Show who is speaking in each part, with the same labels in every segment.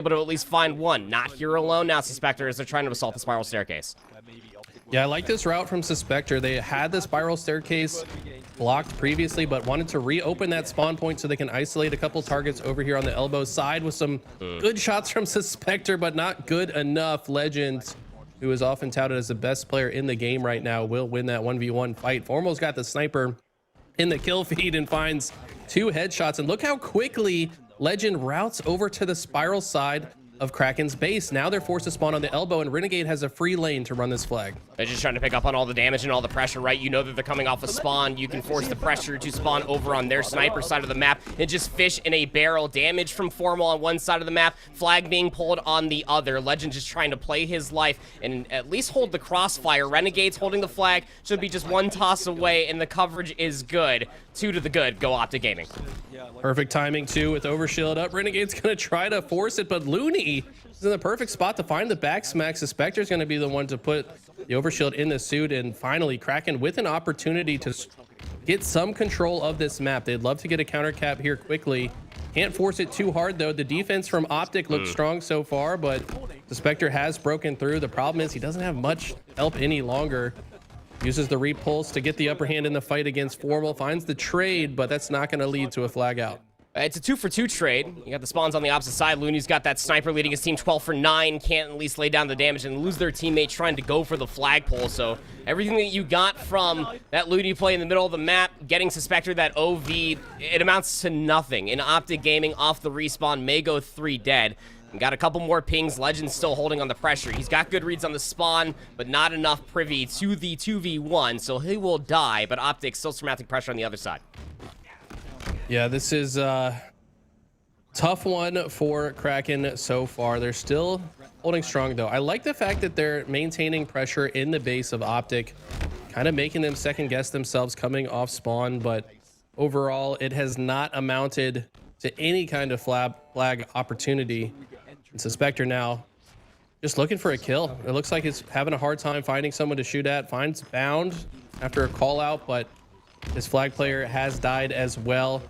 Speaker 1: able to at least find one. Not here alone now, Suspector, as they're trying to assault the spiral staircase.
Speaker 2: Yeah, I like this route from Suspector. They had the spiral staircase blocked previously, but wanted to reopen that spawn point so they can isolate a couple targets over here on the elbow side with some good shots from Suspector, but not good enough. Legend, who is often touted as the best player in the game right now, will win that 1v1 fight. Formal's got the sniper in the kill feed and finds 2 headshots. And look how quickly Legend routes over to the spiral side of Kraken's base. Now they're forced to spawn on the elbow, and Renegade has a free lane to run this flag.
Speaker 1: They're just trying to pick up on all the damage and all the pressure, right? You know that they're coming off a spawn. You can force the pressure to spawn over on their sniper side of the map and just fish in a barrel. Damage from Formal on one side of the map, flag being pulled on the other. Legend just trying to play his life and at least hold the crossfire. Renegade's holding the flag, should be just one toss away, and the coverage is good. 2 to the good. Go Optic Gaming.
Speaker 2: Perfect timing too with Overshield up. Renegade's gonna try to force it, but Looney is in the perfect spot to find the back smack. Suspector's gonna be the one to put the Overshield in the suit, and finally Kraken with an opportunity to get some control of this map. They'd love to get a counter cap here quickly. Can't force it too hard though. The defense from Optic looks strong so far, but Suspector has broken through. The problem is he doesn't have much help any longer. Uses the repulse to get the upper hand in the fight against Formal. Finds the trade, but that's not going to lead to a flag out.
Speaker 1: It's a 2-for-2 trade. You got the spawns on the opposite side. Looney's got that sniper leading his team 12 for 9. Can't at least lay down the damage and lose their teammate trying to go for the flagpole. So everything that you got from that Looney play in the middle of the map, getting Suspector that OV, it amounts to nothing. In Optic Gaming, off the respawn, may go 3 dead. And got a couple more pings. Legend's still holding on the pressure. He's got good reads on the spawn, but not enough privy to the 2v1, so he will die, but Optic still surmounting pressure on the other side.
Speaker 2: Yeah, this is a tough one for Kraken so far. They're still holding strong, though. I like the fact that they're maintaining pressure in the base of Optic, kind of making them second-guess themselves coming off spawn, but overall, it has not amounted to any kind of flag opportunity. And Suspector now just looking for a kill. It looks like he's having a hard time finding someone to shoot at. Finds Bound after a call out, but his flag player has died as well.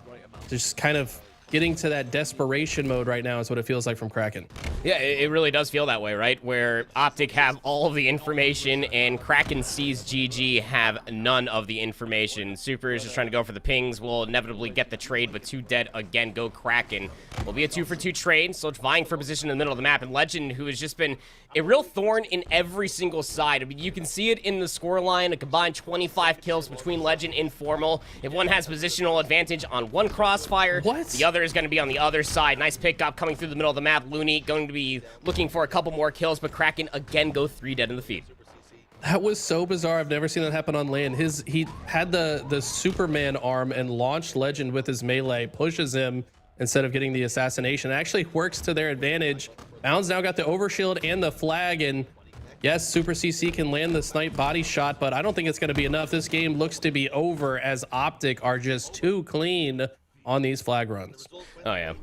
Speaker 2: Just kind of getting to that desperation mode right now is what it feels like from Kraken.
Speaker 1: Yeah, it really does feel that way, right? Where Optic have all of the information and Kraken sees GG have none of the information. Super is just trying to go for the pings. Will inevitably get the trade, but 2 dead again. Go Kraken. Will be a 2-for-2 trade, so it's vying for position in the middle of the map. And Legend, who has just been a real thorn in every single side. I mean, you can see it in the scoreline, a combined 25 kills between Legend and Formal. If one has positional advantage on one crossfire, the other is going to be on the other side. Nice pickup coming through the middle of the map. Looney going to be looking for a couple more kills, but Kraken again go 3 dead in the feed.
Speaker 2: That was so bizarre. I've never seen that happen on land. He had the Superman arm and launched Legend with his melee, pushes him instead of getting the assassination. It actually works to their advantage. Bound's now got the overshield and the flag, and yes, Super CC can land the snipe body shot, but I don't think it's going to be enough. This game looks to be over as Optic are just too clean on these flag runs.
Speaker 1: Oh yeah,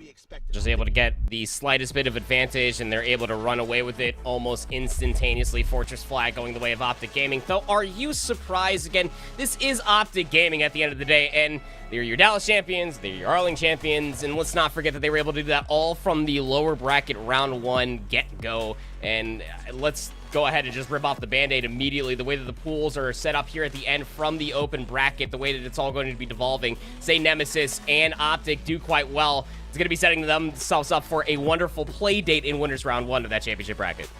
Speaker 1: just able to get the slightest bit of advantage, and they're able to run away with it almost instantaneously. Fortress flag going the way of Optic Gaming. Though, are you surprised? Again, this is Optic Gaming at the end of the day, and they're your Dallas champions, they're your Arling champions, and let's not forget that they were able to do that all from the lower bracket round 1 get-go. And let's go ahead and just rip off the band-aid immediately. The way that the pools are set up here at the end from the open bracket, the way that it's all going to be devolving, say Nemesis and Optic do quite well. It's going to be setting themselves up for a wonderful play date in winners round 1 of that championship bracket.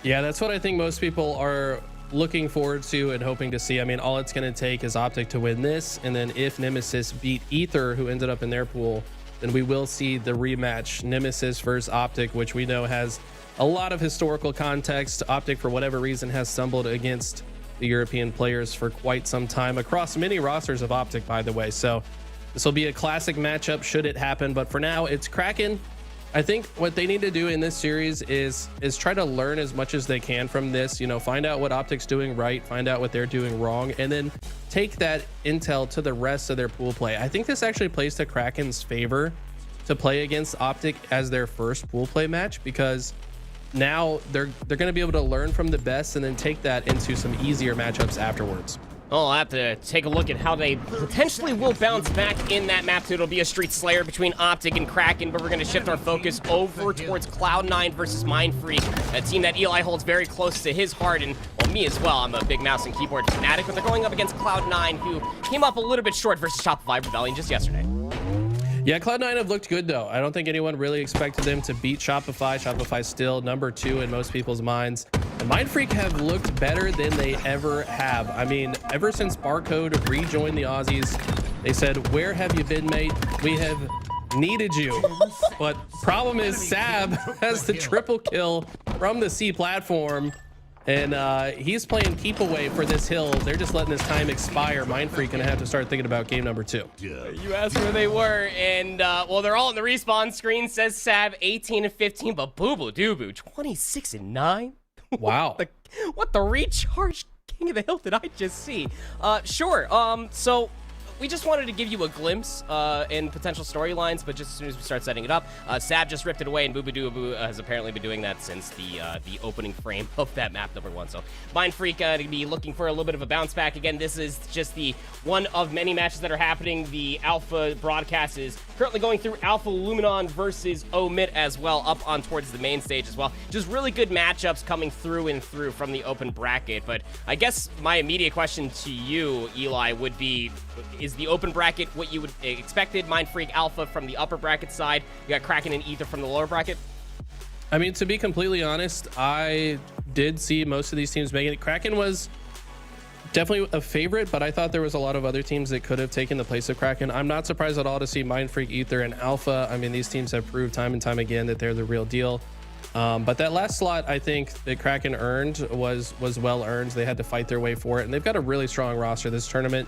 Speaker 2: Yeah, that's what I think most people are looking forward to and hoping to see. I mean, all it's going to take is Optic to win this, and then if Nemesis beat Ether, who ended up in their pool, then we will see the rematch, Nemesis versus Optic, which we know has a lot of historical context. Optic, for whatever reason, has stumbled against the European players for quite some time across many rosters of Optic, by the way. So this will be a classic matchup should it happen, but for now it's Kraken. I think what they need to do in this series is try to learn as much as they can from this, you know, find out what Optic's doing right, find out what they're doing wrong, and then take that intel to the rest of their pool play. I think this actually plays to Kraken's favor to play against Optic as their first pool play match, because now they're going to be able to learn from the best and then take that into some easier matchups afterwards.
Speaker 1: I'll have to take a look at how they potentially will bounce back in that map. It'll be a Street Slayer between Optic and Kraken, but we're going to shift our focus over towards Cloud9 versus Mindfreak, a team that Eli holds very close to his heart, and well, me as well. I'm a big mouse and keyboard fanatic, but they're going up against Cloud9, who came up a little bit short versus Shopify Rebellion just yesterday.
Speaker 2: Yeah, Cloud9 have looked good, though. I don't think anyone really expected them to beat Shopify. Shopify's still number 2 in most people's minds. And Mindfreak have looked better than they ever have. I mean, ever since Barcode rejoined the Aussies, they said, "Where have you been, mate? We have needed you." But problem is, Sab has the triple kill from the C platform. And he's playing keep away for this hill. They're just letting this time expire. Mindfreak gonna have to start thinking about game number 2.
Speaker 1: You asked where they were, and well, they're all in the respawn screen. Says Sab 18 and 15, but Boo Boo Doo 26 and 9.
Speaker 2: Wow.
Speaker 1: What the recharge king of the hill did I just see? Sure. So we just wanted to give you a glimpse in potential storylines, but just as soon as we start setting it up, Sab just ripped it away, and Boo Boo Doo has apparently been doing that since the opening frame of that map number 1. So Mindfreak to be looking for a little bit of a bounce back. Again, this is just the one of many matches that are happening. The Alpha broadcast is currently going through Alpha Luminon versus Omit as well, up on towards the main stage as well. Just really good matchups coming through and through from the open bracket. But I guess my immediate question to you, Eli, would be, is the open bracket what you would expected? Mindfreak Alpha from the upper bracket side. You got Kraken and Ether from the lower bracket.
Speaker 2: I mean, to be completely honest, I did see most of these teams making it. Kraken was definitely a favorite, but I thought there was a lot of other teams that could have taken the place of Kraken. I'm not surprised at all to see Mindfreak, Ether, and Alpha. I mean, these teams have proved time and time again that they're the real deal. But that last slot, I think that Kraken earned was well earned. They had to fight their way for it, and they've got a really strong roster this tournament.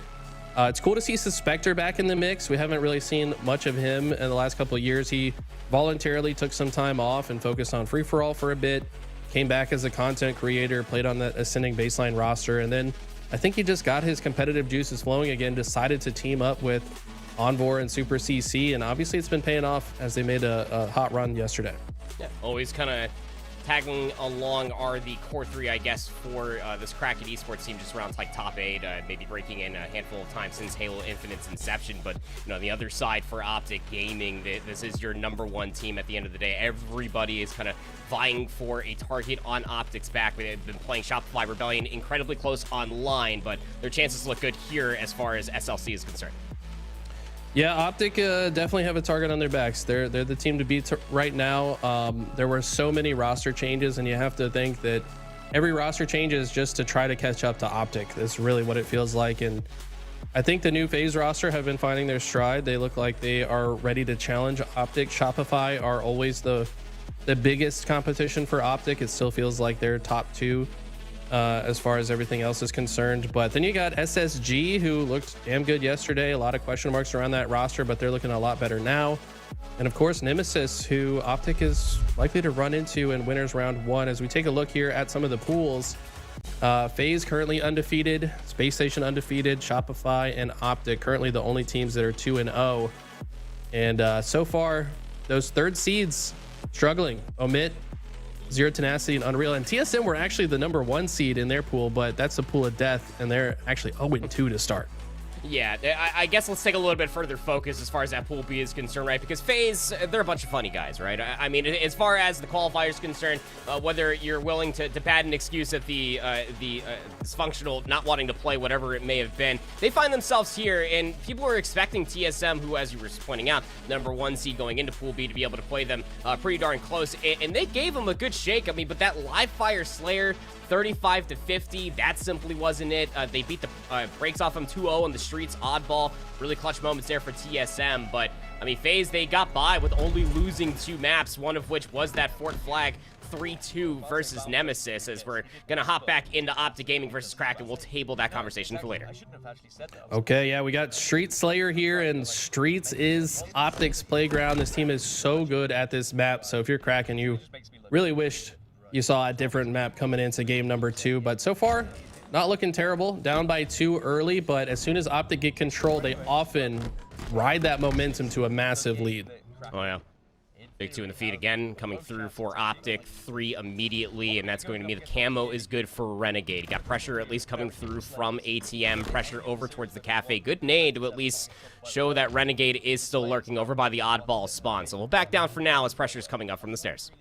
Speaker 2: It's cool to see Suspector back in the mix. We haven't really seen much of him in the last couple of years. He voluntarily took some time off and focused on free-for-all for a bit, came back as a content creator, played on that ascending baseline roster, and then I think he just got his competitive juices flowing again, decided to team up with Envor and Super CC, and obviously it's been paying off as they made a hot run yesterday.
Speaker 1: Yeah, always kind of tagging along are the core 3, I guess, for this Kraken esports team, just around like top 8, maybe breaking in a handful of times since Halo Infinite's inception. But you know, on the other side for Optic Gaming, this is your number 1 team at the end of the day. Everybody is kind of vying for a target on Optic's back. They've been playing Shopify Rebellion incredibly close online, but their chances look good here as far as SLC is concerned.
Speaker 2: Yeah, Optic definitely have a target on their backs. They're the team to beat right now. There were so many roster changes, and you have to think that every roster change is just to try to catch up to Optic. That's really what it feels like. And I think the new FaZe roster have been finding their stride. They look like they are ready to challenge Optic. Shopify are always the biggest competition for Optic. It still feels like they're top 2 as far as everything else is concerned. But then you got SSG, who looked damn good yesterday. A lot of question marks around that roster, but they're looking a lot better now. And of course, Nemesis, who Optic is likely to run into in winners round 1. As we take a look here at some of the pools, FaZe currently undefeated, Space Station undefeated, Shopify and Optic currently the only teams that are 2-0. And so far, those third seeds struggling. Omit, Zero Tenacity, and Unreal, and TSM were actually the number 1 seed in their pool, but that's a pool of death, and they're actually 0-2 to start.
Speaker 1: Yeah, I guess let's take a little bit further focus as far as that pool B is concerned, right? Because FaZe, they're a bunch of funny guys, right? I mean, as far as the qualifiers is concerned, whether you're willing to pad an excuse at the dysfunctional not wanting to play, whatever it may have been, they find themselves here, and people were expecting TSM, who, as you were pointing out, number 1 seed going into pool B, to be able to play them pretty darn close, and they gave them a good shake. I mean, but that live fire Slayer 35-50, that simply wasn't it. They beat the breaks off them 2-0 on the streets. Oddball, really clutch moments there for TSM. But I mean, FaZe, they got by with only losing 2 maps, one of which was that Fort Flag 3-2 versus Nemesis. As we're gonna hop back into Optic Gaming versus Kraken, we'll table that conversation for later.
Speaker 2: Okay, yeah, we got Street Slayer here, and Streets is Optic's playground. This team is so good at this map, so if you're Kraken, you really wished you saw a different map coming into game number 2, but so far not looking terrible. Down by 2 early, but as soon as Optic get control, they often ride that momentum to a massive lead.
Speaker 1: Oh yeah. Big 2 in the feed again, coming through for Optic. 3 immediately, and that's going to be the camo is good for Renegade. Got pressure at least coming through from ATM. Pressure over towards the cafe. Good nade to at least show that Renegade is still lurking over by the oddball spawn. So we'll back down for now as pressure is coming up from the stairs.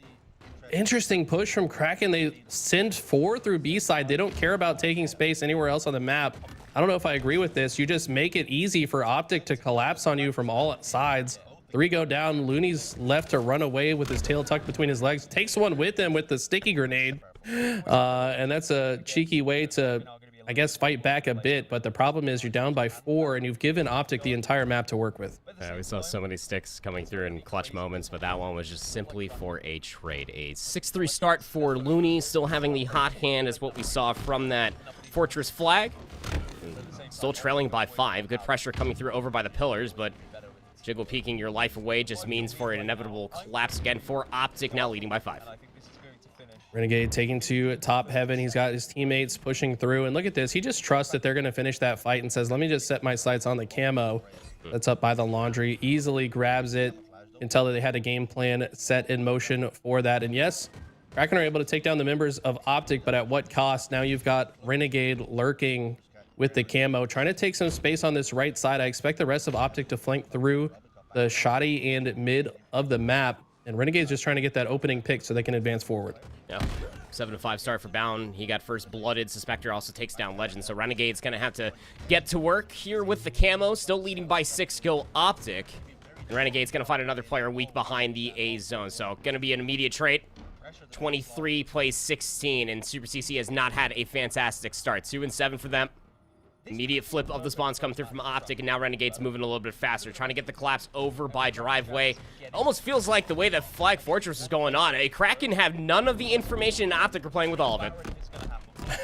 Speaker 2: Interesting push from Kraken. They send 4 through B side. They don't care about taking space anywhere else on the map. I don't know if I agree with this. You just make it easy for Optic to collapse on you from all sides. 3 go down. Looney's left to run away with his tail tucked between his legs. Takes one with him with the sticky grenade. And that's a cheeky way to, I guess, fight back a bit. But the problem is you're down by 4 and you've given Optic the entire map to work with.
Speaker 1: We saw so many sticks coming through in clutch moments, but that one was just simply for a trade. A 6-3 start for Looney, still having the hot hand is what we saw from that Fortress flag. Still trailing by 5. Good pressure coming through over by the pillars, but Jiggle peeking your life away just means for an inevitable collapse again for Optic, now leading by 5.
Speaker 2: Renegade taking to top heaven. He's got his teammates pushing through, and look at this. He just trusts that they're going to finish that fight and says, let me just set my sights on the camo that's up by the laundry. Easily grabs it. You can tell that they had a game plan set in motion for that. And yes, Kraken are able to take down the members of Optic, but at what cost? Now you've got Renegade lurking with the camo, trying to take some space on this right side. I expect the rest of Optic to flank through the shoddy and mid of the map, and Renegade's just trying to get that opening pick so they can advance forward.
Speaker 1: Yeah, 7-5 start for Bound. He got first blooded. Suspector also takes down Legend, so Renegade's gonna have to get to work here with the camo. Still leading by 6 go Optic, and Renegade's gonna find another player weak behind the A zone, so gonna be an immediate trade. 23 plays 16, and Super CC has not had a fantastic start. 2-7 for them. Immediate flip of the spawns come through from Optic, and now Renegade's moving a little bit faster, trying to get the collapse over by Driveway. Almost feels like the way that Flag Fortress is going on. A Kraken have none of the information, and Optic are playing with all of it.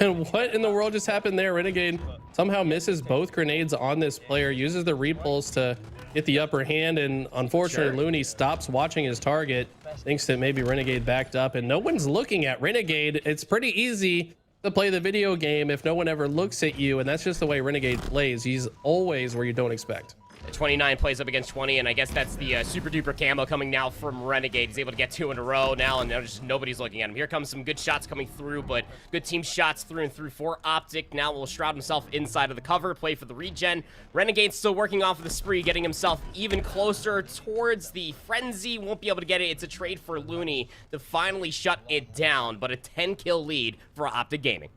Speaker 2: And what in the world just happened there? Renegade somehow misses both grenades on this player, uses the repulse to get the upper hand, and unfortunately Looney stops watching his target, thinks that maybe Renegade backed up, and no one's looking at Renegade. It's pretty easy to play the video game if no one ever looks at you, and that's just the way Renegade plays. He's always where you don't expect.
Speaker 1: 29 plays up against 20, and I guess that's the super duper camo coming now from Renegade. He's able to get 2 in a row now, and now just nobody's looking at him. Here comes some good shots coming through, but good team shots through and through for Optic. Now will shroud himself inside of the cover, play for the regen. Renegade's still working off of the spree, getting himself even closer towards the frenzy. Won't be able to get it. It's a trade for Looney to finally shut it down, but a 10-kill lead for Optic Gaming.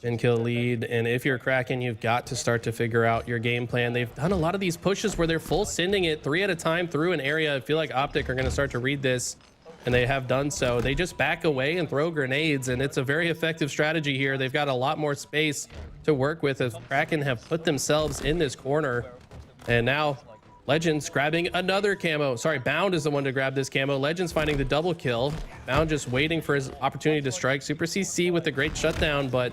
Speaker 2: 10-kill lead, and if you're Kraken, you've got to start to figure out your game plan. They've done a lot of these pushes where they're full sending it 3 at a time through an area. I feel like Optic are going to start to read this, and they have done so. They just back away and throw grenades, and it's a very effective strategy here. They've got a lot more space to work with as Kraken have put themselves in this corner, and now Legends grabbing another camo. Sorry, Bound is the one to grab this camo. Legends finding the double kill. Bound just waiting for his opportunity to strike. Super CC with a great shutdown, but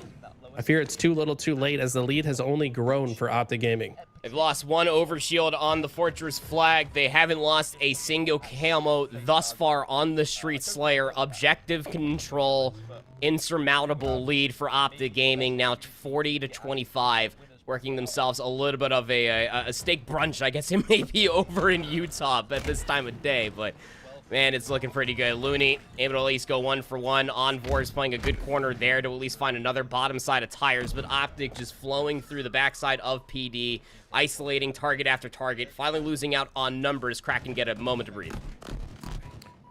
Speaker 2: I fear it's too little too late as the lead has only grown for Optic Gaming.
Speaker 1: They've lost 1 overshield on the Fortress flag. They haven't lost a single camo thus far on the Street Slayer. Objective control, insurmountable lead for Optic Gaming, now 40-25. Working themselves a little bit of a steak brunch, I guess it may be, over in Utah at this time of day, but man, it's looking pretty good. Looney able to at least go 1 for 1. Envor's playing a good corner there to at least find another bottom side of tires, but Optic just flowing through the backside of PD, isolating target after target, finally losing out on numbers. Kraken get a moment to breathe.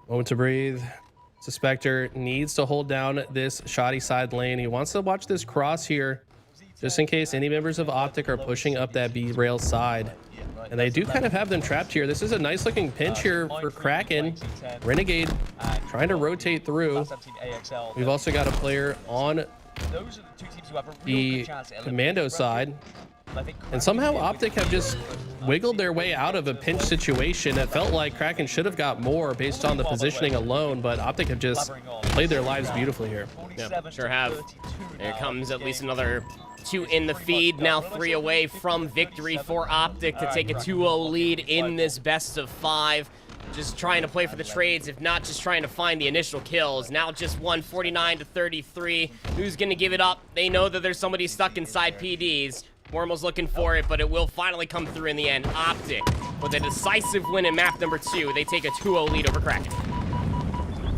Speaker 2: Moment to breathe. Suspector needs to hold down this shoddy side lane. He wants to watch this cross here, just in case any members of Optic are pushing up that B rail side. And they do kind of have them trapped here. This is a nice looking pinch here for Kraken. Renegade trying to rotate through. We've also got a player on the commando side. And somehow Optic have just wiggled their way out of a pinch situation. It felt like Kraken should have got more based on the positioning alone, but Optic have just played their lives beautifully here.
Speaker 1: Yeah, sure have. There comes at least another 2 in the feed, now 3 away from victory for Optic to take a 2-0 lead in this best of 5. Just trying to play for the trades, if not just trying to find the initial kills. Now just 49-33. Who's going to give it up? They know that there's somebody stuck inside PDs. Wormel's looking for it, but it will finally come through in the end. Optic with a decisive win in map number 2. They take a 2-0 lead over Kraken.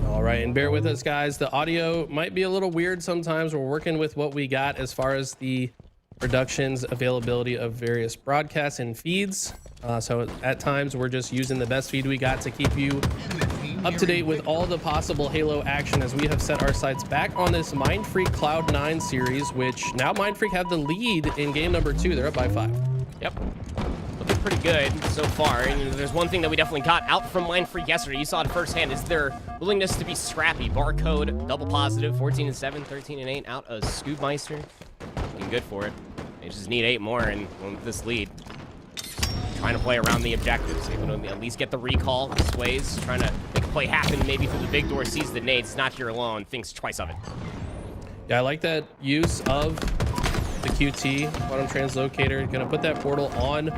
Speaker 2: All right, and bear with us, guys. The audio might be a little weird sometimes. We're working with what we got as far as the productions availability of various broadcasts and feeds. So at times we're just using the best feed we got to keep you up to date with all the possible Halo action as we have set our sights back on this Mindfreak Cloud9 series, which now Mindfreak have the lead in game number 2. They're up by 5.
Speaker 1: Yep. Looking pretty good so far. And there's one thing that we definitely got out from Mindfreak yesterday. You saw it firsthand, is their willingness to be scrappy. Barcode, double positive, 14-7, 13-8 out of Scoopmeister. Looking good for it. They just need 8 more and with this lead. Trying to play around the objectives, able to at least get the recall. Sways trying to make a play happen, maybe through the big door, sees the nades, not here alone, thinks twice of it.
Speaker 2: Yeah, I like that use of the QT, quantum translocator. Gonna put that portal on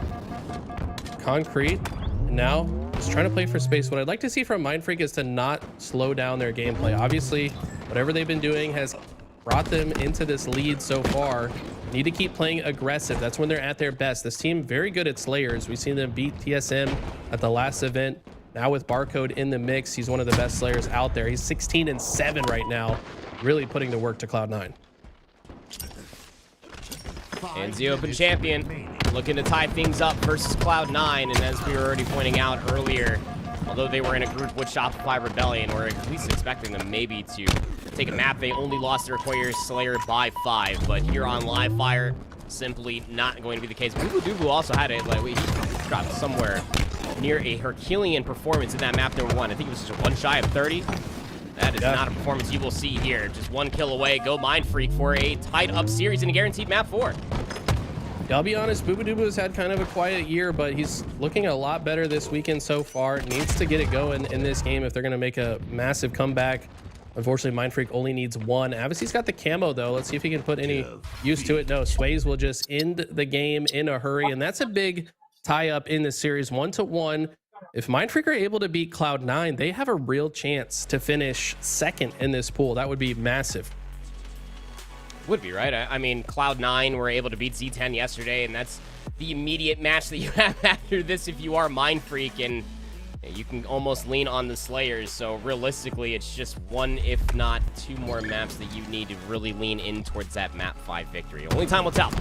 Speaker 2: concrete. And now, just trying to play for space. What I'd like to see from Mindfreak is to not slow down their gameplay. Obviously, whatever they've been doing has brought them into this lead so far. Need to keep playing aggressive. That's when they're at their best. This team very good at Slayers. We've seen them beat TSM at the last event. Now with Barcode in the mix, he's one of the best Slayers out there. He's 16-7 right now, really putting the work to Cloud9.
Speaker 1: And the Open champion looking to tie things up versus Cloud9. And as we were already pointing out earlier, although they were in a group with Shopify Rebellion, we're at least expecting them maybe to take a map. They only lost their Aquarius Slayer by 5, but here on Live Fire, simply not going to be the case. Boo Boo also had it, like, he dropped somewhere near a Herculean performance in that map number 1. I think it was just one shy of 30. That is not a performance you will see here. Just 1 kill away. Go Mindfreak for a tied up series and a guaranteed map 4.
Speaker 2: I'll be honest, Boobadooboo has had kind of a quiet year, but he's looking a lot better this weekend so far. Needs to get it going in this game if they're going to make a massive comeback. Unfortunately, Mindfreak only needs 1. Avisy's got the camo, though. Let's see if he can put any use to it. No, Sways will just end the game in a hurry, and that's a big tie-up in this series, 1-1. If Mindfreak are able to beat Cloud9, they have a real chance to finish 2nd in this pool. That would be massive.
Speaker 1: Would be, right? I mean, Cloud9 were able to beat Z10 yesterday, and that's the immediate match that you have after this if you are Mindfreak, and you can almost lean on the Slayers. So realistically, it's just 1, if not 2 more maps that you need to really lean in towards that map 5 victory. Only time will tell.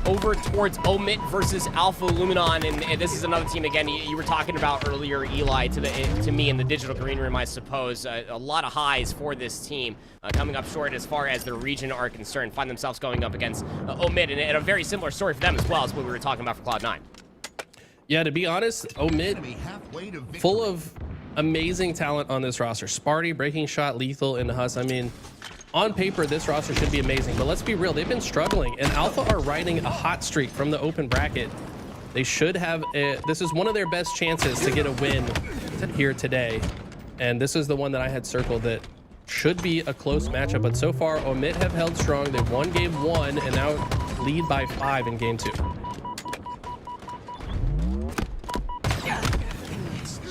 Speaker 1: Over towards Omit versus Alpha Luminon, and this is another team, again, you were talking about earlier, Eli, to me in the digital green room, I suppose. A lot of highs for this team, coming up short as far as their region are concerned, find themselves going up against Omit, and a very similar story for them as well as what we were talking about for Cloud9.
Speaker 2: Yeah, to be honest, Omit, full of amazing talent on this roster. Sparty, Breaking Shot, Lethal, and Huss. I mean, on paper, this roster should be amazing, but let's be real. They've been struggling, and Alpha are riding a hot streak from the open bracket. They should have this is one of their best chances to get a win here today, and this is the one that I had circled that should be a close matchup, but so far, Omit have held strong. They've won game 1 and now lead by 5 in game 2.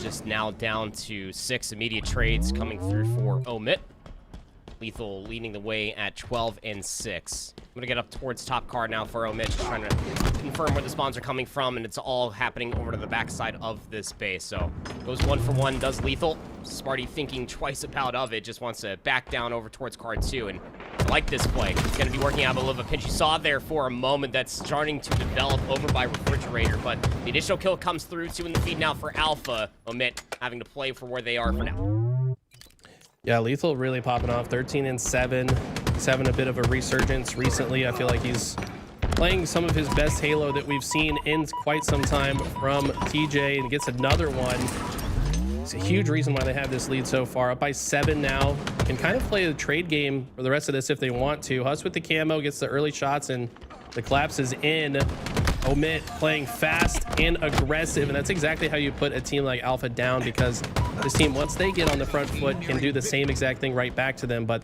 Speaker 1: Just now down to 6 immediate trades coming through for Omit. Lethal leading the way at 12-6. I'm gonna get up towards top card now for Omit, just trying to confirm where the spawns are coming from, and it's all happening over to the backside of this base. So goes 1 for 1, does Lethal. Sparty thinking twice about of it, just wants to back down over towards card 2, and I like this play. It's gonna be working out a little bit of a pinch. You saw there for a moment that's starting to develop over by Refrigerator, but the initial kill comes through. 2 in the feed now for Alpha. Omit having to play for where they are for now.
Speaker 2: Yeah, Lethal really popping off, 13-7. He's having a bit of a resurgence recently. I feel like he's playing some of his best Halo that we've seen in quite some time from TJ, and gets another one. It's a huge reason why they have this lead so far. Up by 7 now. Can kind of play the trade game for the rest of this if they want to. Huss with the camo gets the early shots, and the collapse is in. Omit playing fast and aggressive, and that's exactly how you put a team like Alpha down, because this team, once they get on the front foot, can do the same exact thing right back to them. But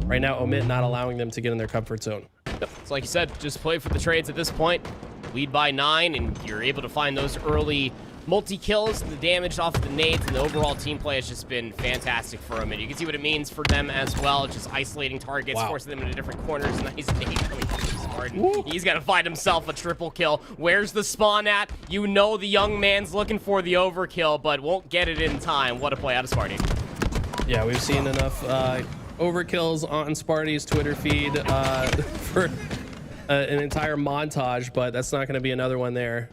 Speaker 2: right now, Omit not allowing them to get in their comfort zone.
Speaker 1: Yep. It's like you said, just play for the trades at this point. Lead by 9, and you're able to find those early multi-kills, the damage off the nades, and the overall team play has just been fantastic for Omit. You can see what it means for them as well, just isolating targets, forcing them into different corners. Nice nade coming through. Spartan. He's gonna find himself a triple kill. Where's the spawn at? You know the young man's looking for the overkill, but won't get it in time. What a play out of Sparty.
Speaker 2: Yeah, we've seen enough overkills on Sparty's Twitter feed for an entire montage, but that's not going to be another one there.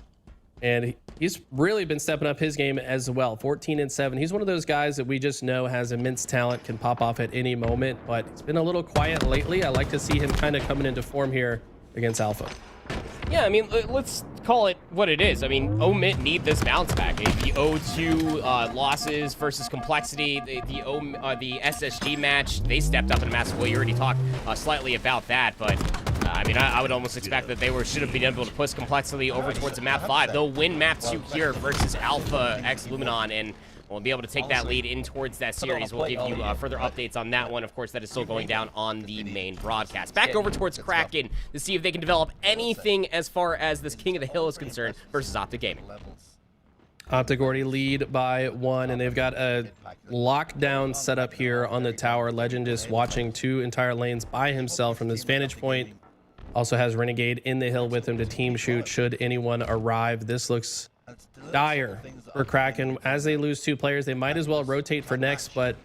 Speaker 2: And he's really been stepping up his game as well. 14-7. He's one of those guys that we just know has immense talent, can pop off at any moment, but it's been a little quiet lately. I like to see him kind of coming into form here against Alpha.
Speaker 1: Yeah, I mean, let's call it what it is. I mean, Omit need this bounce back. The O2 losses versus Complexity, the SSG match, they stepped up in a massive way. You already talked slightly about that, but I mean, I would almost expect that they should have been able to push Complexity over towards the map 5. They'll win map 2 here versus Alpha x Luminon, and we'll be able to take that lead in towards that series. We'll give you further updates on that one. Of course, that is still going down on the main broadcast. Back over towards Kraken to see if they can develop anything as far as this King of the Hill is concerned versus Optic Gaming.
Speaker 2: Optic already lead by 1, and they've got a lockdown set up here on the tower. Legend just watching 2 entire lanes by himself from this vantage point. Also has Renegade in the hill with him to team shoot should anyone arrive. This looks dire for Kraken. As they lose 2 players, they might as well rotate for next, but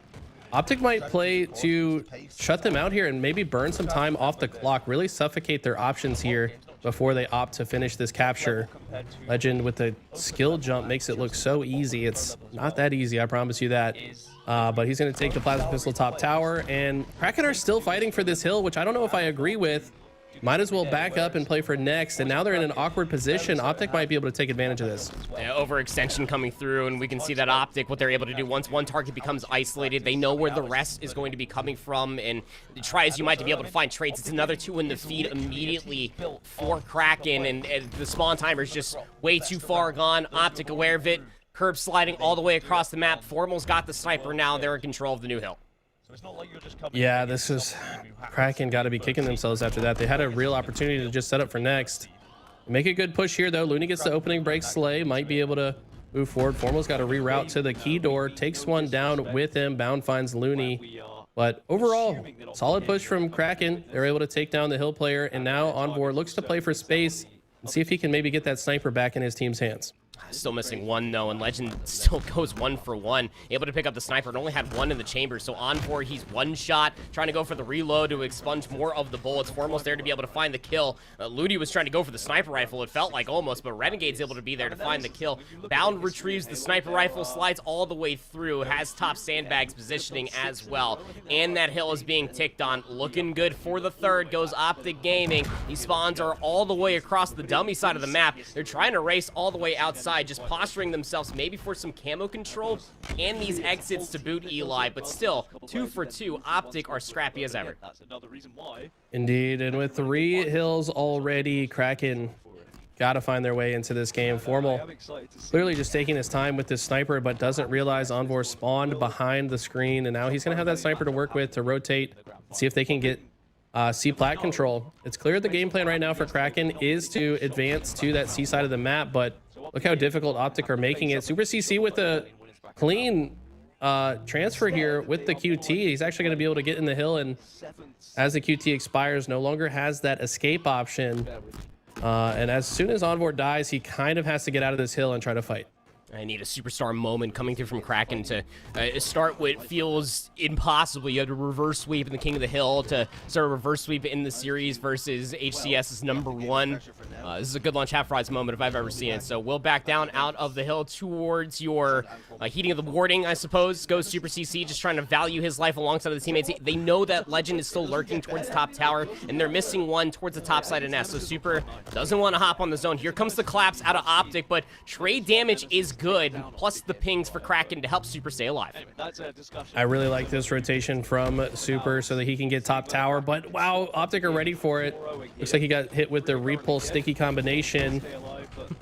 Speaker 2: Optic might play to shut them out here and maybe burn some time off the clock, really suffocate their options here before they opt to finish this capture. Legend with the skill jump makes it look so easy. It's not that easy, I promise you that. But he's going to take the plasma pistol top tower, and Kraken are still fighting for this hill, which I don't know if I agree with. Might as well back up and play for next, and now they're in an awkward position. Optic might be able to take advantage of this.
Speaker 1: Overextension coming through, and we can see that Optic, what they're able to do once one target becomes isolated, they know where the rest is going to be coming from, and try as you might to be able to find trades. It's another 2 in the feed immediately for Kraken, and the spawn timer is just way too far gone. Optic aware of it, curb sliding all the way across the map. Formal's got the sniper now. They're in control of the new hill.
Speaker 2: Yeah, this is Kraken got to be kicking themselves after that. They had a real opportunity to just set up for next. Make a good push here, though. Looney gets the opening break. Slay might be able to move forward. Formal's got to reroute to the key door. Takes one down with him. Bound finds Looney. But overall, solid push from Kraken. They're able to take down the hill player. And now Envor looks to play for space and see if he can maybe get that sniper back in his team's hands.
Speaker 1: Still missing 1 though, and Legend still goes 1 for 1, able to pick up the sniper, and only had 1 in the chamber. So Envor, he's 1 shot, trying to go for the reload to expunge more of the bullets. Foremost there to be able to find the kill. Ludi was trying to go for the sniper rifle, it felt like almost, but Renegade's able to be there to find the kill. Bound retrieves the sniper rifle, slides all the way through, has top sandbags positioning as well, and that hill is being ticked on. Looking good for the third goes Optic Gaming. These spawns are all the way across the dummy side of the map. They're trying to race all the way outside, just posturing themselves maybe for some camo control and these exits to boot Eli, but still 2 for 2. Optic are scrappy as ever.
Speaker 2: Indeed, and with 3 hills already, Kraken got to find their way into this game. Formal clearly just taking his time with this sniper, but doesn't realize Envor spawned behind the screen, and now he's going to have that sniper to work with to rotate, see if they can get C-plat control. It's clear the game plan right now for Kraken is to advance to that C side of the map, but look how difficult Optic are making it. Super CC with a clean transfer here with the QT. He's actually going to be able to get in the hill, and as the QT expires, no longer has that escape option. And as soon as Envor dies, he kind of has to get out of this hill and try to fight.
Speaker 1: I need a superstar moment coming through from Kraken to start what feels impossible. You had to reverse sweep in the King of the Hill to start a reverse sweep in the series versus HCS's #1. This is a good lunch half rise moment if I've ever seen it. So we'll back down out of the hill towards your heating of the warding, I suppose. Goes Super CC, just trying to value his life alongside of the teammates. They know that Legend is still lurking towards top tower, and they're missing 1 towards the top side of Nest. So Super doesn't want to hop on the zone. Here comes the collapse out of Optic, but trade damage is good, plus the pings for Kraken to help Super stay alive.
Speaker 2: I really like this rotation from Super so that he can get top tower, but wow, Optic are ready for it. Looks like he got hit with the repulse sticky combination,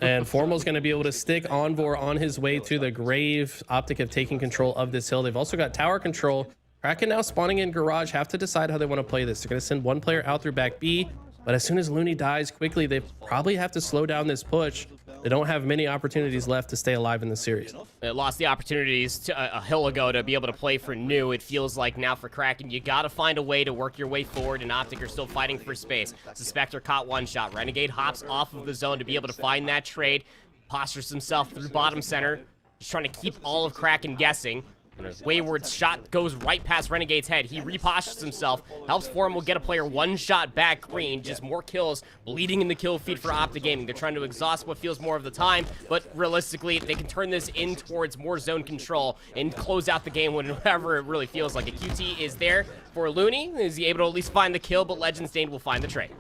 Speaker 2: and Formal's going to be able to stick Envor on his way to the grave. Optic have taken control of this hill. They've also got tower control. Kraken now spawning in garage, have to decide how they want to play this. They're going to send 1 player out through back B, but as soon as Looney dies quickly, they probably have to slow down this push. They don't have many opportunities left to stay alive in the series.
Speaker 1: It lost the opportunities to, a hill ago to be able to play for new. It feels like now for Kraken, you got to find a way to work your way forward, and Optic are still fighting for space. Suspector caught one shot. Renegade hops off of the zone to be able to find that trade. Postures himself through bottom center. Just trying to keep all of Kraken guessing. And a wayward shot goes right past Renegade's head. He repostures himself. Helps Forum will get a player one shot back green. Just more kills bleeding in the kill feed for Optic Gaming. They're trying to exhaust what feels more of the time, but realistically, they can turn this in towards more zone control and close out the game whenever it really feels like. A QT is there for Looney. Is he able to at least find the kill, but Legend Stained will find the trade.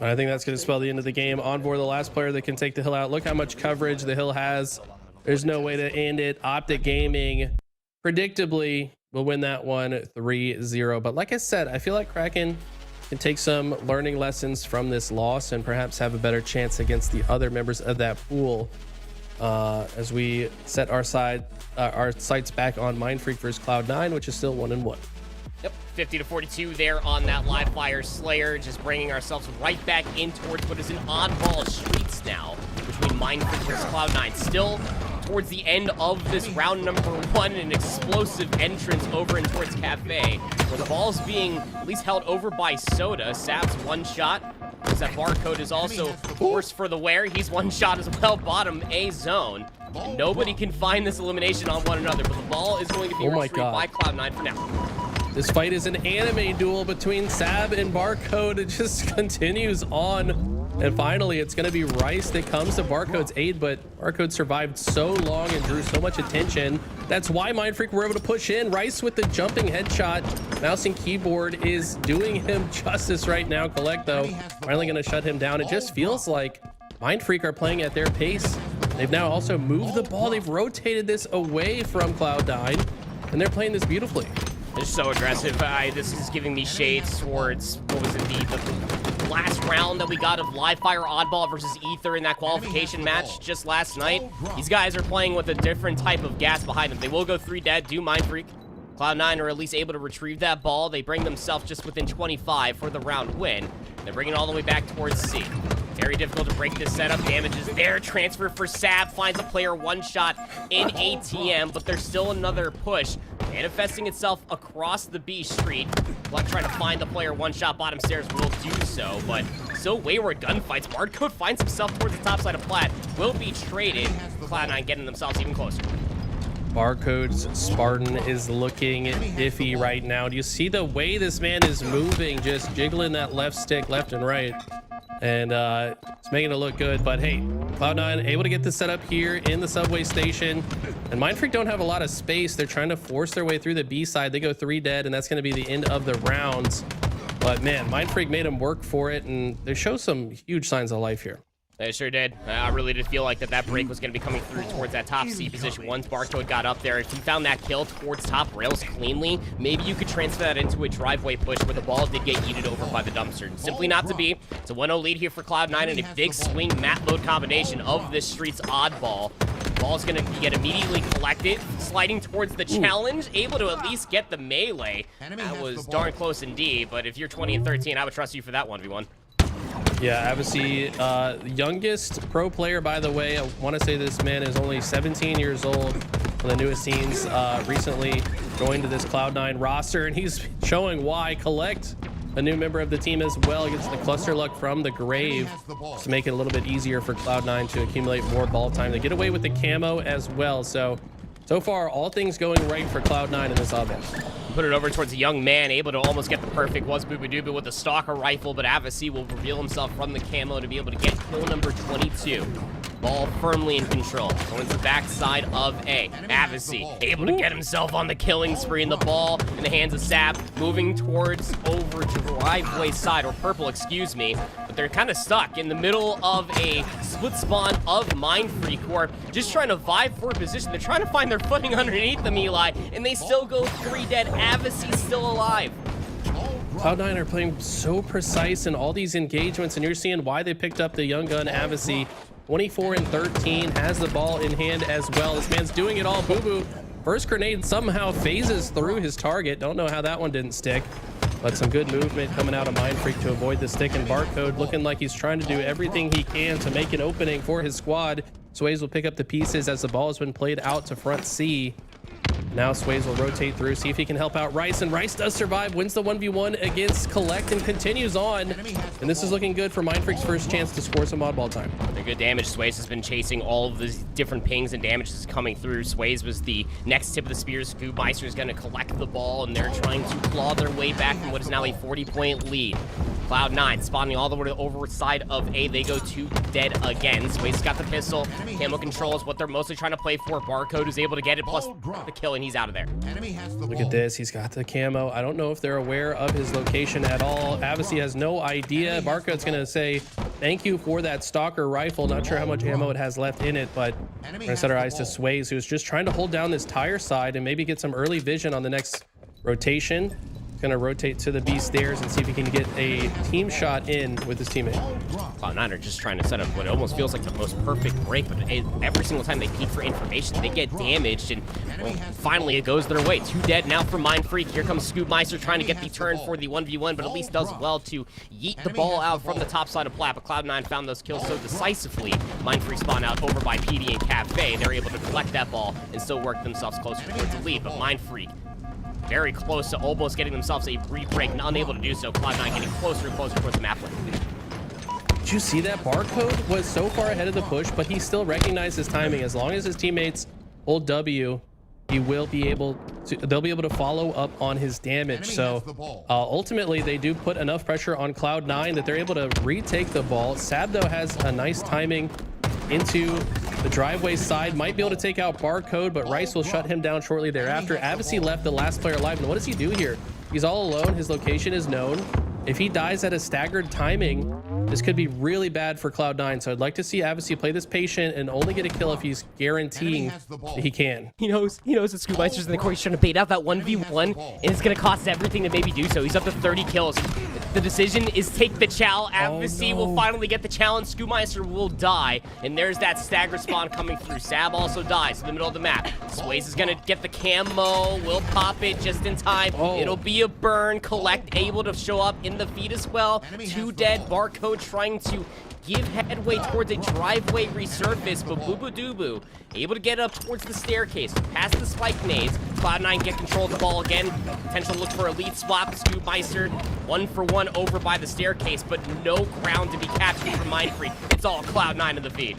Speaker 2: I think that's going to spell the end of the game. Envoy, the last player that can take the hill out. Look how much coverage the hill has. There's no way to end it. Optic Gaming predictably will win that one 3-0. But like I said, I feel like Kraken can take some learning lessons from this loss and perhaps have a better chance against the other members of that pool as we set our sights back on Mindfreak versus Cloud9, which is still 1-1.
Speaker 1: Yep, 50-42 there on that live fire Slayer, just bringing ourselves right back in towards what is an oddball streets now between Mindfreak versus Cloud9. Still towards the end of this round number 1, an explosive entrance over and towards Cafe, where the ball's being at least held over by Soda. Sab's one shot. Because that barcode is also forced for the wear. He's one shot as well, bottom A zone. And nobody can find this elimination on one another, but the ball is going to be retrieved by Cloud9 for now.
Speaker 2: This fight is an anime duel between Sab and Barcode. It just continues on. And finally, it's going to be Rice that comes to Barcode's aid, but Barcode survived so long and drew so much attention. That's why Mindfreak were able to push in. Rice with the jumping headshot. Mouse and keyboard is doing him justice right now. Collect, though, finally going to shut him down. It just feels like Mindfreak are playing at their pace. They've now also moved the ball. They've rotated this away from Cloud9, and they're playing this beautifully.
Speaker 1: They're so aggressive. This is giving me shades towards, what was it, the last round that we got of Live Fire Oddball versus Ether in that qualification match just last night. These guys are playing with a different type of gas behind them. They will go 3 dead, do Mindfreak. Cloud9 are at least able to retrieve that ball. They bring themselves just within 25 for the round win. They're bringing it all the way back towards C. Very difficult to break this setup. Damage is there. Transfer for Sab. Finds a player one shot in ATM, but there's still another push manifesting itself across the B street. Luck trying to find the player one shot bottom stairs will do so, but still wayward gunfights. Barcode finds himself towards the top side of Plat. Will be traded. Cloud9 getting themselves even closer.
Speaker 2: Barcode's Spartan is looking iffy right now. Do you see the way this man is moving? Just jiggling that left stick left and right. And it's making it look good. But hey, Cloud9 able to get this set up here in the subway station. And Mindfreak don't have a lot of space. They're trying to force their way through the B side. They go 3 dead, and that's going to be the end of the rounds. But man, Mindfreak made them work for it, and they show some huge signs of life here.
Speaker 1: They sure did. I really did feel like that break was going to be coming through towards that top C position. Once Barcode got up there, if he found that kill towards top rails cleanly, maybe you could transfer that into a driveway push where the ball did get yeeted over by the dumpster. Simply not to be. It's a 1-0 lead here for Cloud9 and a big swing map load combination of this street's oddball. Ball's going to get immediately collected, sliding towards the challenge, able to at least get the melee. That was darn close indeed, but if you're 20 and 13, I would trust you for that 1v1.
Speaker 2: Yeah, obviously, youngest pro player, by the way. I want to say this man is only 17 years old. One of the newest scenes recently joined this Cloud9 roster, and he's showing why. Collect, a new member of the team as well, gets the cluster luck from the grave to make it a little bit easier for Cloud9 to accumulate more ball time. They get away with the camo as well. So far, all things going right for Cloud9 in this offense.
Speaker 1: Put it over towards a young man, able to almost get the perfect was Booba with the stalker rifle, but Avasi will reveal himself from the camo to be able to get kill number 22. Ball firmly in control. Going to the backside of A. Avasi able to get himself on the killing spree, and the ball in the hands of Sab, moving towards over driveway side, or purple, excuse me. But they're kind of stuck in the middle of a split spawn of Mindfreak, who are just trying to vibe for a position. They're trying to find their footing underneath them, Eli, and they still go 3 dead. Avasi's still alive.
Speaker 2: Cloud9 are playing so precise in all these engagements, and you're seeing why they picked up the young gun Avasi. 24 and 13, has the ball in hand as well. This man's doing it all. Boo Boo, first grenade somehow phases through his target. Don't know how that one didn't stick. But some good movement coming out of Mindfreak to avoid the stick and barcode, looking like he's trying to do everything he can to make an opening for his squad. Sways will pick up the pieces as the ball has been played out to front C. Now Sways will rotate through, see if he can help out Rice, and Rice does survive, wins the 1v1 against Collect and continues on. And this is looking good for Mindfreak's first chance to score some oddball time.
Speaker 1: They're good damage. Sways has been chasing all of these different pings and damages coming through. Sways was the next tip of the spears. Scoobmeister is going to collect the ball, and they're trying to claw their way back from what is now a 40-point lead. Cloud9 spawning all the way to the overside of A. They go to dead again. Sways has got the pistol. Camo control is what they're mostly trying to play for. Barcode is able to get it, plus the kill, and he's out of there.
Speaker 2: Look at this. He's got the camo. I don't know if they're aware of his location at all. Avicii has no idea. Barcode's going to say, thank you for that stalker rifle. Not sure how much ammo it has left in it, but we're going to set our eyes to Sways, who's just trying to hold down this tire side and maybe get some early vision on the next rotation. Going to rotate to the B stairs and see if he can get a team shot in with his teammate.
Speaker 1: Cloud9 are just trying to set up what almost feels like the most perfect break, but every single time they peek for information, they get damaged, and well, finally it goes their way. 2 dead now for Mindfreak. Here comes Scoobmeister trying to get the turn for the 1v1, but at least does well to yeet the ball out from the top side of Plat, but Cloud9 found those kills so decisively. Mindfreak spawn out over by PD and Cafe. They're able to collect that ball and still work themselves closer towards the lead, but Mindfreak very close to almost getting themselves a re-break, unable to do so. Cloud9 getting closer and closer towards the map lane.
Speaker 2: Did you see that? Barcode was so far ahead of the push, but he still recognized his timing. As long as his teammates hold W, he will be able to, they'll be able to follow up on his damage. So ultimately they do put enough pressure on Cloud9 that they're able to retake the ball. Sab though has a nice timing into the driveway side, might be able to take out Barcode, but Rice will shut him down shortly thereafter. Avicii left the last player alive, and what does he do here? He's all alone. His location is known. If he dies at a staggered timing, this could be really bad for Cloud9. So I'd like to see Avicii play this patient and only get a kill if he's guaranteeing that he can.
Speaker 1: He knows that Scoobmeister's in the court. He's trying to bait out that 1v1, and it's going to cost everything to maybe do so. He's up to 30 kills. The decision is take the chow. Avicii will finally get the challenge. Scoobmeister will die, and there's that stagger spawn coming through. Sab also dies in the middle of the map. Sways is going to get the camo. Will pop it just in time. It'll be a burn. Collect able to show up in the feed as well. 2 dead. Barcode trying to give headway towards a driveway resurface, but Boo Boo Doo Boo able to get up towards the staircase, past the spike nades. Cloud9 get control of the ball again. Potential look for a lead swap. Scoobmeister 1-for-1 over by the staircase, but no ground to be captured from Mindfreak. It's all Cloud9 in the feed.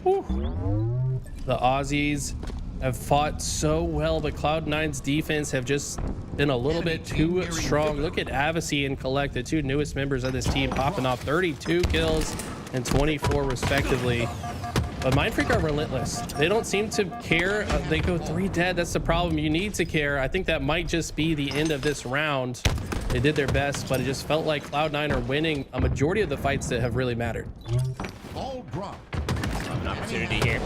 Speaker 2: The Aussies have fought so well, but Cloud9's defense have just been a little bit too strong. Look at Avicii and Collect, the 2 newest members of this team, popping off 32 kills and 24 respectively. But Mindfreak are relentless. They don't seem to care. They go 3 dead. That's the problem. You need to care. I think that might just be the end of this round. They did their best, but it just felt like Cloud9 are winning a majority of the fights that have really mattered.
Speaker 1: An opportunity here.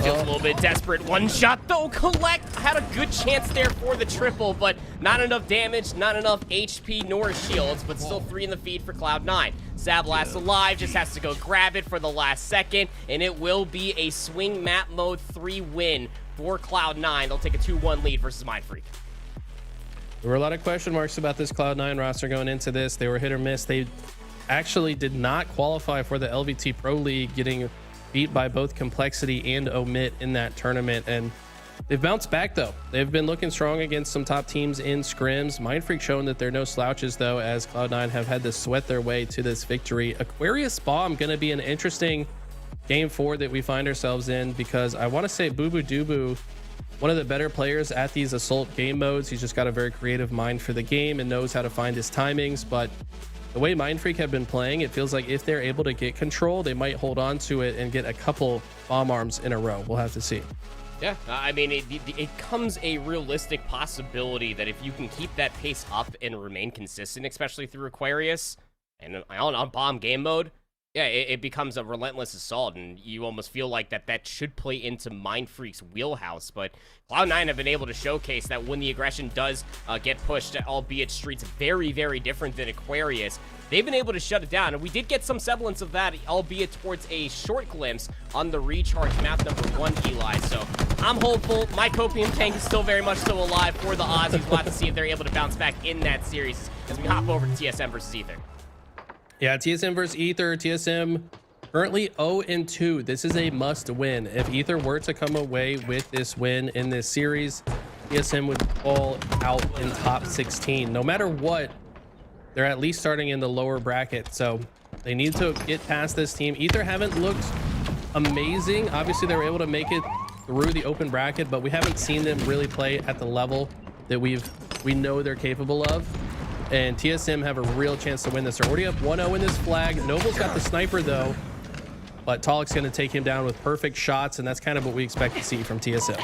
Speaker 1: Feels a little bit desperate. 1 shot though. Collect had a good chance there for the triple, but not enough damage, not enough HP nor shields, but still 3 in the feed for Cloud9. Sab last alive, just has to go grab it for the last second, and it will be a swing map mode 3 win for Cloud9. They'll take a 2-1 lead versus Mindfreak.
Speaker 2: There were a lot of question marks about this Cloud9 roster going into this. They were hit or miss. They actually did not qualify for the LVT Pro League, getting beat by both Complexity and Omit in that tournament, and they've bounced back though. They've been looking strong against some top teams in scrims. Mindfreak showing that they're no slouches though, as Cloud9 have had to sweat their way to this victory. Aquarius Bomb going to be an interesting game 4 that we find ourselves in, because I want to say Boo Boo Doo Boo, one of the better players at these assault game modes. He's just got a very creative mind for the game and knows how to find his timings, but the way Mindfreak have been playing, it feels like if they're able to get control, they might hold on to it and get a couple bomb arms in a row. We'll have to see.
Speaker 1: Yeah, I mean, it comes a realistic possibility that if you can keep that pace up and remain consistent, especially through Aquarius and on bomb game mode, Yeah, it becomes a relentless assault, and you almost feel like that should play into Mindfreak's wheelhouse. But Cloud9 have been able to showcase that when the aggression does get pushed, albeit Street's very, very different than Aquarius, they've been able to shut it down. And we did get some semblance of that, albeit towards a short glimpse on the recharge map number 1, Eli. So I'm hopeful. My Copium tank is still very much so alive for the Aussies. We'll have to see if they're able to bounce back in that series as we hop over to TSM versus Ether.
Speaker 2: Yeah, TSM versus Ether. TSM currently 0-2. This is a must win. If Ether were to come away with this win in this series, TSM would fall out in top 16. No matter what, they're at least starting in the lower bracket. So they need to get past this team. Ether haven't looked amazing. Obviously, they were able to make it through the open bracket, but we haven't seen them really play at the level that we know they're capable of. And TSM have a real chance to win this. They're already up 1-0 in this flag. Noble's got the sniper though, but Tolik's going to take him down with perfect shots, and that's kind of what we expect to see from TSM.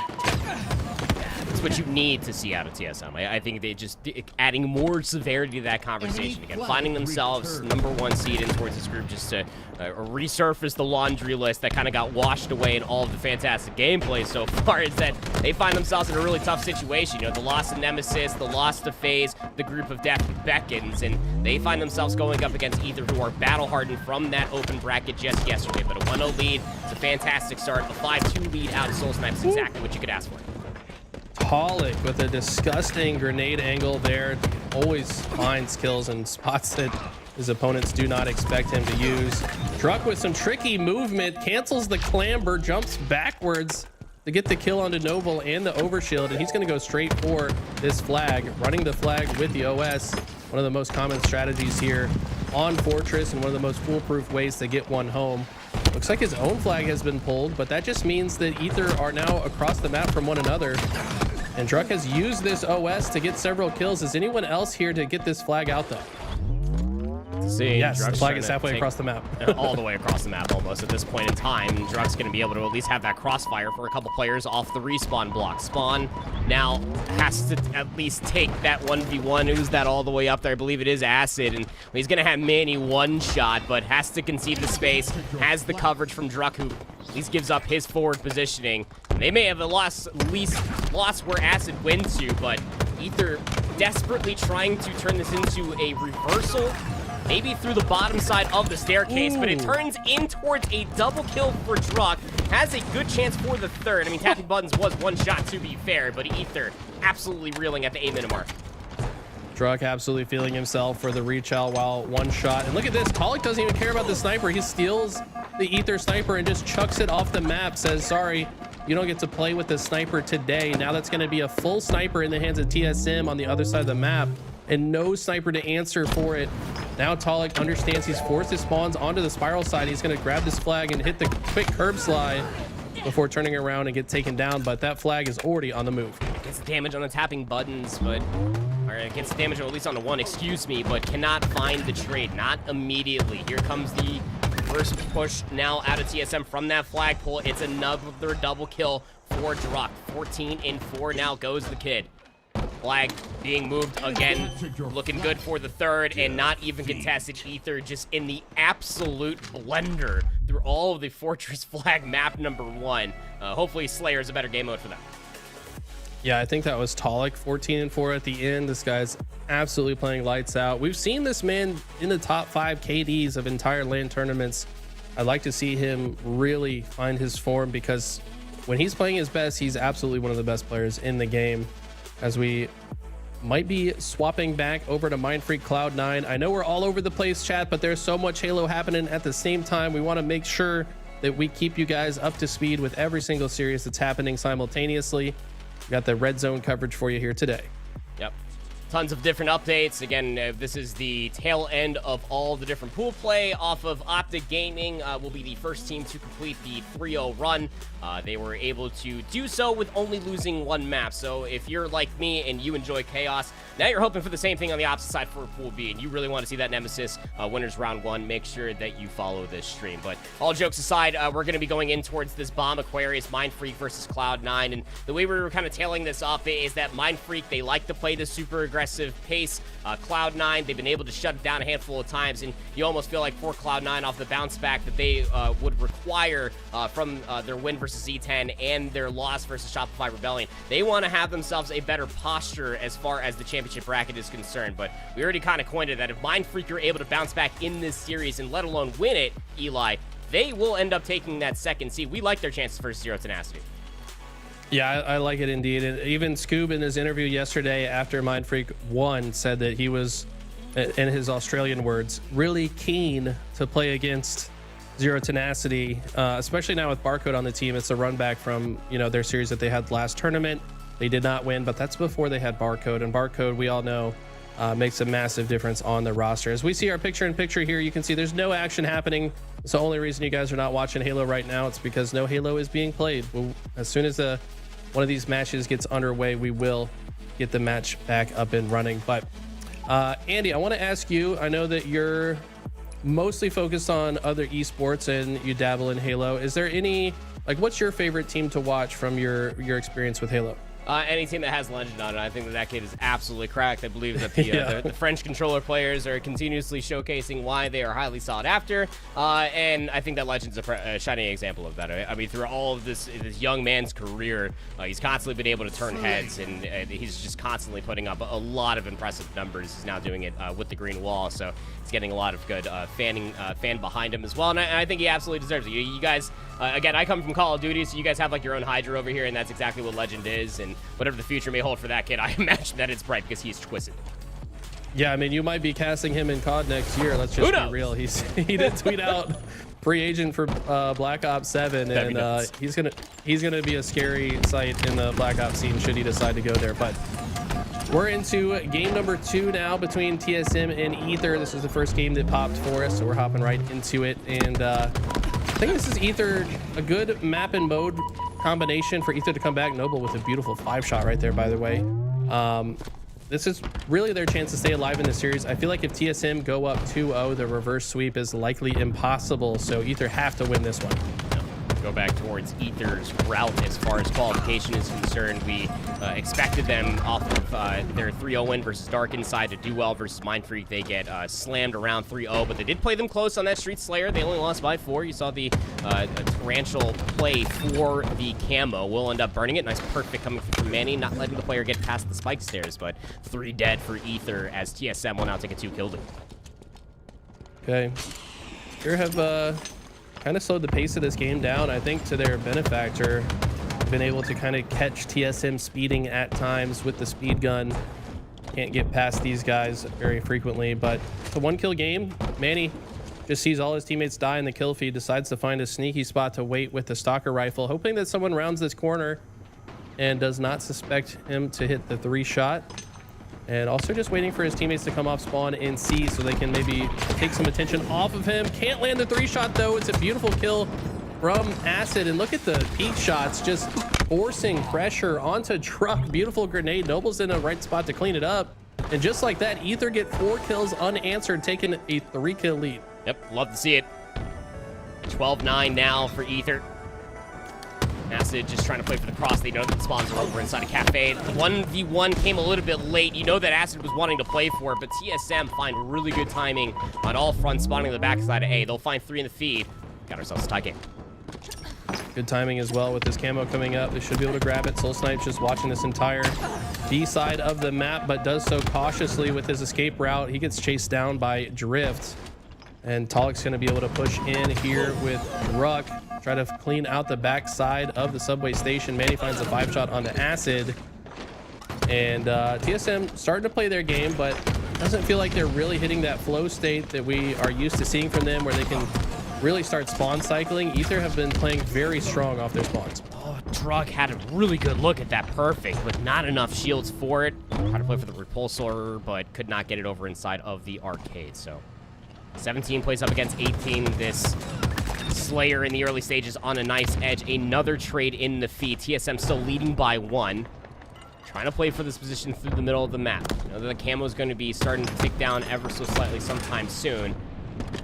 Speaker 1: It's what you need to see out of TSM. I think they just adding more severity to that conversation again, finding themselves #1 seed in towards this group just to resurface the laundry list that kind of got washed away in all of the fantastic gameplay so far. Is that they find themselves in a really tough situation. You know, the loss of Nemesis, the loss to FaZe, the group of death beckons, and they find themselves going up against Ether, who are battle hardened from that open bracket just yesterday. But a 1-0 lead, it's a fantastic start. A 5-2 lead out of Soul Snipe is exactly what you could ask for.
Speaker 2: Tolik with a disgusting grenade angle there. Always finds kills and spots that his opponents do not expect him to use. Druck with some tricky movement, cancels the clamber, jumps backwards to get the kill onto Noble and the overshield, and he's going to go straight for this flag, running the flag with the OS. One of the most common strategies here on Fortress and one of the most foolproof ways to get one home. Looks like his own flag has been pulled, but that just means that Ether are now across the map from one another. And Druck has used this OS to get several kills. Is anyone else here to get this flag out though?
Speaker 1: See,
Speaker 2: yes,
Speaker 1: Druck's
Speaker 2: the flag is halfway across the map.
Speaker 1: All the way across the map almost at this point in time. Druck's going to be able to at least have that crossfire for a couple players off the respawn block. Spawn now has to at least take that 1v1. Who's that all the way up there? I believe it is Acid, and he's going to have Manny one shot, but has to concede the space, has the coverage from Druck, who at least gives up his forward positioning. They may have lost where Acid went to, but Ether desperately trying to turn this into a reversal, maybe through the bottom side of the staircase. Ooh. But it turns in towards a double kill for Druck. Has a good chance for the third. I mean, tapping buttons was one shot to be fair, but Ether absolutely reeling at the 8-minute mark.
Speaker 2: Druck absolutely feeling himself for the reach out while one shot. And look at this, Tolik doesn't even care about the sniper. He steals the Ether sniper and just chucks it off the map, says, sorry, you don't get to play with the sniper today. Now that's going to be a full sniper in the hands of TSM on the other side of the map, and no sniper to answer for it. Now Tolik understands he's forced his spawns onto the spiral side. He's going to grab this flag and hit the quick curb slide before turning around and get taken down, but that flag is already on the move.
Speaker 1: It gets damage on the tapping buttons, but or it gets damage, or at least on the one, excuse me, but cannot find the trade, not immediately. Here comes the first push now out of TSM from that flagpole. It's another double kill for Druck. 14-4 now goes the kid. Flag being moved again, looking good for the third, and not even contested. Ether just in the absolute blender through all of the Fortress flag map #1. Hopefully Slayer is a better game mode for them.
Speaker 2: Yeah, I think that was Tolik. 14-4 at the end. This guy's absolutely playing lights out. We've seen this man in the top 5 KDs of entire LAN tournaments. I'd like to see him really find his form, because when he's playing his best, he's absolutely one of the best players in the game. As we might be swapping back over to Mindfreak Cloud9. I know we're all over the place, chat, but there's so much Halo happening at the same time. We want to make sure that we keep you guys up to speed with every single series that's happening simultaneously. We got the red zone coverage for you here today.
Speaker 1: Yep. Tons of different updates. Again, this is the tail end of all the different pool play off of Optic Gaming. Will be the first team to complete the 3-0 run. They were able to do so with only losing one map. So if you're like me and you enjoy chaos, now you're hoping for the same thing on the opposite side for Pool B, and you really want to see that Nemesis winners round 1, make sure that you follow this stream. But all jokes aside, we're going to be going in towards this bomb Aquarius Mindfreak versus Cloud9. And the way we were kind of tailing this up is that Mindfreak, they like to play the super aggressive aggressive pace. Cloud9, they've been able to shut it down a handful of times, and you almost feel like for Cloud9 off the bounce back that they would require from their win versus Z10 and their loss versus Shopify Rebellion. They want to have themselves a better posture as far as the championship bracket is concerned, but we already kind of coined it that if Mindfreak are able to bounce back in this series and let alone win it, Eli, they will end up taking that second seed. We like their chances for Zero Tenacity.
Speaker 2: Yeah, I like it indeed. And even Scoob in his interview yesterday after Mindfreak won said that he was, in his Australian words, really keen to play against Zero Tenacity, especially now with Barcode on the team. It's a run back from, their series that they had last tournament. They did not win, but that's before they had Barcode. And Barcode, we all know, makes a massive difference on the roster. As we see our picture-in-picture here, you can see there's no action happening. It's the only reason you guys are not watching Halo right now. It's because no Halo is being played. As soon as one of these matches gets underway, we will get the match back up and running. But Andy, I want to ask you, I know that you're mostly focused on other esports and you dabble in Halo. Is there any, what's your favorite team to watch from your experience with Halo?
Speaker 1: Any team that has Legend on it, I think that kid is absolutely cracked. I believe that the French controller players are continuously showcasing why they are highly sought after, and I think that Legend's a shining example of that. I mean, through all of this young man's career, he's constantly been able to turn heads, and he's just constantly putting up a lot of impressive numbers. He's now doing it with the green wall, so he's getting a lot of good fan behind him as well, and I think he absolutely deserves it. You guys, again, I come from Call of Duty, so you guys have your own Hydra over here, and that's exactly what Legend is, and whatever the future may hold for that kid, I imagine that it's bright because he's twisted.
Speaker 2: Yeah, I mean, you might be casting him in COD next year. Let's just be real. He did tweet out free agent for Black Ops 7, and he's gonna be a scary sight in the Black Ops scene should he decide to go there. But we're into game number 2 now between TSM and Ether. This is the first game that popped for us, so we're hopping right into it. And I think this is Ether, a good map and mode combination for Ether to come back. Noble with a beautiful 5-shot right there, by the way. This is really their chance to stay alive in the series. I feel like if TSM go up 2-0, the reverse sweep is likely impossible, so Ether have to win this one.
Speaker 1: Go back towards Ether's route as far as qualification is concerned. We expected them off of their 3-0 win versus Dark Inside to do well versus Mindfreak. They get slammed around 3-0, but they did play them close on that Street Slayer. They only lost by 4. You saw the torrential play for the camo. Will end up burning it. Nice perfect coming from Manny, not letting the player get past the spike stairs, but 3 dead for Ether as TSM will now take a 2-kill lead.
Speaker 2: Okay. Here have kind of slowed the pace of this game down, I think, to their benefactor. Been able to kind of catch TSM speeding at times with the speed gun. Can't get past these guys very frequently, but it's a 1-kill game. Manny just sees all his teammates die in the kill feed, decides to find a sneaky spot to wait with the stalker rifle, hoping that someone rounds this corner and does not suspect him to hit the 3-shot. And also just waiting for his teammates to come off spawn in C so they can maybe take some attention off of him. Can't land the 3-shot though. It's a beautiful kill from Acid. And look at the peak shots, just forcing pressure onto Truck. Beautiful grenade. Noble's in the right spot to clean it up. And just like that, Ether get 4 kills unanswered, taking a 3-kill lead.
Speaker 1: Yep, love to see it. 12-9 now for Ether. Acid just trying to play for the cross. They know that the spawns are over inside a cafe. 1v1 came a little bit late. You know that Acid was wanting to play for it, but TSM find really good timing on all fronts, spawning the backside of A. They'll find 3 in the feed. Got ourselves a tie game.
Speaker 2: Good timing as well with this camo coming up. They should be able to grab it. Soul Snipe just watching this entire B side of the map, but does so cautiously with his escape route. He gets chased down by Drift. And Talik's going to be able to push in here with Ruck. Try to clean out the backside of the subway station. Manny finds a 5-shot onto Acid. And TSM starting to play their game, but doesn't feel like they're really hitting that flow state that we are used to seeing from them, where they can really start spawn cycling. Ether have been playing very strong off their spawns.
Speaker 1: Oh, Drug had a really good look at that perfect, but not enough shields for it. Tried to play for the repulsor, but could not get it over inside of the arcade. So 17 plays up against 18. This Slayer in the early stages on a nice edge. Another trade in the feed. TSM still leading by 1. Trying to play for this position through the middle of the map. You know that the camo is going to be starting to tick down ever so slightly sometime soon.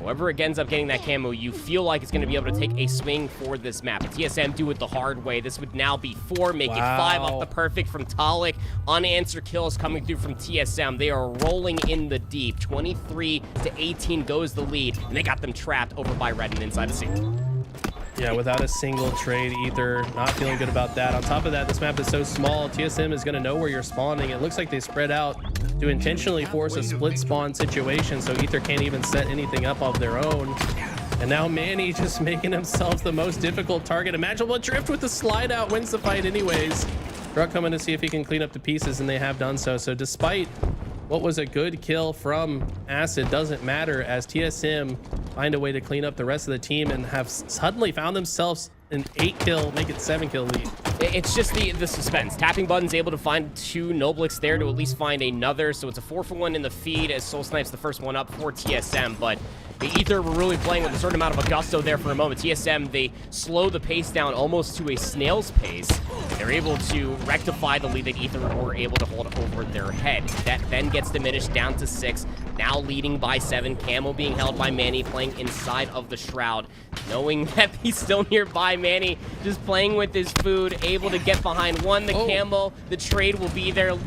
Speaker 1: Whoever ends up getting that camo, you feel like it's going to be able to take a swing for this map. TSM do it the hard way. This would now be 4, make it 5 off the perfect from Talik. Unanswered kills coming through from TSM. They are rolling in the deep. 23-18 goes the lead, and they got them trapped over by Red and inside the C.
Speaker 2: Yeah, without a single trade, Ether, not feeling good about that. On top of that, this map is so small, TSM is going to know where you're spawning. It looks like they spread out to intentionally force a split spawn situation, so Ether can't even set anything up of their own. And now Manny just making himself the most difficult target imaginable. Drift with the slide out wins the fight anyways. Druck coming to see if he can clean up the pieces, and they have done so. So despite what was a good kill from Acid, doesn't matter as TSM find a way to clean up the rest of the team and have suddenly found themselves an 8-kill, make it 7-kill lead.
Speaker 1: It's just the suspense. Tapping Button's able to find 2 Noblix there to at least find another, so it's a 4-for-1 in the feed as Soul Snipes the first one up for TSM, but the Ether were really playing with a certain amount of a gusto there for a moment. TSM, they slow the pace down almost to a snail's pace. They're able to rectify the lead that Ether were able to hold over their head. That then gets diminished down to 6, now leading by 7. Camo being held by Manny, playing inside of the Shroud. Knowing that he's still nearby, Manny just playing with his food, able to get behind one, the camo, the trade will be there.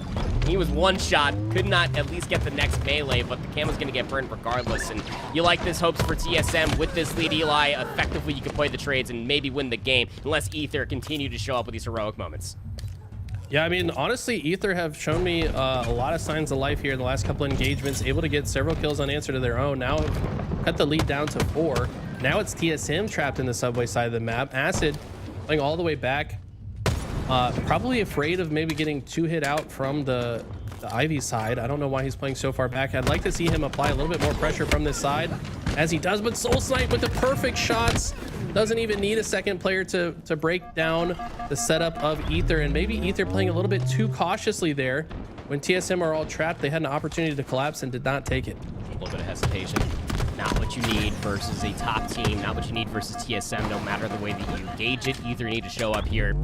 Speaker 1: He was one shot, could not at least get the next melee, but the camo's gonna get burned regardless. And you like this hopes for TSM with this lead, Eli. Effectively, you can play the trades and maybe win the game, unless Ether continue to show up with these heroic moments.
Speaker 2: Yeah, I mean, honestly, Ether have shown me a lot of signs of life here in the last couple of engagements, able to get several kills unanswered of their own. Now have cut the lead down to 4. Now it's TSM trapped in the subway side of the map. Acid playing all the way back. Probably afraid of maybe getting 2 hit out from the Ivy side. I don't know why he's playing so far back. I'd like to see him apply a little bit more pressure from this side as he does, but Soul Snipe with the perfect shots. Doesn't even need a second player to break down the setup of Ether, and maybe Ether playing a little bit too cautiously there. When TSM are all trapped, they had an opportunity to collapse and did not take it.
Speaker 1: A little bit of hesitation. Not what you need versus a top team, not what you need versus TSM, no matter the way that you gauge it. Ether need to show up here.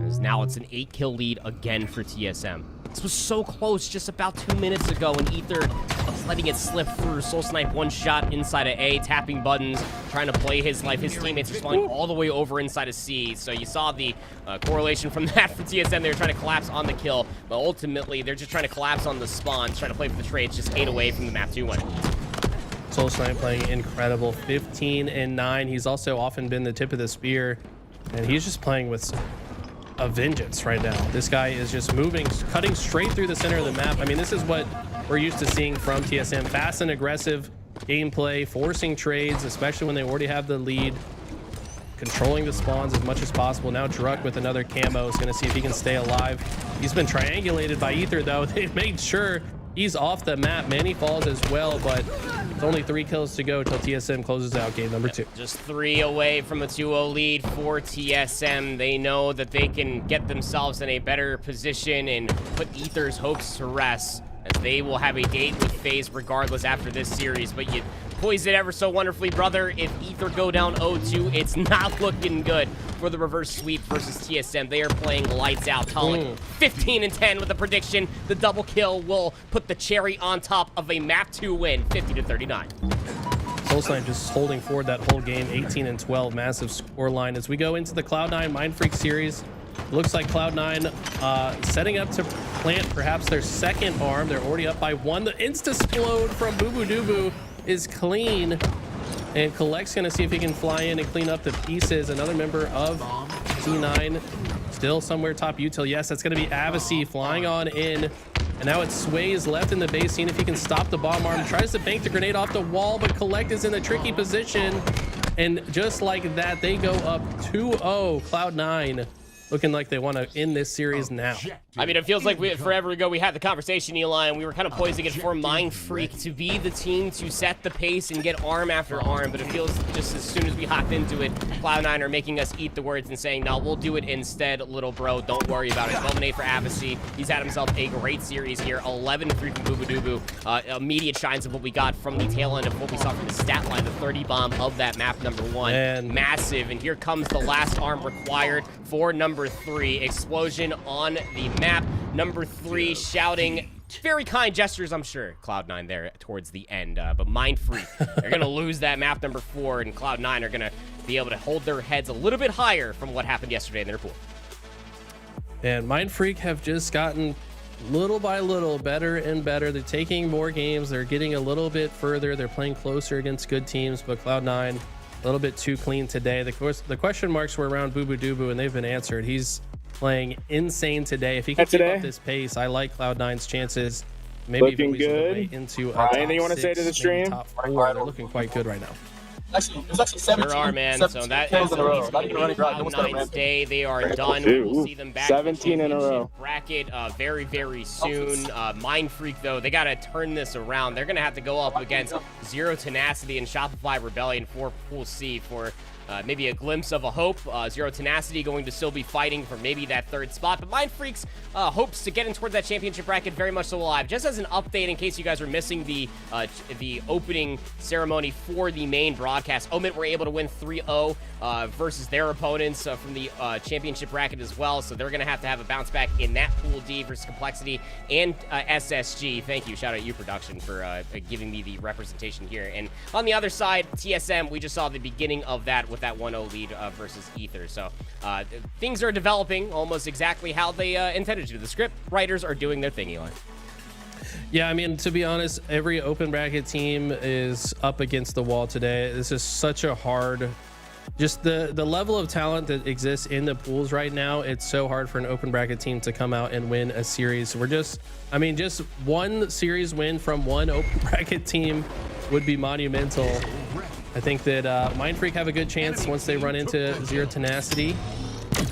Speaker 1: As now it's an 8-kill lead again for TSM. This was so close just about 2 minutes ago, and Ether was letting it slip through. Soul Snipe one shot inside of A, tapping buttons, trying to play his life. His teammates are spawning all the way over inside of C. So you saw the correlation from that for TSM. They were trying to collapse on the kill, but ultimately they're just trying to collapse on the spawns, trying to play for the trades, just 8 away from the map 2-1.
Speaker 2: Soul Snipe playing incredible, 15-9. He's also often been the tip of the spear, and he's just playing with a vengeance right now. This guy is just moving, cutting straight through the center of the map. I mean, this is what we're used to seeing from TSM. Fast and aggressive gameplay, forcing trades, especially when they already have the lead, controlling the spawns as much as possible. Now Druck with another camo is going to see if he can stay alive. He's been triangulated by Ether, though. They've made sure he's off the map. Manny falls as well, but it's only 3 kills to go till TSM closes out game number 2.
Speaker 1: Just 3 away from a 2-0 lead for TSM. They know that they can get themselves in a better position and put Ether's hopes to rest, as they will have a date with FaZe regardless after this series. But you poised it ever so wonderfully, brother. If Ether go down 0-2, it's not looking good for the reverse sweep versus TSM. They are playing lights out. Talik 15-10 with the prediction. The double kill will put the cherry on top of a map 2 win, 50-39.
Speaker 2: Soul Snipe just holding forward that whole game, 18-12, massive score line. As we go into the Cloud9 Mindfreak series, looks like Cloud9 setting up to plant perhaps their second arm. They're already up by 1. The insta-splode from Boo is clean, and Collect's gonna see if he can fly in and clean up the pieces. Another member of C9 still somewhere top util. Yes, that's gonna be Avicii flying on in, and now it's Sway's left in the base, seeing if he can stop the bomb arm. Tries to bank the grenade off the wall, but Collect is in a tricky position, and just like that, they go up 2-0. Cloud9 looking like they want to end this series now.
Speaker 1: I mean, it feels like forever ago we had the conversation, Eli, and we were kind of poising it for Mindfreak to be the team to set the pace and get arm after arm, but it feels just as soon as we hopped into it, Cloud9 are making us eat the words and saying, no, we'll do it instead, little bro. Don't worry about it. 12-8 for Avicii. He's had himself a great series here. 11-3 from Boo. Immediate shines of what we got from the tail end of what we saw from the stat line, the 30 bomb of that map number 1.
Speaker 2: Man.
Speaker 1: Massive, and here comes the last arm required for number 3. Explosion on the map. Number 3 shouting Very kind gestures, I'm sure. Cloud9 there towards the end. But Mindfreak, they're going to lose that map number 4, and Cloud9 are going to be able to hold their heads a little bit higher from what happened yesterday in their pool.
Speaker 2: And Mindfreak have just gotten little by little better and better. They're taking more games. They're getting a little bit further. They're playing closer against good teams, but Cloud9 a little bit too clean today. The question marks were around Boo Boo Dubu, and they've been answered. He's playing insane today. If he can keep up this pace, I like Cloud9's chances. Maybe
Speaker 3: looking good.
Speaker 2: Into
Speaker 3: anything you want to say to the stream?
Speaker 2: Top 4. They're looking quite good right now.
Speaker 4: Actually, it was actually 17.
Speaker 1: Sure are, man. So that
Speaker 4: kills
Speaker 1: is
Speaker 4: in a row. Not even running right.
Speaker 1: Cloud9's day. They are done.
Speaker 3: Ooh,
Speaker 1: We'll see them back
Speaker 3: 17 in a row.
Speaker 1: Bracket very, very soon. Mindfreak, though, they got to turn this around. They're going to have to go up against Zero Tenacity and Shopify Rebellion for Pool C for maybe a glimpse of a hope. Zero Tenacity going to still be fighting for maybe that 3rd spot, but Mindfreak's hopes to get in towards that championship bracket very much still alive. Just as an update, in case you guys were missing the opening ceremony for the main broadcast, Omit were able to win 3-0 versus their opponents from the championship bracket as well, so they're going to have a bounce back in that Pool D versus Complexity and SSG. Thank you. Shout out you, production, for giving me the representation here. And on the other side, TSM, we just saw the beginning of that with that 1-0 lead versus Ether. So things are developing almost exactly how they intended to. The script writers are doing their thing, Eli.
Speaker 2: Yeah, I mean, to be honest, every open bracket team is up against the wall today. This is such a hard, just the level of talent that exists in the pools right now. It's so hard for an open bracket team to come out and win a series. Just one series win from one open bracket team would be monumental. I think that Mindfreak have a good chance once they run into Zero Tenacity.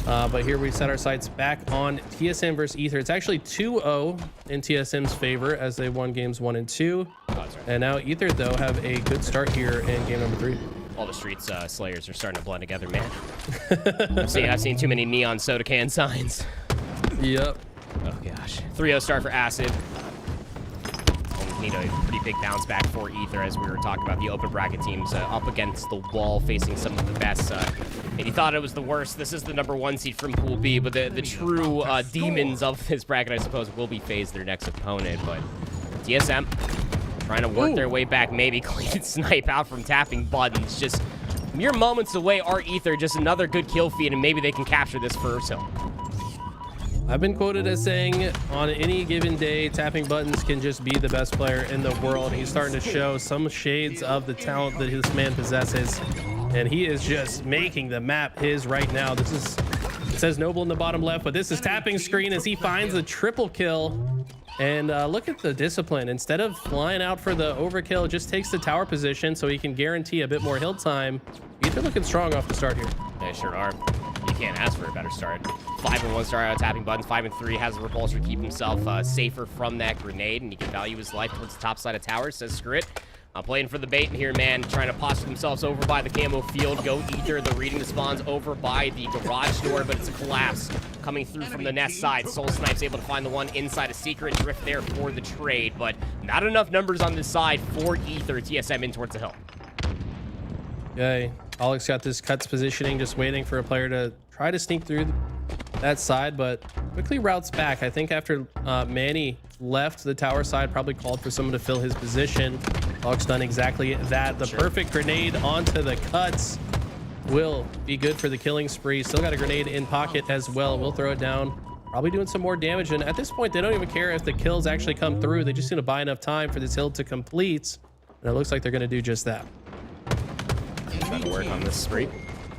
Speaker 2: But here we set our sights back on TSM versus Ether. It's actually 2-0 in TSM's favor as they won games 1 and 2. And now Ether, though, have a good start here in game number 3.
Speaker 1: All the Streets Slayers are starting to blend together, man. I've seen too many neon soda can signs.
Speaker 2: Yep.
Speaker 1: Oh, gosh. 3-0 start for Acid. Need a pretty big bounce back for Ether, as we were talking about the open bracket teams up against the wall, facing some of the best. And you thought it was the worst. This is the number 1 seed from Pool B, but the true demons of this bracket, I suppose, will be FaZe, their next opponent. But TSM trying to work their way back, maybe clean snipe out from tapping buttons. Just mere moments away are Ether, just another good kill feed, and maybe they can capture this first hill.
Speaker 2: I've been quoted as saying on any given day, tapping buttons can just be the best player in the world. He's starting to show some shades of the talent that this man possesses, and he is just making the map his right now. This is, it says Noble in the bottom left, but this is tapping screen as he finds a triple kill. And look at the discipline. Instead of flying out for the overkill, just takes the tower position so he can guarantee a bit more hill time. Ether looking strong off the start here.
Speaker 1: They sure are. You can't ask for a better start. 5-1 start out of tapping buttons. 5-3 has the repulsor to keep himself safer from that grenade, and he can value his life towards the top side of tower. Says screw it. I'm playing for the bait here, man. Trying to posture themselves over by the camo field. Go Ether. The reading the spawns over by the garage door, but it's a collapse coming through from the nest side. Soul Snipe's able to find the one inside a secret drift there for the trade, but not enough numbers on this side for Ether. TSM in towards the hill.
Speaker 2: Okay, Alex got this cuts positioning, just waiting for a player to try to sneak through that side, but quickly routes back. I think after Manny left the tower side, probably called for someone to fill his position. Alex done exactly that. The perfect grenade onto the cuts will be good for the killing spree. Still got a grenade in pocket as well. We'll throw it down. Probably doing some more damage, and at this point, they don't even care if the kills actually come through. They just need to buy enough time for this hill to complete, and it looks like they're going to do just that.
Speaker 1: Trying to work on this spree.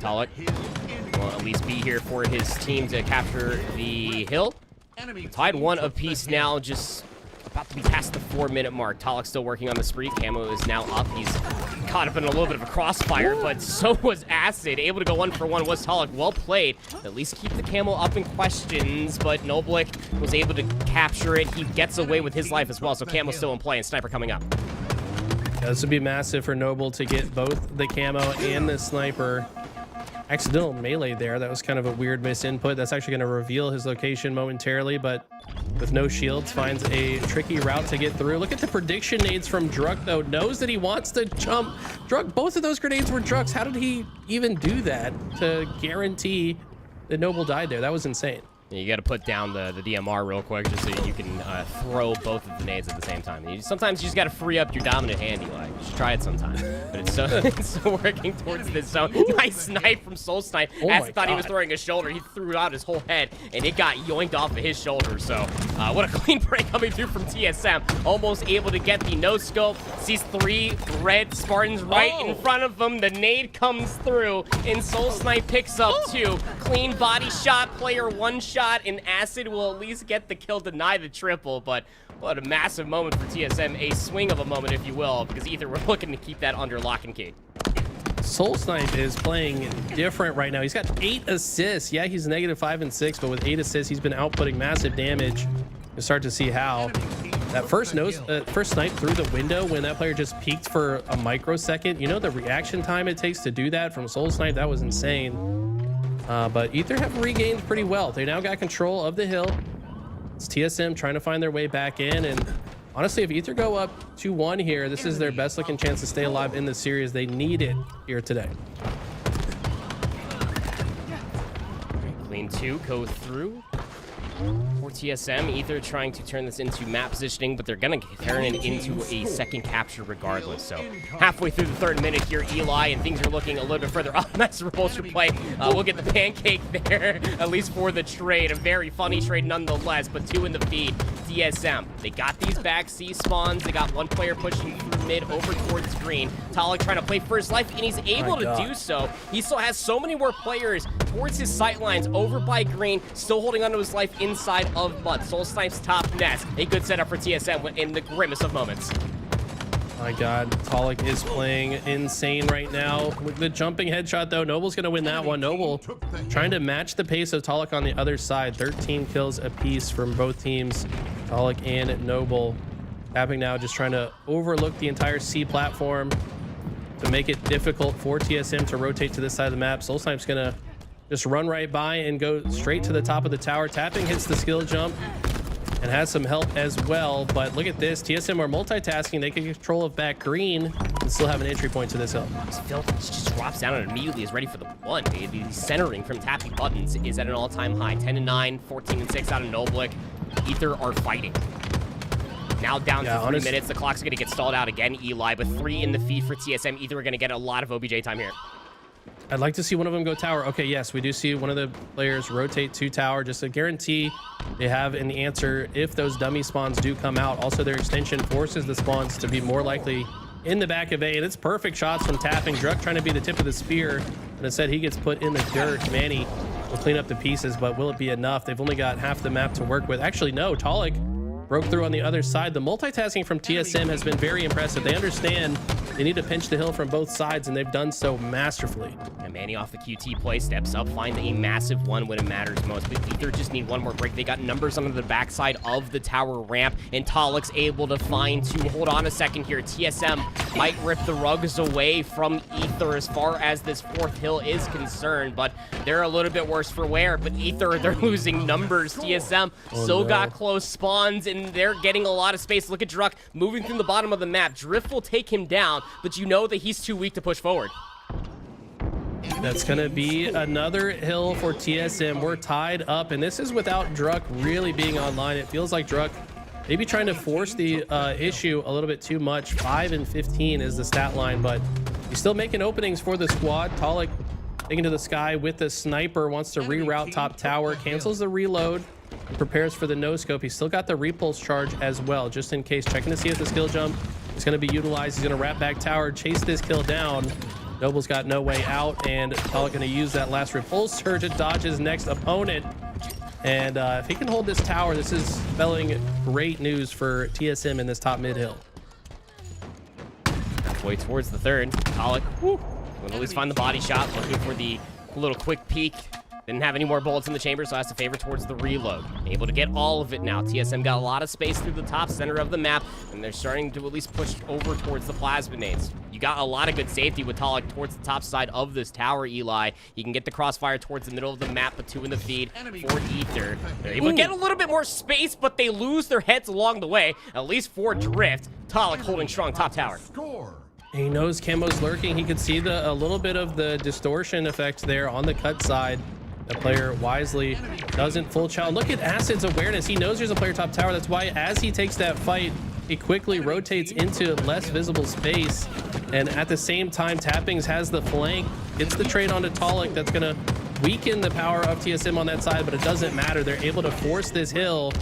Speaker 1: Talik will at least be here for his team to capture the hill. Tied 1 apiece now, just about to be past the 4-minute mark. Talik still working on the spree. Camo is now up. He's caught up in a little bit of a crossfire, but so was Acid. Able to go 1-for-1 was Talik. Well played. At least keep the camo up in questions, but Noblik was able to capture it. He gets away with his life as well, so Camo's still in play, and Sniper coming up.
Speaker 2: Yeah, this would be massive for Noble to get both the camo and the sniper. Accidental melee there. That was kind of a weird misinput. That's actually going to reveal his location momentarily, but with no shields, finds a tricky route to get through. Look at the prediction nades from Druk, though. Knows that he wants to jump. Druk, both of those grenades were Druk's. How did he even do that to guarantee that Noble died there? That was insane.
Speaker 1: You got to put down the DMR real quick just so you can throw both of the nades at the same time. Sometimes you just got to free up your dominant hand, Eli. You should try it sometime. But it's so working towards this zone. Nice snipe from Soul Snipe. As he thought he was throwing his shoulder, he threw out his whole head, and it got yoinked off of his shoulder. So what a clean break coming through from TSM. Almost able to get the no-scope. Sees 3 red Spartans right in front of him. The nade comes through, and Soul Snipe picks up 2. Clean body shot, player 1 shot. And Acid will at least get the kill, deny the triple, but what a massive moment for TSM, a swing of a moment, if you will, because Ether were looking to keep that under lock and key.
Speaker 2: Soul Snipe is playing different right now. He's got 8 assists. Yeah, he's -5 and 6, but with 8 assists, he's been outputting massive damage. You start to see how that first snipe through the window when that player just peeked for a microsecond. You know the reaction time it takes to do that from Soul Snipe? That was insane. But Ether have regained pretty well. They now got control of the hill. It's TSM trying to find their way back in. And honestly, if Ether go up 2-1 here, this is their best looking chance to stay alive in the series. They need it here today.
Speaker 1: Clean 2 go through. For TSM, Ether trying to turn this into map positioning, but they're going to turn it into a second capture regardless. So halfway through the 3rd minute here, Eli, and things are looking a little bit further up. Nice repulsion play. We'll get the pancake there, at least for the trade. A very funny trade nonetheless, but 2 in the feed. TSM, they got these back C spawns. They got 1 player pushing through mid over towards green. Talik trying to play for his life, and he's able to do so. He still has so many more players towards his sight lines over by green, still holding onto his life inside of mud. Soul Snipe's top nest. A good setup for TSM in the grimmest of moments.
Speaker 2: My God, Talik is playing insane right now. With the jumping headshot, though, Noble's going to win that one. Noble trying to match the pace of Talik on the other side. 13 kills apiece from both teams, Talik and Noble. Tapping now, just trying to overlook the entire C platform to make it difficult for TSM to rotate to this side of the map. Soul Snipe's going to just run right by and go straight to the top of the tower. Tapping hits the skill jump and has some help as well. But look at this. TSM are multitasking. They can get control of back green and still have an entry point to this hill.
Speaker 1: Phil just drops down and immediately is ready for the one. The centering from tapping buttons is at an all-time high. 10-9, 14-6 out of Noblik. Ether are fighting. Now down to 3 minutes. The clock's going to get stalled out again, Eli, but 3 in the feed for TSM. Ether are going to get a lot of OBJ time here.
Speaker 2: I'd like to see one of them go tower. Okay, yes, we do see one of the players rotate to tower just to guarantee they have an answer if those dummy spawns do come out. Also, their extension forces the spawns to be more likely in the back of A, and it's perfect shots from tapping. Druk trying to be the tip of the spear, and instead he gets put in the dirt. Manny will clean up the pieces, but will it be enough? They've only got half the map to work with. Actually, no, Talik broke through on the other side. The multitasking from TSM has been very impressive. They understand they need to pinch the hill from both sides, and they've done so masterfully.
Speaker 1: And Manny off the QT play, steps up, finds a massive one when it matters most. But Ether just need one more break. They got numbers on the backside of the tower ramp, and Talik's able to find 2. Hold on a second here. TSM might rip the rugs away from Ether as far as this 4th hill is concerned, but they're a little bit worse for wear. But Ether, they're losing numbers. TSM still got close spawns, and they're getting a lot of space. Look at Druk moving through the bottom of the map. Drift will take him down, but you know that he's too weak to push forward.
Speaker 2: That's going to be another hill for TSM. We're tied up, and this is without Druk really being online. It feels like Druk maybe trying to force the issue a little bit too much. 5 and 15 is the stat line, but he's still making openings for the squad. Talik taking to the sky with the sniper, wants to reroute top tower, cancels the reload, and prepares for the no-scope. He's still got the repulse charge as well, just in case. Checking to see if the skill jump is going to be utilized. He's going to wrap back tower, chase this kill down. Noble's got no way out, and Talik going to use that last repulse surge to dodge his next opponent. And if he can hold this tower, this is spelling great news for TSM in this top mid hill.
Speaker 1: Halfway towards the 3rd, Talik will at least find the body shot, looking for the little quick peek. Didn't have any more bullets in the chamber, so has to favor towards the reload. Able to get all of it now. TSM got a lot of space through the top center of the map, and they're starting to at least push over towards the plasma nades. You got a lot of good safety with Talik towards the top side of this tower, Eli. You can get the crossfire towards the middle of the map, but 2 in the feed for Ether. They're able to get a little bit more space, but they lose their heads along the way, at least for Drift. Talik holding strong top tower.
Speaker 2: He knows Camo's lurking. He could see a little bit of the distortion effect there on the cut side. The player wisely doesn't full chow. Look at Acid's awareness. He knows there's a player top tower. That's why as he takes that fight, he quickly rotates into less visible space. And at the same time, Tappings has the flank. Gets the trade onto Talik. That's going to weaken the power of TSM on that side, but it doesn't matter. They're able to force this hill.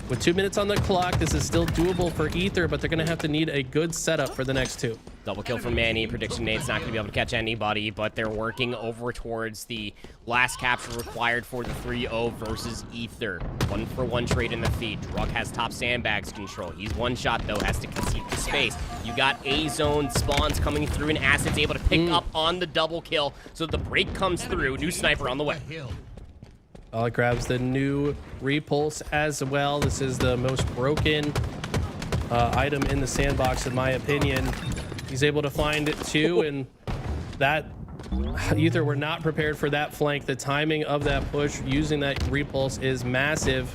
Speaker 2: With 2 minutes on the clock, this is still doable for Ether, but they're going to have to need a good setup for the next two.
Speaker 1: Double kill from Manny. Prediction Nate's not going to be able to catch anybody, but they're working over towards the last capture required for the 3-0 versus Ether. 1-for-1 trade in the feed. Drug has top sandbags control. He's one shot, though, has to concede the space. You got A-zone spawns coming through, and Acid's able to pick up on the double kill, so the break comes through. New sniper on the way.
Speaker 2: It grabs the new repulse as well. This is the most broken item in the sandbox, in my opinion. He's able to find it too, and that Ether were not prepared for that flank. The timing of that push using that repulse is massive.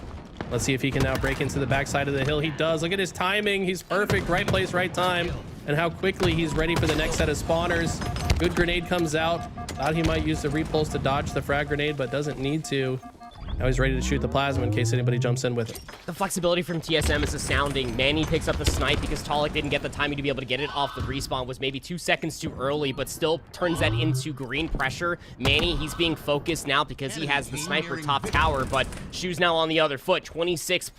Speaker 2: Let's see if he can now break into the backside of the hill. He does. Look at his timing. He's perfect. Right place, right time. And how quickly he's ready for the next set of spawners. Good grenade comes out. Thought he might use the repulse to dodge the frag grenade, but doesn't need to. Now he's ready to shoot the plasma in case anybody jumps in with it.
Speaker 1: The flexibility from TSM is astounding. Manny picks up the snipe because Talik didn't get the timing to be able to get it off the respawn. Was maybe 2 seconds too early, but still turns that into green pressure. Manny, he's being focused now because he has the sniper top tower, but Shoes now on the other foot. 26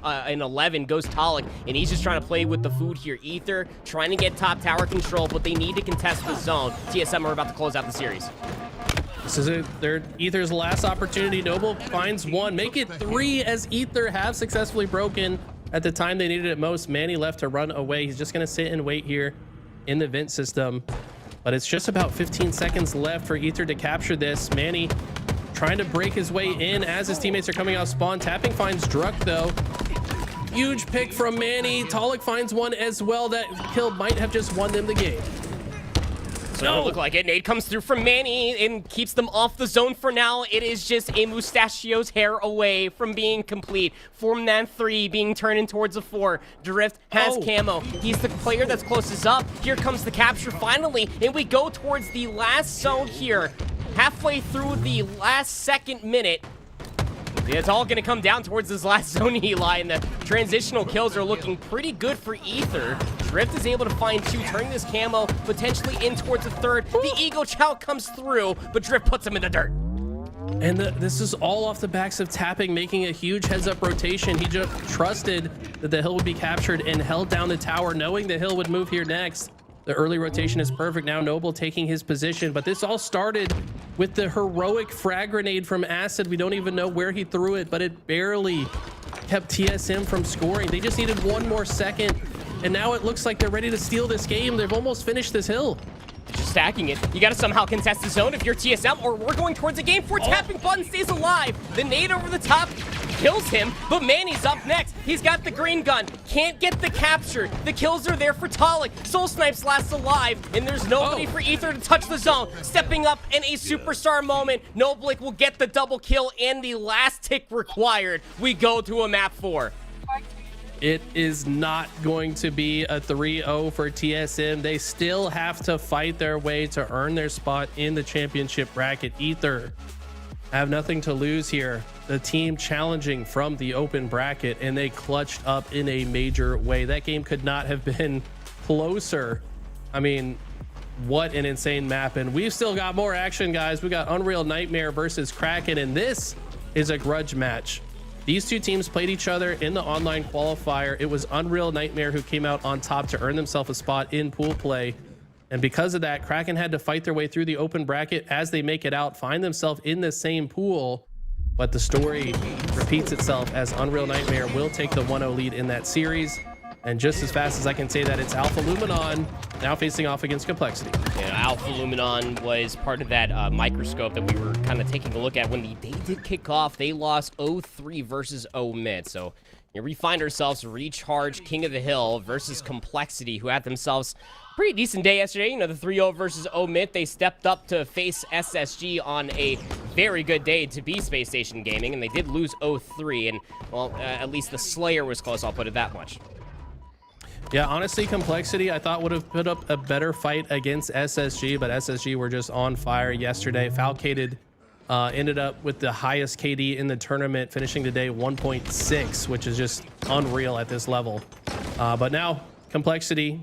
Speaker 1: and 11 goes Talik, and he's just trying to play with the food here. Ether trying to get top tower control, but they need to contest the zone. TSM are about to close out the series.
Speaker 2: This is their Ether's last opportunity. Noble finds one. Make it 3 as Ether have successfully broken at the time they needed it most. Manny left to run away. He's just going to sit and wait here in the vent system. But it's just about 15 seconds left for Ether to capture this. Manny trying to break his way in as his teammates are coming out spawn. Tapping finds Druk, though. Huge pick from Manny. Talik finds one as well. That kill might have just won them the game.
Speaker 1: So it look like it. Nade comes through from Manny and keeps them off the zone for now. It is just a mustachio's hair away from being complete. From that 3 being turned in towards a 4. Drift has camo. He's the player that's closest up. Here comes the capture finally, and we go towards the last zone here. Halfway through the last second minute. It's all going to come down towards this last zone, Eli, and the transitional kills are looking pretty good for Ether. Drift is able to find 2, turning this camo potentially in towards a 3rd. The Eagle Chow comes through, but Drift puts him in the dirt.
Speaker 2: And this is all off the backs of Tapping, making a huge heads-up rotation. He just trusted that the hill would be captured and held down the tower, knowing the hill would move here next. The early rotation is perfect. Now Noble taking his position, but this all started with the heroic frag grenade from Acid. We don't even know where he threw it, but it barely kept TSM from scoring. They just needed 1 more second, and now it looks like they're ready to steal this game. They've almost finished this hill.
Speaker 1: Just stacking it. You got to somehow contest the zone if you're TSM, or we're going towards a game 4. Tapping button stays alive. The nade over the top kills him, but Manny's up next. He's got the green gun. Can't get the capture. The kills are there for Talik. Soul Snipes lasts alive, and there's nobody for Ether to touch the zone. Stepping up in a superstar moment, Noblik will get the double kill and the last tick required. We go to a map 4.
Speaker 2: It is not going to be a 3-0 for TSM. They still have to fight their way to earn their spot in the championship bracket. Ether have nothing to lose here. The team challenging from the open bracket, and they clutched up in a major way. That game could not have been closer. I mean, what an insane map. And we've still got more action, guys. We got Unreal Nightmare versus Kraken, and this is a grudge match. These two teams played each other in the online qualifier. It was Unreal Nightmare who came out on top to earn themselves a spot in pool play. And because of that, Kraken had to fight their way through the open bracket as they make it out, find themselves in the same pool. But the story repeats itself as Unreal Nightmare will take the 1-0 lead in that series. And just as fast as I can say that, it's Alpha Luminon now facing off against Complexity.
Speaker 1: Yeah, Alpha Luminon was part of that microscope that we were kind of taking a look at when the day did kick off. They lost 0-3 versus Omit. So here we find ourselves Recharge, King of the Hill versus Complexity, who had themselves a pretty decent day yesterday. You know, the 3-0 versus Omit. They stepped up to face SSG on a very good day to be Space Station Gaming, and they did lose 0-3. And, well, at least the Slayer was close, I'll put it that much.
Speaker 2: Yeah, honestly, Complexity, I thought would have put up a better fight against SSG, but SSG were just on fire yesterday. Falcated Ended up with the highest KD in the tournament, finishing today 1.6, which is just unreal at this level. But now Complexity,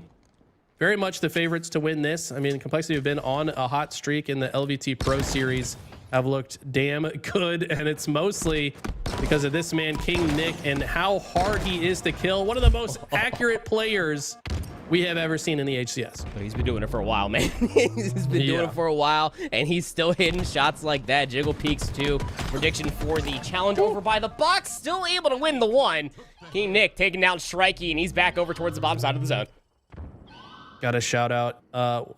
Speaker 2: very much the favorites to win this. I mean, Complexity have been on a hot streak in the LVT Pro Series, have looked damn good, and it's mostly because of this man, King Nick, and how hard he is to kill. One of the most accurate players we have ever seen in the HCS.
Speaker 1: He's been doing it for a while, man. He's been doing it for a while, and he's still hitting shots like that. Jiggle peaks too. Prediction for the challenge over by the box. Still able to win the one. King Nick taking down Shrikey, and he's back over towards the bottom side of the zone.
Speaker 2: Got to shout out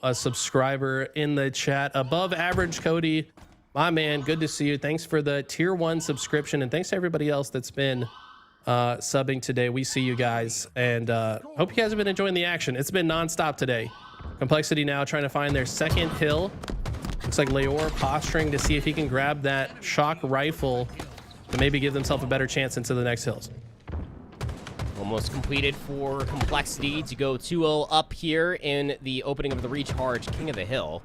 Speaker 2: a subscriber in the chat. Above average Cody, my man, good to see you. Thanks for the tier 1 subscription, and thanks to everybody else that's been subbing today. We see you guys, and hope you guys have been enjoying the action. It's been nonstop today. Complexity now trying to find their second hill. Looks like Leor posturing to see if he can grab that shock rifle to maybe give themselves a better chance into the next hills.
Speaker 1: Almost completed for Complexity to go 2-0 up here in the opening of the recharge King of the Hill.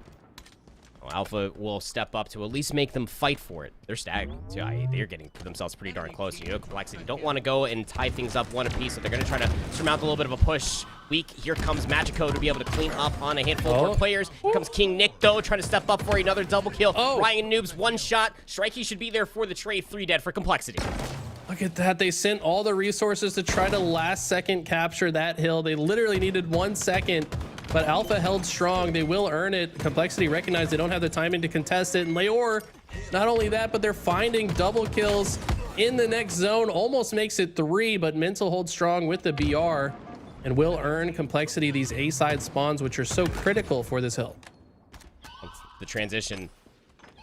Speaker 1: Well, Alpha will step up to at least make them fight for it. They're stagnant. They're getting themselves pretty darn close. You know, Complexity don't want to go and tie things up one apiece, so they're going to try to surmount a little bit of a push. Weak. Here comes Magico to be able to clean up on a handful of more players. Here comes King Nick, though, trying to step up for another double kill. Ryan Noobs, one shot. Shrikey should be there for the trade. 3 dead for Complexity.
Speaker 2: Look at that. They sent all the resources to try to last second capture that hill. They literally needed 1 second, but Alpha held strong. They will earn it. Complexity recognized they don't have the timing to contest it. And Leor, not only that, but they're finding double kills in the next zone. Almost makes it 3, but Mental holds strong with the BR and will earn Complexity these A-side spawns, which are so critical for this hill.
Speaker 1: The transition,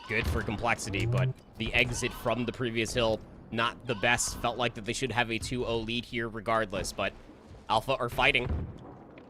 Speaker 1: good for Complexity, but the exit from the previous hill, not the best. Felt like that they should have a 2-0 lead here regardless, but Alpha are fighting.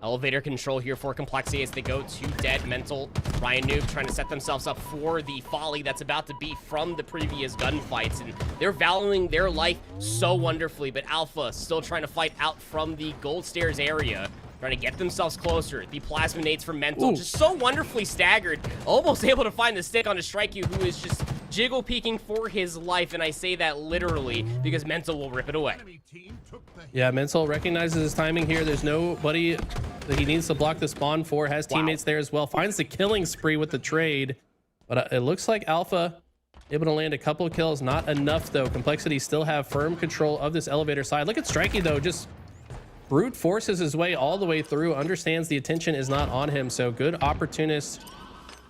Speaker 1: Elevator control here for Complexity as they go to dead. Mental, Ryan Noob trying to set themselves up for the folly that's about to be from the previous gunfights, and they're valuing their life so wonderfully, but Alpha still trying to fight out from the gold stairs area, trying to get themselves closer. The plasma nades from Mental, just so wonderfully staggered, almost able to find the stick on a Shrikey, who is just jiggle peeking for his life, and I say that literally because Mental will rip it away.
Speaker 2: Yeah, Mental recognizes his timing here. There's nobody that he needs to block the spawn for. Has teammates there as well. Finds the killing spree with the trade, but it looks like Alpha able to land a couple of kills. Not enough though. Complexity still have firm control of this elevator side. Look at Strikey though, just brute forces his way all the way through. Understands the attention is not on him, so good opportunist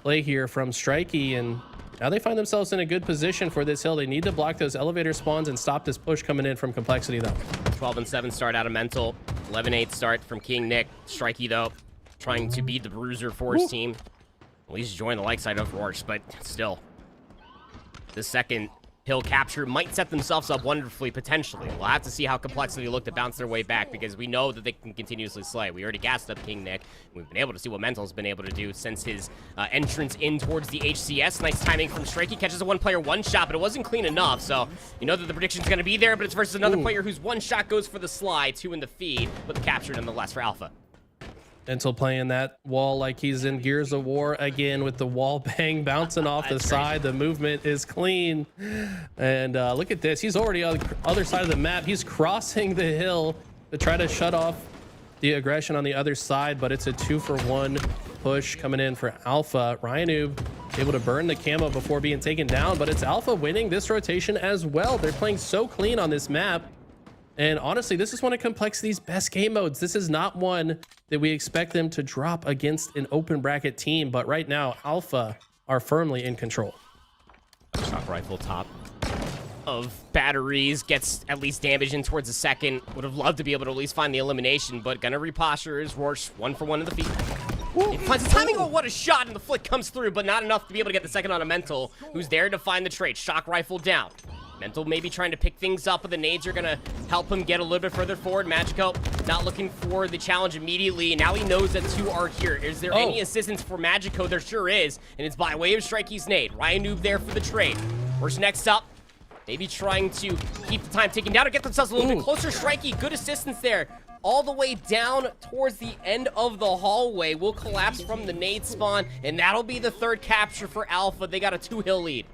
Speaker 2: play here from Strikey, and now they find themselves in a good position for this hill. They need to block those elevator spawns and stop this push coming in from Complexity though.
Speaker 1: 12-7 start out of Mental. 11-8 start from King Nick. Strikey though, trying to beat the bruiser for his team. At least join the light side of Roarch, but still. The second hill capture might set themselves up wonderfully, potentially. We'll have to see how Complexity look to bounce their way back, because we know that they can continuously slay. We already gassed up King Nick. We've been able to see what Mental's been able to do since his entrance in towards the HCS. Nice timing from Strikey. Catches a one-player one-shot, but it wasn't clean enough, so you know that the prediction's going to be there, but it's versus another player whose one shot goes for the slide, 2 in the feed, but the capture nonetheless for Alpha.
Speaker 2: Mental playing that wall like he's in Gears of War again, with the wall bang bouncing off the side. The movement is clean, and look at this. He's already on the other side of the map. He's crossing the hill to try to shut off the aggression on the other side, but it's a 2-for-1 push coming in for Alpha. Ryanoob able to burn the camo before being taken down, but it's Alpha winning this rotation as well. They're playing so clean on this map. And honestly, this is one of Complexity's best game modes. This is not one that we expect them to drop against an open bracket team, but right now, Alpha are firmly in control.
Speaker 1: Shock rifle top of batteries gets at least damage in towards the second. Would have loved to be able to at least find the elimination, but gonna reposture his Roarch 1-for-1 in the feet. It finds the timing. Oh, what a shot, and the flick comes through, but not enough to be able to get the second on a Mental, who's there to find the trade. Shock rifle down. Mental maybe trying to pick things up, but the nades are going to help him get a little bit further forward. Magico not looking for the challenge immediately. Now he knows that 2 are here. Is there any assistance for Magico? There sure is, and it's by way of Strikey's nade. Ryan Noob there for the trade. Where's next up? Maybe trying to keep the time ticking down to get themselves a little bit closer. Strikey, good assistance there. All the way down towards the end of the hallway. Will collapse from the nade spawn, and that'll be the third capture for Alpha. They got a 2-hill lead.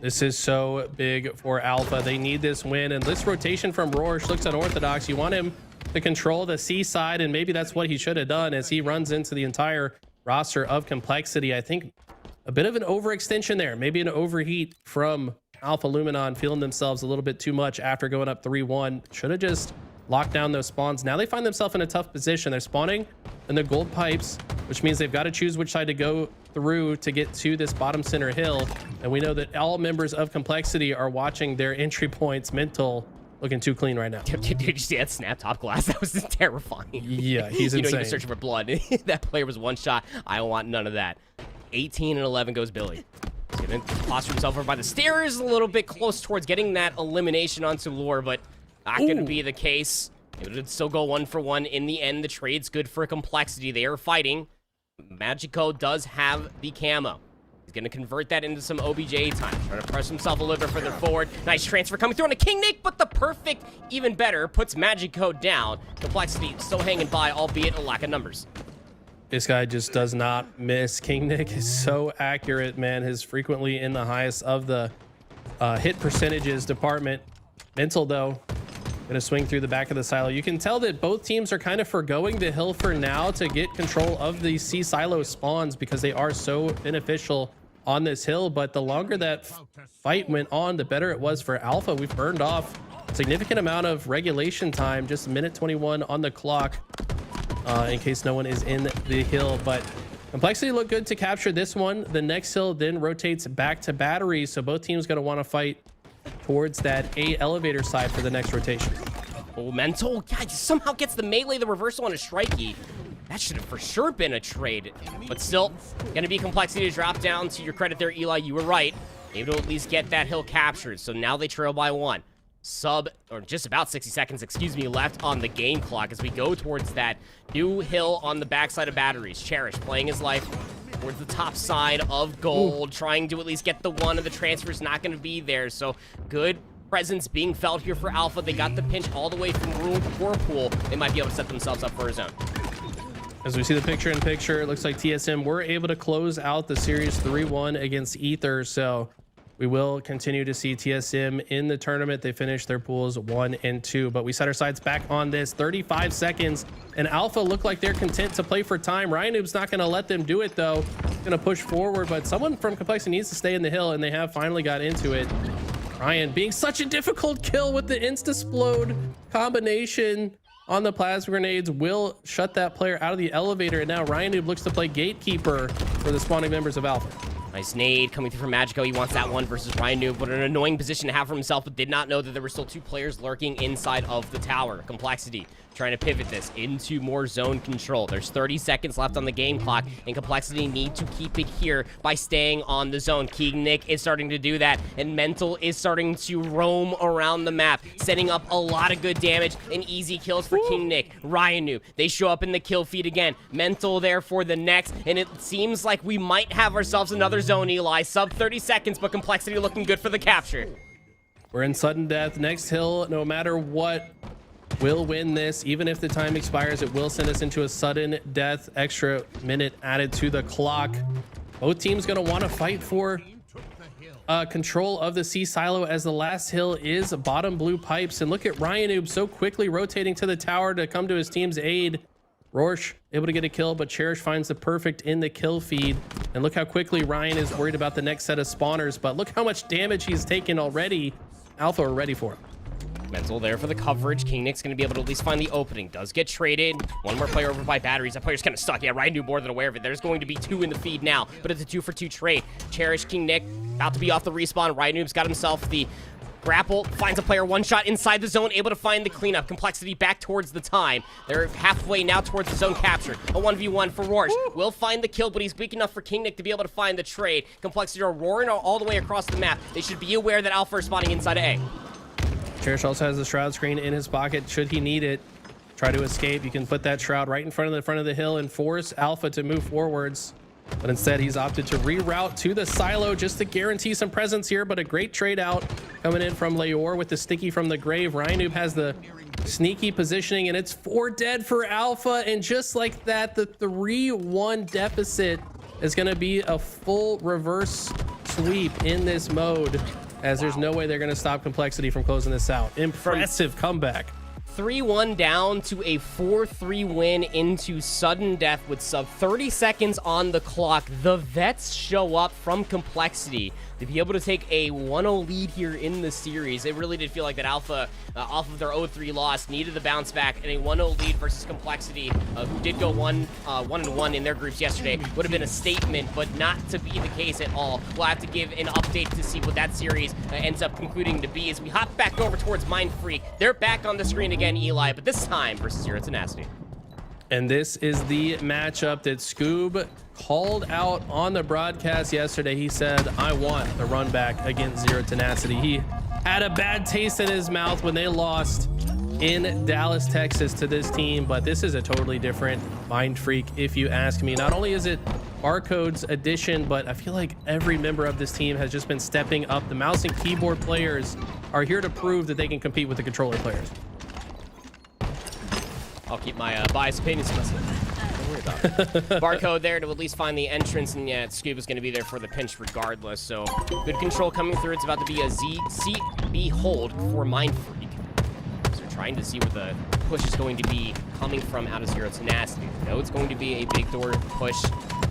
Speaker 2: This is so big for Alpha. They need this win, and this rotation from Roarch looks unorthodox. You want him to control the C side, and maybe that's what he should have done as he runs into the entire roster of Complexity. I think a bit of an overextension there, maybe an overheat from Alpha Luminon, feeling themselves a little bit too much after going up 3-1. Should have just locked down those spawns. Now they find themselves in a tough position. They're spawning in the gold pipes, which means they've got to choose which side to go through to get to this bottom center hill. And we know that all members of Complexity are watching their entry points. Mental looking too clean right now.
Speaker 1: Did you see that snap top glass? That was terrifying.
Speaker 2: Yeah, he's
Speaker 1: you
Speaker 2: insane.
Speaker 1: know, you're searching for blood. That player was one shot. I want none of that. 18 and 11 goes Billy. He's gonna posture himself over by the stairs, a little bit close towards getting that elimination onto Lure, but not gonna be the case. It would still go 1-for-1 in the end. The trade's good for Complexity. They are fighting. Magico does have the camo. He's gonna convert that into some OBJ time. Trying to press himself a little bit further forward. Nice transfer coming through on a King Nick, but the perfect, even better, puts Magico down. Complexity still hanging by, albeit a lack of numbers.
Speaker 2: This guy just does not miss. King Nick is so accurate, man. He's frequently in the highest of the hit percentages department. Mental, though, gonna swing through the back of the silo. You can tell that both teams are kind of forgoing the hill for now to get control of the C silo spawns because they are so beneficial on this hill. But the longer that fight went on, the better it was for Alpha. We've burned off a significant amount of regulation time, just a minute 21 on the clock. In case no one is in the hill, but Complexity looked good to capture this one. The next hill then rotates back to batteries, so both teams going to want to fight towards that A elevator side for the next rotation.
Speaker 1: Oh, Mental, God, somehow gets the melee, the reversal on a strikey. That should have for sure been a trade, but still gonna be Complexity to drop down. To your credit there, Eli, you were right. Able to at least get that hill captured, so now they trail by 1. Or just about 60 seconds, excuse me, left on the game clock as we go towards that new hill on the backside of batteries. Cherish playing his life towards the top side of gold, trying to at least get the one, and the transfer's not going to be there. So good presence being felt here for Alpha. They got the pinch all the way from room Whirlpool. They might be able to set themselves up for a zone.
Speaker 2: As we see the picture-in-picture, it looks like TSM were able to close out the series 3-1 against Ether. So we will continue to see TSM in the tournament. They finished their pools 1 and 2, but we set our sights back on this. 35 seconds, and Alpha look like they're content to play for time. Ryan not going to let them do it, though. Going to push forward, but someone from Complexity needs to stay in the hill, and they have finally got into it. Ryan being such a difficult kill with the Insta-Splode combination on the plasma grenades will shut that player out of the elevator, and now Ryan looks to play gatekeeper for the spawning members of Alpha.
Speaker 1: Nice nade coming through from Magico. He wants that one versus Ryan Noob, but an annoying position to have for himself, but did not know that there were still 2 players lurking inside of the tower. Complexity trying to pivot this into more zone control. There's 30 seconds left on the game clock, and Complexity need to keep it here by staying on the zone. King Nick is starting to do that, and Mental is starting to roam around the map, setting up a lot of good damage and easy kills for King Nick. Ryan Noob, they show up in the kill feed again. Mental there for the next, and it seems like we might have ourselves another zone, Eli. Sub 30 seconds, but Complexity looking good for the capture.
Speaker 2: We're in sudden death. Next hill, no matter what, will win this. Even if the time expires, it will send us into a sudden death. Extra minute added to the clock. Both teams going to want to fight for control of the C silo, as the last hill is bottom blue pipes. And look at Ryan Noob so quickly rotating to the tower to come to his team's aid. Roarch able to get a kill, but Cherish finds the perfect in the kill feed. And look how quickly Ryan is worried about the next set of spawners, but look how much damage he's taken already. Alpha are ready for him.
Speaker 1: Mental there for the coverage. King Nick's going to be able to at least find the opening. Does get traded. One more player over by batteries. That player's kind of stuck. Yeah, Ryan knew more than aware of it. There's going to be 2 in the feed now, but it's a 2-for-2 trade. Cherish, King Nick about to be off the respawn. Ryan Noob's got himself the grapple, finds a player one shot inside the zone, able to find the cleanup. Complexity back towards the time. They're halfway now towards the zone capture. A 1v1 for Roarch. Will find the kill, but he's weak enough for King Nick to be able to find the trade. Complexity are roaring all the way across the map. They should be aware that Alpha are spawning inside of A.
Speaker 2: Cherish also has the shroud screen in his pocket should he need it. Try to escape. You can put that shroud right in front of the hill and force Alpha to move forwards. But instead, he's opted to reroute to the silo just to guarantee some presence here. But a great trade out coming in from Leor with the sticky from the grave. Ryan Noob has the sneaky positioning, and it's 4 dead for Alpha. And just like that, the 3-1 deficit is going to be a full reverse sweep in this mode, as there's no way they're going to stop Complexity from closing this out. Impressive comeback.
Speaker 1: 3-1 down to a 4-3 win into sudden death with sub 30 seconds on the clock. The vets show up from Complexity to be able to take a 1-0 lead here in the series. It really did feel like that Alpha, off of their 0-3 loss, needed the bounce back, and a 1-0 lead versus Complexity, who did go 1-1 in their groups yesterday, would have been a statement, but not to be the case at all. We'll have to give an update to see what that series ends up concluding to be as we hop back over towards Mindfreak. They're back on the screen again, Eli, but this time versus Zero Tenacity.
Speaker 2: And this is the matchup that Scoob called out on the broadcast yesterday. He said, I want the run back against Zero Tenacity. He had a bad taste in his mouth when they lost in Dallas, Texas to this team, but this is a totally different Mindfreak, if you ask me. Not only is it Barcode's addition, but I feel like every member of this team has just been stepping up. The mouse and keyboard players are here to prove that they can compete with the controller players.
Speaker 1: I'll keep my biased opinions to myself. Don't worry about it. Barcode there to at least find the entrance, and yeah, Scoob is going to be there for the pinch regardless. So good control coming through. It's about to be a ZCB hold for Mindfreak. So they're trying to see where the push is going to be coming from out of Zero Tenacity. They know it's going to be a big door push,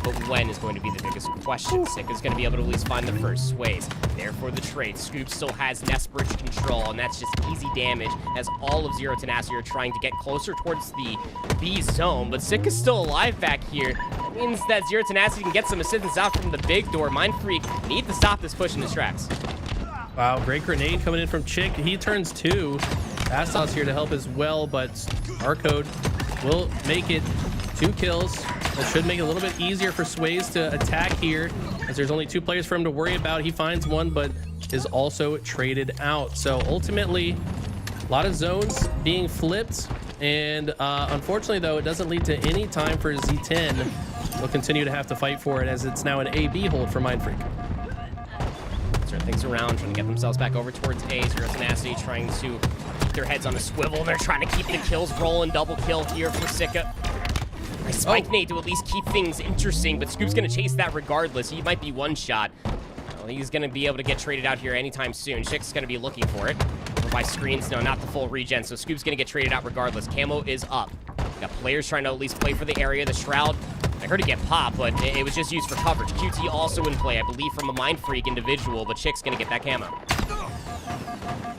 Speaker 1: but when is going to be the biggest question. Sick is going to be able to at least find the first sways. There for the trade. Scoob still has Nest Bridge control, and that's just easy damage as all of Zero Tenacity are trying to get closer towards the B zone. But Sick is still alive back here. That means that Zero Tenacity can get some assistance out from the big door. Mindfreak need to stop this push in his tracks.
Speaker 2: Wow, great grenade coming in from Chick. He turns 2. Bastos here to help as well, but Barcode will make it 2 kills. That should make it a little bit easier for Sways to attack here, as there's only 2 players for him to worry about. He finds one, but is also traded out. So ultimately, a lot of zones being flipped, and unfortunately, though, it doesn't lead to any time for Z10. They'll continue to have to fight for it, as it's now an A-B hold for Mindfreak.
Speaker 1: Turn things around, trying to get themselves back over towards A. Zero Tenacity trying to keep their heads on a swivel. They're trying to keep the kills rolling. Double kill here for Sika. Nice spike nade to at least keep things interesting, but Scoop's going to chase that regardless. He might be one shot. Well, he's going to be able to get traded out here anytime soon. Chick's going to be looking for it. Over by screens, no, not the full regen, so Scoop's going to get traded out regardless. Camo is up. Got players trying to at least play for the area. The Shroud, I heard it get popped, but it was just used for coverage. QT also in play, I believe, from a Mindfreak individual, but Chick's going to get that camo.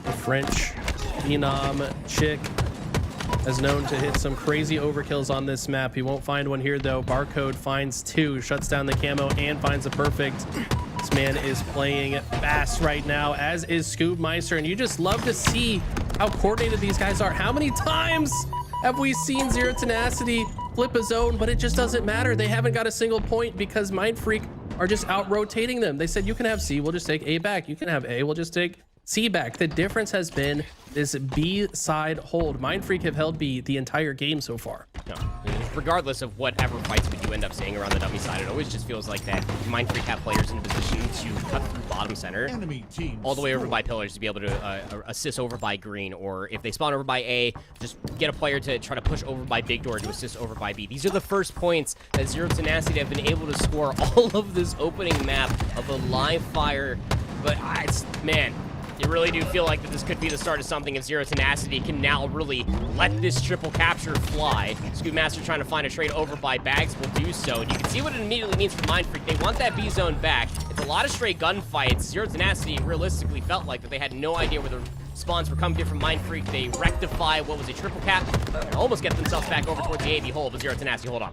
Speaker 2: The French phenom Chick is known to hit some crazy overkills on this map. He won't find one here, though. Barcode finds 2, shuts down the camo, and finds the perfect. This man is playing fast right now, as is Scoob Meister, and you just love to see how coordinated these guys are. How many times have we seen Zero Tenacity flip a zone, but it just doesn't matter? They haven't got a single point because Mindfreak are just out-rotating them. They said, you can have C, we'll just take A back. You can have A, we'll just take C back. The difference has been this B side hold. Mindfreak have held B the entire game so far.
Speaker 1: No, regardless of whatever fights we do end up seeing around the dummy side, it always just feels like that Mindfreak have players in position to cut through bottom center, all the way over by pillars to be able to assist over by green, or if they spawn over by A, just get a player to try to push over by big door to assist over by B. These are the first points that Zero Tenacity have been able to score all of this opening map of a live fire, but man, you really do feel like that this could be the start of something if Zero Tenacity can now really let this triple capture fly. Scoob Master trying to find a trade over by Bags will do so. And you can see what it immediately means for Mindfreak. They want that B zone back. It's a lot of stray gunfights. Zero Tenacity realistically felt like that they had no idea where the spawns were coming from Mindfreak. They rectify what was a triple cap and almost get themselves back over towards the AB hole, but Zero Tenacity hold on.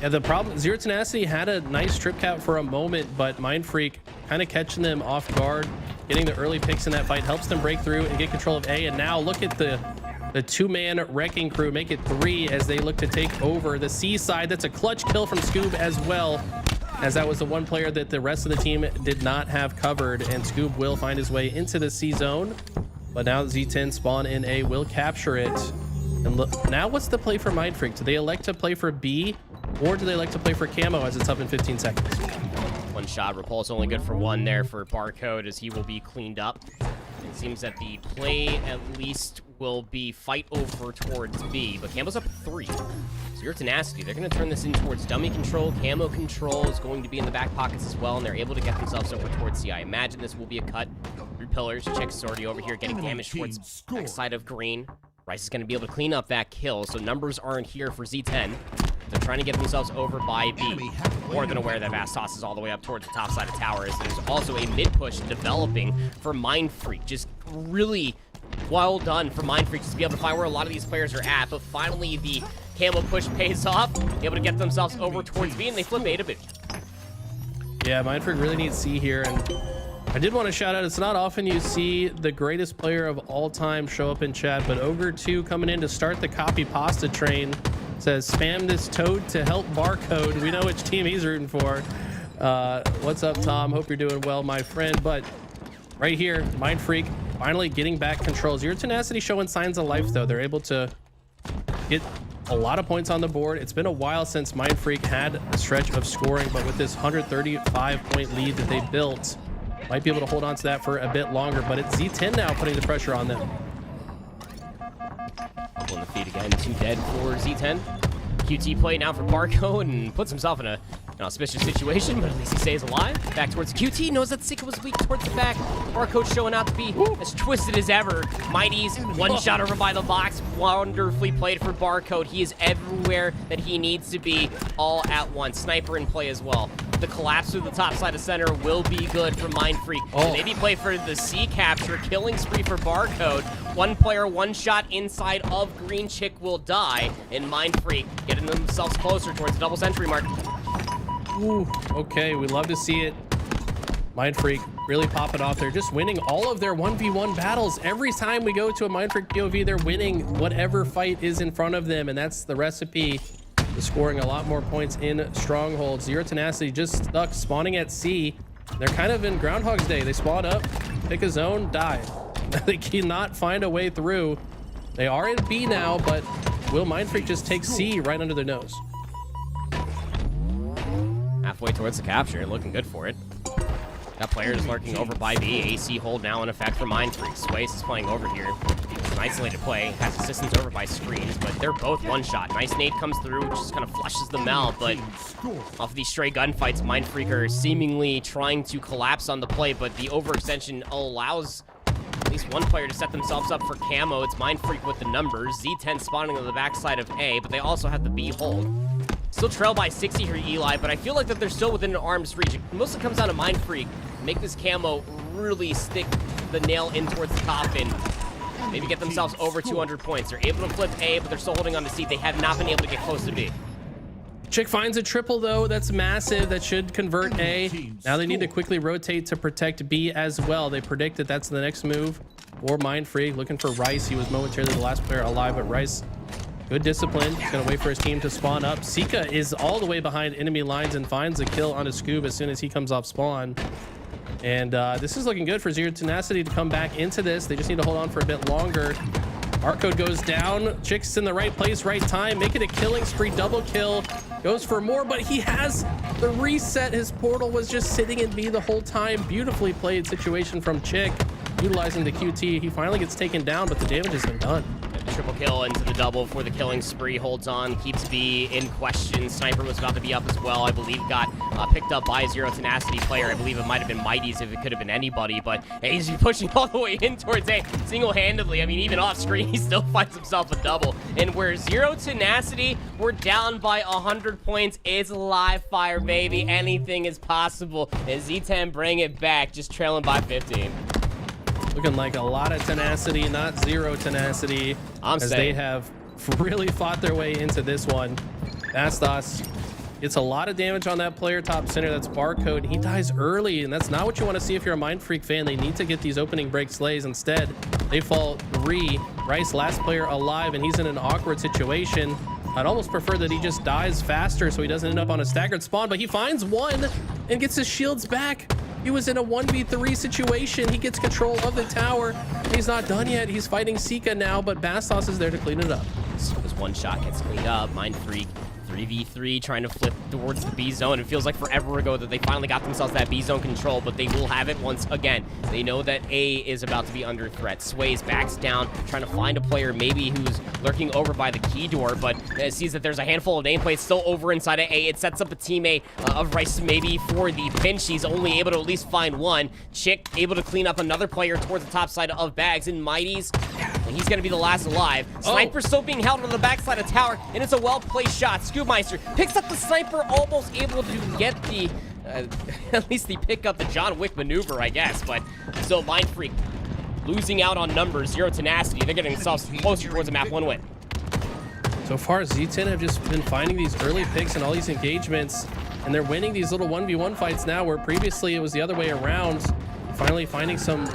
Speaker 2: Yeah, the problem, Zero Tenacity had a nice trip cap for a moment, but Mindfreak kind of catching them off guard. Getting the early picks in that fight helps them break through and get control of A. And now look at the 2-man wrecking crew make it 3 as they look to take over the C side. That's a clutch kill from Scoob as well, as that was the one player that the rest of the team did not have covered. And Scoob will find his way into the C zone, but now Z10 spawn in A will capture it. And look, now what's the play for Mindfreak? Do they elect to play for B, or do they like to play for camo as it's up in 15 seconds?
Speaker 1: One shot, Repulse only good for 1 there for Barcode, as he will be cleaned up. It seems that the play at least will be fight over towards B, but Campbell's up 3. Zero Tenacity, they're going to turn this in towards dummy control. Camo control is going to be in the back pockets as well, and they're able to get themselves over towards C. I imagine this will be a cut through pillars. Chick's already over here getting damage towards backside of green. Rice is going to be able to clean up that kill, so numbers aren't here for Z10. They're trying to get themselves over by B. More than aware that Vastos is all the way up towards the top side of towers. There's also a mid-push developing for Mindfreak. Just really well done for Mindfreak just to be able to find where a lot of these players are at, but finally the camo push pays off, able to get themselves over towards B, and they flip A to B.
Speaker 2: Yeah, Mindfreak really needs C here, and I did want to shout out, it's not often you see the greatest player of all time show up in chat, but Ogre2 coming in to start the copy pasta train says, spam this toad to help barcode. We know which team he's rooting for. What's up, Tom? Hope you're doing well, my friend. But right here, Mindfreak finally getting back control. Zero Tenacity showing signs of life, though. They're able to get a lot of points on the board. It's been a while since Mindfreak had a stretch of scoring, but with this 135-point lead that they built, might be able to hold on to that for a bit longer. But it's Z10 now putting the pressure on them.
Speaker 1: On the feet again, 2 dead for Z10. QT play now for Barco and puts himself in an auspicious situation, but at least he stays alive. Back towards QT, knows that Sika was weak towards the back. Barco showing out to be as twisted as ever. Mighty's one shot over by the box. Wonderfully played for Barcode. He is everywhere that he needs to be all at once. Sniper in play as well. The collapse through the top side of center will be good for Mindfreak. Maybe play for the C capture, killing spree for Barcode. One player, one shot inside of Green Chick will die, and Mindfreak getting themselves closer towards the double century mark.
Speaker 2: Ooh, okay, we love to see it. Mindfreak really popping off. They're just winning all of their 1v1 battles. Every time we go to a Mindfreak POV, they're winning whatever fight is in front of them, and that's the recipe to scoring a lot more points in Stronghold. Zero Tenacity just stuck spawning at C. They're kind of in Groundhog's Day. They spawn up, pick a zone, die. They cannot find a way through. They are in B now, but will Mindfreak just take C right under their nose?
Speaker 1: Halfway towards the capture, looking good for it. Got players lurking over by B. AC hold now in effect for Mindfreak. Swace is playing over here. It's an isolated play. Has assistance over by screens, but they're both one shot. Nice nade comes through, which just kind of flushes them out, but off of these stray gunfights, Mindfreak are seemingly trying to collapse on the play, but the overextension allows at least one player to set themselves up for camo. It's Mindfreak with the numbers. Z10 spawning on the backside of A, but they also have the B hold. Still trail by 60 here, Eli, but I feel like that they're still within an arm's reach. It mostly comes down to Mindfreak. Make this camo really stick the nail in towards the coffin. Maybe get themselves over 200 points. They're able to flip A, but they're still holding on to C. They have not been able to get close to B.
Speaker 2: Chick finds a triple, though. That's massive. That should convert A. Now they need to quickly rotate to protect B as well. They predict that that's the next move for Mindfreak. Looking for Rice. He was momentarily the last player alive, but Rice, good discipline. He's going to wait for his team to spawn up. Sika is all the way behind enemy lines and finds a kill on a Scoob as soon as he comes off spawn. And this is looking good for Zero Tenacity to come back into this. They just need to hold on for a bit longer. Barcode goes down. Chick's in the right place, right time. Make it a killing spree. Double kill. Goes for more, but he has the reset. His portal was just sitting in B the whole time. Beautifully played situation from Chick. Utilizing the QT. He finally gets taken down, but the damage has been done.
Speaker 1: Triple kill into the double for the killing spree. Holds on, keeps B in question. Sniper was about to be up as well. I believe got picked up by a Zero Tenacity player. I believe it might have been Mighty's if it could have been anybody, but he's pushing all the way in towards A single-handedly. I mean, even off screen, he still finds himself a double. And where Zero Tenacity, we're down by 100 points. It's live fire, baby. Anything is possible. And Z10 bring it back, just trailing by 15.
Speaker 2: Looking like a lot of tenacity, not zero tenacity, as they have really fought their way into this one. Vastos gets a lot of damage on that player top center. That's Barcode. He dies early, and that's not what you want to see if you're a Mindfreak fan. They need to get these opening break slays. Instead, they fall 3. Rice, last player alive, and he's in an awkward situation. I'd almost prefer that he just dies faster so he doesn't end up on a staggered spawn, but he finds one and gets his shields back. He was in a 1v3 situation. He gets control of the tower. He's not done yet. He's fighting Sika now, but Bastos is there to clean it up.
Speaker 1: This one shot gets cleaned up. Mindfreak, 3v3 trying to flip towards the B zone. It feels like forever ago that they finally got themselves that B zone control, but they will have it once again. They know that A is about to be under threat. Sways backs down, trying to find a player maybe who's lurking over by the key door, but sees that there's a handful of nameplates still over inside of A. It sets up a teammate of Rice maybe for the pinch. He's only able to at least find one. Chick able to clean up another player towards the top side of Bags, and Mighty's, and he's going to be the last alive. Sniper still being held on the backside of tower, and it's a well-placed shot. Scoopmeister picks up the sniper, almost able to get the, at least the pick up the John Wick maneuver, I guess, but still Mindfreak losing out on numbers, zero tenacity. They're getting themselves closer towards a map 1 win.
Speaker 2: So far, Z10 have just been finding these early picks in all these engagements, and they're winning these little 1v1 fights now, where previously it was the other way around. Finally finding some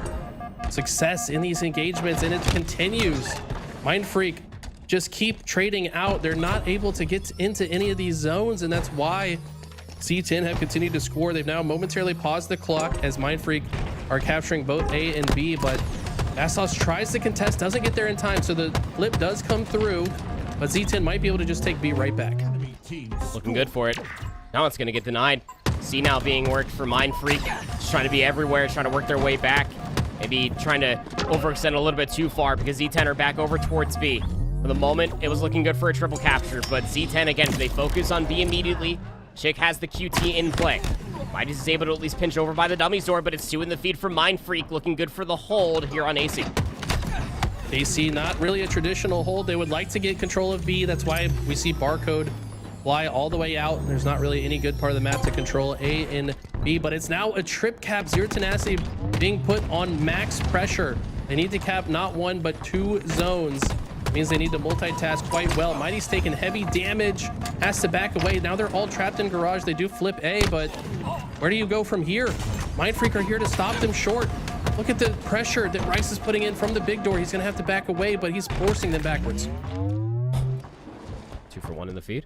Speaker 2: success in these engagements, and it continues. Mindfreak just keep trading out. They're not able to get into any of these zones, and that's why Z10 have continued to score. They've now momentarily paused the clock as Mindfreak are capturing both A and B, but Vassos tries to contest, doesn't get there in time, so the flip does come through, but Z10 might be able to just take B right back.
Speaker 1: Looking good for it. Now it's going to get denied. C now being worked for Mindfreak. Just trying to be everywhere, trying to work their way back. Maybe trying to overextend a little bit too far because Z10 are back over towards B. For the moment, it was looking good for a triple capture, but Z10, again, they focus on B immediately. Chick has the QT in play. Midas is able to at least pinch over by the dummy's door, but it's 2 in the feed from Mindfreak, looking good for the hold here on AC.
Speaker 2: AC, not really a traditional hold. They would like to get control of B. That's why we see Barcode fly all the way out. There's not really any good part of the map to control A and B, but it's now a trip cap. Zero tenacity being put on max pressure. They need to cap not 1, but 2 zones. Means they need to multitask quite well. Mighty's taking heavy damage, has to back away. Now they're all trapped in garage. They do flip A, but where do you go from here? Mindfreak are here to stop them short. Look at the pressure that Rice is putting in from the big door. He's gonna have to back away, but he's forcing them backwards.
Speaker 1: 2 for 1 in the feed.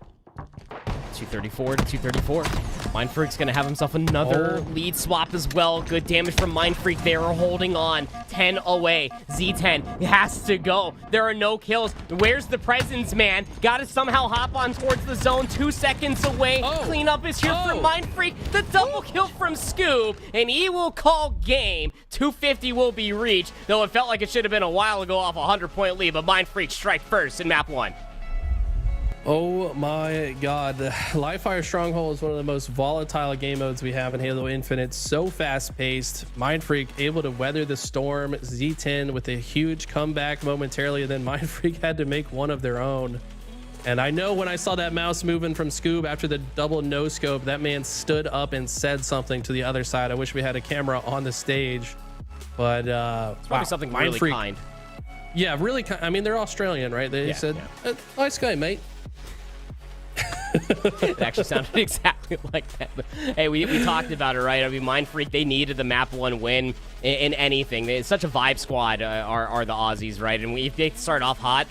Speaker 1: 234 to 234. Mindfreak's gonna have himself another lead swap as well. Good damage from Mindfreak. They are holding on. 10 away. Z10 has to go. There are no kills. Where's the presence, man? Gotta somehow hop on towards the zone. 2 seconds away. Cleanup is here for Mindfreak. The double kill from Scoop, and he will call game. 250 will be reached, though it felt like it should have been a while ago off a 100-point lead, but Mindfreak strike first in map 1.
Speaker 2: Oh my god, Livefire Stronghold is one of the most volatile game modes we have in Halo Infinite. So fast-paced. Mindfreak able to weather the storm. Z10 with a huge comeback momentarily, and then Mindfreak had to make one of their own. And I know when I saw that mouse moving from Scoob after the double no-scope, that man stood up and said something to the other side. I wish we had a camera on the stage, but
Speaker 1: it's probably something really kind.
Speaker 2: Yeah, really kind. I mean, they're Australian, right? They said, nice guy, mate.
Speaker 1: It actually sounded exactly like that. But, hey, we talked about it, right? I mean, Mindfreak, they needed the map 1 win in anything. It's such a vibe squad, are the Aussies, right? And if they start off hot,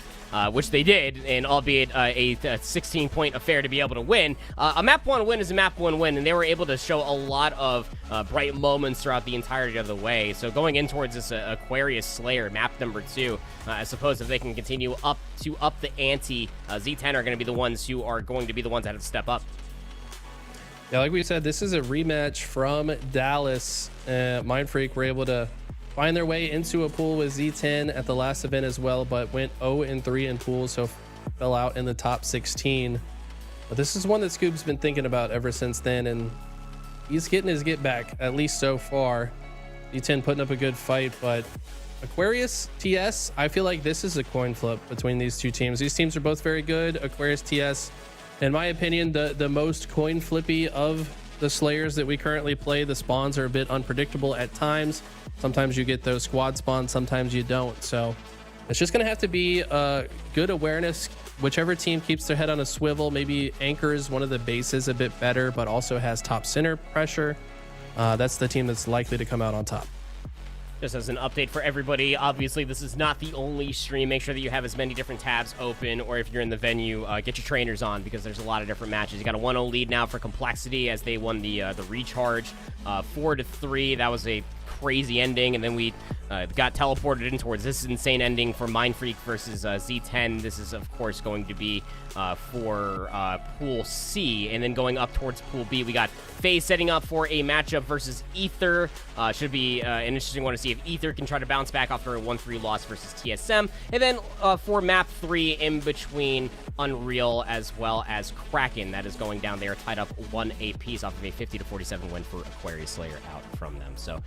Speaker 1: which they did, and albeit a 16-point affair to be able to win, a map 1 win is a map 1 win, and they were able to show a lot of bright moments throughout the entirety of the way. So going in towards this Aquarius Slayer, map number 2, I suppose if they can continue up the ante, Z10 are going to be the ones who are going to be the ones that have to step up.
Speaker 2: Yeah, like we said, this is a rematch from Dallas. Mindfreak were able to find their way into a pool with Z10 at the last event as well, but went 0-3 in pools, so fell out in the top 16. But this is one that Scoop's been thinking about ever since then, and he's getting his get back, at least so far. Z10 putting up a good fight, but Aquarius TS, I feel like this is a coin flip between these two teams. These teams are both very good. Aquarius TS, in my opinion, the most coin flippy of the Slayers that we currently play. The spawns are a bit unpredictable at times. Sometimes you get those squad spawns, sometimes you don't. So it's just going to have to be good awareness. Whichever team keeps their head on a swivel, maybe anchors one of the bases a bit better, but also has top center pressure. That's the team that's likely to come out on top.
Speaker 1: Just as an update for everybody, obviously this is not the only stream. Make sure that you have as many different tabs open, or if you're in the venue, get your trainers on, because there's a lot of different matches. You got a 1-0 lead now for Complexity as they won the recharge, 4-3. That was a crazy ending, and then we got teleported in towards this insane ending for Mindfreak versus Z10. This is, of course, going to be for Pool C, and then going up towards Pool B, we got FaZe setting up for a matchup versus Ether. Should be an interesting one to see if Ether can try to bounce back after a 1-3 loss versus TSM. And then for map 3, in between Unreal as well as Kraken, that is going down there, tied up 1 apiece off of a 50-47 win for Aquarius Slayer out from them. So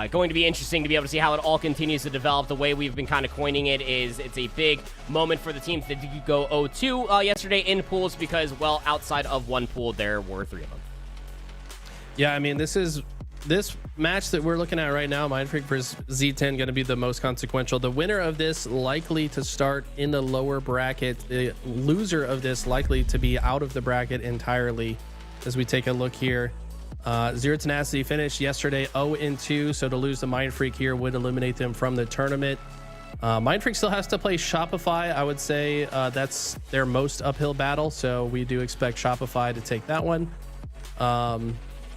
Speaker 1: going to be interesting to be able to see how it all continues to develop. The way we've been kind of coining it is it's a big moment for the teams that did go 0-2 yesterday in pools because, well, outside of one pool, there were 3 of them.
Speaker 2: Yeah, I mean, this match that we're looking at right now, Mindfreak versus Z10, going to be the most consequential. The winner of this likely to start in the lower bracket. The loser of this likely to be out of the bracket entirely. As we take a look here, Zero Tenacity finished yesterday 0-2, so to lose the Mindfreak here would eliminate them from the tournament. Mindfreak still has to play Shopify. I would say that's their most uphill battle, so we do expect Shopify to take that one.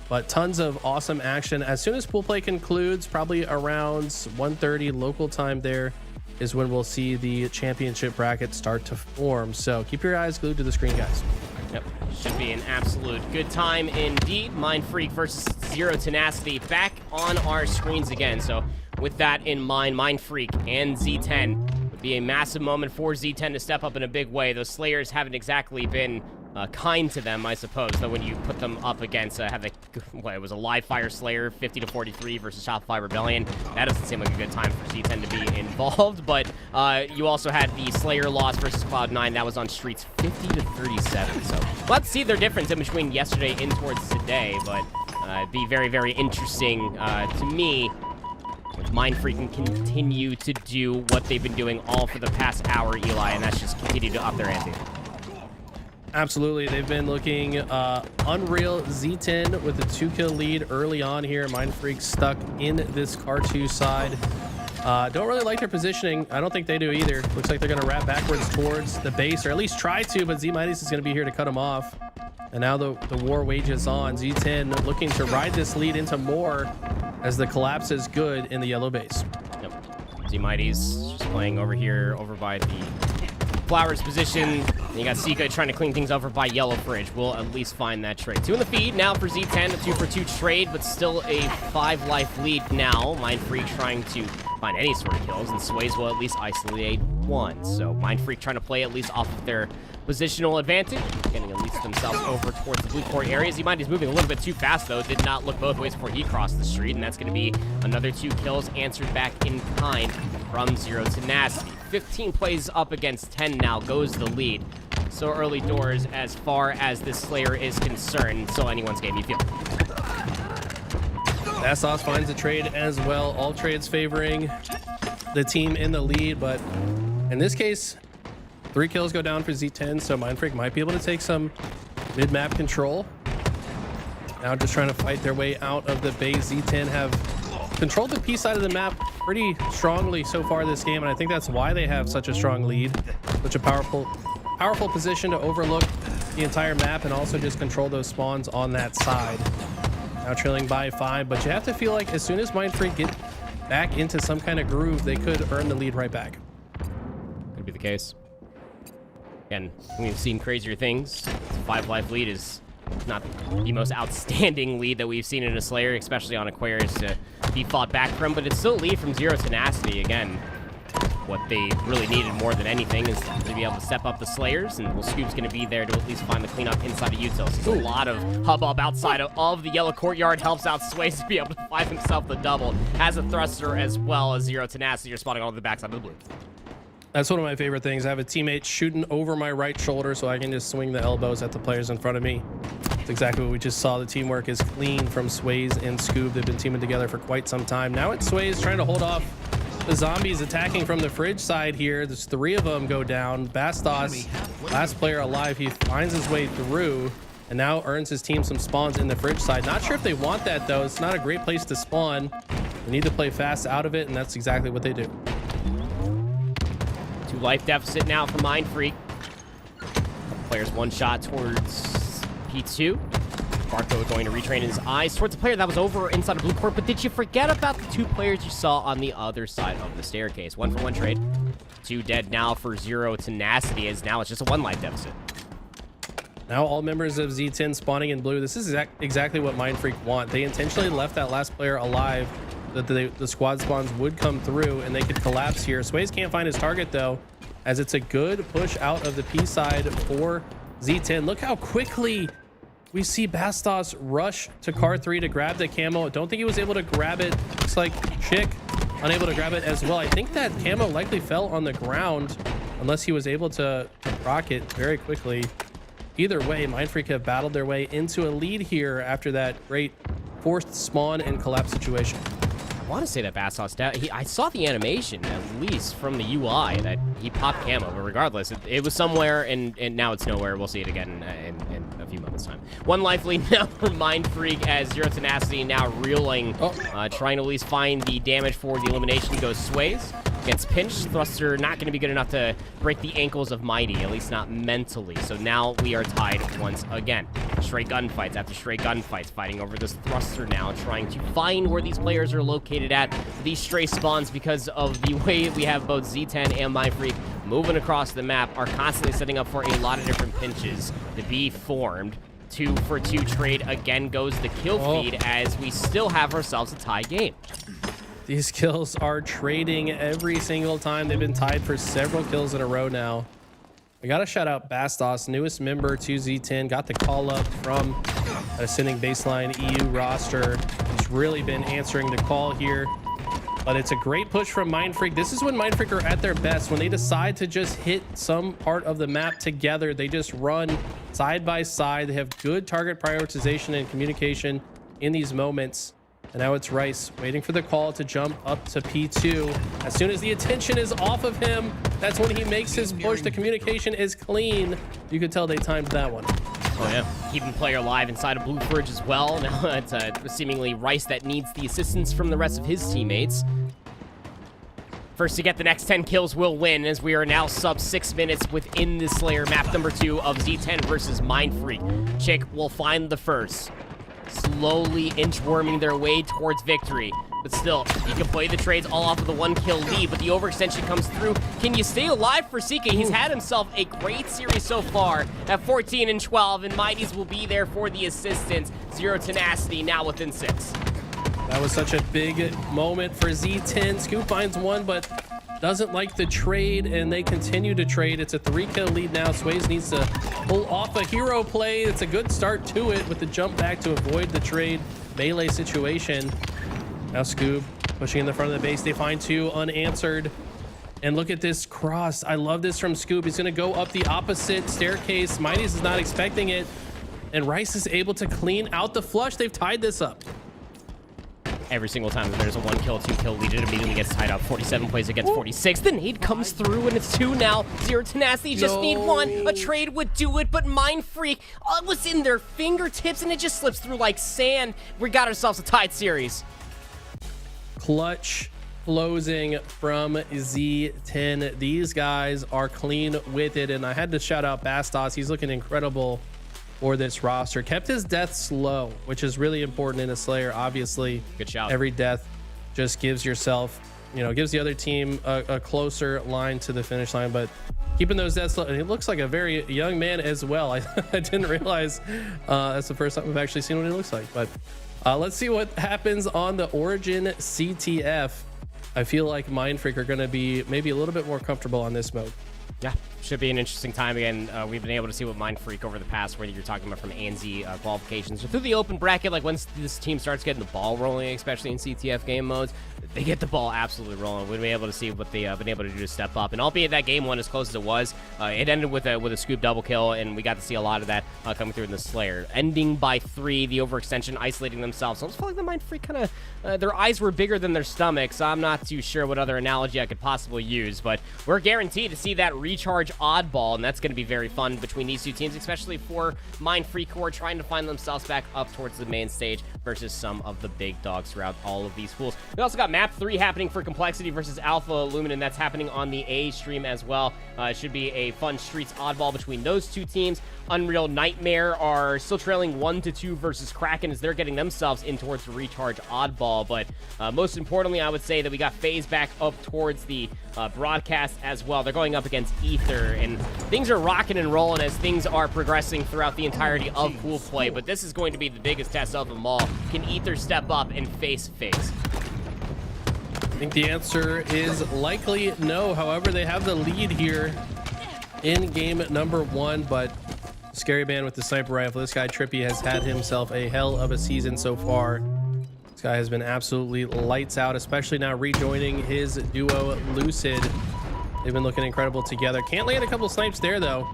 Speaker 2: But tons of awesome action. As soon as pool play concludes, probably around 1:30 local time, there is when we'll see the championship bracket start to form. So keep your eyes glued to the screen, guys.
Speaker 1: Yep, should be an absolute good time indeed. Mindfreak versus Zero Tenacity back on our screens again. So with that in mind, Mindfreak and Z10 would be a massive moment for Z10 to step up in a big way. Those Slayers haven't exactly been kind to them, I suppose, though when you put them up against it was a live fire Slayer 50-43 versus Shopify Rebellion. That doesn't seem like a good time for Z10 to be involved, but you also had the Slayer loss versus Cloud9. That was on streets 50-37, so we'll have to see their difference in between yesterday and towards today, but it'd be very, very interesting to me if Mindfreak can continue to do what they've been doing all for the past hour, Eli, and that's just continue to up their ante.
Speaker 2: Absolutely. They've been looking unreal. Z10 with a 2-kill lead early on here. Mindfreak stuck in this car 2 side. Don't really like their positioning. I don't think they do either. Looks like they're going to wrap backwards towards the base, or at least try to, but Z-Mighty's is going to be here to cut them off. And now the war wages on. Z10 looking to ride this lead into more as the collapse is good in the yellow base.
Speaker 1: Yep. Z-Mighty's just playing over here, over by the Flowers position. And you got Sika trying to clean things over by Yellow Fridge. We'll at least find that trade. 2 in the feed now for Z10. A 2-for-2 trade, but still a 5-life lead now. Mindfreak trying to find any sort of kills, and Sways will at least isolate 1. So Mindfreak trying to play at least off of their positional advantage, getting at least themselves over towards the blue court areas. Z-Mighty's moving a little bit too fast, though. Did not look both ways before he crossed the street, and that's going to be another 2 kills answered back in kind from Zero Tenacity. 15 plays up against 10 now goes the lead. So early doors as far as this Slayer is concerned. So anyone's game, you feel.
Speaker 2: Nassos finds a trade as well. All trades favoring the team in the lead, but in this case, 3 kills go down for Z10, so Mindfreak might be able to take some mid-map control. Now just trying to fight their way out of the base. Z10 have controlled the P side of the map pretty strongly so far this game, and I think that's why they have such a strong lead. Such a powerful position to overlook the entire map and also just control those spawns on that side. Now trailing by 5, but you have to feel like as soon as Mindfreak get back into some kind of groove, they could earn the lead right back.
Speaker 1: Could be the case. Again, we've seen crazier things. 5-life lead is not the most outstanding lead that we've seen in a Slayer, especially on Aquarius, to be fought back from, but it's still a lead from Zero Tenacity. Again, what they really needed more than anything is to be able to step up the Slayers, and Scoop's going to be there to at least find the cleanup inside of Util. So a lot of hubbub outside of the yellow courtyard helps out Sways to be able to find himself the double. Has a thruster as well as Zero Tenacity are spotting on the backside of the blue.
Speaker 2: That's one of my favorite things. I have a teammate shooting over my right shoulder so I can just swing the elbows at the players in front of me. That's exactly what we just saw. The teamwork is clean from Sways and Scoob. They've been teaming together for quite some time. Now it's Sways trying to hold off the zombies attacking from the fridge side here. There's 3 of them go down. Bastos, last player alive, he finds his way through and now earns his team some spawns in the fridge side. Not sure if they want that, though. It's not a great place to spawn. They need to play fast out of it, and that's exactly what they do.
Speaker 1: 2 life deficit now for Mindfreak. Players 1 shot towards P2. Barco going to retrain his eyes towards a player that was over inside of blue court, but did you forget about the two players you saw on the other side of the staircase? 1-for-1 trade. 2 dead now for Zero Tenacity, as now it's just a 1 life deficit.
Speaker 2: Now all members of Z10 spawning in blue. This is exactly what Mindfreak want. They intentionally left that last player alive so that the squad spawns would come through and they could collapse here. Sways can't find his target though, as it's a good push out of the P side for Z10. Look how quickly we see Bastos rush to car 3 to grab the camo. Don't think he was able to grab it. Looks like Chick unable to grab it as well. I think that camo likely fell on the ground unless he was able to rock it very quickly. Either way, Mindfreak have battled their way into a lead here after that great forced spawn and collapse situation.
Speaker 1: I want to say that Bastos down. I saw the animation, at least from the UI, that he popped camo, but regardless, it was somewhere, and now it's nowhere. We'll see it again in a few moments' time. 1 life lead now for Mindfreak, as Zero Tenacity now reeling, trying to at least find the damage for the elimination. Goes Sways, gets pinched. Thruster not going to be good enough to break the ankles of Mighty, at least not mentally. So now we are tied once again. Straight gunfights after straight gunfights, fighting over this Thruster now, trying to find where these players are located at these stray spawns, because of the way we have both Z10 and Mindfreak moving across the map, are constantly setting up for a lot of different pinches to be formed. 2-for-2 trade again goes the kill feed, as we still have ourselves a tie game.
Speaker 2: These kills are trading every single time. They've been tied for several kills in a row now. We got to shout out Bastos, newest member to Z10. Got the call up from Ascending Baseline EU roster. He's really been answering the call here. But it's a great push from Mindfreak. This is when Mindfreak are at their best. When they decide to just hit some part of the map together, they just run side by side. They have good target prioritization and communication in these moments. And now it's Rice waiting for the call to jump up to P2. As soon as the attention is off of him, that's when he makes his push. The communication is clean. You could tell they timed that one.
Speaker 1: Oh yeah, keeping player alive inside of Blue Fridge as well. Now it's seemingly Rice that needs the assistance from the rest of his teammates. First to get the next 10 kills will win, as we are now sub 6 minutes within the Slayer map number 2 of Z10 versus Mindfreak. Chick will find the first, slowly inchworming their way towards victory. But still, you can play the trades all off of the 1 kill lead, but the overextension comes through. Can you stay alive for CK? He's had himself a great series so far at 14 and 12, and Mighties will be there for the assistance. Zero Tenacity now within 6.
Speaker 2: That was such a big moment for Z10. Scoop finds one, but doesn't like the trade, and they continue to trade. It's a 3-kill lead now. Sways needs to pull off a hero play. It's a good start to it with the jump back to avoid the trade melee situation. Now Scoob pushing in the front of the base. They find 2 unanswered. And look at this cross. I love this from Scoob. He's going to go up the opposite staircase. Mighty's is not expecting it. And Rice is able to clean out the flush. They've tied this up.
Speaker 1: Every single time that there's a 1-kill, 2-kill lead, it immediately gets tied up. 47 plays against 46. The nade comes through, and it's 2 now. Zero Tenacity just need 1. A trade would do it, but Mindfreak, it was in their fingertips, and it just slips through like sand. We got ourselves a tied series.
Speaker 2: Clutch closing from Z10. These guys are clean with it, and I had to shout out Bastos. He's looking incredible for this roster. Kept his death slow, which is really important in a Slayer. Obviously,
Speaker 1: good shout.
Speaker 2: Every death just gives yourself, gives the other team a closer line to the finish line, but keeping those deaths slow. And he looks like a very young man as well. I didn't realize that's the first time we've actually seen what he looks like. But let's see what happens on the Origin CTF. I feel like Mindfreak are going to be maybe a little bit more comfortable on this mode.
Speaker 1: Yeah, should be an interesting time again. We've been able to see what Mindfreak over the past, whether you're talking about from ANZ qualifications or through the open bracket, like once this team starts getting the ball rolling, especially in CTF game modes, they get the ball absolutely rolling. We've been able to see what they've been able to do to step up. And albeit that game one as close as it was, it ended with a Scoop double kill, and we got to see a lot of that coming through in the Slayer. Ending by 3, the overextension isolating themselves. So I just felt like the Mindfreak kind of, their eyes were bigger than their stomachs. I'm not too sure what other analogy I could possibly use, but we're guaranteed to see that recharge oddball, and that's going to be very fun between these two teams, especially for Mindfreak, who are trying to find themselves back up towards the main stage versus some of the big dogs throughout all of these pools. We also got map 3 happening for Complexity versus Alpha Luminon. That's happening on the A stream as well. It should be a fun Streets oddball between those two teams. Unreal Nightmare are still trailing 1-2 versus Kraken as they're getting themselves in towards the recharge oddball. But most importantly, I would say that we got FaZe back up towards the broadcast as well. They're going up against Ether, and things are rocking and rolling as things are progressing throughout the entirety of pool play. But this is going to be the biggest test of them all. Can Ether step up and face FaZe?
Speaker 2: I think the answer is likely no. However, they have the lead here in game number 1, but Scary Man with the sniper rifle. This guy Trippy has had himself a hell of a season so far. This guy has been absolutely lights out, especially now rejoining his duo Lucid. They've been looking incredible together. Can't land a couple snipes there though.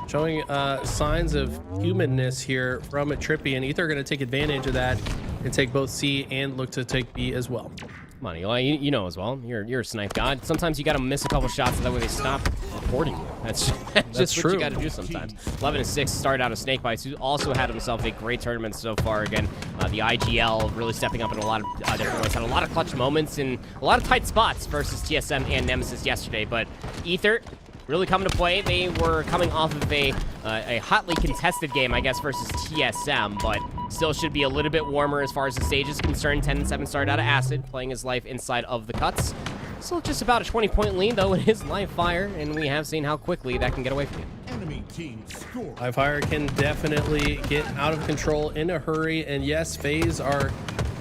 Speaker 2: Showing signs of humanness here from Trippy, and Ether are going to take advantage of that and take both C and look to take B as well.
Speaker 1: Come on, Eli, you know as well. You're a snipe god. Sometimes you got to miss a couple shots so that way they stop recording you. That's just
Speaker 2: true.
Speaker 1: what you got to do sometimes. 11-6 started out of Snakebites, who also had himself a great tournament so far. Again, the IGL really stepping up in a lot of different ways. Had a lot of clutch moments in a lot of tight spots versus TSM and Nemesis yesterday. But Ether really coming to play. They were coming off of a hotly contested game, I guess, versus TSM, but still should be a little bit warmer as far as the stage is concerned. 10-7 started out of Acid, playing his life inside of the cuts. Still just about a 20-point lead, though. It is live fire, and we have seen how quickly that can get away from you.
Speaker 5: Enemy team score.
Speaker 2: Live fire can definitely get out of control in a hurry, and yes, FaZe are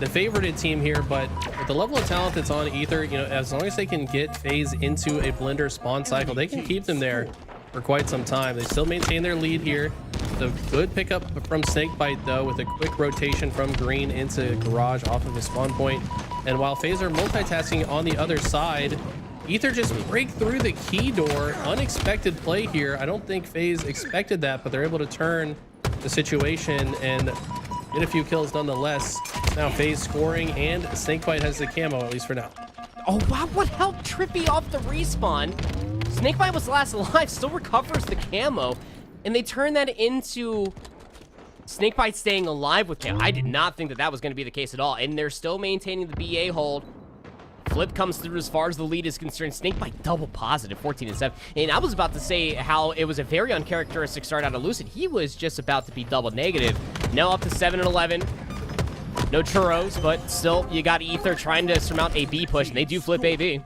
Speaker 2: the favorited team here, but with the level of talent that's on Ether, you know, as long as they can get FaZe into a blender spawn cycle, they can keep them there for quite some time. They still maintain their lead here. The good pickup from Snakebite though, with a quick rotation from green into garage off of the spawn point. And while FaZe are multitasking on the other side, Ether just break through the key door. Unexpected play here. I don't think FaZe expected that, but they're able to turn the situation and get a few kills nonetheless. Now FaZe scoring, and Snakebite has the camo, at least for now.
Speaker 1: Oh, wow, what helped Trippy off the respawn? Snakebite was last alive, still recovers the camo, and they turn that into Snakebite staying alive with camo. I did not think that that was going to be the case at all, and they're still maintaining the BA hold. Flip comes through as far as the lead is concerned. Snakebite double positive, 14-7. And I was about to say how it was a very uncharacteristic start out of Lucid. He was just about to be double negative. Now up to 7-11. No churros, but still, you got Ether trying to surmount a B push, and they do flip AB.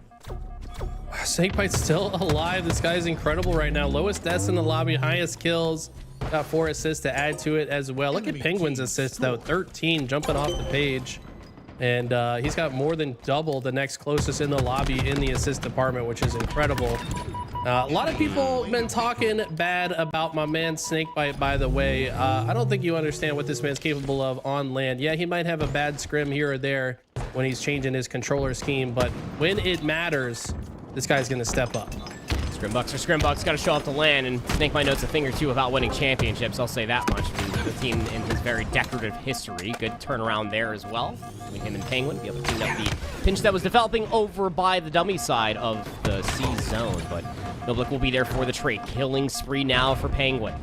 Speaker 2: Snakebite's still alive. This guy's incredible right now. Lowest deaths in the lobby, highest kills. Got 4 assists to add to it as well. Look at Penguin's assists, though. 13 jumping off the page. And he's got more than double the next closest in the lobby in the assist department, which is incredible. A lot of people been talking bad about my man Snakebite, by the way. I don't think you understand what this man's capable of on land. Yeah, he might have a bad scrim here or there when he's changing his controller scheme, but when it matters, this guy's going to step up.
Speaker 1: Scrimbucks are Scrimbucks, got to show up to land, and Snakebite knows a thing or two about winning championships, I'll say that much. I mean, the team in his very decorative history, good turnaround there as well. Between him and Penguin, be able to clean up the pinch that was developing over by the dummy side of the C zone, but Noblik will be there for the trade. Killing spree now for Penguin.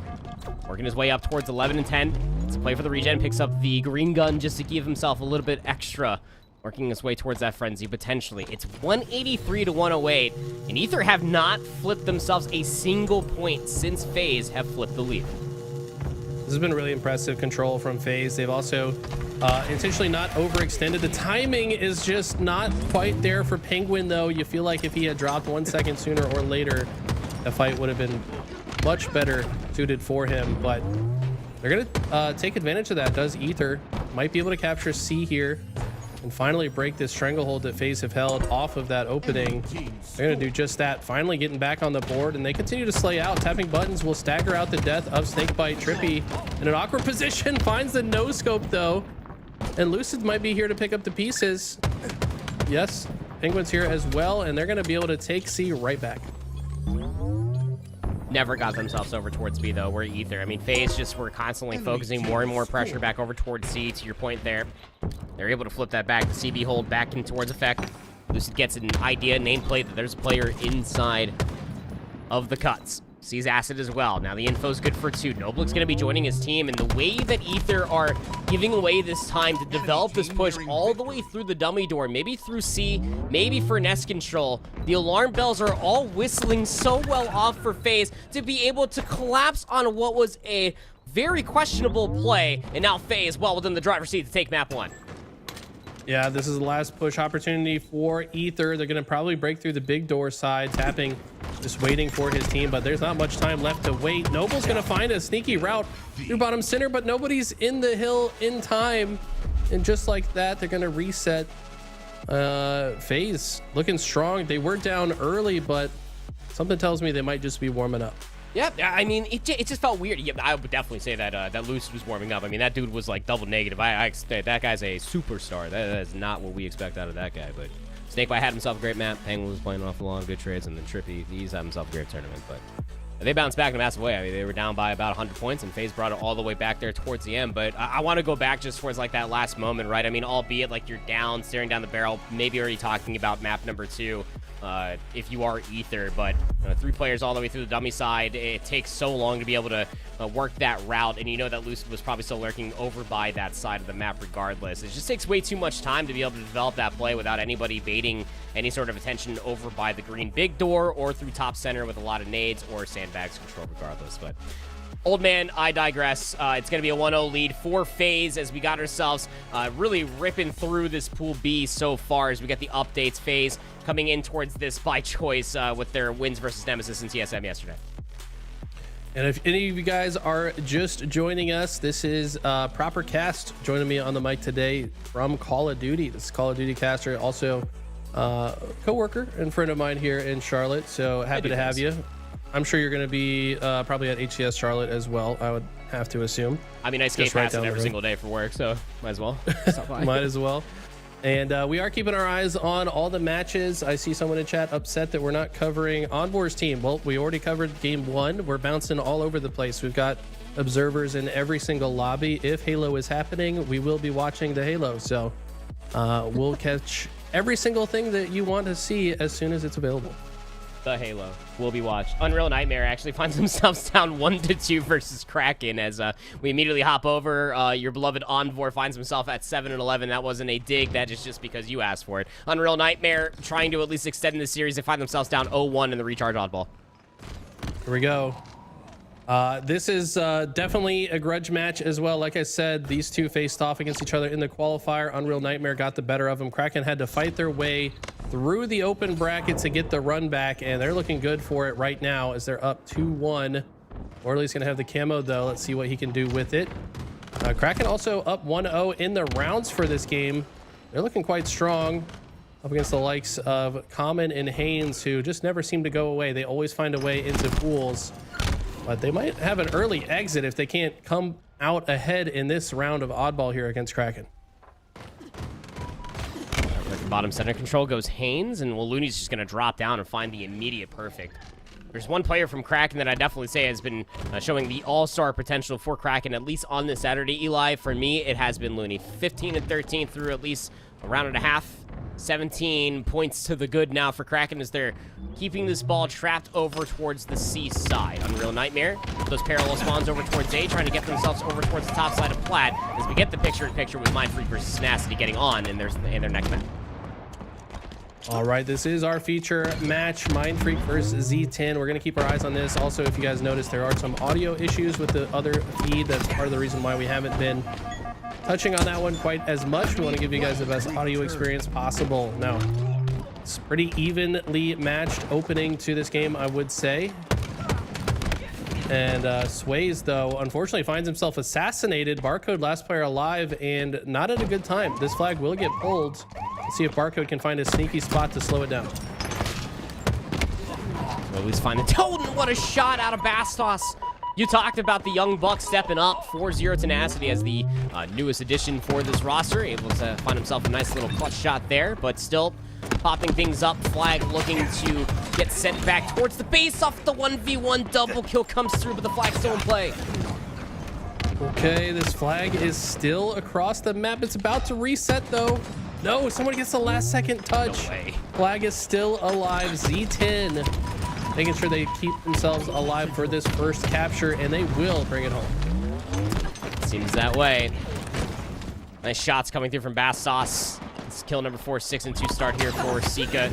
Speaker 1: Working his way up towards 11-10. It's a play for the regen, picks up the green gun just to give himself a little bit extra. Working his way towards that frenzy, potentially. It's 183-108, and Ether have not flipped themselves a single point since FaZe have flipped the lead.
Speaker 2: This has been really impressive control from FaZe. They've also intentionally not overextended. The timing is just not quite there for Penguin, though. You feel like if he had dropped 1 second sooner or later, the fight would have been much better suited for him, but they're going to take advantage of that. Does Ether. Might be able to capture C here and finally break this stranglehold that FaZe have held off of that opening. They're going to do just that, finally getting back on the board, and they continue to slay out. Tapping buttons will stagger out the death of Snakebite. Trippy in an awkward position, finds the no-scope, though, and Lucid might be here to pick up the pieces. Yes, Penguin's here as well, and they're going to be able to take C right back.
Speaker 1: Never got themselves over towards B, though. We're Ether. I mean, FaZe just were constantly focusing more and more pressure back over towards C, to your point there. They're able to flip that back. The CB hold back in towards effect. Lucid gets an idea, nameplate, that there's a player inside of the cuts. sees Acid as well. Now the info's good for 2. Noble's going to be joining his team, and the way that Ether are giving away this time to develop this push all the way through the dummy door, maybe through C, maybe for nest control, the alarm bells are all whistling so well off for FaZe to be able to collapse on what was a very questionable play, and now FaZe well within the driver's seat to take map 1.
Speaker 2: Yeah, this is the last push opportunity for Ether. They're going to probably break through the big door side, tapping, just waiting for his team, but there's not much time left to wait. Noble's going to find a sneaky route through bottom center, but nobody's in the hill in time. And just like that, they're going to reset. FaZe looking strong. They were down early, but something tells me they might just be warming up.
Speaker 1: Yeah, I mean, it just felt weird. Yeah, I would definitely say that that Lucid was warming up. I mean, that dude was like double negative. I expect that guy's a superstar. That is not what we expect out of that guy. But Snakebite had himself a great map. Penguin was playing off a lot of good trades, and then Trippy, he's had himself a great tournament. But they bounced back in a massive way. I mean, they were down by about 100 points, and FaZe brought it all the way back there towards the end. But I want to go back just towards like that last moment, right? I mean, albeit like you're down, staring down the barrel, maybe already talking about map number 2. If you are Ether, but 3 players all the way through the dummy side, it takes so long to be able to work that route, and you know that Lucid was probably still lurking over by that side of the map regardless. It just takes way too much time to be able to develop that play without anybody baiting any sort of attention over by the green big door or through top center with a lot of nades or sandbags control regardless. But old man, I digress. It's going to be a 1-0 lead for FaZe as we got ourselves really ripping through this Pool B so far as we get the updates. FaZe coming in towards this by choice with their wins versus Nemesis and TSM yesterday.
Speaker 2: And if any of you guys are just joining us, this is Proper Cast joining me on the mic today from Call of Duty. This is Call of Duty caster, also co-worker and friend of mine here in Charlotte. So happy to have you. I'm sure you're going to be probably at HCS Charlotte as well, I would have to assume. I mean, I skate past it every single day for work, so might as well. Might as well. And we are keeping our eyes on all the matches. I see someone in chat upset that we're not covering Envor's team. Well, we already covered game 1. We're bouncing all over the place. We've got observers in every single lobby. If Halo is happening, we will be watching the Halo. So we'll catch every single thing that you want to see as soon as it's available.
Speaker 1: The Halo will be watched. Unreal Nightmare actually finds themselves down 1-2 versus Kraken as we immediately hop over. Your beloved Envor finds himself at 7-11. That wasn't a dig. That is just because you asked for it. Unreal Nightmare trying to at least extend the series. They find themselves down 0-1 in the recharge oddball.
Speaker 2: Here we go. This is definitely a grudge match as well. Like I said, these two faced off against each other in the qualifier. Unreal Nightmare got the better of them. Kraken had to fight their way through the open bracket to get the run back, and they're looking good for it right now as they're up 2-1. Orly's gonna have the camo though. Let's see what he can do with it. Kraken also up 1-0 in the rounds for this game. They're looking quite strong up against the likes of Common and Haynes, who just never seem to go away. They always find a way into pools, but they might have an early exit if they can't come out ahead in this round of oddball here against Kraken.
Speaker 1: Bottom center control goes Haynes, and well, Looney's just going to drop down and find the immediate perfect. There's one player from Kraken that I definitely say has been showing the all-star potential for Kraken, at least on this Saturday. Eli, for me, it has been Looney. 15 and 13 through at least a round and a half. 17 points to the good now for Kraken as they're keeping this ball trapped over towards the C side. Unreal Nightmare, those parallel spawns over towards A, trying to get themselves over towards the top side of Plat as we get the picture-in-picture with Mindfreak versus Tenacity getting on in their next match.
Speaker 2: All right, this is our feature match, Mindfreak versus Z10. We're going to keep our eyes on this. Also, if you guys notice, there are some audio issues with the other feed. That's part of the reason why we haven't been touching on that one quite as much. We want to give you guys the best audio experience possible. Now, it's pretty evenly matched opening to this game, I would say. And Sways, though, unfortunately finds himself assassinated. Barcode, last player alive, and not at a good time. This flag will get pulled. Let's see if Barcode can find a sneaky spot to slow it down.
Speaker 1: We'll at least find the Totem. What a shot out of Bastos. You talked about the young buck stepping up. 4-0 Tenacity as the newest addition for this roster. Able to find himself a nice little clutch shot there, but still popping things up. Flag looking to get sent back towards the base off the 1v1. Double kill comes through, but the flag's still in play.
Speaker 2: Okay, this flag is still across the map. It's about to reset, though. No, someone gets the last second touch.
Speaker 1: No way.
Speaker 2: Flag is still alive. Z10 making sure they keep themselves alive for this first capture, and they will bring it home.
Speaker 1: Seems that way. Nice shots coming through from Bastos. It's kill number 4, 6-2 start here for Sika.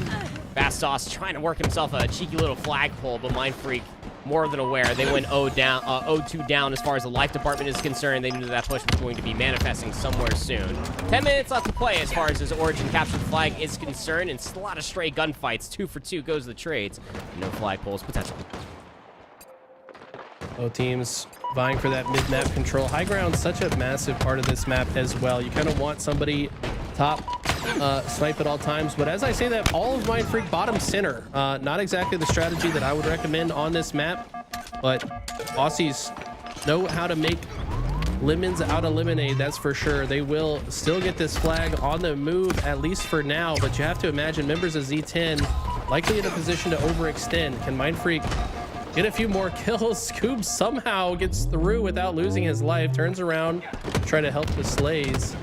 Speaker 1: Bastos trying to work himself a cheeky little flagpole, but Mindfreak more than aware. They went 0-2 down as far as the life department is concerned. They knew that push was going to be manifesting somewhere soon. 10 minutes left to play as far as this Origin captured flag is concerned, and a lot of stray gunfights. 2 for 2 goes the trades. No flagpoles potential.
Speaker 2: Both teams vying for that mid-map control. High ground, such a massive part of this map as well. You kind of want somebody top snipe at all times, but as I say that, all of Mindfreak bottom center. Not exactly the strategy that I would recommend on this map, but Aussies know how to make lemons out of lemonade, that's for sure. They will still get this flag on the move, at least for now, but you have to imagine members of Z10 likely in a position to overextend. Can Mindfreak get a few more kills? Scoob somehow gets through without losing his life, turns around, try to help the Slays.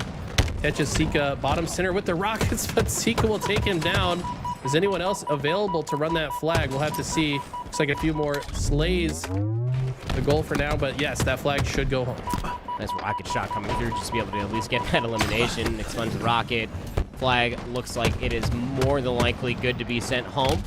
Speaker 2: Catches Sika bottom center with the rockets, but Sika will take him down. Is anyone else available to run that flag? We'll have to see. Looks like a few more Slays the goal for now, but yes, that flag should go home.
Speaker 1: Nice rocket shot coming through just to be able to at least get that elimination. Expunge the rocket. Flag looks like it is more than likely good to be sent home.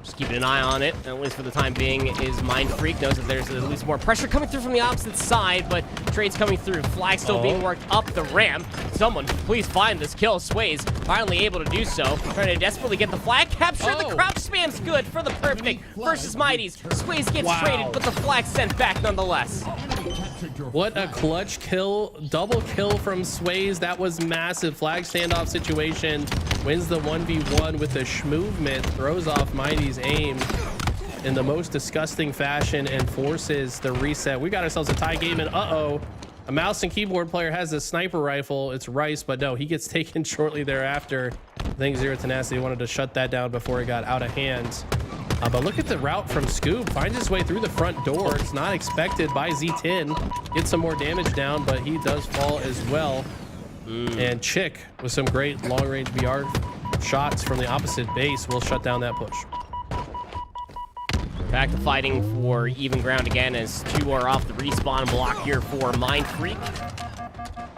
Speaker 1: Just keeping an eye on it, at least for the time being, is Mindfreak. Knows that there's at least more pressure coming through from the opposite side, but trades coming through. Flag still being worked up the ramp. Someone please find this kill. Sways finally able to do so. Trying to desperately get the flag capture. The crouch spam's good for the perfect versus Mighties. Sways gets traded, but the flag sent back nonetheless.
Speaker 2: What a clutch kill, double kill from Sways. That was massive. Flag standoff situation. Wins the 1v1 with the movement, throws off Mighty's aim in the most disgusting fashion and forces the reset. We got ourselves a tie game, and a mouse and keyboard player has a sniper rifle. It's Rice, but no, he gets taken shortly thereafter. I think Zero Tenacity wanted to shut that down before it got out of hand. But look at the route from Scoob. Finds his way through the front door. It's not expected by Z10. Gets some more damage down, but he does fall as well. And Chick, with some great long-range VR shots from the opposite base, will shut down that push.
Speaker 1: Back to fighting for even ground again as 2 are off the respawn block here for Mindfreak.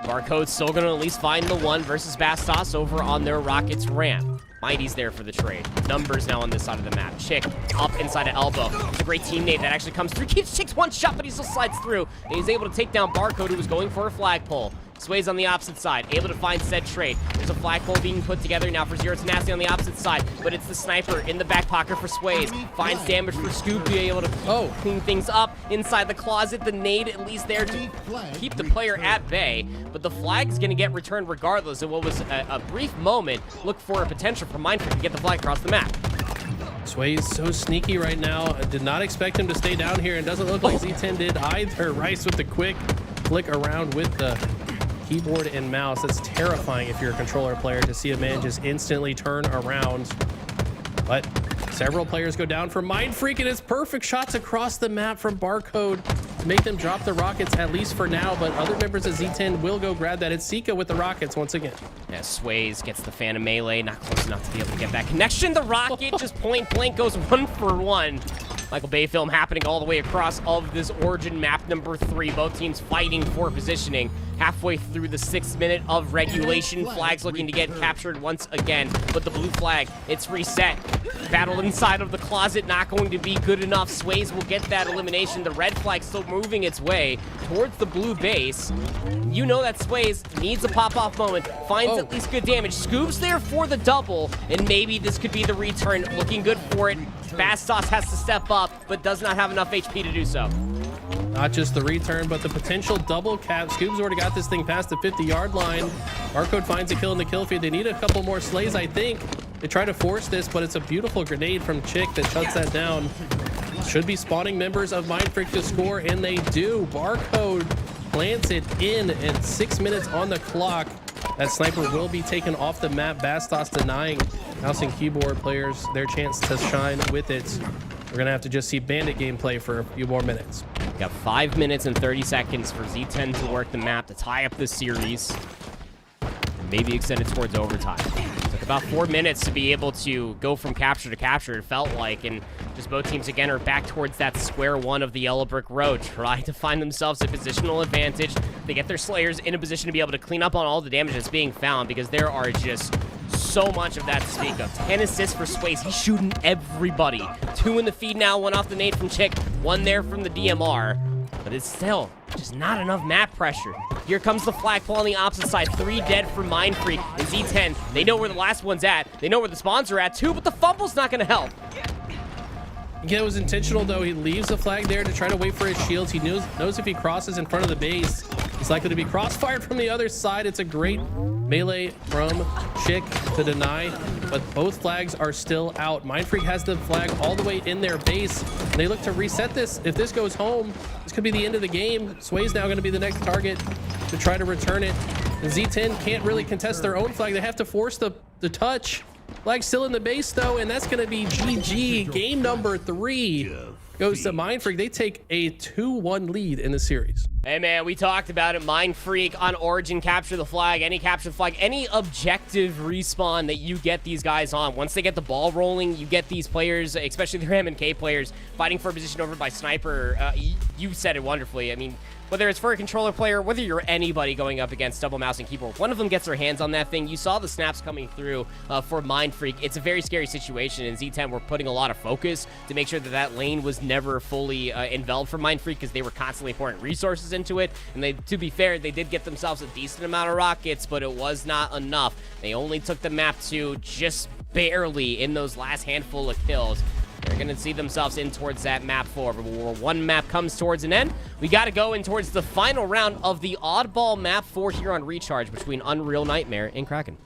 Speaker 1: Barcode's still going to at least find the 1 versus Bastos over on their Rockets ramp. Mighty's there for the trade. Numbers now on this side of the map. Chick up inside of Elbow. It's a great teammate that actually comes through. Keeps Chick's 1 shot, but he still slides through. And he's able to take down Barcode, who was going for a flagpole. Sways on the opposite side, able to find said trade. There's a flagpole being put together now for Zero Tenacity on the opposite side, but it's the sniper in the back pocket for Sways. Finds damage for Scoob, being able to clean things up inside the closet. The nade at least there to keep the player at bay, but the flag is going to get returned regardless of what was a brief moment. Look for a potential for Mindfreak to get the flag across the map.
Speaker 2: Sway's so sneaky right now. I did not expect him to stay down here, and doesn't look like Z10 did either. Rice with the quick flick around with the keyboard and mouse. That's terrifying if you're a controller player to see a man just instantly turn around. But several players go down for Mindfreak, and it's perfect shots across the map from Barcode to make them drop the rockets, at least for now. But other members of Z10 will go grab that. It's Sika with the rockets once again.
Speaker 1: Yeah, Sways gets the Phantom Melee, not close enough to be able to get that connection. The rocket just point blank goes 1 for 1. Michael Bay film happening all the way across of this Origin map number 3. Both teams fighting for positioning. Halfway through the 6th minute of regulation. Flags looking to get captured once again, but the blue flag, it's reset. Battle inside of the closet, not going to be good enough. Sways will get that elimination. The red flag still moving its way towards the blue base. You know that Sways needs a pop-off moment, finds at least good damage. Scoob's there for the double, and maybe this could be the return. Looking good for it. Bastos has to step up, but does not have enough HP to do so.
Speaker 2: Not just the return, but the potential double cap. Scoob's already got this thing past the 50-yard line. Barcode finds a kill in the kill feed. They need a couple more Slays, I think. They try to force this, but it's a beautiful grenade from Chick that shuts that down. Should be spawning members of Mindfreak to score, and they do. Barcode plants it in, and 6 minutes on the clock. That sniper will be taken off the map. Bastos denying mouse and keyboard players their chance to shine with it. We're going to have to just see Bandit gameplay for a few more minutes.
Speaker 1: Got 5 minutes and 30 seconds for Z10 to work the map to tie up this series. And maybe extend it towards overtime. Took About 4 minutes to be able to go from capture to capture, it felt like, and just both teams again are back towards that square one of the yellow brick road, trying to find themselves a positional advantage. They get their Slayers in a position to be able to clean up on all the damage that's being found, because there are just so much of that to speak of. 10 assists for Sways. He's shooting everybody. 2 in the feed now, 1 off the nade from Chick, 1 there from the DMR. But it's still just not enough map pressure. Here comes the flagpole on the opposite side. 3 dead for Mindfreak and Z10. They know where the last one's at. They know where the spawns are at too, but the fumble's not going to help.
Speaker 2: Again, it was intentional, though. He leaves the flag there to try to wait for his shields. He knows if he crosses in front of the base, he's likely to be crossfired from the other side. It's a great melee from Chick to deny, but both flags are still out. Mindfreak has the flag all the way in their base, and they look to reset this. If this goes home, this could be the end of the game. Sway's now going to be the next target to try to return it. And Z10 can't really contest their own flag. They have to force the touch. Flag's still in the base, though, and that's going to be GG. Game number 3 goes to Mindfreak. They take a 2-1 lead in the series.
Speaker 1: Hey, man, we talked about it. Mindfreak on Origin, capture the flag, any capture the flag, any objective respawn that you get these guys on. Once they get the ball rolling, you get these players, especially the M&K players, fighting for a position over by Sniper. You said it wonderfully. I mean, whether it's for a controller player, whether you're anybody going up against double mouse and keyboard, one of them gets their hands on that thing. You saw the snaps coming through for Mindfreak. It's a very scary situation, and Z10 were putting a lot of focus to make sure that that lane was never fully enveloped for Mindfreak, because they were constantly pouring resources into it. And they, to be fair, they did get themselves a decent amount of rockets, but it was not enough. They only took the map to just barely in those last handful of kills. They're going to see themselves in towards that map 4. But where one map comes towards an end, we got to go in towards the final round of the oddball map 4 here on Recharge between Unreal Nightmare and Kraken.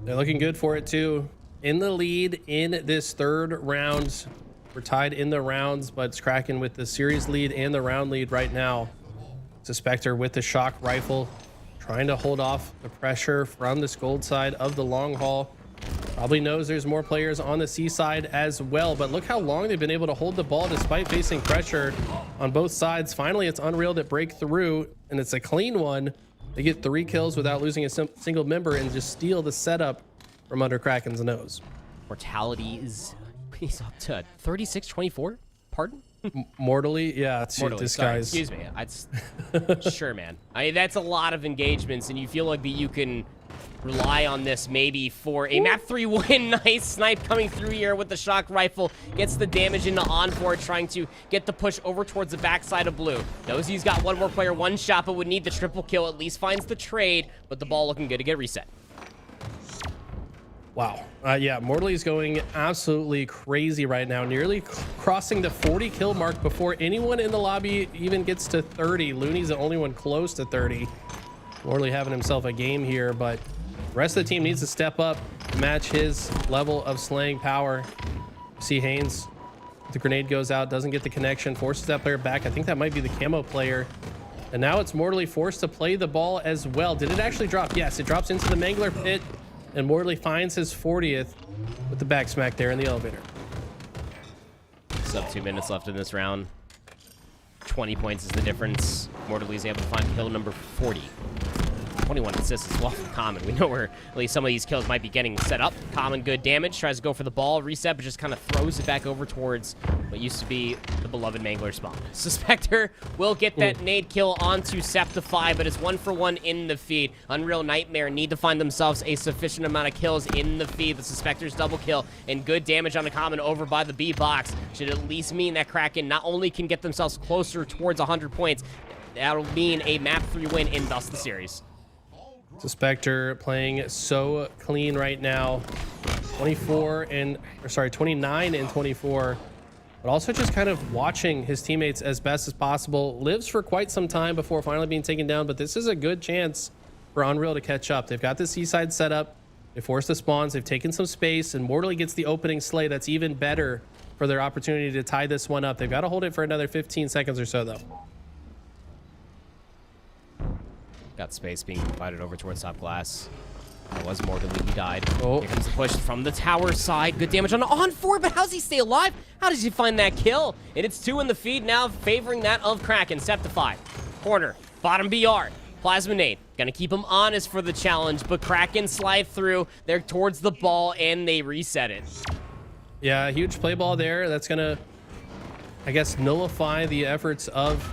Speaker 2: They're looking good for it, too. In the lead in this 3rd round. We're tied in the rounds, but it's Kraken with the series lead and the round lead right now. Spectre with the shock rifle, trying to hold off the pressure from this gold side of the long haul. Probably knows there's more players on the C side as well, but look how long they've been able to hold the ball despite facing pressure on both sides. Finally, it's Unreal that break through, and it's a clean one. They get 3 kills without losing a single member and just steal the setup from under Kraken's nose.
Speaker 1: Mortality is he's up to 36-24. Pardon?
Speaker 2: Mortally, yeah.
Speaker 1: Mortally,
Speaker 2: this
Speaker 1: sorry,
Speaker 2: guy's.
Speaker 1: excuse me. Sure, man. That's a lot of engagements, and you feel like that you can rely on this maybe for a map 3 win. Nice snipe coming through here with the shock rifle. Gets the damage into On4, trying to get the push over towards the backside of blue. Knows he's got one more player, one shot, but would need the triple kill. At least finds the trade, but the ball looking good to get reset.
Speaker 2: Wow. Yeah, Mortally is going absolutely crazy right now, nearly crossing the 40 kill mark before anyone in the lobby even gets to 30. Looney's the only one close to 30. Mortally having himself a game here, but the rest of the team needs to step up, match his level of slaying power. See Haynes, the grenade goes out, doesn't get the connection, forces that player back. I think that might be the camo player. And now it's Mortally forced to play the ball as well. Did it actually drop? Yes, it drops into the Mangler pit. And Mortally finds his 40th with the back smack there in the elevator.
Speaker 1: Sub 2 minutes left in this round. 20 points is the difference. Mortally's able to find kill number 40. 21 assists as well from Common. We know where at least some of these kills might be getting set up. Common, good damage. Tries to go for the ball. Reset, but just kind of throws it back over towards what used to be the beloved Mangler spawn. Spectre will get that nade kill onto Septify, but it's 1 for 1 in the feed. Unreal Nightmare need to find themselves a sufficient amount of kills in the feed. The Spectre's double kill and good damage on the Common over by the B box should at least mean that Kraken not only can get themselves closer towards 100 points, that'll mean a map 3 win and thus the series.
Speaker 2: Spectre playing so clean right now. 29 and 24. But also just kind of watching his teammates as best as possible. Lives for quite some time before finally being taken down, but this is a good chance for Unreal to catch up. They've got the seaside set up. They forced the spawns. They've taken some space, and Mortally gets the opening slay. That's even better for their opportunity to tie this one up. They've got to hold it for another 15 seconds or so, though.
Speaker 1: Got space being provided over towards top glass. It was Mortally, he died.
Speaker 2: Oh.
Speaker 1: Here comes the push from the tower side. Good damage on 4, but how's he stay alive? How does he find that kill? And it's 2 in the feed now, favoring that of Kraken. Septify. Corner. Bottom BR. Plasminate gonna keep him honest for the challenge, but Kraken slide through. They're towards the ball, and they reset it.
Speaker 2: Yeah, huge play ball there. That's gonna, I guess, nullify the efforts of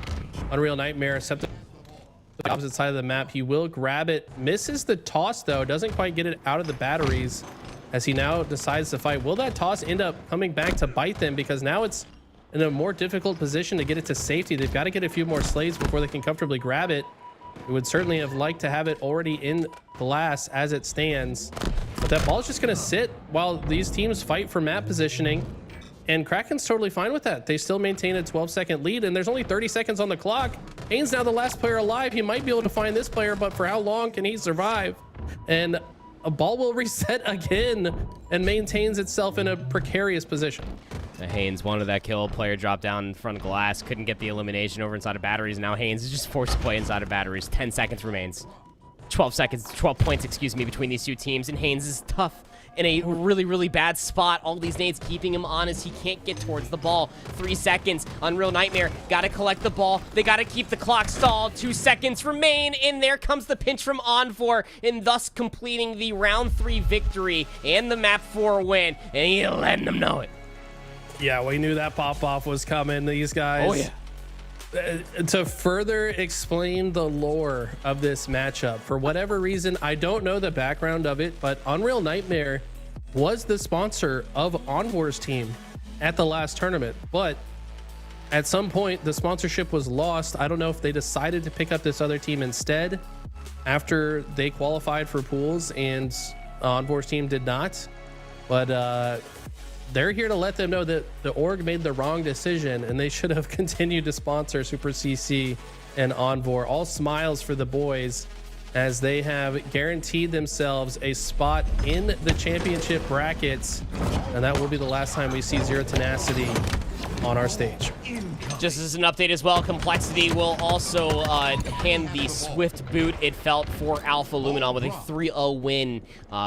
Speaker 2: Unreal Nightmare. Except the opposite side of the map. He will grab it. Misses the toss, though. Doesn't quite get it out of the batteries as he now decides to fight. Will that toss end up coming back to bite them? Because now it's in a more difficult position to get it to safety. They've got to get a few more slays before they can comfortably grab it. We would certainly have liked to have it already in glass as it stands. But that ball is just going to sit while these teams fight for map positioning. And Kraken's totally fine with that. They still maintain a 12-second lead, and there's only 30 seconds on the clock. Haynes now the last player alive. He might be able to find this player, but for how long can he survive? And a ball will reset again and maintains itself in a precarious position.
Speaker 1: Haynes wanted that kill. Player dropped down in front of glass. Couldn't get the elimination over inside of batteries. Now Haynes is just forced to play inside of batteries. 10 seconds remains. 12 points, excuse me, between these two teams. And Haynes is tough in a really, really bad spot. All these nades keeping him honest. He can't get towards the ball. 3 seconds. Unreal Nightmare got to collect the ball. They got to keep the clock stalled. 2 seconds remain. And there comes the pinch from On4, and thus completing the round 3 victory and the map 4 win. And he letting them know it.
Speaker 2: Yeah, we knew that pop-off was coming. These guys.
Speaker 1: Oh, yeah.
Speaker 2: To further explain the lore of this matchup, for whatever reason, I don't know the background of it, but Unreal Nightmare was the sponsor of On4's team at the last tournament. But at some point, the sponsorship was lost. I don't know if they decided to pick up this other team instead after they qualified for pools and On4's team did not. But they're here to let them know that the org made the wrong decision and they should have continued to sponsor Super CC and On4. All smiles for the boys as they have guaranteed themselves a spot in the championship brackets. And that will be the last time we see Zero Tenacity on our stage.
Speaker 1: Just as an update as well, Complexity will also hand the swift boot it felt for Alpha Luminon with a 3-0 win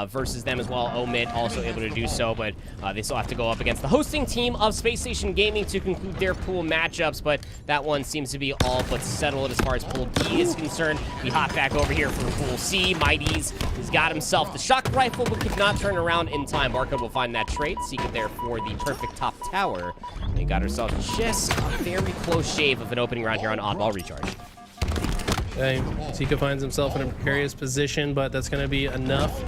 Speaker 1: versus them as well. Omit also able to do so, but they still have to go up against the hosting team of Space Station Gaming to conclude their pool matchups, but that one seems to be all but settled as far as Pool D is concerned. We hop back over here for Pool C. Mighty's has got himself the shock rifle, but could not turn around in time. Barcode will find that trait, seek it there for the perfect top tower. They got herself just a very close shave of an opening round here on Oddball Recharge.
Speaker 2: Okay, Zika finds himself in a precarious position, but that's going to be enough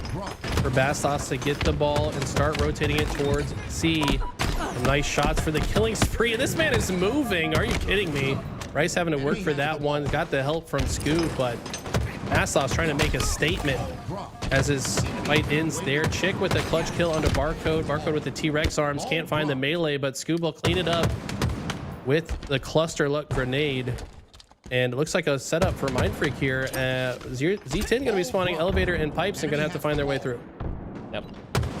Speaker 2: for Bastos to get the ball and start rotating it towards C. Some nice shots for the killing spree. And this man is moving. Are you kidding me? Rice having to work for that one. Got the help from Scoob, but Bastos trying to make a statement as his fight ends there. Chick with a clutch kill onto Barcode. Barcode with the T-Rex arms. Can't find the melee, but Scoob will clean it up with the cluster luck grenade. And it looks like a setup for Mindfreak here. Z10 going to be spawning elevator and pipes and going to have to find their way through.
Speaker 1: Yep.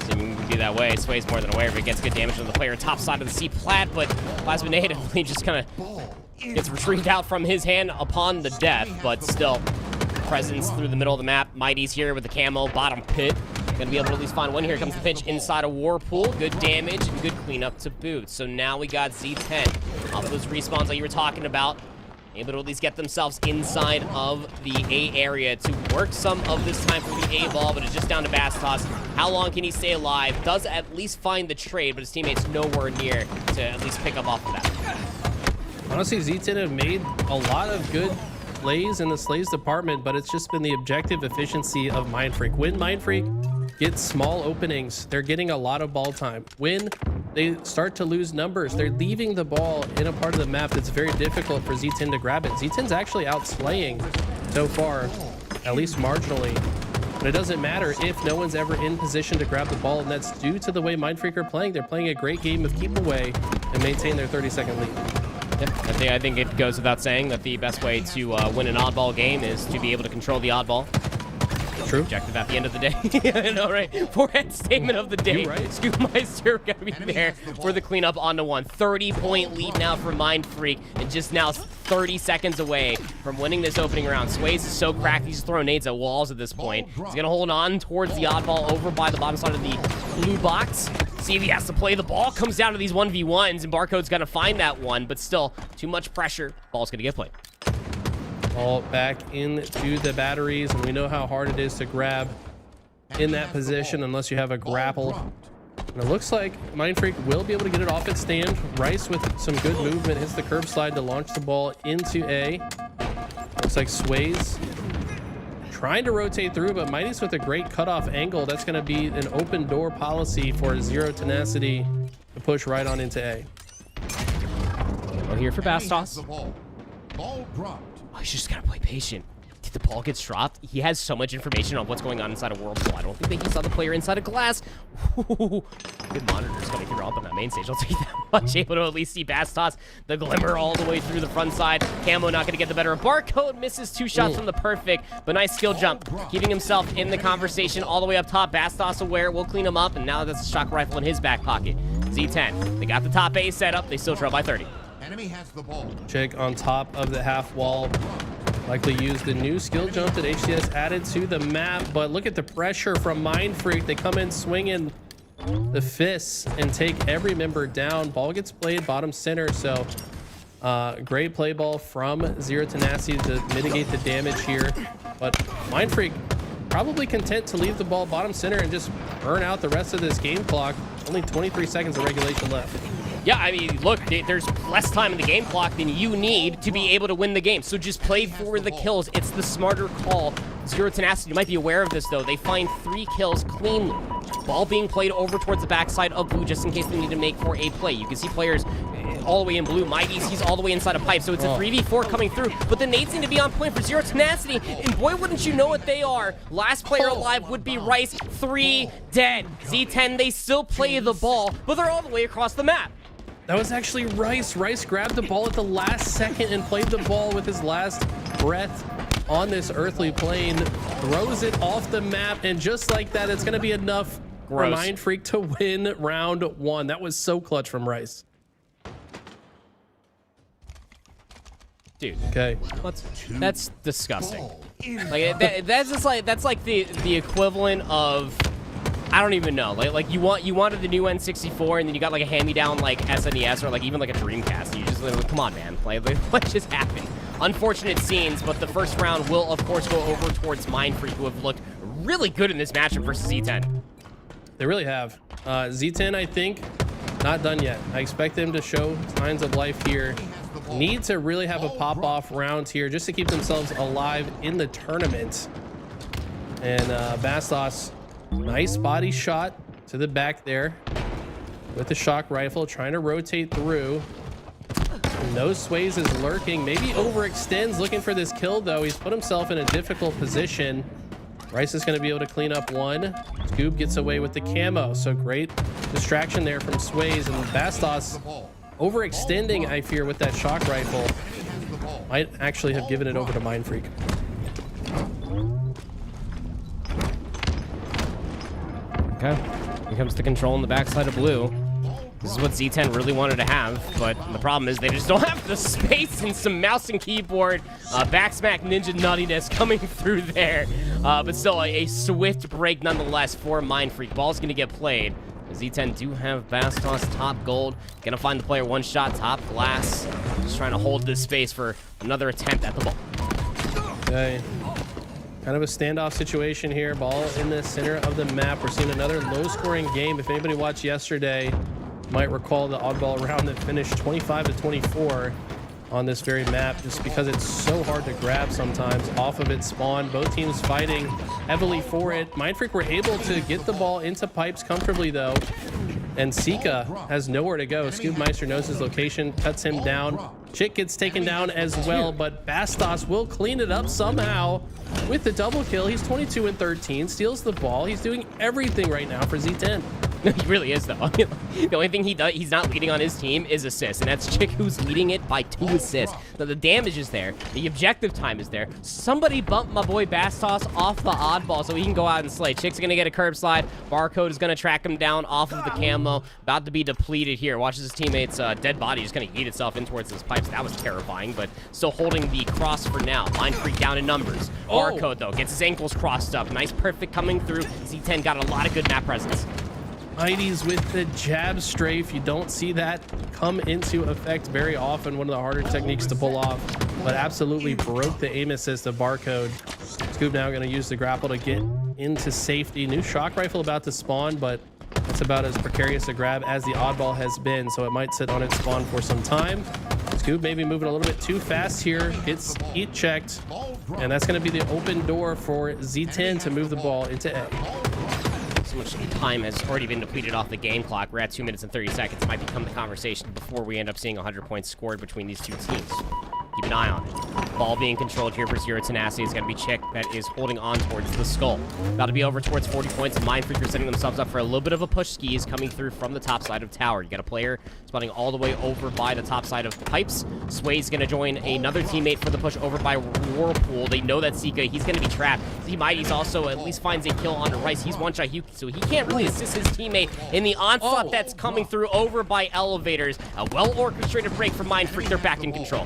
Speaker 1: Seeming to be that way. Sway's more than aware of it. Gets good damage on the player top side of the C plat, but Plasminate only just kind of gets retrieved out from his hand upon the death, but still presence through the middle of the map. Mighty's here with the camo bottom pit. Gonna be able to at least find one. Here comes the pinch inside a Whirlpool. Good damage and good cleanup to boot. So now we got Z10 off those respawns that you were talking about. Able to at least get themselves inside of the A area to work some of this time for the A ball, but it's just down to Bastos. How long can he stay alive? Does at least find the trade, but his teammates nowhere near to at least pick up off of that.
Speaker 2: Honestly, Z10 have made a lot of good plays in the slays department, but it's just been the objective efficiency of Mindfreak. When Mindfreak gets small openings, they're getting a lot of ball time. When they start to lose numbers, they're leaving the ball in a part of the map that's very difficult for Z10 to grab it. Z10's actually out slaying so far, at least marginally. But it doesn't matter if no one's ever in position to grab the ball, and that's due to the way Mindfreak are playing. They're playing a great game of keep away and maintain their 30-second lead.
Speaker 1: Yeah, I think it goes without saying that the best way to win an oddball game is to be able to control the oddball.
Speaker 2: True.
Speaker 1: Objective at the end of the day. I know, right? Forehead statement of the day.
Speaker 2: You're right.
Speaker 1: Scoopmeister got to be there for the cleanup onto one. 30-point lead now for Mindfreak, and just now 30 seconds away from winning this opening round. Sways is so cracked, he's throwing nades at walls at this point. He's going to hold on towards the oddball over by the bottom side of the blue box. See if he has to play the ball. Comes down to these 1v1s, and Barcode's going to find that one, but still, too much pressure. Ball's going to get played.
Speaker 2: Ball back into the batteries, and we know how hard it is to grab in that position unless you have a grapple. And it looks like Mindfreak will be able to get it off its stand. Rice with some good movement hits the curb slide to launch the ball into A. Looks like Sways trying to rotate through, but Mighty's with a great cutoff angle. That's going to be an open door policy for Zero Tenacity to push right on into A.
Speaker 1: Well, here for Bastos.
Speaker 5: Ball dropped.
Speaker 1: Oh, he's just got to play patient. Did the ball gets dropped? He has so much information on what's going on inside a Whirlpool. I don't think that he saw the player inside a glass. Ooh, good monitors coming through up on that main stage. I'll take that much. Able to at least see Bastos, the glimmer all the way through the front side. Camo not going to get the better of Barcode. Misses 2 shots from the perfect, but nice skill jump. Keeping himself in the conversation all the way up top. Bastos aware. We'll clean him up, and now that's a shock rifle in his back pocket. Z10. They got the top A set up. They still trail by 30.
Speaker 5: Enemy has the ball.
Speaker 2: Chick on top of the half wall. Likely used the new skill jump that HCS added to the map, but look at the pressure from Mindfreak. They come in swinging the fists and take every member down. Ball gets played bottom center, so great play ball from Zero Tenacity to mitigate the damage here. But Mindfreak probably content to leave the ball bottom center and just burn out the rest of this game clock. Only 23 seconds of regulation left.
Speaker 1: Yeah, I mean, look, there's less time in the game clock than you need to be able to win the game. So just play for the kills. It's the smarter call. Zero Tenacity, you might be aware of this, though. They find 3 kills cleanly. Ball being played over towards the backside of blue just in case they need to make for a play. You can see players all the way in blue. Mighty's, he's all the way inside a pipe. So it's a 3v4 coming through. But the nades need to be on point for Zero Tenacity. And boy, wouldn't you know what they are. Last player alive would be Rice. 3 dead. Z10, they still play the ball, but they're all the way across the map.
Speaker 2: That was actually Rice. Rice grabbed the ball at the last second and played the ball with his last breath on this earthly plane. Throws it off the map, and just like that, it's going to be enough for Mindfreak to win round 1. That was so clutch from Rice.
Speaker 1: Dude,
Speaker 2: okay,
Speaker 1: that's disgusting. Like that's like the equivalent of, I don't even know. Like you wanted the new N64, and then you got like a hand-me-down like SNES or like even like a Dreamcast. And you just like, come on, man. Like what just happened? Unfortunate scenes, but the first round will of course go over towards Mindfreak, who have looked really good in this matchup versus Z10.
Speaker 2: They really have. Z10, I think, not done yet. I expect them to show signs of life here. Need to really have a pop-off round here just to keep themselves alive in the tournament. And Bastos, nice body shot to the back there with the shock rifle, trying to rotate through. No Sways is lurking, maybe overextends, looking for this kill though. He's put himself in a difficult position. Rice is going to be able to clean up one. Scoob gets away with the camo, so great distraction there from Sways. And Bastos overextending, I fear, with that shock rifle. Might actually have given it over to Mindfreak.
Speaker 1: Okay, here comes the control on the backside of blue. This is what Z10 really wanted to have, but the problem is they just don't have the space, and some mouse and keyboard backsmack ninja nuttiness coming through there. But still a swift break nonetheless for Mindfreak. Ball's going to get played. Z10 do have Bastos top gold. Gonna find the player one shot, top glass. Just trying to hold this space for another attempt at the ball.
Speaker 2: Okay. Kind of a standoff situation here. Ball in the center of the map. We're seeing another low-scoring game. If anybody watched yesterday, you might recall the oddball round that finished 25-24 on this very map, just because it's so hard to grab sometimes off of its spawn. Both teams fighting heavily for it. Mindfreak were able to get the ball into pipes comfortably though, and Sika has nowhere to go. Scoobmeister knows his location, cuts him down. Chick gets taken down as well, but Bastos will clean it up somehow with the double kill. He's 22-13, steals the ball. He's doing everything right now for Z10.
Speaker 1: He really is, though. The only thing he's not leading on his team is assists, and that's Chick who's leading it by 2 assists. Now, the damage is there. The objective time is there. Somebody bump my boy Bastos off the oddball so he can go out and slay. Chick's going to get a curb slide. Barcode is going to track him down off of the camo. About to be depleted here. Watches his teammate's dead body just going to eat itself in towards his pipes. That was terrifying, but still holding the cross for now. Mindfreak down in numbers. Barcode, though, gets his ankles crossed up. Nice perfect coming through. Z10 got a lot of good map presence.
Speaker 2: Mighty's with the jab strafe. You don't see that come into effect very often. One of the harder techniques to pull off, but absolutely broke the aim assist of Barcode. Scoop now going to use the grapple to get into safety. New shock rifle about to spawn, but it's about as precarious a grab as the oddball has been, so it might sit on its spawn for some time. Scoop maybe moving a little bit too fast here. Gets heat checked, and that's going to be the open door for Z10 to move the ball into A.
Speaker 1: So much time has already been depleted off the game clock. We're at 2 minutes and 30 seconds. It might become the conversation before we end up seeing 100 points scored between these two teams. Keep an eye on it. Ball being controlled here for Zero Tenacity is going to be Chick that is holding on towards the skull. About to be over towards 40 points. Mindfreak are setting themselves up for a little bit of a push skis coming through from the top side of tower. You got a player spawning all the way over by the top side of pipes. Sway's going to join another teammate for the push over by Whirlpool. They know that Sika, he's going to be trapped. Mighty's also at least finds a kill onto Rice. He's one shot, so he can't really assist his teammate in the onslaught that's coming through over by elevators. A well-orchestrated break from Mindfreak. They're back in control.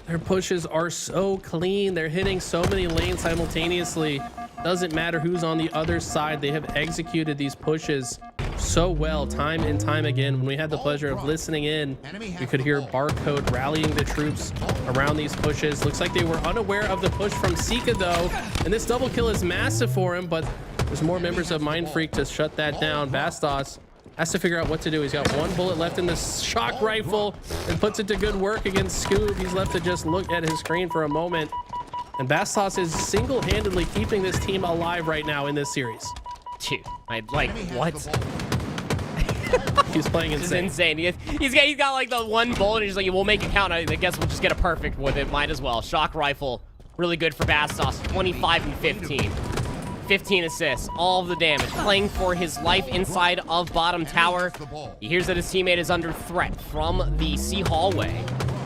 Speaker 2: Their pushes are so clean. They're hitting so many lanes simultaneously. Doesn't matter who's on the other side. They have executed these pushes so well time and time again. When we had the pleasure of listening in, we could hear Barcode rallying the troops around these pushes. Looks like they were unaware of the push from Sika though, and this double kill is massive for him, but there's more members of Mindfreak to shut that down. Bastos has to figure out what to do. He's got one bullet left in the shock rifle and puts it to good work against Scoob. He's left to just look at his screen for a moment. And Bastos is single-handedly keeping this team alive right now in this series.
Speaker 1: Dude, like, what?
Speaker 2: He's playing insane.
Speaker 1: It's insane. He's got like the one bullet and he's like, we'll make it count. I guess we'll just get a perfect with it. Might as well. Shock rifle, really good for Bastos. 25 and 15. 15 assists, all of the damage, playing for his life inside of bottom tower. He hears that his teammate is under threat from the C hallway.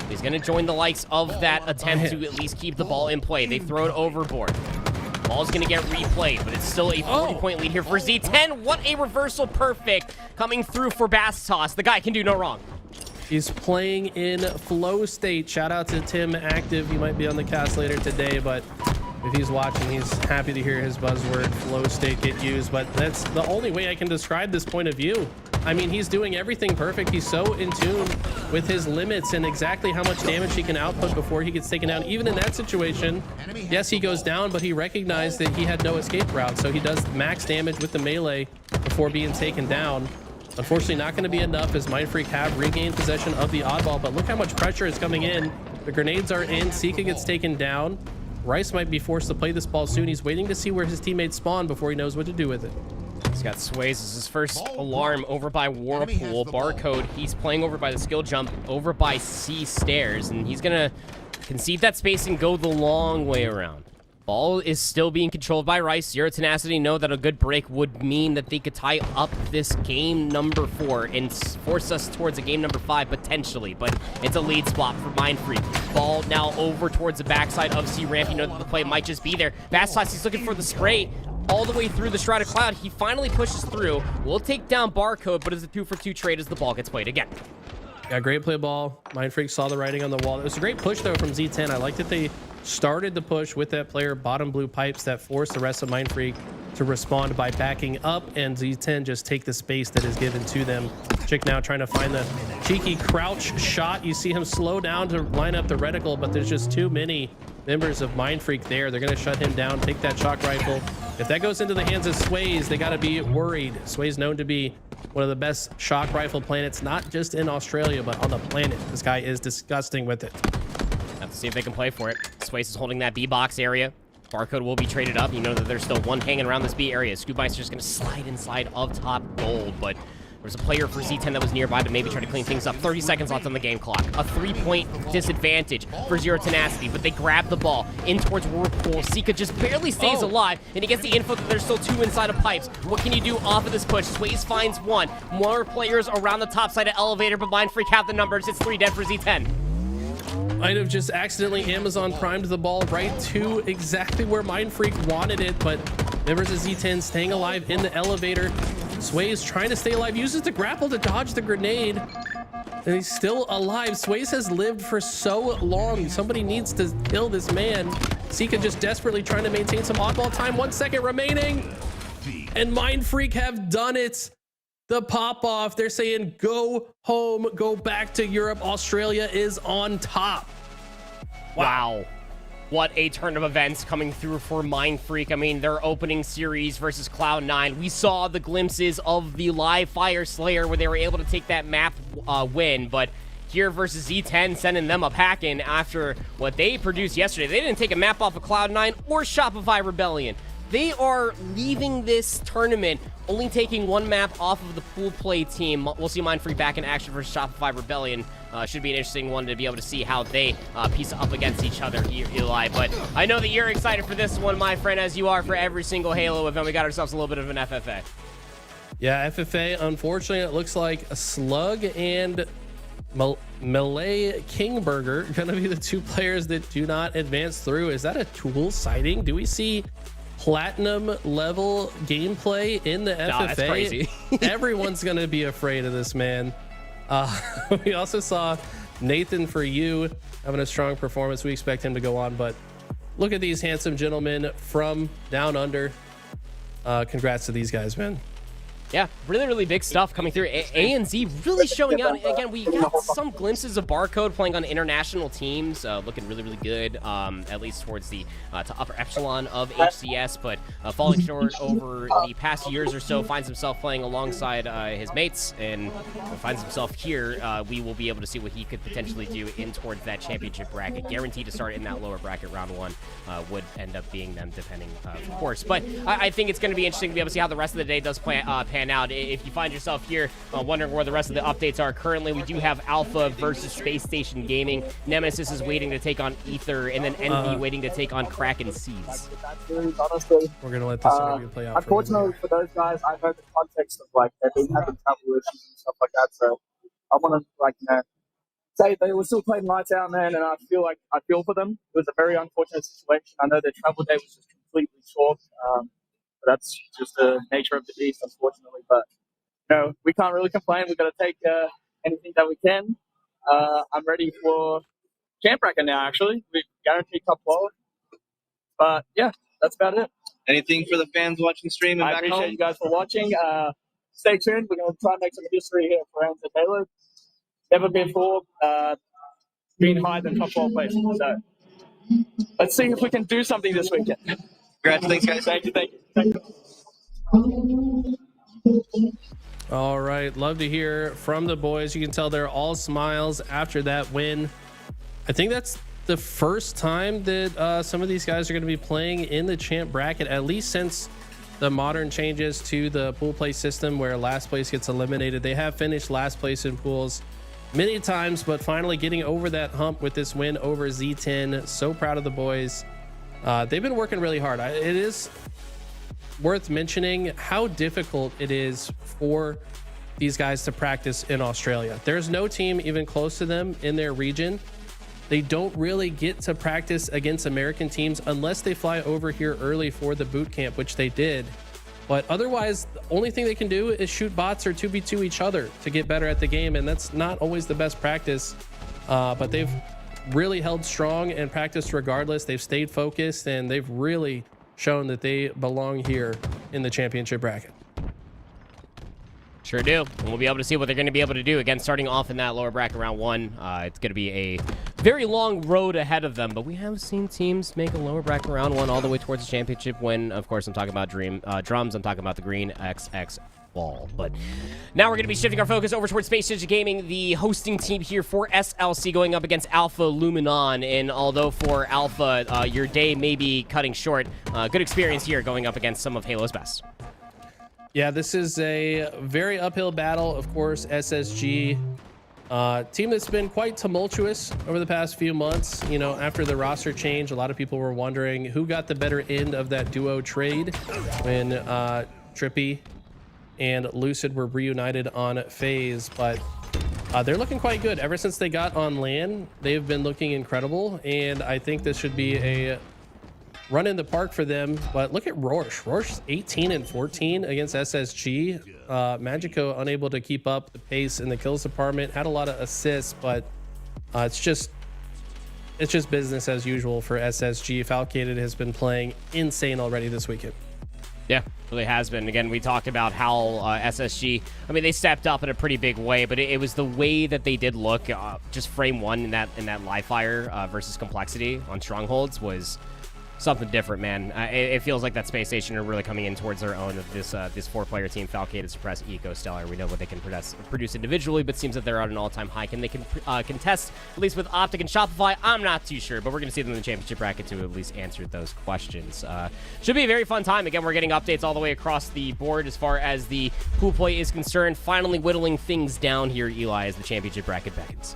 Speaker 1: He's going to join the likes of that attempt to at least keep the ball in play. They throw it overboard. Ball's going to get replayed, but it's still a 40-point lead here for Z10. What a reversal perfect coming through for Bastos. The guy can do no wrong.
Speaker 2: He's playing in flow state. Shout out to Tim Active. He might be on the cast later today, but if he's watching, he's happy to hear his buzzword flow state get used. But that's the only way I can describe this point of view. I mean, he's doing everything perfect. He's so in tune with his limits and exactly how much damage he can output before he gets taken down. Even in that situation, yes, he goes down, but he recognized that he had no escape route. So he does max damage with the melee before being taken down. Unfortunately, not going to be enough as Mindfreak have regained possession of the oddball, but look how much pressure is coming in. The grenades are in. Sika gets taken down. Rice might be forced to play this ball soon. He's waiting to see where his teammates spawn before he knows what to do with it.
Speaker 1: He's got Sways as his first alarm over by Whirlpool. Barcode, he's playing over by the skill jump, over by C stairs, and he's going to concede that space and go the long way around. Ball is still being controlled by Rice. Zero Tenacity know that a good break would mean that they could tie up this game number 4 and force us towards a game number 5 potentially, but it's a lead swap for Mindfreak. Ball now over towards the backside of C ramp. You know that the play might just be there. Bastos, he's looking for the spray all the way through the Shrouded Cloud. He finally pushes through. We'll take down Barcode, but it's a 2-for-2 trade as the ball gets played again.
Speaker 2: Yeah, great play ball. Mindfreak saw the writing on the wall. It was a great push, though, from Z10. I like that they started the push with that player bottom blue pipes that forced the rest of Mindfreak to respond by backing up, and Z10 just take the space that is given to them. Chick now trying to find the cheeky crouch shot. You see him slow down to line up the reticle, but there's just too many members of Mindfreak there. They're going to shut him down, take that shock rifle. If that goes into the hands of Sways, they got to be worried. Sways known to be one of the best shock rifle planets, not just in Australia, but on the planet. This guy is disgusting with it.
Speaker 1: Have to see if they can play for it. Sways is holding that B box area. Barcode will be traded up. You know that there's still one hanging around this B area. Scoopmeister's going to slide inside of top gold, but there's a player for Z10 that was nearby to maybe try to clean things up. 30 seconds left on the game clock. A 3-point disadvantage for Zero Tenacity, but they grab the ball in towards Whirlpool. Sika just barely stays alive, and he gets the info that there's still 2 inside of pipes. What can you do off of this push? Sways finds 1. More players around the top side of elevator, but Mindfreak have the numbers. It's 3 dead for Z10.
Speaker 2: Might have just accidentally Amazon primed the ball right to exactly where Mindfreak wanted it, but members of Z10 staying alive in the elevator. Sways trying to stay alive, uses the grapple to dodge the grenade, and he's still alive. Sways has lived for so long. Somebody needs to kill this man. Sika just desperately trying to maintain some oddball time. 1 second remaining, and Mindfreak have done it. the pop off. They're saying go home, go back to Europe. Australia is on top.
Speaker 1: Wow. What a turn of events coming through for Mindfreak. I mean, their opening series versus Cloud9. We saw the glimpses of the live Fire Slayer where they were able to take that map win, but here versus Z10 sending them a pack-in after what they produced yesterday. They didn't take a map off of Cloud9 or Shopify Rebellion. They are leaving this tournament only taking one map off of the pool play team. We'll see Mindfreak back in action versus Shopify Rebellion. Should be an interesting one to be able to see how they piece up against each other here, Eli. But I know that you're excited for this one, my friend, as you are for every single Halo event. We got ourselves a little bit of an FFA.
Speaker 2: Yeah, FFA, unfortunately, it looks like a Slug and Malay Kingburger going to be the two players that do not advance through. Is that a Tool sighting? Do we see platinum level gameplay in the FFA?
Speaker 1: That's crazy.
Speaker 2: Everyone's going to be afraid of this man. We also saw Nathan For You having a strong performance. We expect him to go on, but look at these handsome gentlemen from down under. Congrats to these guys, man.
Speaker 1: Yeah, really big stuff coming through. ANZ really showing out. Again, we got some glimpses of Barcode playing on international teams, looking really good, at least towards the to upper echelon of HCS, but falling short over the past years or so. Finds himself playing alongside his mates and finds himself here. We will be able to see what he could potentially do in towards that championship bracket. Guaranteed to start in that lower bracket. Round one would end up being them, depending, of course. But I think it's going to be interesting to be able to see how the rest of the day does pan out. If you find yourself here wondering where the rest of the updates are currently, we do have Alpha versus Space Station Gaming. Nemesis is waiting to take on Ether, and then NV waiting to take on Kraken Seas.
Speaker 3: Honestly,
Speaker 2: We're going to let this interview play out.
Speaker 3: unfortunately for those guys, I've heard the context of like they've been having travel issues and stuff like that. So I want to say they were still playing lights out, man, and I feel for them. It was a very unfortunate situation. I know their travel day was just completely short. But that's just the nature of the beast, unfortunately. But we can't really complain. We've got to take anything that we can. I'm ready for Champ Bracket now. Actually, we guaranteed top 12. But yeah, that's about it.
Speaker 4: Anything for the fans watching stream and
Speaker 3: I
Speaker 4: back
Speaker 3: appreciate
Speaker 4: home?
Speaker 3: you guys for watching. Stay tuned. We're going to try and make some history here for Rams and Halo. Never before been higher than top 12 places. So let's see if we can do something this weekend.
Speaker 4: Congrats, guys.
Speaker 3: Thank you.
Speaker 2: All right, love to hear from the boys. You can tell they're all smiles after that win. I think that's the first time that some of these guys are going to be playing in the champ bracket, at least since the modern changes to the pool play system where last place gets eliminated. They have finished last place in pools many times, but finally getting over that hump with this win over Z10. So proud of the boys. They've been working really hard. It is worth mentioning how difficult it is for these guys to practice in Australia. There's no team even close to them in their region. They don't really get to practice against American teams unless they fly over here early for the boot camp, which they did. But otherwise, the only thing they can do is shoot bots or 2v2 each other to get better at the game, and that's not always the best practice. But they've really held strong and practiced regardless. They've stayed focused, and they've really shown that they belong here in the championship bracket.
Speaker 1: Sure do. And we'll be able to see what they're going to be able to do. Again, starting off in that lower bracket round one, it's going to be a very long road ahead of them, but we have seen teams make a lower bracket round one all the way towards the championship win. Of course, I'm talking about Drums. I'm talking about the green XX ball. But now we're going to be shifting our focus over towards Space Station Gaming, the hosting team here for SLC, going up against Alpha Luminon. And although for Alpha, your day may be cutting short, good experience here going up against some of Halo's best.
Speaker 2: Yeah, this is a very uphill battle. Of course, SSG, team that's been quite tumultuous over the past few months. You know, after the roster change, a lot of people were wondering who got the better end of that duo trade when Trippy and Lucid were reunited on FaZe. But they're looking quite good. Ever since they got on LAN, they've been looking incredible. And I think this should be a run in the park for them. But look at Rorsch. Rorsch's 18 and 14 against SSG. Magico unable to keep up the pace in the kills department. Had a lot of assists, but it's just business as usual for SSG. Falcated has been playing insane already this weekend.
Speaker 1: Yeah, really has been. Again, we talked about how SSG, I mean, they stepped up in a pretty big way, but it was the way that they did look. Just frame one in that live fire versus complexity on strongholds was something different, man. It feels like that Space Station are really coming in towards their own of this 4-player team, Falcated, Suppress, Eco, Stellar. We know what they can produce individually, but seems that they're at an all-time high. Can they contest, at least with Optic and Shopify? I'm not too sure, but we're going to see them in the championship bracket to at least answer those questions. Should be a very fun time. Again, we're getting updates all the way across the board as far as the pool play is concerned. Finally whittling things down here, Eli, as the championship bracket beckons.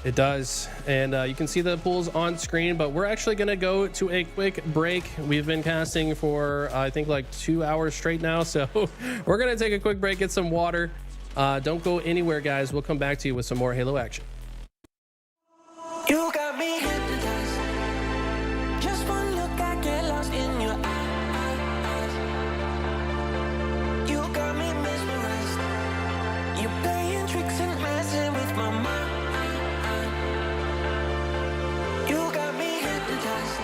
Speaker 2: It does, and you can see the pools on screen, but we're actually going to go to a quick break. We've been casting for, I think, like 2 hours straight now, so we're going to take a quick break, get some water. Don't go anywhere, guys. We'll come back to you with some more Halo action.
Speaker 6: You got me hypnotized. Just one look, I get lost in your eyes. You got me mesmerized. You're playing tricks and messing with my mind. You got me hypnotized.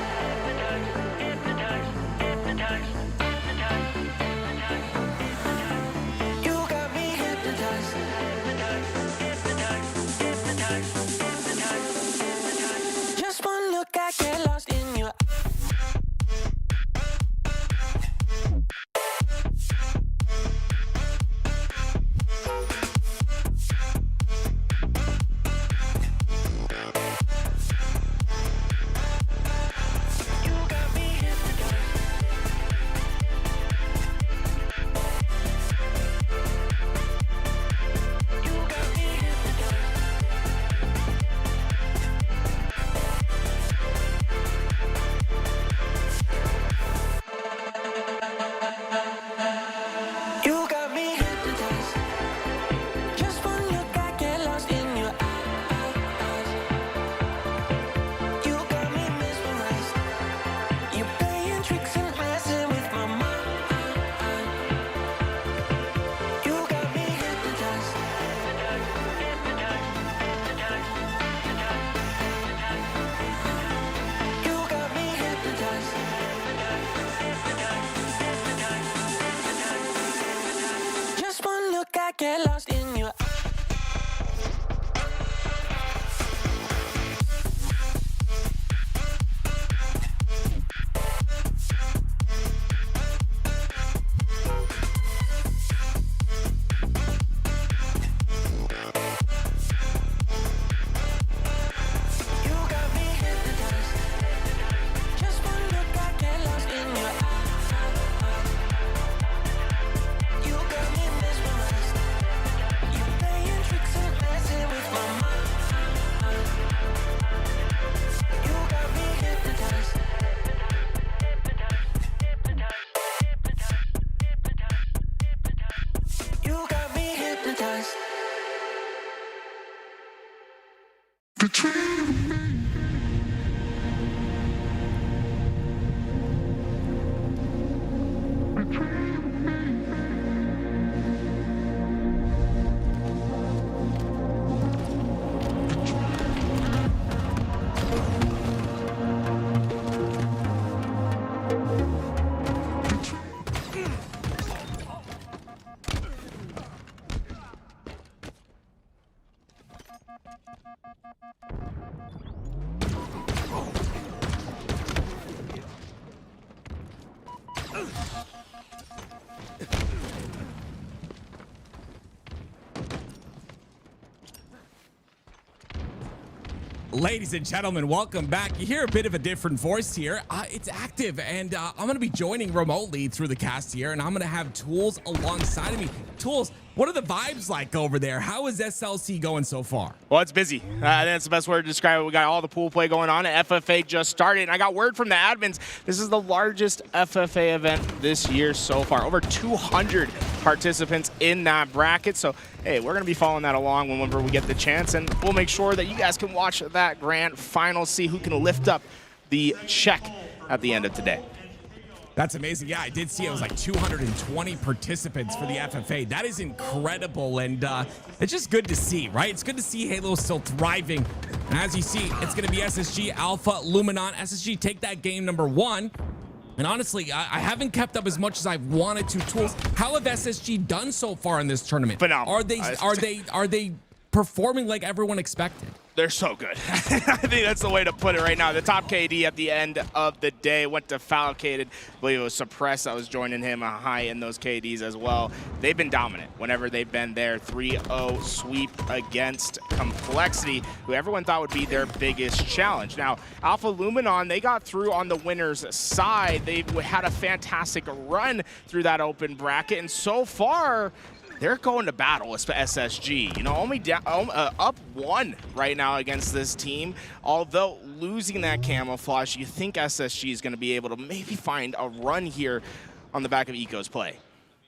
Speaker 6: You got me hypnotized. Just one look, I get lost in your get lost in your
Speaker 7: Ladies and gentlemen, welcome back. You hear a bit of a different voice here. It's active, and I'm going to be joining remotely through the cast here, and I'm going to have Tools alongside of me. Tools, what are the vibes like over there? How is SLC going so far?
Speaker 8: Well, it's busy. That's the best word to describe it. We got all the pool play going on. FFA just started, and I got word from the admins. This is the largest FFA event this year so far. Over 200 participants in that bracket. So, hey, we're going to be following that along whenever we get the chance, and we'll make sure that you guys can watch that grand final, see who can lift up the check at the end of today.
Speaker 7: That's amazing. Yeah, I did see it was like 220 participants for the FFA. That is incredible, and it's just good to see, right? It's good to see Halo still thriving. And as you see, it's going to be SSG, Alpha, Luminon. SSG take that game number 1. And honestly, I haven't kept up as much as I've wanted to. Tools, how have SSG done so far in this tournament?
Speaker 8: Phenomenal.
Speaker 7: Are they performing like everyone expected?
Speaker 8: They're so good. I think that's the way to put it right now. The top KD at the end of the day went to Falcated. I believe it was Suppress that was joining him high in those KDs as well. They've been dominant whenever they've been there. 3-0 sweep against Complexity, who everyone thought would be their biggest challenge. Now, Alpha Luminon, they got through on the winner's side. They had a fantastic run through that open bracket, and so far, they're going to battle with SSG. You know, only up 1 right now against this team. Although losing that camouflage, you think SSG is going to be able to maybe find a run here on the back of Eco's play.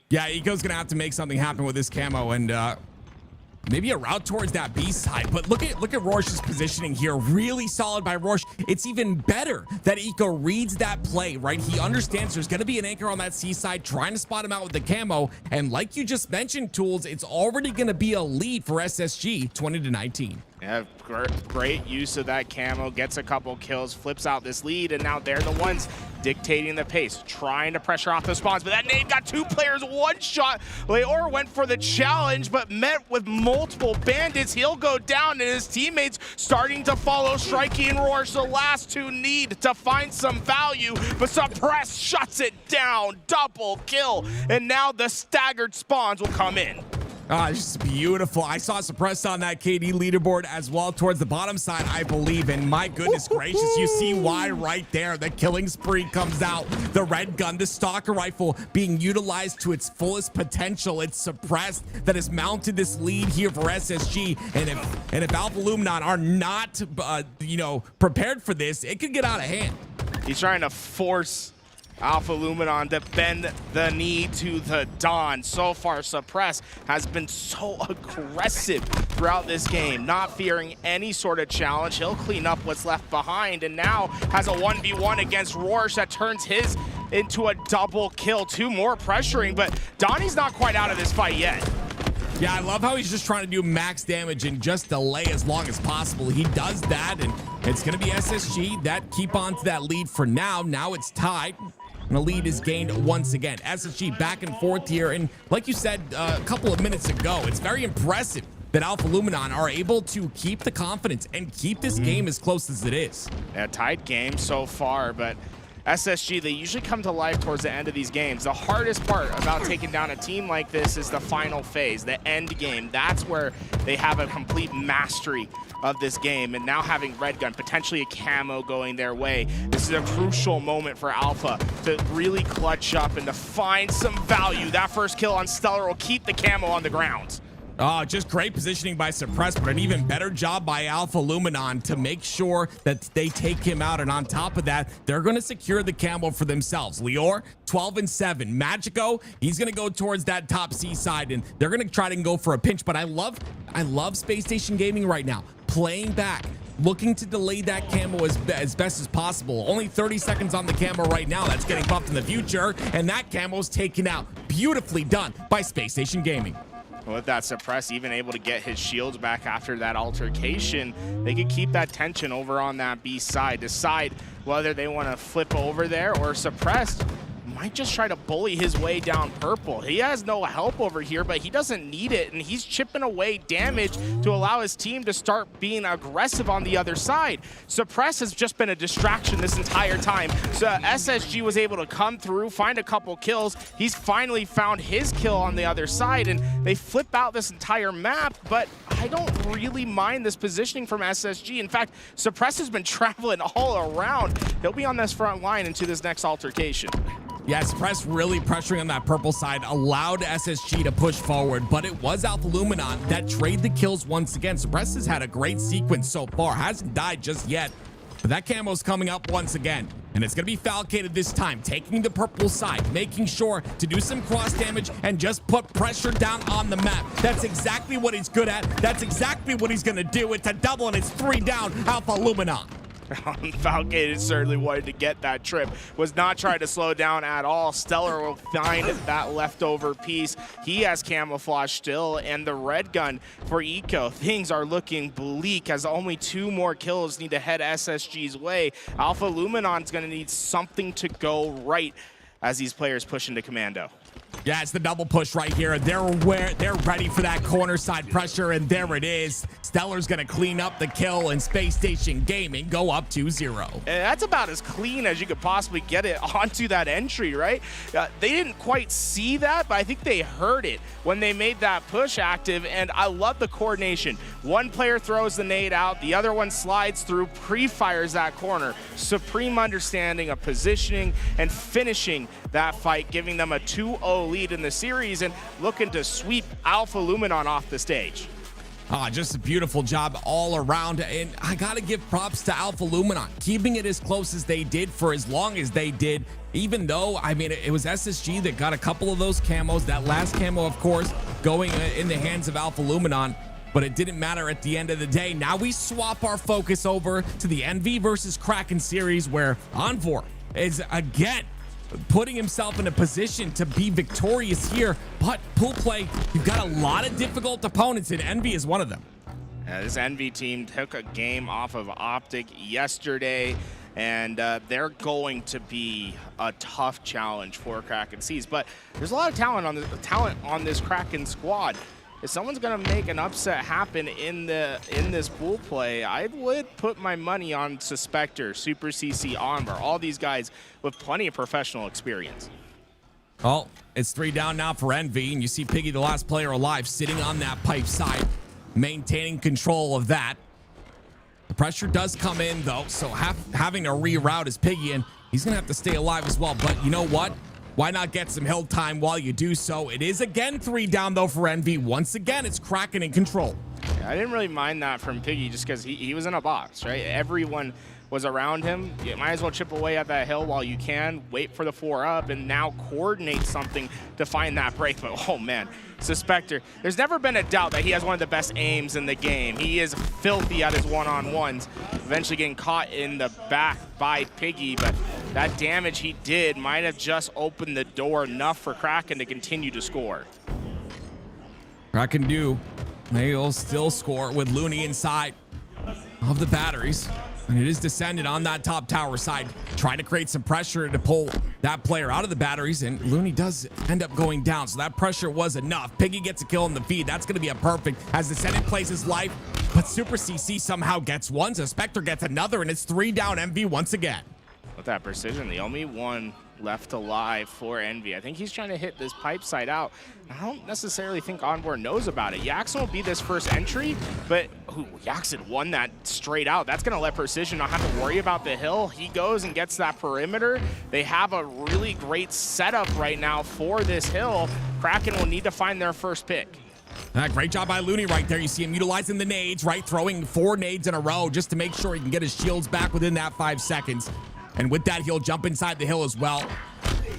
Speaker 7: Yeah, Eco's going to have to make something happen with this camo, and maybe a route towards that B side. But look at Roche's positioning here. Really solid by Roche. It's even better that Eco reads that play, right? He understands there's going to be an anchor on that C side, trying to spot him out with the camo. And like you just mentioned, Tools, it's already going to be a lead for SSG, 20-19.
Speaker 8: Yeah, great use of that camo, gets a couple kills, flips out this lead, and now they're the ones dictating the pace, trying to pressure off the spawns, but that nade got 2 players one shot. Leor went for the challenge, but met with multiple bandits. He'll go down, and his teammates starting to follow Strikey and Roar, so last 2 need to find some value, but Suppress shuts it down, double kill, and now the staggered spawns will come in.
Speaker 7: It's just beautiful. I saw Suppress on that KD leaderboard as well towards the bottom side, I believe. And my goodness gracious, you see why right there. The killing spree comes out. The red gun, the stalker rifle being utilized to its fullest potential. It's Suppressed that has mounted this lead here for SSG. And if Alpha Luminon are not, prepared for this, it could get out of hand.
Speaker 8: He's trying to force Alpha Luminon to bend the knee to the dawn. So far, Suppress has been so aggressive throughout this game, not fearing any sort of challenge. He'll clean up what's left behind, and now has a 1v1 against Roar that turns his into a double kill. 2 more pressuring, but Donnie's not quite out of this fight yet.
Speaker 7: Yeah, I love how he's just trying to do max damage and just delay as long as possible. He does that, and it's going to be SSG that keep on to that lead for now. Now it's tied. And the lead is gained once again. SSG back and forth here. And like you said a couple of minutes ago, it's very impressive that Alpha Luminon are able to keep the confidence and keep this game as close as it is.
Speaker 8: Yeah, tied game so far, but SSG, they usually come to life towards the end of these games. The hardest part about taking down a team like this is the final phase, the end game. That's where they have a complete mastery of this game, and now having red gun, potentially a camo going their way. This is a crucial moment for Alpha to really clutch up and to find some value. That first kill on Stellar will keep the camo on the ground.
Speaker 7: Oh, just great positioning by Suppress, but an even better job by Alpha Luminon to make sure that they take him out. And on top of that, they're going to secure the camo for themselves. Leor, 12-7. Magico, he's going to go towards that top C side, and they're going to try to go for a pinch. But I love Space Station Gaming right now, playing back, looking to delay that camo as best as possible. Only 30 seconds on the camo right now. That's getting buffed in the future, and that camo's taken out. Beautifully done by Space Station Gaming.
Speaker 8: With that Suppress even able to get his shields back after that altercation, they could keep that tension over on that B side, decide whether they want to flip over there, or Suppressed might just try to bully his way down purple. He has no help over here, but he doesn't need it, and he's chipping away damage to allow his team to start being aggressive on the other side. Suppress has just been a distraction this entire time. So SSG was able to come through, find a couple kills. He's finally found his kill on the other side, and they flip out this entire map, but I don't really mind this positioning from SSG. In fact, Suppress has been traveling all around. He'll be on this front line into this next altercation.
Speaker 7: Yeah, Suppress really pressuring on that purple side, allowed SSG to push forward, but it was Alpha Luminon that traded the kills once again. Suppress has had a great sequence so far, hasn't died just yet, but that camo's coming up once again. And it's going to be Falcated this time, taking the purple side, making sure to do some cross damage and just put pressure down on the map. That's exactly what he's good at. That's exactly what he's going to do. It's a double, and it's 3 down, Alpha Luminon.
Speaker 8: Falcon certainly wanted to get that trip, was not trying to slow down at all. Stellar will find that leftover piece. He has camouflage still, and the red gun for Eco. Things are looking bleak as only 2 more kills need to head SSG's way. Alpha Luminon's gonna need something to go right as these players push into Commando.
Speaker 7: Yeah, it's the double push right here. They're ready for that corner side pressure, and there it is. Stellar's gonna clean up the kill, and Space Station Gaming go up 2-0.
Speaker 8: And that's about as clean as you could possibly get it onto that entry, right? They didn't quite see that, but I think they heard it when they made that push active, and I love the coordination. One player throws the nade out, the other one slides through, pre-fires that corner. Supreme understanding of positioning and finishing that fight, giving them a 2-0 lead in the series and looking to sweep Alpha Luminon off the stage.
Speaker 7: Just a beautiful job all around, and I gotta give props to Alpha Luminon, keeping it as close as they did for as long as they did, even though, I mean, it was SSG that got a couple of those camos, that last camo, of course, going in the hands of Alpha Luminon, but it didn't matter at the end of the day. Now we swap our focus over to the NV versus Kraken series, where Envor is again putting himself in a position to be victorious here. But pool play, you've got a lot of difficult opponents, and Envy is one of them.
Speaker 8: Yeah, this Envy team took a game off of Optic yesterday, and they're going to be a tough challenge for Kraken Seas. But there's a lot of talent on this Kraken squad. If someone's gonna make an upset happen in this pool play, I would put my money on Suspector, Super CC, Onvar, all these guys with plenty of professional experience.
Speaker 7: Well, it's 3 down now for Envy, and you see Piggy, the last player alive, sitting on that pipe side, maintaining control of that. The pressure does come in though, so having to reroute is Piggy, and he's gonna have to stay alive as well. But you know what? Why not get some hill time while you do so? It is again 3 down though for Envy. Once again, it's Kraken in control.
Speaker 8: Yeah, I didn't really mind that from Piggy just because he was in a box, right? Everyone was around him. You might as well chip away at that hill while you can, wait for the 4 up, and now coordinate something to find that break. But oh man, Suspector, there's never been a doubt that he has one of the best aims in the game. He is filthy at his one-on-ones, eventually getting caught in the back by Piggy, but that damage he did might have just opened the door enough for Kraken to continue to score.
Speaker 7: Kraken do. They'll still score with Looney inside of the batteries. And it is descended on that top tower side, trying to create some pressure to pull that player out of the batteries, and Looney does end up going down, so that pressure was enough. Piggy gets a kill in the feed. That's going to be a perfect as Descendant plays his life, but Super CC somehow gets one, so Spectre gets another, and it's 3 down Envy once again.
Speaker 8: With that precision, the only one left alive for Envy. I think he's trying to hit this pipe side out. I don't necessarily think Onboard knows about it. Yaxon will be this first entry, but Yaxon won that straight out. That's gonna let Precision not have to worry about the hill. He goes and gets that perimeter. They have a really great setup right now for this hill. Kraken will need to find their first pick.
Speaker 7: Great job by Looney right there. You see him utilizing the nades, right? Throwing 4 nades in a row just to make sure he can get his shields back within that 5 seconds. And with that, he'll jump inside the hill as well.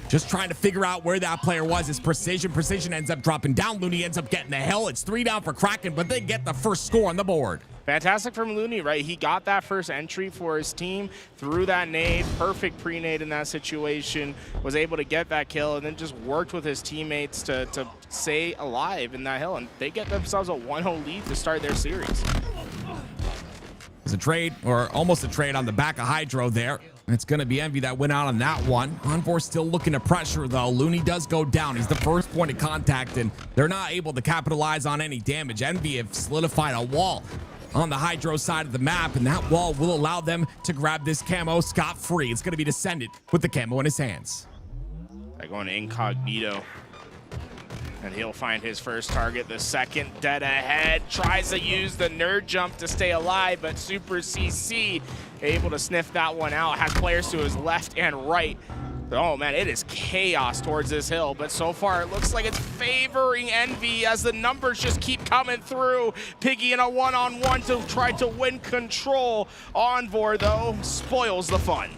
Speaker 7: Just trying to figure out where that player was. His Precision ends up dropping down. Looney ends up getting the hill. It's 3 down for Kraken, but they get the first score on the board.
Speaker 8: Fantastic from Looney, right? He got that first entry for his team, threw that nade, perfect pre-nade in that situation, was able to get that kill, and then just worked with his teammates to stay alive in that hill, and they get themselves a 1-0 lead to start their series.
Speaker 7: There's a trade, or almost a trade on the back of Hydro there. It's going to be Envy that went out on that one. Envor still looking to pressure, though. Looney does go down. He's the first point of contact, and they're not able to capitalize on any damage. Envy have solidified a wall on the Hydro side of the map, and that wall will allow them to grab this camo scot-free. It's going to be Descendant with the camo in his hands.
Speaker 8: They're going to incognito, and he'll find his first target. The second dead ahead, tries to use the nerd jump to stay alive, but Super CC able to sniff that one out. Has players to his left and right. Oh man, it is chaos towards this hill, but so far it looks like it's favoring Envy as the numbers just keep coming through. Piggy in a one-on-one to try to win control. Onvor, though, spoils the fun.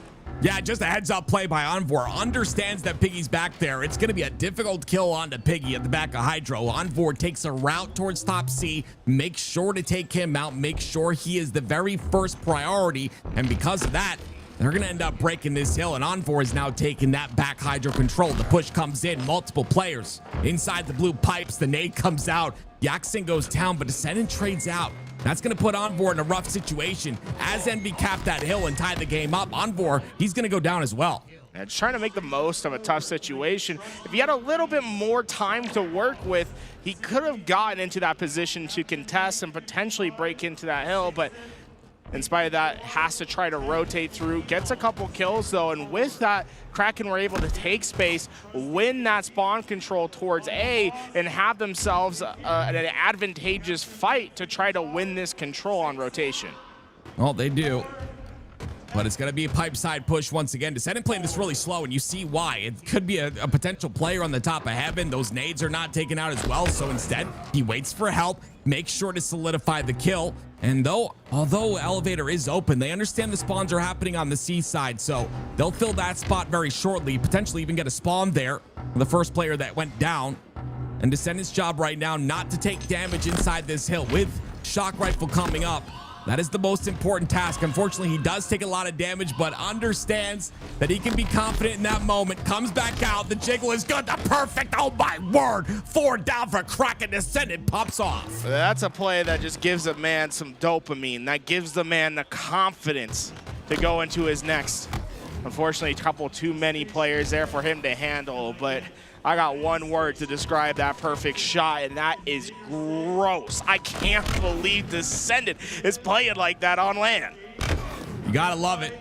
Speaker 7: Yeah, just a heads-up play by Envor. Understands that Piggy's back there. It's going to be a difficult kill onto Piggy at the back of Hydro. Envor takes a route towards top C. Make sure to take him out. Make sure he is the very first priority. And because of that, they're going to end up breaking this hill. And Envor is now taking that back Hydro control. The push comes in. Multiple players inside the blue pipes. The nade comes out. Yaxin goes down, but Descendant trades out. That's going to put Envor in a rough situation. As Envy capped that hill and tied the game up, Envor, he's going to go down as well.
Speaker 8: And just trying to make the most of a tough situation. If he had a little bit more time to work with, he could have gotten into that position to contest and potentially break into that hill, but in spite of that, has to try to rotate through, gets a couple kills though, and with that, Kraken were able to take space, win that spawn control towards A, and have themselves an advantageous fight to try to win this control on rotation.
Speaker 7: Well, they do. But it's going to be a pipe side push once again. Descendant playing this really slow, and you see why. It could be a potential player on the top of heaven. Those nades are not taken out as well, so instead, he waits for help, makes sure to solidify the kill. And although elevator is open, they understand the spawns are happening on the C side, so they'll fill that spot very shortly, potentially even get a spawn there. The first player that went down. And Descendant's job right now, not to take damage inside this hill. With Shock Rifle coming up, that is the most important task. Unfortunately, he does take a lot of damage, but understands that he can be confident in that moment. Comes back out. The jiggle is good. The perfect. Oh, my word. 4 down for Kraken. Descendant pops off.
Speaker 8: That's a play that just gives a man some dopamine. That gives the man the confidence to go into his next. Unfortunately, a couple too many players there for him to handle, but I got one word to describe that perfect shot, and that is gross. I can't believe Descendant is playing like that on land.
Speaker 7: You gotta love it.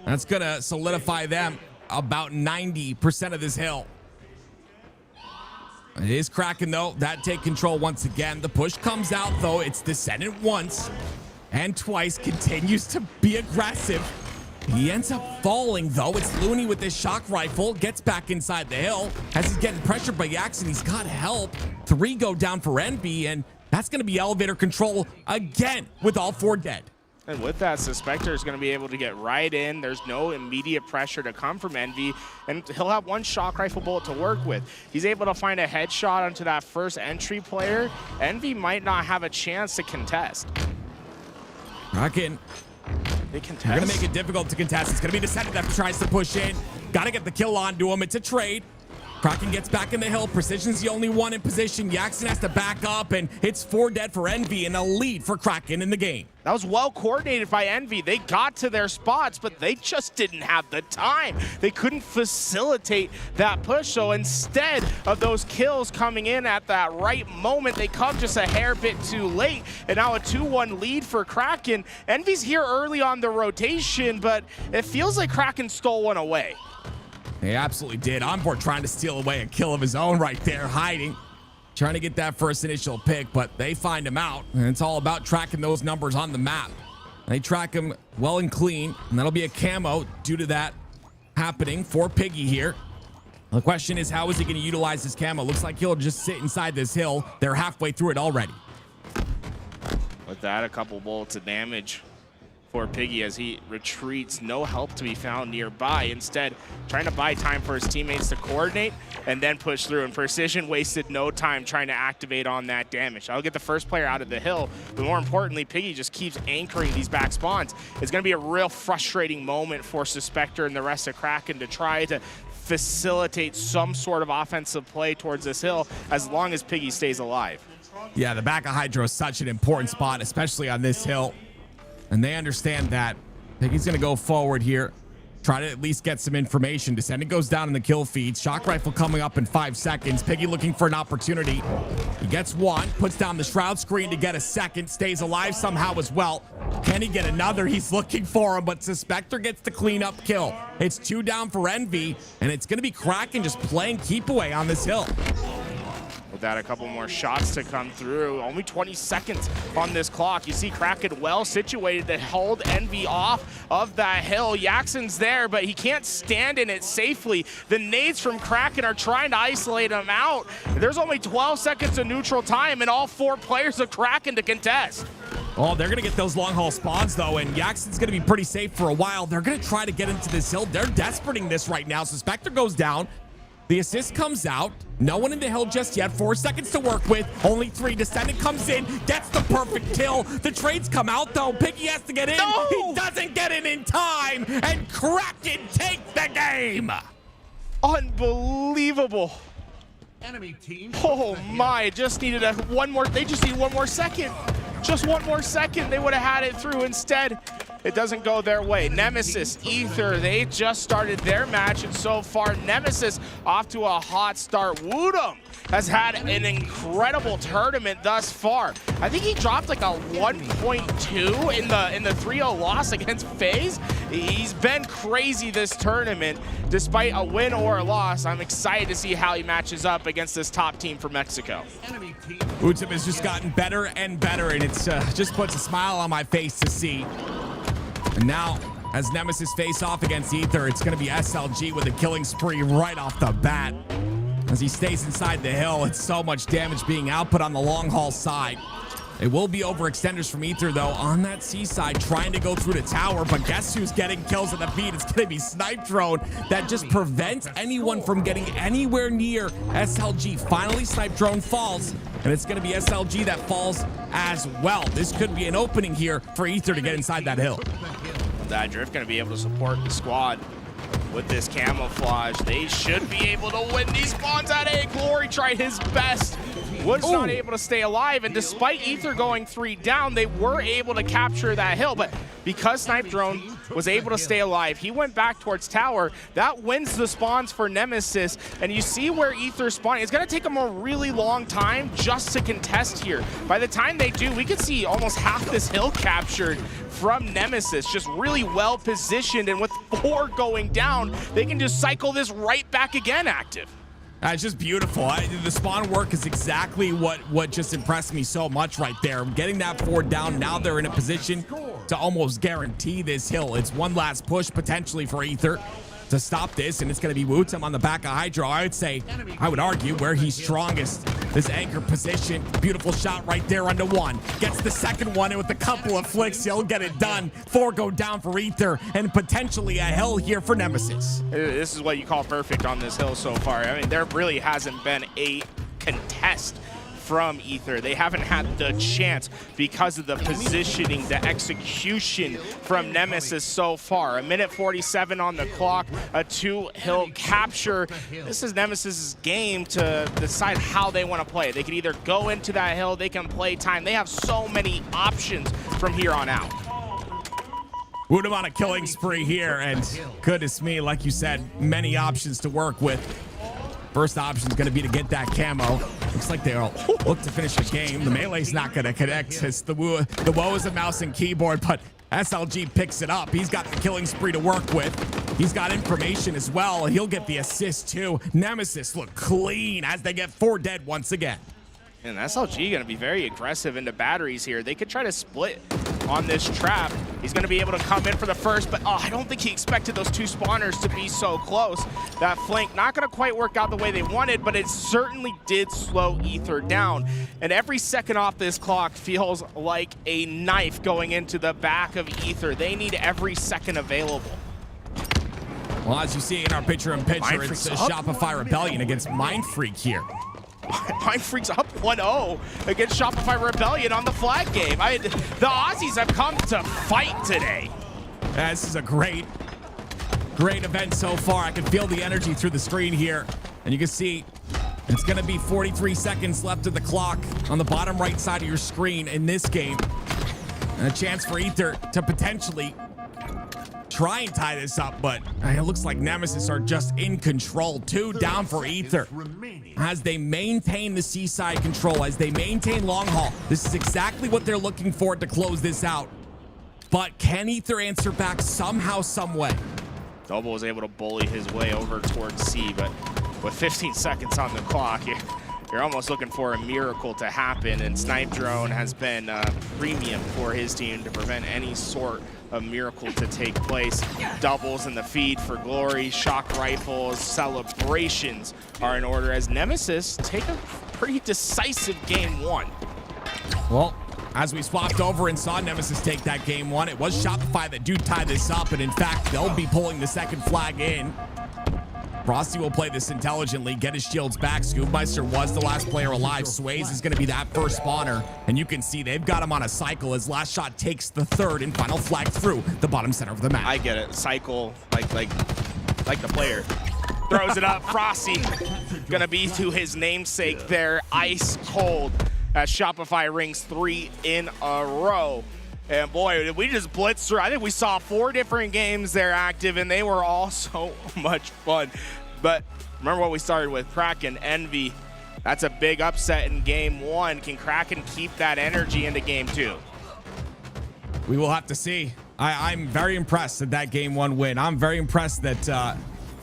Speaker 7: That's gonna solidify them about 90% of this hill. It is Kraken though, that take control once again. The push comes out though. It's Descendant once and twice, continues to be aggressive. He ends up falling, though. It's Looney with this shock rifle. Gets back inside the hill. As he's getting pressured by Yaxin, he's got help. 3 go down for Envy, and that's going to be elevator control again with all 4 dead.
Speaker 8: And with that, Suspector is going to be able to get right in. There's no immediate pressure to come from Envy, and he'll have 1 shock rifle bullet to work with. He's able to find a headshot onto that first entry player. Envy might not have a chance to contest.
Speaker 7: Kraken.
Speaker 8: They contest.
Speaker 7: They're going to make it difficult to contest. It's going to be Descendant that tries to push in. Got to get the kill onto him. It's a trade. Kraken gets back in the hill. Precision's the only one in position. Yaxin has to back up, and it's 4 dead for Envy and a lead for Kraken in the game.
Speaker 8: That was well coordinated by Envy. They got to their spots, but they just didn't have the time. They couldn't facilitate that push, so instead of those kills coming in at that right moment, they come just a hair bit too late, and now a 2-1 lead for Kraken. Envy's here early on the rotation, but it feels like Kraken stole one away.
Speaker 7: They absolutely did. Onboard trying to steal away a kill of his own right there, hiding. Trying to get that first initial pick, but they find him out. And it's all about tracking those numbers on the map. They track him well and clean, and that'll be a camo due to that happening for Piggy here. The question is, how is he going to utilize his camo? Looks like he'll just sit inside this hill. They're halfway through it already.
Speaker 8: With that, a couple bullets of damage for Piggy as he retreats. No help to be found nearby. Instead, trying to buy time for his teammates to coordinate and then push through. And Precision wasted no time trying to activate on that damage. I'll get the first player out of the hill, but more importantly, Piggy just keeps anchoring these back spawns. It's going to be a real frustrating moment for Suspector and the rest of Kraken to try to facilitate some sort of offensive play towards this hill as long as Piggy stays alive.
Speaker 7: Yeah, the back of Hydro is such an important spot, especially on this hill. And they understand that. Piggy's going to go forward here. Try to at least get some information. Descendant goes down in the kill feed. Shock rifle coming up in 5 seconds. Piggy looking for an opportunity. He gets 1. Puts down the shroud screen to get a second. Stays alive somehow as well. Can he get another? He's looking for him, but Suspector gets the cleanup kill. It's 2 down for Envy, and it's going to be Kraken just playing keep away on this hill.
Speaker 8: With that, a couple more shots to come through. Only 20 seconds on this clock. You see Kraken well situated to hold Envy off of that hill. Yaxin's there, but he can't stand in it safely. The nades from Kraken are trying to isolate him out. There's only 12 seconds of neutral time and all 4 players of Kraken to contest.
Speaker 7: Oh, they're going to get those long haul spawns, though, and Yaxon's going to be pretty safe for a while. They're going to try to get into this hill. They're desperating this right now. So Spectre goes down. The assist comes out. No one in the hill just yet. 4 seconds to work with. Only 3. Descendant comes in, gets the perfect kill. The trades come out, though. Piggy has to get in.
Speaker 8: No!
Speaker 7: He doesn't get in time, and Kraken take the game.
Speaker 8: Unbelievable.
Speaker 5: Enemy team.
Speaker 8: Oh my, just needed one more. They just need one more second. Just one more second. They would have had it through. Instead, it doesn't go their way. Nemesis, Ether, they just started their match, and so far, Nemesis off to a hot start. Woodham has had an incredible tournament thus far. I think he dropped like a 1.2 in the 3-0 loss against FaZe. He's been crazy this tournament, despite a win or a loss. I'm excited to see how he matches up against this top team from Mexico.
Speaker 7: Woodham has just gotten better and better, and it's just puts a smile on my face to see. And now, as Nemesis face off against Ether, it's going to be SLG with a killing spree right off the bat. As he stays inside the hill, it's so much damage being output on the long haul side. It will be overextenders from Ether, though, on that seaside, trying to go through the tower. But guess who's getting kills at the feed? It's going to be Snipe Drone that just prevents anyone from getting anywhere near SLG. Finally, Snipe Drone falls, and it's going to be SLG that falls as well. This could be an opening here for Ether to get inside that hill.
Speaker 8: That Drift going to be able to support the squad with this camouflage. They should be able to win these spawns at A. Glory tried his best. Was not able to stay alive, and despite Ether going 3 down, they were able to capture that hill. But because Snipe Drone was able to stay alive, he went back towards tower. That wins the spawns for Nemesis, and you see where Ether's spawning. It's going to take them a really long time just to contest here. By the time they do, we could see almost half this hill captured from Nemesis, just really well positioned, and with 4 going down, they can just cycle this right back again active.
Speaker 7: It's just beautiful. The spawn work is exactly what just impressed me so much right there. Getting that 4 down, now they're in a position to almost guarantee this hill. It's one last push potentially for Ether to stop this, and it's going to be Woodham on the back of Hydro. I would argue where he's strongest. This anchor position, beautiful shot right there onto 1. Gets the second one, and with a couple of flicks, he'll get it done. 4 go down for Ether, and potentially a hill here for Nemesis.
Speaker 8: This is what you call perfect on this hill so far. I mean, there really hasn't been a contest from Ether. They haven't had the chance because of the positioning, the execution from Nemesis so far. 1:47 on the clock, a 2 hill capture. This is Nemesis's game to decide how they want to play. They can either go into that hill, they can play time. They have so many options from here on out.
Speaker 7: Woodham on a killing spree here, and goodness me, like you said, many options to work with. First option is going to be to get that camo. Looks like they'll look to finish the game. The melee's not going to connect. It's the woe is a mouse and keyboard, but SLG picks it up. He's got the killing spree to work with. He's got information as well. He'll get the assist too. Nemesis look clean as they get 4 dead once again.
Speaker 8: And SLG going to be very aggressive into batteries here. They could try to split on this trap. He's going to be able to come in for the first, but I don't think he expected those 2 spawners to be so close. That flank not going to quite work out the way they wanted, but it certainly did slow Ether down. And every second off this clock feels like a knife going into the back of Ether. They need every second available.
Speaker 7: Well, as you see in our picture-in-picture, it's a Shopify Rebellion against Mindfreak here.
Speaker 8: Mindfreak's up 1-0 against Shopify Rebellion on the flag game. The Aussies have come to fight today.
Speaker 7: This is a great event so far. I can feel the energy through the screen here. And you can see it's going to be 43 seconds left of the clock on the bottom right side of your screen in this game. And a chance for Ether to potentially try and tie this up, but it looks like Nemesis are just in control. 2 down for Ether. As they maintain the seaside control, as they maintain long haul, this is exactly what they're looking for to close this out. But can Ether answer back somehow, some way?
Speaker 8: Dobo was able to bully his way over towards C, but with 15 seconds on the clock, you're almost looking for a miracle to happen, and Snipe Drone has been premium for his team to prevent any sort of miracle to take place. Doubles in the feed for Glory, shock rifles, celebrations are in order as Nemesis take a pretty decisive game 1.
Speaker 7: Well, As we swapped over and saw Nemesis take that game one, it was Shopify that do tie this up, and in fact, they'll be pulling the second flag in. Frosty will play this intelligently, get his shields back. Scoopmeister was the last player alive. Sways is going to be that first spawner, and you can see they've got him on a cycle as Last Shot takes the third and final flag through the bottom center of the map.
Speaker 8: I get it. Cycle, like the player. Throws it up. Frosty gonna be to his namesake there. Ice cold as Shopify rings 3 in a row. And boy, did we just blitz through. I think we saw 4 different games there active, and they were all so much fun. But remember what we started with, Kraken, Envy. That's a big upset in game 1. Can Kraken keep that energy into game 2?
Speaker 7: We will have to see. I'm very impressed at that game 1 win. I'm very impressed that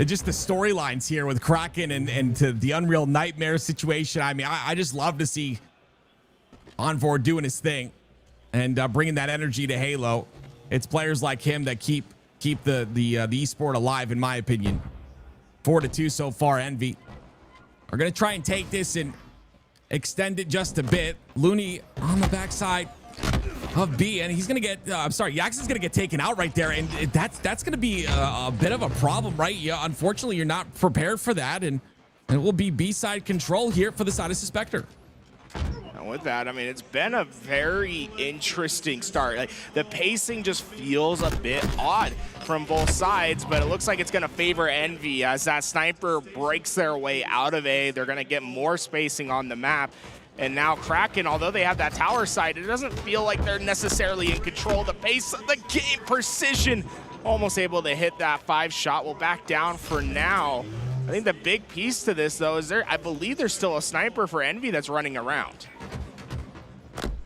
Speaker 7: just the storylines here with Kraken and to the Unreal Nightmare situation. I mean, I just love to see Envor doing his thing and bringing that energy to Halo. It's players like him that keep the esport alive, in my opinion. 4-2 so far. Envy are going to try and take this and extend it just a bit. Looney on the backside of B, and he's going to get, Yaxon's going to get taken out right there, and that's going to be a bit of a problem, right? Yeah, unfortunately, you're not prepared for that, and it will be B-side control here for the side of Suspector.
Speaker 8: With that, I mean, it's been a very interesting start. Like, the pacing just feels a bit odd from both sides, but it looks like it's going to favor Envy as that sniper breaks their way out of A. They're going to get more spacing on the map. And now Kraken, although they have that tower side, it doesn't feel like they're necessarily in control. The pace of the game, precision, almost able to hit that 5 shot. Will back down for now. I think the big piece to this, though, is I believe there's still a sniper for Envy that's running around.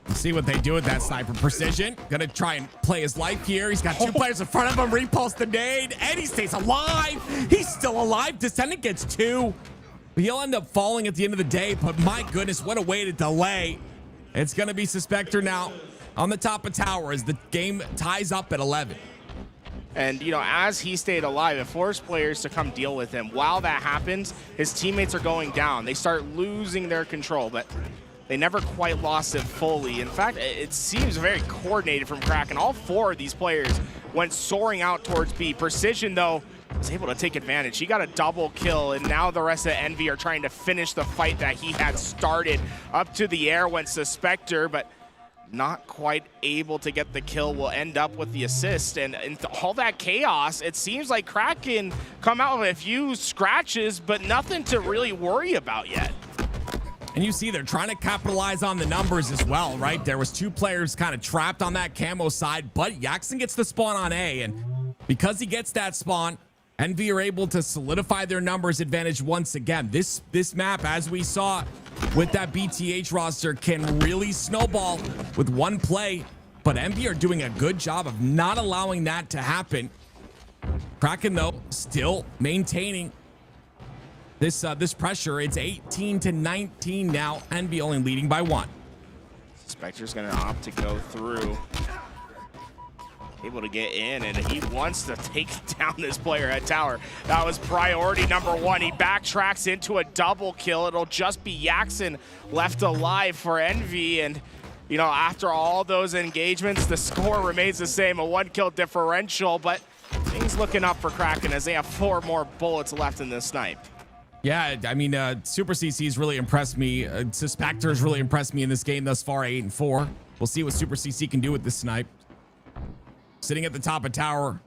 Speaker 7: Let's see what they do with that sniper. Precision, gonna try and play his life here. He's got 2 players in front of him. Repulse the nade, and he stays alive. He's still alive. Descendant gets 2. He'll end up falling at the end of the day, but my goodness, what a way to delay. It's gonna be Suspector now on the top of tower as the game ties up at 11.
Speaker 8: And, you know, as he stayed alive, it forced players to come deal with him. While that happens, his teammates are going down. They start losing their control, but they never quite lost it fully. In fact, it seems very coordinated from Kraken. All 4 of these players went soaring out towards B. Precision, though, was able to take advantage. He got a double kill, and now the rest of Envy are trying to finish the fight that he had started. Up to the air went Suspector, but not quite able to get the kill. Will end up with the assist, and all that chaos, it seems like Kraken come out with a few scratches, but nothing to really worry about yet.
Speaker 7: And you see they're trying to capitalize on the numbers as well, right? There was 2 players kind of trapped on that camo side, but Yaxon gets the spawn on A, and because he gets that spawn, Envy are able to solidify their numbers advantage once again. This map, as we saw with that BTH roster, can really snowball with one play, but Envy are doing a good job of not allowing that to happen. Kraken, though, still maintaining this pressure. It's 18-19 now. Envy only leading by 1.
Speaker 8: Spectre's gonna opt to go through. Able to get in, and he wants to take down this player at tower. That was priority number 1. He backtracks into a double kill. It'll just be Yaxon left alive for Envy, and you know, after all those engagements, the score remains the same, a 1-kill differential, but things looking up for Kraken as they have 4 more bullets left in this snipe.
Speaker 7: Yeah, I mean, Super CC's really impressed me. Suspector's really impressed me in this game thus far, 8-4. We'll see what Super CC can do with this snipe. Sitting at the top of tower.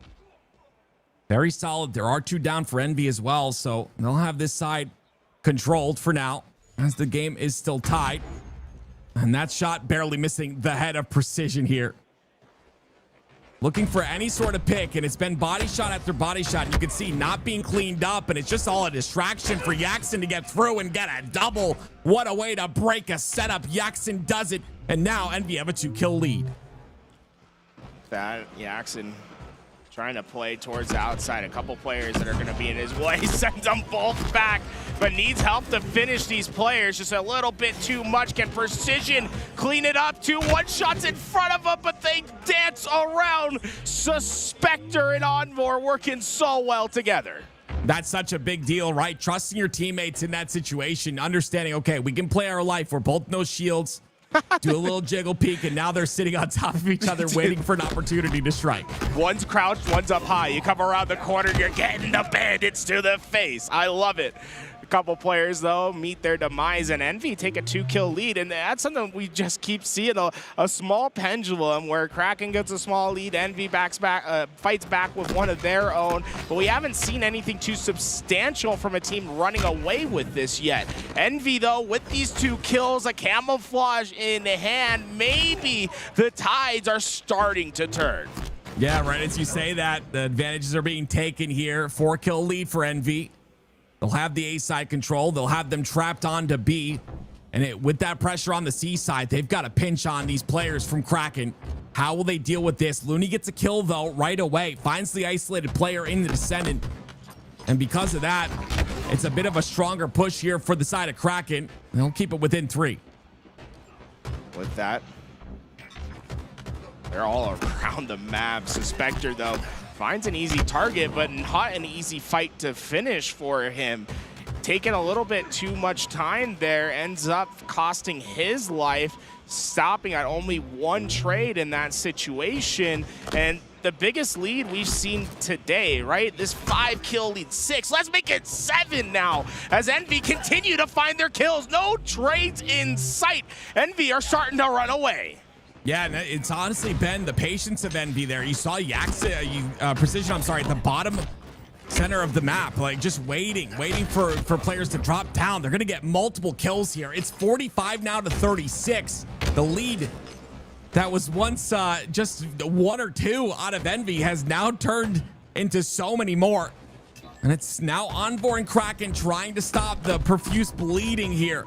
Speaker 7: Very solid. There are 2 down for Envy as well, so they'll have this side controlled for now as the game is still tied. And that shot barely missing the head of Precision here. Looking for any sort of pick, and it's been body shot after body shot. You can see not being cleaned up, and it's just all a distraction for Yaxon to get through and get a double. What a way to break a setup. Yaxon does it, and now Envy have a 2-kill lead.
Speaker 8: That Yaxon trying to play towards the outside. A couple players that are going to be in his way. Sends them both back, but needs help to finish these players. Just a little bit too much. Can Precision clean it up? 2 1-shots in front of them, but they dance around. Suspector and Envor working so well together.
Speaker 7: That's such a big deal, right? Trusting your teammates in that situation, understanding, okay, we can play our life. We're both no shields. do a little jiggle peek, and now they're sitting on top of each other waiting for an opportunity to strike.
Speaker 8: One's crouched, one's up high. You come around the corner, you're getting the bandits to the face. I love it. A couple players, though, meet their demise, and Envy take a 2-kill lead, and that's something we just keep seeing, a small pendulum where Kraken gets a small lead, Envy fights back with one of their own, but we haven't seen anything too substantial from a team running away with this yet. Envy, though, with these 2 kills, a camouflage in hand, maybe the tides are starting to turn.
Speaker 7: Yeah, right as you say that, the advantages are being taken here. 4-kill lead for Envy. They'll have the A side control. They'll have them trapped onto B. And with that pressure on the C side, they've got to pinch on these players from Kraken. How will they deal with this? Looney gets a kill, though, right away. Finds the isolated player in the Descendant. And because of that, it's a bit of a stronger push here for the side of Kraken. They'll keep it within 3.
Speaker 8: With that, they're all around the map. Suspector, though, finds an easy target, but not an easy fight to finish for him. Taking a little bit too much time there, ends up costing his life, stopping at only 1 trade in that situation. And the biggest lead we've seen today, right? This 5-kill lead, 6. Let's make it 7 now as Envy continue to find their kills. No trades in sight. Envy are starting to run away.
Speaker 7: Yeah, and it's honestly been the patience of Envy there. You saw Precision, at the bottom center of the map, like just waiting for players to drop down. They're going to get multiple kills here. It's 45 now to 36. The lead that was once just 1 or 2 out of Envy has now turned into so many more. And it's now Envoy Kraken trying to stop the profuse bleeding here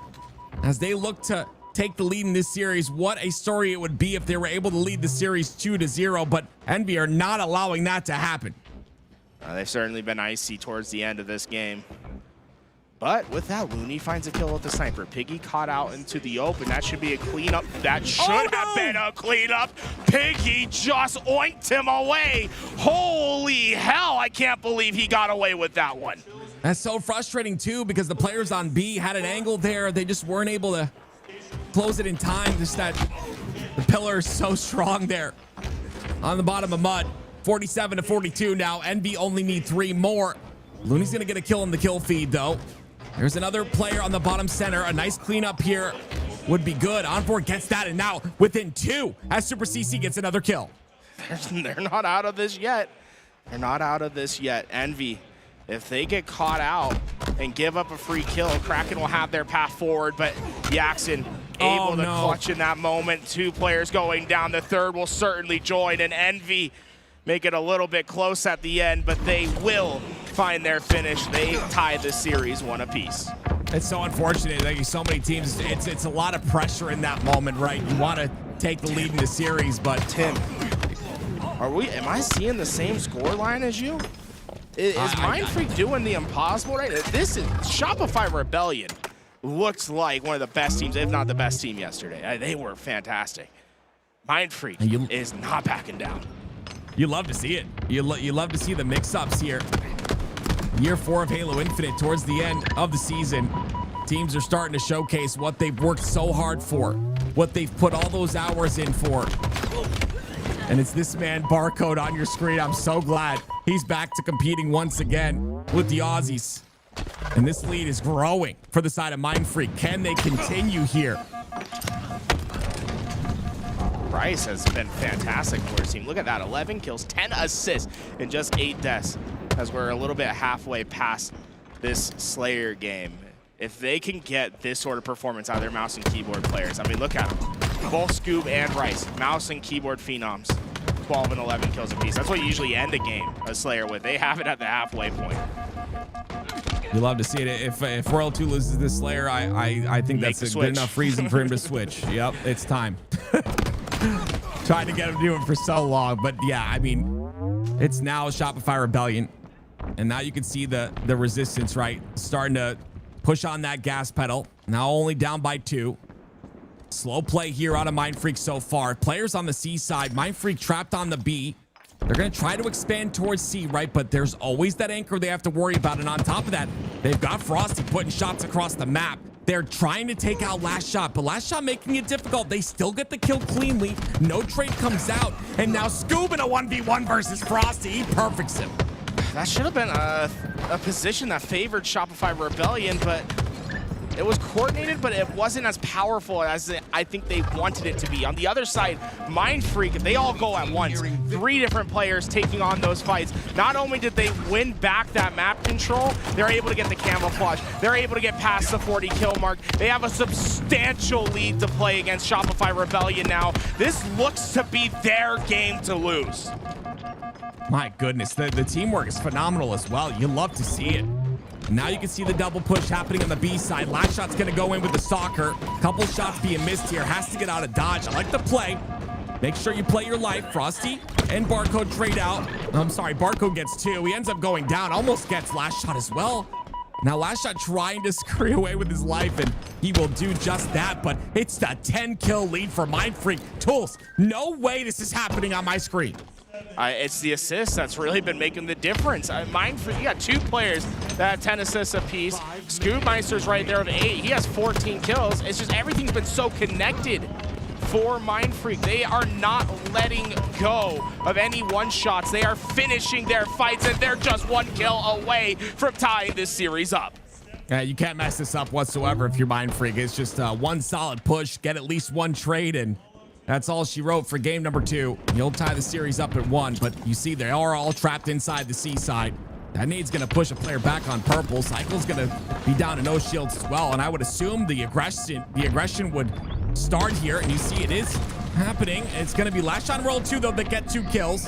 Speaker 7: as they look to take the lead in this series. What a story it would be if they were able to lead the series 2-0, but Envy are not allowing that to happen.
Speaker 8: They've certainly been icy towards the end of this game. But with that, Looney finds a kill with the sniper. Piggy caught out into the open. That should be a cleanup. That should have been a cleanup. Piggy just oinked him away. Holy hell, I can't believe he got away with that one.
Speaker 7: That's so frustrating too, because the players on B had an angle there. They just weren't able to close it in time. Just that the pillar is so strong there on the bottom of mud. 47 to 42 now. Envy only need 3 more. Looney's gonna get a kill in the kill feed, though. There's another player on the bottom center. A nice cleanup here would be good. Envoy gets that, and now within 2 as Super CC gets another kill.
Speaker 8: They're not out of this yet. They're not out of this yet. Envy, if they get caught out and give up a free kill, Kraken will have their path forward, but Jackson able to clutch in that moment. 2 players going down. The third will certainly join, and Envy make it a little bit close at the end, but they will find their finish. They tie the series 1 apiece.
Speaker 7: It's so unfortunate. Like so many teams, it's a lot of pressure in that moment, right? You want to take the lead in the series, but
Speaker 8: Tim, am I seeing the same score line as you? Is Mindfreak doing the impossible right? This is Shopify Rebellion. Looks like one of the best teams, if not the best team yesterday. They were fantastic. Mindfreak is not backing down.
Speaker 7: You love to see it. You love to see the mix-ups here. Year 4 of Halo Infinite, towards the end of the season, teams are starting to showcase what they've worked so hard for, what they've put all those hours in for. And it's this man, Barcode, on your screen. I'm so glad he's back to competing once again with the Aussies. And this lead is growing for the side of Mindfreak. Can they continue here?
Speaker 8: Bryce has been fantastic for his team. Look at that, 11 kills, 10 assists, and just 8 deaths, as we're a little bit halfway past this Slayer game. If they can get this sort of performance out of their mouse and keyboard players, I mean, look at them. Both Scoob and Bryce, mouse and keyboard phenoms, 12 and 11 kills apiece. That's what you usually end a game, a Slayer with. They have it at the halfway point.
Speaker 7: You love to see it. If Royal 2 loses this Slayer, I think that's a good enough reason for him to switch. Yep, it's time. Trying to get him to do it for so long, but yeah, I mean, it's now Shopify Rebellion, and now you can see the resistance, right, starting to push on that gas pedal. Now only down by 2. Slow play here out of Mindfreak so far. Players on the C side, Mindfreak trapped on the B. They're going to try to expand towards C, right? But there's always that anchor they have to worry about. And on top of that, they've got Frosty putting shots across the map. They're trying to take out Last Shot, but Last Shot making it difficult. They still get the kill cleanly. No trade comes out, and now Scoob in a 1v1 versus Frosty. He perfects him.
Speaker 8: That should have been a position that favored Shopify Rebellion, but it was coordinated, but it wasn't as powerful as I think they wanted it to be. On the other side, Mindfreak, they all go at once. 3 different players taking on those fights. Not only did they win back that map control, they're able to get the camouflage. They're able to get past the 40 kill mark. They have a substantial lead to play against Shopify Rebellion now. This looks to be their game to lose.
Speaker 7: My goodness, the teamwork is phenomenal as well. You love to see it. Now you can see the double push happening on the B side. Last Shot's gonna go in with the stalker. Couple shots being missed here. Has to get out of dodge. I like the play. Make sure you play your life. Frosty and Barcode trade out. I'm sorry, Barcode gets 2. He ends up going down. Almost gets Last Shot as well. Now Last Shot trying to scurry away with his life, and he will do just that, but it's the 10 kill lead for Mindfreak. Tools, no way this is happening on my screen.
Speaker 8: It's the assist that's really been making the difference. Mindfreak, you got 2 players that have 10 assists apiece. Scoobmeister's right there with 8. He has 14 kills. It's just everything's been so connected for Mindfreak. They are not letting go of any one-shots. They are finishing their fights, and they're just 1 kill away from tying this series up.
Speaker 7: You can't mess this up whatsoever if you're Mindfreak. It's just one solid push, get at least 1 trade, and that's all she wrote for game number 2. You'll tie the series up at 1, but you see they are all trapped inside the C side. That nade's gonna push a player back on purple. Cycle's gonna be down to no shields as well, and I would assume the aggression would start here, and you see it is happening. It's gonna be Last Shot roll 2 though that get 2 kills.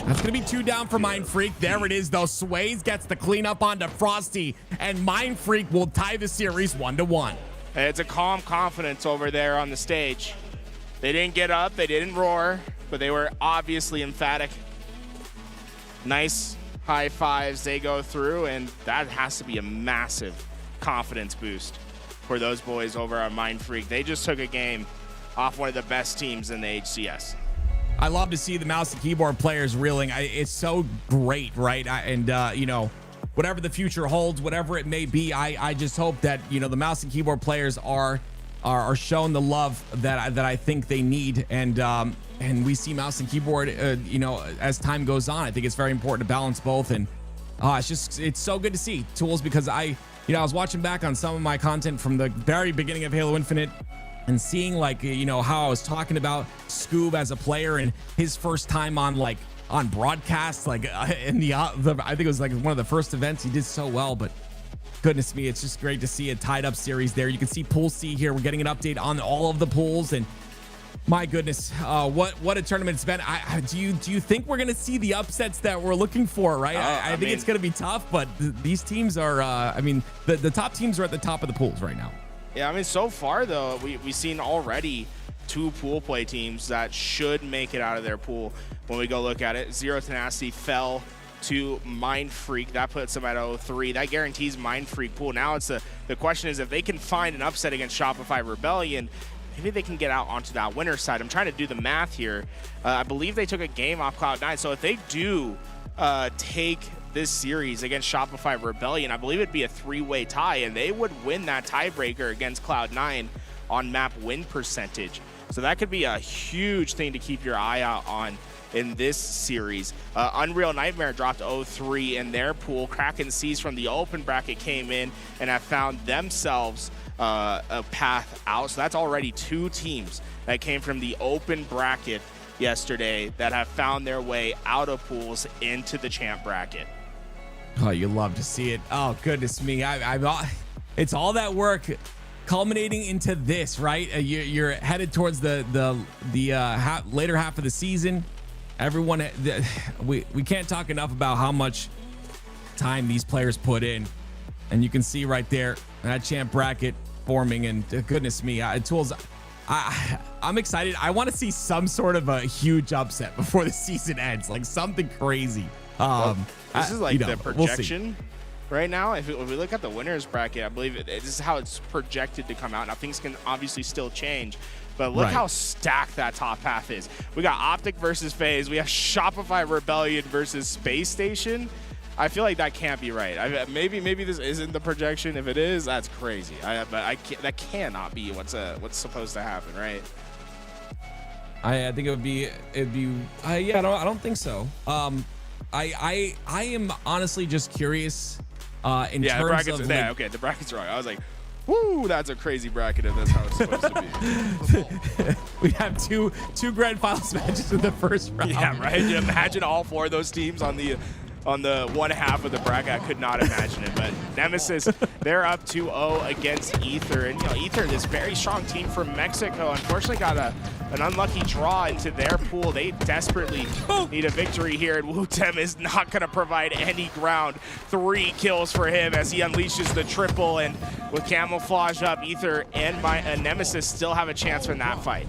Speaker 7: That's gonna be 2 down for Mindfreak. There it is though. Sways gets the cleanup onto Frosty, and Mindfreak will tie the series 1-1.
Speaker 8: It's a calm confidence over there on the stage. They didn't get up, they didn't roar, but they were obviously emphatic. Nice high fives they go through, and that has to be a massive confidence boost for those boys over on Mindfreak. They just took a game off one of the best teams in the HCS.
Speaker 7: I love to see the mouse and keyboard players reeling. It's so great, right? You know, whatever the future holds, whatever it may be, I just hope that, you know, the mouse and keyboard players are shown the love that I think they need, and we see mouse and keyboard, you know, as time goes on. I think it's very important to balance both, and it's so good to see Tools, because I was watching back on some of my content from the very beginning of Halo Infinite and seeing, like, you know, how I was talking about Scoob as a player and his first time on broadcast, like in I think it was like one of the first events. He did so well, but goodness me, it's just great to see a tied up series there. You can see Pool C here. We're getting an update on all of the pools, and my goodness, what a tournament it's been. Do you think we're gonna see the upsets that we're looking for, right? I think it's gonna be tough, but these teams are I mean, the top teams are at the top of the pools right now.
Speaker 8: Yeah, I mean, so far though, we've seen already 2 pool play teams that should make it out of their pool. When we go look at it, Zero Tenacity fell to Mindfreak. That puts them at 0-3. That guarantees Mindfreak pool. Now it's the question is, if they can find an upset against Shopify Rebellion, maybe they can get out onto that winner's side. I'm trying to do the math here. I believe they took a game off Cloud9. So if they do take this series against Shopify Rebellion, I believe it'd be a 3-way tie, and they would win that tiebreaker against Cloud9 on map win percentage. So that could be a huge thing to keep your eye out on in this series. Unreal Nightmare dropped 0-3 in their pool. Kraken Seas from the open bracket came in and have found themselves a path out. So that's already 2 teams that came from the open bracket yesterday that have found their way out of pools into the champ bracket.
Speaker 7: Oh, you love to see it. Oh, goodness me. It's all that work culminating into this, right? You're headed towards the later half of the season. Everyone, we can't talk enough about how much time these players put in, and you can see right there that champ bracket forming. And goodness me, Tools, I'm excited. I want to see some sort of a huge upset before the season ends, like something crazy.
Speaker 8: This is like the projection right now. If we look at the winners bracket, I believe this is how it's projected to come out. Now things can obviously still change, but look how stacked that top half is. We got Optic versus FaZe. We have Shopify Rebellion versus Space Station. I feel like that can't be right. Maybe this isn't the projection. If it is, that's crazy. But that cannot be what's supposed to happen, right?
Speaker 7: I think it'd be yeah, I don't think so. I am honestly just curious in
Speaker 8: the
Speaker 7: terms
Speaker 8: brackets
Speaker 7: of
Speaker 8: there. Okay, the bracket's wrong. I was like, woo, that's a crazy bracket if that's how it's supposed to be.
Speaker 7: we have two grand finals matches in the first round.
Speaker 8: Yeah, right. You imagine all 4 of those teams on the one half of the bracket. I could not imagine it. But Nemesis, they're up 2-0 against Ether. And, Ether, this very strong team from Mexico, unfortunately got an unlucky draw into their pool. They desperately need a victory here, and Wutem is not going to provide any ground. 3 kills for him as he unleashes the triple. And with Camouflage up, Ether and Nemesis still have a chance in that fight.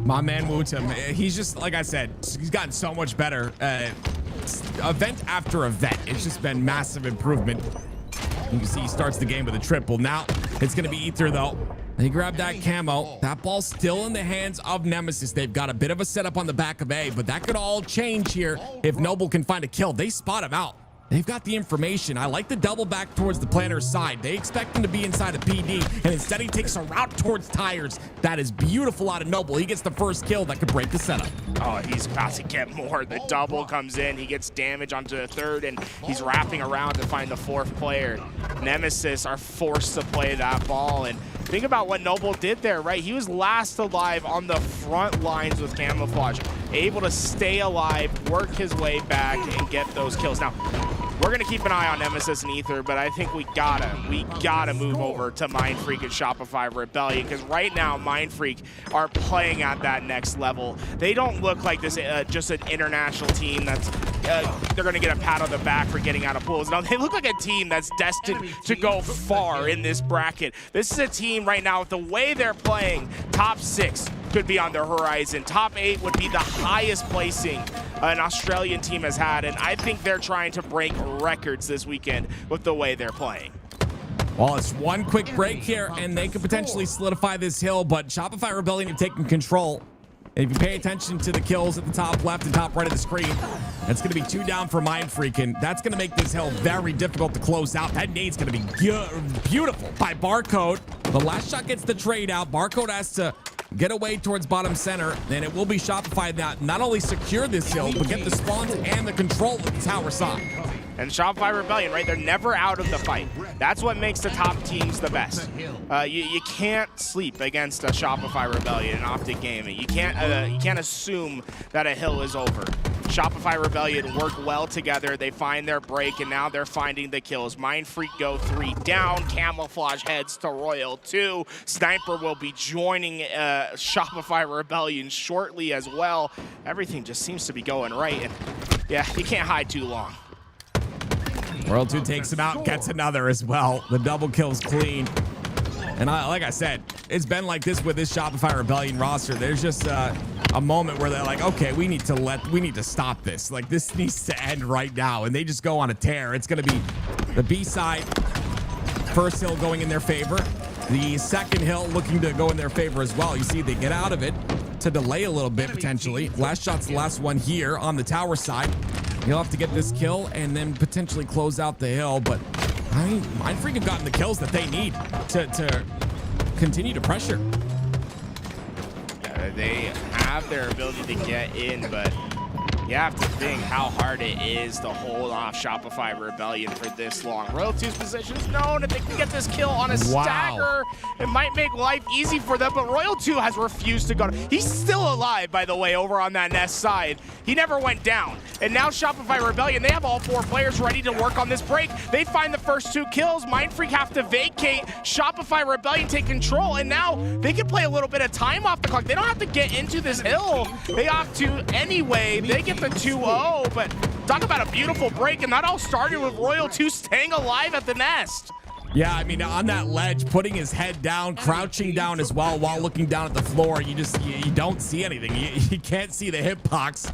Speaker 7: My man Wutem, he's just, like I said, he's gotten so much better. Event after event, it's just been massive improvement. You can see he starts the game with a triple. Now it's going to be Ether, though. They grab that camo. That ball's still in the hands of Nemesis. They've got a bit of a setup on the back of A, but that could all change here if Noble can find a kill. They spot him out. They've got the information. I like the double back towards the planner's side. They expect him to be inside of PD, and instead he takes a route towards tires. That is beautiful out of Noble. He gets the first kill that could break the setup.
Speaker 8: Oh, he's about to get more. The double comes in. He gets damage onto the 3rd, and he's wrapping around to find the 4th player. Nemesis are forced to play that ball, and think about what Noble did there, right? He was last alive on the front lines with Camouflage, able to stay alive, work his way back, and get those kills. Now, we're gonna keep an eye on Nemesis and Ether, but I think we gotta move over to Mindfreak and Shopify Rebellion, because right now Mindfreak are playing at that next level. They don't look like this just an international team that's they're gonna get a pat on the back for getting out of pools. No, they look like a team that's destined to go far in this bracket. This is a team right now with the way they're playing. Top 6 could be on the horizon. Top 8 would be the highest placing an Australian team has had, and I think they're trying to break records this weekend with the way they're playing.
Speaker 7: Well, it's one quick break here, and they could potentially solidify this hill, but Shopify Rebellion have taken control. And if you pay attention to the kills at the top left and top right of the screen, it's going to be 2 down for Mindfreak, and that's going to make this hill very difficult to close out. That nade's going to be beautiful by Barcode. The last shot gets the trade out. Barcode has to get away towards bottom center, and it will be Shopify that not only secure this hill, but get the spawns and the control of the tower side.
Speaker 8: And Shopify Rebellion, right? They're never out of the fight. That's what makes the top teams the best. You can't sleep against a Shopify Rebellion in Optic Gaming. You can't assume that a hill is over. Shopify Rebellion work well together. They find their break, and now they're finding the kills. Mindfreak go 3 down. Camouflage heads to Royal 2. Sniper will be joining Shopify Rebellion shortly as well. Everything just seems to be going right, and yeah, you can't hide too long.
Speaker 7: Royal 2 takes him out, gets another as well. The double kill's clean. And like I said, it's been like this with this Shopify Rebellion roster. There's just a moment where they're like, okay, we need to stop this. Like, this needs to end right now. And they just go on a tear. It's going to be the B side. First hill going in their favor. The second hill looking to go in their favor as well. You see, they get out of it to delay a little bit potentially. Last shot's the last one here on the tower side. He'll have to get this kill and then potentially close out the hill. But I mean, Mindfreak have gotten the kills that they need to continue to pressure.
Speaker 8: Yeah, they have their ability to get in, but you have to think how hard it is to hold off Shopify Rebellion for this long. Royal 2's position is known. If they can get this kill on a stagger, it might make life easy for them, but Royal 2 has refused to go. He's still alive, by the way, over on that Nest side. He never went down. And now Shopify Rebellion, they have all 4 players ready to work on this break. They find the first 2 kills. Mindfreak have to vacate. Shopify Rebellion take control, and now they can play a little bit of time off the clock. They don't have to get into this hill. They opt to anyway. They get the 2-0, but talk about a beautiful break, and that all started with Royal 2 staying alive at the Nest.
Speaker 7: Yeah, I mean, on that ledge, putting his head down, crouching down as well while looking down at the floor, you don't see anything. You can't see the hitbox.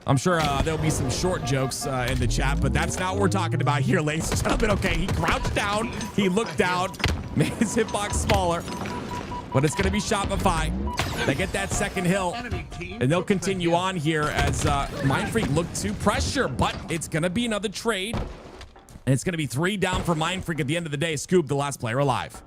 Speaker 7: I'm sure there'll be some short jokes in the chat, but that's not what we're talking about here, ladies and gentlemen. Okay, he crouched down, he looked down, made his hitbox smaller, but it's going to be Shopify They get that second hill, and they'll continue on here as Mindfreak look to pressure, but it's going to be another trade, and it's going to be 3 down for Mindfreak at the end of the day. Scoop, the last player alive.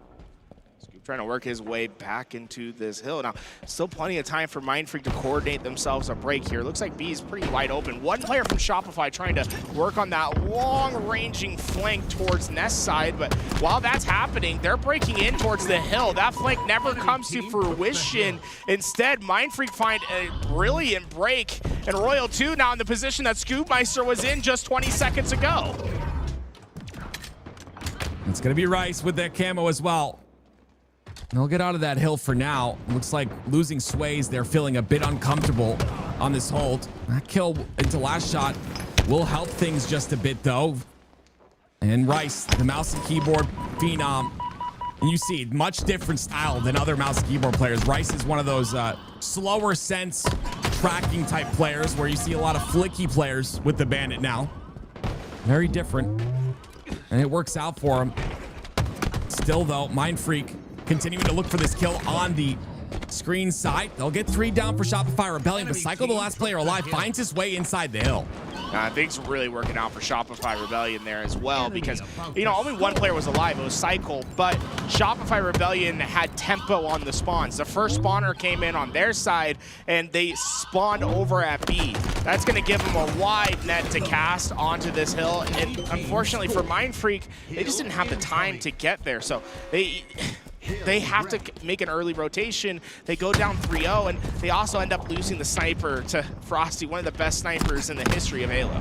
Speaker 8: Trying to work his way back into this hill. Now, still plenty of time for Mindfreak to coordinate themselves a break here. Looks like B is pretty wide open. One player from Shopify trying to work on that long-ranging flank towards Nest side, but while that's happening, they're breaking in towards the hill. That flank never comes to fruition. Instead, Mindfreak find a brilliant break, and Royal 2 now in the position that Scoopmeister was in just 20 seconds ago.
Speaker 7: It's going to be Rice with that camo as well. They'll get out of that hill for now. Looks like losing Sways, they're feeling a bit uncomfortable on this hold. That kill into last shot will help things just a bit, though. And Rice, the mouse and keyboard phenom. And you see, much different style than other mouse and keyboard players. Rice is one of those slower sense tracking type players where you see a lot of flicky players with the Bandit now. Very different. And it works out for him. Still, though, Mindfreak continuing to look for this kill on the screen side. They'll get 3 down for Shopify Rebellion, but Cycle, the last player alive, finds his way inside the hill.
Speaker 8: Things really working out for Shopify Rebellion there as well, because, you know, only one player was alive. It was Cycle, but Shopify Rebellion had tempo on the spawns. The first spawner came in on their side, and they spawned over at B. That's going to give them a wide net to cast onto this hill, and unfortunately for Mindfreak, they just didn't have the time to get there. So they have to make an early rotation. They go down 3-0, and they also end up losing the sniper to Frosty, one of the best snipers in the history of Halo.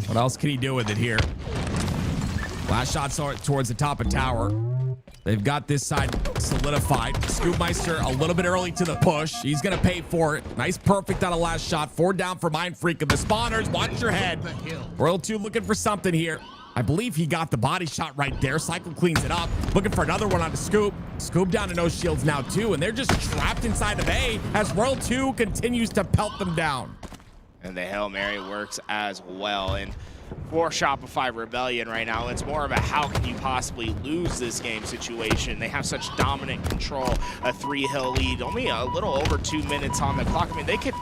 Speaker 7: What else can he do with it here? Last shot towards the top of tower. They've got this side solidified. Scoopmeister a little bit early to the push. He's going to pay for it. Nice perfect on a last shot. 4 down for Mindfreak. And the spawners, watch your head. Royal 2 looking for something here. I believe he got the body shot right there. Cycle cleans it up. Looking for another one on the Scoop. Scoop down to no shields now too, and they're just trapped inside of A as Royal 2 continues to pelt them down.
Speaker 8: And the Hail Mary works as well. And for Shopify Rebellion right now, it's more of a how can you possibly lose this game situation. They have such dominant control, a 3-hill lead, only a little over 2 minutes on the clock. I mean, they could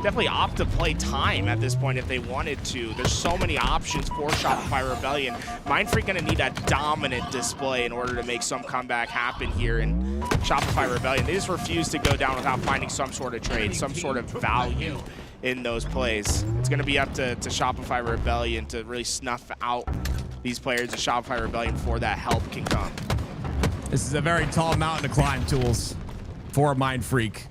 Speaker 8: definitely opt to play time at this point if they wanted to. There's so many options for Shopify Rebellion. Mindfreak gonna need a dominant display in order to make some comeback happen here. And Shopify Rebellion, they just refuse to go down without finding some sort of trade, some sort of value in those plays. It's gonna be up to Shopify Rebellion to really snuff out these players of Shopify Rebellion before that help can come.
Speaker 7: This is a very tall mountain to climb, Tools, for Mindfreak.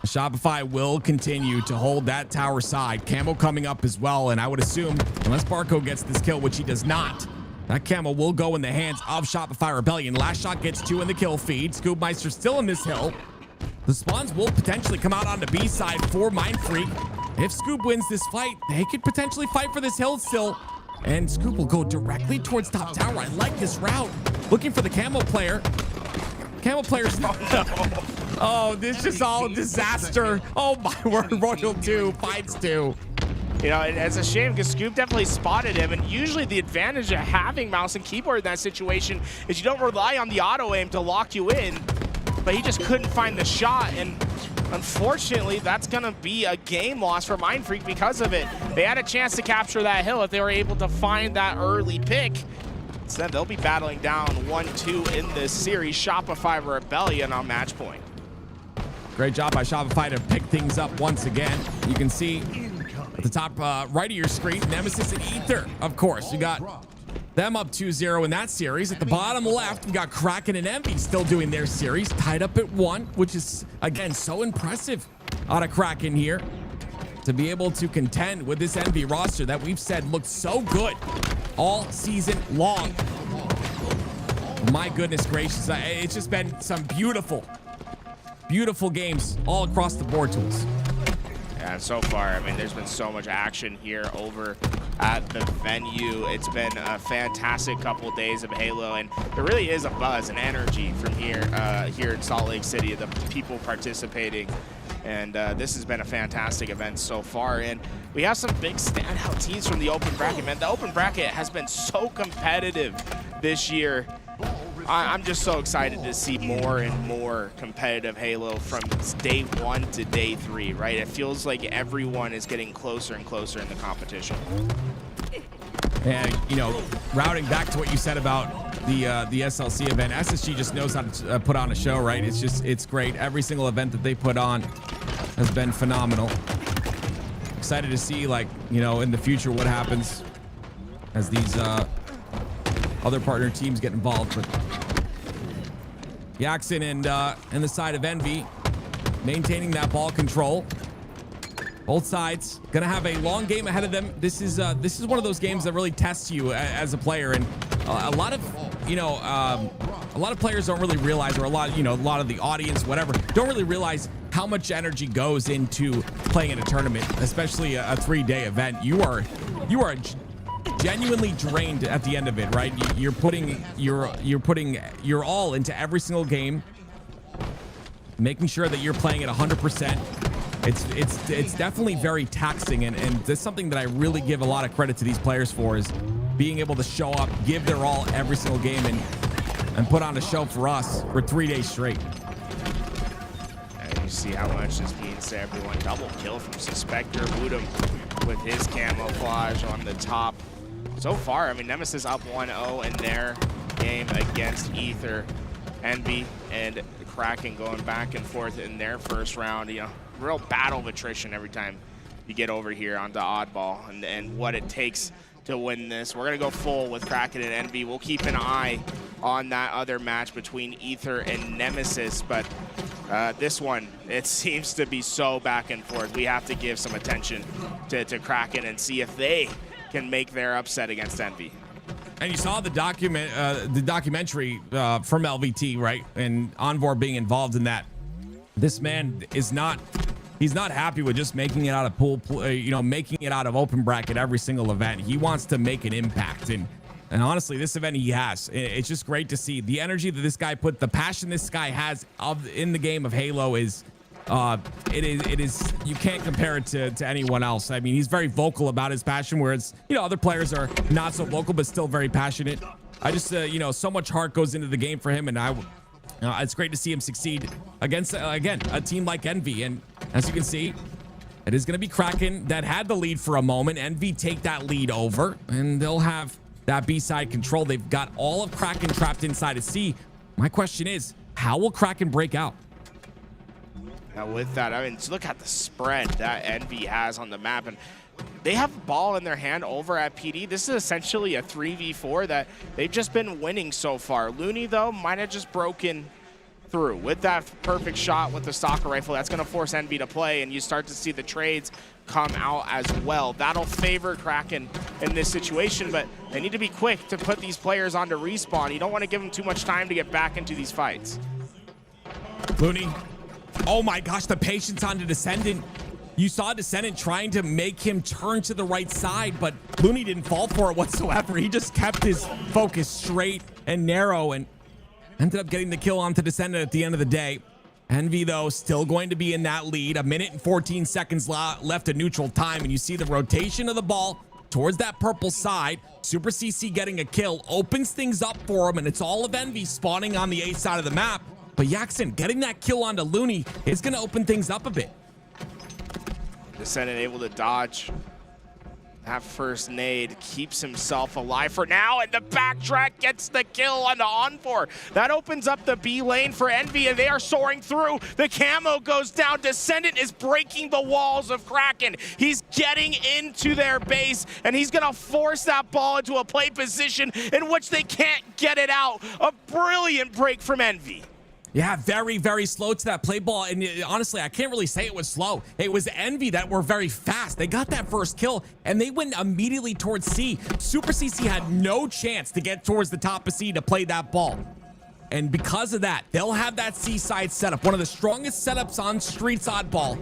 Speaker 7: Shopify will continue to hold that tower side. Camo coming up as well, and I would assume, unless Barco gets this kill, which he does not, that camo will go in the hands of Shopify Rebellion. Last shot gets 2 in the kill feed. Scoopmeister still in this hill. The spawns will potentially come out on the B side for Mindfreak. If Scoop wins this fight, they could potentially fight for this hill still. And Scoop will go directly towards top tower. I like this route. Looking for the camo player. Camo player's Oh, this is all disaster. Oh my word, Royal 2 fights 2.
Speaker 8: You know, it's a shame because Scoop definitely spotted him, and usually the advantage of having mouse and keyboard in that situation is you don't rely on the auto aim to lock you in, but he just couldn't find the shot, and unfortunately that's gonna be a game loss for Mindfreak because of it. They had a chance to capture that hill if they were able to find that early pick. Instead, they'll be battling down 1-2 in this series. Shopify Rebellion on match point.
Speaker 7: Great job by Shopify to pick things up once again. You can see at the top right of your screen, Nemesis and Ether, of course. You got them up 2-0 in that series. At the bottom left, we got Kraken and Envy still doing their series, tied up at 1, which is, again, so impressive out of Kraken here to be able to contend with this Envy roster that we've said looked so good all season long. My goodness gracious, it's just been some beautiful games all across the board, Tools.
Speaker 8: Yeah, so far, I mean, there's been so much action here over at the venue. It's been a fantastic couple of days of Halo, and there really is a buzz and energy from here in Salt Lake City, the people participating. And this has been a fantastic event so far. And we have some big standout teams from the open bracket, man. The open bracket has been so competitive this year. I'm just so excited to see more and more competitive Halo from day 1 to day 3, right? It feels like everyone is getting closer and closer in the competition.
Speaker 7: And, you know, routing back to what you said about the SLC event, SSG just knows how to put on a show, right? It's great. Every single event that they put on has been phenomenal. Excited to see, like, you know, in the future what happens as these other partner teams get involved. But Jackson and the side of Envy maintaining that ball control. Both sides gonna have a long game ahead of them. This is one of those games that really tests you as a player, and a lot of players don't really realize, or a lot of the audience, whatever, don't really realize how much energy goes into playing in a tournament, especially a 3-day event. You are genuinely drained at the end of it, right? You're putting your all into every single game, making sure that you're playing at 100%. It's definitely very taxing, and that's something that I really give a lot of credit to these players for, is being able to show up, give their all every single game, and put on a show for us for 3 days straight.
Speaker 8: And you see how much this means to everyone. Double kill from Suspector. Woodham with his camouflage on the top. So far, I mean, Nemesis up 1-0 in their game against Ether. Envy and Kraken going back and forth in their first round. You know, real battle of attrition every time you get over here onto Oddball, and what it takes to win this. We're gonna go full with Kraken and Envy. We'll keep an eye on that other match between Ether and Nemesis, but this one, it seems to be so back and forth. We have to give some attention to Kraken and see if they can make their upset against Envy.
Speaker 7: And you saw the documentary from LVT, right? And Envor being involved in that. This man is not, he's not happy with just making it out of pool, making it out of open bracket every single event. He wants to make an impact. And honestly, this event he has. It's just great to see the energy that this guy put, the passion this guy has in the game of Halo is, it is, you can't compare it to anyone else. I mean, he's very vocal about his passion, whereas, other players are not so vocal, but still very passionate. I just, so much heart goes into the game for him, and it's great to see him succeed against, again, a team like Envy. And as you can see, it is going to be Kraken that had the lead for a moment. Envy take that lead over, and they'll have that B-side control. They've got all of Kraken trapped inside of C. My question is, how will Kraken break out?
Speaker 8: Now with that, I mean, look at the spread that Envy has on the map, and they have a ball in their hand over at PD. This is essentially a 3v4 that they've just been winning so far. Looney, though, might have just broken through with that perfect shot with the stalker rifle. That's going to force Envy to play, and you start to see the trades come out as well. That'll favor Kraken in this situation, but they need to be quick to put these players onto respawn. You don't want to give them too much time to get back into these fights.
Speaker 7: Looney. Oh my gosh, the patience on the Descendant. You saw Descendant trying to make him turn to the right side, but Looney didn't fall for it whatsoever. He just kept his focus straight and narrow and ended up getting the kill onto Descendant at the end of the day. Envy, though, still going to be in that lead. 1 minute and 14 seconds left at neutral time, and you see the rotation of the ball towards that purple side. Super CC getting a kill opens things up for him, and it's all of Envy spawning on the A side of the map. But Jackson getting that kill onto Looney is going to open things up a bit.
Speaker 8: Descendant able to dodge that first nade, keeps himself alive for now, and the backtrack gets the kill onto Envor. That opens up the B lane for Envy, and they are soaring through. The camo goes down. Descendant is breaking the walls of Kraken. He's getting into their base, and he's going to force that ball into a play position in which they can't get it out. A brilliant break from Envy.
Speaker 7: Yeah, very, very slow to that play ball. And honestly, I can't really say it was slow. It was Envy that were very fast. They got that first kill, and they went immediately towards C. Super CC had no chance to get towards the top of C to play that ball. And because of that, they'll have that C side setup, one of the strongest setups on Streets Oddball.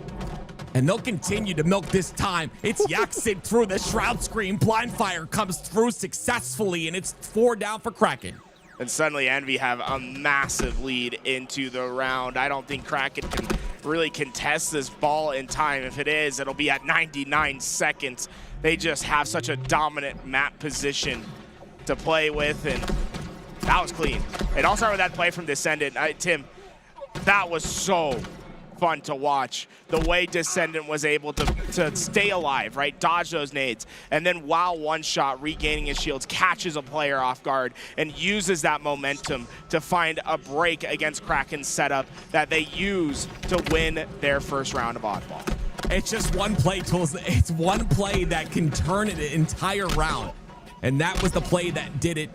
Speaker 7: And they'll continue to milk this time. It's Jackson through the Shroud Screen. Blind Fire comes through successfully, and it's 4 down for Kraken.
Speaker 8: And suddenly Envy have a massive lead into the round. I don't think Kraken can really contest this ball in time. If it is, it'll be at 99 seconds. They just have such a dominant map position to play with, and That was clean. It all started with that play from Descendant. Tim, that was so fun to watch. The way Descendant was able to stay alive, right? Dodge those nades. And then while one shot, regaining his shields, catches a player off guard and uses that momentum to find a break against Kraken's setup that they use to win their first round of Oddball.
Speaker 7: It's just one play, Tools. It's one play that can turn an entire round. And that was the play that did it.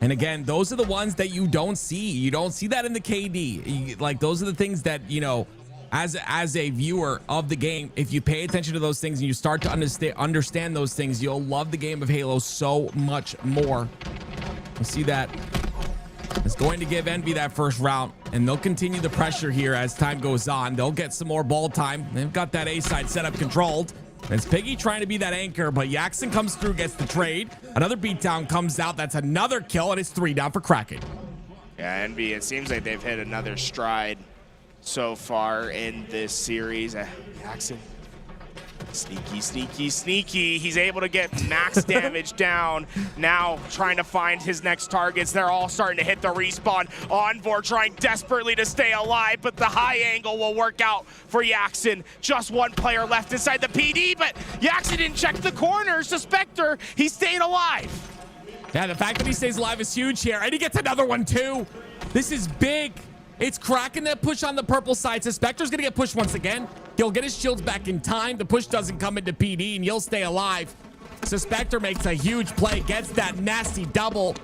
Speaker 7: And again, those are the ones that you don't see. You don't see that in the KD. Like, those are the things that, you know, as a viewer of the game, if you pay attention to those things and you start to understand those things, you'll love the game of Halo so much more. You see that it's going to give Envy that first round, and they'll continue the pressure here as time goes on. They'll get some more ball time. They've got that A side setup controlled. It's Piggy trying to be that anchor, but Yaxon comes through, gets the trade. Another beatdown comes out. That's another kill, and it's 3 down for Kraken.
Speaker 8: Yeah, Envy, it seems like they've hit another stride so far in this series. Yaxon, sneaky. He's able to get max damage down. Now trying to find his next targets. They're all starting to hit the respawn. Envor trying desperately to stay alive, but the high angle will work out for Yaxon. Just one player left inside the PD, but Yaxon didn't check the corners. The Spectre, he stayed alive.
Speaker 7: Yeah, the fact that he stays alive is huge here, and he gets another one too. This is big. It's Kraken that push on the purple side. So Spectre's gonna get pushed once again. He'll get his shields back in time. The push doesn't come into PD, and he'll stay alive. So Spectre makes a huge play, gets that nasty double,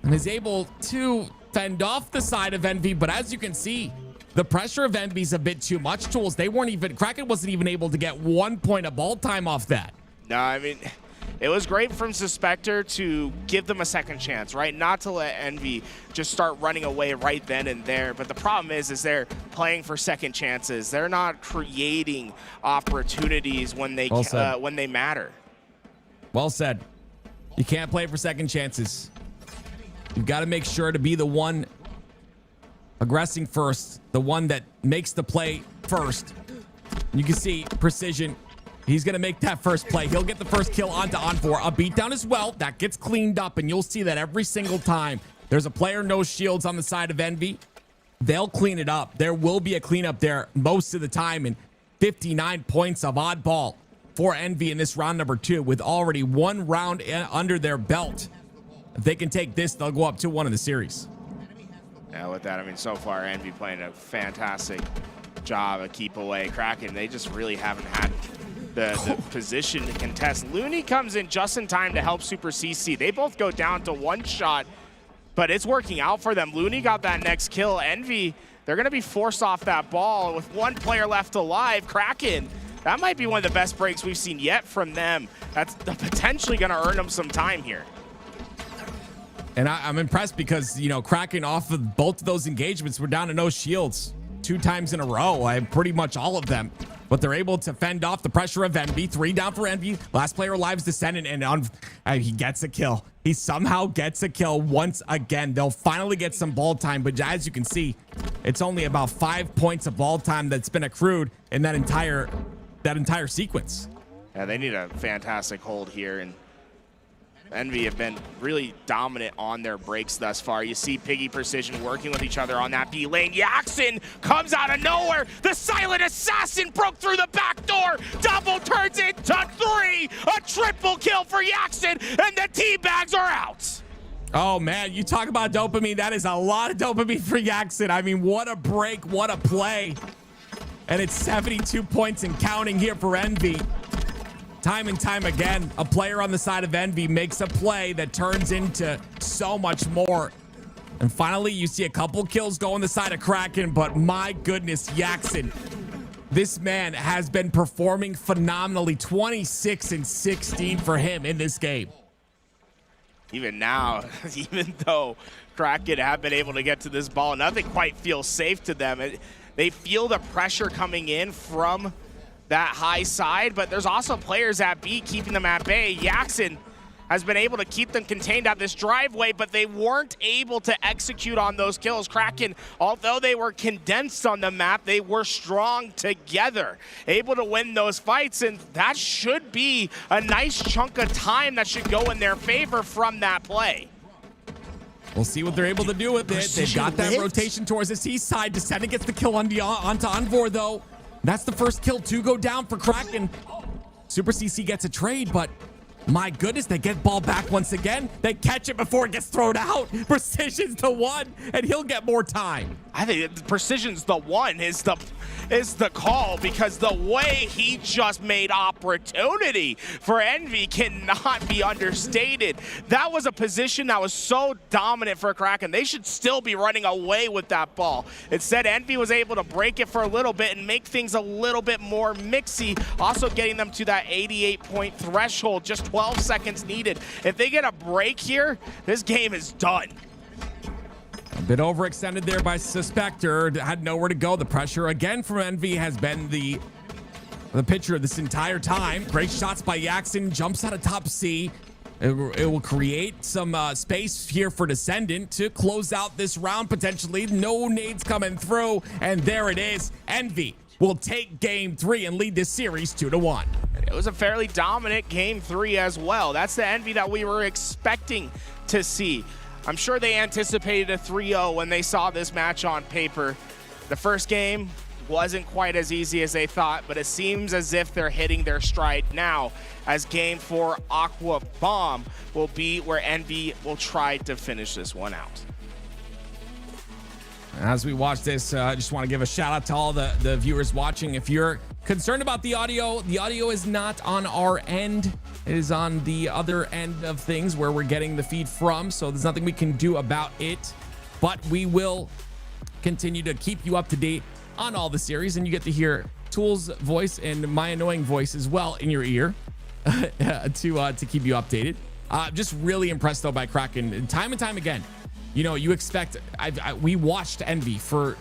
Speaker 7: and is able to fend off the side of Envy. But as you can see, the pressure of Envy's a bit too much, Tools. Kraken wasn't even able to get 1 point of ball time off that.
Speaker 8: No, I mean, it was great from Suspector to give them a second chance, right? Not to let Envy just start running away right then and there. But the problem is they're playing for second chances. They're not creating opportunities when they matter.
Speaker 7: Well said. You can't play for second chances. You've got to make sure to be the one aggressing first, the one that makes the play first. You can see precision. He's going to make that first play. He'll get the first kill onto Envor. A beatdown as well. That gets cleaned up, and you'll see that every single time. There's a player, no shields on the side of Envy. They'll clean it up. There will be a cleanup there most of the time, and 59 points of oddball for Envy in this round number 2 with already 1 round under their belt. If they can take this, they'll go up 2-1 in the series.
Speaker 8: Yeah, with that, I mean, so far, Envy playing a fantastic job of keep away. Kraken, they just really haven't had the position to contest. Looney comes in just in time to help Super CC. They both go down to 1 shot, but it's working out for them. Looney got that next kill. Envy, they're going to be forced off that ball with 1 player left alive. Kraken, that might be one of the best breaks we've seen yet from them. That's potentially going to earn them some time here.
Speaker 7: And I'm impressed because, you know, Kraken off of both of those engagements were down to no shields 2 times in a row. Pretty much all of them. But they're able to fend off the pressure of Envy. 3 down for Envy. Last player alive is Descendant, and he gets a kill. He somehow gets a kill once again. They'll finally get some ball time, but as you can see, it's only about 5 points of ball time that's been accrued in that entire sequence.
Speaker 8: Yeah, they need a fantastic hold here, and Envy have been really dominant on their breaks thus far. You see Piggy Precision working with each other on that B lane. Yaxon comes out of nowhere. The silent assassin broke through the back door. Double turns into 3. A triple kill for Yaxon, and the Teabags are out.
Speaker 7: Oh, man, you talk about dopamine. That is a lot of dopamine for Yaxon. I mean, what a break, what a play. And it's 72 points and counting here for Envy. Time and time again, a player on the side of Envy makes a play that turns into so much more. And finally, you see a couple kills go on the side of Kraken, but my goodness, Yaxon, this man has been performing phenomenally. 26 and 16 for him in this game.
Speaker 8: Even now, even though Kraken have been able to get to this ball, nothing quite feels safe to them. They feel the pressure coming in from that high side, but there's also players at B keeping them at bay. Yaxon has been able to keep them contained at this driveway, but they weren't able to execute on those kills. Kraken, although they were condensed on the map, they were strong together, able to win those fights, and that should be a nice chunk of time that should go in their favor from that play.
Speaker 7: We'll see what they're able to do with it. They've got that rotation towards the C side. Descendant gets the kill onto Envor, though. That's the first kill to go down for Kraken. Super CC gets a trade, but my goodness, they get ball back once again. They catch it before it gets thrown out. Precision's the one, and he'll get more time.
Speaker 8: I think Precision's the one is the call, because the way he just made opportunity for Envy cannot be understated. That was a position that was so dominant for Kraken. They should still be running away with that ball. Instead, Envy was able to break it for a little bit and make things a little bit more mixy, also getting them to that 88-point threshold, just 12 seconds needed. If they get a break here, this game is done.
Speaker 7: A bit overextended there by Suspector. Had nowhere to go. The pressure again from Envy has been the picture of this entire time. Great shots by Yaxon. Jumps out of top C. It will create some space here for Descendant to close out this round potentially. No nades coming through. And there it is. Envy will take game 3 and lead this series 2-1.
Speaker 8: It was a fairly dominant game 3 as well. That's the Envy that we were expecting to see. I'm sure they anticipated a 3-0 when they saw this match on paper. The first game wasn't quite as easy as they thought, but it seems as if they're hitting their stride now, as game 4 Aqua Bomb will be where Envy will try to finish this one out.
Speaker 7: As we watch this, I just want to give a shout out to all the viewers watching. If you're concerned about the audio is not on our end. It is on the other end of things where we're getting the feed from, so there's nothing we can do about it. But we will continue to keep you up to date on all the series, and you get to hear Tool's voice and my annoying voice as well in your ear to keep you updated. Just really impressed though by Kraken, time and time again. You know, you expect. We watched Envy for,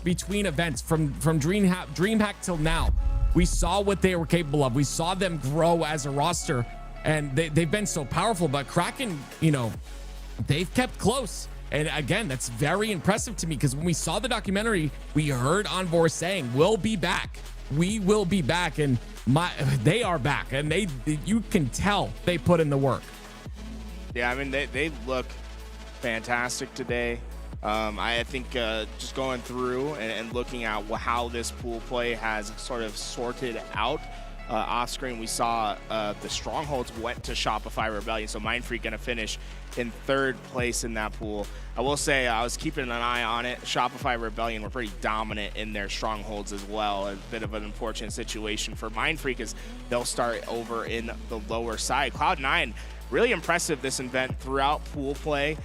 Speaker 7: between events from DreamHack till now. We saw what they were capable of. We saw them grow as a roster, and they've been so powerful. But Kraken, you know, they've kept close. And again, that's very impressive to me, because when we saw the documentary, we heard Envor saying, "We'll be back. We will be back," and they are back, and you can tell they put in the work.
Speaker 8: Yeah, I mean, they look fantastic today. I think just going through and looking at how this pool play has sort of sorted out, off screen we saw the strongholds went to Shopify Rebellion, so Mindfreak going to finish in 3rd place in that pool. I will say I was keeping an eye on it. Shopify Rebellion were pretty dominant in their strongholds as well. A bit of an unfortunate situation for Mindfreak, as they'll start over in the lower side. Cloud9, really impressive this event throughout pool play.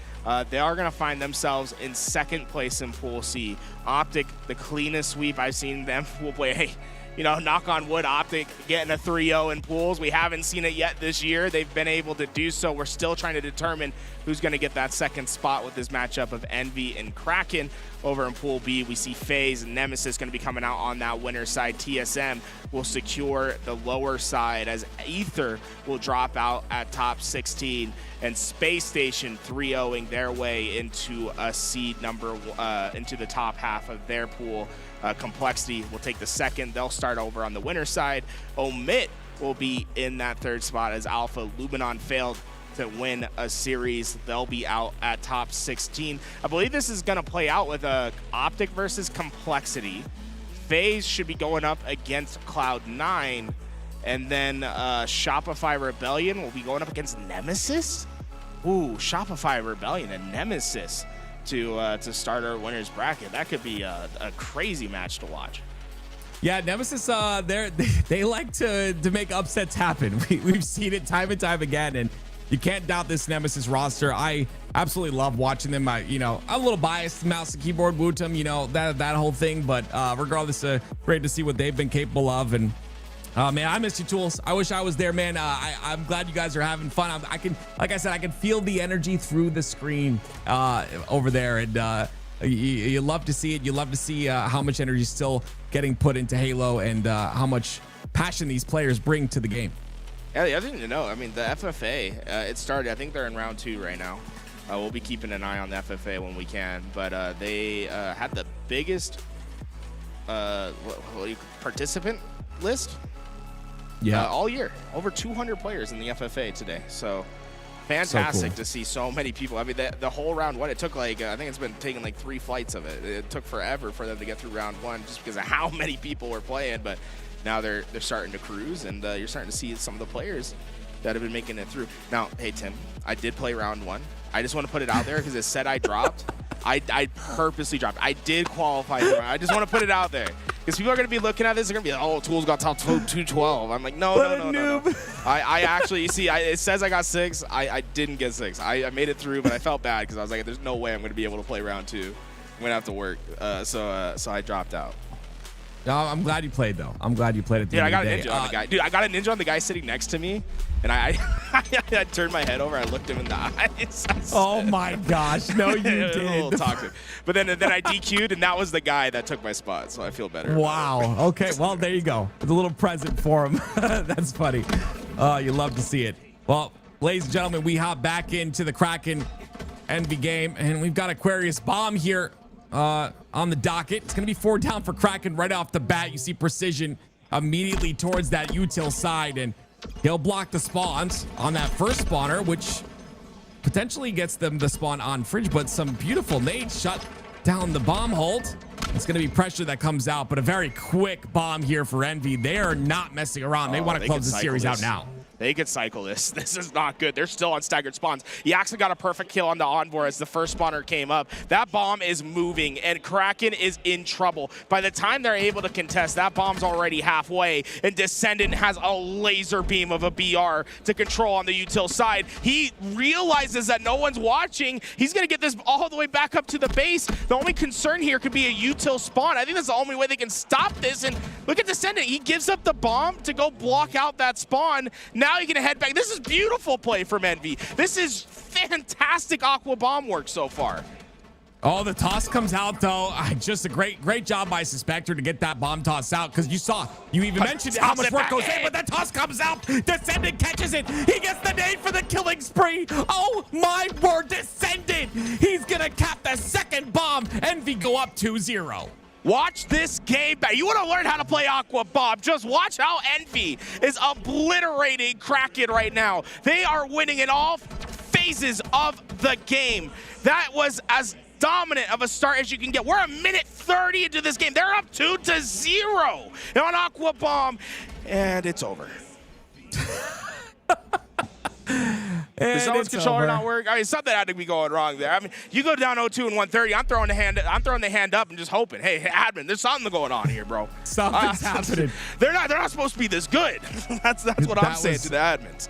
Speaker 8: They are going to find themselves in 2nd place in Pool C. Optic, the cleanest sweep I've seen them pool play. Hey, you know, knock on wood, Optic getting a 3-0 in pools. We haven't seen it yet this year. They've been able to do so. We're still trying to determine who's going to get that 2nd spot with this matchup of Envy and Kraken. Over in Pool B, we see FaZe and Nemesis going to be coming out on that winner side. TSM will secure the lower side, as Ether will drop out at top 16, and Space Station 3-0ing their way into a seed number into the top half of their pool. Complexity will take the 2nd. They'll start over on the winner side. Omit will be in that 3rd spot, as Alpha Luminon failed to win a series. They'll be out at top 16. I believe this is going to play out with a Optic versus Complexity. FaZe should be going up against Cloud9, and then Shopify Rebellion will be going up against Nemesis. Ooh, Shopify Rebellion and Nemesis to start our winners bracket. That could be a crazy match to watch.
Speaker 7: Yeah, Nemesis, they like to make upsets happen. We've seen it time and time again, and you can't doubt this Nemesis roster. I absolutely love watching them. I'm a little biased, mouse and keyboard, Wootum, that whole thing. But regardless, great to see what they've been capable of. And man, I miss you, Tools. I wish I was there, man. I'm glad you guys are having fun. I can feel the energy through the screen over there, and you love to see it. You love to see how much energy is still getting put into Halo, and how much passion these players bring to the game.
Speaker 8: Yeah, the other thing to know, I mean, the FFA, it started, I think they're in round 2 right now. We'll be keeping an eye on the FFA when we can, but they had the biggest participant list all year. Over 200 players in the FFA today. So Fantastic
Speaker 7: cool
Speaker 8: to see so many people. I mean, the whole round one, it took like, I think it's been taking like 3 flights of it. It took forever for them to get through round one just because of how many people were playing. But now they're starting to cruise, and you're starting to see some of the players that have been making it through. Now, hey, Tim, I did play round one. I just want to put it out there because it said I dropped. I purposely dropped. I did qualify. I just want to put it out there because people are going to be looking at this. They're going to be like, oh, Tools got top 212. I'm like, no. I actually, you see, it says I got 6. I didn't get 6. I made it through, but I felt bad because I was like, there's no way I'm going to be able to play round 2. I'm going to have to work. So I dropped out.
Speaker 7: No, I'm glad you played, though. I'm glad you played at the end
Speaker 8: I got
Speaker 7: of
Speaker 8: a
Speaker 7: the day.
Speaker 8: ninja on the guy. Dude, I got a ninja on the guy sitting next to me, and I turned my head over. I looked him in the eyes.
Speaker 7: Oh my gosh, no, you
Speaker 8: A little
Speaker 7: did.
Speaker 8: toxic. But then I DQ'd, and that was the guy that took my spot, so I feel better.
Speaker 7: Wow. Okay, well, there you go. It's a little present for him. That's funny. You love to see it. Well, ladies and gentlemen, we hop back into the Kraken Envy game, and we've got Aquarius Bomb here on the docket. It's going to be 4 down for Kraken right off the bat. You see Precision immediately towards that util side, and he'll block the spawns on that first spawner, which potentially gets them the spawn on Fridge, but some beautiful nades shut down the bomb hold. It's going to be pressure that comes out, but a very quick bomb here for Envy. They are not messing around. They want to close the series out now.
Speaker 8: They could cycle this. This is not good. They're still on staggered spawns. Yaxon got a perfect kill on the Envoy as the first spawner came up. That bomb is moving, and Kraken is in trouble. By the time they're able to contest, that bomb's already halfway, and Descendant has a laser beam of a BR to control on the util side. He realizes that no one's watching. He's going to get this all the way back up to the base. The only concern here could be a util spawn. I think that's the only way they can stop this, and look at Descendant. He gives up the bomb to go block out that spawn. Now you can head back. This is beautiful play from Envy. This is fantastic Aqua Bomb work so far.
Speaker 7: Oh, the toss comes out, though. Just a great job by Suspector to get that bomb toss out, because you even mentioned how much work goes in, but that toss comes out. Descendant catches it. He gets the nade for the killing spree. Oh, my word, Descendant. He's going to cap the second bomb. Envy go up 2-0.
Speaker 8: Watch this game back. You want to learn how to play Aqua Bomb. Just watch how Envy is obliterating Kraken right now. They are winning in all phases of the game. That was as dominant of a start as you can get. We're a minute 30 into this game. They're up 2-0 on Aqua Bomb, and it's over. Does someone's controller not work? I mean, something had to be going wrong there. I mean, you go down 0-2 and 130. I'm throwing the hand up and just hoping. Hey, admin, there's something going on here, bro.
Speaker 7: Something's happening.
Speaker 8: They're not supposed to be this good. that's what I'm saying to the admins.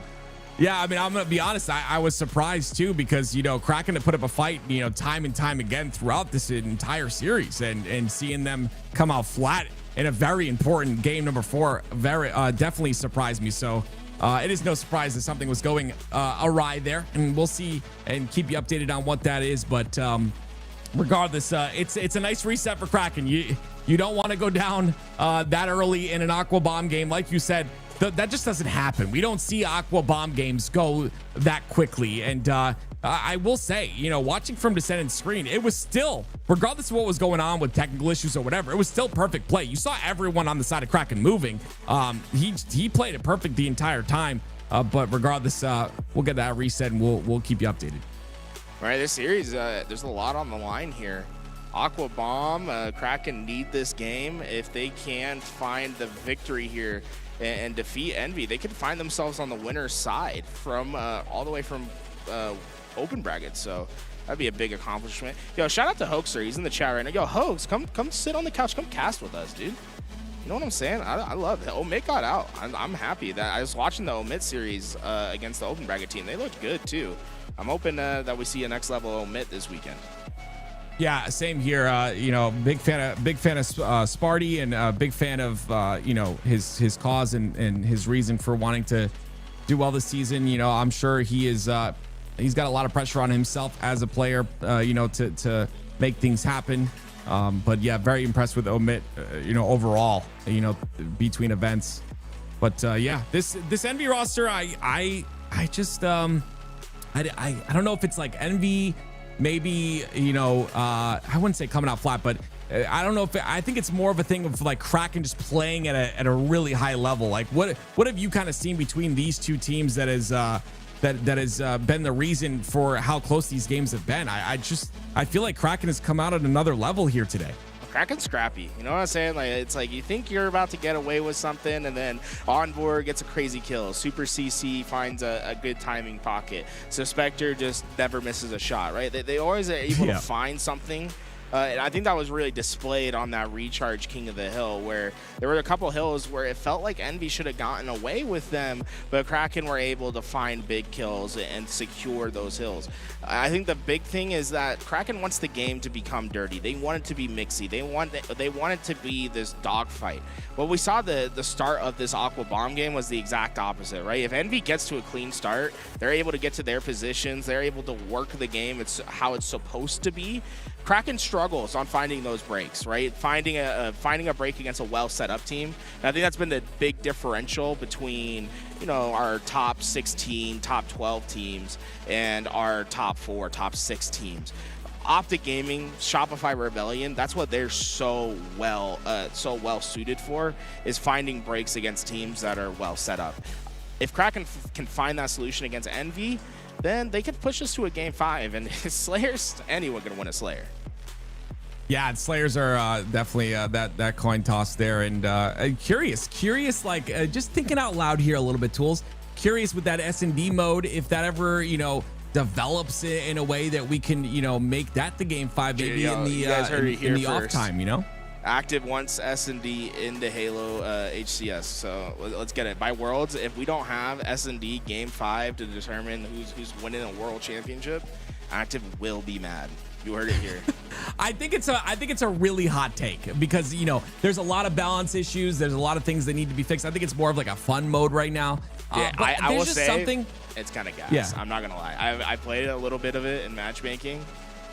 Speaker 7: Yeah, I mean, I'm gonna be honest. I was surprised too, because Kraken had put up a fight, time and time again throughout this entire series, and seeing them come out flat in a very important game number 4 very definitely surprised me. So. It is no surprise that something was going awry there, and we'll see and keep you updated on what that is. But regardless, it's a nice reset for Kraken. You don't want to go down that early in an Aqua Bomb game, like you said. That just doesn't happen. We don't see Aqua Bomb games go that quickly. And I will say, watching from Descendant's screen, it was still, regardless of what was going on with technical issues or whatever, it was still perfect play. You saw everyone on the side of Kraken moving. He played it perfect the entire time. But regardless, we'll get that reset, and we'll keep you updated.
Speaker 8: All right, this series, there's a lot on the line here. Aqua Bomb, Kraken need this game. If they can find the victory here and defeat Envy, they could find themselves on the winner's side from all the way from open brackets. So that'd be a big accomplishment. Yo, shout out to Hoaxer. He's in the chat right now. Yo, Hoax, come sit on the couch. Come cast with us, dude. You know what I'm saying? I love it. Omit got out. I'm happy that I was watching the Omit series against the open bracket team. They looked good too. I'm hoping that we see a next level Omit this weekend.
Speaker 7: Yeah, same here. Big fan of Sparty, and a big fan of his cause and his reason for wanting to do well this season. I'm sure he is. He's got a lot of pressure on himself as a player. To make things happen. But yeah, very impressed with Omit. Overall. Between events. But yeah, this Envy roster, I just I don't know if it's like Envy. Maybe, I wouldn't say coming out flat, but I don't know if I think it's more of a thing of like Kraken just playing at a really high level. Like what have you kind of seen between these two teams that that has been the reason for how close these games have been. I feel like Kraken has come out at another level here today.
Speaker 8: Kraken's scrappy. You know what I'm saying? Like, it's like you think you're about to get away with something, and then Onboard gets a crazy kill. Super CC finds a good timing pocket. So Spectre just never misses a shot, right? They always are able to find something. And I think that was really displayed on that recharge King of the Hill, where there were a couple hills where it felt like Envy should have gotten away with them, but Kraken were able to find big kills and secure those hills. I think the big thing is that Kraken wants the game to become dirty. They want it to be mixy. They want it to be this dogfight. What we saw the start of this Aqua Bomb game was the exact opposite, right? If Envy gets to a clean start, they're able to get to their positions. They're able to work the game. It's how it's supposed to be. Kraken struggles on finding those breaks, right? Finding a break against a well set up team. And I think that's been the big differential between, you know, our top 16, top 12 teams and our top 4, top 6 teams. Optic Gaming, Shopify Rebellion, that's what they're so well suited for, is finding breaks against teams that are well set up. If Kraken can find that solution against Envy, then they could push us to a game 5, and Slayers, anyone can win a Slayer.
Speaker 7: Yeah, and Slayers are definitely that coin toss there. And curious, like just thinking out loud here a little bit, Tools. Curious with that S&D mode, if that ever, you know, develops it in a way that we can, you know, make that the game 5 maybe in the off time, you know.
Speaker 8: Active wants S&D into Halo HCS, so let's get it. By Worlds, if we don't have S&D Game 5 to determine who's winning a World Championship, Active will be mad. You heard it here.
Speaker 7: I think it's a really hot take because, you know, there's a lot of balance issues. There's a lot of things that need to be fixed. I think it's more of like a fun mode right now.
Speaker 8: Yeah,
Speaker 7: but
Speaker 8: I will
Speaker 7: just
Speaker 8: say
Speaker 7: something.
Speaker 8: It's kind of gas.
Speaker 7: Yeah.
Speaker 8: I'm not gonna lie. I played a little bit of it in matchmaking.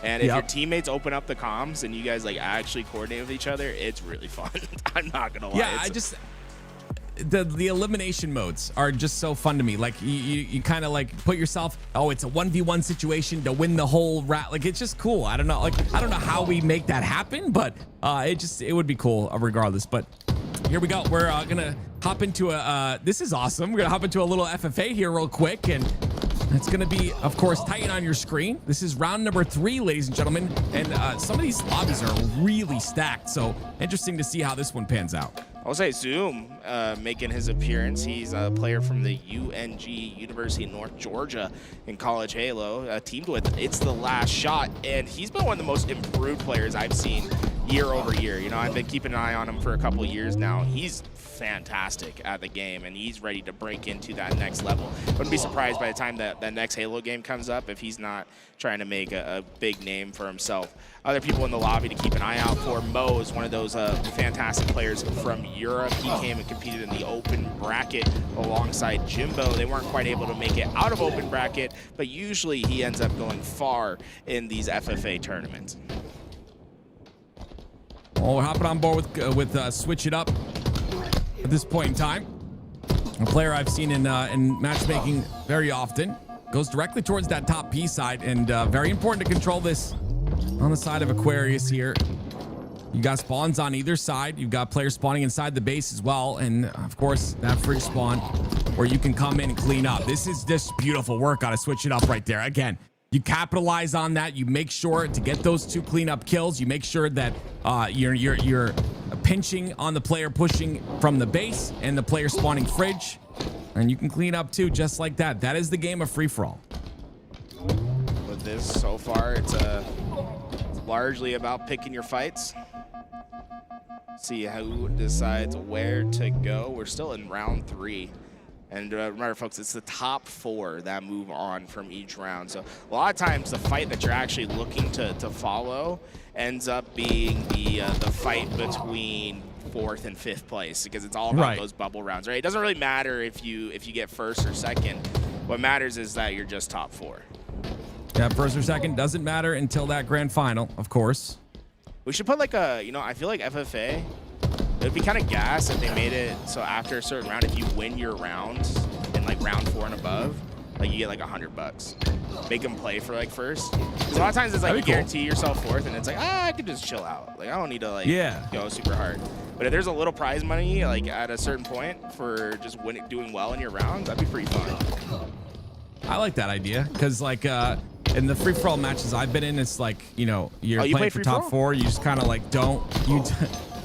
Speaker 8: And if your teammates open up the comms and you guys like actually coordinate with each other, it's really fun. I'm not gonna lie.
Speaker 7: Yeah, the elimination modes are just so fun to me. Like you kind of like put yourself, it's a 1v1 situation to win the whole round. Like it's just cool. I don't know how we make that happen, but it would be cool regardless. But here we go. We're gonna hop into this is awesome. We're gonna hop into a little FFA here real quick, and it's going to be, of course, Titan on your screen. This is round number 3, ladies and gentlemen. And some of these lobbies are really stacked. So interesting to see how this one pans out.
Speaker 8: I'll say Zoom making his appearance. He's a player from the UNG, University of North Georgia in College Halo, teamed with It's the Last Shot. And he's been one of the most improved players I've seen year over year. You know, I've been keeping an eye on him for a couple of years now. He's fantastic at the game, and he's ready to break into that next level. Wouldn't be surprised by the time that next Halo game comes up if he's not trying to make a big name for himself. Other people in the lobby to keep an eye out for. Mo is one of those fantastic players from Europe. He came and competed in the open bracket alongside Jimbo. They weren't quite able to make it out of open bracket, but usually he ends up going far in these FFA tournaments.
Speaker 7: Well, we're hopping on board with Switch It Up at this point in time. A player I've seen in matchmaking very often. Goes directly towards that top P side, and very important to control this on the side of Aquarius here. You got spawns on either side. You've got players spawning inside the base as well. And of course, that fridge spawn where you can come in and clean up. This is just beautiful work on a Switch It Up right there. Again, you capitalize on that. You make sure to get those 2 cleanup kills. You make sure that you're pinching on the player pushing from the base and the player spawning fridge. And you can clean up too, just like that. That is the game of free-for-all.
Speaker 8: With this so far, it's largely about picking your fights. See who decides where to go. We're still in round 3. And remember, folks, it's the top 4 that move on from each round. So a lot of times the fight that you're actually looking to follow ends up being the fight between 4th and 5th place, because it's all about those bubble rounds, right? It doesn't really matter if you get 1st or 2nd. What matters is that you're just top 4.
Speaker 7: Yeah, 1st or 2nd doesn't matter until that grand final, of course.
Speaker 8: We should put like I feel like FFA, it would be kind of gas if they made it so after a certain round, if you win your rounds in like round 4 and above, like you get like $100. Make them play for like 1st. Because a lot of times it's like you guarantee yourself 4th, and it's like, I could just chill out. Like I don't need to go super hard. But if there's a little prize money like at a certain point for just doing well in your rounds, that'd be pretty fun.
Speaker 7: I like that idea because like in the free for all matches I've been in, it's like you
Speaker 8: you
Speaker 7: playing
Speaker 8: play
Speaker 7: for top 4. You just kind of like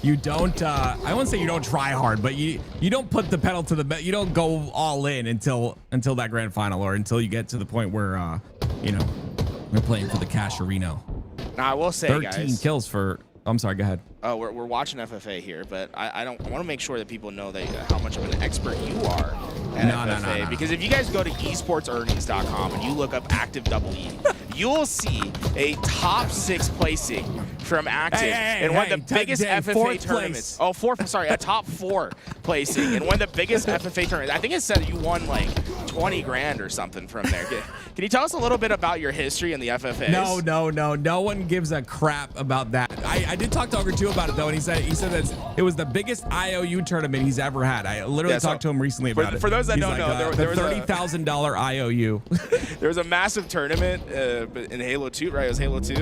Speaker 7: you don't I won't say you don't try hard, but you don't put the pedal to the metal. You don't go all in until that grand final or until you get to the point where we're playing for the cash arena.
Speaker 8: Now I will say,
Speaker 7: 13
Speaker 8: guys,
Speaker 7: kills for. I'm sorry. Go ahead.
Speaker 8: We're watching FFA here, but I want to make sure that people know that how much of an expert you are at FFA.
Speaker 7: No.
Speaker 8: Because if you guys go to esportsearnings.com and you look up Active EE, you'll see a top 6 placing from Active in one of the biggest FFA tournaments. Oh, fourth. Sorry, a top 4 placing in one of the biggest FFA tournaments. I think it said you won like 20 grand or something from there. Can you tell us a little bit about your history in the FFAs?
Speaker 7: No. No one gives a crap about that. I did talk to Ogre 2 about it though, and he said that it was the biggest IOU tournament he's ever had. I literally talked to him recently about it.
Speaker 8: For those that don't know, there was
Speaker 7: a $30,000 IOU.
Speaker 8: There was a massive tournament in Halo 2, right? It was Halo 2?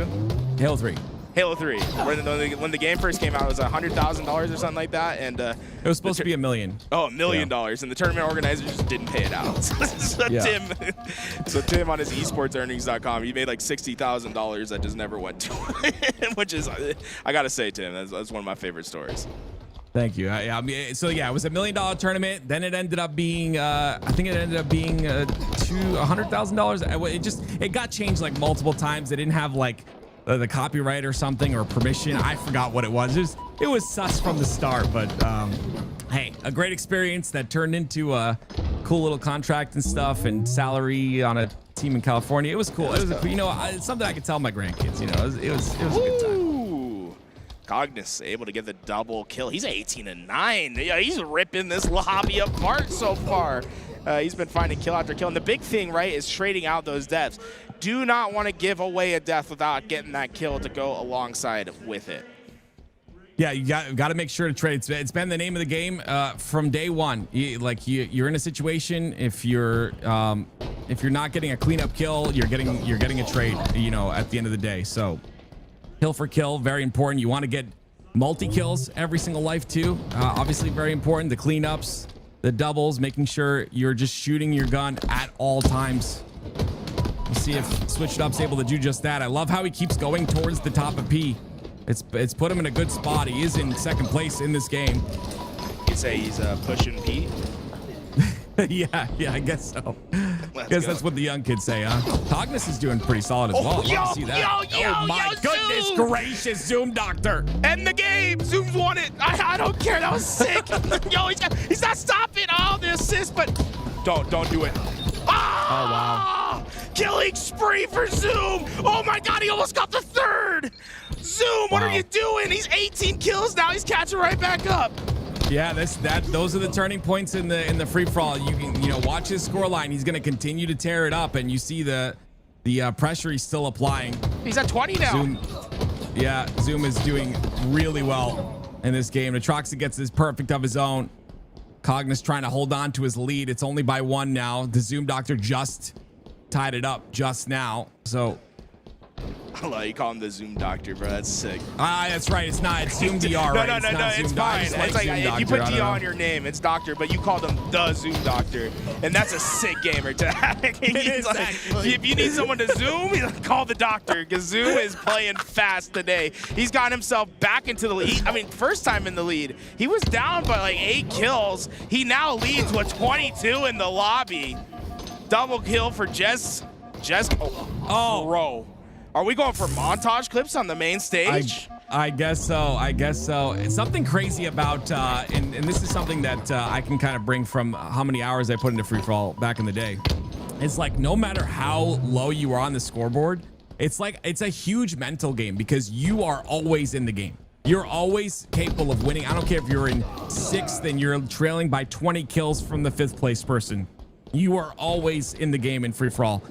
Speaker 7: Halo 3.
Speaker 8: Halo 3. When the game first came out, it was $100,000 or something like that, and it
Speaker 7: was supposed to be $1 million.
Speaker 8: Oh, $1 million, and the tournament organizers just didn't pay it out. So Tim on his esportsearnings.com, he made like $60,000 that just never went to him, which is, I gotta say, Tim, that's one of my favorite stories.
Speaker 7: Thank you. So yeah, it was $1 million tournament. Then it ended up being, I think it ended up being $100,000. It got changed like multiple times. They didn't have like the copyright or something or permission. I forgot what it was. It was sus from the start, but hey, a great experience that turned into a cool little contract and stuff and salary on a team in California. It was cool. It was it's something I could tell my grandkids. It was a good time.
Speaker 8: Cognis able to get the double kill. He's 18-9. Yeah, he's ripping this lobby apart so far. He's been finding kill after kill. And the big thing, right, is trading out those deaths. Do not want to give away a death without getting that kill to go alongside with it.
Speaker 7: Yeah, you got to make sure to trade. It's been the name of the game from day one. You're in a situation if you're not getting a cleanup kill, you're getting a trade. At the end of the day. So kill for kill, very important. You want to get multi kills every single life too. Obviously, very important. The cleanups, the doubles, making sure you're just shooting your gun at all times. We'll see if Switched Up's able to do just that. I love how he keeps going towards the top of P. It's put him in a good spot. He is in second place in this game.
Speaker 8: You say he's pushing P?
Speaker 7: yeah, I guess so. I guess that's what the young kids say, huh? Cognis is doing pretty solid as well. See that. Oh my goodness gracious, Zoom Doctor.
Speaker 8: End the game. Zoom's won it. I don't care. That was sick. He's not stopping. Oh, the assist, but don't do it. Oh
Speaker 7: wow.
Speaker 8: Killing spree for Zoom. Oh my God, he almost got the 3rd. Zoom, what are you doing? He's 18 kills now. He's catching right back up.
Speaker 7: Yeah, those are the turning points in the free for all. You can watch his score line. He's going to continue to tear it up, and you see the pressure he's still applying.
Speaker 8: He's at 20 now.
Speaker 7: Zoom is doing really well in this game. Atroxy gets his perfect of his own. Cognis trying to hold on to his lead. It's only by 1 now. The Zoom Doctor just tied it up just now. So
Speaker 8: I love you call him the Zoom Doctor, bro. That's sick.
Speaker 7: That's right. It's not. It's Zoom DR.
Speaker 8: No, it's fine. It's like if you put DR on your name, it's Doctor, but you called him the Zoom Doctor, and that's a sick gamer tag. If you need someone to Zoom, call the Doctor, because Zoom is playing fast today. He's got himself back into the lead. First time in the lead. He was down by like 8 kills. He now leads with 22 in the lobby. Double kill for Jess. Bro. Are we going for montage clips on the main stage?
Speaker 7: I guess so. It's something crazy about, and this is something that I can kind of bring from how many hours I put into free for all back in the day. It's like no matter how low you are on the scoreboard, it's a huge mental game because you are always in the game. You're always capable of winning. I don't care if you're in 6th and you're trailing by 20 kills from the 5th place person. You are always in the game in free for all.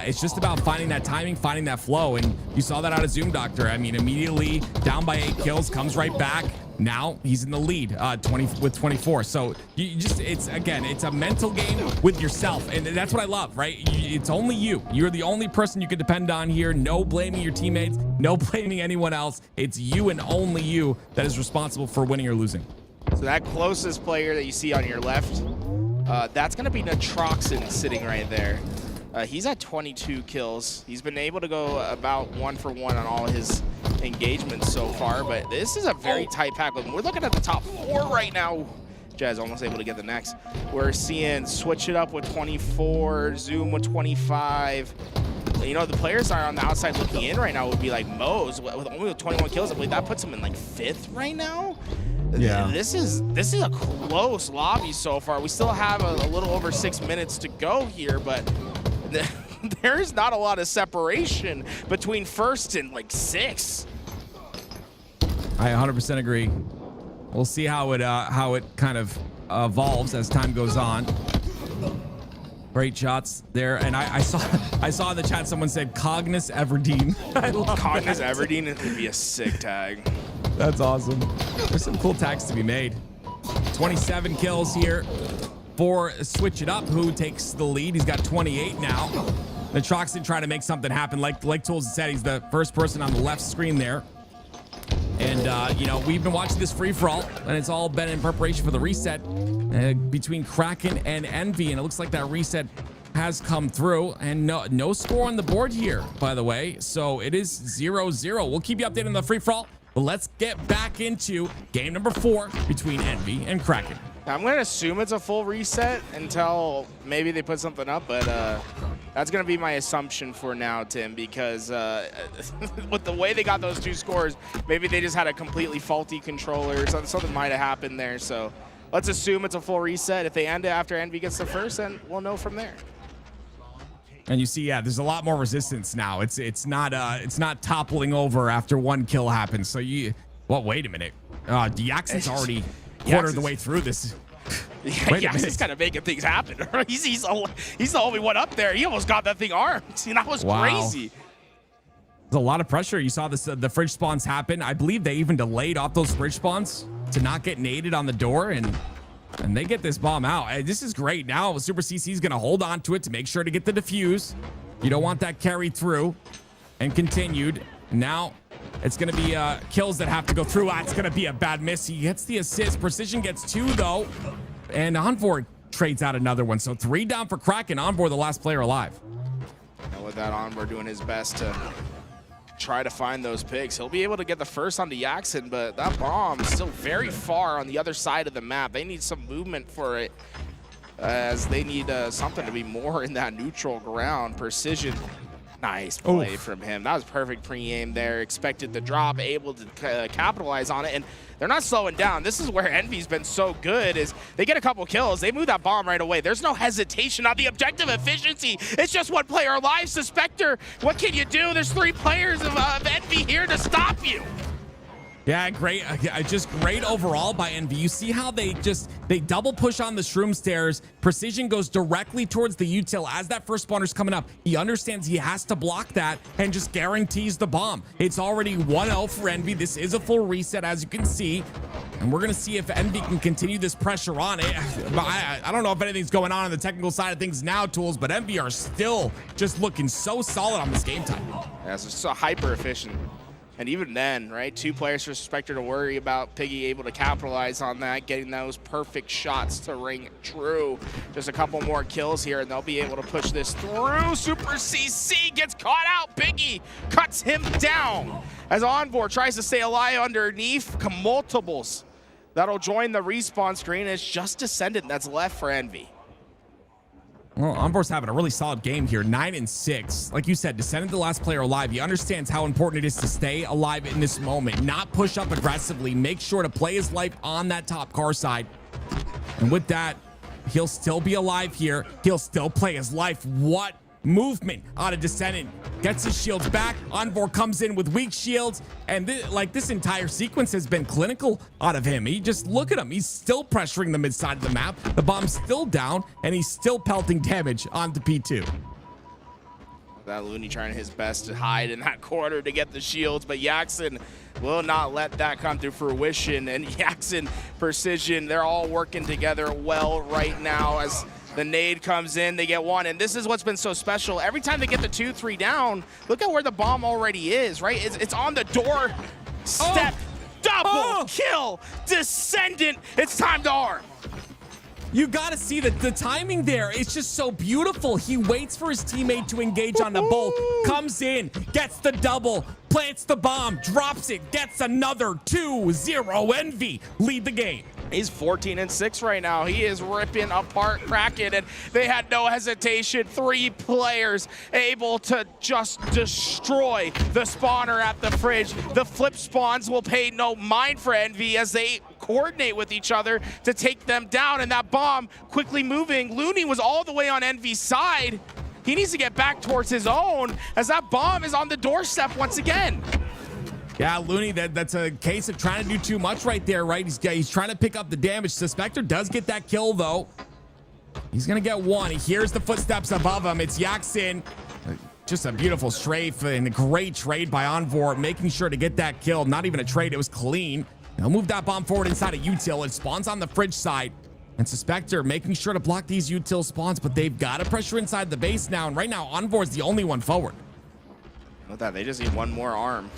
Speaker 7: It's just about finding that timing, finding that flow, and you saw that out of Zoom Doctor. Immediately down by 8 kills, comes right back. Now he's in the lead, 24. So it's a mental game with yourself, and that's what I love, right? It's only you. You're the only person you can depend on here. No blaming your teammates, no blaming anyone else. It's you and only you that is responsible for winning or losing.
Speaker 8: So that closest player that you see on your left, that's going to be Natroxin sitting right there. He's at 22 kills. He's been able to go about 1 for 1 on all his engagements so far, but this is a very tight pack. We're looking at the top 4 right now. Jazz almost able to get the next. We're seeing Switch It Up with 24, Zoom with 25. You know, the players that are on the outside looking in right now would be like Mo's with only 21 kills. I believe that puts him in like 5th right now.
Speaker 7: Yeah.
Speaker 8: This is a close lobby so far. We still have a little over 6 minutes to go here, but there's not a lot of separation between 1st and like 6th.
Speaker 7: I 100% agree. We'll see how it kind of evolves as time goes on. Great shots there, and I saw in the chat someone said Cognis Everdeen. I love
Speaker 8: Cognis
Speaker 7: that.
Speaker 8: Everdeen would be a sick tag.
Speaker 7: That's awesome. There's some cool tags to be made. 27 kills here for Switch It Up, who takes the lead. He's got 28 now. The Troxton trying to make something happen. Like Tools said, he's the first person on the left screen there. And, you know, we've been watching this free-for-all, and it's all been in preparation for the reset between Kraken and Envy, and it looks like that reset has come through, and no score on the board here, by the way. So it is 0-0. We'll keep you updated on the free-for-all, but let's get back into game number 4 between Envy and Kraken.
Speaker 8: I'm going to assume it's a full reset until maybe they put something up, but that's going to be my assumption for now, Tim, because with the way they got those 2 scores, maybe they just had a completely faulty controller. Something might have happened there. So let's assume it's a full reset. If they end it after Envy gets the first, then we'll know from there.
Speaker 7: And you see, yeah, there's a lot more resistance now. It's not toppling over after 1 kill happens. So wait a minute. Jackson's already quarter of the way through this.
Speaker 8: Yeah, he's kind of making things happen. he's the only one up there. He almost got that thing armed. See, that was crazy.
Speaker 7: There's a lot of pressure. You saw this, the fridge spawns happen. I believe they even delayed off those fridge spawns to not get naded on the door, and they get this bomb out. This is great. Now Super CC is going to hold on to it to make sure to get the defuse. You don't want that carried through and continued. Now it's going to be kills that have to go through. It's going to be a bad miss. He gets the assist. Precision gets 2, though. And Envor trades out another one. So 3 down for Kraken. Envor, the last player alive.
Speaker 8: And with that, Envor doing his best to try to find those picks. He'll be able to get the first on the Jackson, but that bomb is still very far on the other side of the map. They need some movement for it, as they need something to be more in that neutral ground. Precision. Nice play from him. That was perfect pre-aim there. Expected the drop, able to capitalize on it, and they're not slowing down. This is where Envy's been so good, is they get a couple kills, they move that bomb right away. There's no hesitation on the objective efficiency. It's just 1 player alive. Suspector, what can you do? There's 3 players of Envy here to stop you.
Speaker 7: Yeah, great. Just great overall by Envy. You see how they double push on the shroom stairs. Precision goes directly towards the util as that first spawner's coming up. He understands he has to block that and just guarantees the bomb. It's already 1-0 for Envy. This is a full reset, as you can see. And we're going to see if Envy can continue this pressure on it. I don't know if anything's going on the technical side of things now, Tools, but Envy are still just looking so solid on this game time.
Speaker 8: Yeah, it's so hyper efficient. And even then, right, 2 players for Spectre to worry about. Piggy able to capitalize on that, getting those perfect shots to ring true. Just a couple more kills here, and they'll be able to push this through. Super CC gets caught out. Piggy cuts him down as Envor tries to stay alive underneath. Multiples that'll join the respawn screen. It's just Descendant that's left for Envy.
Speaker 7: Well, Envor's having a really solid game here, 9-6. Like you said, Descendant, the last player alive. He understands how important it is to stay alive in this moment, not push up aggressively, make sure to play his life on that top car side. And with that, he'll still be alive here. He'll still play his life. What movement out of Descendant. Gets his shields back. Envor comes in with weak shields. And this entire sequence has been clinical out of him. He just, look at him. He's still pressuring the mid side of the map. The bomb's still down, and he's still pelting damage onto P2.
Speaker 8: That Looney trying his best to hide in that corner to get the shields, but Jackson will not let that come to fruition. And Jackson, Precision, they're all working together well right now as the nade comes in, they get 1, and this is what's been so special. Every time they get the 2-3 down, look at where the bomb already is, right? It's on the door step. Double kill, Descendant. It's time to arm.
Speaker 7: You got to see that the timing there. It's just so beautiful. He waits for his teammate to engage on the bolt, comes in, gets the double, plants the bomb, drops it, gets another 2-0. Envy lead the game.
Speaker 8: He's 14-6 right now. He is ripping apart Kraken, and they had no hesitation. 3 players able to just destroy the spawner at the fridge. The flip spawns will pay no mind for Envy as they coordinate with each other to take them down, and that bomb quickly moving. Looney was all the way on Envy's side. He needs to get back towards his own as that bomb is on the doorstep once again.
Speaker 7: Yeah, Looney, that's a case of trying to do too much right there, right? He's trying to pick up the damage. Suspector does get that kill, though. He's going to get one. He hears the footsteps above him. It's Yaxin. Just a beautiful strafe and a great trade by Envor, making sure to get that kill. Not even a trade. It was clean. He'll move that bomb forward inside of util. It spawns on the fridge side. And Suspector making sure to block these util spawns, but they've got to pressure inside the base now. And right now, Envor's the only one forward.
Speaker 8: Look at that. They just need one more arm.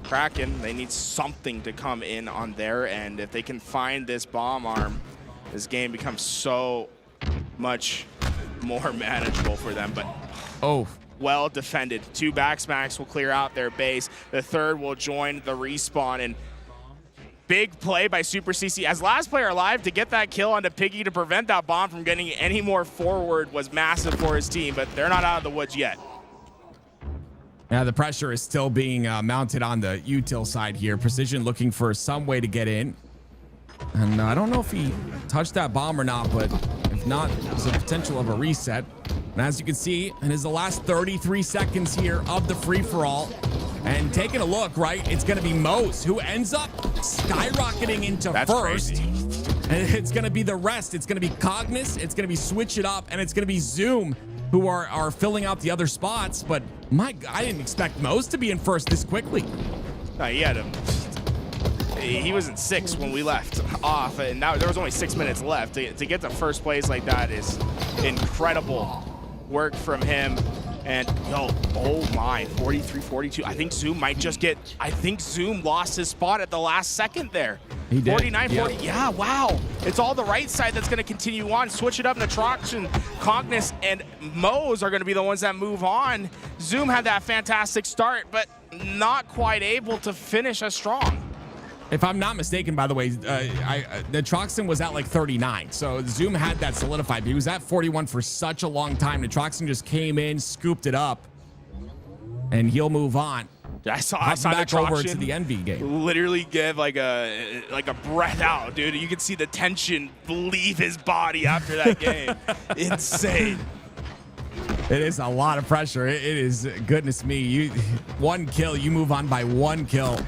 Speaker 8: Kraken, they need something to come in on their end. If they can find this bomb arm, this game becomes so much more manageable for them. But well defended. 2 backsmacks will clear out their base. The third will join the respawn, and big play by Super CC as last player alive to get that kill onto Piggy to prevent that bomb from getting any more forward was massive for his team, but they're not out of the woods yet.
Speaker 7: Yeah, the pressure is still being mounted on the util side here. Precision looking for some way to get in. And I don't know if he touched that bomb or not, but if not, there's a potential of a reset. And as you can see, it is the last 33 seconds here of the free-for-all. And taking a look, right, it's going to be Mose who ends up skyrocketing into first.
Speaker 8: Crazy.
Speaker 7: And it's going to be the rest. It's going to be Cognis, it's going to be Switch It Up, and it's going to be Zoom who are filling out the other spots. But I didn't expect Mose to be in first this quickly.
Speaker 8: No, he had him. He was in 6 when we left off, and now there was only 6 minutes left. To get to first place like that is incredible work from him. And yo, oh my, 43-42. I think Zoom might just get, I think Zoom lost his spot at the last second there.
Speaker 7: He did.
Speaker 8: 49-40, yeah, wow. It's all the right side that's gonna continue on. Switch it up, Natrox, Cognis, and Mose are gonna be the ones that move on. Zoom had that fantastic start, but not quite able to finish as strong.
Speaker 7: If I'm not mistaken, by the way, the Troxon was at like 39. So Zoom had that solidified. But he was at 41 for such a long time. The Troxon just came in, scooped it up, and he'll move on.
Speaker 8: I saw
Speaker 7: back
Speaker 8: the
Speaker 7: over to the Envy game.
Speaker 8: Literally give like a breath out, dude. You can see the tension leave his body after that game. Insane.
Speaker 7: It is a lot of pressure. It is, goodness me. One kill, you move on by 1 kill.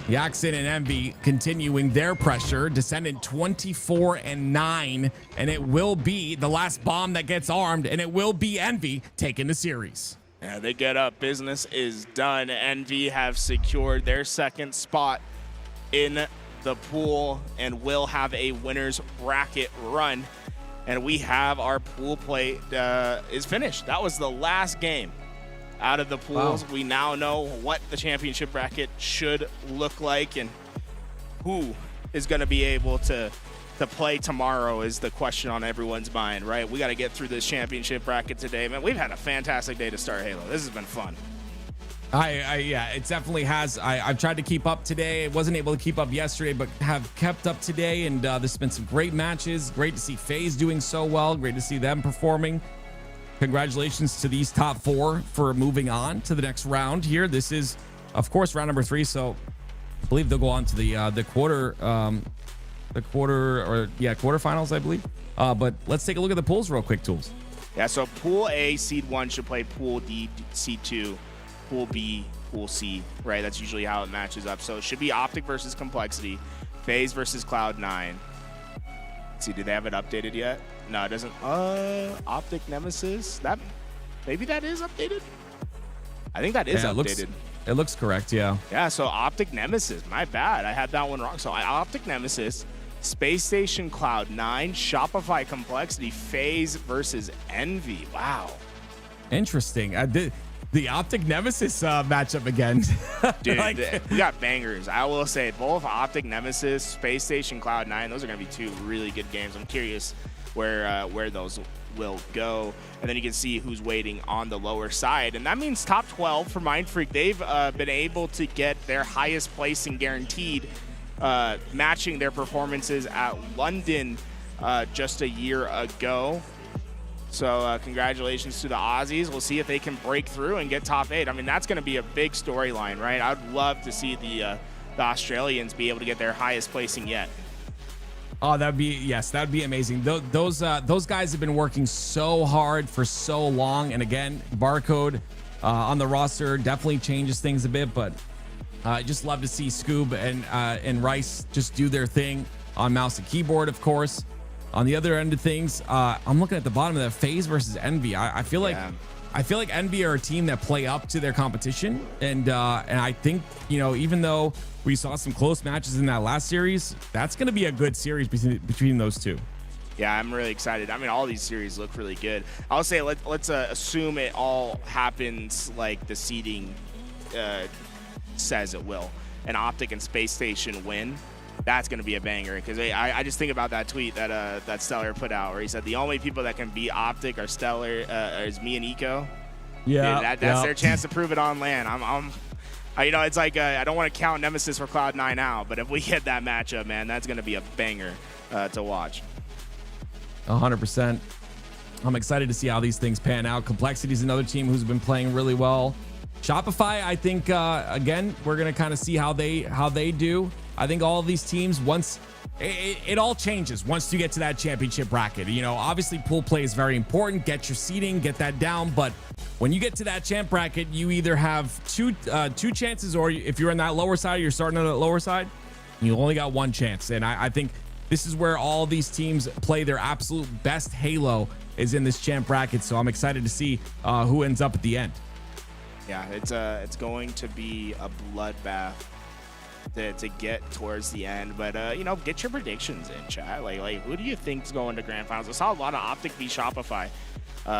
Speaker 7: Yaxin and Envy continuing their pressure. Descendant 24-9, and it will be the last bomb that gets armed, and it will be Envy taking the series.
Speaker 8: Yeah, they get up. Business is done. Envy have secured their second spot in the pool and will have a winner's bracket run. And we have our pool play is finished. That was the last game out of the pools. Wow. We now know what the championship bracket should look like, and who is going to be able to play tomorrow is the question on everyone's mind, right? We got to get through this championship bracket today. Man, we've had a fantastic day to start Halo. This has been fun.
Speaker 7: Yeah, it definitely has. I've tried to keep up today. I wasn't able to keep up yesterday, but have kept up today. And there's been some great matches. Great to see FaZe doing so well. Great to see them performing. Congratulations to these top 4 for moving on to the next round here. This is, of course, round number 3. So I believe they'll go on to the quarterfinals, I believe. But let's take a look at the pools real quick, Tools.
Speaker 8: Yeah, so Pool A, Seed 1 should play Pool D, Seed 2. Pool B, Pool C, right? That's usually how it matches up. So it should be Optic versus Complexity, FaZe versus Cloud9. Let's see, do they have it updated yet? No, it doesn't. Optic Nemesis. Maybe that is updated? I think that is updated.
Speaker 7: It looks correct, yeah.
Speaker 8: Yeah, so Optic Nemesis. My bad. I had that one wrong. So Optic Nemesis, Space Station Cloud9, Shopify Complexity, FaZe versus Envy. Wow.
Speaker 7: Interesting. the Optic Nemesis matchup again.
Speaker 8: Dude, we got bangers. I will say both Optic Nemesis, Space Station, Cloud9, those are going to be two really good games. I'm curious where those will go. And then you can see who's waiting on the lower side. And that means top 12 for Mindfreak. They've been able to get their highest placing guaranteed, matching their performances at London just a year ago. So congratulations to the Aussies. We'll see if they can break through and get top 8. I mean, that's going to be a big storyline, right? I'd love to see the Australians be able to get their highest placing yet.
Speaker 7: Oh, that'd be amazing. Those guys have been working so hard for so long. And again, Barcode on the roster definitely changes things a bit, but I just love to see Scoob and Rice just do their thing on mouse and keyboard, of course. On the other end of things, I'm looking at the bottom of that FaZe versus Envy. I feel like Envy are a team that play up to their competition, and I think, you know, even though we saw some close matches in that last series, that's going to be a good series between those two.
Speaker 8: Yeah, I'm really excited. I mean, all these series look really good. I'll say let's assume it all happens like the seeding says it will, and Optic and Space Station win. That's going to be a banger, because I just think about that tweet that Stellar put out where he said the only people that can beat Optic are Stellar is me and Eco.
Speaker 7: Yeah,
Speaker 8: dude, that's their chance to prove it on LAN. You know, it's like I don't want to count Nemesis for Cloud9 out, but if we get that matchup, man, that's going to be a banger to watch.
Speaker 7: 100%. I'm excited to see how these things pan out. Complexity is another team who's been playing really well. Shopify, I think, again, we're going to kind of see how they do. I think all of these teams, once it all changes once you get to that championship bracket. You know, obviously pool play is very important. Get your seeding, get that down. But when you get to that champ bracket, you either have two chances, or if you're on that lower side, you're starting on that lower side, you only got one chance. And I think this is where all these teams play their absolute best Halo, is in this champ bracket. So I'm excited to see who ends up at the end.
Speaker 8: Yeah, it's going to be a bloodbath to get towards the end, but you know, get your predictions in, chat. Like who do you think's going to grand finals? I saw a lot of Optic v Shopify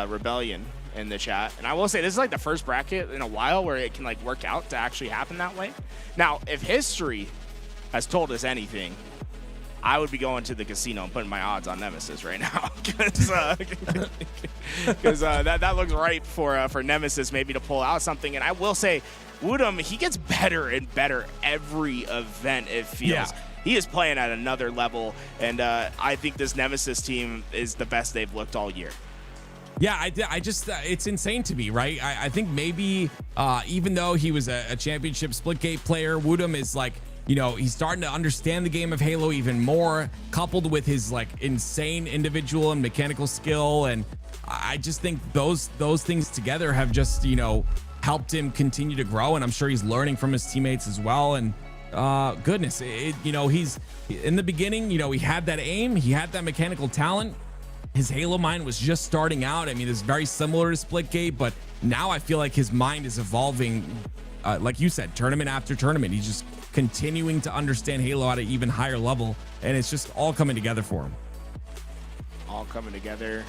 Speaker 8: Rebellion in the chat, and I will say this is like the first bracket in a while where it can like work out to actually happen that way. Now, if history has told us anything, I would be going to the casino and putting my odds on Nemesis right now, because that looks ripe for Nemesis maybe to pull out something. And I will say, Woodham, he gets better and better every event, it feels. Yeah. He is playing at another level, and I think this Nemesis team is the best they've looked all year.
Speaker 7: Yeah, I just it's insane to me, right? I think maybe even though he was a championship Splitgate player, Woodham is like, you know, he's starting to understand the game of Halo even more, coupled with his like insane individual and mechanical skill. And I just think those things together have just, you know, helped him continue to grow. And I'm sure he's learning from his teammates as well. And goodness, you know, he's in the beginning, you know, he had that aim, he had that mechanical talent. His Halo mind was just starting out. I mean, it's very similar to Splitgate, but now I feel like his mind is evolving. Like you said, tournament after tournament, he's just continuing to understand Halo at an even higher level, and it's just all coming together for him.
Speaker 8: All coming together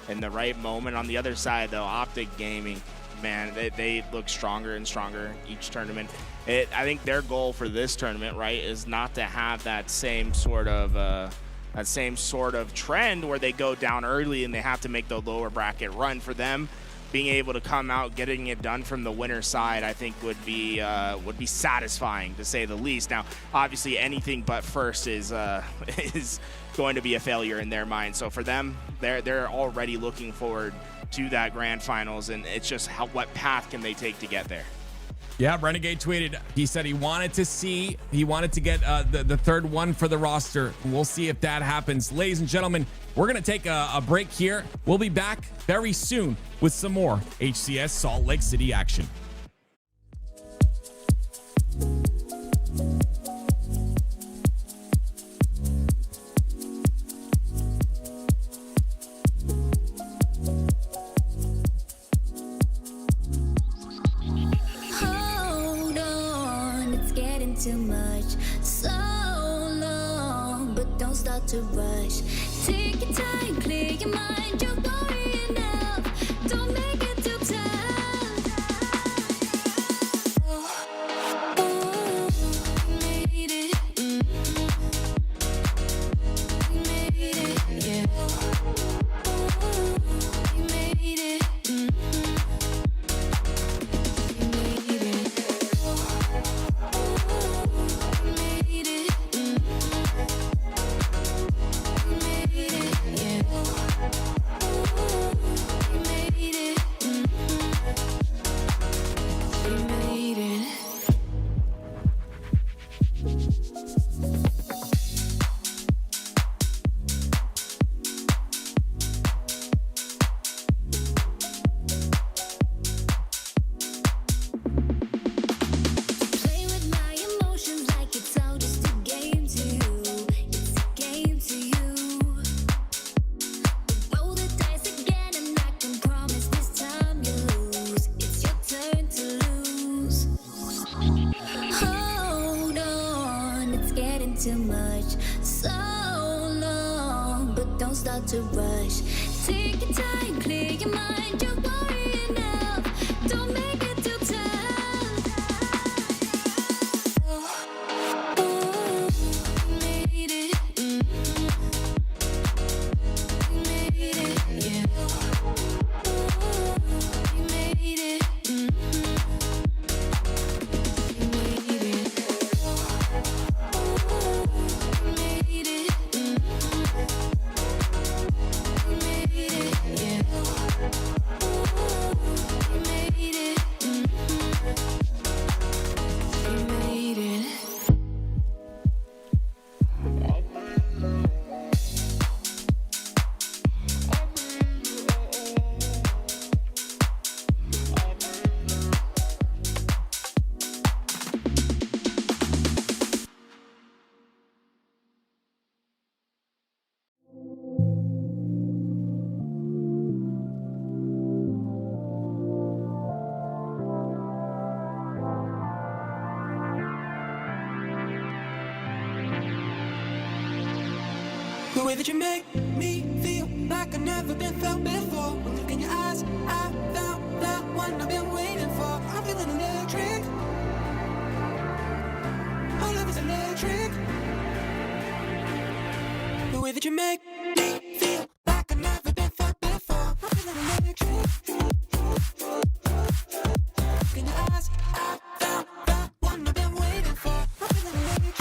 Speaker 8: in the right moment. On the other side, though, Optic Gaming, man, they look stronger and stronger each tournament. I think their goal for this tournament, right, is not to have that same sort of trend where they go down early and they have to make the lower bracket run. For them, being able to come out, getting it done from the winner side, I think would be satisfying, to say the least. Now, obviously, anything but first is going to be a failure in their mind. So for them, they're already looking forward to that grand finals, and it's just what path can they take to get there.
Speaker 7: Yeah, Renegade tweeted. He said he wanted to get the third one for the roster. We'll see if that happens. Ladies and gentlemen, we're going to take a break here. We'll be back very soon with some more HCS Salt Lake City action.
Speaker 9: Too much, so long, but don't start to rush. Take your time, clear your mind, you're worrying enough. Don't make it too tough. thinking too much. So long, but don't start to rush. Take your time, clear your mind. You're worrying enough. Don't make it too tough. Oh, we made it. We made it, yeah. Oh, we made it. We made it. Oh, we made it. We made it, yeah. Oh, we made it. We made it.
Speaker 6: The way that you make me feel like I've never been felt before. When you look in your eyes, I found the one I've been waiting for. I'm feeling electric. Our love is electric. The way that you make me feel like I've never been felt before. I'm feeling electric. Look in your eyes, I found the one I've been waiting for. I'm feeling electric.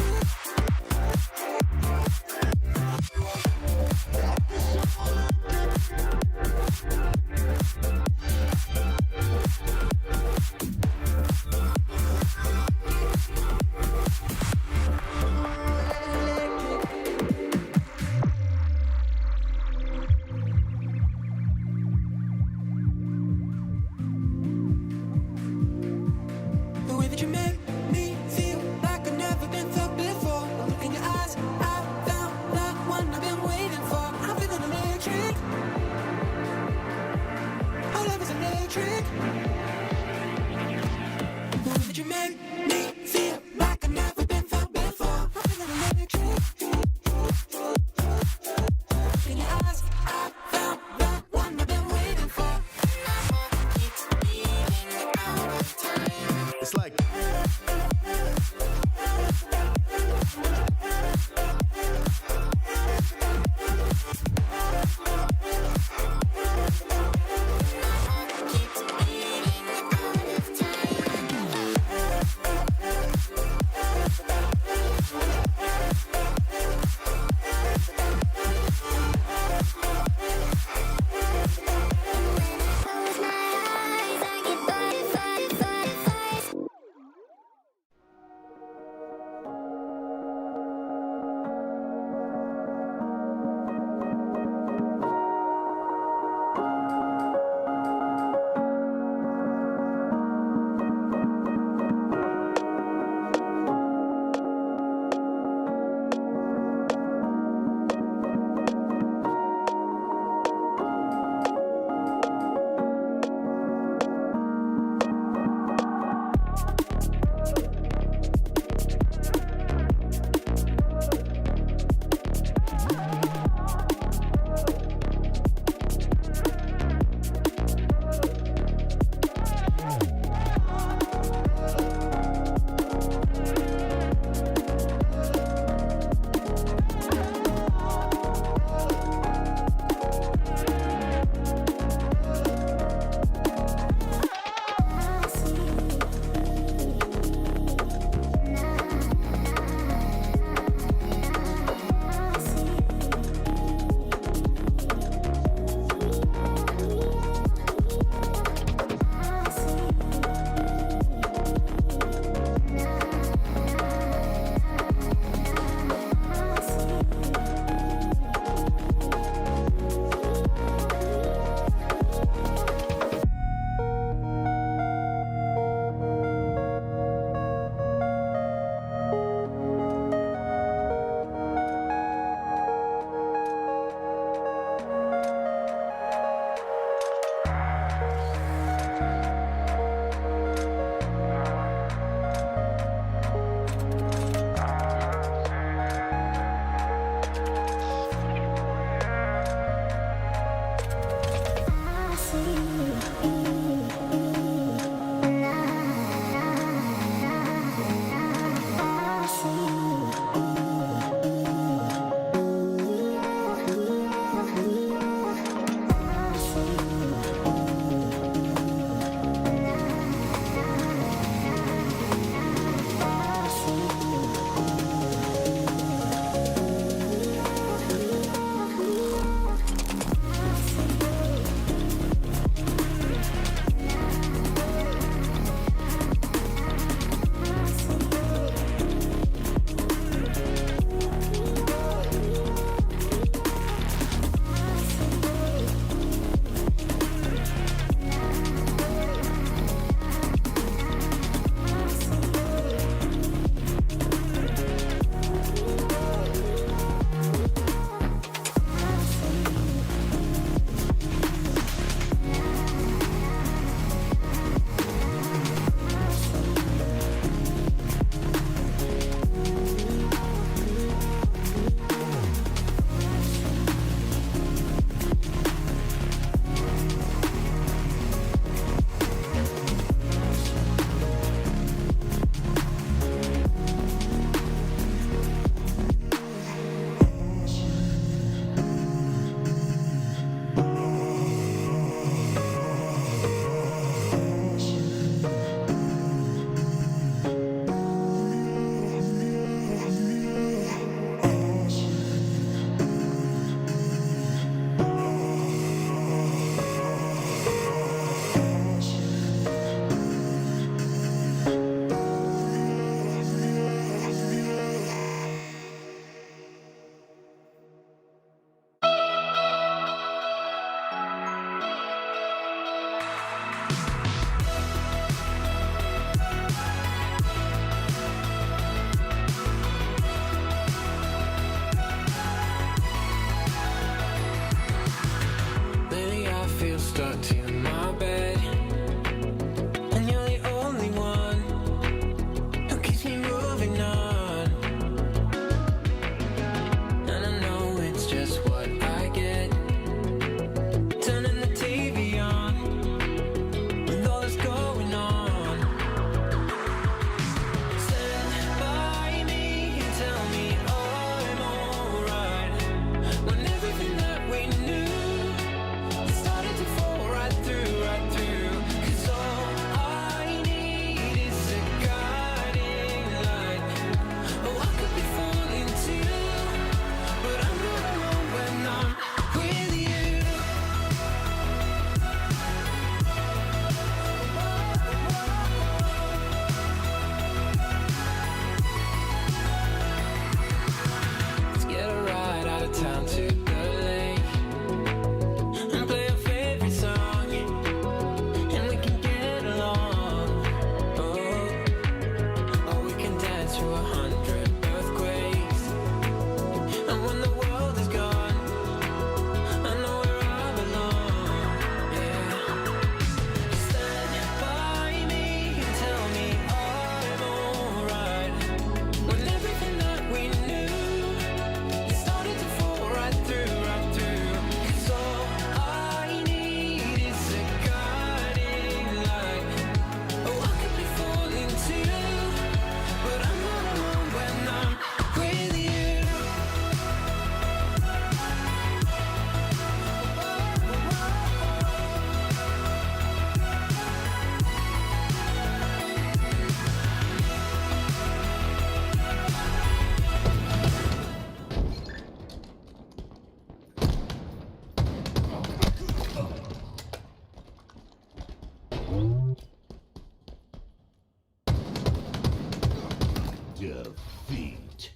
Speaker 5: Defeat.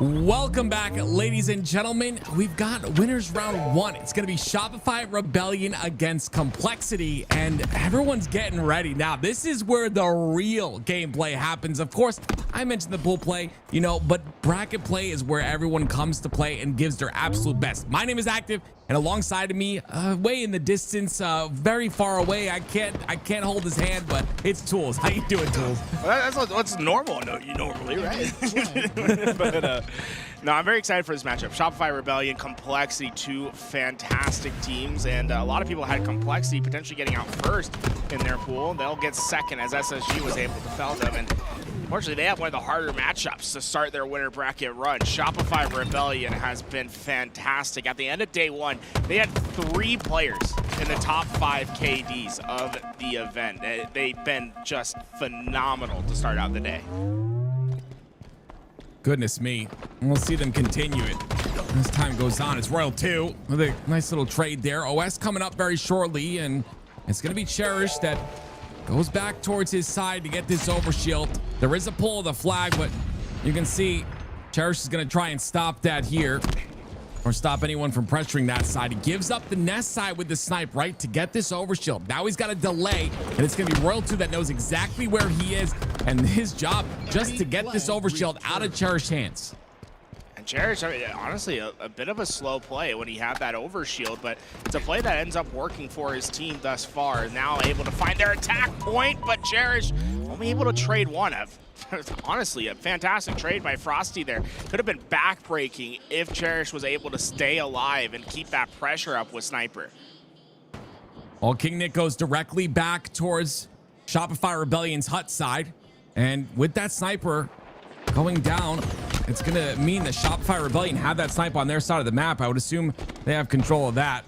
Speaker 7: Welcome back, ladies and gentlemen. We've got winners round 1. It's going to be Shopify Rebellion against Complexity, and everyone's getting ready. Now, this is where the real gameplay happens. Of course, I mentioned the pool play, you know, but bracket play is where everyone comes to play and gives their absolute best. My name is Active, and alongside of me, way in the distance, very far away, I can't hold his hand, but it's Tools. How you doing, Tools?
Speaker 8: Well, that's what's normal. No, you normally, right? But, no, I'm very excited for this matchup. Shopify Rebellion, Complexity, two fantastic teams, and a lot of people had Complexity potentially getting out first in their pool. They'll get second as SSG was able to fell them, and unfortunately, they have one of the harder matchups to start their winner bracket run. Shopify Rebellion has been fantastic. At the end of day one, they had 3 players in the top 5 KDs of the event. They've been just phenomenal to start out the day.
Speaker 7: Goodness me. We'll see them continue it as time goes on. It's Royal 2 with a nice little trade there. OS coming up very shortly, and it's going to be Cherish that goes back towards his side to get this overshield. There is a pull of the flag, but you can see Cherish is going to try and stop that here, or stop anyone from pressuring that side. He gives up the nest side with the snipe, right, to get this overshield. Now he's got a delay, and it's going to be Royal 2 that knows exactly where he is, and his job just to get this overshield out of Cherish's hands.
Speaker 8: And Cherish, I mean, honestly, a bit of a slow play when he had that overshield, but it's a play that ends up working for his team thus far. Now able to find their attack point, but Cherish only able to trade one. Honestly, a fantastic trade by Frosty there. Could have been backbreaking if Cherish was able to stay alive and keep that pressure up with Sniper.
Speaker 7: Well, King Nick goes directly back towards Shopify Rebellion's hut side. And with that sniper going down, it's going to mean that Shopify Rebellion have that sniper on their side of the map. I would assume they have control of that.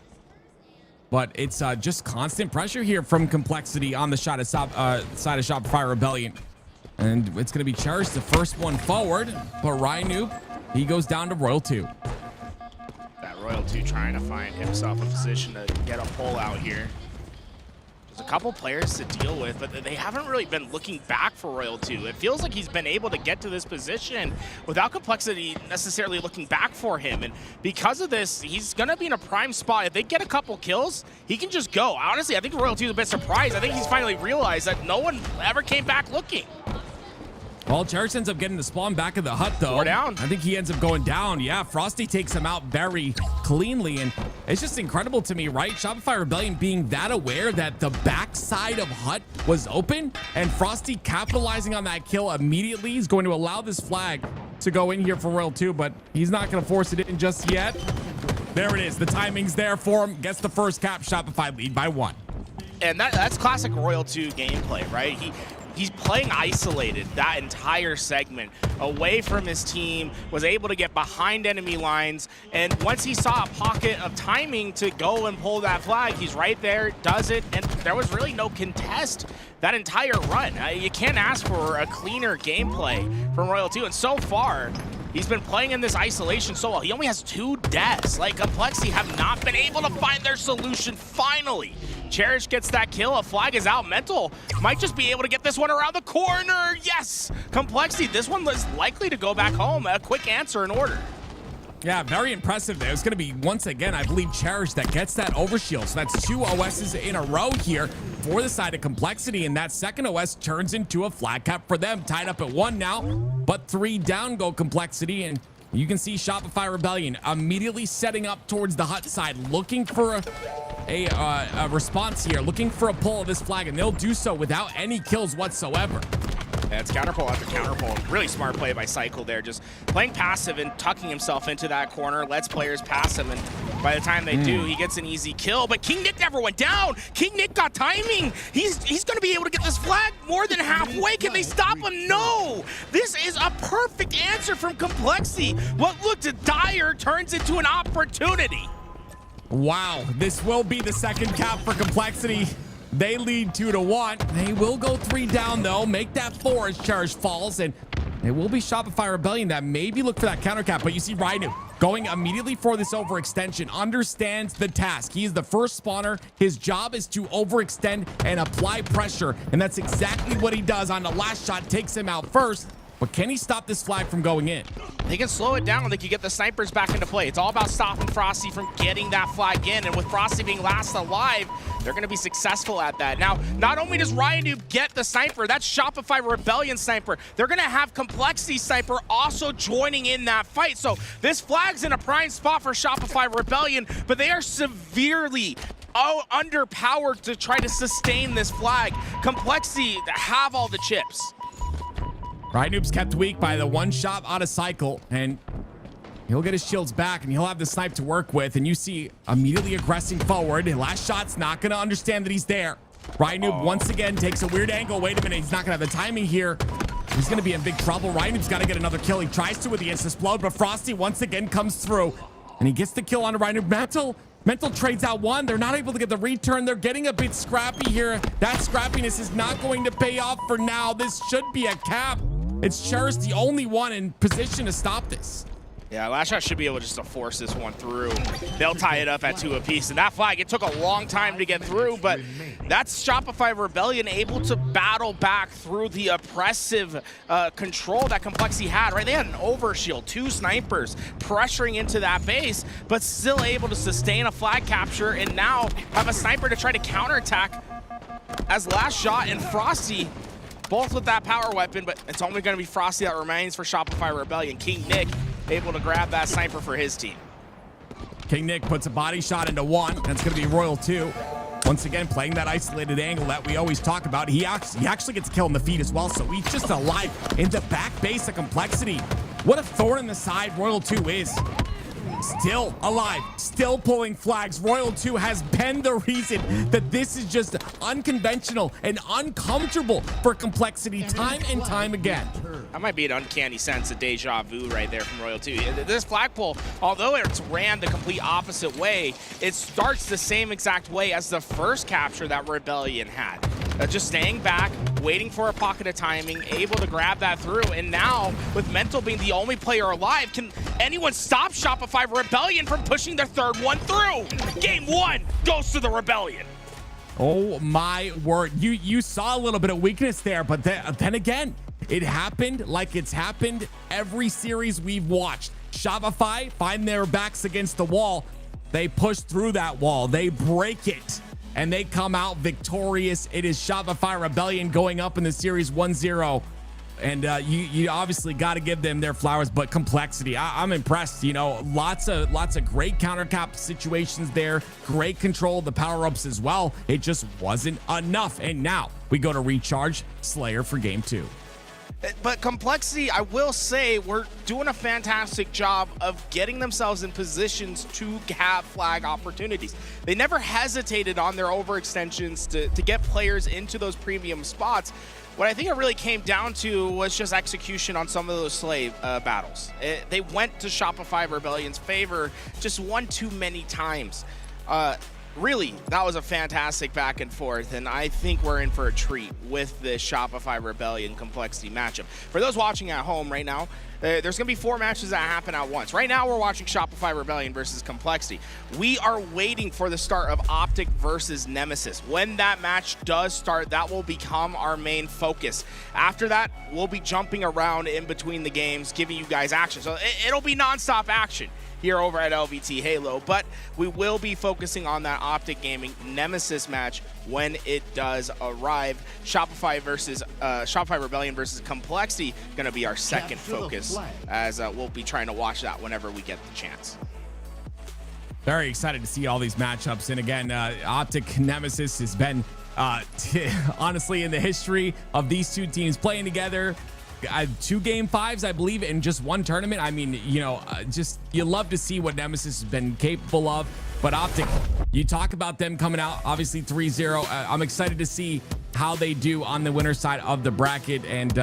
Speaker 7: But it's just constant pressure here from Complexity on the side of Shopify Rebellion. And it's going to be Cherish, the first one forward. But Ryan Noob, he goes down to Royal 2.
Speaker 8: That Royal 2 trying to find himself a position to get a pull out here. There's a couple players to deal with, but they haven't really been looking back for Royal 2. It feels like he's been able to get to this position without Complexity necessarily looking back for him. And because of this, he's going to be in a prime spot. If they get a couple kills, he can just go. Honestly, I think Royal 2 is a bit surprised. I think he's finally realized that no one ever came back looking.
Speaker 7: Well, Cherish ends up getting the spawn back of the hut, though.
Speaker 8: We're down.
Speaker 7: I think he ends up going down. Yeah, Frosty takes him out very cleanly, and it's just incredible to me, right? Shopify Rebellion being that aware that the backside of hut was open, and Frosty capitalizing on that kill immediately. He's going to allow this flag to go in here for Royal 2, but he's not going to force it in just yet. There it is. The timing's there for him. Gets the first cap. Shopify lead by 1.
Speaker 8: And that's classic Royal 2 gameplay, right? He's playing isolated that entire segment, away from his team, was able to get behind enemy lines, and once he saw a pocket of timing to go and pull that flag, he's right there, does it, and there was really no contest that entire run. You can't ask for a cleaner gameplay from Royal 2, and so far, he's been playing in this isolation so well. He only has 2 deaths. Like, Complexity have not been able to find their solution finally. Cherish gets that kill. A flag is out. Mental might just be able to get this one around the corner. Yes! Complexity, this one was likely to go back home. A quick answer in order.
Speaker 7: Yeah, very impressive there. It's going to be, once again, I believe, Cherish that gets that overshield. So that's 2 OSs in a row here for the side of Complexity. And that second OS turns into a flag cap for them. Tied up at 1 now, but 3 down go Complexity. And you can see Shopify Rebellion immediately setting up towards the hut side, looking for a response here, looking for a pull of this flag, and they'll do so without any kills whatsoever.
Speaker 8: Yeah, it's counterpull after counterpull. Really smart play by Cycle there, just playing passive and tucking himself into that corner, lets players pass him, and by the time they do, he gets an easy kill. But King Nick never went down. King Nick got timing. He's going to be able to get this flag more than halfway. Can they stop him? No. This is a perfect answer from Complexity. What looked dire turns into an opportunity.
Speaker 7: Wow, this will be the second cap for Complexity. They lead 2-1. They will go 3 down, though. Make that 4 as Cherish falls, and it will be Shopify Rebellion that maybe look for that counter cap. But you see Rhino going immediately for this overextension, understands the task. He is the first spawner. His job is to overextend and apply pressure, and that's exactly what he does on the last shot. Takes him out first. But can he stop this flag from going in?
Speaker 8: They can slow it down. They can get the snipers back into play. It's all about stopping Frosty from getting that flag in. And with Frosty being last alive, they're going to be successful at that. Now, not only does Ryan Noob get the sniper, that's Shopify Rebellion sniper. They're going to have Complexity sniper also joining in that fight. So this flag's in a prime spot for Shopify Rebellion, but they are severely underpowered to try to sustain this flag. Complexity have all the chips.
Speaker 7: Ryan Noob's kept weak by the 1 shot out of Cycle, and he'll get his shields back, and he'll have the snipe to work with. And you see immediately aggressing forward. His last shot's not going to understand that he's there. Ryan Noob once again takes a weird angle. Wait a minute, he's not going to have the timing here. He's going to be in big trouble. Ryan Noob's got to get another kill. He tries to with the insta-explode, but Frosty once again comes through, and he gets the kill on Ryan Noob. Mental trades out 1. They're not able to get the return. They're getting a bit scrappy here. That scrappiness is not going to pay off for now. This should be a cap. It's Cherish the only one in position to stop this.
Speaker 8: Yeah, Last Shot should be able just to force this one through. They'll tie it up at 2 apiece. And that flag, it took a long time to get through, but that's Shopify Rebellion able to battle back through the oppressive control that Complexity had, right? They had an overshield, 2 snipers pressuring into that base, but still able to sustain a flag capture and now have a sniper to try to counterattack as Last Shot and Frosty both with that power weapon, but it's only going to be Frosty that remains for Shopify Rebellion. King Nick able to grab that sniper for his team.
Speaker 7: King Nick puts a body shot into one. That's going to be Royal 2. Once again, playing that isolated angle that we always talk about. He actually gets killed in the feed as well, so he's just alive in the back base of Complexity. What a thorn in the side Royal 2 is. Still alive, still pulling flags. Royal 2 has been the reason that this is just unconventional and uncomfortable for Complexity time and time again.
Speaker 8: That might be an uncanny sense of deja vu right there from Royal 2. This flagpole, although it's ran the complete opposite way, it starts the same exact way as the first capture that Rebellion had. Just staying back, waiting for a pocket of timing, able to grab that through, and now, with Mental being the only player alive, can anyone stop Shopify Rebellion from pushing their third one through? Game 1 goes to the Rebellion.
Speaker 7: Oh my word, you saw a little bit of weakness there, but then again, it happened like it's happened every series we've watched. Shopify find their backs against the wall, they push through that wall, they break it, and they come out victorious. It is Shopify Rebellion going up in the series 1-0. And you obviously got to give them their flowers, but Complexity, I'm impressed. You know, lots of great counter cap situations there, great control of the power ups as well. It just wasn't enough. And now we go to Recharge Slayer for game 2.
Speaker 8: But Complexity, I will say, we're doing a fantastic job of getting themselves in positions to have flag opportunities. They never hesitated on their overextensions to get players into those premium spots. What I think it really came down to was just execution on some of those slave battles. They went to Shopify Rebellion's favor just one too many times. Really, that was a fantastic back and forth, and I think we're in for a treat with this Shopify Rebellion Complexity matchup. For those watching at home right now, there's going to be 4 matches that happen at once. Right now, we're watching Shopify Rebellion versus Complexity. We are waiting for the start of Optic versus Nemesis. When that match does start, that will become our main focus. After that, we'll be jumping around in between the games, giving you guys action. So it'll be nonstop action here over at LVT Halo, but we will be focusing on that Optic Gaming Nemesis match when it does arrive. Shopify Rebellion versus Complexity gonna be our second focus, as we'll be trying to watch that whenever we get the chance.
Speaker 7: Very excited to see all these matchups, and again, Optic Nemesis has been honestly in the history of these two teams playing together. 2 game 5s, I believe, in just one tournament. I mean, you know, just you love to see what Nemesis has been capable of. But Optic, you talk about them coming out, obviously 3-0. I'm excited to see how they do on the winner side of the bracket and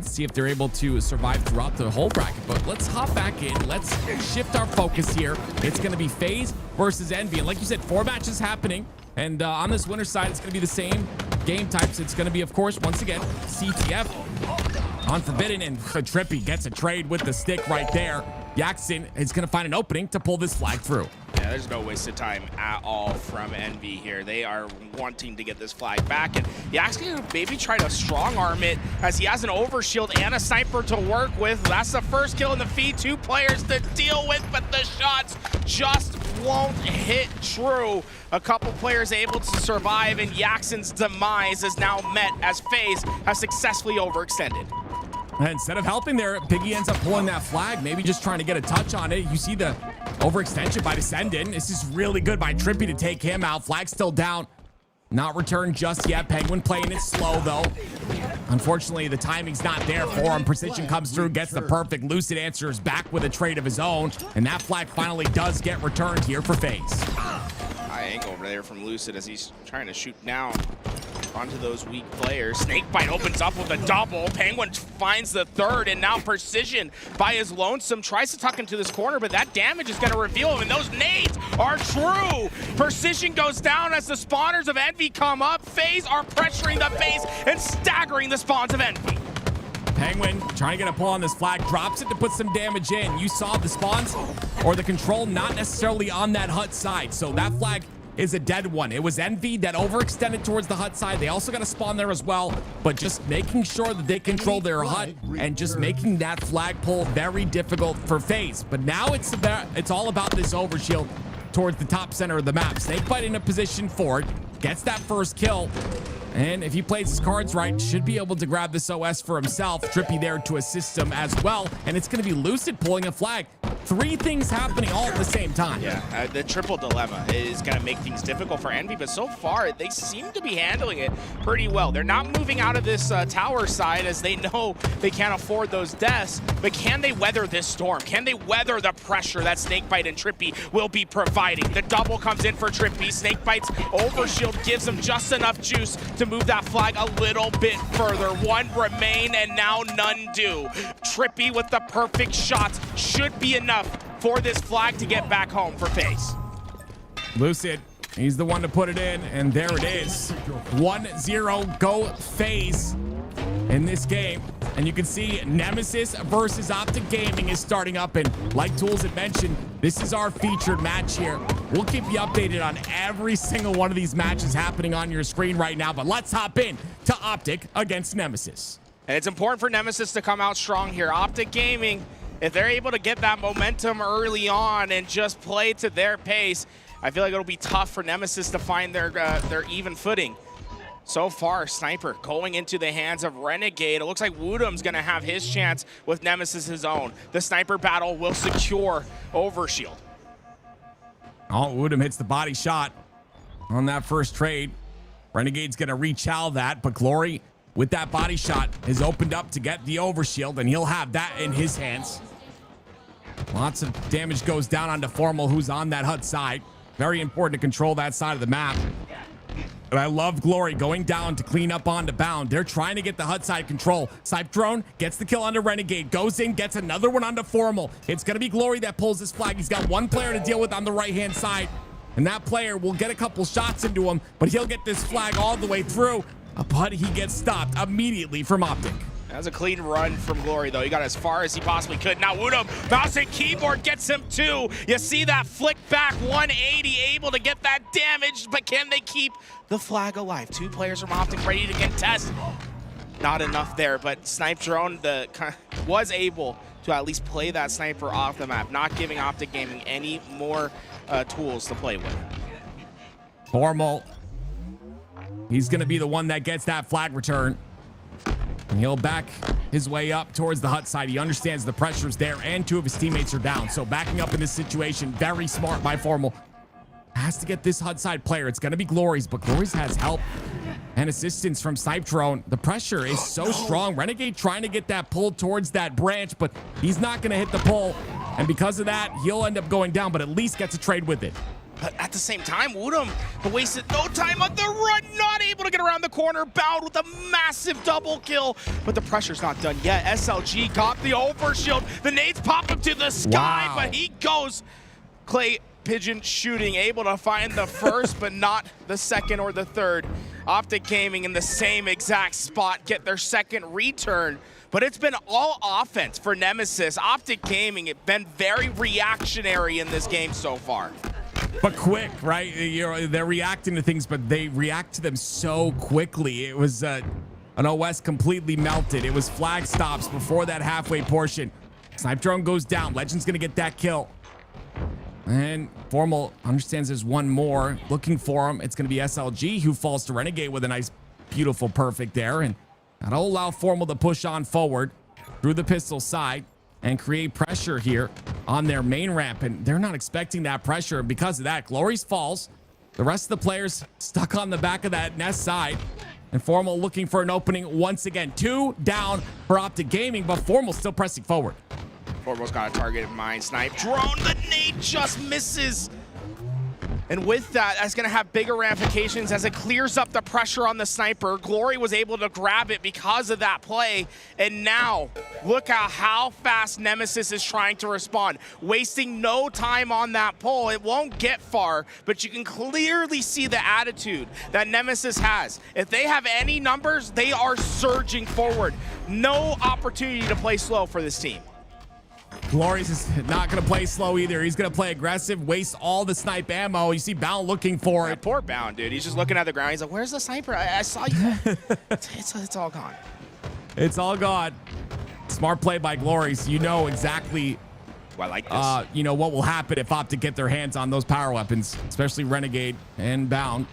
Speaker 7: see if they're able to survive throughout the whole bracket. But let's hop back in. Let's shift our focus here. It's going to be FaZe versus Envy. And like you said, 4 matches happening. And on this winner side, it's going to be the same game types. It's going to be, of course, once again, CTF on Forbidden, and Trippy gets a trade with the stick right there. Jackson is going to find an opening to pull this flag through.
Speaker 8: Yeah, there's no wasted time at all from Envy here. They are wanting to get this flag back, and Jackson maybe try to strong arm it as he has an overshield and a sniper to work with. That's the first kill in the feed, 2 players to deal with, but the shots just won't hit true. A couple players able to survive, and Jackson's demise is now met as FaZe has successfully overextended.
Speaker 7: And instead of helping there, Piggy ends up pulling that flag, maybe just trying to get a touch on it. You see the overextension by Descendant. This is really good by Trippy to take him out. Flag still down. Not returned just yet. Penguin playing it slow, though. Unfortunately, the timing's not there for him. Precision comes through, gets the perfect. Lucid answers back with a trade of his own, and that flag finally does get returned here for FaZe.
Speaker 8: High angle over there from Lucid as he's trying to shoot down onto those weak players. Snakebite opens up with a double. Penguin finds the third, and now Precision by his lonesome tries to tuck into this corner, but that damage is going to reveal him, and those nades are true. Precision goes down as the spawners of Envy come up. FaZe are pressuring the base and staggering the spawns of Envy.
Speaker 7: Penguin trying to get a pull on this flag, drops it to put some damage in. You saw the spawns or the control not necessarily on that hut side, so that flag is a dead one. It was Envy that overextended towards the hut side. They also got a spawn there as well, but just making sure that they control their hut and just making that flag pull very difficult for FaZe. But now it's all about this overshield towards the top center of the map. Snakebite in a position for it, gets that first kill. And if he plays his cards right, should be able to grab this OS for himself. Trippy there to assist him as well. And it's going to be Lucid pulling a flag. 3 things happening all at the same time.
Speaker 8: Yeah, the triple dilemma is going to make things difficult for Envy, but so far they seem to be handling it pretty well. They're not moving out of this tower side as they know they can't afford those deaths, but can they weather this storm? Can they weather the pressure that Snakebite and Trippy will be providing? The double comes in for Trippy. Snakebite's overshield gives him just enough juice to move that flag a little bit further. 1 remain and now none do. Trippy with the perfect shots should be enough for this flag to get back home for FaZe.
Speaker 7: Lucid, he's the one to put it in, and there it is. 1-0 go FaZe in this game. And you can see Nemesis versus Optic Gaming is starting up, and like Tools had mentioned, this is our featured match here. We'll keep you updated on every single one of these matches happening on your screen right now, but let's hop in to Optic against Nemesis.
Speaker 8: And it's important for Nemesis to come out strong here. Optic Gaming, if they're able to get that momentum early on and just play to their pace, I feel like it'll be tough for Nemesis to find their even footing. So far, Sniper going into the hands of Renegade. It looks like Woodham's going to have his chance with Nemesis his own. The Sniper battle will secure Overshield.
Speaker 7: Oh, Woodham hits the body shot on that first trade. Renegade's going to rechow that, but Glory with that body shot is opened up to get the Overshield, and he'll have that in his hands. Lots of damage goes down onto Formal, who's on that hut side. Very important to control that side of the map. But I love Glory going down to clean up onto Bound. They're trying to get the hut side control. Snipe Drone gets the kill onto Renegade, goes in, gets another one onto Formal. It's going to be Glory that pulls this flag. He's got 1 player to deal with on the right-hand side, and that player will get a couple shots into him, but he'll get this flag all the way through. But he gets stopped immediately from Optic.
Speaker 8: That was a clean run from Glory, though. He got as far as he possibly could. Now Woodham, mouse and keyboard gets him too. You see that flick back 180, able to get that damage, but can they keep the flag alive? 2 players from Optic ready to contest. Not enough there, but Snipe Drone was able to at least play that sniper off the map, not giving Optic Gaming any more tools to play with.
Speaker 7: Formal. He's going to be the one that gets that flag return. And he'll back his way up towards the hut side. He understands the pressure's there, and 2 of his teammates are down. So backing up in this situation, very smart by Formal. Has to get this hut side player. It's going to be Glory's, but Glory's has help and assistance from Snipe Drone. The pressure is so strong. Renegade trying to get that pull towards that branch, but he's not going to hit the pull. And because of that, he'll end up going down, but at least gets a trade with it.
Speaker 8: But at the same time, Woodham wasted no time on the run, not able to get around the corner, Bound with a massive double kill, but the pressure's not done yet. SLG got the overshield. The nades pop him to the sky,
Speaker 7: Wow.
Speaker 8: but he goes. Clay Pigeon shooting, able to find the first, but not the second or the third. Optic Gaming in the same exact spot, get their second return. But it's been all offense for Nemesis. Optic Gaming have been very reactionary in this game so far.
Speaker 7: But quick, right? They're reacting to things, but they react to them so quickly. It was an OS completely melted. It was flag stops before that halfway portion. Snipe Drone goes down. Legend's going to get that kill. And Formal understands there's 1 more looking for him. It's going to be SLG who falls to Renegade with a nice, beautiful perfect there. And that'll allow Formal to push on forward through the pistol side and create pressure here on their main ramp. And they're not expecting that pressure. And because of that, Glory's falls. The rest of the players stuck on the back of that nest side. And Formal looking for an opening once again. 2 down for Optic Gaming, but Formal still pressing forward.
Speaker 8: Formal's got a target in mind. Snipe Drone, the nade just misses. And with that, that's going to have bigger ramifications as it clears up the pressure on the sniper. Glory was able to grab it because of that play. And now, look at how fast Nemesis is trying to respond. Wasting no time on that pull. It won't get far, but you can clearly see the attitude that Nemesis has. If they have any numbers, they are surging forward. No opportunity to play slow for this team.
Speaker 7: Glory's is not going to play slow either. He's going to play aggressive, waste all the snipe ammo. You see Bound looking for it.
Speaker 8: Poor Bound, dude. He's just looking at the ground. He's like, where's the sniper? I saw you. It's all gone.
Speaker 7: It's all gone. Smart play by Glory's. You know exactly
Speaker 8: I like this.
Speaker 7: you know what will happen if Optic get their hands on those power weapons, especially Renegade and Bound.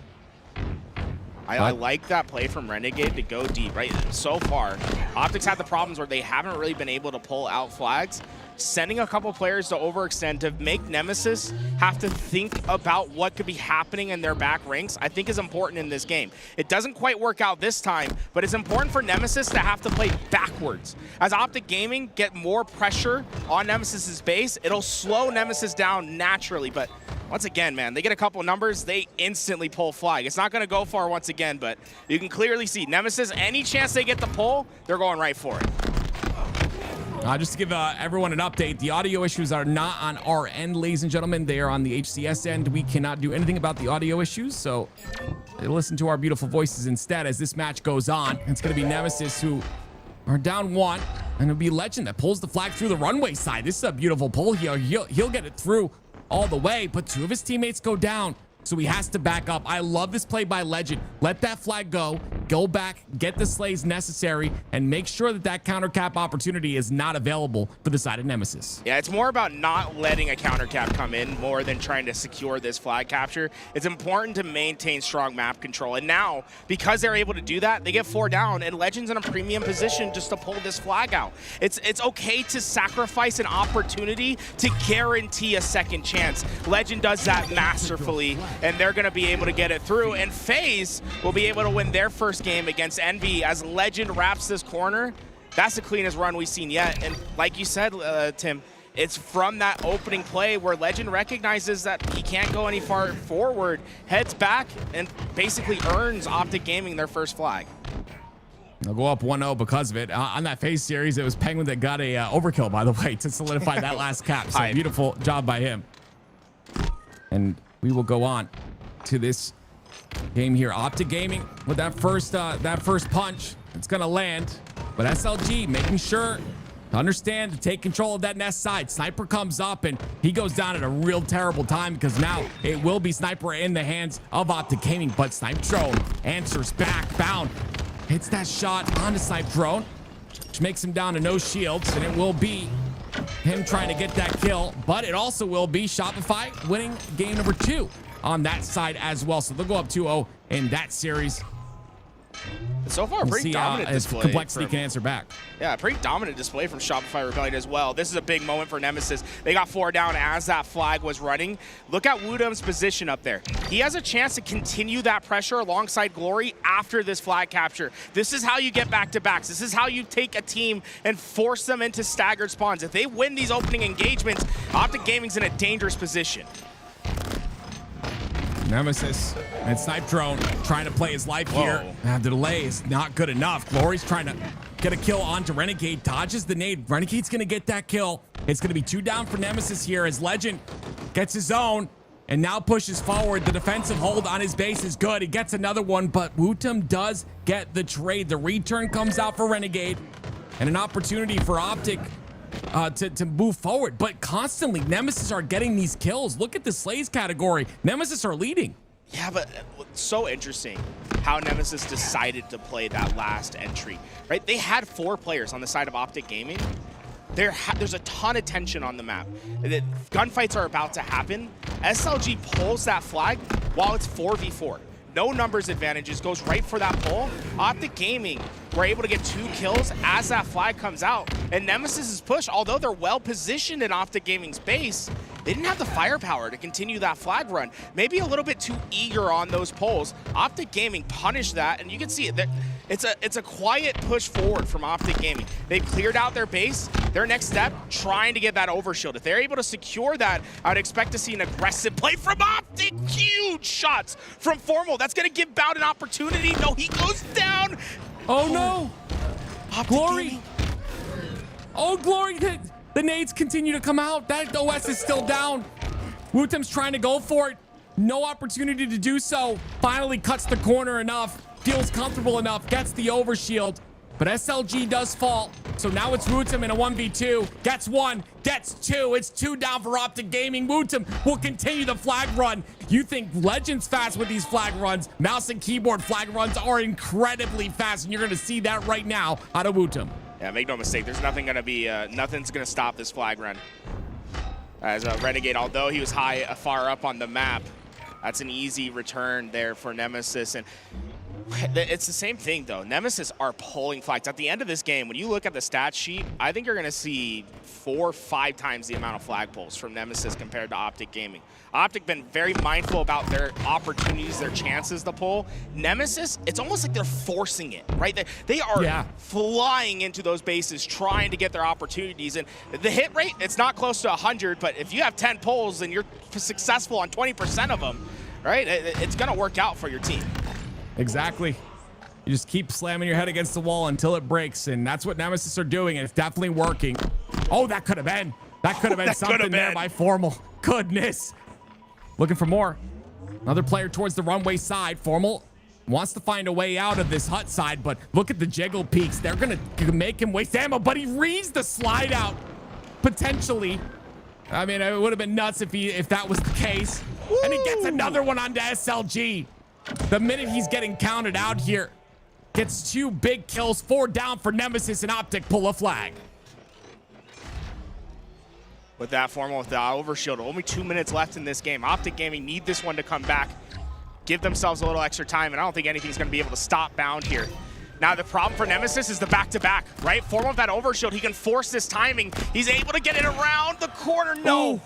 Speaker 8: I like that play from Renegade to go deep, right? So far, Optic's had the problems where they haven't really been able to pull out flags. Sending a couple players to overextend to make Nemesis have to think about what could be happening in their back ranks, I think is important in this game. It doesn't quite work out this time, but it's important for Nemesis to have to play backwards. As Optic Gaming get more pressure on Nemesis's base, it'll slow Nemesis down naturally, but once again, man, they get a couple numbers, they instantly pull flag. It's not going to go far once again, but you can clearly see Nemesis, any chance they get the pull, they're going right for it.
Speaker 7: Just to give everyone an update, the audio issues are not on our end, ladies and gentlemen. They are on the HCS end. We cannot do anything about the audio issues, so listen to our beautiful voices instead as this match goes on. It's going to be Nemesis who are down 1, and it'll be Legend that pulls the flag through the runway side. This is a beautiful pull here. He'll get it through all the way, but 2 of his teammates go down, so he has to back up. I love this play by Legend. Let that flag go back, get the slays necessary, and make sure that that counter cap opportunity is not available for the side of Nemesis.
Speaker 8: Yeah, it's more about not letting a counter cap come in more than trying to secure this flag capture. It's important to maintain strong map control, and now, because they're able to do that, they get 4 down, and Legend's in a premium position just to pull this flag out. It's okay to sacrifice an opportunity to guarantee a second chance. Legend does that masterfully, and they're going to be able to get it through, and FaZe will be able to win their first game against Envy as Legend wraps this corner. That's the cleanest run we've seen yet, and like you said, Tim, it's from that opening play where Legend recognizes that he can't go any far forward, heads back, and basically earns Optic Gaming their first flag.
Speaker 7: They'll go up 1-0 because of it. On that FaZe series, it was Penguin that got a overkill, by the way, to solidify that last cap, so beautiful job by him. And we will go on to this game here. Optic Gaming with that first punch. It's gonna land, but SLG making sure to understand to take control of that nest side. Sniper comes up and he goes down at a real terrible time because now it will be Sniper in the hands of Optic Gaming, but Snipe Drone answers back, bound, hits that shot onto Snipe Drone, which makes him down to no shields, and it will be him trying to get that kill, but it also will be Shopify winning game number 2 on that side as well. So they'll go up 2-0 in that series.
Speaker 8: So far, pretty dominant display.
Speaker 7: Complexity can answer back.
Speaker 8: Yeah, pretty dominant display from Shopify Rebellion as well. This is a big moment for Nemesis. They got 4 down as that flag was running. Look at Wudum's position up there. He has a chance to continue that pressure alongside Glory after this flag capture. This is how you get back-to-backs. This is how you take a team and force them into staggered spawns. If they win these opening engagements, Optic Gaming's in a dangerous position.
Speaker 7: Nemesis and Snipe Drone trying to play his life here. The delay is not good enough. Glory's trying to get a kill onto Renegade, dodges the nade. Renegade's gonna get that kill. It's gonna be 2 down for Nemesis here as Legend gets his own and now pushes forward. The defensive hold on his base is good. He gets another one, but Wootum does get the trade. The return comes out for Renegade and an opportunity for Optic to move forward, but constantly Nemesis are getting these kills. Look at the slays category. Nemesis are leading.
Speaker 8: Yeah, but it's so interesting how Nemesis decided to play that last entry, right? They had 4 players on the side of Optic Gaming. There's a ton of tension on the map. The gunfights are about to happen. SLG pulls that flag while it's 4v4. No numbers advantages, goes right for that pull. Optic Gaming were able to get 2 kills as that flag comes out. And Nemesis's push, although they're well positioned in Optic Gaming's base, they didn't have the firepower to continue that flag run. Maybe a little bit too eager on those pulls. Optic Gaming punished that, and you can see it. It's a quiet push forward from Optic Gaming. They've cleared out their base. Their next step, trying to get that overshield. If they're able to secure that, I'd expect to see an aggressive play from Optic. Huge shots from Formal. That's going to give Bout an opportunity. No, he goes down.
Speaker 7: Oh, no.
Speaker 8: Optic
Speaker 7: Glory.
Speaker 8: Gaming.
Speaker 7: Oh, Glory. The nades continue to come out. That OS is still down. Wootum's trying to go for it. No opportunity to do so. Finally cuts the corner enough. Feels comfortable enough. Gets the overshield. But SLG does fall. So now it's Wootum in a 1v2. Gets 1, gets 2. It's 2 down for Optic Gaming. Wootum will continue the flag run. You think Legend's fast with these flag runs. Mouse and keyboard flag runs are incredibly fast, and you're going to see that right now out of Wootum.
Speaker 8: Yeah, make no mistake. There's nothing going to be, nothing's going to stop this flag run. As Renegade, although he was far up on the map, that's an easy return there for Nemesis. And It's the same thing, though. Nemesis are pulling flags. At the end of this game, when you look at the stat sheet, I think you're going to see 4 or 5 times the amount of flag pulls from Nemesis compared to Optic Gaming. Optic been very mindful about their opportunities, their chances to pull. Nemesis, it's almost like they're forcing it, right? They are flying into those bases, trying to get their opportunities. And the hit rate, it's not close to 100, but if you have 10 pulls and you're successful on 20% of them, right, it's going to work out for your team.
Speaker 7: Exactly. You just keep slamming your head against the wall until it breaks, and that's what Nemesis are doing, and it's definitely working. Oh, that could have been. That could have been something there by Formal. Goodness. Looking for more. Another player towards the runway side. Formal wants to find a way out of this hut side, but look at the jiggle peaks. They're going to make him waste ammo, but he reads the slide out, potentially. I mean, it would have been nuts if that was the case. Woo! And he gets another one onto SLG. The minute he's getting counted out here, gets 2 big kills, 4 down for Nemesis, and Optic pull a flag.
Speaker 8: With that Formal, with the overshield, only 2 minutes left in this game. Optic Gaming need this one to come back, give themselves a little extra time, and I don't think anything's going to be able to stop Bound here. Now, the problem for Nemesis is the back-to-back, right? Formal with that overshield, he can force this timing. He's able to get it around the corner. No! Ooh.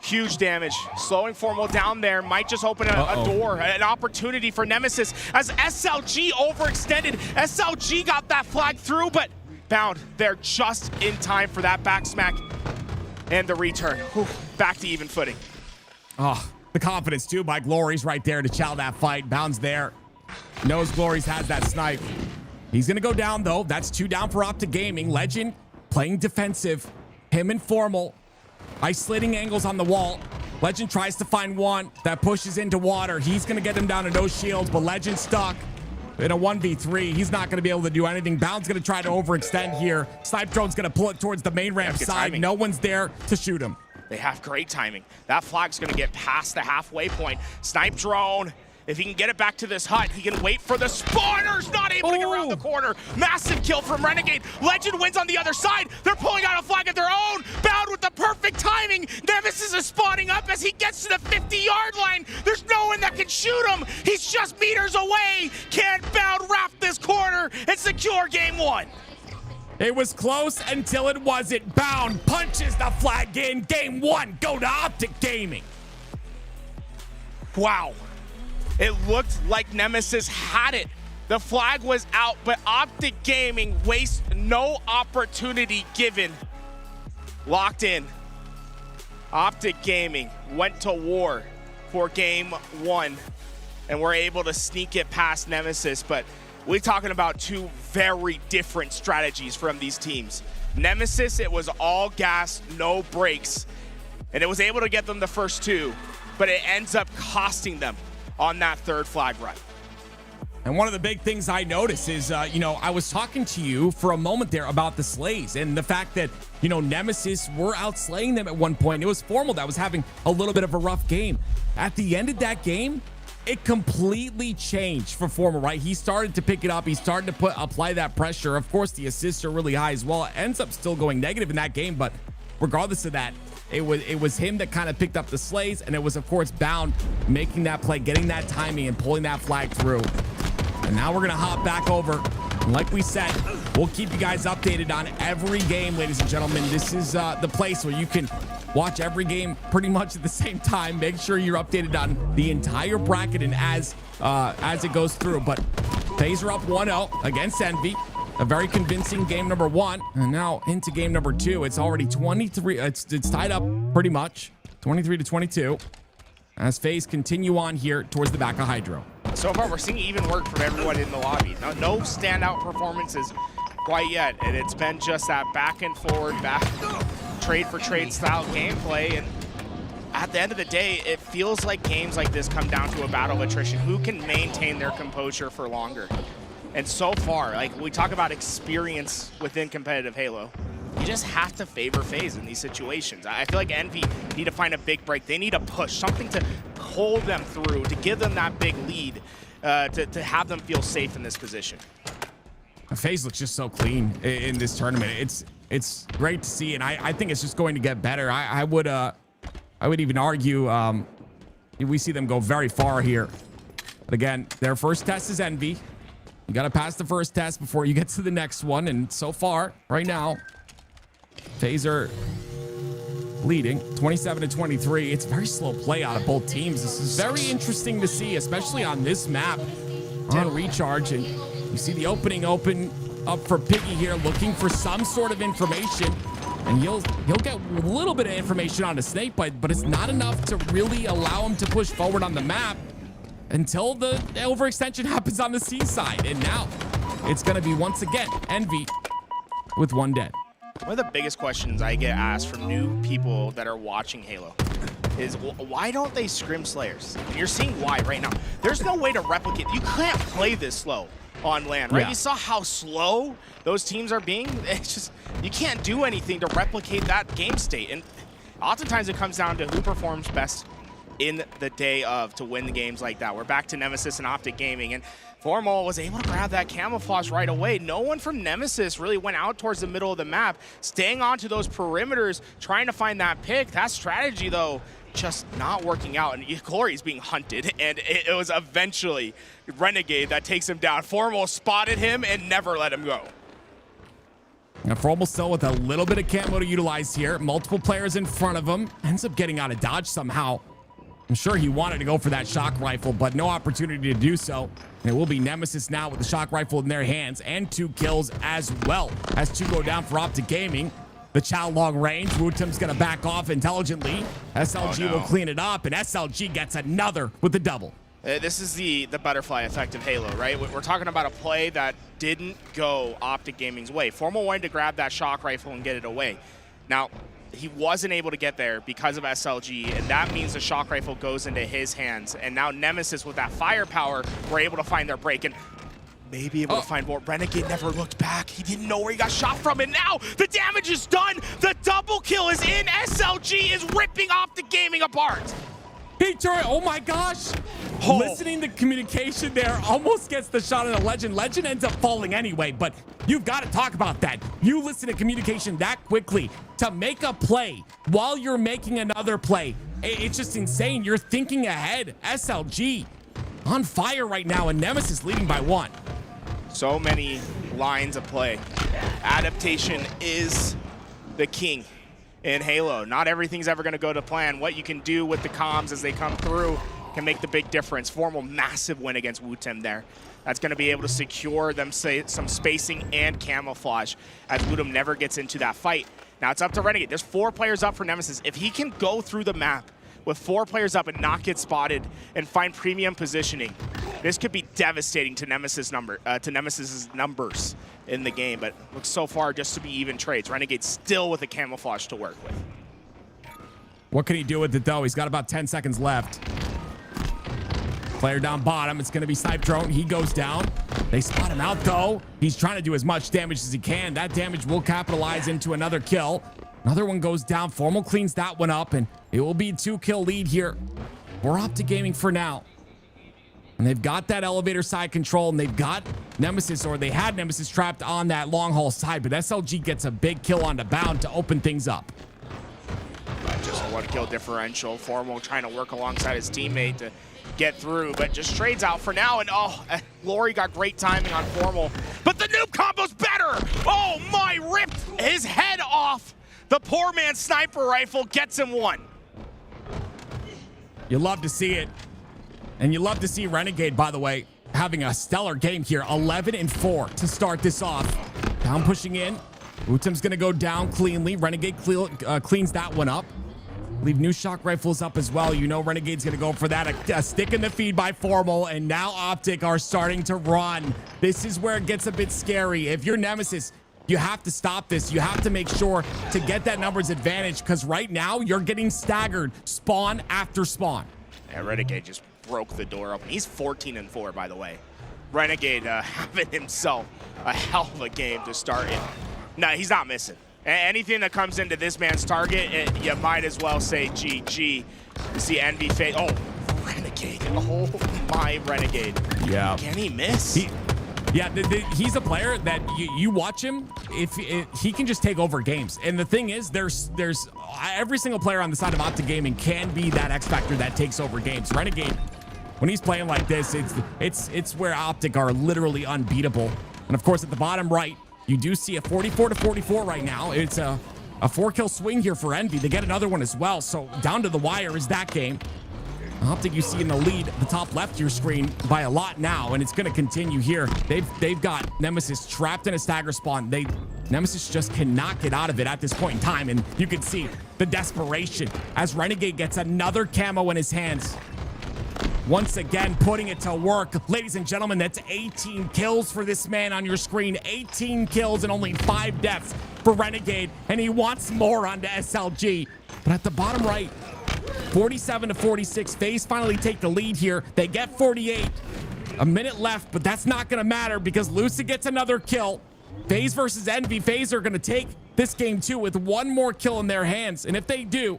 Speaker 8: Huge damage. Slowing Formal down there might just open a door, an opportunity for Nemesis as SLG overextended. SLG got that flag through, but Bound, they're just in time for that back smack and the return. Whew, back to even footing.
Speaker 7: Oh, the confidence too by Glories right there to chow that fight. Bound's there. Knows Glories has that snipe. He's going to go down, though. That's 2 down for Optic Gaming. Legend playing defensive. Him and Formal. Isolating angles on the wall. Legend tries to find one that pushes into water. He's going to get him down to no shields, but Legend stuck in a 1v3. He's not going to be able to do anything. Bound's going to try to overextend here. Snipe Drone's going to pull it towards the main ramp side. Timing. No one's there to shoot him.
Speaker 8: They have great timing. That flag's going to get past the halfway point. Snipe Drone. If he can get it back to this hut, he can wait for the spawners. Not able to get around the corner. Massive kill from Renegade. Legend wins on the other side. They're pulling out a flag of their own. Bound with the perfect timing. Nemesis is spawning up as he gets to the 50-yard line. There's no one that can shoot him. He's just meters away. Can Bound wrap this corner and secure game 1?
Speaker 7: It was close until it wasn't. Bound punches the flag in. Game 1, go to Optic Gaming.
Speaker 8: Wow. It looked like Nemesis had it. The flag was out, but Optic Gaming wastes no opportunity given. Locked in. Optic Gaming went to war for game 1, and were able to sneak it past Nemesis, but we're talking about 2 very different strategies from these teams. Nemesis, it was all gas, no brakes, and it was able to get them the first 2, but it ends up costing them on that 3rd flag run.
Speaker 7: And one of the big things I noticed is, I was talking to you for a moment there about the slays and the fact that, Nemesis were outslaying them at one point. It was Formal that was having a little bit of a rough game. At the end of that game, it completely changed for Formal, right? He started to pick it up. He started to apply that pressure. Of course, the assists are really high as well. It ends up still going negative in that game, but regardless of that, it was him that kind of picked up the slays, and it was, of course, Bound making that play, getting that timing, and pulling that flag through. And now we're going to hop back over. And like we said, we'll keep you guys updated on every game, ladies and gentlemen. This is the place where you can watch every game pretty much at the same time. Make sure you're updated on the entire bracket and as it goes through. But FaZe are up 1-0 against Envy. A very convincing game number 1, and now into game number 2. It's already 23. It's tied up pretty much, 23-22. As FaZe continue on here towards the back of Hydro.
Speaker 8: So far, we're seeing even work from everyone in the lobby. No standout performances quite yet, and it's been just that back and forward, back trade for trade style gameplay. And at the end of the day, it feels like games like this come down to a battle of attrition. Who can maintain their composure for longer? And so far, like we talk about experience within competitive Halo, you just have to favor FaZe in these situations. I feel like Envy need to find a big break. They need a push, something to pull them through, to give them that big lead, to have them feel safe in this position.
Speaker 7: FaZe looks just so clean in this tournament. It's great to see, and I think it's just going to get better. I would even argue we see them go very far here But again, their first test is Envy. You got to pass the first test before you get to the next one. And so far, right now, FaZe are leading 27-23. It's very slow play out of both teams. This is very interesting to see, especially on this map on Recharge. And you see the opening open up for Piggy here, looking for some sort of information. And he'll get a little bit of information on a snake bite, but it's not enough to really allow him to push forward on the map until the overextension happens on the C side. And now it's going to be once again Envy with one dead.
Speaker 8: One of the biggest questions I get asked from new people that are watching Halo is why don't they scrim Slayers? And you're seeing why right now. There's no way to replicate. You can't play this slow on land, right?
Speaker 7: Yeah.
Speaker 8: You saw how slow those teams are being. It's just, you can't do anything to replicate that game state. And oftentimes it comes down to who performs best in the day of to win the games like that. We're back to Nemesis and Optic Gaming, and Formal was able to grab that camouflage right away. No one from Nemesis really went out towards the middle of the map, staying onto those perimeters, trying to find that pick. That strategy, though, just not working out, and Glory's being hunted, and it was eventually Renegade that takes him down. Formal spotted him and never let him go.
Speaker 7: Now Formal still with a little bit of camo to utilize here. Multiple players in front of him. Ends up getting out of dodge somehow. I'm sure he wanted to go for that shock rifle, but no opportunity to do so. And it will be Nemesis now with the shock rifle in their hands, and 2 kills as well as 2 go down for Optic Gaming. The Chow long range. Wutum's going to back off intelligently. SLG will clean it up, and SLG gets another with the double.
Speaker 8: This is the butterfly effect of Halo, right? We're talking about a play that didn't go Optic Gaming's way. Formal wanted to grab that shock rifle and get it away. Now, he wasn't able to get there because of SLG, and that means the shock rifle goes into his hands. And now Nemesis, with that firepower, were able to find their break and maybe able to find more. Renegade never looked back. He didn't know where he got shot from, and now the damage is done. The double kill is in. SLG is ripping Optic Gaming apart.
Speaker 7: Peter, oh my gosh. Listening to communication there, almost gets the shot on the Legend. Legend ends up falling anyway, but you've got to talk about that. You listen to communication that quickly to make a play while you're making another play. It's just insane. You're thinking ahead. SLG on fire right now, and Nemesis leading by 1.
Speaker 8: So many lines of play. Adaptation is the king in Halo. Not everything's ever going to go to plan. What you can do with the comms as they come through can make the big difference. Formal massive win against Wutem there. That's going to be able to secure them some spacing and camouflage as Wutem never gets into that fight. Now it's up to Renegade. There's 4 players up for Nemesis. If he can go through the map with 4 players up and not get spotted and find premium positioning, this could be devastating to Nemesis's numbers in the game. But looks so far just to be even trades. Renegade still with a camouflage to work with.
Speaker 7: What can he do with it, though? He's got about 10 seconds left. Player down bottom. It's going to be Snipe Drone. He goes down. They spot him out, though. He's trying to do as much damage as he can. That damage will capitalize into another kill. Another one goes down. Formal cleans that one up, and it will be a 2-kill lead here. We're Optic Gaming for now. And they've got that elevator side control, and they've got Nemesis, or they had Nemesis trapped on that long haul side, but SLG gets a big kill on the bound to open things up.
Speaker 8: Just a 1-kill differential. Formal trying to work alongside his teammate to get through, but just trades out for now. And Glory got great timing on Formal, but the noob combo's better. Oh my, ripped his head off. The poor man's sniper rifle gets him 1.
Speaker 7: You love to see it. And you love to see Renegade, by the way, having a stellar game here. 11-4 to start this off. Down pushing in. Wutum's going to go down cleanly. Renegade cleans that one up. Leave new shock rifles up as well. You know Renegade's going to go for that. A stick in the feed by Formal, and now Optic are starting to run. This is where it gets a bit scary. If you're Nemesis, you have to stop this. You have to make sure to get that numbers advantage, because right now you're getting staggered spawn after spawn.
Speaker 8: Yeah, Renegade just broke the door open. He's 14-4, by the way. Renegade having himself a hell of a game to start in. No, he's not missing. Anything that comes into this man's target, you might as well say GG. You see Envy fade. Oh, Renegade. Oh, my Renegade.
Speaker 7: Yeah.
Speaker 8: Can he miss?
Speaker 7: He's a player that you watch him, if he can just take over games. And the thing is, there's every single player on the side of Optic Gaming can be that X factor that takes over games. Renegade when he's playing like this, it's where Optic are literally unbeatable. And of course, at the bottom right, you do see a 44-44 right now. It's a 4-kill swing here for Envy. They get another one as well. So down to the wire is that game. Optic you see in the lead at the top left of your screen by a lot now, and it's going to continue here. They've got Nemesis trapped in a stagger spawn. Nemesis just cannot get out of it at this point in time, and you can see the desperation as Renegade gets another camo in his hands. Once again, putting it to work. Ladies and gentlemen, that's 18 kills for this man on your screen. 18 kills and only 5 deaths for Renegade, and he wants more onto SLG. But at the bottom right, 47-46, FaZe finally take the lead here. They get 48. A minute left, but that's not going to matter because Lucid gets another kill. FaZe versus Envy. FaZe are going to take this game too with one more kill in their hands. And if they do,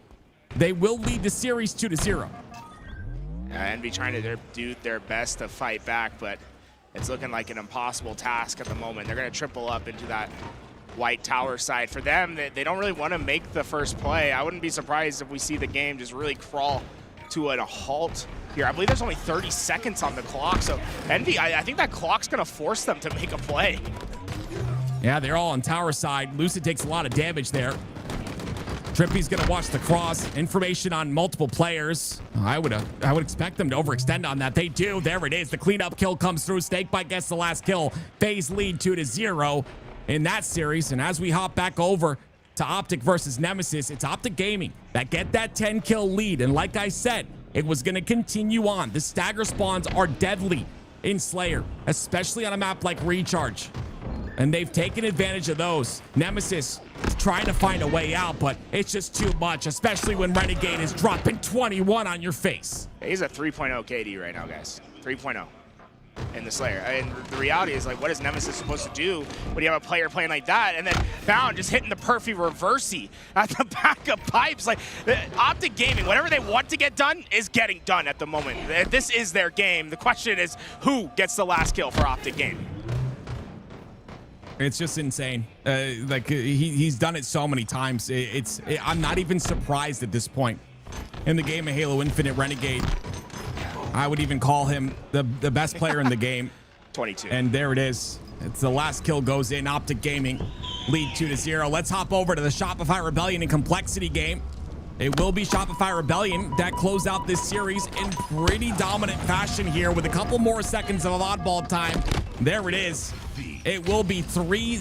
Speaker 7: they will lead the series 2-0.
Speaker 8: Envy trying to do their best to fight back, but it's looking like an impossible task at the moment. They're going to triple up into that white tower side. For them, they don't really want to make the first play. I wouldn't be surprised if we see the game just really crawl to a halt here. I believe there's only 30 seconds on the clock, so Envy, I think that clock's going to force them to make a play.
Speaker 7: Yeah, they're all on tower side. Lucid takes a lot of damage there. Trippy's gonna watch the cross. Information on multiple players. I would expect them to overextend on that. They do. There it is. The cleanup kill comes through. Snakebite gets the last kill. FaZe lead 2-0 in that series. And as we hop back over to Optic versus Nemesis, it's Optic Gaming that get that 10-kill lead. And like I said, it was gonna continue on. The stagger spawns are deadly in Slayer, especially on a map like Recharge. And they've taken advantage of those. Nemesis trying to find a way out, but it's just too much, especially when Renegade is dropping 21 on your face.
Speaker 8: He's a 3.0 KD right now, guys. 3.0 in the Slayer. And the reality is, like, what is Nemesis supposed to do when you have a player playing like that? And then Bound just hitting the perfect reversey at the back of pipes. Like, Optic Gaming, whatever they want to get done is getting done at the moment. This is their game. The question is, who gets the last kill for Optic Gaming?
Speaker 7: It's just insane. He's done it so many times. I'm not even surprised at this point. In the game of Halo Infinite, Renegade, I would even call him the best player in the game.
Speaker 8: 22.
Speaker 7: And there it is. It's the last kill goes in. Optic Gaming lead 2-0. Let's hop over to the Shopify Rebellion and Complexity game. It will be Shopify Rebellion that close out this series in pretty dominant fashion here with a couple more seconds of oddball time. There it is. It will be 3-0.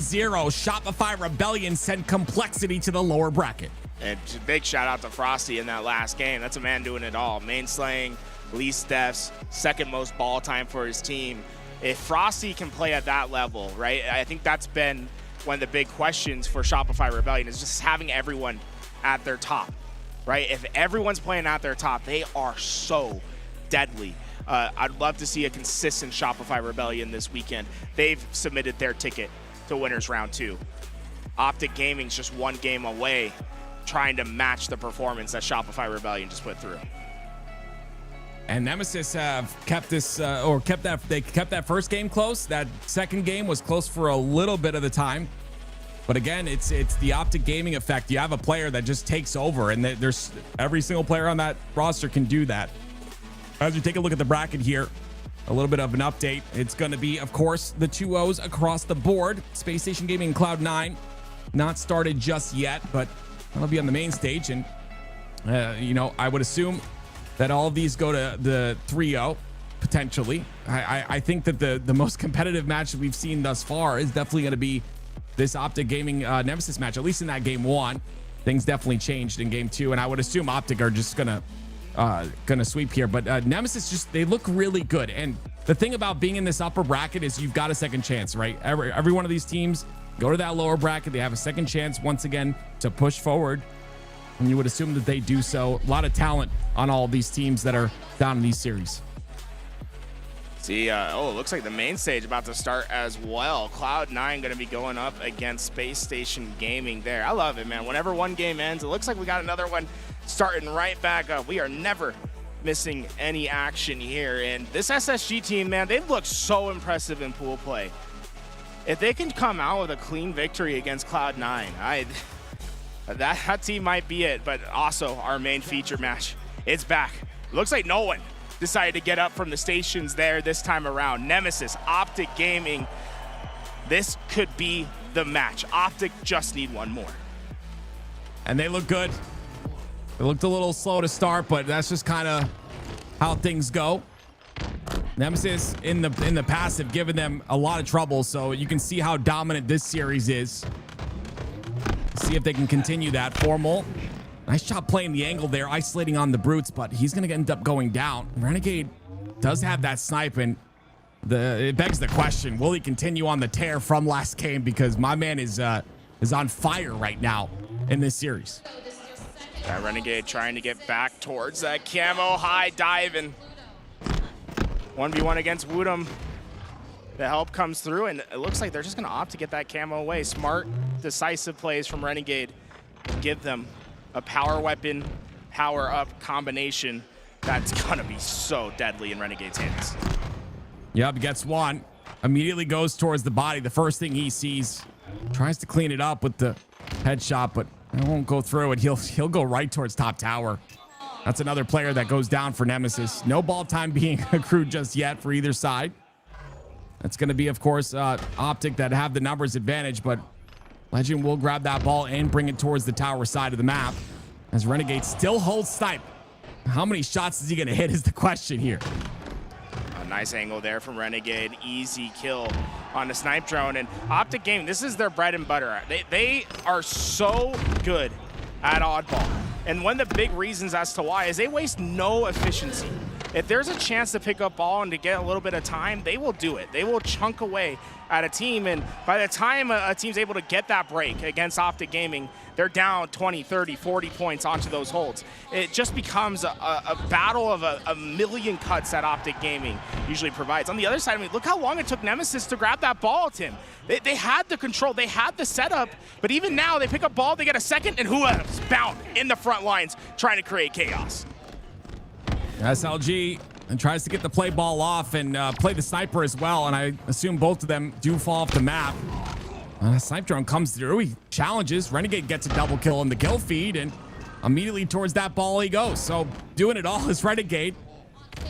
Speaker 7: Shopify Rebellion send Complexity to the lower bracket.
Speaker 8: And big shout out to Frosty in that last game. That's a man doing it all. Main slaying, least deaths, second most ball time for his team. If Frosty can play at that level, right? I think that's been one of the big questions for Shopify Rebellion is just having everyone at their top, right? If everyone's playing at their top, they are so deadly. I'd love to see a consistent Shopify Rebellion this weekend. They've submitted their ticket to Winners Round 2. Optic Gaming's just one game away, trying to match the performance that Shopify Rebellion just put through.
Speaker 7: And Nemesis have kept this, they kept that first game close. That second game was close for a little bit of the time. But again, it's the Optic Gaming effect. You have a player that just takes over, and there's every single player on that roster can do that. As we take a look at the bracket here, a little bit of an update. It's going to be, of course, the 2-0s across the board. Space Station Gaming and Cloud9 not started just yet, but that'll be on the main stage. And, I would assume that all of these go to the 3-0, potentially. I think that the most competitive match that we've seen thus far is definitely going to be this Optic Gaming Nemesis match, at least in that game 1. Things definitely changed in game 2, and I would assume Optic are just gonna sweep here. But Nemesis, they look really good. And the thing about being in this upper bracket is you've got a second chance, right? Every one of these teams go to that lower bracket. They have a second chance once again to push forward. And you would assume that they do so. A lot of talent on all of these teams that are down in these series.
Speaker 8: See, it looks like the main stage about to start as well. Cloud9 going to be going up against Space Station Gaming there. I love it, man. Whenever one game ends, it looks like we got another one starting right back up. We are never missing any action here. And this SSG team, man, they've looked so impressive in pool play. If they can come out with a clean victory against Cloud9, that team might be it. But also, our main feature match, it's back. Looks like no one decided to get up from the stations there this time around. Nemesis, Optic Gaming, this could be the match. Optic just need one more.
Speaker 7: And they look good. It looked a little slow to start, but that's just kind of how things go. Nemesis in the past have given them a lot of trouble, so you can see how dominant this series is. See if they can continue that. Formal, nice job playing the angle there, isolating on the brutes, but he's gonna end up going down. Renegade does have that snipe, and it begs the question: will he continue on the tear from last game? Because my man is on fire right now in this series.
Speaker 8: That Renegade trying to get back towards that camo, high diving. 1v1 against Woodham. The help comes through, and it looks like they're just gonna opt to get that camo away. Smart, decisive plays from Renegade. Give them a power weapon, power up combination that's gonna be so deadly in Renegade's hands.
Speaker 7: Yep, gets one. Immediately goes towards the body. The first thing he sees, tries to clean it up with the headshot, but it won't go through it. He'll go right towards top tower. That's another player that goes down for Nemesis. No ball time being accrued just yet for either side. That's going to be, of course, Optic that have the numbers advantage, but Legend will grab that ball and bring it towards the tower side of the map as Renegade still holds snipe. How many shots is he going to hit is the question here.
Speaker 8: A nice angle there from Renegade. Easy kill on the snipe drone. And Optic Gaming, this is their bread and butter. They are so good at oddball. And one of the big reasons as to why is they waste no efficiency. If there's a chance to pick up ball and to get a little bit of time, they will do it. They will chunk away at a team, and by the time a team's able to get that break against Optic Gaming, they're down 20, 30, 40 points onto those holds. It just becomes a battle of a million cuts that Optic Gaming usually provides. On the other side, I mean, look how long it took Nemesis to grab that ball, Tim. They had the control, they had the setup, but even now they pick up ball, they get a second, and who else? Bound in the front lines trying to create chaos.
Speaker 7: SLG and tries to get the play ball off and play the sniper as well, and I assume both of them do fall off the map. Snipe drone comes through, he challenges, Renegade gets a double kill in the kill feed, and immediately towards that ball he goes. So doing it all is Renegade.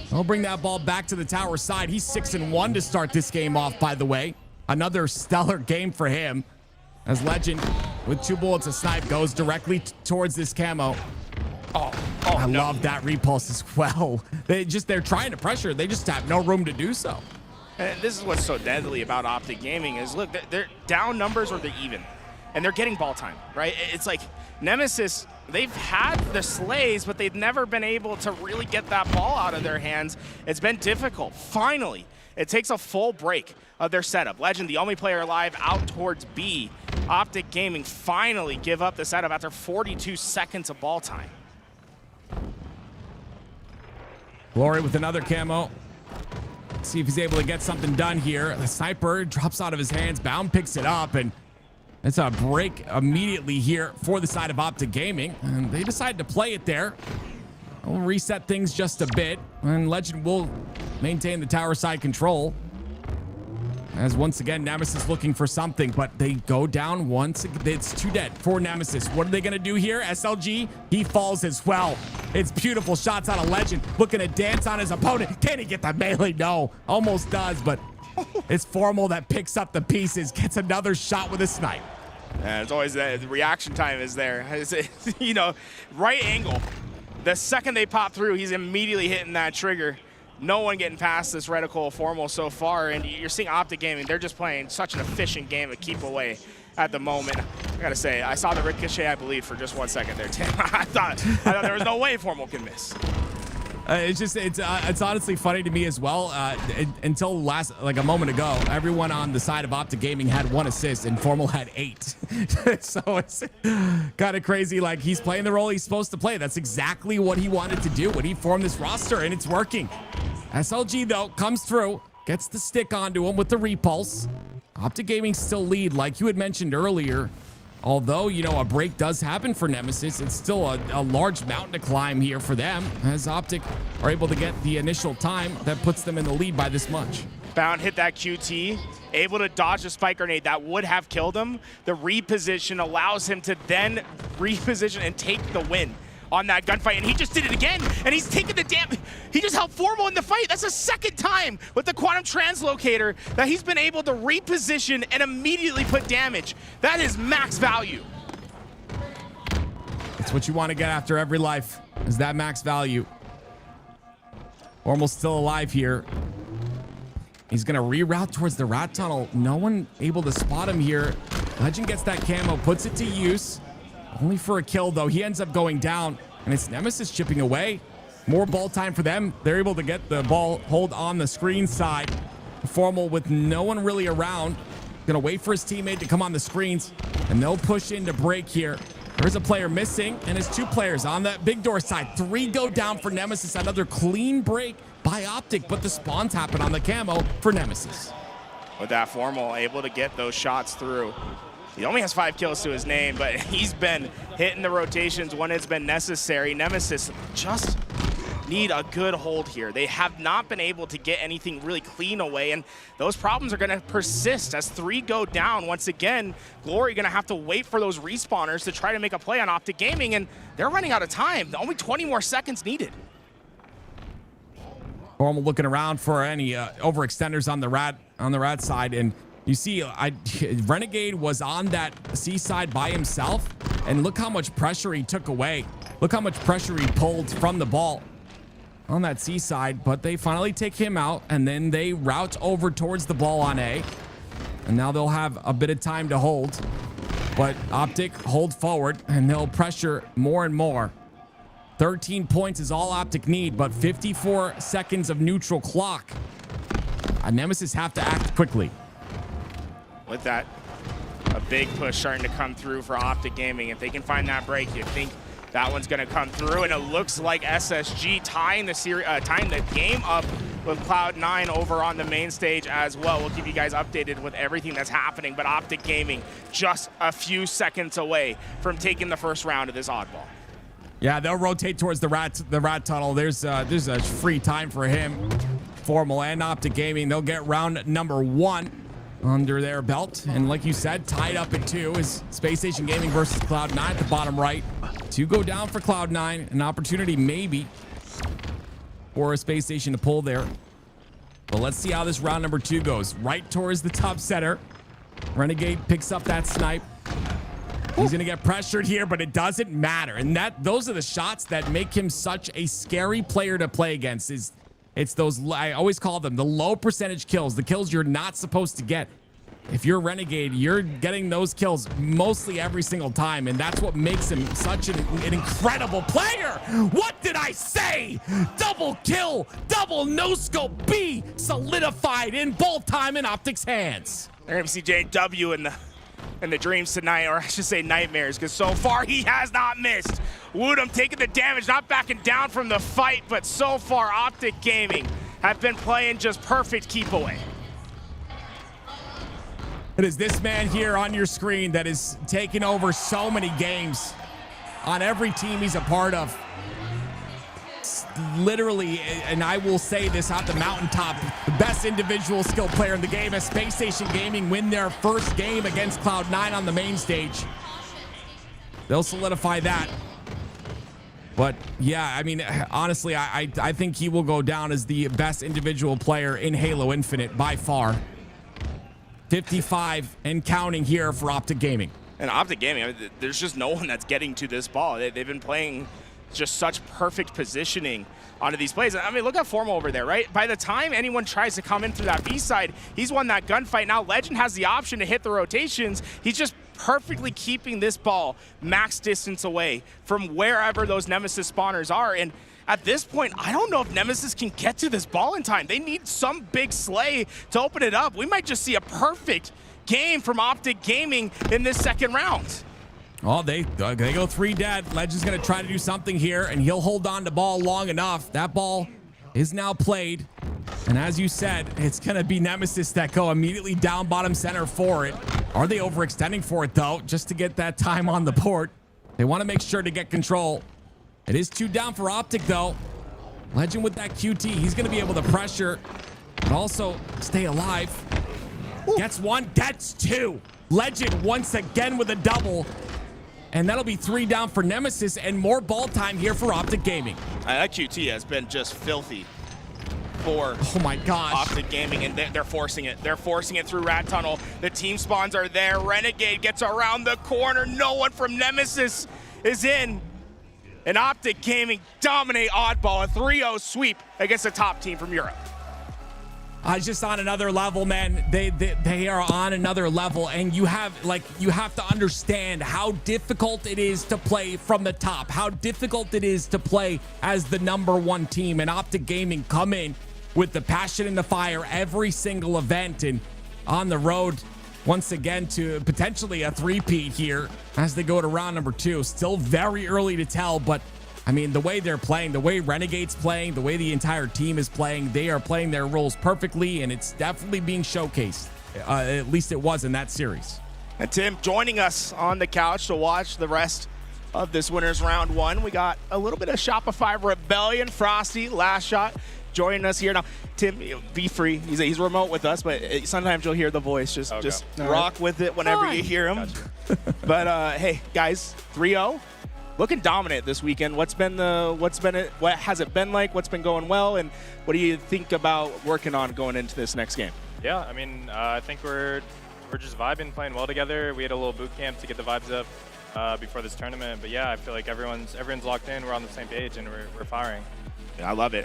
Speaker 7: He'll bring that ball back to the tower side. He's 6-1 to start this game off, by the way. Another stellar game for him as Legend, with 2 bullets a snipe, goes directly towards this camo. I love that repulse as well. They're trying to pressure. They just have no room to do so.
Speaker 8: And this is what's so deadly about Optic Gaming is, look, they're down numbers or they're even. And they're getting ball time, right? It's like Nemesis, they've had the slays, but they've never been able to really get that ball out of their hands. It's been difficult. Finally, it takes a full break of their setup. Legend, the only player alive, out towards B. Optic Gaming finally give up the setup after 42 seconds of ball time.
Speaker 7: Glory with another camo. Let's see if he's able to get something done here. The sniper drops out of his hands. Bound picks it up, and it's a break immediately here for the side of Optic Gaming. And they decide to play it there. We'll reset things just a bit, and Legend will maintain the tower side control. As once again, Nemesis looking for something, but they go down once. It's 2 dead for Nemesis. What are they going to do here? SLG, he falls as well. It's beautiful shots out of Legend. Looking to dance on his opponent. Can he get the melee? No, almost does, but it's Formal that picks up the pieces, gets another shot with a snipe.
Speaker 8: And it's always the reaction time is there. You know, right angle. The second they pop through, he's immediately hitting that trigger. No one getting past this reticle Formal so far, and you're seeing Optic Gaming, they're just playing such an efficient game of keep away at the moment. I gotta say, I saw the ricochet, I believe, for just 1 second there, Tim. I thought there was no way Formal can miss.
Speaker 7: It's honestly funny to me as well. Until a moment ago, everyone on the side of Optic Gaming had 1 assist and Formal had 8. So it's kind of crazy. Like, he's playing the role he's supposed to play. That's exactly what he wanted to do when he formed this roster, and it's working. SLG though comes through, gets the stick onto him with the repulse. Optic Gaming still lead, like you had mentioned earlier. Although, you know, a break does happen for Nemesis, it's still a large mountain to climb here for them, as Optic are able to get the initial time that puts them in the lead by this much.
Speaker 8: Bound hit that QT, able to dodge a spike grenade that would have killed him. The reposition allows him to then reposition and take the win on that gunfight, and he just did it again, and he's taking the he just held Formal in the fight. That's the second time with the Quantum Translocator that he's been able to reposition and immediately put damage. That is max value.
Speaker 7: It's what you want to get after every life, is that max value. Formal's still alive here. He's going to reroute towards the rat tunnel. No one able to spot him here. Legend gets that camo, puts it to use. Only for a kill, though. He ends up going down, and it's Nemesis chipping away. More ball time for them. They're able to get the ball hold on the screen side. Formal with no one really around. Going to wait for his teammate to come on the screens, and they'll push in to break here. There's a player missing, and it's 2 players on that big door side. 3 go down for Nemesis. Another clean break by Optic, but the spawns happen on the camo for Nemesis.
Speaker 8: With that Formal able to get those shots through. He only has 5 kills to his name, but he's been hitting the rotations when it's been necessary. Nemesis just need a good hold here. They have not been able to get anything really clean away, and those problems are going to persist as 3 go down. Once again, Glory going to have to wait for those respawners to try to make a play on Optic Gaming, and they're running out of time. Only 20 more seconds needed.
Speaker 7: Formal looking around for any overextenders on the rat side, and you see Renegade was on that C side by himself, and look how much pressure he took away. Look how much pressure he pulled from the ball on that C side, but they finally take him out, and then they route over towards the ball on A, and now they'll have a bit of time to hold, but Optic hold forward, and they'll pressure more and more. 13 points is all Optic need, but 54 seconds of neutral clock. Nemesis have to act quickly.
Speaker 8: With that, a big push starting to come through for Optic Gaming. If they can find that break, you think that one's going to come through, and it looks like SSG tying the game up with Cloud9 over on the main stage as well. We'll keep you guys updated with everything that's happening, but Optic Gaming just a few seconds away from taking the first round of this oddball.
Speaker 7: Yeah, they'll rotate towards the rat tunnel. There's a free time for him. Formal and Optic Gaming, they'll get round number 1 under their belt, and like you said, tied up at 2 is Space Station Gaming versus Cloud9 at the bottom right. 2 go down for Cloud9, an opportunity maybe for a Space Station to pull there. But let's see how this round number 2 goes. Right towards the top center. Renegade picks up that snipe. He's gonna get pressured here, but it doesn't matter. And those are the shots that make him such a scary player to play against. It's those, I always call them the low percentage kills, the kills you're not supposed to get. If you're Renegade, you're getting those kills mostly every single time, and that's what makes him such an incredible player. What did I say? Double kill, double no-scope B, solidified in both time in Optic's hands.
Speaker 8: They're gonna see JW in the dreams tonight, or I should say nightmares, because so far he has not missed. Woodham taking the damage, not backing down from the fight, but so far Optic Gaming have been playing just perfect keep away.
Speaker 7: It is this man here on your screen that is taking over so many games on every team he's a part of. Literally, and I will say this at the mountaintop, the best individual skill player in the game as Space Station Gaming win their first game against Cloud9 on the main stage. They'll solidify that. But yeah, I mean, honestly, I think he will go down as the best individual player in Halo Infinite by far. 55 and counting here for Optic Gaming.
Speaker 8: And Optic Gaming, I mean, there's just no one that's getting to this ball. They've been playing just such perfect positioning onto these plays. I mean, look at Formal over there, right? By the time anyone tries to come in through that B side, he's won that gunfight. Now Legend has the option to hit the rotations. He's just perfectly keeping this ball max distance away from wherever those Nemesis spawners are. And at this point, I don't know if Nemesis can get to this ball in time. They need some big slay to open it up. We might just see a perfect game from Optic Gaming in this second round.
Speaker 7: Oh, they go 3 dead. Legend's going to try to do something here, and he'll hold on to ball long enough. That ball is now played. And as you said, it's going to be Nemesis that go immediately down bottom center for it. Are they overextending for it, though, just to get that time on the port? They want to make sure to get control. It is 2 down for Optic, though. Legend with that QT. He's going to be able to pressure, but also stay alive. Gets 1, gets 2. Legend once again with a double. And that'll be 3 down for Nemesis and more ball time here for Optic Gaming.
Speaker 8: That QT has been just filthy for
Speaker 7: Oh my gosh.
Speaker 8: Optic Gaming, and they're forcing it. They're forcing it through Rat Tunnel. The team spawns are there. Renegade gets around the corner. No one from Nemesis is in. And Optic Gaming dominate Oddball. A 3-0 sweep against the top team from Europe.
Speaker 7: Just on another level, man. They are on another level, and you have to understand how difficult it is to play from the top, how difficult it is to play as the #1 team. And Optic Gaming come in with the passion and the fire every single event, and on the road once again to potentially a 3-peat here as they go to round number 2. Still very early to tell, but I mean, the way they're playing, the way Renegade's playing, the way the entire team is playing, they are playing their roles perfectly, and it's definitely being showcased. At least it was in that series.
Speaker 8: And Tim joining us on the couch to watch the rest of this winners round 1. We got a little bit of Shopify Rebellion. Frosty, last shot, joining us here. Now, Tim, be free. He's remote with us, but sometimes you'll hear the voice. Just rock with it whenever you hear him. But hey, guys, 3-0. Looking dominant this weekend. What has it been like? What's been going well? And what do you think about working on going into this next game?
Speaker 10: Yeah, I mean, I think we're just vibing, playing well together. We had a little boot camp to get the vibes up before this tournament. But yeah, I feel like everyone's locked in. We're on the same page, and we're firing.
Speaker 8: Yeah, I love it.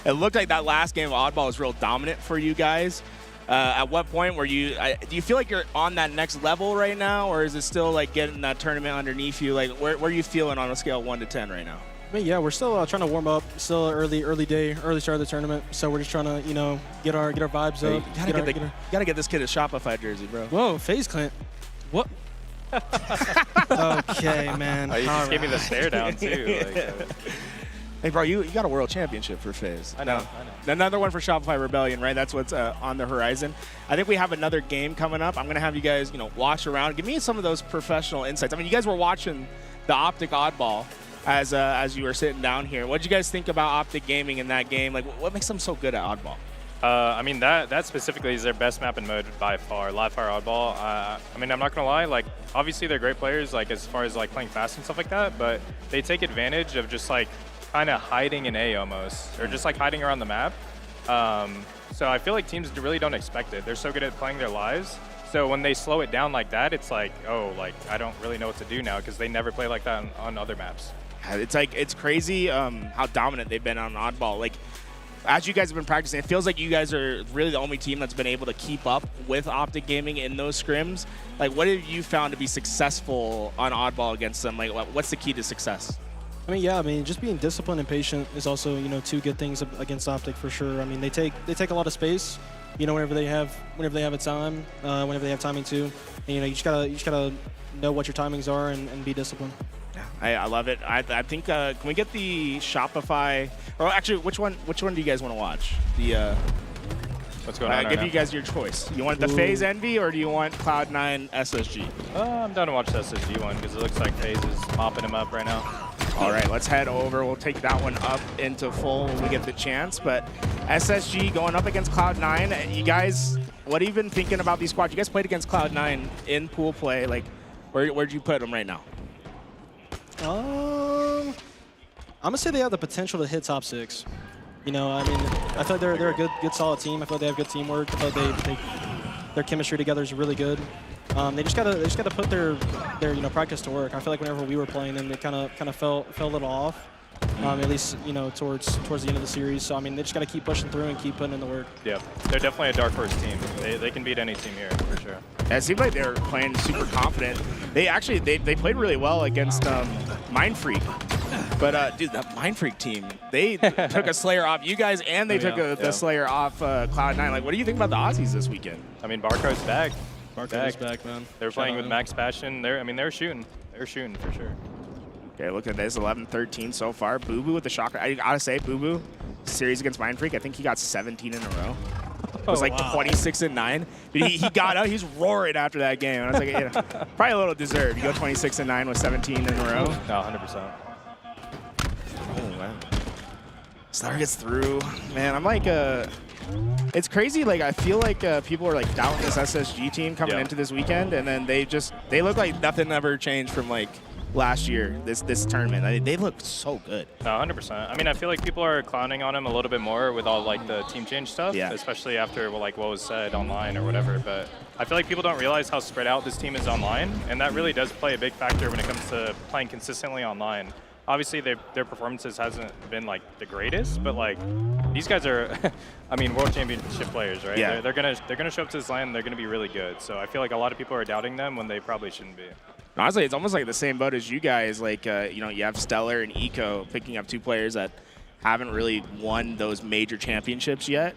Speaker 8: It looked like that last game of Oddball was real dominant for you guys. At what point were you? Do you feel like you're on that next level right now, or is it still like getting that tournament underneath you? Like, where are you feeling on a scale of 1 to 10 right now?
Speaker 11: I mean, yeah, we're still trying to warm up. Still early start of the tournament, so we're just trying to get our vibes up.
Speaker 8: You gotta get this kid a Shopify jersey, bro.
Speaker 11: Whoa, FaZe Clint. What? Okay, man.
Speaker 10: Oh, you just gave me the stare down too.
Speaker 8: Hey, bro, you got a world championship for FaZe.
Speaker 10: I know.
Speaker 8: Another one for Shopify Rebellion, right? That's what's on the horizon. I think we have another game coming up. I'm going to have you guys, watch around. Give me some of those professional insights. I mean, you guys were watching the Optic Oddball as you were sitting down here. What did you guys think about Optic Gaming in that game? Like, what makes them so good at Oddball?
Speaker 10: I mean, that specifically is their best map and mode by far, Live Fire Oddball. I mean, I'm not going to lie, like, obviously they're great players, like, as far as, like, playing fast and stuff like that, but they take advantage of just, like, kind of hiding in A almost, or just like hiding around the map. So I feel like teams really don't expect it. They're so good at playing their lives. So when they slow it down like that, it's like, oh, like I don't really know what to do now because they never play like that on other maps.
Speaker 8: It's crazy how dominant they've been on Oddball. Like, as you guys have been practicing, it feels like you guys are really the only team that's been able to keep up with Optic Gaming in those scrims. Like, what have you found to be successful on Oddball against them? Like, what's the key to success?
Speaker 11: I mean, just being disciplined and patient is also, two good things against Optic for sure. I mean, they take a lot of space, whenever they have a time, whenever they have timing too. And, you just gotta know what your timings are and be disciplined.
Speaker 8: I love it. I think can we get the Shopify? Or actually, which one do you guys want to watch? The
Speaker 10: what's going on?
Speaker 8: Give you guys your choice. You want the FaZe Envy or do you want Cloud9 SSG?
Speaker 10: I'm down to watch the SSG one because it looks like FaZe is mopping him up right now.
Speaker 8: All right, let's head over. We'll take that one up into full when we get the chance. But SSG going up against Cloud9. And you guys, what have you been thinking about these squads? You guys played against Cloud9 in pool play. Like, where'd you put them right now?
Speaker 11: I'm gonna say they have the potential to hit top 6. I mean, I feel like they're a good solid team. I feel like they have good teamwork. I feel like their chemistry together is really good. They just gotta put their practice to work. I feel like whenever we were playing them, it kind of fell a little off. At least towards the end of the series. So I mean, they just gotta keep pushing through and keep putting in the work.
Speaker 10: Yeah, they're definitely a dark horse team. They can beat any team here for sure.
Speaker 8: Yeah, it seemed like they were playing super confident. They played really well against Mindfreak. But dude, that Mindfreak team, they took a Slayer off you guys, and they took the Slayer off Cloud9. Like, what do you think about the Aussies this weekend?
Speaker 10: I mean, Barcode's back.
Speaker 11: Barcode's back, man.
Speaker 10: They were playing with Max Passion. They're shooting. They're shooting for sure.
Speaker 8: Okay, look at this, 11-13 so far. Boo Boo with the shocker. I gotta say, Boo Boo series against Mindfreak, I think he got 17 in a row. It was like 26-9. He got out. He's roaring after that game. And I was like, probably a little deserved. You go 26-9 with 17 in a row.
Speaker 10: No, 100%.
Speaker 8: Oh, wow. Star gets through. Man, I'm like, It's crazy. Like I feel like people are like doubting this SSG team coming into this weekend, and then they look like nothing ever changed from like last year. This tournament, I mean, they look so good.
Speaker 10: 100%. I mean, I feel like people are clowning on him a little bit more with all like the team change stuff, especially after like what was said online or whatever. But I feel like people don't realize how spread out this team is online, and that really does play a big factor when it comes to playing consistently online. Obviously, their performances hasn't been like the greatest, but like these guys are, I mean, world championship players, right?
Speaker 8: Yeah.
Speaker 10: They're gonna show up to this land. And they're gonna be really good. So I feel like a lot of people are doubting them when they probably shouldn't be.
Speaker 8: Honestly, it's almost like the same boat as you guys. Like you know, you have Stellar and Eco picking up two players that haven't really won those major championships yet.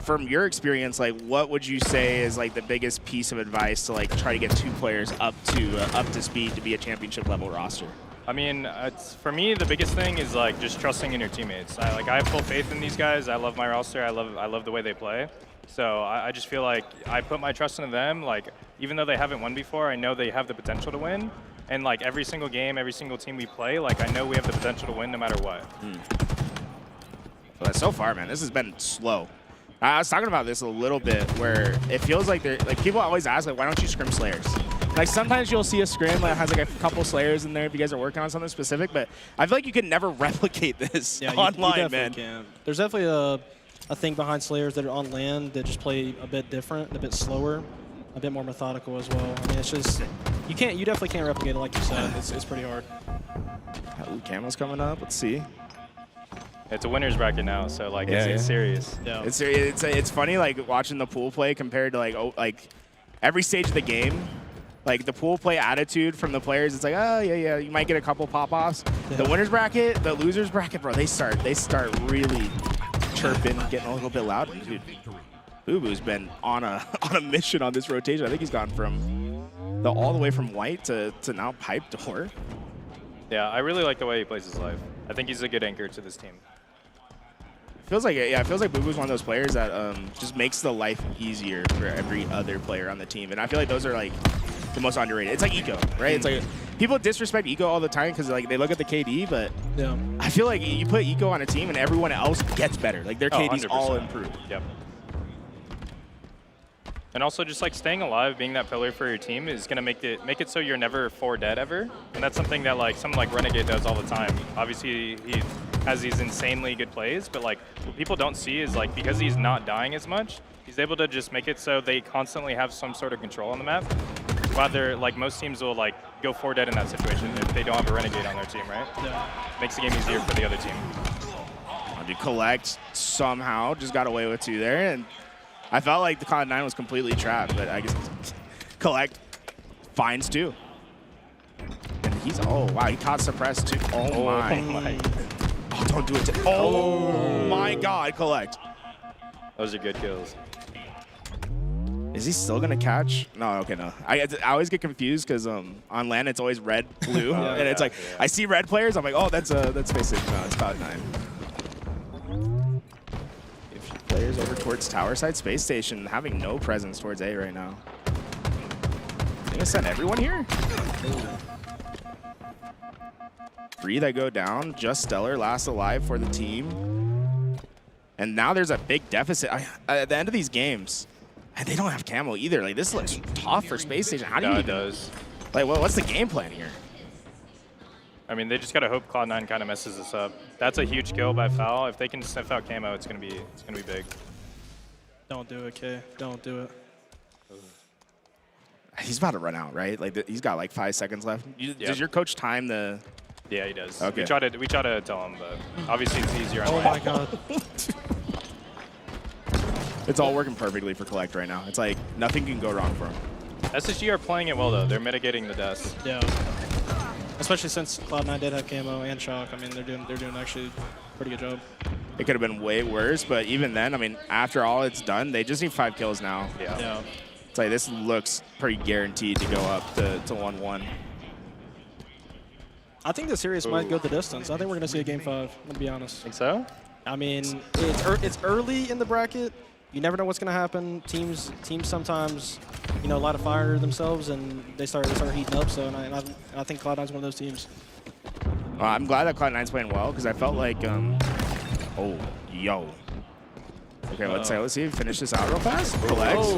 Speaker 8: From your experience, like what would you say is like the biggest piece of advice to like try to get two players up to speed to be a championship level roster?
Speaker 10: I mean, for me, the biggest thing is like just trusting in your teammates. I have full faith in these guys. I love my roster. I love the way they play. So I just feel like I put my trust into them. Like even though they haven't won before, I know they have the potential to win. And like every single game, every single team we play, like I know we have the potential to win no matter what.
Speaker 8: But so far, man, this has been slow. I was talking about this a little bit, where it feels like people always ask like, why don't you scrim Slayers? Like sometimes you'll see a scrim that has like a couple Slayers in there if you guys are working on something specific, but I feel like you can never replicate this online,
Speaker 11: you
Speaker 8: man.
Speaker 11: Can. There's definitely a thing behind Slayers that are on land that just play a bit different, a bit slower, a bit more methodical as well. I mean, it's just you definitely can't replicate it like you said. It's pretty hard.
Speaker 8: Ooh, Camo's coming up. Let's see.
Speaker 10: It's a winner's bracket now, so like it's serious.
Speaker 11: Yeah.
Speaker 8: It's funny like watching the pool play compared to like every stage of the game. Like the pool play attitude from the players, it's like, oh yeah, you might get a couple pop-offs. Yeah. The winners bracket, the losers bracket, bro, they start really chirping, getting a little bit loud. Dude, Boo-Boo's been on a mission on this rotation. I think he's gone from all the way from white to now pipe door.
Speaker 10: Yeah, I really like the way he plays his life. I think he's a good anchor to this team.
Speaker 8: It feels like Boo-Boo's one of those players that just makes the life easier for every other player on the team. And I feel like those are like the most underrated. It's like Eco, right? It's like people disrespect Eco all the time because like they look at the KD, but I feel like you put Eco on a team and everyone else gets better. Like their KD's all improved.
Speaker 10: Yep. And also just like staying alive, being that pillar for your team is gonna make it so you're never 4 dead ever. And that's something that like someone like Renegade does all the time. Obviously he has these insanely good plays, but like what people don't see is like because he's not dying as much, he's able to just make it so they constantly have some sort of control on the map. Rather, like most teams will like go 4 dead in that situation if they don't have a Renegade on their team, right? Yeah. Makes the game easier for the other team.
Speaker 8: Dude, Collect somehow just got away with 2 there, and I felt like the Cloud9 was completely trapped, but I guess Collect finds 2. And he's, oh wow, he caught suppressed too. Oh my. Oh, don't do it to, oh my God, Collect.
Speaker 10: Those are good kills.
Speaker 8: Is he still gonna catch? No, okay, no. I always get confused because on land it's always red, blue, and it's like I see red players. I'm like, oh, that's Space Station. No, it's Cloud9. If players over towards tower side Space Station, having no presence towards A right now. They're gonna send everyone here. 3 that go down. Just Stellar last alive for the team, and now there's a big deficit at the end of these games. And they don't have camo either. Like this looks tough for Space Station. How do you even,
Speaker 10: it does.
Speaker 8: Like what's the game plan here?
Speaker 10: I mean, they just gotta hope Cloud9 kind of messes this up. That's a huge kill by Foul. If they can sniff out camo, it's gonna be big.
Speaker 11: Don't do it, K. Don't do it.
Speaker 8: He's about to run out, right? Like he's got like 5 seconds left. Does your coach time the?
Speaker 10: Yeah, he does.
Speaker 8: Okay.
Speaker 10: We try to tell him, but obviously it's easier on
Speaker 11: Oh my God.
Speaker 8: It's all working perfectly for Collect right now. It's like nothing can go wrong for him.
Speaker 10: SSG are playing it well though. They're mitigating the deaths.
Speaker 11: Yeah. Especially since Cloud9 did have camo and shock. I mean, they're doing actually a pretty good job.
Speaker 8: It could have been way worse, but even then, I mean, after all it's done, they just need 5 kills now.
Speaker 10: Yeah.
Speaker 8: It's like this looks pretty guaranteed to go up to 1-1.
Speaker 11: I think the series might go the distance. I think we're gonna see a game 5. To be honest.
Speaker 10: Think so?
Speaker 11: I mean, it's early in the bracket. You never know what's going to happen. Teams sometimes, light a fire themselves and they start heating up. So, and I think Cloud9's one of those teams.
Speaker 8: I'm glad that Cloud9's playing well because I felt like, Okay, let's see if he finish this out real fast. Collects.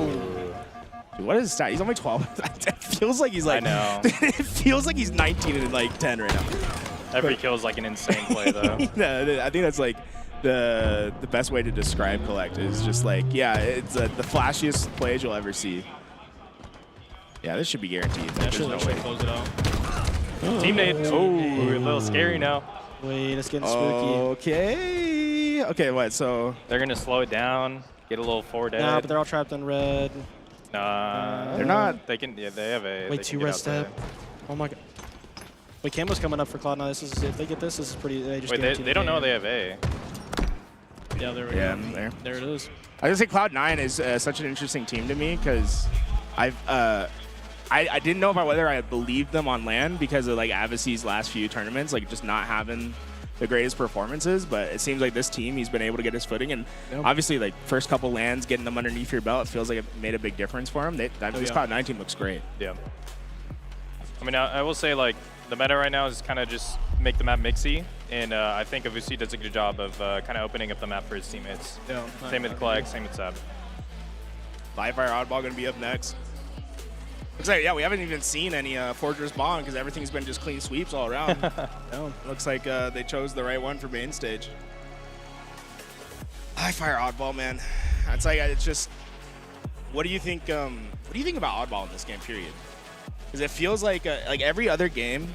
Speaker 8: Dude, what is his stat? He's only 12. It feels like he's like.
Speaker 10: I know.
Speaker 8: It feels like he's 19 and like 10 right now.
Speaker 10: Every kill is like an insane play, though.
Speaker 8: No, I think that's like the best way to describe Collect is just like, yeah, it's the flashiest plays you'll ever see. Yeah, this should be guaranteed. There's no way.
Speaker 10: Close it out. Team nade. Oh, a little scary now.
Speaker 11: Wait, it's getting spooky.
Speaker 8: Okay, what? So
Speaker 10: they're gonna slow it down, get a little forward edge.
Speaker 11: Nah, but they're all trapped in red.
Speaker 10: Nah,
Speaker 8: they're not.
Speaker 10: They can. Yeah, they have a.
Speaker 11: Wait, 2 red step. Oh my god. Wait, Camo's coming up for Cloud9. This is if they get this is pretty. They just
Speaker 10: wait, they don't know they have A.
Speaker 11: Yeah, there we
Speaker 8: yeah,
Speaker 11: go. There it is.
Speaker 8: I was gonna say Cloud9 is such an interesting team to me because I didn't know about whether I believed them on LAN because of like Avice's last few tournaments, like just not having the greatest performances. But it seems like this team, he's been able to get his footing, and obviously like first couple LANs, getting them underneath your belt, it feels like it made a big difference for him. This Cloud9 team looks great.
Speaker 10: Yeah. I mean, I will say like the meta right now is kind of just make the map mixy, and I think Avusi does a good job of kind of opening up the map for his teammates.
Speaker 11: Yeah.
Speaker 10: Same with Collect, same with Sab.
Speaker 8: Livefire Oddball gonna be up next. Looks like, yeah, we haven't even seen any Fortress Bond because everything's been just clean sweeps all around. Looks like they chose the right one for main stage. Livefire Oddball, man. It's like, it's just, what do you think about Oddball in this game, period? Because it feels like every other game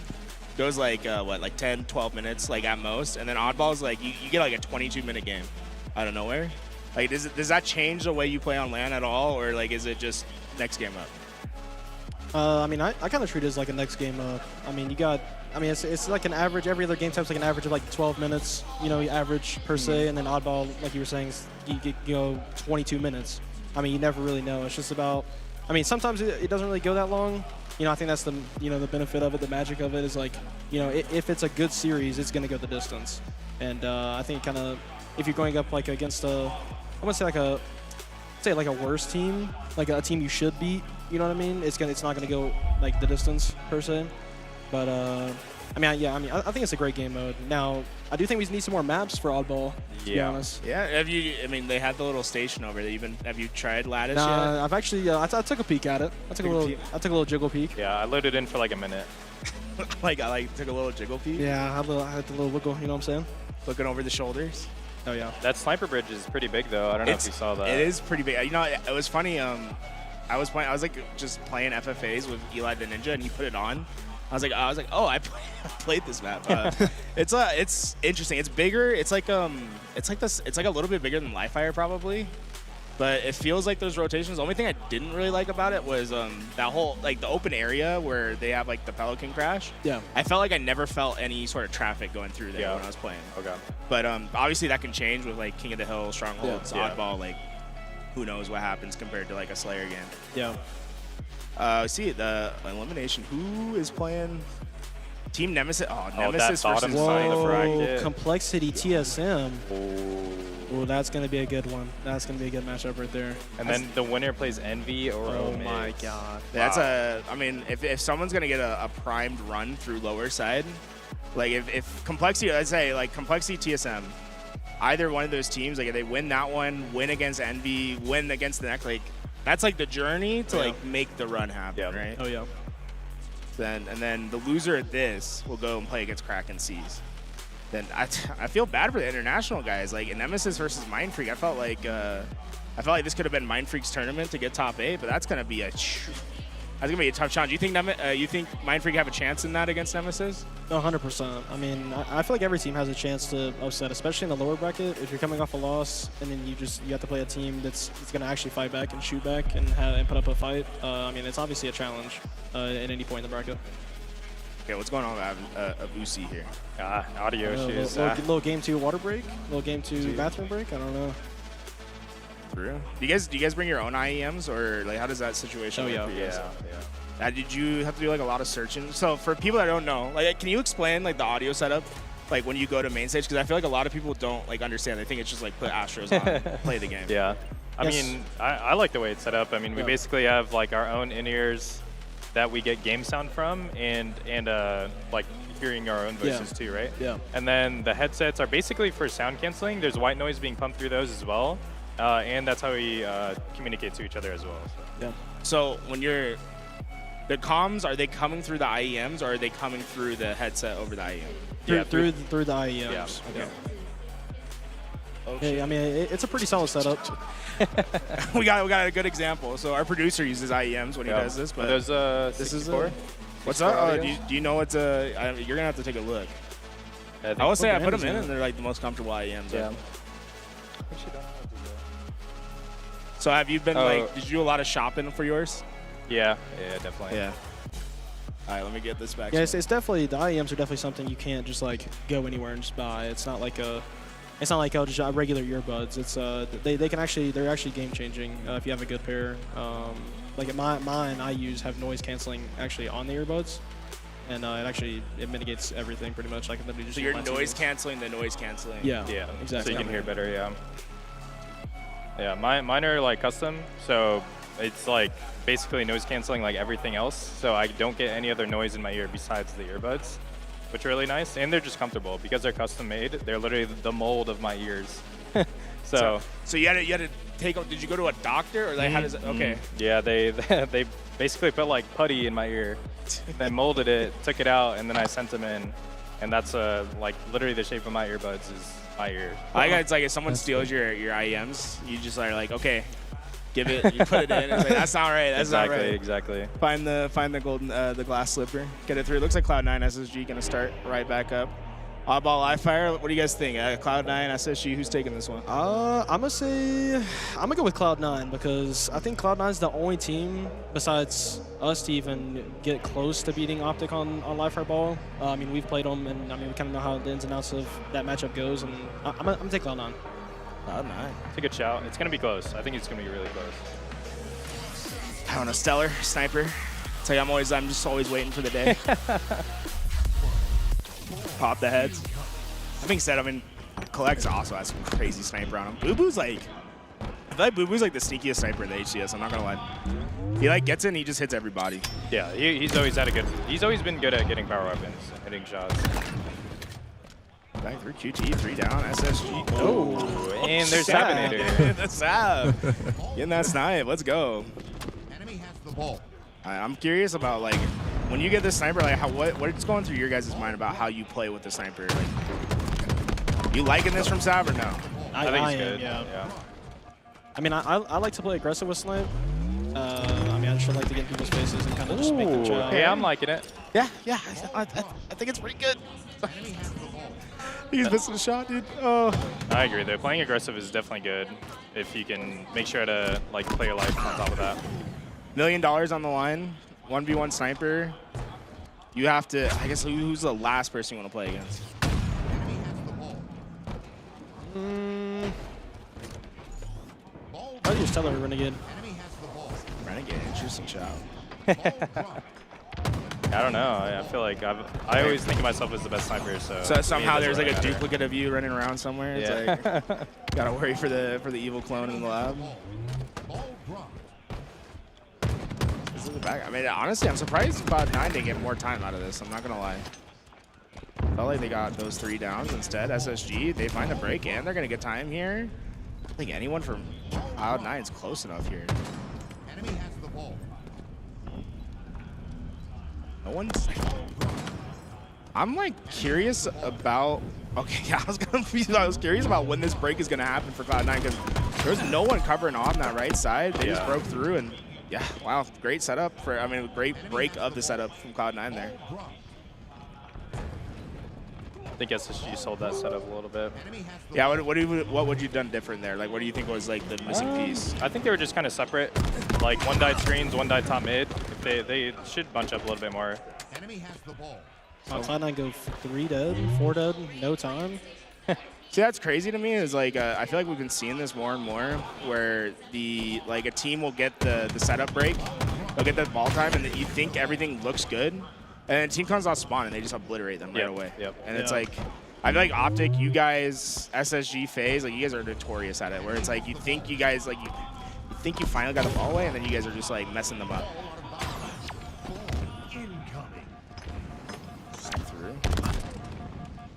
Speaker 8: goes like, like 10, 12 minutes, like at most. And then Oddball's like, you get like a 22-minute game out of nowhere. Like, does that change the way you play on LAN at all? Or like, is it just next game up?
Speaker 11: I mean, I kind of treat it as like a next game up. I mean, it's like an average. Every other game type's like an average of like 12 minutes, you know, average per se. And then Oddball, like you were saying, you go 22 minutes. I mean, you never really know. It's just about, I mean, sometimes it doesn't really go that long. You know, I think that's the benefit of it, the magic of it is like, you know, if it's a good series, it's going to go the distance. And I think kind of, if you're going up like against I would say like a worse team, like a team you should beat, you know what I mean? It's not gonna go like the distance per se. But I think it's a great game mode. Now, I do think we need some more maps for Oddball. To be honest.
Speaker 8: Yeah. I mean, they had the little station over there. Have you tried Lattice yet?
Speaker 11: I've actually I took a peek at it. I took a little jiggle peek.
Speaker 10: Yeah, I loaded in for like a minute.
Speaker 8: I took a little jiggle peek.
Speaker 11: Yeah, I had the little wiggle. You know what I'm saying?
Speaker 8: Looking over the shoulders.
Speaker 11: Oh yeah.
Speaker 10: That sniper bridge is pretty big though. I don't know if you saw that.
Speaker 8: It is pretty big. You know, it was funny. I was like just playing FFAs with Eli the Ninja, and he put it on. I was like, oh, I played this map. It's interesting. It's bigger. It's like a little bit bigger than Livefire probably, but it feels like those rotations. The only thing I didn't really like about it was that whole like the open area where they have like the Pelican crash.
Speaker 11: Yeah.
Speaker 8: I felt like I never felt any sort of traffic going through there when I was playing.
Speaker 10: Okay.
Speaker 8: But obviously that can change with like King of the Hill, Strongholds, Oddball. Like, who knows what happens compared to like a Slayer game.
Speaker 11: Yeah.
Speaker 8: See the elimination. Who is playing? Team Nemesis. Oh, Nemesis
Speaker 10: that
Speaker 8: versus
Speaker 11: Whoa, Complexity TSM. Oh, that's gonna be a good one. That's gonna be a good matchup right there.
Speaker 10: And then the winner plays Envy or
Speaker 11: Oh my god.
Speaker 8: That's I mean, if someone's gonna get a primed run through lower side, like if Complexity, let's say like Complexity TSM, either one of those teams, like if they win that one, win against Envy, win against the next, like that's like the journey to like make the run happen, right?
Speaker 11: Oh yeah.
Speaker 8: And then the loser of this will go and play against Kraken Seas. Then I feel bad for the international guys. Like in Nemesis versus Mindfreak, I felt like this could have been Mindfreak's tournament to get top 8, but that's gonna be a tough challenge. You think Mindfreak have a chance in that against Nemesis?
Speaker 11: No, 100%. I mean, I feel like every team has a chance to upset, especially in the lower bracket. If you're coming off a loss and then you have to play a team that's going to actually fight back and shoot back and put up a fight, I mean, it's obviously a challenge at any point in the bracket.
Speaker 8: Okay, what's going on with Avusi here?
Speaker 10: Audio issues.
Speaker 11: Little game 2 water break, little game 2 bathroom break. I don't know.
Speaker 8: Do you guys bring your own IEMs, or like how does that situation work for you guys? Did you have to do like a lot of searching? So for people that don't know, like, can you explain like the audio setup, like when you go to main stage? Because I feel like a lot of people don't like understand. They think it's just like put Astros on, play the game.
Speaker 10: Yeah, I mean, I like the way it's set up. I mean, we basically have like our own in-ears that we get game sound from, and like hearing our own voices too, right?
Speaker 11: Yeah.
Speaker 10: And then the headsets are basically for sound canceling. There's white noise being pumped through those as well. And that's how we communicate to each other as well. So.
Speaker 11: Yeah.
Speaker 8: So when you're the comms, are they coming through the IEMs or are they coming through the headset over the IEM?
Speaker 11: Through the IEMs.
Speaker 10: Yeah.
Speaker 11: Okay.
Speaker 8: Oh,
Speaker 11: Hey, I mean, it's a pretty solid setup.
Speaker 8: we got a good example. So our producer uses IEMs when he does this, but
Speaker 10: there's
Speaker 8: this is
Speaker 10: 64?
Speaker 8: what's up? Do you know what's you're gonna have to take a look. I will say I put them in, and they're like the most comfortable IEMs.
Speaker 10: Yeah.
Speaker 8: So have you been like? Did you do a lot of shopping for yours?
Speaker 10: Yeah, definitely.
Speaker 8: Yeah. All right, let me get this back.
Speaker 11: Yeah, it's definitely, the IEMs are definitely something you can't just like go anywhere and just buy. It's not like just regular earbuds. It's they're actually game changing if you have a good pair. Like mine I have noise canceling actually on the earbuds, and it mitigates everything pretty much. I can literally just
Speaker 8: So
Speaker 11: use
Speaker 8: you're
Speaker 11: my
Speaker 8: noise
Speaker 11: TV.
Speaker 8: canceling the noise canceling.
Speaker 11: Yeah,
Speaker 10: So
Speaker 11: exactly.
Speaker 10: you can hear better. Yeah. Yeah, mine are like custom, so it's like basically noise canceling like everything else. So I don't get any other noise in my ear besides the earbuds, which are really nice. And they're just comfortable because they're custom made. They're literally the mold of my ears. So
Speaker 8: you had to take. Did you go to a doctor or like how does it? Okay.
Speaker 10: Yeah, they basically put like putty in my ear, then molded it, took it out, and then I sent them in. And that's like literally the shape of my earbuds is my ear.
Speaker 8: I got it's like if someone steals your IEMs, you just are like, okay, give it, you put it in. It's like, that's not right. That's not right.
Speaker 10: Exactly.
Speaker 8: Find the golden the glass slipper, get it through. It looks like Cloud9 SSG gonna start right back up. Oddball Live Fire, what do you guys think? Cloud9 SSG, who's taking this one?
Speaker 11: I'm gonna go with Cloud9 because I think Cloud9 is the only team besides us to even get close to beating Optic on Live Fire Ball. I mean, we've played them, and I mean, we kind of know how the ins and outs of that matchup goes, and I'm gonna take Cloud9.
Speaker 8: Cloud9.
Speaker 10: It's a good shout. It's gonna be close. I think it's gonna be really close.
Speaker 8: I don't know, Stellar, Sniper. Tell you, I'm just always waiting for the day. Pop the heads. That being said, I mean, Collects also has some crazy sniper on him. Boo Boo's like, I feel like Boo Boo's like the sneakiest sniper in the HCS. I'm not gonna lie. He like gets in, he just hits everybody.
Speaker 10: Yeah, he's always been good at getting power weapons, hitting shots.
Speaker 8: Back through QT, 3 down, SSG.
Speaker 10: Oh, and there's Sabinator.
Speaker 8: The Sab. Getting that snipe. Let's go.
Speaker 5: Enemy has the ball.
Speaker 8: I'm curious about like when you get this sniper, like what's going through your guys' mind about how you play with the sniper? Like, you liking this from Sab or no?
Speaker 10: I think it's good.
Speaker 11: Yeah. I mean, I like to play aggressive with snipe. I mean, I just like to get in people's faces and kind of just make them chill.
Speaker 10: Hey, I'm liking it.
Speaker 8: Yeah. I think it's pretty good. He's missing a shot, dude. Oh.
Speaker 10: I agree. Though playing aggressive is definitely good if you can make sure to like play your life on top of that.
Speaker 8: $1 million on the line, 1v1 sniper. You have to, I guess, who's the last person you want to play against?
Speaker 11: I'll just tell her Renegade.
Speaker 8: Renegade, interesting shot.
Speaker 10: I don't know. I feel like I always think of myself as the best sniper. So
Speaker 8: somehow there's like a
Speaker 10: matter.
Speaker 8: duplicate of you running around somewhere. It's like, gotta worry for the evil clone in the lab. This is the back. I mean, honestly, I'm surprised Cloud9 didn't get more time out of this. I'm not gonna lie. Felt like they got those 3 downs instead. SSG, they find a break and they're gonna get time here. I don't think anyone from Cloud9 is close enough here.
Speaker 5: Enemy has the ball.
Speaker 8: No one's. I'm like curious about. Okay, yeah, I was curious about when this break is gonna happen for Cloud9 because there's no one covering on that right side. They just broke through and yeah, wow, great setup for. I mean, great break of the setup from Cloud9 there.
Speaker 10: I think SSG sold that setup a little bit.
Speaker 8: Yeah, what would you have done different there? Like, what do you think was like the missing piece?
Speaker 10: I think they were just kind of separate. Like one died screens, one died top mid. They should bunch up a little bit more.
Speaker 5: Enemy has the ball.
Speaker 11: Cloud9 go 3 dead, 4 dead, no time.
Speaker 8: See, that's crazy to me is like, I feel like we've been seeing this more and more where a team will get the setup break, they'll get the ball time, and then you think everything looks good, and then team comes off spawn and they just obliterate them right away. And it's like, I feel like Optic, you guys, SSG, FaZe, like you guys are notorious at it, where it's like you think you guys, like you think you finally got the ball away, and then you guys are just like messing them up.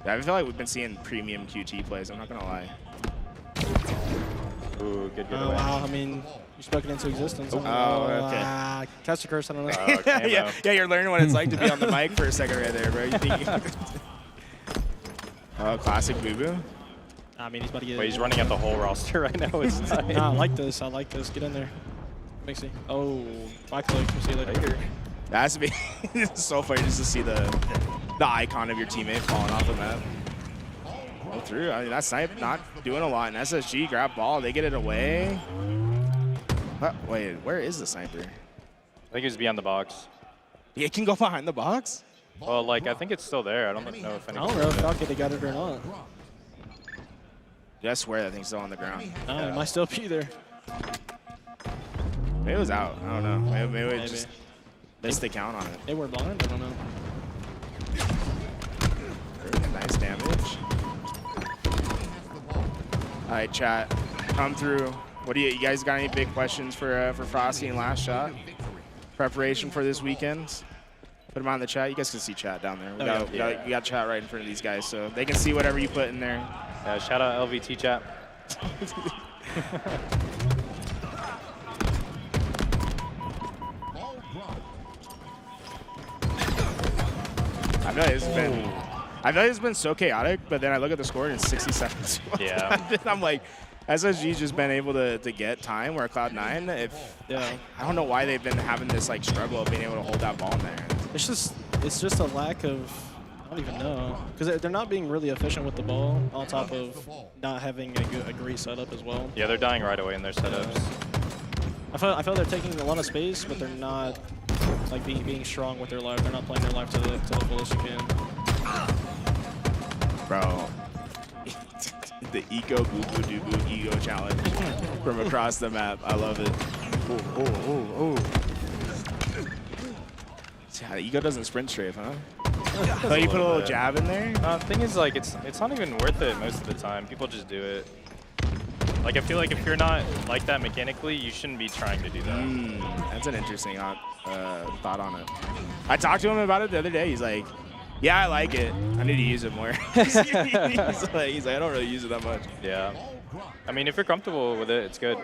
Speaker 8: I feel like we've been seeing premium QT plays, I'm not gonna lie.
Speaker 10: Ooh, good
Speaker 11: Oh,
Speaker 10: getaway.
Speaker 11: wow. I mean, you spoke it into existence.
Speaker 8: Oh, okay.
Speaker 11: Cast a curse, I don't know.
Speaker 10: Oh, camo.
Speaker 8: yeah, you're learning what it's like to be on the mic for a second right there, bro. You think oh, classic boo-boo.
Speaker 11: I mean, he's about to get
Speaker 10: Wait, he's running at the whole roster right now. It's insane.
Speaker 11: Nah, I like this. I like this. Get in there. Mixie. Oh, my click. We'll see you later.
Speaker 8: That has to be it's so funny just to see the icon of your teammate falling off the map. Go through. I mean, that snipe not doing a lot. And SSG grab ball. They get it away. Wait, where is the sniper?
Speaker 10: I think he was beyond the box.
Speaker 8: It can go behind the box?
Speaker 10: Well, like, I think it's still there. I don't know if
Speaker 11: I
Speaker 10: anyone.
Speaker 11: don't know if Falcon got it or not.
Speaker 8: Yeah, I swear that thing's still on the ground.
Speaker 11: No, it might still be there.
Speaker 8: Maybe it was out. I don't know. Maybe it just missed the count on it.
Speaker 11: They were blind. I don't know.
Speaker 8: Nice damage. All right, chat, come through. What do you guys got any big questions for Frosty and Last Shot? Preparation for this weekend? Put them on in the chat. You guys can see chat down there. We got chat right in front of these guys, so they can see whatever you put in there.
Speaker 10: Yeah, shout out LVT chat.
Speaker 8: I feel like it's been so chaotic, but then I look at the score and it's 60 seconds.
Speaker 10: Yeah.
Speaker 8: I'm like, SSG's just been able to get time where Cloud9, I don't know why they've been having this like struggle of being able to hold that ball in there.
Speaker 11: It's just a lack of, I don't even know, because they're not being really efficient with the ball on top of not having a great setup as well.
Speaker 10: Yeah, they're dying right away in their setups.
Speaker 11: I feel they're taking a lot of space, but they're not like being strong with their life. They're not playing their life to the fullest you can.
Speaker 8: Bro, the eco boo boo doo boo ego challenge from across the map. I love it. Oh. Yeah, ego doesn't sprint strafe, huh? Oh, you put a little jab in there?
Speaker 10: The thing is, like, it's not even worth it most of the time. People just do it. Like, I feel like if you're not like that mechanically, you shouldn't be trying to do that.
Speaker 8: That's an interesting thought on it. I talked to him about it the other day. He's like, yeah, I like it. I need to use it more. he's like, I don't really use it that much.
Speaker 10: Yeah. I mean, if you're comfortable with it, it's good.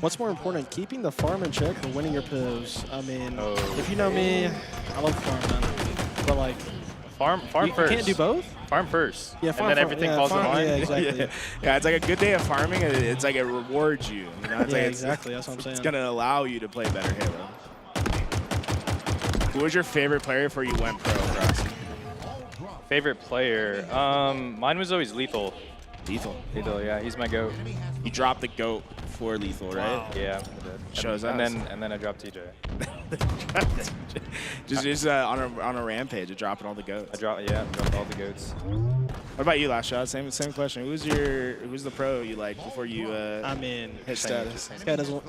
Speaker 11: What's more important, keeping the farm in check or winning your pivs? I mean, if you know me, I love farm, man. But like,
Speaker 10: farm
Speaker 11: you
Speaker 10: first.
Speaker 11: You can't do both?
Speaker 10: Farm first.
Speaker 11: Yeah,
Speaker 10: and then everything falls in line.
Speaker 11: Yeah, exactly.
Speaker 8: Yeah, it's like a good day of farming. It's like it rewards you. You know? It's like
Speaker 11: exactly. That's what I'm saying.
Speaker 8: It's gonna allow you to play better Halo. Who was your favorite player before you went pro, Frosty?
Speaker 10: Favorite player? Mine was always Lethal.
Speaker 8: Lethal,
Speaker 10: yeah, he's my GOAT.
Speaker 8: You dropped the GOAT for Lethal, right?
Speaker 10: Yeah.
Speaker 8: Shows
Speaker 10: and
Speaker 8: us.
Speaker 10: then I dropped TJ.
Speaker 8: just on a rampage, dropping all the GOATs.
Speaker 10: I dropped all the GOATs.
Speaker 8: What about you, Last Shot? Same question. Who's the pro you liked before you
Speaker 11: I mean,
Speaker 8: hit status?
Speaker 11: This guy doesn't.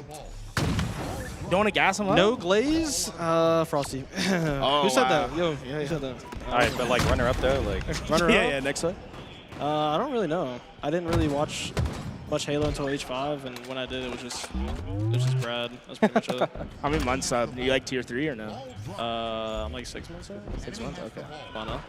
Speaker 8: Don't want to gas him up?
Speaker 11: No glaze, Frosty.
Speaker 8: Oh,
Speaker 11: Who said
Speaker 8: wow.
Speaker 11: that? Yo, who said that?
Speaker 10: All right, but like runner up though, like
Speaker 11: Runner up?
Speaker 8: Yeah, next one.
Speaker 11: I don't really know. I didn't really watch much Halo until H5, and when I did, it was just Brad. That's pretty much it.
Speaker 8: How many months up? Are you like tier 3 or no?
Speaker 11: I'm like 6 months in.
Speaker 8: 6 months? Okay.
Speaker 11: Why not?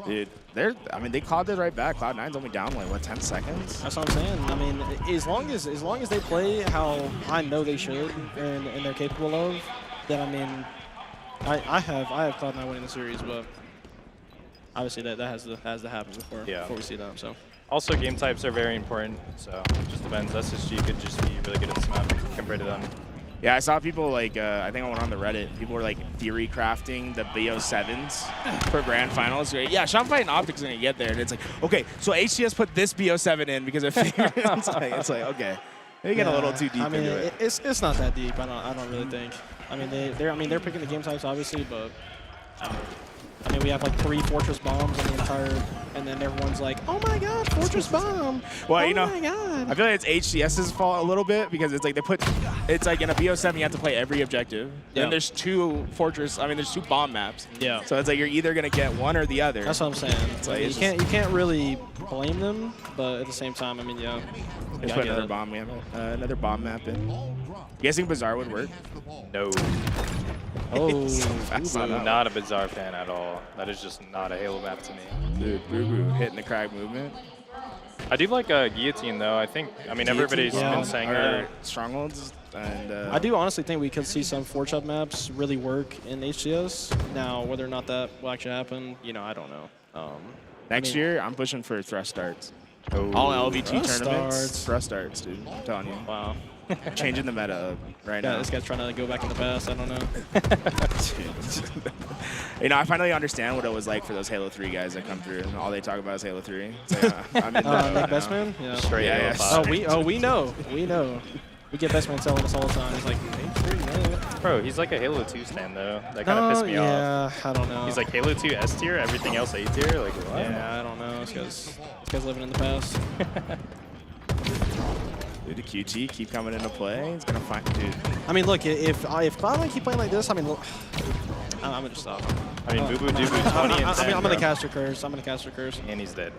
Speaker 8: Dude, they called it right back. Cloud9's only down like what, 10 seconds?
Speaker 11: That's what I'm saying. I mean, as long as they play how I know they should and they're capable of, then I mean, I have Cloud9 winning the series, but obviously that has to happen before we see that. So.
Speaker 10: Also, game types are very important, so it just depends. SSG could just be really good at this map compared to them.
Speaker 8: Yeah, I saw people like, I think I went on the Reddit, people were like theory crafting the BO7s for Grand Finals. Yeah, Shopify and Optic's going to get there. And it's like, okay, so HCS put this BO7 in because it figured it's like, okay. They get a little too deep into it.
Speaker 11: It's not that deep, I don't really think. I mean, they're picking the game types, obviously, but I mean, we have like 3 Fortress bombs on the entire, and then everyone's like, oh my god, Fortress bomb.
Speaker 8: Well,
Speaker 11: oh my god.
Speaker 8: I feel like it's HCS's fault a little bit because it's like it's like in a BO7 you have to play every objective. Yeah. And there's 2 there's 2 bomb maps.
Speaker 11: Yeah.
Speaker 8: So it's like you're either going to get one or the other.
Speaker 11: That's what I'm saying.
Speaker 8: It's like,
Speaker 11: you can't really blame them, but at the same time, I mean, yeah.
Speaker 8: Just put another bomb map in. You guys think Bazaar would work?
Speaker 10: No.
Speaker 11: Oh,
Speaker 8: fast on up.
Speaker 10: Not a Bizarre fan at all. That is just not a Halo map to me.
Speaker 8: Dude, Boo hitting the crag movement.
Speaker 10: I do like Guillotine though. I mean, everybody's been saying that.
Speaker 8: Strongholds. And
Speaker 11: I do honestly think we could see some 4-chop maps really work in HCS. Now, whether or not that will actually happen, you know, I don't know.
Speaker 8: Next year, I'm pushing for thrust starts. All LVT tournaments, thrust starts, dude. I'm telling you.
Speaker 11: Wow.
Speaker 8: Changing the meta up right now.
Speaker 11: This guy's trying to go back in the past. I don't know.
Speaker 8: You know, I finally understand what it was like for those Halo 3 guys that come through, and all they talk about is Halo 3. It's like, I'm in
Speaker 11: Nick Bestman? Yeah.
Speaker 10: Straight
Speaker 8: Yeah,
Speaker 10: Halo 5.
Speaker 11: We know. We know. We get Bestman telling us all the time. He's like,
Speaker 10: Bro, he's like a Halo 2 stand though. That kind of pissed me off.
Speaker 11: Yeah, I don't know.
Speaker 10: He's like Halo 2 S tier, everything else A tier. Like what?
Speaker 11: Yeah, I don't know. This guy's living in the past.
Speaker 8: Dude, the QT keep coming into play. He's gonna find, dude.
Speaker 11: I mean, look, if Cloud9 keep playing like this, I mean, look, I'm gonna just stop.
Speaker 10: I mean, Boo Boo Doo Boo 20 and 10.
Speaker 11: I'm gonna cast your curse. I'm gonna cast your curse.
Speaker 10: And he's dead.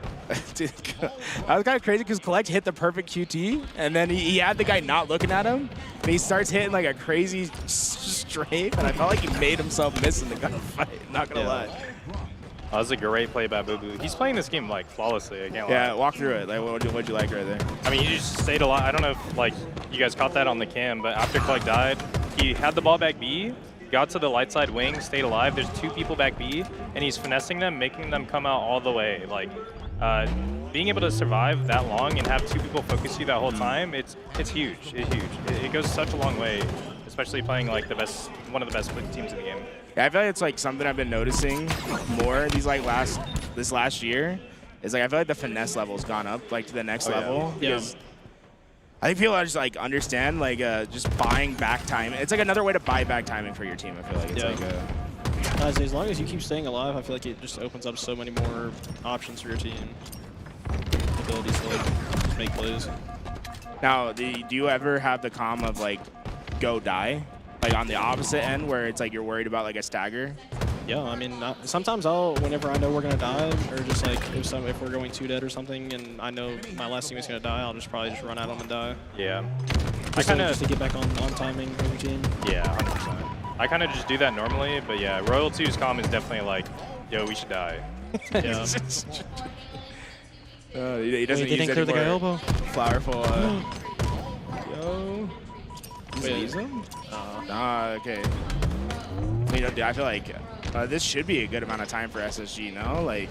Speaker 8: Dude, that was kind of crazy because Collect hit the perfect QT, and then he had the guy not looking at him, and he starts hitting like a crazy strafe, and I felt like he made himself miss in the gunfight. Not gonna lie.
Speaker 10: That was a great play by Boo Boo. He's playing this game like flawlessly. I can't lie.
Speaker 8: Yeah, walk through it. Like, what'd you like right there?
Speaker 10: I mean, you just stayed alive. I don't know if like you guys caught that on the cam, but after Collect died, he had the ball back B, got to the light side wing, stayed alive. There's 2 people back B, and he's finessing them, making them come out all the way. Like, being able to survive that long and have 2 people focus you that whole time, it's huge. It's huge. It goes such a long way, especially playing like one of the best teams in the game.
Speaker 8: Yeah, I feel like it's like something I've been noticing more this last year. Is like I feel like the finesse level's gone up like to the next level.
Speaker 11: Yeah.
Speaker 8: Because I think people just like understand like just buying back time. It's like another way to buy back timing for your team. I feel like it's like
Speaker 11: Guys, as long as you keep staying alive, I feel like it just opens up so many more options for your team. Abilities to like just make plays.
Speaker 8: Now, do you ever have the comm of like go die? Like on the opposite end where it's like you're worried about like a stagger?
Speaker 11: Yeah, I mean, sometimes whenever I know we're gonna die, or just like if we're going 2 dead or something, and I know my last teammate's gonna die, I'll probably run at them and die.
Speaker 10: Yeah.
Speaker 11: Just to get back on timing for your team.
Speaker 10: Yeah, 100%. I kind of just do that normally, but yeah, Royal 2's comm is definitely like, yo, we should die.
Speaker 11: Yeah.
Speaker 8: He doesn't
Speaker 11: Wait, they didn't clear the guy elbow.
Speaker 8: Flowerful. Yo.
Speaker 11: Wait,
Speaker 8: use him? Okay. You know, dude, I feel like this should be a good amount of time for SSG, no? Like,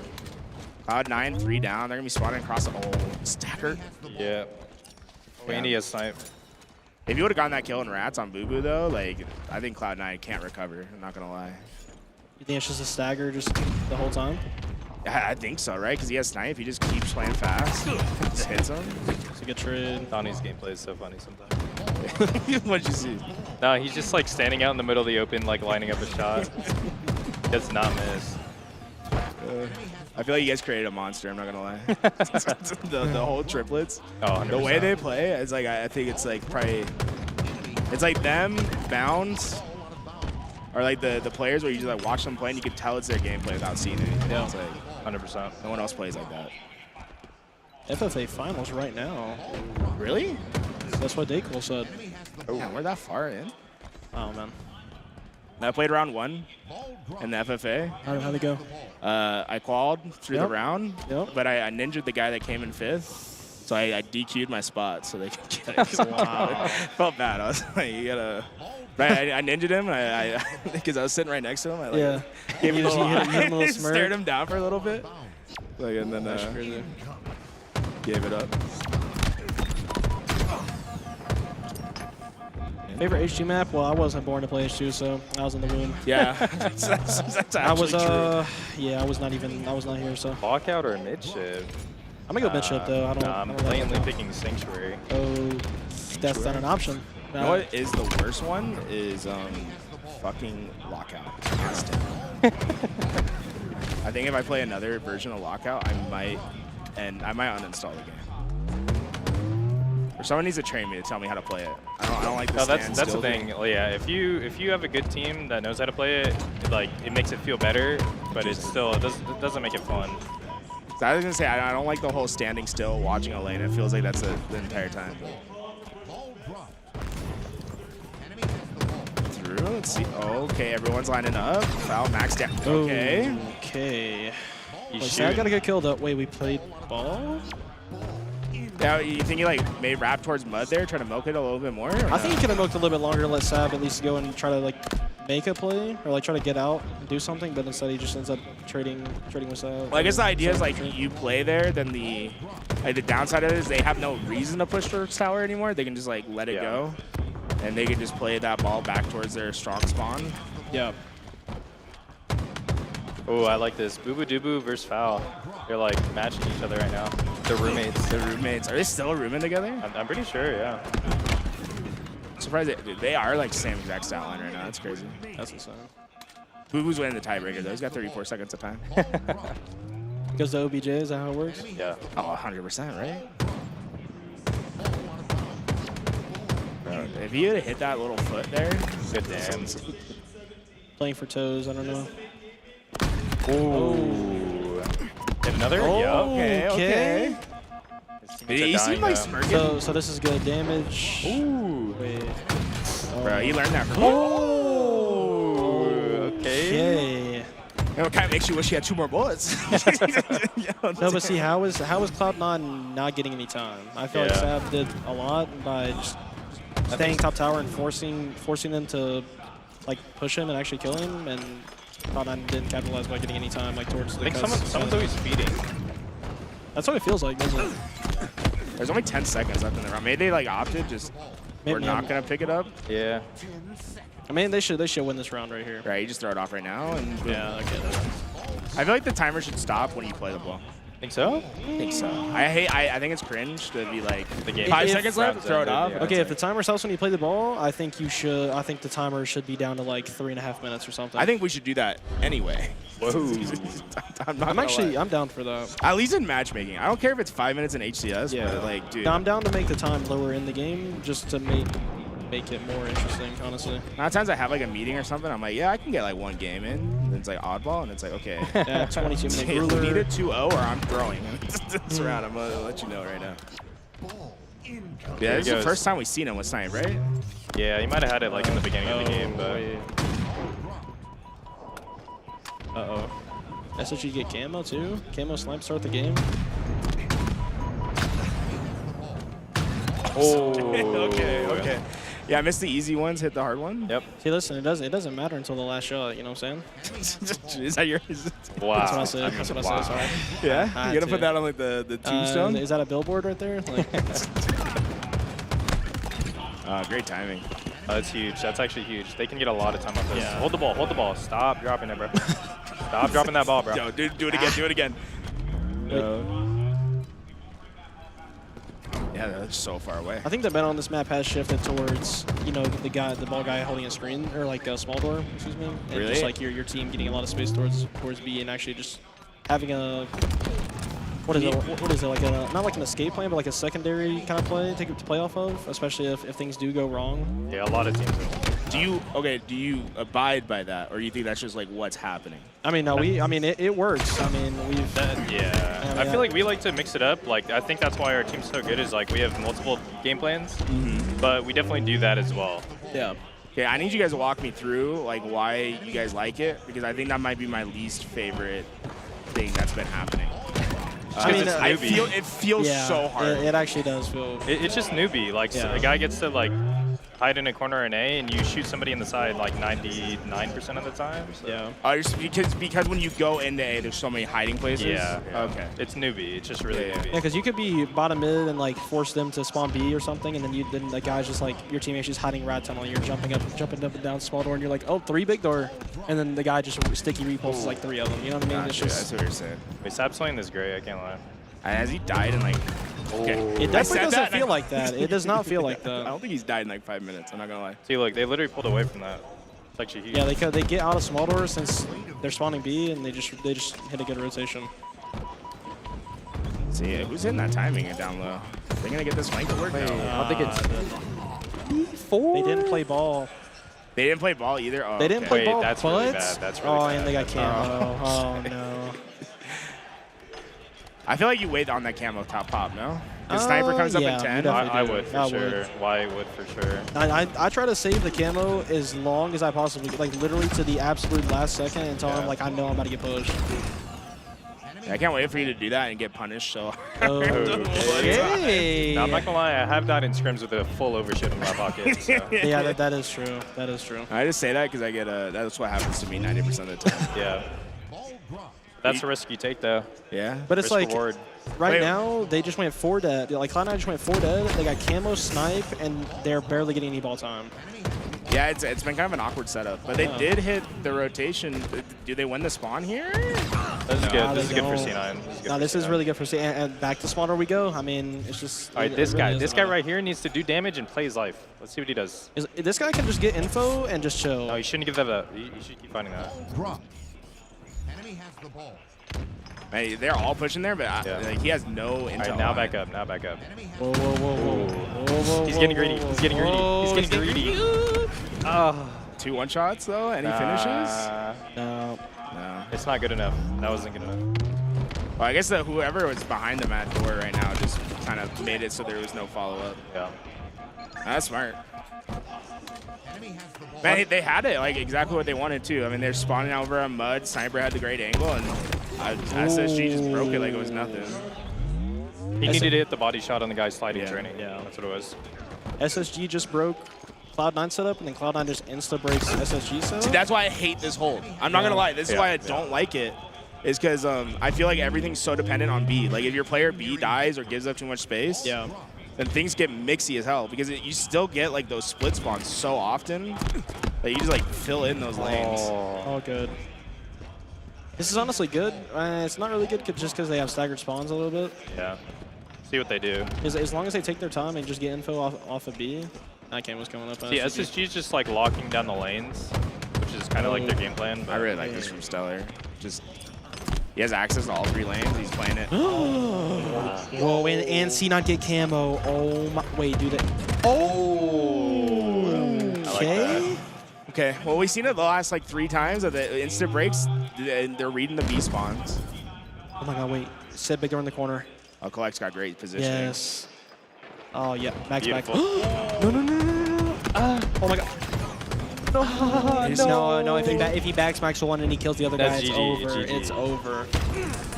Speaker 8: Cloud9, 3 down. They're going to be spawning across the whole stacker.
Speaker 10: Yeah. Wandy has snipe.
Speaker 8: If you would have gotten that kill in Rats on Boo Boo, though, like, I think Cloud9 can't recover. I'm not going to lie.
Speaker 11: You think it's just a stagger just the whole time?
Speaker 8: I think so, right? Because he has snipe. He just keeps playing fast. Just hits him.
Speaker 11: It's a good trade.
Speaker 10: Donnie's gameplay is so funny sometimes.
Speaker 8: What'd you see?
Speaker 10: No, he's just like standing out in the middle of the open, like lining up a shot. Does not miss.
Speaker 8: I feel like you guys created a monster. I'm not gonna lie. the whole triplets.
Speaker 10: Oh, 100%.
Speaker 8: The way they play is like I think it's like probably it's like them Bounds or like the players where you just like watch them play and you can tell it's their gameplay without seeing anything.
Speaker 10: Yeah,
Speaker 8: it's like
Speaker 10: 100%.
Speaker 8: no one else plays like that.
Speaker 11: FFA Finals right now.
Speaker 8: Really?
Speaker 11: That's what Dayquil said.
Speaker 8: Oh, we're that far in.
Speaker 11: Oh man.
Speaker 8: I played round 1 in the FFA.
Speaker 11: How'd it go?
Speaker 8: I qualied through the round,
Speaker 11: but
Speaker 8: I ninja'd the guy that came in 5th. So I DQ'd my spot so they could get it. Wow. Felt bad. I was like, you gotta. Right, I ninja'd him because I was sitting right next to him. I gave him a little smirk. Stared him down for a little bit. Like, and then gave it up.
Speaker 11: Favorite HG map? Well, I wasn't born to play HG, so I was in the womb.
Speaker 8: Yeah, that's
Speaker 11: I was
Speaker 8: true.
Speaker 11: yeah, I was not here, so.
Speaker 10: Lockout or midship?
Speaker 11: I'm gonna go midship though.
Speaker 10: I'm blatantly picking Sanctuary.
Speaker 11: Oh, that's not an option.
Speaker 8: You know what is the worst one? Is fucking Lockout. I think if I play another version of Lockout, I might uninstall the game. Or someone needs to train me to tell me how to play it. I don't like this.
Speaker 10: No, that's the thing. Well, yeah, if you have a good team that knows how to play it, like it makes it feel better, but it doesn't make it fun.
Speaker 8: So I was gonna say I don't like the whole standing still watching a lane. It feels like that's the entire time. through. Let's see. Okay, everyone's lining up. Foul, max down. Okay.
Speaker 11: Okay.
Speaker 7: He's
Speaker 11: Wait, Sad gotta get killed up. Wait, we played ball?
Speaker 8: Now, you think he like made wrap towards mud there, trying to milk it a little bit more?
Speaker 11: I think he could have milked a little bit longer to let Sab at least go and try to like make a play or like try to get out and do something, but instead he just ends up trading with Sab.
Speaker 8: Well, I guess the idea is like you play there, then the downside of it is they have no reason to push towards tower anymore. They can just like let it go, and they can just play that ball back towards their strong spawn.
Speaker 11: Yeah.
Speaker 10: Oh, I like this. Boo Boo Doo Boo versus Foul. They're like matching each other right now. They're roommates.
Speaker 8: They're roommates. Are they still rooming together?
Speaker 10: I'm pretty sure, yeah.
Speaker 8: Surprised they are like same exact stat line right now. That's crazy.
Speaker 11: That's insane.
Speaker 8: Boo Boo's winning the tiebreaker though. He's got 34 seconds of time.
Speaker 11: Goes to OBJ, is that how it works?
Speaker 10: Yeah.
Speaker 8: Oh, 100%, right? Bro, if he had hit that little foot there,
Speaker 10: Good damn.
Speaker 11: Playing for toes, I don't know.
Speaker 10: Ooh. Hit another?
Speaker 11: Oh,
Speaker 10: Yeah.
Speaker 11: okay.
Speaker 8: he seemed like smirking.
Speaker 11: So this is good damage.
Speaker 10: Ooh.
Speaker 11: Wait.
Speaker 8: Bro, he learned that from
Speaker 10: Oh. Okay.
Speaker 11: Okay.
Speaker 8: It kind of makes you wish he had 2 more bullets.
Speaker 11: No, but see, how is Cloud9 not getting any time? I feel like Sab did a lot by just staying top tower and forcing them to like push him and actually kill him, and Cloud9 didn't capitalize by getting any time like towards the.
Speaker 10: I think someone's always feeding.
Speaker 11: That's what it feels like, doesn't it?
Speaker 8: There's only 10 seconds left in the round. Maybe they like opted just we're not gonna pick it up.
Speaker 10: Yeah.
Speaker 11: I mean, they should win this round right here.
Speaker 8: Right, you just throw it off right now and boom.
Speaker 11: Yeah, okay.
Speaker 8: I feel like the timer should stop when you play the ball.
Speaker 10: Think so?
Speaker 8: I think so. I think it's cringe to be like
Speaker 10: The game.
Speaker 8: 5 seconds left, throw it off.
Speaker 10: Yeah.
Speaker 11: Okay, if the timer stops when you play the ball, I think the timer should be down to like 3.5 minutes or something.
Speaker 8: I think we should do that anyway.
Speaker 10: Whoa.
Speaker 11: I'm down for that.
Speaker 8: At least in matchmaking. I don't care if it's 5 minutes in HCS, but like, dude.
Speaker 11: No, I'm down to make the time lower in the game just to make it more interesting, honestly.
Speaker 8: A lot of times I have like a meeting or something, I'm like, yeah, I can get like 1 game in. And it's like oddball, and it's like, okay.
Speaker 11: Yeah, 22-minute
Speaker 8: We
Speaker 11: ruler.
Speaker 8: need it 2-0 or I'm throwing. This round, I'm going to let you know right now. Yeah, this is the first time we've seen him with Snipe, right?
Speaker 10: Yeah, he might have had it like in the beginning of the game, but.
Speaker 11: Uh-oh. That's what you get camo too? Camo snipe start the game?
Speaker 10: Oh.
Speaker 8: okay. Yeah, I missed the easy ones, hit the hard one.
Speaker 10: Yep.
Speaker 11: See, listen, it doesn't matter until the last shot, you know what I'm saying?
Speaker 8: Is that your...
Speaker 10: Wow.
Speaker 11: That's what I said. That's what I said, sorry.
Speaker 8: Yeah? You gonna put that on like the tombstone?
Speaker 11: Is that a billboard right there? Like,
Speaker 8: great timing.
Speaker 10: That's huge. That's actually huge. They can get a lot of time off this. Yeah. Hold the ball. Hold the ball. Stop dropping it, bro. Stop dropping that ball, bro.
Speaker 8: Yo, do it again. Do it again. Yeah, that's so far away.
Speaker 11: I think the bet on this map has shifted towards, you know, the ball guy holding a screen, or like a small door, excuse me. And
Speaker 8: Really?
Speaker 11: just like your team getting a lot of space towards B and actually just having a, what is it, like a, not like an escape plan, but like a secondary kind of play to play off of, especially if things do go wrong.
Speaker 10: Yeah, a lot of teams will.
Speaker 8: Do you abide by that, or do you think that's just like what's happening?
Speaker 11: I mean, no, it works. I mean,
Speaker 10: Yeah. I feel like we like to mix it up. Like, I think that's why our team's so good is like we have multiple game plans, but we definitely do that as well.
Speaker 11: Yeah.
Speaker 8: Okay, I need you guys to walk me through like why you guys like it, because I think that might be my least favorite thing that's been happening.
Speaker 11: I mean,
Speaker 8: it feels so hard.
Speaker 11: It actually does feel.
Speaker 10: It's just newbie. Like, so a guy gets to like hide in a corner in A, and you shoot somebody in the side like 99% of the time. So.
Speaker 11: Yeah.
Speaker 8: Just because when you go into A, there's so many hiding places.
Speaker 10: Yeah.
Speaker 8: Okay.
Speaker 10: It's newbie. It's just really newbie.
Speaker 11: Yeah, because you could be bottom mid and like force them to spawn B or something, and then the guy's just like your teammate's just hiding rat tunnel. You're jumping up and down small door, and you're like, oh, 3 big door, and then the guy just sticky repulses like 3 of them. You know what I mean?
Speaker 8: Gotcha,
Speaker 11: It's just,
Speaker 8: that's what you're saying.
Speaker 10: Wait, Sap's playing this great. I can't lie.
Speaker 8: Has he died in like? Okay.
Speaker 11: It definitely doesn't feel like that. It does not feel like that.
Speaker 8: I don't think he's died in like 5 minutes. I'm not gonna lie.
Speaker 10: See, look, they literally pulled away from that. It's actually huge.
Speaker 11: Yeah, they get out of small door since they're spawning B, and they just hit a good rotation.
Speaker 8: See, who's hitting that timing it down low? They gonna get this flank to work? No.
Speaker 11: I think it's They didn't play ball.
Speaker 8: They didn't play ball either. Oh,
Speaker 11: They didn't play ball.
Speaker 10: That's really bad. That's really bad.
Speaker 11: And they got camo. Oh no.
Speaker 8: I feel like you wait on that camo top pop, no? The sniper comes up
Speaker 11: yeah,
Speaker 8: in 10.
Speaker 10: I would for
Speaker 11: I
Speaker 10: sure.
Speaker 11: would.
Speaker 10: Why would for sure.
Speaker 11: I try to save the camo as long as I possibly like, literally to the absolute last second until I'm like, I know I'm about to get pushed.
Speaker 8: I can't wait for you to do that and get punished. So.
Speaker 11: Okay.
Speaker 10: No, I'm not gonna lie. I have died in scrims with a full overshoot in my pocket. So.
Speaker 11: Yeah, that is true. That is true.
Speaker 8: I just say that because I get that's what happens to me 90% of the time.
Speaker 10: Yeah. That's a risk you take, though.
Speaker 8: Yeah.
Speaker 11: But it's
Speaker 10: Risk
Speaker 11: like
Speaker 10: reward.
Speaker 11: right now they just went 4 dead. Like Cloud9 just went 4 dead. They got camo snipe and they're barely getting any ball time.
Speaker 8: Yeah, it's been kind of an awkward setup, but they did hit the rotation. Do they win the spawn here?
Speaker 10: This is good. This is good for C9.
Speaker 11: This is really good for C9. And back to spawner we go. I mean, it's just.
Speaker 10: All right, this guy right here needs to do damage and play his life. Let's see what he does.
Speaker 11: This guy can just get info and just chill.
Speaker 10: No, you shouldn't give that up. You should keep finding that.
Speaker 5: Enemy has the ball.
Speaker 8: Man, they're all pushing there, but like, he has no intel.
Speaker 10: All right, now back up. Now back up.
Speaker 11: Whoa, whoa, whoa, whoa.
Speaker 10: He's getting greedy. He's getting greedy. He's getting greedy. Oh.
Speaker 8: 2 one-shots, though? Any finishes?
Speaker 11: No.
Speaker 8: No.
Speaker 10: It's not good enough. That wasn't good enough.
Speaker 8: Well, I guess that whoever was behind them at door right now just kind of made it so there was no follow-up.
Speaker 10: Yeah.
Speaker 8: That's smart. Man, they had it like exactly what they wanted to. I mean, they're spawning over on mud. Sniper had the great angle, and SSG just broke it like it was nothing.
Speaker 10: He needed to hit the body shot on the guy sliding training.
Speaker 11: Yeah.
Speaker 10: That's what it was.
Speaker 11: SSG just broke Cloud9 setup, and then Cloud9 just insta-breaks SSG setup.
Speaker 8: See, that's why I hate this hold. I'm not going to lie. This is why I don't like it. Is because I feel like everything's so dependent on B. Like, if your player B dies or gives up too much space, then things get mixy as hell. Because you still get, like, those split spawns so often that you just, like, fill in those lanes.
Speaker 11: Oh, good. This is honestly good. It's not really good just because they have staggered spawns a little bit.
Speaker 10: Yeah. See what they do.
Speaker 11: As long as they take their time and just get info off of B. That game was coming up.
Speaker 10: See, SSG's just like locking down the lanes, which is kind of like their game plan. But
Speaker 8: I really like this from Stellar. Just he has access to all 3 lanes. He's playing it.
Speaker 11: Whoa, and C9 get camo. Oh my! Wait, do they? Oh. Okay.
Speaker 8: Okay. Well, we've seen it the last like 3 times of the instant breaks, and they're reading the B spawns.
Speaker 11: Oh my God! Wait, Sid big door in the corner.
Speaker 8: Oh, Collect's got great positioning.
Speaker 11: Yes. Oh yeah, Max back.
Speaker 10: Beautiful.
Speaker 11: No. Oh my God. No. If he backs Max 1 and he kills the other guy, it's
Speaker 10: GG,
Speaker 11: over.
Speaker 10: GG.
Speaker 11: It's over.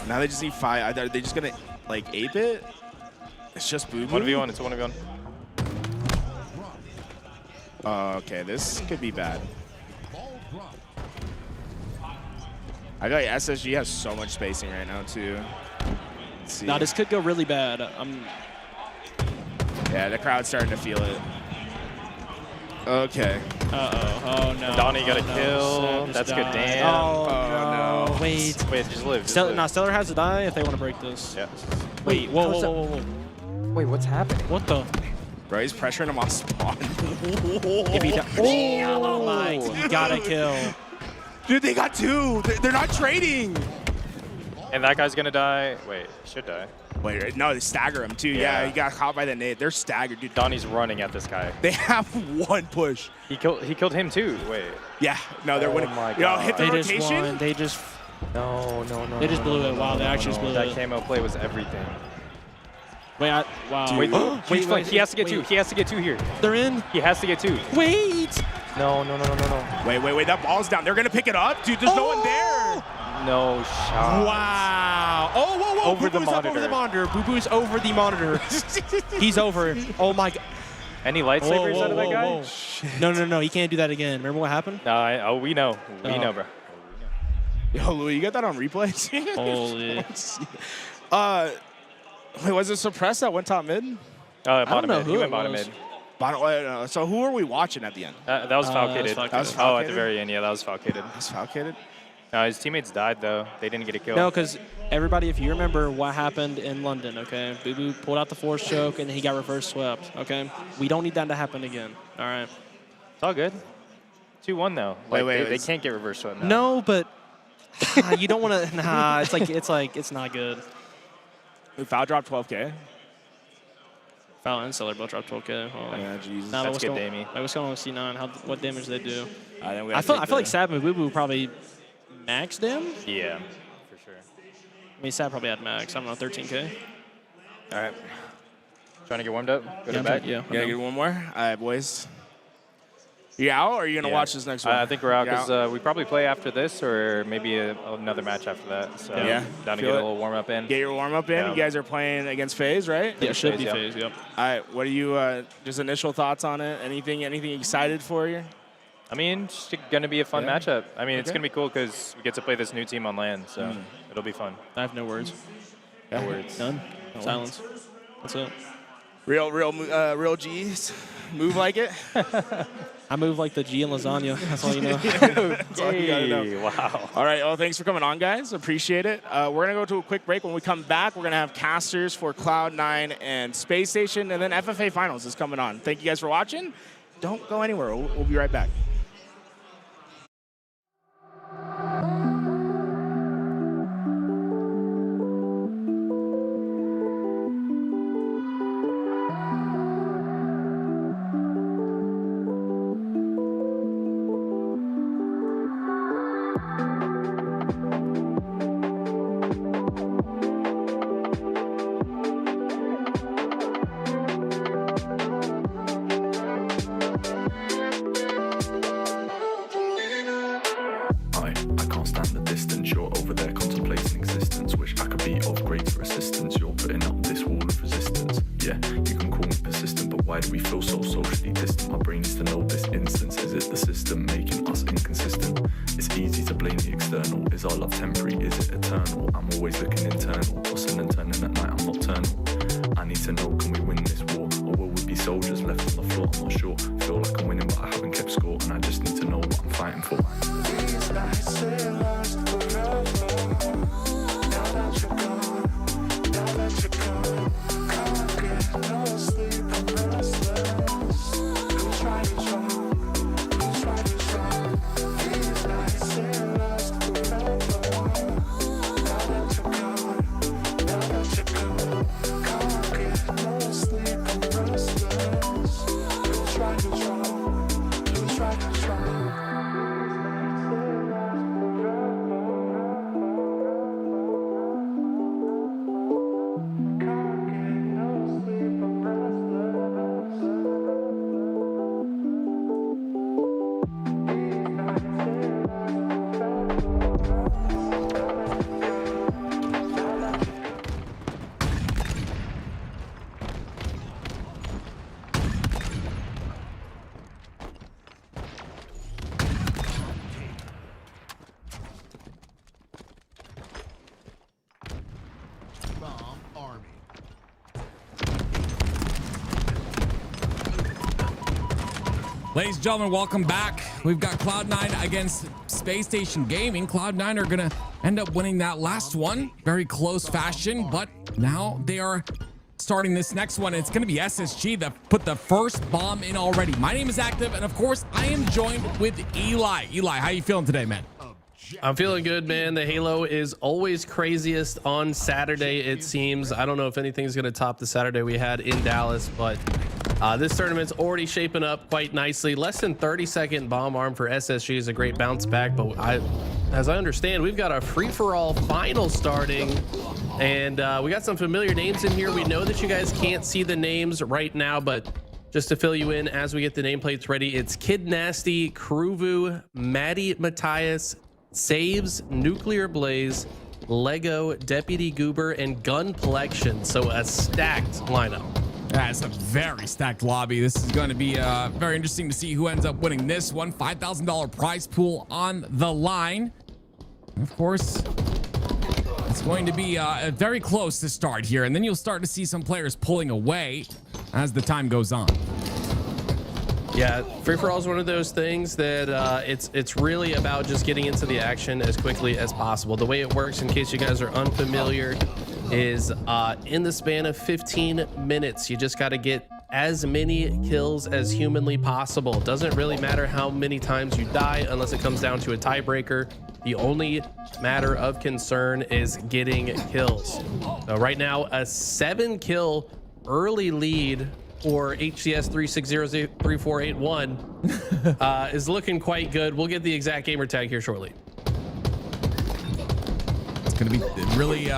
Speaker 8: Now they just need 5. Are they just gonna like ape it? It's just boo boo.
Speaker 10: 1v1. It's a 1v1.
Speaker 8: Okay, this could be bad. I feel like SSG has so much spacing right now too. Let's see.
Speaker 11: Now this could go really bad.
Speaker 8: Yeah, the crowd's starting to feel it. Okay.
Speaker 11: Oh no.
Speaker 10: Donnie got a kill. That's good. Damn.
Speaker 11: Oh no. Wait.
Speaker 10: Just live.
Speaker 11: Stellar has to die if they want to break this.
Speaker 10: Yeah.
Speaker 11: Wait. Whoa.
Speaker 12: Wait, what's happening?
Speaker 11: What the?
Speaker 8: Bro, he's pressuring him on spawn.
Speaker 11: If he oh my! He got a kill.
Speaker 8: Dude, they got 2. They're not trading.
Speaker 10: And that guy's gonna die. Wait, he should die.
Speaker 8: Wait, no, they stagger him too. Yeah, he got caught by the nade. They're staggered, dude.
Speaker 10: Donnie's running at this guy.
Speaker 8: They have 1 push.
Speaker 10: He killed him too. Wait.
Speaker 8: Yeah, no, they're winning.
Speaker 10: My
Speaker 8: You know, hit the
Speaker 11: They
Speaker 8: rotation.
Speaker 11: just won. They just.
Speaker 10: No.
Speaker 11: They just blew it. Wow, they actually just blew
Speaker 10: That
Speaker 11: it.
Speaker 10: camo play was everything.
Speaker 11: Wait, wow.
Speaker 10: Wait, he has to get 2. He has to get 2 here.
Speaker 11: They're in.
Speaker 10: He has to get 2.
Speaker 11: Wait.
Speaker 10: No.
Speaker 8: Wait. That ball's down. They're going to pick it up. Dude, there's no one there.
Speaker 10: No shot.
Speaker 11: Wow. Oh, whoa.
Speaker 10: Over the
Speaker 11: Boo-boo's
Speaker 10: monitor.
Speaker 11: Over the monitor. Boo-boo's over the monitor. He's over. Oh, my God.
Speaker 10: Any lightsabers out of that guy?
Speaker 11: No. He can't do that again. Remember what happened?
Speaker 10: No, we know. We know, bro.
Speaker 8: Yo, Louis, you got that on replay?
Speaker 11: Holy.
Speaker 8: Wait, was it suppressed that went top mid?
Speaker 10: Bottom
Speaker 11: know
Speaker 10: mid.
Speaker 11: who
Speaker 10: He
Speaker 11: it
Speaker 10: went bottom
Speaker 11: was.
Speaker 10: mid.
Speaker 8: So who are we watching at the end?
Speaker 10: That was Falcated.
Speaker 11: That
Speaker 8: was
Speaker 10: Oh, at
Speaker 8: Falcated?
Speaker 10: the very end, yeah, that was Falcated.
Speaker 8: That's Falcated?
Speaker 10: No, his teammates died, though. They didn't get a kill.
Speaker 11: No, because everybody, if you remember what happened in London, okay? Boo-boo pulled out the force choke, and he got reverse swept, okay? We don't need that to happen again, all right?
Speaker 10: It's all good. 2-1, though. Like,
Speaker 8: Wait,
Speaker 10: they can't get reverse swept now.
Speaker 11: No, but you don't want to. Nah, it's not good.
Speaker 8: Foul drop 12K.
Speaker 11: Foul and Stellar both dropped 12K. Oh,
Speaker 8: Yeah, Jesus.
Speaker 11: Nah,
Speaker 10: That's
Speaker 11: what's
Speaker 10: good,
Speaker 11: going,
Speaker 10: Damie.
Speaker 11: what's going on with C9? What damage they do?
Speaker 8: I
Speaker 11: feel like Sab and Boo-boo probably maxed them.
Speaker 10: Yeah, for sure.
Speaker 11: I mean, Sab probably had max. I don't know, 13K.
Speaker 10: All right. Trying to get warmed up. Go to back.
Speaker 11: Yeah.
Speaker 8: Yeah, get one more. All right, boys. You out, or are you going to watch this next one?
Speaker 10: I think we're out because we probably play after this or maybe another match after that. So down to get a little warm-up in.
Speaker 8: Get your warm-up in. Yeah. You guys are playing against FaZe, right?
Speaker 11: Yeah, should be FaZe, yep.
Speaker 8: All right, what are you, just initial thoughts on it? Anything excited for you?
Speaker 10: I mean, it's going to be a fun matchup. I mean, it's going to be cool because we get to play this new team on LAN, so it'll be fun.
Speaker 11: I have no words.
Speaker 10: No words.
Speaker 11: None. Silence. That's it.
Speaker 8: Real G's move like it.
Speaker 11: I move like the G in lasagna. That's all you know.
Speaker 8: That's all you gotta know.
Speaker 10: Wow.
Speaker 8: All right. Well, thanks for coming on, guys. Appreciate it. We're gonna go to a quick break. When we come back, we're gonna have casters for Cloud9 and Space Station, and then FFA Finals is coming on. Thank you guys for watching. Don't go anywhere. We'll be right back.
Speaker 7: Ladies and gentlemen, welcome back. We've got Cloud9 against Space Station Gaming. Cloud9 are going to end up winning that last one. Very close fashion, but now they are starting this next one. It's going to be SSG that put the first bomb in already. My name is Active, and of course, I am joined with Eli. Eli, how you feeling today, man?
Speaker 2: I'm feeling good, man. The Halo is always craziest on Saturday, it seems. I don't know if anything's going to top the Saturday we had in Dallas, but this tournament's already shaping up quite nicely. Less than 30-second bomb arm for SSG is a great bounce back, but as I understand, we've got a free-for-all final starting, and we got some familiar names in here. We know that you guys can't see the names right now, but just to fill you in as we get the nameplates ready, it's Kid Nasty, Kruvu, Maddie Matthias, Saves, Nuclear Blaze, Lego, Deputy Goober, and Gun Collection. So a stacked lineup.
Speaker 7: That's a very stacked lobby. This is going to be very interesting to see who ends up winning this one. $5,000 prize pool on the line. And of course, it's going to be very close to start here, and then you'll start to see some players pulling away as the time goes on.
Speaker 2: Yeah, free-for-all is one of those things that it's really about just getting into the action as quickly as possible. The way it works, in case you guys are unfamiliar, is in the span of 15 minutes, you just got to get as many kills as humanly possible. It doesn't really matter how many times you die unless it comes down to a tiebreaker. The only matter of concern is getting kills. So right now, a 7-kill early lead for HCS 36003481 is looking quite good. We'll get the exact gamer tag here shortly.
Speaker 7: It's going to be really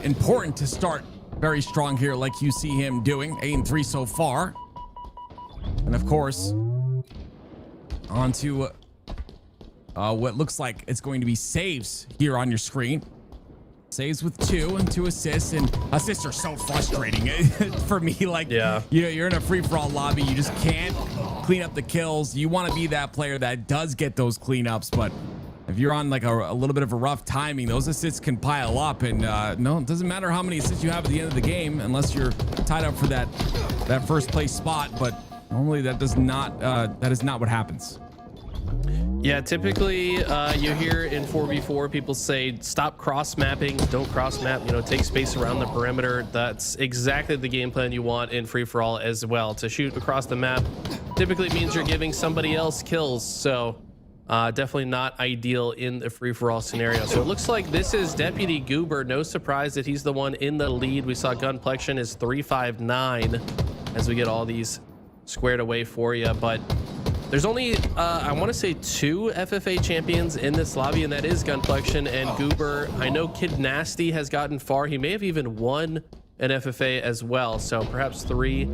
Speaker 7: important to start very strong here, like you see him doing. 8-3 so far. And of course, on to what looks like it's going to be saves here on your screen. Saves with 2 and 2 assists, and assists are so frustrating for me. Like, you're in a free-for-all lobby, you just can't clean up the kills. You want to be that player that does get those cleanups, but if you're on like a little bit of a rough timing, those assists can pile up. And no, it doesn't matter how many assists you have at the end of the game, unless you're tied up for that first place spot. But normally that is not what happens.
Speaker 2: Yeah, typically you hear in 4v4 people say stop cross mapping, don't cross map, take space around the perimeter. That's exactly the game plan you want in free for all as well. To shoot across the map typically means you're giving somebody else kills, so definitely not ideal in the free for all scenario. So it looks like this is Deputy Goober. No surprise that he's the one in the lead. We saw Gunplexion is 359 as we get all these squared away for you, but there's only, I want to say 2 FFA champions in this lobby, and that is Gunplexion and Goober. I know Kid Nasty has gotten far. He may have even won an FFA as well, so perhaps 3.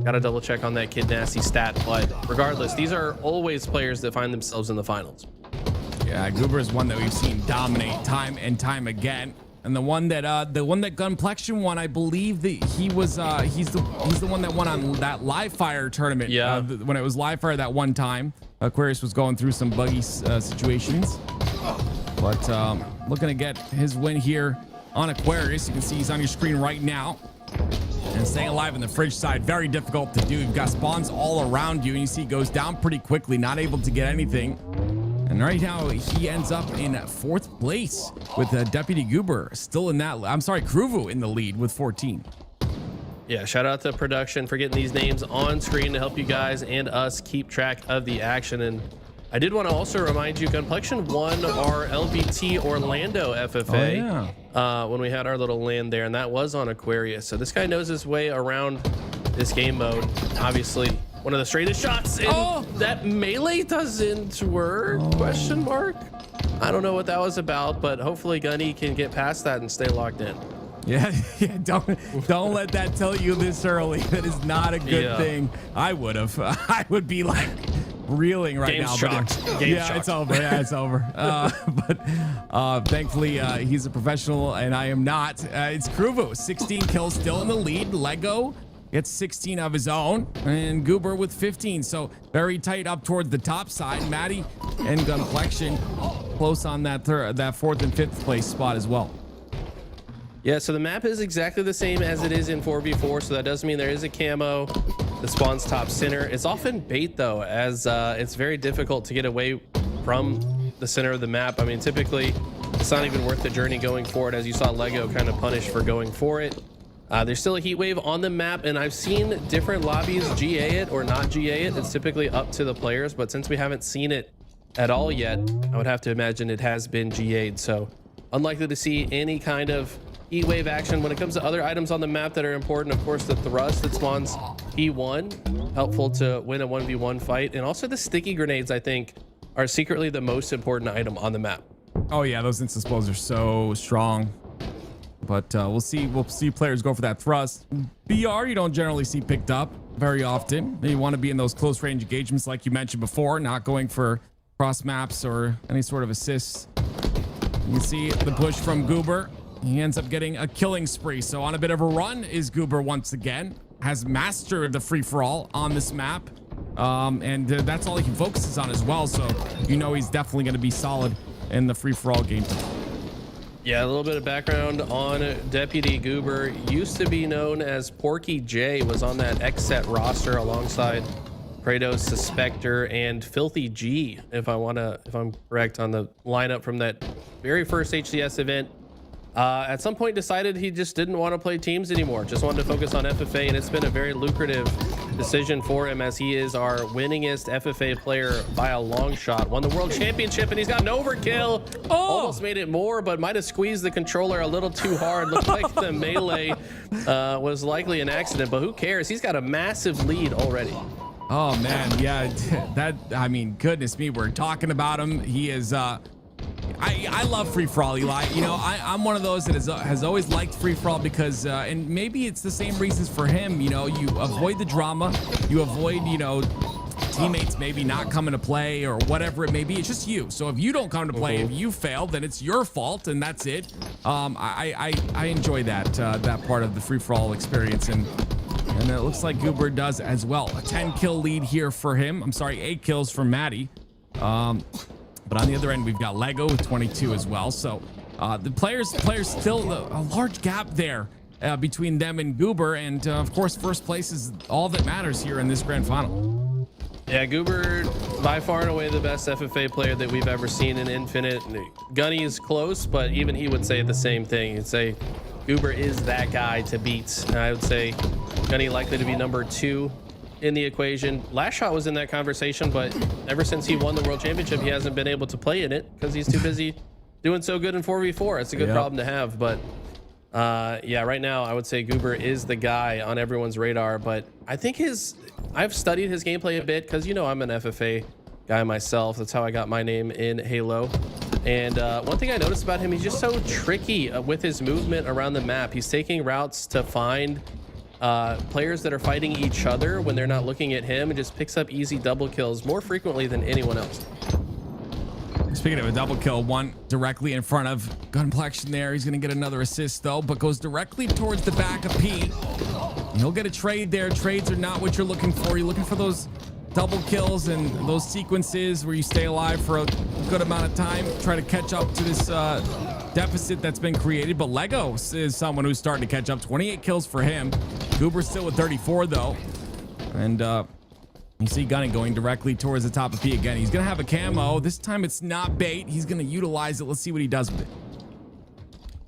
Speaker 2: Gotta double check on that Kid Nasty stat, but regardless, these are always players that find themselves in the finals.
Speaker 7: Yeah, Goober is one that we've seen dominate time and time again. And the one that Gunplexion won, I believe that he's the one that won on that live fire tournament.
Speaker 2: Yeah.
Speaker 7: When it was live fire that one time, Aquarius was going through some buggy situations, but looking to get his win here on Aquarius. You can see he's on your screen right now. And staying alive in the fridge side, very difficult to do. You've got spawns all around you, and you see he goes down pretty quickly, not able to get anything. And right now, he ends up in 4th place with Deputy Goober still in that. I'm sorry, Kruvu in the lead with 14.
Speaker 2: Yeah, shout out to production for getting these names on screen to help you guys and us keep track of the action. And I did want to also remind you, Gunplexion won our LVT Orlando FFA when we had our little LAN there, and that was on Aquarius. So this guy knows his way around this game mode. Obviously, one of the straightest shots, and that melee doesn't work, question mark. I don't know what that was about, but hopefully Gunny can get past that and stay locked in.
Speaker 7: Yeah, don't let that tell you this early. That is not a good thing. I would have. I would be like reeling right now.
Speaker 2: Shocked.
Speaker 7: It's over. Yeah, it's over. But thankfully, he's a professional, and I am not. It's Kruvu, 16 kills, still in the lead. Lego gets 16 of his own, and Goober with 15. So very tight up towards the top side. Maddie and Gunplexion close on that 4th and 5th place spot as well.
Speaker 2: Yeah, so the map is exactly the same as it is in 4v4, so that does mean there is a camo that spawns top center. It's often bait, though, as it's very difficult to get away from the center of the map. I mean, typically, it's not even worth the journey going for it, as you saw Lego kind of punished for going for it. There's still a heat wave on the map, and I've seen different lobbies GA it or not GA it. It's typically up to the players, but since we haven't seen it at all yet, I would have to imagine it has been GA'd, so unlikely to see any kind of heat wave action. When it comes to other items on the map that are important, of course, the thrust that spawns P1, helpful to win a 1v1 fight, and also the sticky grenades, I think, are secretly the most important item on the map.
Speaker 7: Oh yeah, those instant explodes are so strong. But we'll see players go for that thrust. BR you don't generally see picked up very often. You want to be in those close range engagements like you mentioned before, not going for cross maps or any sort of assists. You can see the push from Goober. He ends up getting a killing spree. So on a bit of a run is Goober once again. Has mastered the free-for-all on this map. And that's all he focuses on as well. So you know he's definitely going to be solid in the free-for-all game.
Speaker 2: Yeah, a little bit of background on Deputy Goober. Used to be known as Porky J, was on that X-Set roster alongside Kratos, Suspector, and Filthy G, if I'm correct on the lineup from that very first HCS event. At some point decided he just didn't want to play teams anymore, just wanted to focus on FFA, and it's been a very lucrative decision for him as he is our winningest FFA player by a long shot. Won the world championship, and he's got an overkill. Almost made it more, but might have squeezed the controller a little too hard. Looked like the melee was likely an accident, but who cares? He's got a massive lead already.
Speaker 7: Oh man, yeah, I mean, goodness me, we're talking about him. He is I love free for all, Eli. You know, I'm one of those that has always liked free for all because, and maybe it's the same reasons for him. You know, you avoid the drama, you avoid, you know, teammates maybe not coming to play or whatever it may be. It's just you. So if you don't come to play, if you fail, then it's your fault, and that's it. I enjoy that part of the free for all experience, and it looks like Goober does as well. A 10-kill lead here for him. I'm sorry, 8 kills for Maddie. But on the other end, we've got Lego with 22 as well. So the players still a large gap there between them and Goober. And of course, first place is all that matters here in this grand final.
Speaker 2: Yeah, Goober, by far and away the best FFA player that we've ever seen in Infinite. Gunny is close, but even he would say the same thing. He'd say Goober is that guy to beat. And I would say Gunny likely to be number 2 in the equation. Last Shot was in that conversation, but ever since he won the World Championship, he hasn't been able to play in it because he's too busy doing so good in 4v4. It's a good problem to have, but yeah, right now I would say Goober is the guy on everyone's radar, but I think I've studied his gameplay a bit because, you know, I'm an FFA guy myself. That's how I got my name in Halo. And one thing I noticed about him, he's just so tricky with his movement around the map. He's taking routes to find players that are fighting each other when they're not looking at him, and just picks up easy double kills more frequently than anyone else.
Speaker 7: Speaking of a double kill, one directly in front of Gunplexion there. He's going to get another assist, though, but goes directly towards the back of P. He'll get a trade there. Trades are not what you're looking for. You're looking for those double kills and those sequences where you stay alive for a good amount of time, try to catch up to this deficit that's been created. But Lego is someone who's starting to catch up. 28 kills for him. Goober's still with 34, though. And you see Gunny going directly towards the top of P again. He's going to have a camo. This time it's not bait. He's going to utilize it. Let's see what he does with it.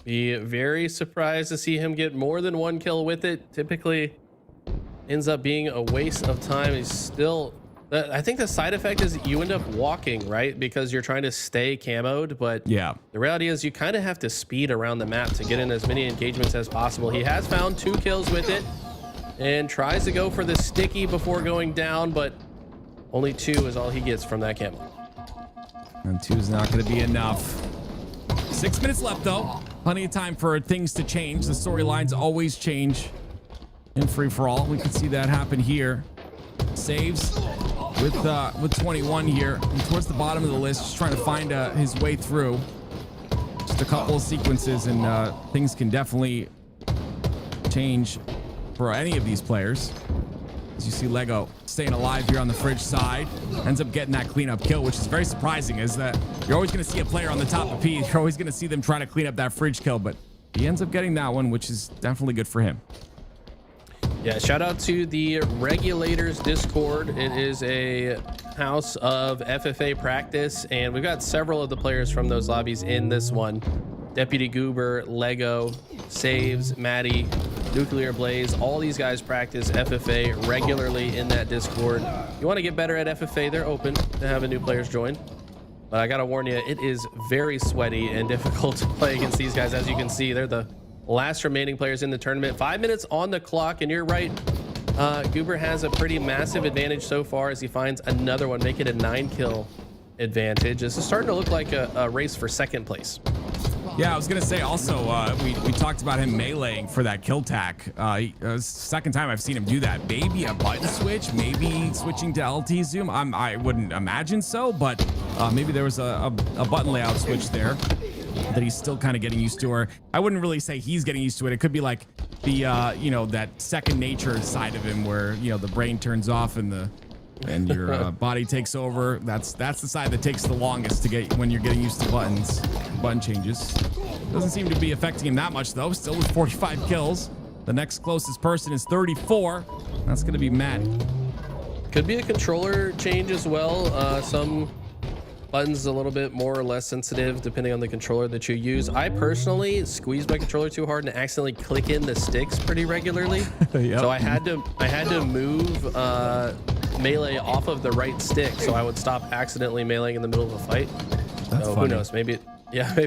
Speaker 2: Be very surprised to see him get more than 1 kill with it. Typically ends up being a waste of time. He's still, I think the side effect is you end up walking, right? Because you're trying to stay camoed, but
Speaker 7: yeah,
Speaker 2: the reality is you kind of have to speed around the map to get in as many engagements as possible. He has found 2 kills with it and tries to go for the sticky before going down, but only 2 is all he gets from that camo.
Speaker 7: And 2 is not going to be enough. 6 minutes left, though. Plenty of time for things to change. The storylines always change in free-for-all. We can see that happen here. Saves with 21 here. And towards the bottom of the list, just trying to find his way through. Just a couple of sequences, and things can definitely change for any of these players. As you see Lego staying alive here on the Fridge side, ends up getting that cleanup kill, which is very surprising, is that you're always going to see a player on the top of P. You're always going to see them trying to clean up that Fridge kill, but he ends up getting that one, which is definitely good for him.
Speaker 2: Yeah, shout out to the Regulators Discord. It is a house of FFA practice, and we've got several of the players from those lobbies in this one. Deputy Goober, Lego, Saves, Maddie, Nuclear Blaze, all these guys practice FFA regularly in that Discord. You want to get better at FFA, they're open to having new players join. But I gotta warn you, it is very sweaty and difficult to play against these guys. As you can see, they're the last remaining players in the tournament. 5 minutes on the clock, and you're right. Goober has a pretty massive advantage so far as he finds another one, make it a 9-kill advantage. This is starting to look like a race for second place.
Speaker 7: Yeah, I was going to say also, we talked about him meleeing for that kill tack. Second time I've seen him do that. Maybe a button switch, maybe switching to LT zoom. I wouldn't imagine so, but maybe there was a button layout switch there that he's still kind of getting used to. Or I wouldn't really say he's getting used to it. It could be like the, you know, that second nature side of him where, you know, the brain turns off and your body takes over. That's the side that takes the longest to get when you're getting used to button changes. Doesn't seem to be affecting him that much, though. Still with 45 kills. The next closest person is 34. That's going to be Maddie.
Speaker 2: Could be a controller change as well. Some buttons a little bit more or less sensitive depending on the controller that you use. I personally squeeze my controller too hard and accidentally click in the sticks pretty regularly. Yep. So I had to move melee off of the right stick so I would stop accidentally meleeing in the middle of a fight.
Speaker 7: That's
Speaker 2: so
Speaker 7: funny.
Speaker 2: Who knows? Maybe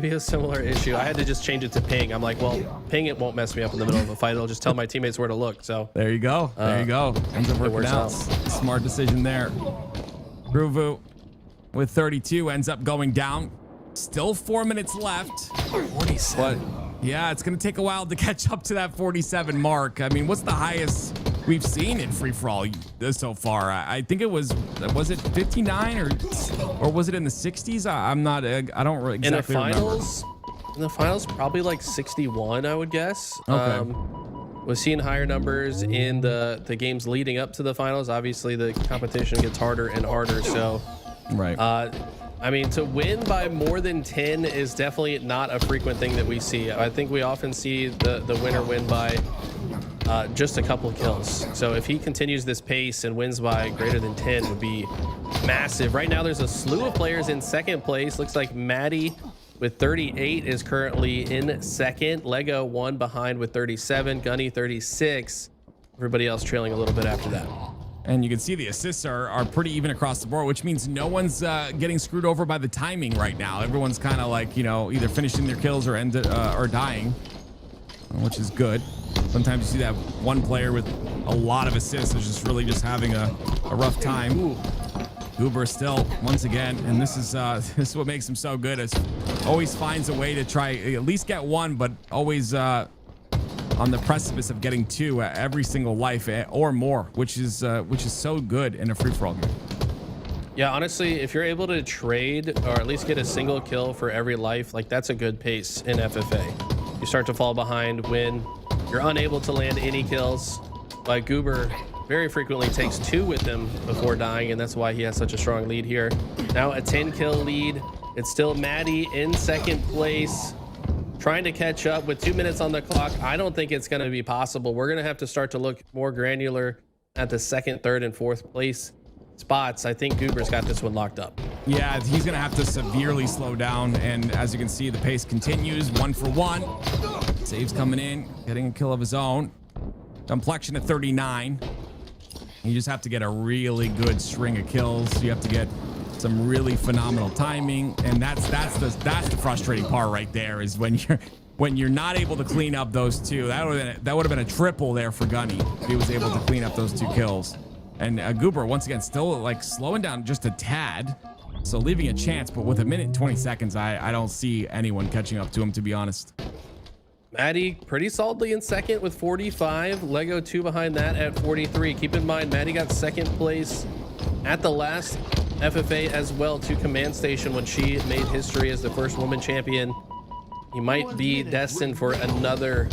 Speaker 2: a similar issue. I had to just change it to ping. I'm like, well, ping it won't mess me up in the middle of a fight. It'll just tell my teammates where to look. So
Speaker 7: there you go. There you go. Ends up working out. Smart decision there. Ruvu with 32 ends up going down. Still 4 minutes left. 47. But yeah, it's going to take a while to catch up to that 47 mark. I mean, what's the highest we've seen in free-for-all so far? I think it was it 59 or was it in the 60s? I'm not, I don't really exactly remember.
Speaker 2: In the finals, probably like 61, I would guess.
Speaker 7: Okay.
Speaker 2: Was seeing higher numbers in the games leading up to the finals. Obviously, the competition gets harder and harder. So,
Speaker 7: right.
Speaker 2: I mean, to win by more than 10 is definitely not a frequent thing that we see. I think we often see the winner win by just a couple kills. So if he continues this pace and wins by greater than 10 would be massive. Right now, there's a slew of players in second place. Looks like Maddie with 38 is currently in second. Lego one behind with 37. Gunny 36. Everybody else trailing a little bit after that.
Speaker 7: And you can see the assists are pretty even across the board, which means no one's getting screwed over by the timing right now. Everyone's kind of like, you know, either finishing their kills or dying, which is good. Sometimes you see that one player with a lot of assists is just really just having a rough time. Ooh. Goober still, once again, and this is what makes him so good, is always finds a way to try at least get one, but always on the precipice of getting two every single life or more, which is so good in a free-for-all game.
Speaker 2: Yeah, honestly, if you're able to trade or at least get a single kill for every life, like that's a good pace in FFA. You start to fall behind when you're unable to land any kills. But Goober very frequently takes two with him before dying, and that's why he has such a strong lead here. Now a 10-kill lead. It's still Maddie in second place, trying to catch up with 2 minutes on the clock. I don't think it's going to be possible. We're going to have to start to look more granular at the second, third, and fourth place spots. I think Goober's got this one locked up.
Speaker 7: Yeah, he's going to have to severely slow down, and as you can see, the pace continues. 1 for 1. Saves coming in, getting a kill of his own. Complexion at 39. You just have to get a really good string of kills. You have to get some really phenomenal timing, and that's the frustrating part right there, is when you're not able to clean up those two. That would have been a triple there for Gunny if he was able to clean up those two kills. And Goober once again still like slowing down just a tad, so leaving a chance. But with 1 minute and 20 seconds, I don't see anyone catching up to him, to be honest.
Speaker 2: Maddie pretty solidly in second with 45. Lego 2 behind that at 43. Keep in mind, Maddie got second place at the last FFA as well to Command Station when she made history as the first woman champion. He might be destined for another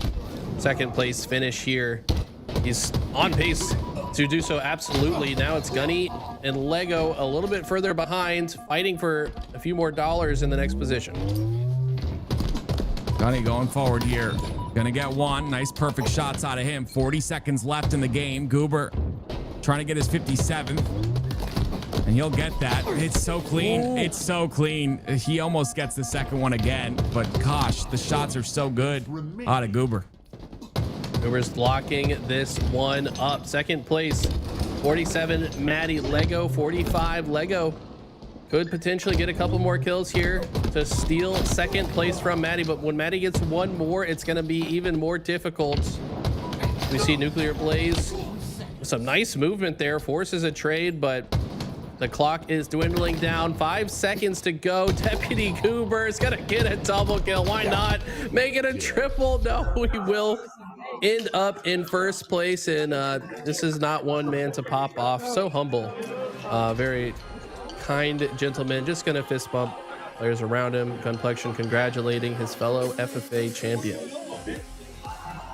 Speaker 2: second place finish here. He's on pace to do so, absolutely. Now it's Gunny and Lego a little bit further behind, fighting for a few more dollars in the next position.
Speaker 7: Gunny going forward here. Gonna get one. Nice perfect shots out of him. 40 seconds left in the game. Goober trying to get his 57th. And he'll get that. It's so clean. Ooh. It's so clean. He almost gets the second one again. But gosh, the shots are so good out of Goober.
Speaker 2: Goober's locking this one up. Second place, 47, Maddie. Lego, 45. Lego could potentially get a couple more kills here to steal second place from Maddie, but when Maddie gets one more, it's going to be even more difficult. We see Nuclear Blaze with some nice movement there, forces a trade, but the clock is dwindling down. 5 seconds to go. Deputy Goober is going to get a double kill. Why not make it a triple? No, we will end up in first place, and this is not one man to pop off. So humble, very kind gentleman, just gonna fist bump players around him. Gunplexion congratulating his fellow FFA champion.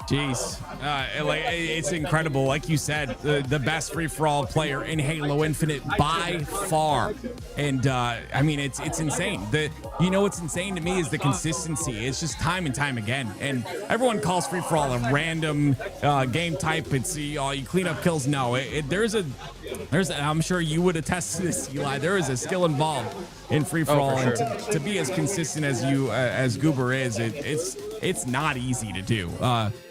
Speaker 7: Jeez, it's incredible. Like you said, the best free-for-all player in Halo Infinite by far. And I mean, it's insane. What's insane to me is the consistency. It's just time and time again. And everyone calls free-for-all a random game type. It's you clean up kills. No, there's I'm sure you would attest to this, Eli. There is a skill involved in free-for-all,
Speaker 2: sure.
Speaker 7: And to be as consistent as Goober is, it's not easy to do.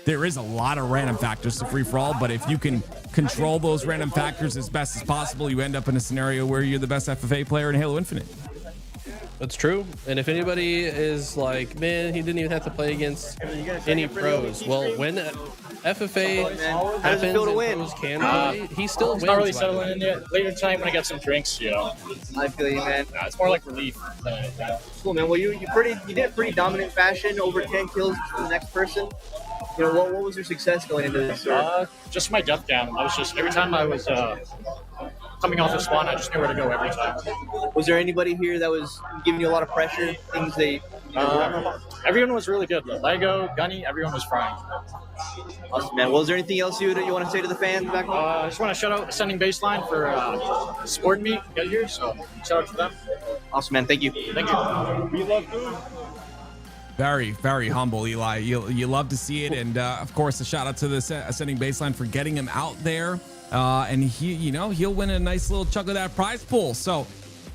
Speaker 7: There is a lot of random factors to free-for-all, but if you can control those random factors as best as possible, you end up in a scenario where you're the best FFA player in Halo Infinite.
Speaker 2: That's true. And if anybody is like, man, he didn't even have to play against any pros. Well, when FFA
Speaker 4: How does it
Speaker 2: happens
Speaker 4: feel to
Speaker 2: and
Speaker 4: win?
Speaker 2: pros can play. He still wins.
Speaker 13: It's not really
Speaker 2: by the
Speaker 13: settling
Speaker 2: way.
Speaker 13: in yet. Later tonight when I get some drinks, you know.
Speaker 4: I feel you, man.
Speaker 13: It's more like relief than anything.
Speaker 4: Cool, man. Well, you did pretty dominant fashion, over 10 kills to the next person. You know, what was your success going into this?
Speaker 13: Just my death cam. I was just, every time I was coming off the spawn, I just knew where to go every time.
Speaker 4: Was there anybody here that was giving you a lot of pressure? Things they...
Speaker 13: Everyone was really good. Lego, Gunny, everyone was frying.
Speaker 4: Awesome, man. Well, is there anything else you want to say to the fans back home?
Speaker 13: I just want to shout out Ascending Baseline for supporting me to get here, so shout out to them.
Speaker 4: Awesome, man. Thank you.
Speaker 13: Thank you. We love food.
Speaker 7: Very, very humble, Eli. You love to see it, and of course, a shout out to the Ascending Baseline for getting him out there. And he'll win a nice little chunk of that prize pool. So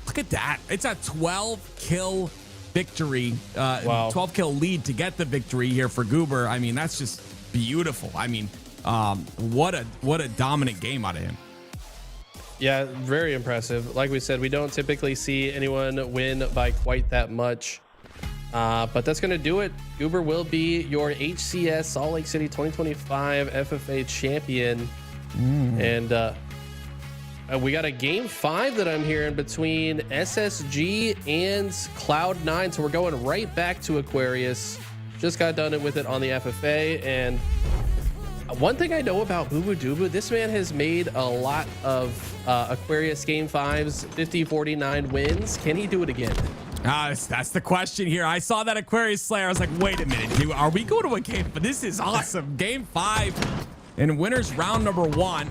Speaker 7: look at that. It's a 12 kill victory, 12 kill lead to get the victory here for Goober. I mean, that's just beautiful. I mean, what a dominant game out of him.
Speaker 2: Yeah, very impressive. Like we said, we don't typically see anyone win by quite that much. But that's going to do it. Goober will be your HCS Salt Lake City 2025 FFA champion. And we got a game 5 that I'm hearing between SSG and Cloud9. So we're going right back to Aquarius. Just got done with it on the FFA. And one thing I know about Boo Boo Dubu, this man has made a lot of Aquarius game 5s, 50-49 wins. Can he do it again?
Speaker 7: That's the question here. I saw that Aquarius Slayer. I was like, wait a minute, dude, are we going to a game? But this is awesome. Game 5 and winners round number 1.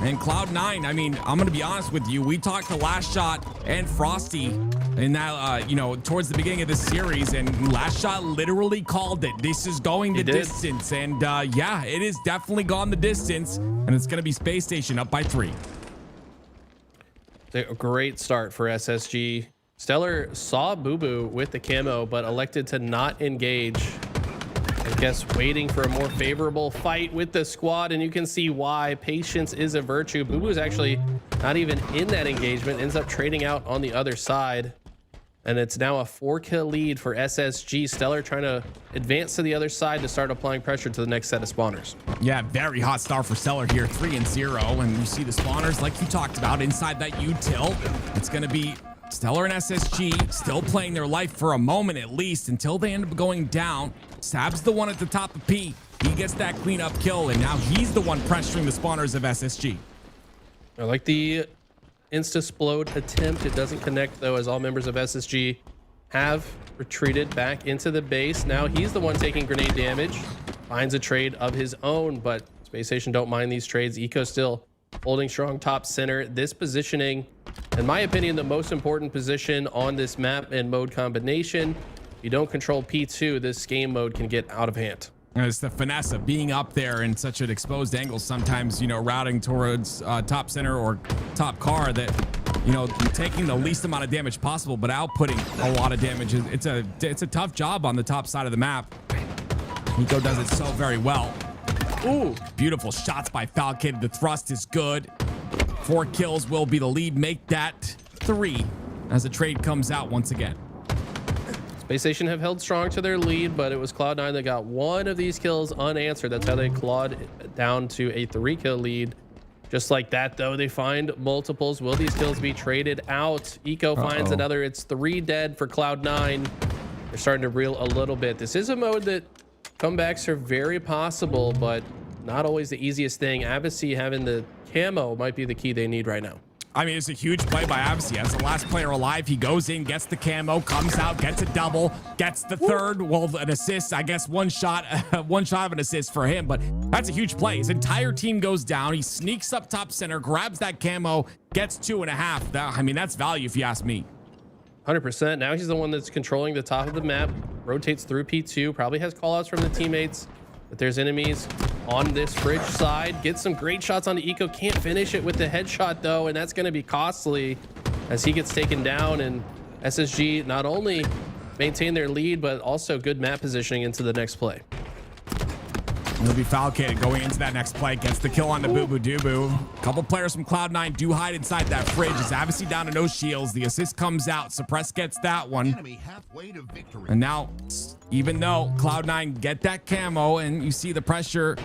Speaker 7: And Cloud9, I mean, I'm going to be honest with you. We talked to Last Shot and Frosty in that, towards the beginning of the series. And Last Shot literally called it. This is going the distance. And yeah, it is definitely gone the distance. And it's going to be Space Station up by 3.
Speaker 2: A great start for SSG. Stellar saw Boo Boo with the camo, but elected to not engage. I guess waiting for a more favorable fight with the squad, and you can see why. Patience is a virtue. Boo Boo's actually not even in that engagement, ends up trading out on the other side. And it's now a 4-kill lead for SSG. Stellar trying to advance to the other side to start applying pressure to the next set of spawners.
Speaker 7: Yeah, very hot start for Stellar here, 3-0. And you see the spawners, like you talked about, inside that util. It's going to be Stellar and SSG still playing their life for a moment at least until they end up going down. Sab's the one at the top of P. He gets that cleanup kill, and now he's the one pressuring the spawners of SSG.
Speaker 2: I like the insta-splode attempt. It doesn't connect, though, as all members of SSG have retreated back into the base. Now he's the one taking grenade damage. Finds a trade of his own, but Space Station don't mind these trades. Eco still holding strong top center. This positioning, in my opinion, the most important position on this map and mode combination. If you don't control P2, this game mode can get out of hand.
Speaker 7: It's the finesse of being up there in such an exposed angle, sometimes, routing towards top center or top car that, taking the least amount of damage possible, but outputting a lot of damage. It's a tough job on the top side of the map. Nico does it so very well. Ooh, beautiful shots by Falcon. The thrust is good. 4 kills will be the lead. Make that 3 as the trade comes out once again.
Speaker 2: Space Station have held strong to their lead, but it was Cloud9 that got one of these kills unanswered. That's how they clawed down to a 3-kill lead. Just like that, though, they find multiples. Will these kills be traded out? Eco finds another. It's 3 dead for Cloud9. They're starting to reel a little bit. This is a mode that comebacks are very possible, but not always the easiest thing. Abacy having the camo might be the key they need right now.
Speaker 7: I mean, it's a huge play by Abacy. As the last player alive, he goes in, gets the camo, comes out, gets a double, gets the third. Well, an assist, I guess one shot of an assist for him, but that's a huge play. His entire team goes down. He sneaks up top center, grabs that camo, gets 2.5. I mean, that's value if you ask me.
Speaker 2: 100%. Now he's the one that's controlling the top of the map, rotates through P2, probably has callouts from the teammates. But there's enemies on this fridge side. Gets some great shots on the Eco. Can't finish it with the headshot, though, and that's going to be costly as he gets taken down. And SSG not only maintain their lead, but also good map positioning into the next play.
Speaker 7: It'll be Falcon going into that next play. Gets the kill on the Boo Boo Dubu. A couple players from Cloud9 do hide inside that fridge. As Abacy down to no shields. The assist comes out. Suppress gets that one. And now, even though Cloud9 get that camo and you see the pressure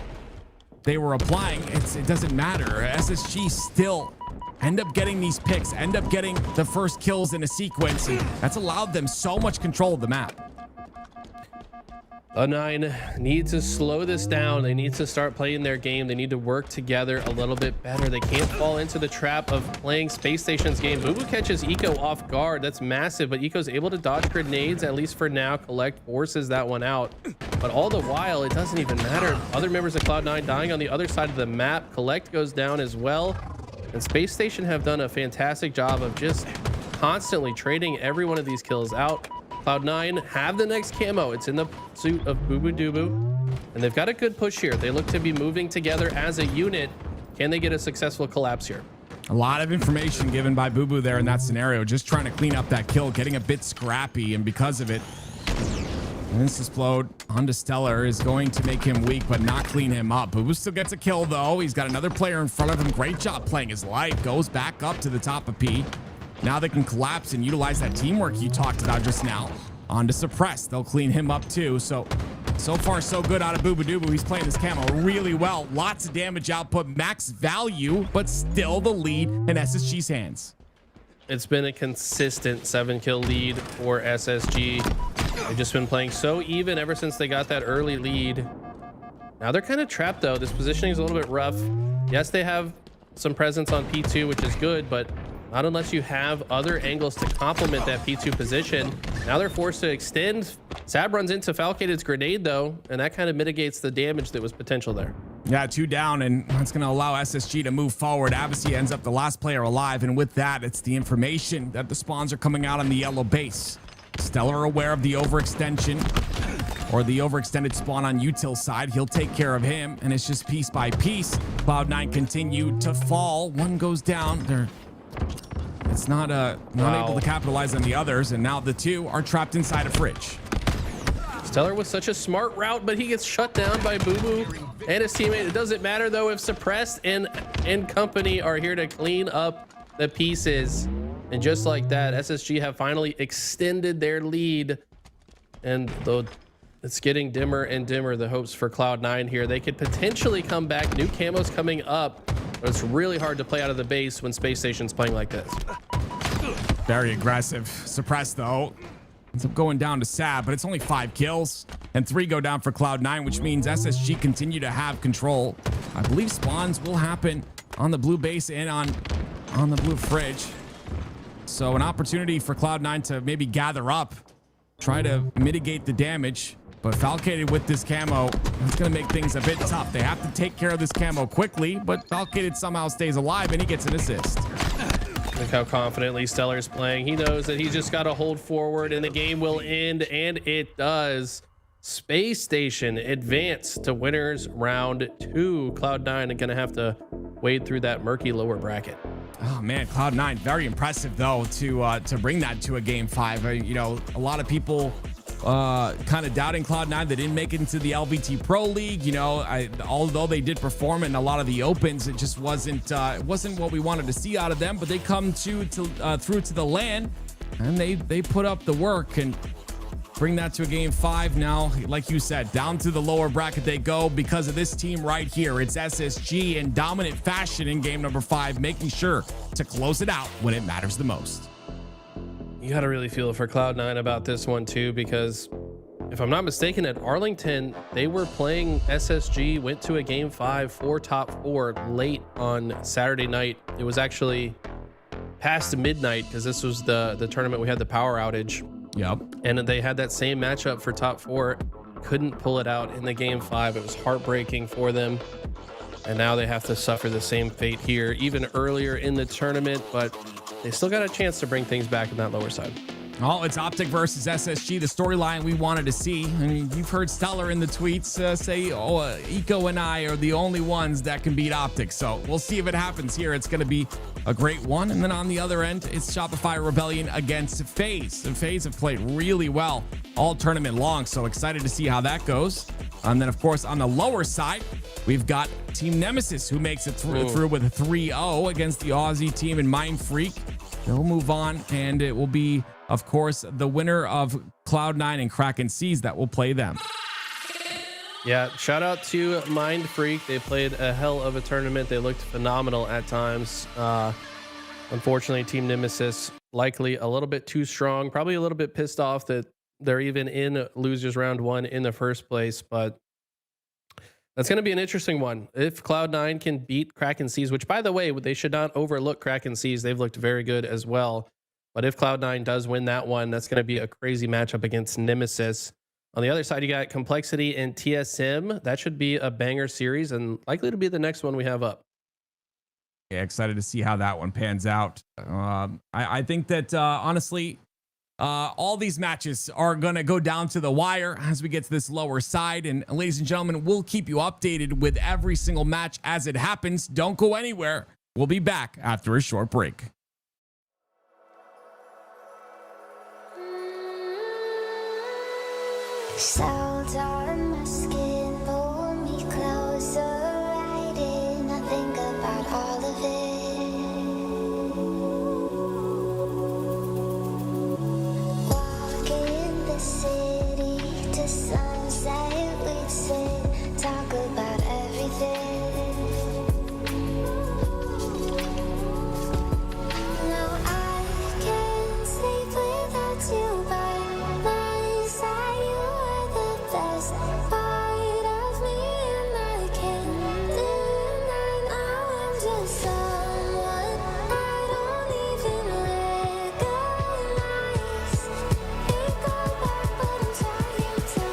Speaker 7: they were applying, it doesn't matter. SSG still end up getting these picks, end up getting the first kills in a sequence, and that's allowed them so much control of the map.
Speaker 2: Cloud9 need to slow this down. They need to start playing their game. They need to work together a little bit better. They can't fall into the trap of playing Space Station's game. Bubu catches Eco off guard. That's massive, but Eco's able to dodge grenades, at least for now. Collect forces that one out. But all the while, it doesn't even matter. Other members of Cloud9 dying on the other side of the map. Collect goes down as well. And Space Station have done a fantastic job of just constantly trading every one of these kills out. Cloud9 have the next camo. It's in the suit of Boo Boo Dubu, and they've got a good push here. They look to be moving together as a unit. Can they get a successful collapse here?
Speaker 7: A lot of information given by Boo Boo there in that scenario, just trying to clean up that kill, getting a bit scrappy, and because of it, this explode onto Stellar is going to make him weak, but not clean him up. Boo Boo still gets a kill, though. He's got another player in front of him. Great job playing his life. Goes back up to the top of P. Now they can collapse and utilize that teamwork you talked about just now. On to Suppress. They'll clean him up too. So far, so good out of Boo Boo Dubu. He's playing this camo really well. Lots of damage output, max value, but still the lead in SSG's hands.
Speaker 2: It's been a consistent 7-kill lead for SSG. They've just been playing so even ever since they got that early lead. Now they're kind of trapped, though. This positioning is a little bit rough. Yes, they have some presence on P2, which is good, but not unless you have other angles to complement that P2 position. Now they're forced to extend. Sab runs into Falcated's grenade, though, and that kind of mitigates the damage that was potential there.
Speaker 7: Yeah, 2 down, and that's going to allow SSG to move forward. Avicii ends up the last player alive, and with that, it's the information that the spawns are coming out on the yellow base. Stellar aware of the overextension, or the overextended spawn on Util's side. He'll take care of him, and it's just piece by piece. Cloud9 continue to fall. One goes down. It's not able to capitalize on the others, and now the two are trapped inside a fridge.
Speaker 2: Stellar with such a smart route, but he gets shut down by Boo Boo and his teammate. It doesn't matter, though, if Suppressed and company are here to clean up the pieces. And just like that, SSG have finally extended their lead. And though it's getting dimmer and dimmer, the hopes for Cloud9 here. They could potentially come back. New camo's coming up, but it's really hard to play out of the base when Space Station's playing like this.
Speaker 7: Very aggressive. Suppressed, though. Ends up going down to Sab, but it's only 5 kills. And 3 go down for Cloud9, which means SSG continue to have control. I believe spawns will happen on the blue base and on the blue fridge. So an opportunity for Cloud9 to maybe gather up, try to mitigate the damage. But Falcated with this camo, it's going to make things a bit tough. They have to take care of this camo quickly, but Falcated somehow stays alive and he gets an assist.
Speaker 2: Look how confidently Stellar's playing. He knows that he's just got to hold forward and the game will end, and it does. Space Station advance to winners round 2. Cloud9 are going to have to wade through that murky lower bracket.
Speaker 7: Oh man, Cloud9 very impressive though to bring that to a game 5. You know, a lot of people kind of doubting Cloud9. They didn't make it into the LVT Pro League. You know, although they did perform in a lot of the opens, it just wasn't what we wanted to see out of them. But they come through to the LAN, and they put up the work and bring that to a game 5. Now, like you said, down to the lower bracket they go because of this team right here. It's SSG in dominant fashion in game number 5, making sure to close it out when it matters the most.
Speaker 2: You got to really feel for Cloud9 about this one too, because if I'm not mistaken, at Arlington, they were playing SSG, went to a game 5 for top 4 late on Saturday night. It was actually past midnight because this was the tournament we had the power outage.
Speaker 7: Yep.
Speaker 2: And they had that same matchup for top 4. Couldn't pull it out in the game 5. It was heartbreaking for them. And now they have to suffer the same fate here, even earlier in the tournament, but they still got a chance to bring things back in that lower side.
Speaker 7: Oh, it's Optic versus SSG, the storyline we wanted to see. I mean, you've heard Stellar in the tweets say, Eco and I are the only ones that can beat Optic. So we'll see if it happens here. It's going to be a great one. And then on the other end, it's Shopify Rebellion against FaZe. And FaZe have played really well all tournament long. So excited to see how that goes. And then, of course, on the lower side, we've got Team Nemesis, who makes it through with a 3-0 against the Aussie team in Mindfreak. They'll move on, and it will be, of course, the winner of Cloud9 and Kraken Seas that will play them.
Speaker 2: Yeah, shout out to Mindfreak. They played a hell of a tournament. They looked phenomenal at times. Unfortunately, Team Nemesis likely a little bit too strong, probably a little bit pissed off that they're even in losers round 1 in the first place, but that's going to be an interesting one. If Cloud9 can beat Kraken Seas, which by the way, they should not overlook Kraken Seas. They've looked very good as well. But if Cloud9 does win that one, that's going to be a crazy matchup against Nemesis. On the other side, you got Complexity and TSM. That should be a banger series and likely to be the next one we have up.
Speaker 7: Yeah, excited to see how that one pans out. I think that honestly, all these matches are going to go down to the wire as we get to this lower side. And ladies and gentlemen, we'll keep you updated with every single match as it happens. Don't go anywhere. We'll be back after a short break.
Speaker 9: Salt on my skin, pull me closer, right in. I think about all of it. Walking the city to sunset, we'd sit, talk about everything. Now I can't sleep without you by my side. Best part of me, and I can't deny now I'm just someone I don't even recognize. Can't go back, but I'm trying to,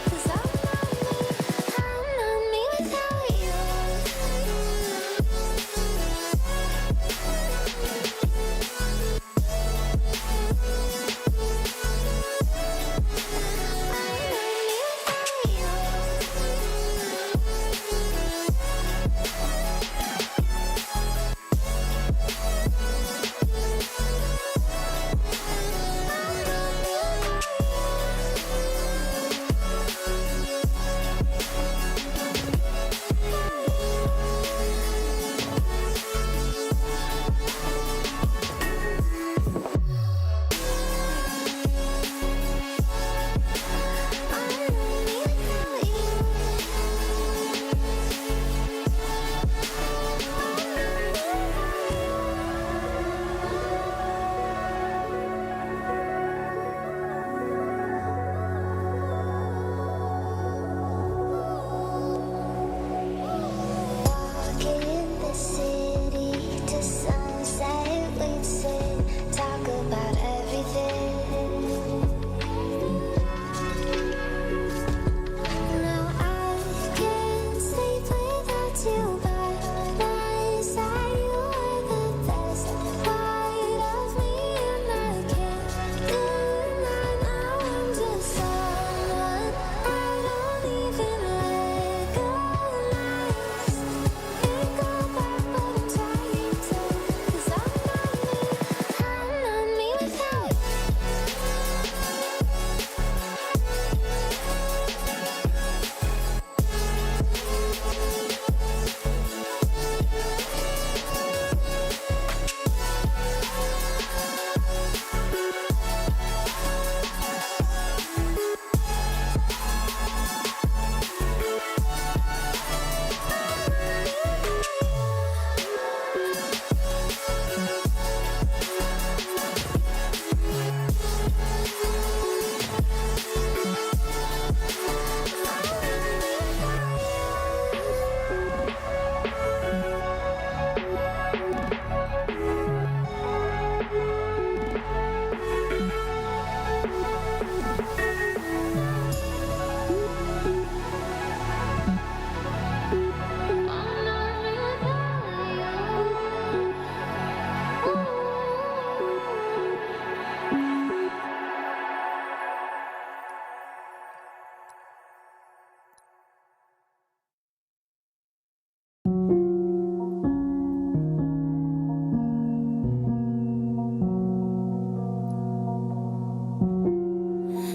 Speaker 9: 'cause I'm not me without you.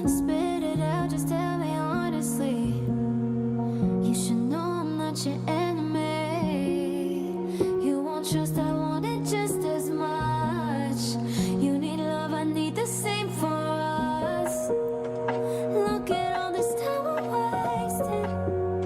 Speaker 9: Spit it out, just tell me honestly. You should know I'm not your enemy. You won't trust, I want it just as much. You need love, I need the same for us. Look at all this time I wasted.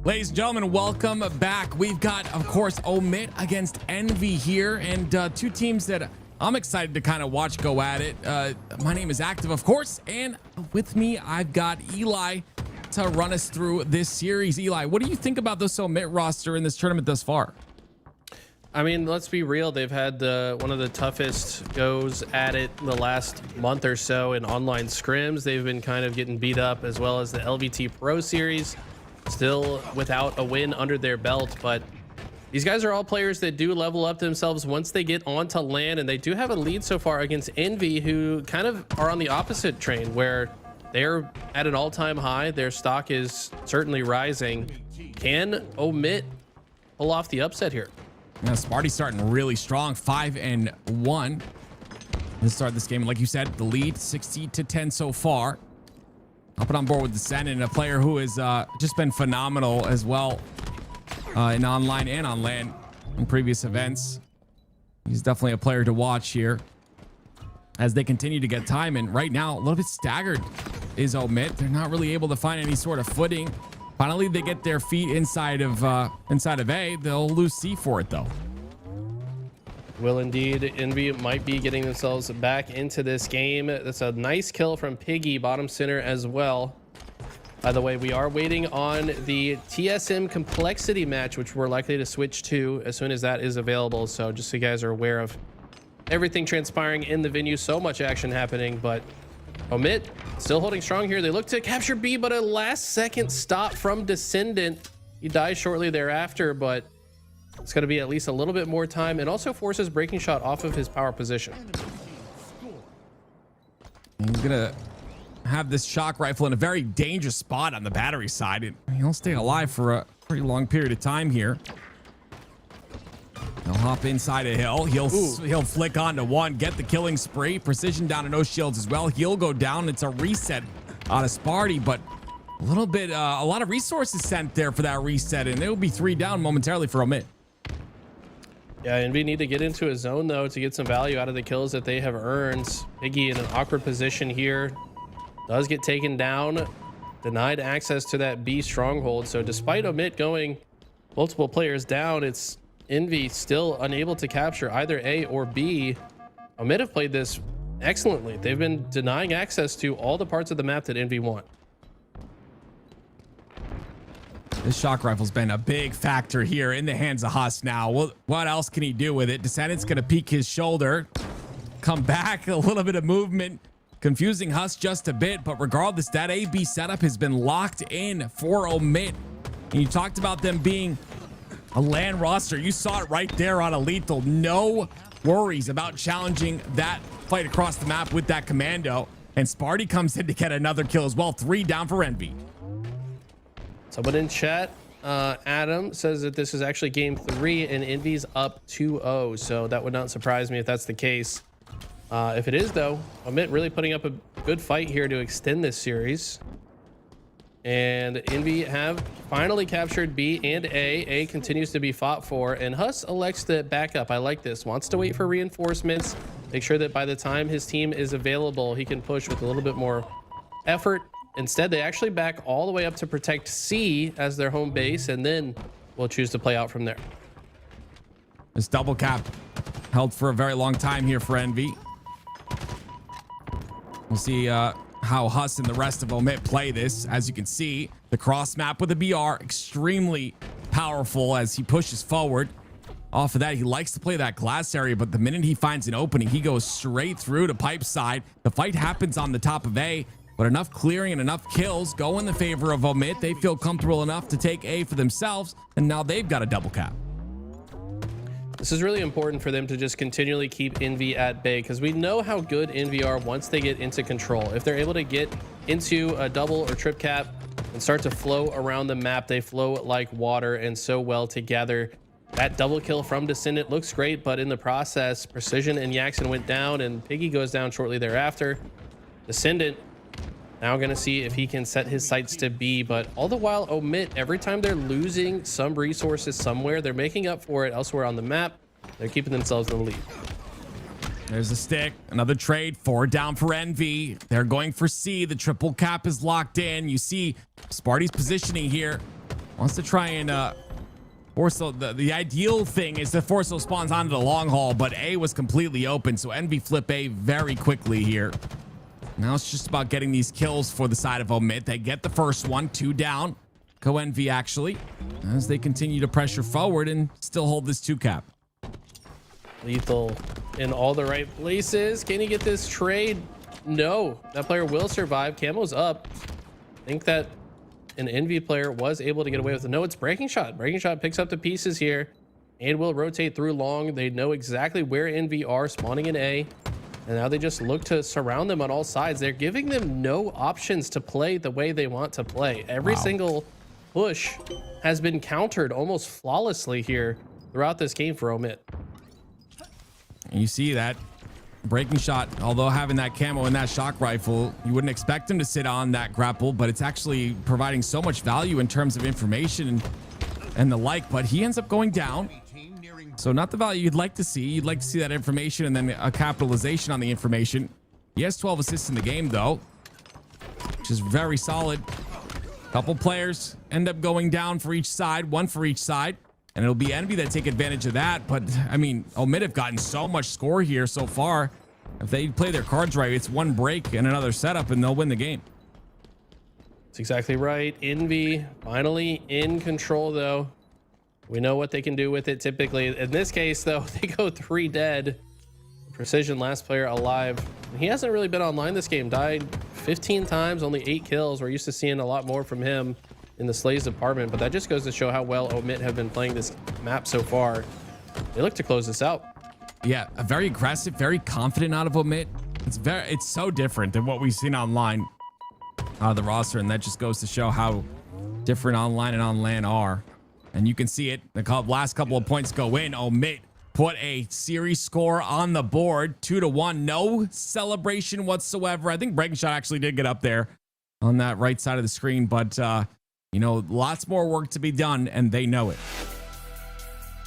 Speaker 7: Ladies and gentlemen, welcome back. We've got, of course, Omit against Envy here, and two teams that I'm excited to kind of watch go at it. My name is Active, of course, and with me, I've got Eli to run us through this series. Eli, what do you think about this Omit roster in this tournament thus far?
Speaker 2: I mean, let's be real. They've had one of the toughest goes at it the last month or so in online scrims. They've been kind of getting beat up, as well as the LVT Pro Series, still without a win under their belt. But these guys are all players that do level up themselves once they get onto LAN, and they do have a lead so far against Envy, who kind of are on the opposite train, where they're at an all-time high. Their stock is certainly rising. Can Omit pull off the upset here?
Speaker 7: Now, Sparty's starting really strong, 5-1. Let's start this game. Like you said, the lead 60-10 so far. Hopping on board with Descendant, a player who has just been phenomenal as well in online and on LAN in previous events. He's definitely a player to watch here as they continue to get time. And right now, a little bit staggered is Omit. They're not really able to find any sort of footing. Finally, they get their feet inside of A. They'll lose C for it, though.
Speaker 2: Will indeed. Envy might be getting themselves back into this game. That's a nice kill from Piggy, bottom center as well. By the way, we are waiting on the TSM complexity match, which we're likely to switch to as soon as that is available. So just so you guys are aware of everything transpiring in the venue, so much action happening, but Omit still holding strong here. They look to capture B, but a last second stop from Descendant. He dies shortly thereafter, but it's going to be at least a little bit more time, and also forces breaking shot off of his power position.
Speaker 7: He's going to have this shock rifle in a very dangerous spot on the battery side, and he'll stay alive for a pretty long period of time here. He'll hop inside a hill. He'll flick onto one, get the killing spree. Precision down to no shields as well. He'll go down. It's a reset on a Sparty, but a lot of resources sent there for that reset, and it'll be 3 down momentarily for Omit.
Speaker 2: Yeah, Envy need to get into a zone, though, to get some value out of the kills that they have earned. Piggy in an awkward position here. Does get taken down. Denied access to that B stronghold. So despite Omit going multiple players down, it's Envy still unable to capture either A or B. Omit have played this excellently. They've been denying access to all the parts of the map that Envy want.
Speaker 7: This shock rifle's been a big factor here in the hands of Huss now. What else can he do with it? Descendant's going to peek his shoulder. Come back, a little bit of movement. Confusing Huss just a bit, but regardless, that A-B setup has been locked in for Omit. And you talked about them being a LAN roster. You saw it right there on a lethal. No worries about challenging that fight across the map with that commando. And Sparty comes in to get another kill as well. 3 down for Envy.
Speaker 2: Someone in chat, Adam, says that this is actually game 3 and Envy's up 2-0. So that would not surprise me if that's the case. If it is, though, Omit really putting up a good fight here to extend this series. And Envy have finally captured B and A. A continues to be fought for, and Huss elects to back up. I like this. Wants to wait for reinforcements. Make sure that by the time his team is available, he can push with a little bit more effort. Instead, they actually back all the way up to protect C as their home base, and then will choose to play out from there.
Speaker 7: This double cap held for a very long time here for Envy. We'll see how Huss and the rest of Omit play this. As you can see, the cross map with the BR, extremely powerful as he pushes forward. Off of that, he likes to play that glass area, but the minute he finds an opening, he goes straight through to pipe side. The fight happens on the top of A, but enough clearing and enough kills go in the favor of Omit. They feel comfortable enough to take A for themselves, and now they've got a double cap.
Speaker 2: This is really important for them to just continually keep Envy at bay, because we know how good Envy are once they get into control. If they're able to get into a double or trip cap and start to flow around the map, they flow like water and so well together. That double kill from Descendant looks great, but in the process, Precision and Yaxon went down, and Piggy goes down shortly thereafter. Descendant now going to see if he can set his sights to B, but all the while, Omit, every time they're losing some resources somewhere, they're making up for it elsewhere on the map. They're keeping themselves in the lead.
Speaker 7: There's a stick, another trade, 4 down for Envy. They're going for C. The triple cap is locked in. You see Sparty's positioning here. Wants to try and force the ideal thing is to force those spawns onto the long haul, but A was completely open, so Envy flip A very quickly here. Now it's just about getting these kills for the side of Omit. They get the first one, 2 down. Go Envy actually, as they continue to pressure forward and still hold this 2 cap.
Speaker 2: Lethal in all the right places. Can he get this trade? No, that player will survive. Camo's up. I think that an Envy player was able to get away with it. No, it's Breaking Shot. Breaking Shot picks up the pieces here and will rotate through long. They know exactly where Envy are spawning in A, and now they just look to surround them on all sides. They're giving them no options to play the way they want to play. Every single push has been countered almost flawlessly here throughout this game for Omit.
Speaker 7: And you see that Breaking Shot, although having that camo and that shock rifle, you wouldn't expect him to sit on that grapple, but it's actually providing so much value in terms of information and the like, but he ends up going down. So not the value you'd like to see. You'd like to see that information and then a capitalization on the information. He has 12 assists in the game though, which is very solid. Couple players end up going down for each side, 1 for each side. And it'll be Envy that take advantage of that. But, I mean, Omit have gotten so much score here so far. If they play their cards right, it's 1 break and another setup, and they'll win the game.
Speaker 2: That's exactly right. Envy finally in control, though. We know what they can do with it typically. In this case, though, they go 3 dead. Precision, last player alive. He hasn't really been online this game. Died 15 times, only 8 kills. We're used to seeing a lot more from him in the Slays department, but that just goes to show how well Omit have been playing this map so far. They look to close this out.
Speaker 7: Yeah, a very aggressive, very confident out of Omit. It's so different than what we've seen online out of the roster, and that just goes to show how different online and on LAN are. And you can see it. The last couple of points go in. Omit put a series score on the board, 2-1. No celebration whatsoever. I think Breaking Shot actually did get up there on that right side of the screen, but you know, lots more work to be done, and they know it.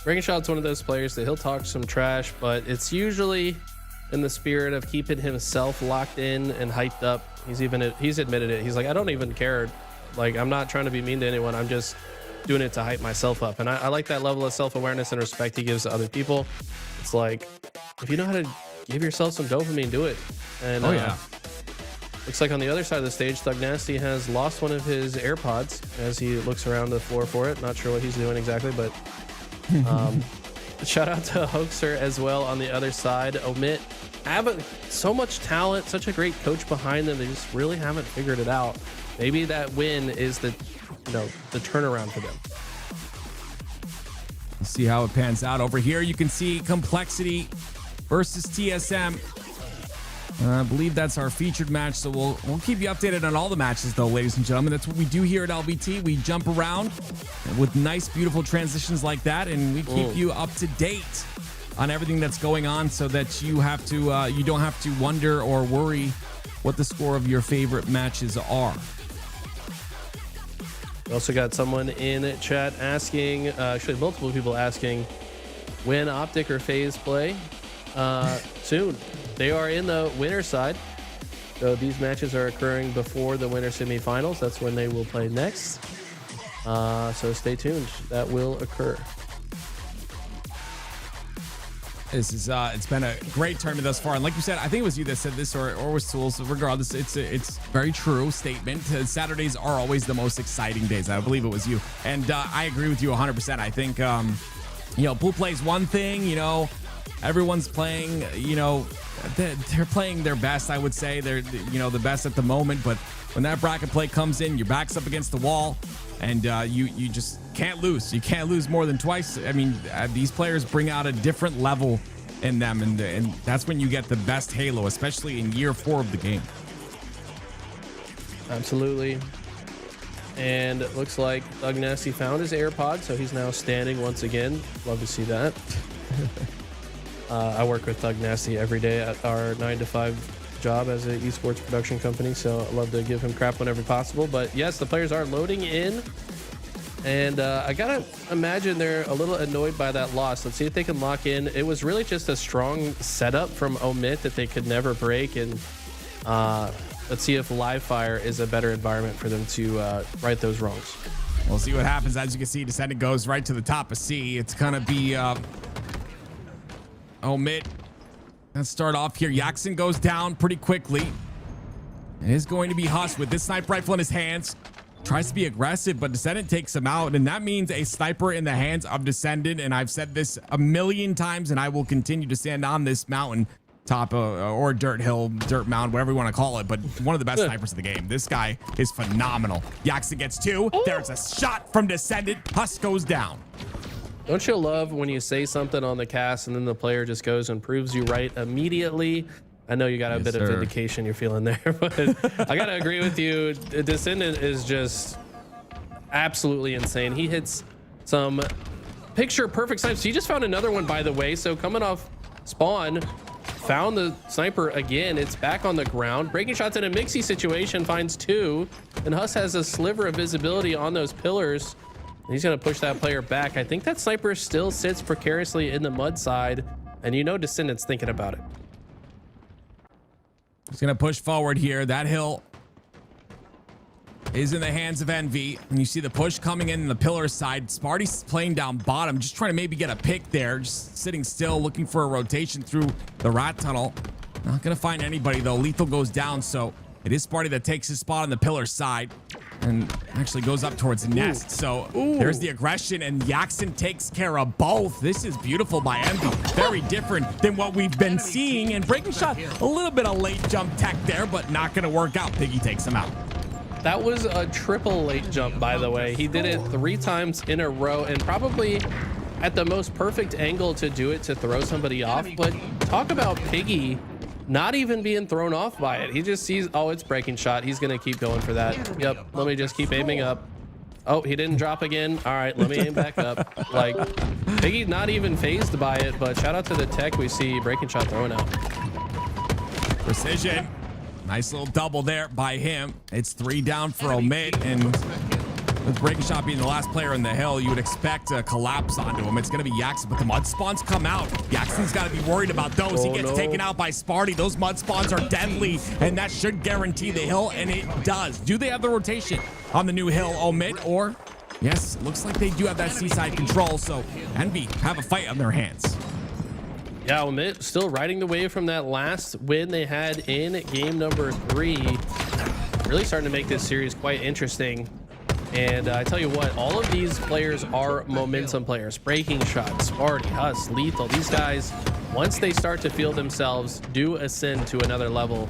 Speaker 2: Breaking Shot's one of those players that he'll talk some trash, but it's usually in the spirit of keeping himself locked in and hyped up. He's admitted it. He's like, I don't even care. Like, I'm not trying to be mean to anyone. I'm just doing it to hype myself up. And I like that level of self-awareness and respect he gives to other people. It's like, if you know how to give yourself some dopamine, do it. And looks like on the other side of the stage, Thug Nasty has lost one of his AirPods as he looks around the floor for it. Not sure what he's doing exactly, but shout out to Hoaxer as well on the other side. Omit have so much talent, such a great coach behind them. They just really haven't figured it out. Maybe that win is the turnaround for them.
Speaker 7: We'll see how it pans out. Over here, you can see Complexity versus TSM. I believe that's our featured match, so we'll keep you updated on all the matches, though, ladies and gentlemen. That's what we do here at LBT. We jump around with nice, beautiful transitions like that, and we keep you up to date on everything that's going on, so that you don't have to wonder or worry what the score of your favorite matches are.
Speaker 2: We also got someone in chat asking, actually multiple people asking, when Optic or FaZe play soon. They are in the winner side, so these matches are occurring before the winter semifinals. That's when they will play next. So stay tuned. That will occur.
Speaker 7: This is it's been a great tournament thus far, and like you said, I think it was you that said this, or was Tools. Regardless, it's very true statement. Saturdays are always the most exciting days. I believe it was you, and I agree with you 100%. I think pool play is one thing. Everyone's playing. They're playing their best. I would say they're the best at the moment. But when that bracket play comes in, your back's up against the wall, and you just can't lose. You can't lose more than twice. I mean, these players bring out a different level in them, and that's when you get the best Halo, especially in year 4 of the game.
Speaker 2: Absolutely. And it looks like Thug Nasty found his AirPod, so he's now standing once again. Love to see that. I work with Thug Nasty every day at our 9-to-5 job as an esports production company, so I love to give him crap whenever possible. But yes, the players are loading in, and I gotta imagine they're a little annoyed by that loss. Let's see if they can lock in. It was really just a strong setup from Omit that they could never break, and let's see if Live Fire is a better environment for them to right those wrongs.
Speaker 7: We'll see what happens. As you can see, Descendant goes right to the top of C. It's gonna be Omit. Let's start off here. Jackson goes down pretty quickly. It is going to be Huss with this sniper rifle in his hands. Tries to be aggressive, but Descendant takes him out, and that means a sniper in the hands of Descendant. And I've said this a million times, and I will continue to stand on this mountain top or dirt hill, dirt mound, whatever you want to call it, but one of the best snipers of the game. This guy is phenomenal. Jackson gets 2. There's a shot from Descendant. Huss goes down.
Speaker 2: Don't you love when you say something on the cast and then the player just goes and proves you right immediately? I know you got a bit of vindication you're feeling there, but I got to agree with you. Descendant is just absolutely insane. He hits some picture perfect snipes. He just found another one, by the way. So coming off spawn, found the sniper again. It's back on the ground. Breaking shots in a mixy situation, finds 2. And Huss has a sliver of visibility on those pillars. He's going to push that player back. I think that sniper still sits precariously in the mud side. And you know Descendant's thinking about it.
Speaker 7: He's going to push forward here. That hill is in the hands of Envy. And you see the push coming in the pillar side. Sparty's playing down bottom, just trying to maybe get a pick there. Just sitting still, looking for a rotation through the rat tunnel. Not going to find anybody, though. Lethal goes down, so it is Sparty that takes his spot on the pillar side and actually goes up towards the nest. So there's the aggression, and Jackson takes care of both. This is beautiful by Envy. Very different than what we've been seeing. And breaking shot, a little bit of late jump tech there, but not going to work out. Piggy takes him out.
Speaker 2: That was a triple late jump, by the way. He did it 3 times in a row, and probably at the most perfect angle to do it, to throw somebody off. But talk about Piggy not even being thrown off by it. He just sees, oh, it's breaking shot. He's going to keep going for that. Yep, let me just keep aiming up. Oh, he didn't drop again. All right, let me aim back up. Like, Piggy's not even phased by it, but shout out to the tech we see breaking shot throwing out.
Speaker 7: Precision. Nice little double there by him. It's 3 down for Omit, and with breaking shot being the last player in the hill, you would expect a collapse onto him. It's going to be Jackson, but the mud spawns come out. Jackson's got to be worried about those. He gets taken out by Sparty. Those mud spawns are deadly, and that should guarantee the hill, and it does. Do they have the rotation on the new hill, Omit? Or, yes, looks like they do have that seaside control, so Envy have a fight on their hands.
Speaker 2: Yeah, Omit still riding the wave from that last win they had in game number 3. Really starting to make this series quite interesting. And I tell you what, all of these players are momentum players. Breaking shots, Sparty, Huss, Lethal. These guys, once they start to feel themselves, do ascend to another level.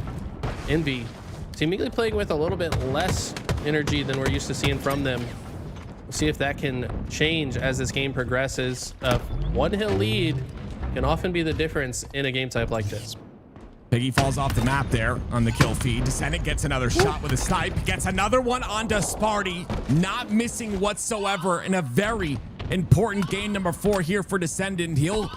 Speaker 2: Envy seemingly playing with a little bit less energy than we're used to seeing from them. We'll see if that can change as this game progresses. A 1-hill lead can often be the difference in a game type like this.
Speaker 7: Piggy falls off the map there on the kill feed. Descendant gets another shot with a snipe. Gets another one onto Sparty. Not missing whatsoever in a very important game number 4 here for Descendant. He'll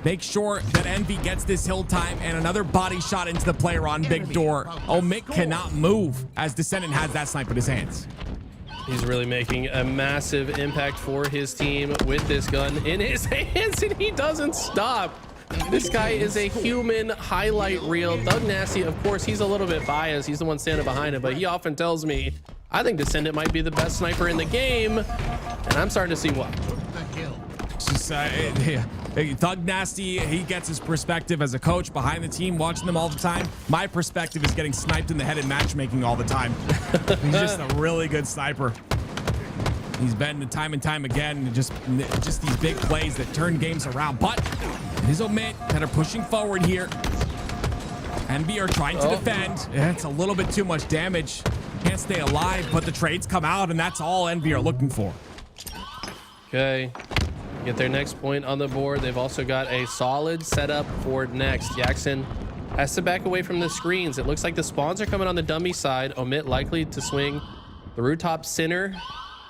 Speaker 7: make sure that Envy gets this hill time, and another body shot into the player on Big Door. Omit cannot move as Descendant has that snipe in his hands.
Speaker 2: He's really making a massive impact for his team with this gun in his hands, and he doesn't stop. This guy is a human highlight reel. Thug Nasty, of course, he's a little bit biased. He's the one standing behind him, but he often tells me, I think Descendant might be the best sniper in the game, and I'm starting to see why.
Speaker 7: Just, Thug Nasty, he gets his perspective as a coach behind the team, watching them all the time. My perspective is getting sniped in the head in matchmaking all the time. He's just a really good sniper. He's been time and time again, just these big plays that turn games around. But it is Omit that are pushing forward here. Envy are trying to defend. It's a little bit too much damage. Can't stay alive, but the trades come out, and that's all Envy are looking for.
Speaker 2: Okay. Get their next point on the board. They've also got a solid setup for next. Jackson has to back away from the screens. It looks like the spawns are coming on the dummy side. Omit likely to swing the rooftop center.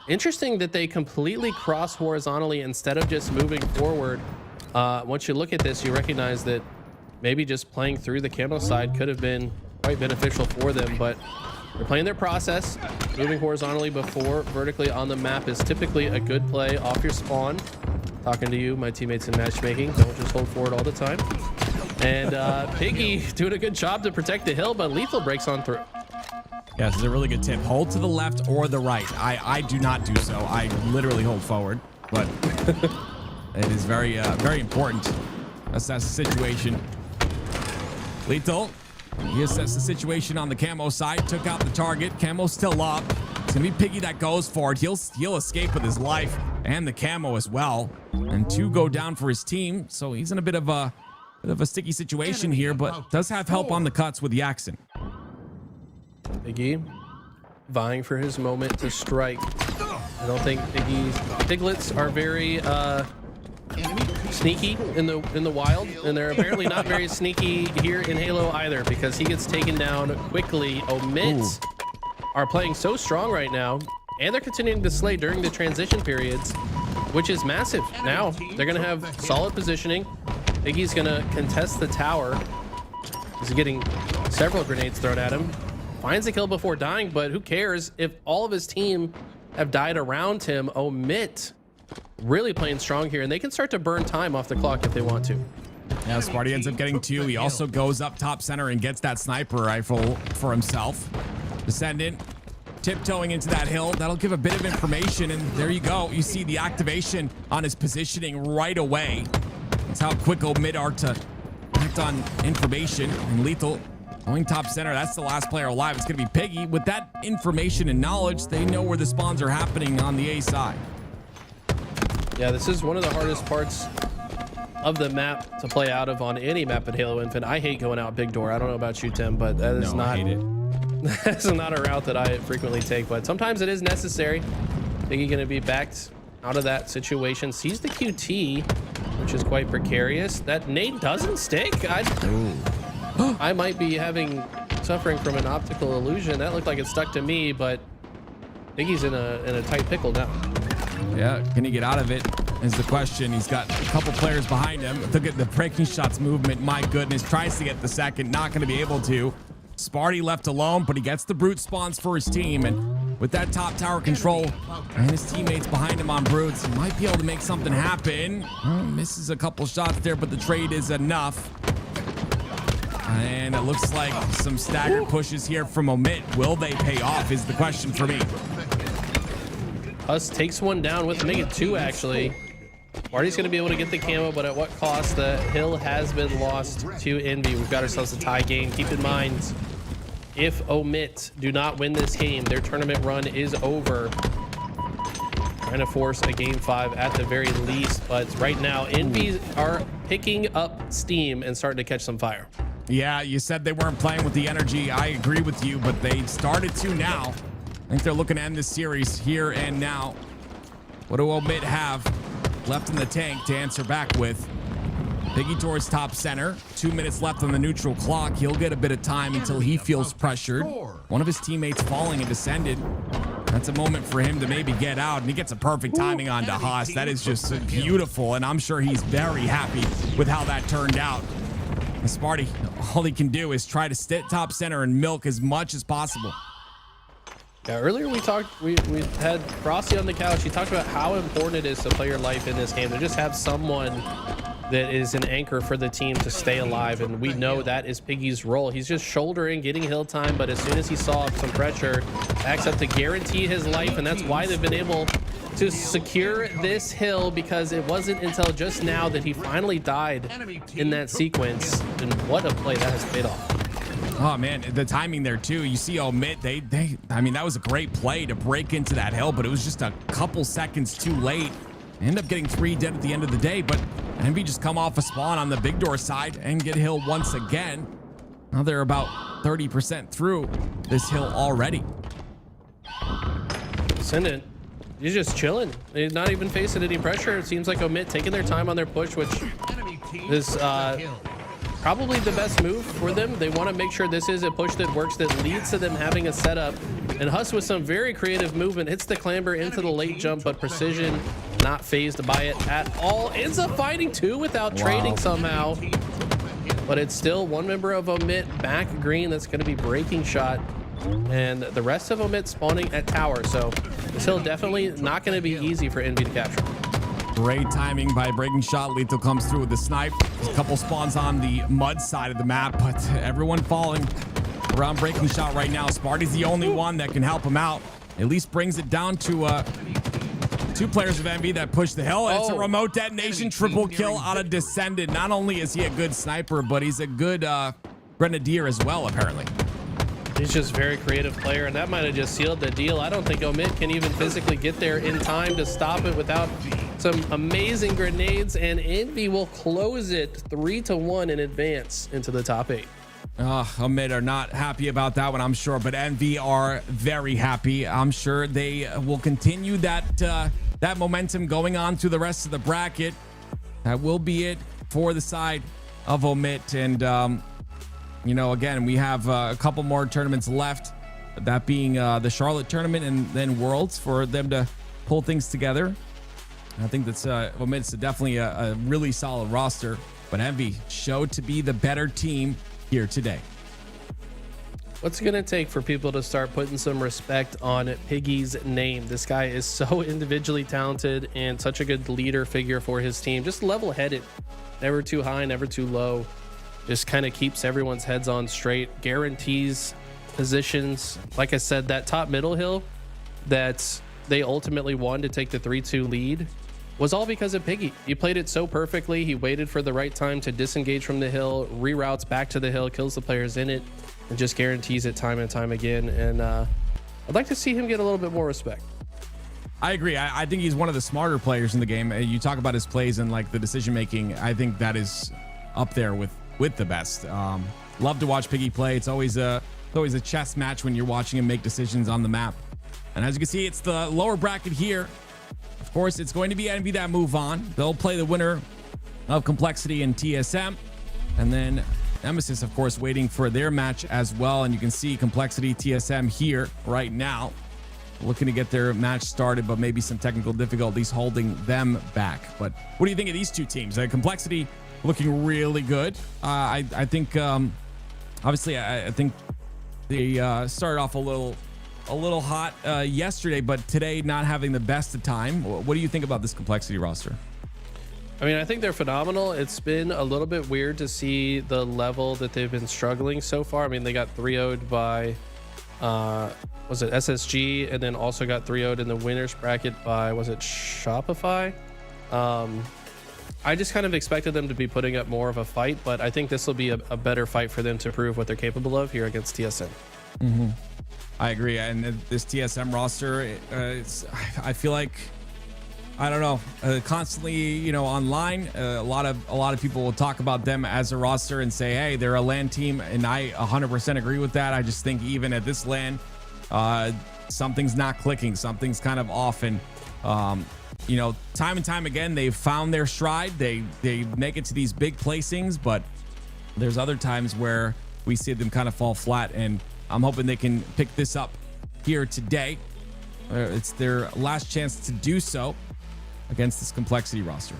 Speaker 2: Interesting that they completely cross horizontally instead of just moving forward. Once you look at this, you recognize that maybe just playing through the camo side could have been quite beneficial for them, but they're playing their process. Moving horizontally before vertically on the map is typically a good play off your spawn. Talking to you, my teammates in matchmaking. Don't just hold forward all the time. And Piggy doing a good job to protect the hill, but Lethal breaks on through.
Speaker 7: Yes, it's a really good tip. Hold to the left or the right. I do not do so. I literally hold forward, but it is very important. Assess the situation. Lethal, he assessed the situation on the camo side, took out the target. Camo's still up. It's gonna be Piggy that goes for it. He'll escape with his life and the camo as well. And 2 go down for his team, so he's in a bit of a sticky situation here, but does have help on the cuts with Yaxon.
Speaker 2: Piggy vying for his moment to strike. I don't think Piglets are very sneaky in the wild, and they're apparently not very sneaky here in Halo either, because he gets taken down quickly. Omit are playing so strong right now, and they're continuing to slay during the transition periods, which is massive. Now they're gonna have solid positioning. Piggy's gonna contest the tower. He's getting several grenades thrown at him. Finds a kill before dying, but who cares if all of his team have died around him. Omit really playing strong here, and they can start to burn time off the clock if they want to.
Speaker 7: Yeah, Sparty ends up getting 2. He also goes up top center and gets that sniper rifle for himself. Descendant tiptoeing into that hill. That'll give a bit of information, and there you go. You see the activation on his positioning right away. That's how quick Omit are to act on information. And Lethal going top center. That's the last player alive. It's going to be Piggy. With that information and knowledge, they know where the spawns are happening on the A side.
Speaker 2: Yeah, this is one of the hardest parts of the map to play out of on any map at Halo Infinite. I hate going out big door. I don't know about you, Tim, but that is
Speaker 7: I hate it.
Speaker 2: That's not a route that I frequently take, but sometimes it is necessary. Piggy going to be backed out of that situation. Sees the QT, which is quite precarious. That nade doesn't stick. I might be suffering from an optical illusion. That looked like it stuck to me, but Piggy's in a tight pickle now.
Speaker 7: Yeah, can he get out of it is the question. He's got a couple players behind him. Look at the breaking shots movement. My goodness, tries to get the second, not going to be able to. Sparty left alone, but he gets the brute spawns for his team, and with that top tower control and his teammates behind him on brutes, he might be able to make something happen. Misses a couple shots there, but the trade is enough. And it looks like some staggered pushes here from Omit. Will they pay off is the question for me.
Speaker 2: Us takes one down with make it 2 actually. Marty's going to be able to get the camo, but at what cost? The hill has been lost to Envy. We've got ourselves a tie game. Keep in mind, if Omit do not win this game, their tournament run is over. Trying to force a game 5 at the very least, but right now Envy are picking up steam and starting to catch some fire.
Speaker 7: Yeah, you said they weren't playing with the energy. I agree with you, but they started to now. I think they're looking to end this series here and now. What do Omit have left in the tank to answer back with? Piggy towards top center. 2 minutes left on the neutral clock. He'll get a bit of time until he feels pressured. One of his teammates falling and descended. That's a moment for him to maybe get out, and he gets a perfect timing on Haas. That is just beautiful, and I'm sure he's very happy with how that turned out. And Sparty, all he can do is try to sit top center and milk as much as possible.
Speaker 2: Yeah, earlier we had Frosty on the couch. He talked about how important it is to play your life in this game, to just have someone that is an anchor for the team to stay alive, and we know that is Piggy's role. He's just shouldering, getting hill time, but as soon as he saw some pressure, backs up to guarantee his life, and that's why they've been able to secure this hill, because it wasn't until just now that he finally died in that sequence, and what a play that has paid off.
Speaker 7: Oh man, the timing there too. You see Omit, I mean, that was a great play to break into that hill, but it was just a couple seconds too late. End up getting 3 dead at the end of the day, but Envy just come off a spawn on the big door side and get hill once again. Now they're about 30% through this hill already.
Speaker 2: Ascendant, he's just chilling. He's not even facing any pressure. It seems like Omit taking their time on their push, which is probably the best move for them. They want to make sure this is a push that works, that leads to them having a setup. And Huss with some very creative movement hits the clamber into the late jump, but Precision not phased by it at all. Ends up fighting 2 without trading somehow. But it's still one member of Omit back green. That's going to be breaking shot. And the rest of Omit spawning at tower. So this hill definitely not going to be easy for Envy to capture.
Speaker 7: Great timing by breaking shot. Lethal comes through with the snipe. There's a couple spawns on the mud side of the map, but everyone falling. Groundbreaking shot right now. Sparty's the only one that can help him out. At least brings it down to 2 players of Envy that push the hill. And it's a remote detonation triple kill out of Descendant. Not only is he a good sniper, but he's a good grenadier as well, apparently.
Speaker 2: He's just a very creative player, and that might have just sealed the deal. I don't think Omit can even physically get there in time to stop it without some amazing grenades, and Envy will close it 3-1 in advance into the top 8.
Speaker 7: Omit are not happy about that one, I'm sure, but Envy are very happy. I'm sure they will continue that momentum going on through the rest of the bracket. That will be it for the side of Omit, and again, we have a couple more tournaments left, that being the Charlotte tournament and then Worlds, for them to pull things together. I think that's Omit's definitely a really solid roster, but Envy showed to be the better team here today.
Speaker 2: What's it going to take for people to start putting some respect on Piggy's name? This guy is so individually talented and such a good leader figure for his team. Just level-headed, never too high, never too low. Just kind of keeps everyone's heads on straight, guarantees positions. Like I said, that top middle hill that they ultimately won to take the 3-2 lead was all because of Piggy. He played it so perfectly. He waited for the right time to disengage from the hill, reroutes back to the hill, kills the players in it, and just guarantees it time and time again. And I'd like to see him get a little bit more respect.
Speaker 7: I agree. I think he's one of the smarter players in the game. You talk about his plays and like the decision making. I think that is up there with the best. Love to watch Piggy play. It's always a chess match when you're watching him make decisions on the map. And as you can see, it's the lower bracket here. Of course, it's going to be Envy that move on. They'll play the winner of Complexity and TSM, and then Nemesis, of course, waiting for their match as well. And you can see Complexity, TSM here right now, looking to get their match started, but maybe some technical difficulties holding them back. But what do you think of these two teams? Complexity looking really good. I think, obviously, I think they started off a little hot yesterday, but today not having the best of time. What do you think about this Complexity roster?
Speaker 2: I mean, I think they're phenomenal. It's been a little bit weird to see the level that they've been struggling so far. I mean, they got 3-0'd by, was it SSG, and then also got 3-0'd in the winners bracket by, was it Shopify? I just kind of expected them to be putting up more of a fight, but I think this will be a better fight for them to prove what they're capable of here against TSM.
Speaker 7: Mm-hmm. I agree. And this TSM roster, I feel like, I don't know, constantly, online, a lot of people will talk about them as a roster and say, hey, they're a LAN team. And I 100% agree with that. I just think even at this LAN, something's not clicking. Something's kind of off. And, time and time again, they've found their stride. They make it to these big placings, but there's other times where we see them kind of fall flat. And I'm hoping they can pick this up here today. It's their last chance to do so against this Complexity roster.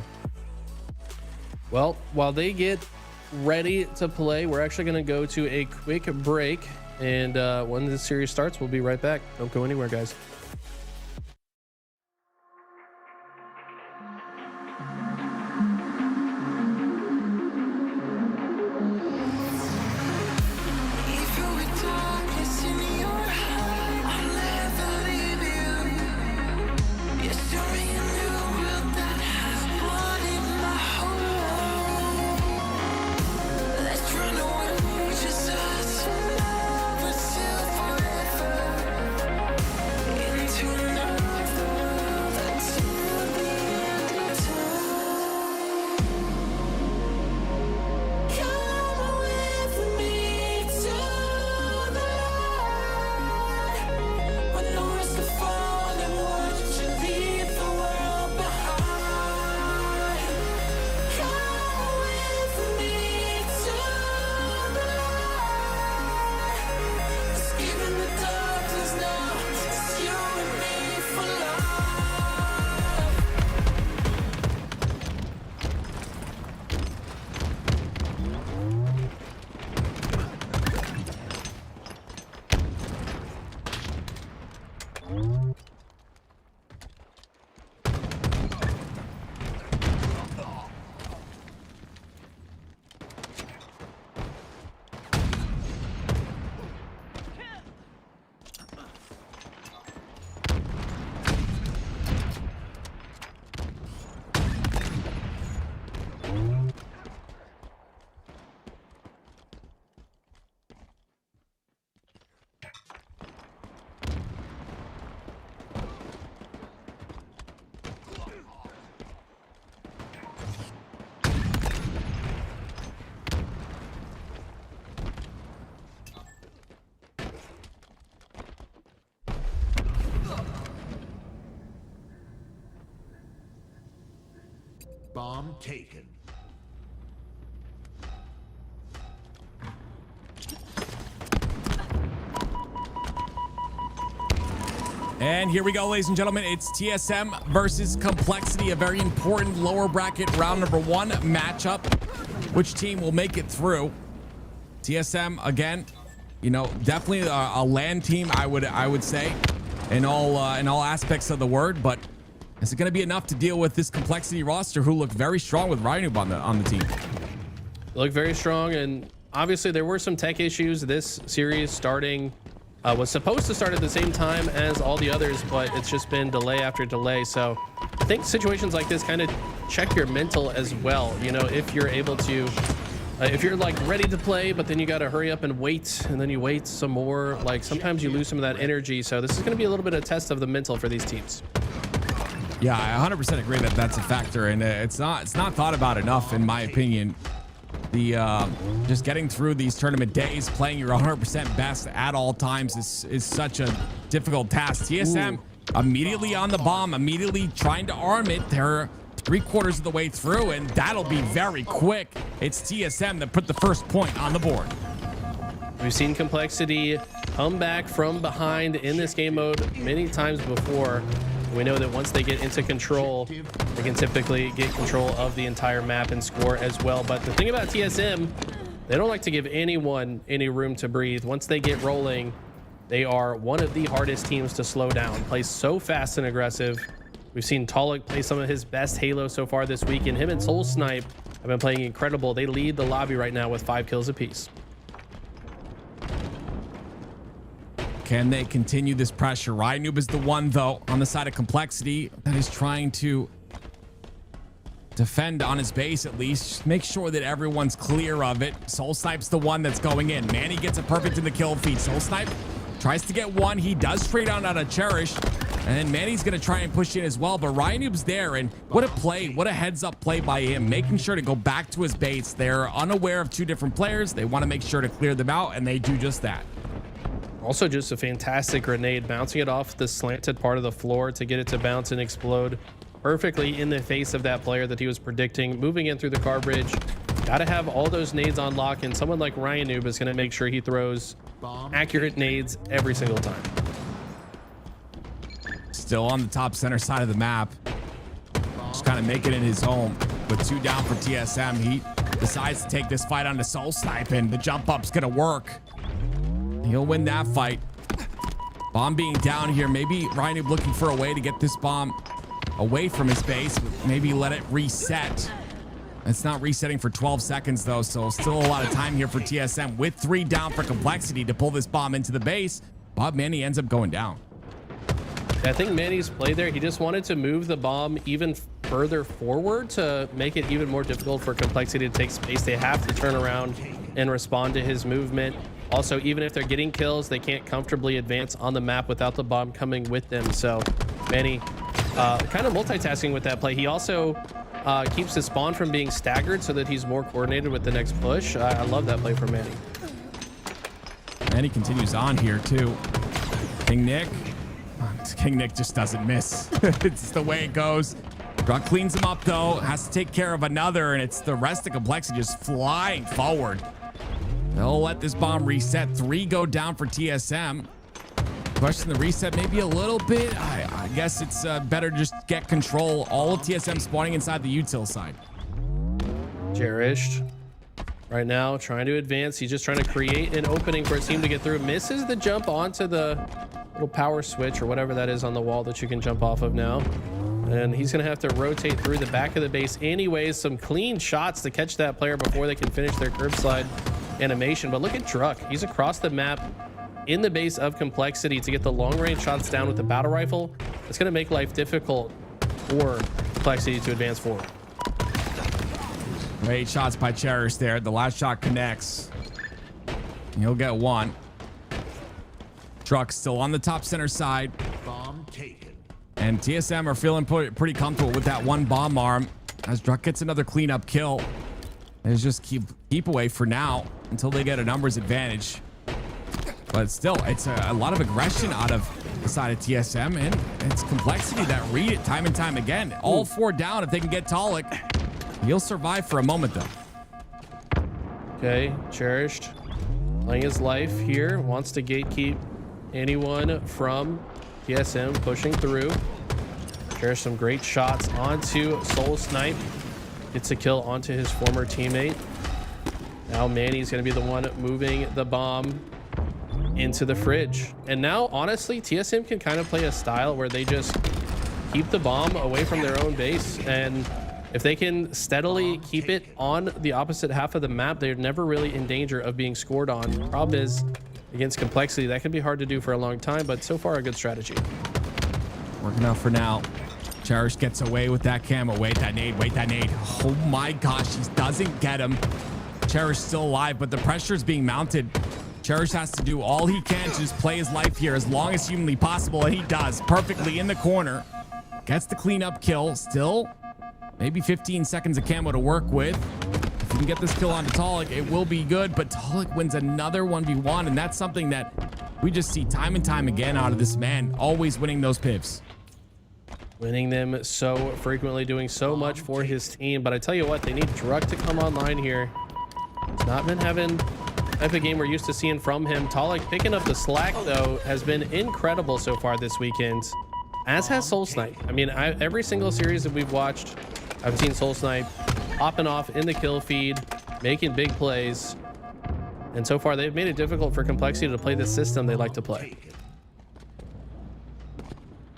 Speaker 2: Well, while they get ready to play, we're actually going to go to a quick break. And when the series starts, we'll be right back. Don't go anywhere, guys.
Speaker 5: Bomb taken.
Speaker 7: And here we go, ladies and gentlemen. It's TSM versus Complexity, a very important lower bracket round number 1 matchup. Which team will make it through? TSM, again, you know, definitely a LAN team, I would say, in all aspects of the word. But is it going to be enough to deal with this Complexity roster, who look very strong with Ryanoob on the team?
Speaker 2: They look very strong, and obviously there were some tech issues. This series starting was supposed to start at the same time as all the others, but it's just been delay after delay. So I think situations like this kind of check your mental as well. You know, if you're able to, if you're like ready to play, but then you got to hurry up and wait, and then you wait some more, like sometimes you lose some of that energy. So this is going to be a little bit of a test of the mental for these teams.
Speaker 7: Yeah, I 100% agree that that's a factor, and it's not thought about enough, in my opinion. The just getting through these tournament days, playing your 100% best at all times is such a difficult task. TSM immediately on the bomb, immediately trying to arm it. They're 3/4 of the way through, and that'll be very quick. It's TSM that put the first point on the board.
Speaker 2: We've seen Complexity come back from behind in this game mode many times before. We know that once they get into control, they can typically get control of the entire map and score as well. But the thing about TSM, they don't like to give anyone any room to breathe. Once they get rolling, they are one of the hardest teams to slow down. Play so fast and aggressive. We've seen Talik play some of his best Halo so far this week, and him and Soul Snipe have been playing incredible. They lead the lobby right now with 5 kills apiece.
Speaker 7: Can they continue this pressure? Ryanoob is the one, though, on the side of Complexity that is trying to defend on his base, at least. Just make sure that everyone's clear of it. Soul Snipe's the one that's going in. Manny gets it perfect in the kill feed. Soul Snipe tries to get one. He does trade on out of Cherish. And then Manny's going to try and push in as well. But Ryanoob's there. And what a play. What a heads-up play by him. Making sure to go back to his base. They're unaware of 2 different players. They want to make sure to clear them out. And they do just that.
Speaker 2: Also just a fantastic grenade, bouncing it off the slanted part of the floor to get it to bounce and explode perfectly in the face of that player that he was predicting. Moving in through the car bridge. Got to have all those nades on lock, and someone like Ryanoob is going to make sure he throws accurate nades every single time.
Speaker 7: Still on the top center side of the map. Just kind of make it in his home. With 2 down for TSM, he decides to take this fight onto Soul Snipe, and the jump up's going to work. He'll win that fight. Bomb being down here. Maybe Ryanoob looking for a way to get this bomb away from his base. Maybe let it reset. It's not resetting for 12 seconds, though, so still a lot of time here for TSM with 3 down for Complexity to pull this bomb into the base. Bob Manny ends up going down.
Speaker 2: I think Manny's play there, he just wanted to move the bomb even further forward to make it even more difficult for Complexity to take space. They have to turn around and respond to his movement. Also, even if they're getting kills, they can't comfortably advance on the map without the bomb coming with them. So Manny kind of multitasking with that play. He also keeps his spawn from being staggered so that he's more coordinated with the next push. I love that play from Manny.
Speaker 7: And he continues on here too. King Nick just doesn't miss. It's the way it goes. Druck cleans him up though, has to take care of another, and it's the rest of Complexity just flying forward. They'll let this bomb reset. 3 go down for TSM. Question the reset maybe a little bit. I guess it's better to just get control. All of TSM spawning inside the util side.
Speaker 2: Cherished right now trying to advance. He's just trying to create an opening for a team to get through. Misses the jump onto the little power switch or whatever that is on the wall that you can jump off of now. And he's going to have to rotate through the back of the base anyways. Some clean shots to catch that player before they can finish their curb slide animation. But look at Druck. He's across the map in the base of Complexity to get the long range shots down with the battle rifle. It's going to make life difficult for Complexity to advance forward.
Speaker 7: Great shots by Cherish there. The last shot connects. He'll get one. Druck still on the top center side.
Speaker 5: Bomb taken.
Speaker 7: And TSM are feeling pretty comfortable with that one bomb arm as Druck gets another cleanup kill. Let's just keep away for now until they get a numbers advantage. But still, it's a lot of aggression out of the side of TSM, and it's Complexity that read it time and time again. All 4 down. If they can get Talik, he'll survive for a moment though.
Speaker 2: Okay, Cherished playing his life here, wants to gatekeep anyone from TSM pushing through. Cherished some great shots onto Soul Snipe, gets a kill onto his former teammate. Now Manny's gonna be the one moving the bomb into the fridge. And now, honestly, TSM can kind of play a style where they just keep the bomb away from their own base. And if they can steadily keep it on the opposite half of the map, they're never really in danger of being scored on. Problem is, against Complexity, that can be hard to do for a long time, but so far a good strategy.
Speaker 7: Working out for now. Cherish gets away with that camo. Wait that nade, wait that nade. Oh my gosh, he doesn't get him. Cherish still alive, but the pressure is being mounted. Cherish has to do all he can to just play his life here as long as humanly possible, and he does perfectly in the corner. Gets the cleanup kill. Still, maybe 15 seconds of camo to work with. If he can get this kill onto Talik, it will be good, but Talik wins another 1v1, and that's something that we just see time and time again out of this man, always winning those pips.
Speaker 2: Winning them so frequently, doing so much for his team. But I tell you what, they need Druk to come online here. He's not been having the type of game we're used to seeing from him. Talik picking up the slack, though, has been incredible so far this weekend, as has Soul Snipe. I mean, every single series that we've watched, I've seen Soul Snipe popping off in the kill feed, making big plays. And so far, they've made it difficult for Complexity to play the system they like to play.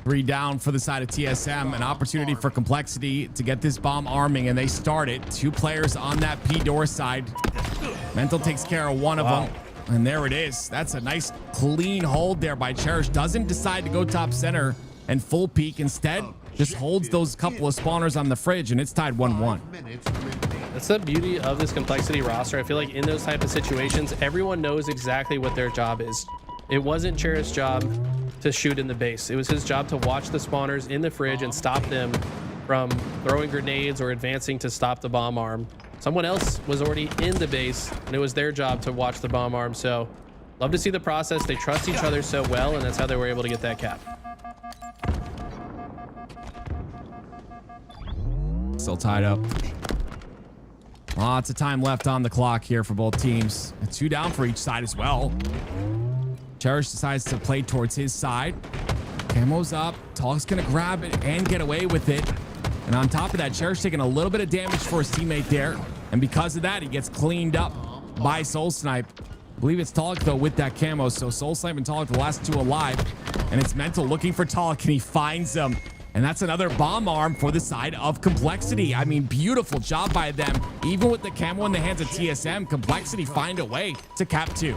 Speaker 7: 3 down for the side of TSM. An opportunity for Complexity to get this bomb arming, and they start it. 2 players on that P door side. Mental takes care of one of them, and there it is. That's a nice clean hold there by Cherish. Doesn't decide to go top center and full peek. Instead, just holds those couple of spawners on the fridge, and it's tied 1-1.
Speaker 2: That's the beauty of this Complexity roster. I feel like in those type of situations, everyone knows exactly what their job is. It wasn't Cherish's job to shoot in the base. It was his job to watch the spawners in the fridge and stop them from throwing grenades or advancing to stop the bomb arm. Someone else was already in the base, and it was their job to watch the bomb arm. So love to see the process. They trust each other so well, and that's how they were able to get that cap.
Speaker 7: Still tied up. Lots of time left on the clock here for both teams. 2 down for each side as well. Cherish decides to play towards his side. Camo's up. Talik's gonna grab it and get away with it. And on top of that, Cherish taking a little bit of damage for his teammate there. And because of that, he gets cleaned up by Soul Snipe. I believe it's Talik, though, with that camo. So Soul Snipe and Talik, the last 2 alive. And it's Mental looking for Talik, and he finds him. And that's another bomb arm for the side of Complexity. I mean, beautiful job by them. Even with the camo in the hands of TSM, Complexity find a way to cap 2.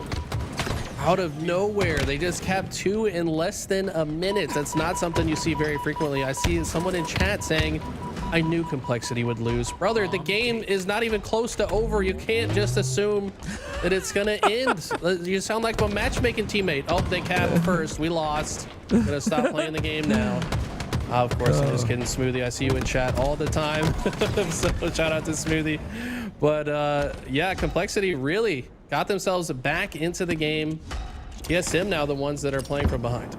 Speaker 2: Out of nowhere, they just capped 2 in less than a minute. That's not something you see very frequently. I see someone in chat saying, I knew Complexity would lose. Brother, the game is not even close to over. You can't just assume that it's gonna end. You sound like a matchmaking teammate. Oh, they capped first. We lost. I'm gonna stop playing the game now. Of course, I'm just kidding, Smoothie. I see you in chat all the time. So shout out to Smoothie. But yeah, Complexity really got themselves back into the game. TSM now the ones that are playing from behind.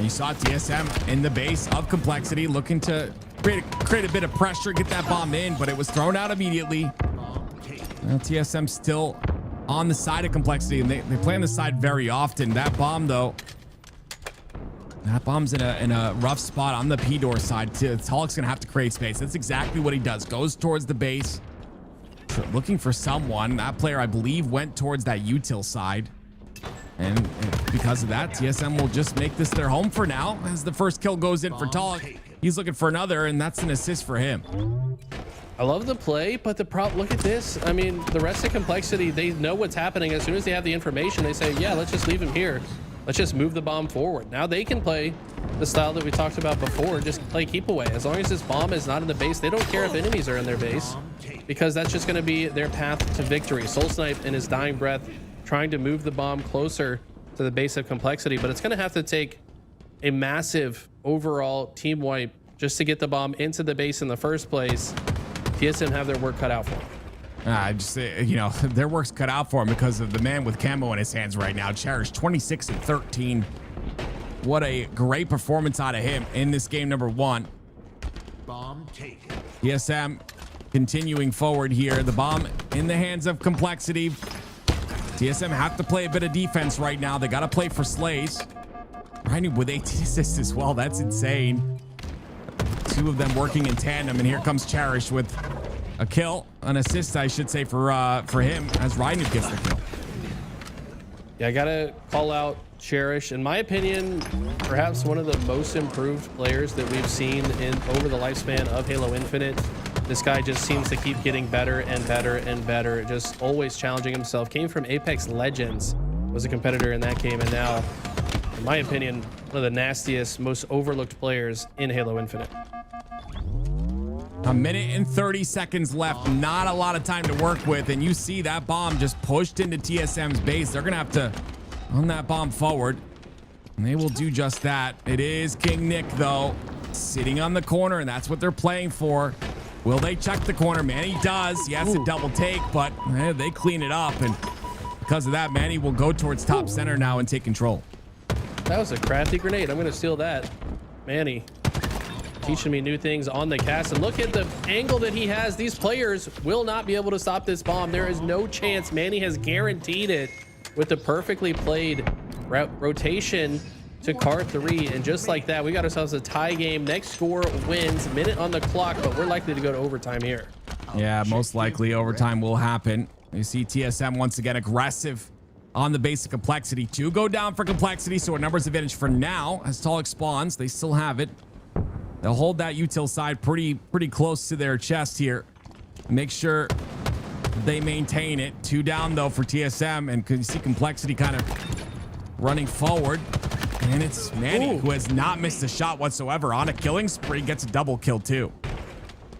Speaker 7: You saw TSM in the base of Complexity looking to create a bit of pressure, get that bomb in, but it was thrown out immediately. Well, TSM still on the side of Complexity, and they play on the side very often. That bomb, though, that bomb's in a rough spot on the P door side. Talik's gonna have to create space. That's exactly what he does. Goes towards the base, looking for someone. That player, I believe, went towards that util side. And because of that, TSM will just make this their home for now. As the first kill goes in for Talik, he's looking for another, and that's an assist for him.
Speaker 2: I love the play, but the problem, look at this. I mean, the rest of Complexity, they know what's happening. As soon as they have the information, they say, yeah, let's just leave him here. Let's just move the bomb forward. Now they can play the style that we talked about before, just play keep away. As long as this bomb is not in the base, they don't care if enemies are in their base, because that's just going to be their path to victory. Soul Snipe in his dying breath trying to move the bomb closer to the base of Complexity, but it's going to have to take a massive overall team wipe just to get the bomb into the base in the first place. TSM have their work cut out for them.
Speaker 7: I just say, you know, their work's cut out for him because of the man with camo in his hands right now. Cherish 26 and 13. What a great performance out of him in this game number 1.
Speaker 5: Bomb taken.
Speaker 7: TSM continuing forward here. The bomb in the hands of Complexity. TSM have to play a bit of defense right now. They got to play for Slays. Rhino with 18 assists as well. That's insane. 2 of them working in tandem, and here comes Cherish with a kill, an assist, I should say, for him as Rhino gets the kill.
Speaker 2: Yeah, I gotta call out Cherish. In my opinion, perhaps one of the most improved players that we've seen over the lifespan of Halo Infinite. This guy just seems to keep getting better and better and better, just always challenging himself. Came from Apex Legends, was a competitor in that game, and now, in my opinion, one of the nastiest, most overlooked players in Halo Infinite.
Speaker 7: A minute and 30 seconds left. Not a lot of time to work with, and you see that bomb just pushed into TSM's base. They're gonna have to run that bomb forward, and they will do just that. It is King Nick, though, sitting on the corner, and that's what they're playing for. Will they check the corner? Manny does. He has to double take, but they clean it up, and because of that, Manny will go towards top center now and take control.
Speaker 2: That was a crafty grenade. I'm going to steal that. Manny teaching me new things on the cast, and look at the angle that he has. These players will not be able to stop this bomb. There is no chance. Manny has guaranteed it with the perfectly played rotation to car 3, and just like that, we got ourselves a tie game. Next score wins. Minute on the clock, but we're likely to go to overtime here.
Speaker 7: Yeah, most likely overtime will happen. You see TSM once again aggressive on the base of Complexity. 2 go down for Complexity, so a numbers advantage for now as Talik spawns. They still have it. They'll hold that util side pretty close to their chest here. Make sure they maintain it. 2 down though for TSM, and you see Complexity kind of running forward. And it's Manny who has not missed a shot whatsoever on a killing spree, gets a double kill too.
Speaker 2: I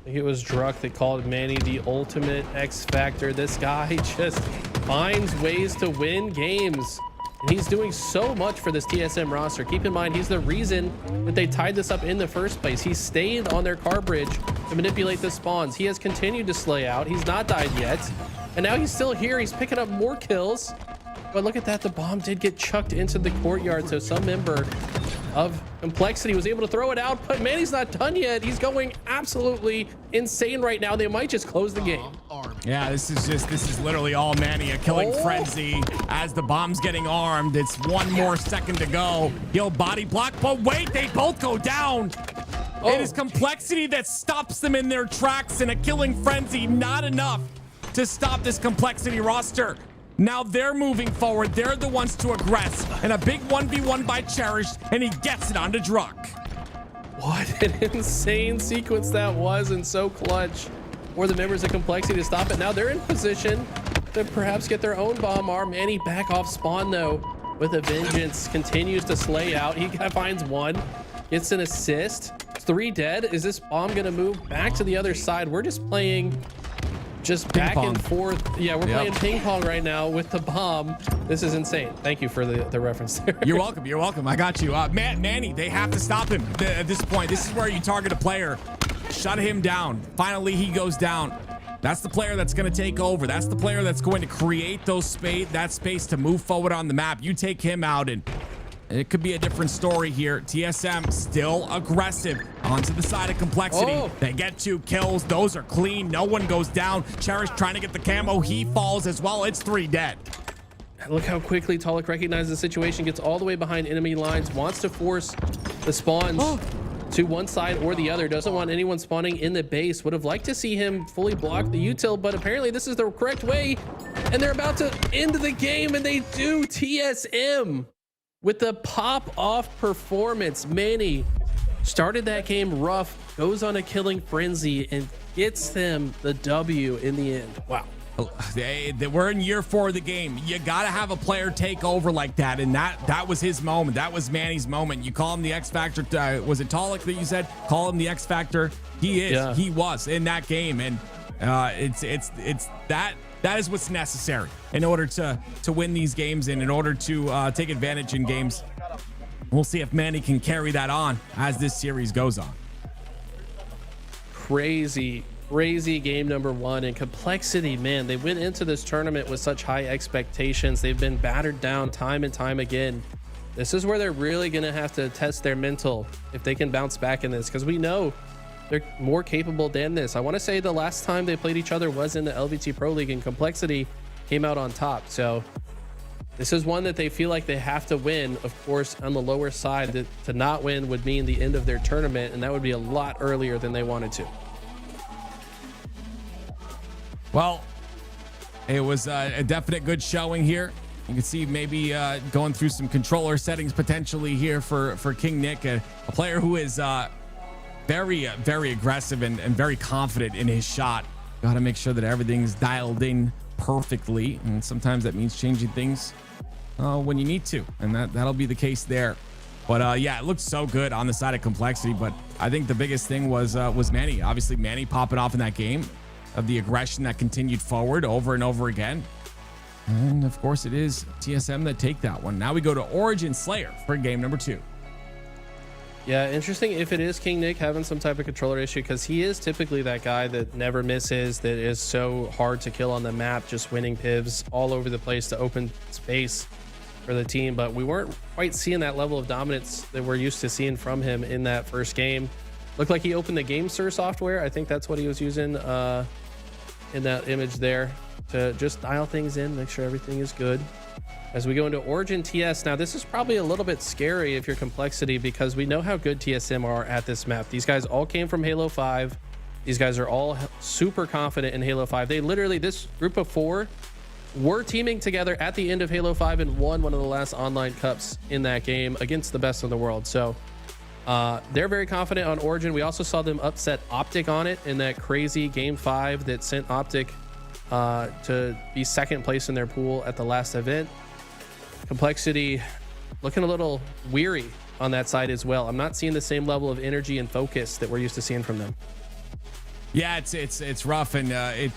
Speaker 2: think it was Druck that called Manny the ultimate X Factor. This guy just finds ways to win games, and he's doing so much for this TSM roster. Keep in mind, he's the reason that they tied this up in the first place. He stayed on their car bridge to manipulate the spawns. He has continued to slay out. He's not died yet, and now he's still here. He's picking up more kills. But look at that, the bomb did get chucked into the courtyard, so some member of Complexity was able to throw it out, but Manny's not done yet. He's going absolutely insane right now. They might just close the game.
Speaker 7: Yeah, this is literally all Manny, a killing frenzy as the bomb's getting armed. It's 1 more second to go. He'll body block, but wait, they both go down. It is Complexity that stops them in their tracks, and a killing frenzy, not enough to stop this Complexity roster. Now they're moving forward. They're the ones to aggress. And a big 1v1 by Cherish, and he gets it onto Druck.
Speaker 2: What an insane sequence that was, and so clutch for the members of Complexity to stop it. Now they're in position to perhaps get their own bomb arm. Manny back off spawn, though, with a vengeance. Continues to slay out. He finds 1, gets an assist. 3 dead. Is this bomb going to move back to the other side? We're just playing... back and forth. Yeah, we're playing ping pong right now with the bomb. This is insane. Thank you for the reference there.
Speaker 7: You're welcome. You're welcome. I got you. Manny, they have to stop him at this point. This is where you target a player. Shut him down. Finally, he goes down. That's the player that's going to take over. That's the player that's going to create that space to move forward on the map. You take him out, and it could be a different story here. TSM still aggressive onto the side of Complexity. They get 2 kills. Those are clean. No one goes down. Cherish trying to get the camo. He falls as well. It's 3 dead.
Speaker 2: Look how quickly Talik recognizes the situation, gets all the way behind enemy lines, wants to force the spawns to one side or the other. Doesn't want anyone spawning in the base. Would have liked to see him fully block the util, but apparently this is the correct way, and they're about to end the game, and they do. TSM with the pop-off performance. Manny started that game rough, goes on a killing frenzy, and gets them the W in the end. Wow.
Speaker 7: We're in year 4 of the game. You gotta have a player take over like that, and that was his moment. That was Manny's moment. You call him the X Factor. Was it Talik that you said? Call him the X Factor. He is. Yeah. He was in that game, and it's that is what's necessary in order to win these games and in order to take advantage in games. We'll see if Manny can carry that on as this series goes on.
Speaker 2: Crazy game number 1, and Complexity, man, they went into this tournament with such high expectations. They've been battered down time and time again, this is where they're really going to have to test their mental if they can bounce back in this, because we know they're more capable than this. I want to say the last time they played each other was in the LVT Pro League, and Complexity came out on top. So this is one that they feel like they have to win. Of course, on the lower side, to not win would mean the end of their tournament, and that would be a lot earlier than they wanted to.
Speaker 7: Well, it was a definite good showing here. You can see maybe going through some controller settings potentially here for King Nick, a player who is very aggressive and very confident in his shot. Got to make sure that everything's dialed in perfectly, and sometimes that means changing things when you need to, and that'll be the case there. But yeah, it looked so good on the side of Complexity, but I think the biggest thing was Manny. Obviously, Manny popping off in that game, of the aggression that continued forward over and over again. And of course, it is TSM that take that one. Now we go to Origin Slayer for game number 2.
Speaker 2: Yeah, interesting if it is King Nick having some type of controller issue, because he is typically that guy that never misses, that is so hard to kill on the map, just winning pivs all over the place to open space for the team. But we weren't quite seeing that level of dominance that we're used to seeing from him in that first game. Looked like he opened the GameSir software. I think that's what he was using in that image there, to just dial things in, make sure everything is good. As we go into Origin TS, now this is probably a little bit scary if you're Complexity, because we know how good TSM are at this map. These guys all came from Halo 5. These guys are all super confident in Halo 5. They literally, this group of 4 were teaming together at the end of Halo 5 and won one of the last online cups in that game against the best in the world. So they're very confident on Origin. We also saw them upset Optic on it in that crazy game 5 that sent Optic to be second place in their pool at the last event. Complexity looking a little weary on that side as well. I'm not seeing the same level of energy and focus that we're used to seeing from them.
Speaker 7: Yeah, it's rough, and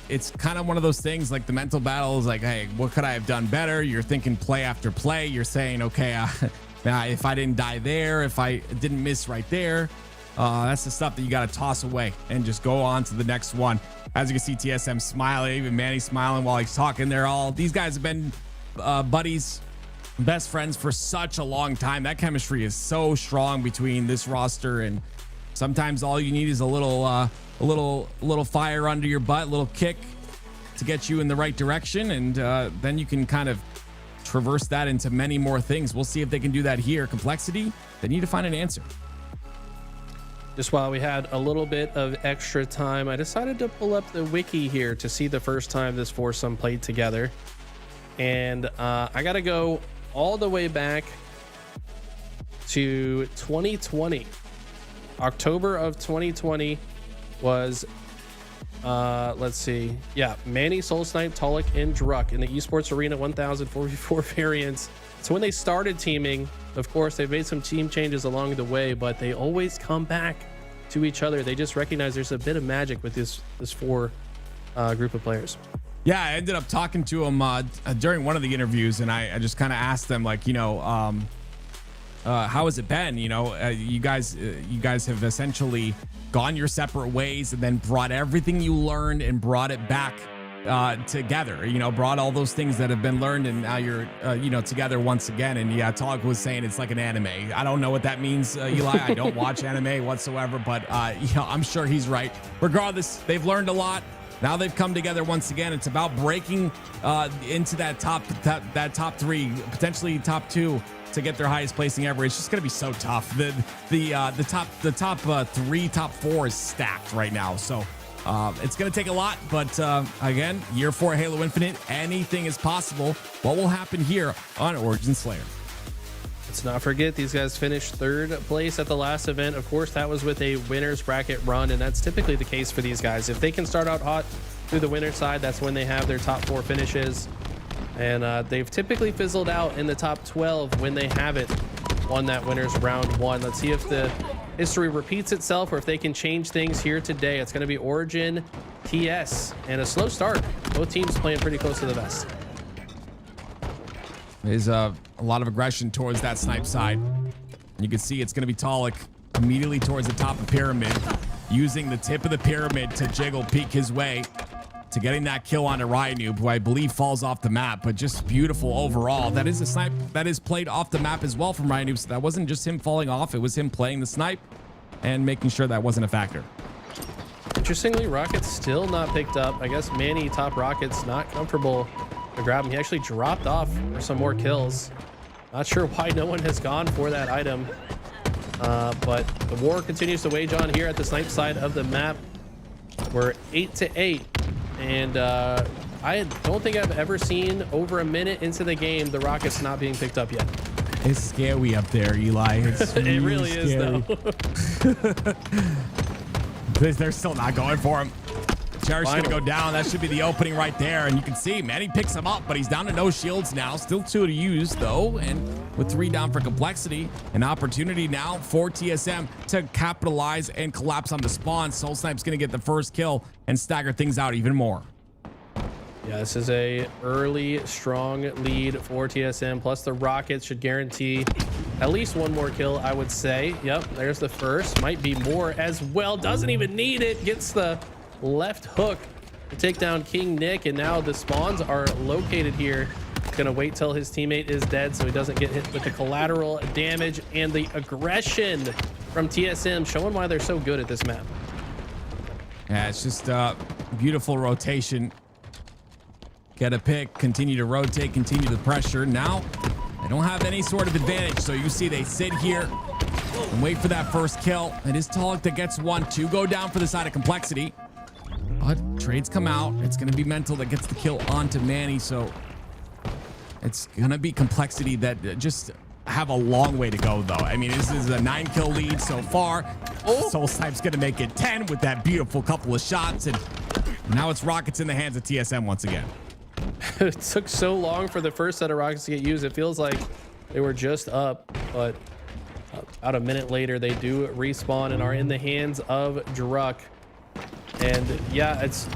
Speaker 7: it's kind of one of those things, like the mental battle is like, hey, what could I have done better? You're thinking play after play. You're saying, okay, if I didn't die there, if I didn't miss right there, that's the stuff that you got to toss away and just go on to the next one. As you can see, TSM smiling, even Manny smiling while he's talking. These guys have been buddies, best friends for such a long time. That chemistry is so strong between this roster, and sometimes all you need is a little fire under your butt, a little kick to get you in the right direction, and then you can kind of traverse that into many more things. We'll see if they can do that here. Complexity, they need to find an answer.
Speaker 2: Just while we had a little bit of extra time, I decided to pull up the wiki here to see the first time this foursome played together. And I got to go all the way back to 2020. October of 2020 was, let's see. Yeah, Manny, Soul Snipe, Tolic, and Druck in the Esports Arena 1000 4v4 variants. So when they started teaming, of course, they've made some team changes along the way, but they always come back to each other. They just recognize there's a bit of magic with this four group of players.
Speaker 7: Yeah, I ended up talking to him during one of the interviews, and I just kind of asked them, like, how has it been? You guys have essentially gone your separate ways and then brought everything you learned and brought it back together, brought all those things that have been learned, and now you're, together once again. And yeah, Tog was saying it's like an anime. I don't know what that means, Eli. I don't watch anime whatsoever, but I'm sure he's right. Regardless, they've learned a lot. Now they've come together once again. It's about breaking into that top three, potentially top two, to get their highest placing ever. It's just going to be so tough. The top three, top four is stacked right now. So it's going to take a lot. But again, year 4 Halo Infinite, anything is possible. What will happen here on Origin Slayer?
Speaker 2: Let's not forget, these guys finished 3rd place at the last event. Of course, that was with a winner's bracket run, and that's typically the case for these guys. If they can start out hot through the winner's side, that's when they have their top 4 finishes. And they've typically fizzled out in the top 12 when they haven't won that winner's round 1. Let's see if the history repeats itself or if they can change things here today. It's going to be Origin TS, and a slow start. Both teams playing pretty close to the vest.
Speaker 7: There's a lot of aggression towards that snipe side. You can see it's going to be Tolic immediately towards the top of pyramid, using the tip of the pyramid to jiggle peek his way to getting that kill onto Ryanoob, who I believe falls off the map, but just beautiful overall. That is a snipe that is played off the map as well from Ryanoob, so that wasn't just him falling off, it was him playing the snipe and making sure that wasn't a factor.
Speaker 2: Interestingly, Rocket's still not picked up. I guess Manny, top Rocket's not comfortable to grab him. He actually dropped off for some more kills. Not sure why no one has gone for that item. But the war continues to wage on here at the snipe side of the map. We're 8-8, and I don't think I've ever seen over a minute into the game the Rockets not being picked up yet.
Speaker 7: It's scary up there, Eli. It's
Speaker 2: It really is, though.
Speaker 7: They're still not going for him. Cherish gonna go down. That should be the opening right there. And you can see Manny picks him up, but he's down to no shields now. Still 2 to use though. And with 3 down for Complexity, an opportunity now for TSM to capitalize and collapse on the spawn. Soul Snipe's gonna get the first kill and stagger things out even more.
Speaker 2: Yeah, this is a early strong lead for TSM. Plus the Rockets should guarantee at least 1 more kill, I would say. Yep, there's the first. Might be more as well. Doesn't even need it. Gets the left hook to take down King Nick, and now the spawns are located here. Gonna wait till his teammate is dead so he doesn't get hit with the collateral damage, and the aggression from TSM showing why they're so good at this map.
Speaker 7: Yeah, it's just beautiful rotation. Get a pick, continue to rotate, continue the pressure. Now they don't have any sort of advantage, so you see they sit here and wait for that first kill. It is Talik that gets 1. 2 go down for the side of Complexity. But trades come out. It's going to be Mental that gets the kill onto Manny. So it's going to be Complexity that just have a long way to go, though. I mean, this is a 9-kill lead so far. Soul Snipe's going to make it 10 with that beautiful couple of shots. And now it's Rockets in the hands of TSM once again.
Speaker 2: It took so long for the first set of Rockets to get used. It feels like they were just up, but about a minute later, they do respawn and are in the hands of Druck. And yeah, it's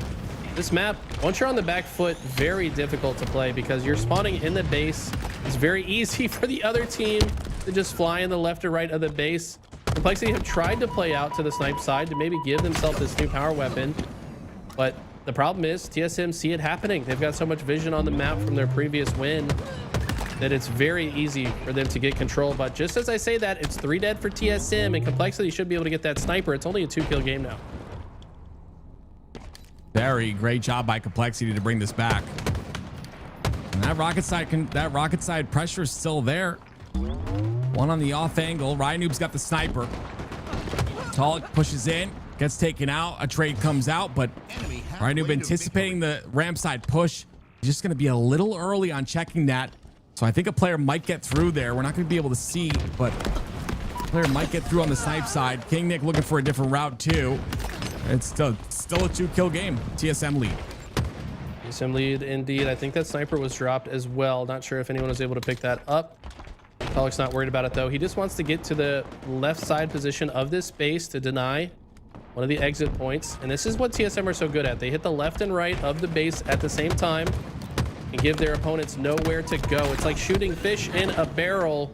Speaker 2: this map, once you're on the back foot, very difficult to play because you're spawning in the base. It's very easy for the other team to just fly in the left or right of the base. Complexity have tried to play out to the snipe side to maybe give themselves this new power weapon, but the problem is TSM see it happening. They've got so much vision on the map from their previous win that it's very easy for them to get control. But just as I say that, it's 3 dead for TSM, and Complexity should be able to get that sniper. It's only a 2-kill game now.
Speaker 7: Very great job by Complexity to bring this back. And that rocket side pressure is still there. 1 on the off angle. Ryanoob's got the sniper. Talik pushes in, gets taken out. A trade comes out, but Ryanoob anticipating the ramp side push. He's just going to be a little early on checking that. So I think a player might get through there. We're not going to be able to see, but a player might get through on the snipe side. King Nick looking for a different route too. It's still a 2-kill game. TSM lead.
Speaker 2: TSM lead indeed. I think that sniper was dropped as well. Not sure if anyone was able to pick that up. Talik's not worried about it though. He just wants to get to the left side position of this space to deny one of the exit points. And this is what TSM are so good at. They hit the left and right of the base at the same time and give their opponents nowhere to go. It's like shooting fish in a barrel.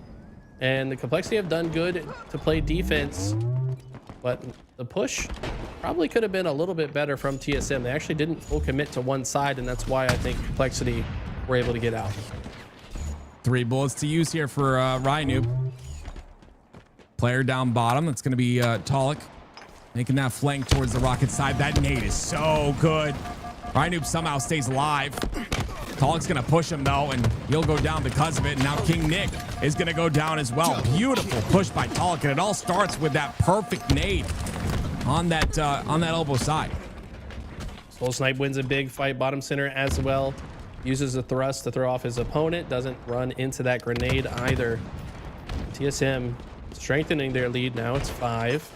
Speaker 2: And the Complexity have done good to play defense, but the push probably could have been a little bit better from TSM. They actually didn't full commit to one side, and that's why I think Complexity were able to get out.
Speaker 7: 3 bullets to use here for Ryanoob. Player down bottom. That's going to be Talik, making that flank towards the rocket side. That nade is so good. Ryanoob somehow stays alive. Talik's going to push him though, and he'll go down because of it. And now King Nick is going to go down as well. Beautiful push by Talik, and it all starts with that perfect nade on that elbow side.
Speaker 2: Soul Snipe wins a big fight bottom center as well. Uses a thrust to throw off his opponent. Doesn't run into that grenade either. TSM strengthening their lead now. It's 5.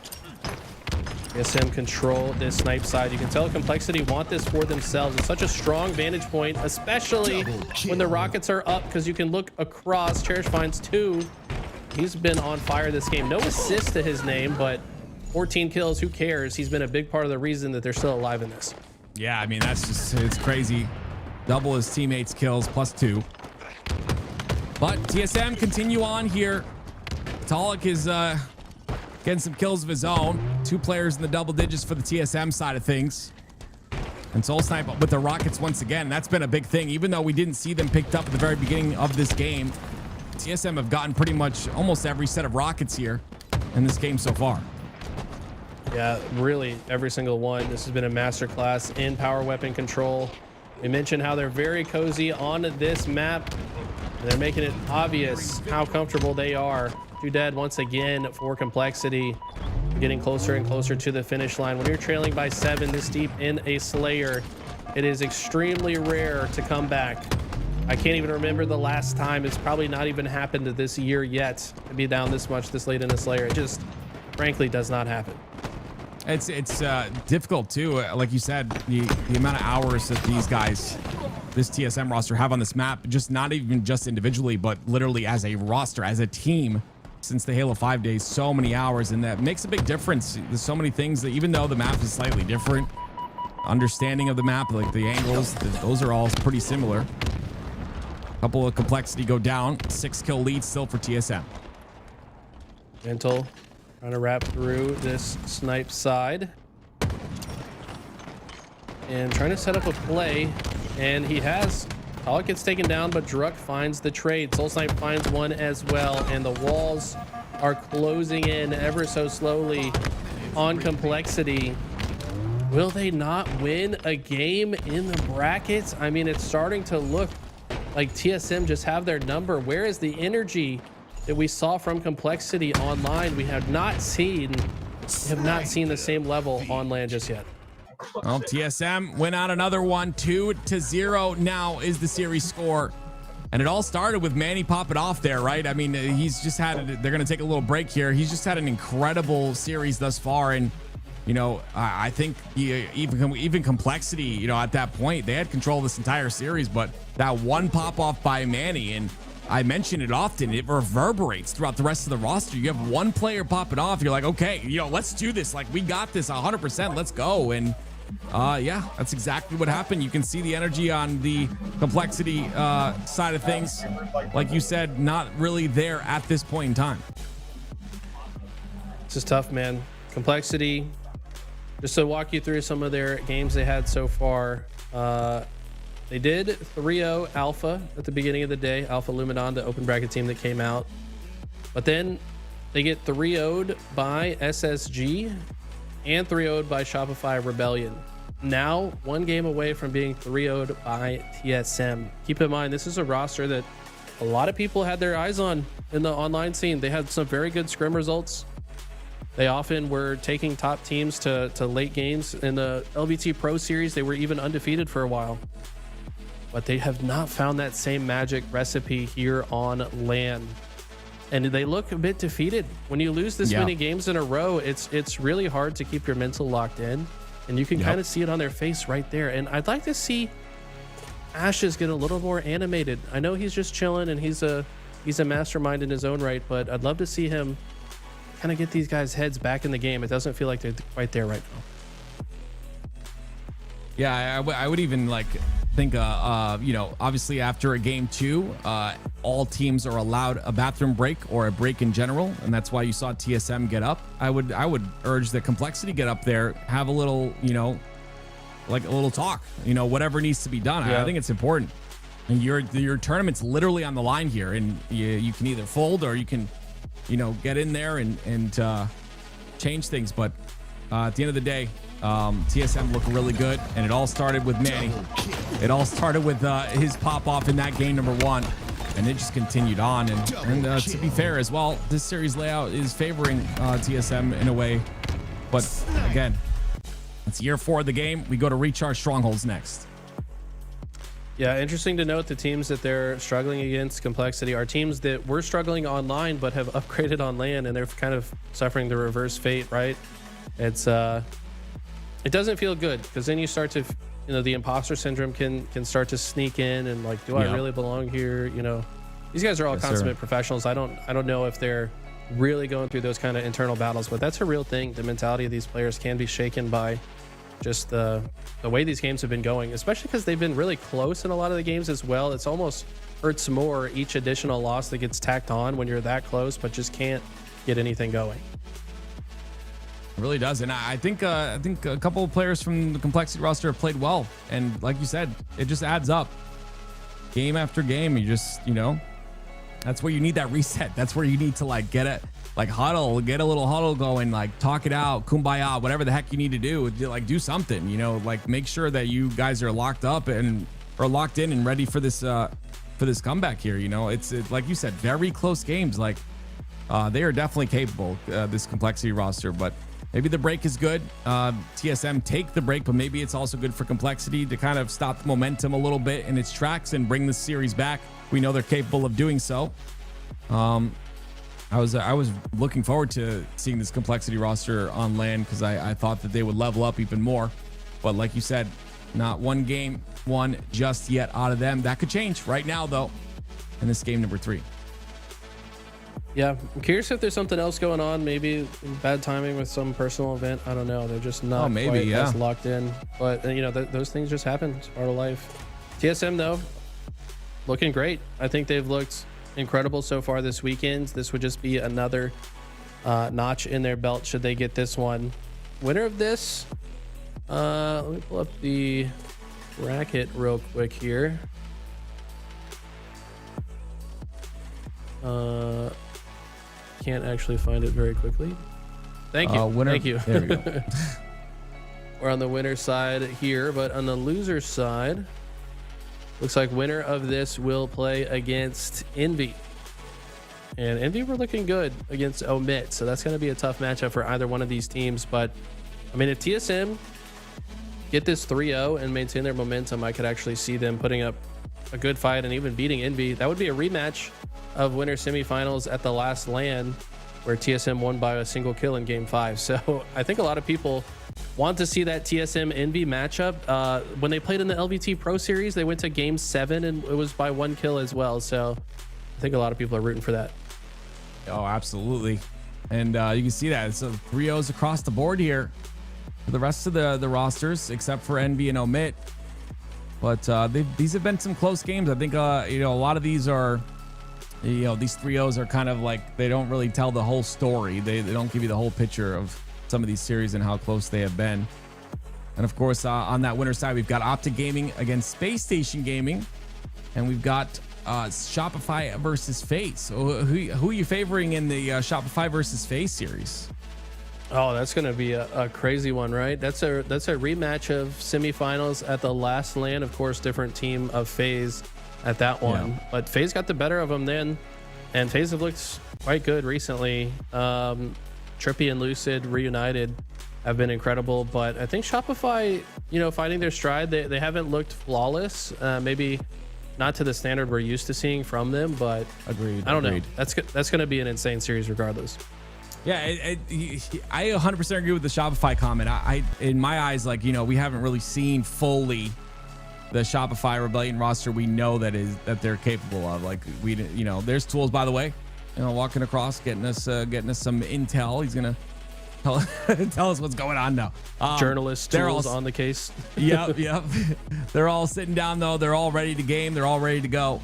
Speaker 2: TSM control this snipe side. You can tell Complexity want this for themselves. It's such a strong vantage point, especially when the Rockets are up, because you can look across. Cherish finds 2. He's been on fire this game. No assist to his name, but 14 kills. Who cares? He's been a big part of the reason that they're still alive in this.
Speaker 7: Yeah, I mean, that's just, it's crazy. Double his teammates' kills, +2. But TSM continue on here. Talik is getting some kills of his own. 2 players in the double digits for the TSM side of things. And Soul Snipe with the Rockets once again. That's been a big thing. Even though we didn't see them picked up at the very beginning of this game, TSM have gotten pretty much almost every set of rockets here in this game so far.
Speaker 2: Yeah, really every single one. This has been a masterclass in power weapon control. We mentioned how they're very cozy on this map. They're making it obvious how comfortable they are. 2 dead once again for Complexity. Getting closer and closer to the finish line. When you're trailing by 7 this deep in a Slayer, it is extremely rare to come back. I can't even remember the last time. It's probably not even happened this year yet to be down this much this late in a Slayer. It just frankly does not happen.
Speaker 7: It's difficult too. Like you said, the amount of hours that these guys, this TSM roster have on this map, just not even just individually, but literally as a roster, as a team, since the Halo 5 days, so many hours, and that makes a big difference. There's so many things that even though the map is slightly different, understanding of the map, like the angles, those are all pretty similar. Couple of Complexity go down, 6-kill lead still for TSM.
Speaker 2: Gentle trying to wrap through this snipe side and trying to set up a play, and he has. All gets taken down, but Druck finds the trade. Soul Snipe finds one as well, and the walls are closing in ever so slowly on Complexity. Will they not win a game in the brackets? I mean, it's starting to look like TSM just have their number. Where is the energy that we saw from Complexity online? We have not seen the same level on land just yet.
Speaker 7: Well, TSM win out another one, 2-0 now is the series score. And it all started with Manny popping off there, right? I mean, he's just had, they're going to take a little break here. He's just had an incredible series thus far. And, you know, I think even Complexity, you know, at that point, they had control of this entire series, but that one pop off by Manny, and I mention it often, it reverberates throughout the rest of the roster. You have one player popping off, you're like, okay, you know, let's do this. Like, we got this 100%, let's go. And yeah, that's exactly what happened. You can see the energy on the Complexity side of things. Like you said, not really there at this point in time.
Speaker 2: This is tough, man. Complexity, just to walk you through some of their games they had so far. They did 3-0 Alpha at the beginning of the day. Alpha Luminon, the open bracket team that came out. But then they get 3-0'd by SSG and 3-0'd by Shopify Rebellion. Now, one game away from being 3-0'd by TSM. Keep in mind, this is a roster that a lot of people had their eyes on in the online scene. They had some very good scrim results. They often were taking top teams to late games. In the LVT Pro Series, they were even undefeated for a while. But they have not found that same magic recipe here on LAN. And they look a bit defeated. When you lose this many games in a row, it's really hard to keep your mental locked in. And you can kind of see it on their face right there. And I'd like to see Ashes get a little more animated. I know he's just chilling and he's a mastermind in his own right, but I'd love to see him kind of get these guys' heads back in the game. It doesn't feel like they're quite there right now.
Speaker 7: Yeah, I would even like think, you know, obviously after a game 2, all teams are allowed a bathroom break or a break in general, and that's why you saw TSM get up. I would urge the Complexity get up there, have a little, you know, like a little talk, you know, whatever needs to be done. I think it's important. And your tournament's literally on the line here, and you can either fold or you can, you know, get in there and change things. But at the end of the day, TSM look really good, and it all started with Manny. It all started with his pop off in that game number 1, and it just continued on. And to be fair as well, this series layout is favoring TSM in a way. But again, it's year 4 of the game. We go to recharge strongholds next.
Speaker 2: Yeah, interesting to note the teams that they're struggling against Complexity are teams that were struggling online but have upgraded on LAN, and they're kind of suffering the reverse fate, right? It's it doesn't feel good, because then you start to, you know, the imposter syndrome can start to sneak in, and like, do I really belong here? You know, these guys are all consummate professionals. I don't know if they're really going through those kind of internal battles, but that's a real thing. The mentality of these players can be shaken by just the way these games have been going, especially because they've been really close in a lot of the games as well. It's almost hurts more each additional loss that gets tacked on when you're that close but just can't get anything going.
Speaker 7: really does. And I think a couple of players from the Complexity roster have played well. And like you said, it just adds up. Game after game, you just, that's where you need that reset. That's where you need to like get it, like huddle, get a little huddle going, like talk it out, kumbaya, whatever the heck you need to do, like do something, like make sure that you guys are locked up or locked in and ready for this comeback here. It's like you said, very close games. Like they are definitely capable, this Complexity roster, but maybe the break is good. TSM take the break, but maybe it's also good for Complexity to kind of stop the momentum a little bit in its tracks and bring the series back. We know they're capable of doing so. I was looking forward to seeing this Complexity roster on LAN because I thought that they would level up even more. But like you said, not one game won just yet out of them. That could change right now, though, in this game number 3.
Speaker 2: Yeah, I'm curious if there's something else going on. Maybe bad timing with some personal event. I don't know. They're just not quite as locked in. But those things just happen. It's part of life. TSM though, looking great. I think they've looked incredible so far this weekend. This would just be another notch in their belt should they get this one. Winner of this. Let me pull up the bracket real quick here. Can't actually find it very quickly. Thank you. Thank you.
Speaker 7: There we go.
Speaker 2: We're on the winner side here, but on the loser side, looks like winner of this will play against Envy. And Envy were looking good against Omit, so that's going to be a tough matchup for either one of these teams. But I mean, if TSM get this 3-0 and maintain their momentum, I could actually see them putting up a good fight and even beating Envy. That would be a rematch of winner semifinals at the last LAN where TSM won by a single kill in game 5. So I think a lot of people want to see that TSM Envy matchup. When they played in the LVT Pro Series, they went to game 7 and it was by 1 kill as well. So I think a lot of people are rooting for that.
Speaker 7: Oh, absolutely. And you can see that. So 3-0s across the board here for the rest of the rosters, except for Envy and Omit. But these have been some close games. I think, a lot of these are, these 3-0s are kind of like, they don't really tell the whole story. They don't give you the whole picture of some of these series and how close they have been. And of course, on that winner side, we've got Optic Gaming against Space Station Gaming. And we've got Shopify versus FaZe. So who are you favoring in the Shopify versus FaZe series?
Speaker 2: Oh, that's going to be a crazy one, right? That's a rematch of semifinals at the last LAN. Of course, different team of FaZe at that one. Yeah. But FaZe got the better of them then. And FaZe have looked quite good recently. Trippy and Lucid reunited have been incredible. But I think Shopify, finding their stride, they haven't looked flawless. Maybe not to the standard we're used to seeing from them, but
Speaker 7: agreed.
Speaker 2: I don't know. That's going to be an insane series regardless.
Speaker 7: Yeah, I 100% agree with the Shopify comment. I in my eyes, we haven't really seen fully the Shopify Rebellion roster we know that they're capable of. There's Tools, by the way, walking across, getting us some intel. He's gonna tell us what's going on now.
Speaker 2: Journalist Tools on the case.
Speaker 7: Yep. They're all sitting down though. They're all ready to game. They're all ready to go.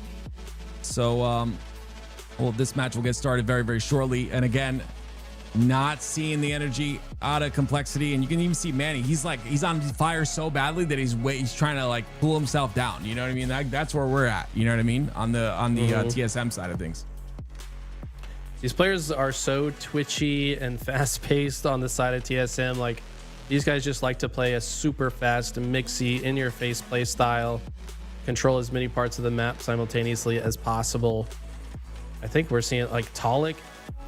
Speaker 7: So, this match will get started very, very shortly. And again, not seeing the energy out of Complexity, and you can even see Manny. He's on fire so badly that he's trying to pull himself down. You know what I mean? That's where we're at. You know what I mean? On the TSM side of things.
Speaker 2: These players are so twitchy and fast paced on the side of TSM. These guys just like to play a super fast, mixy, in your face play style, control as many parts of the map simultaneously as possible. I think we're seeing Talik.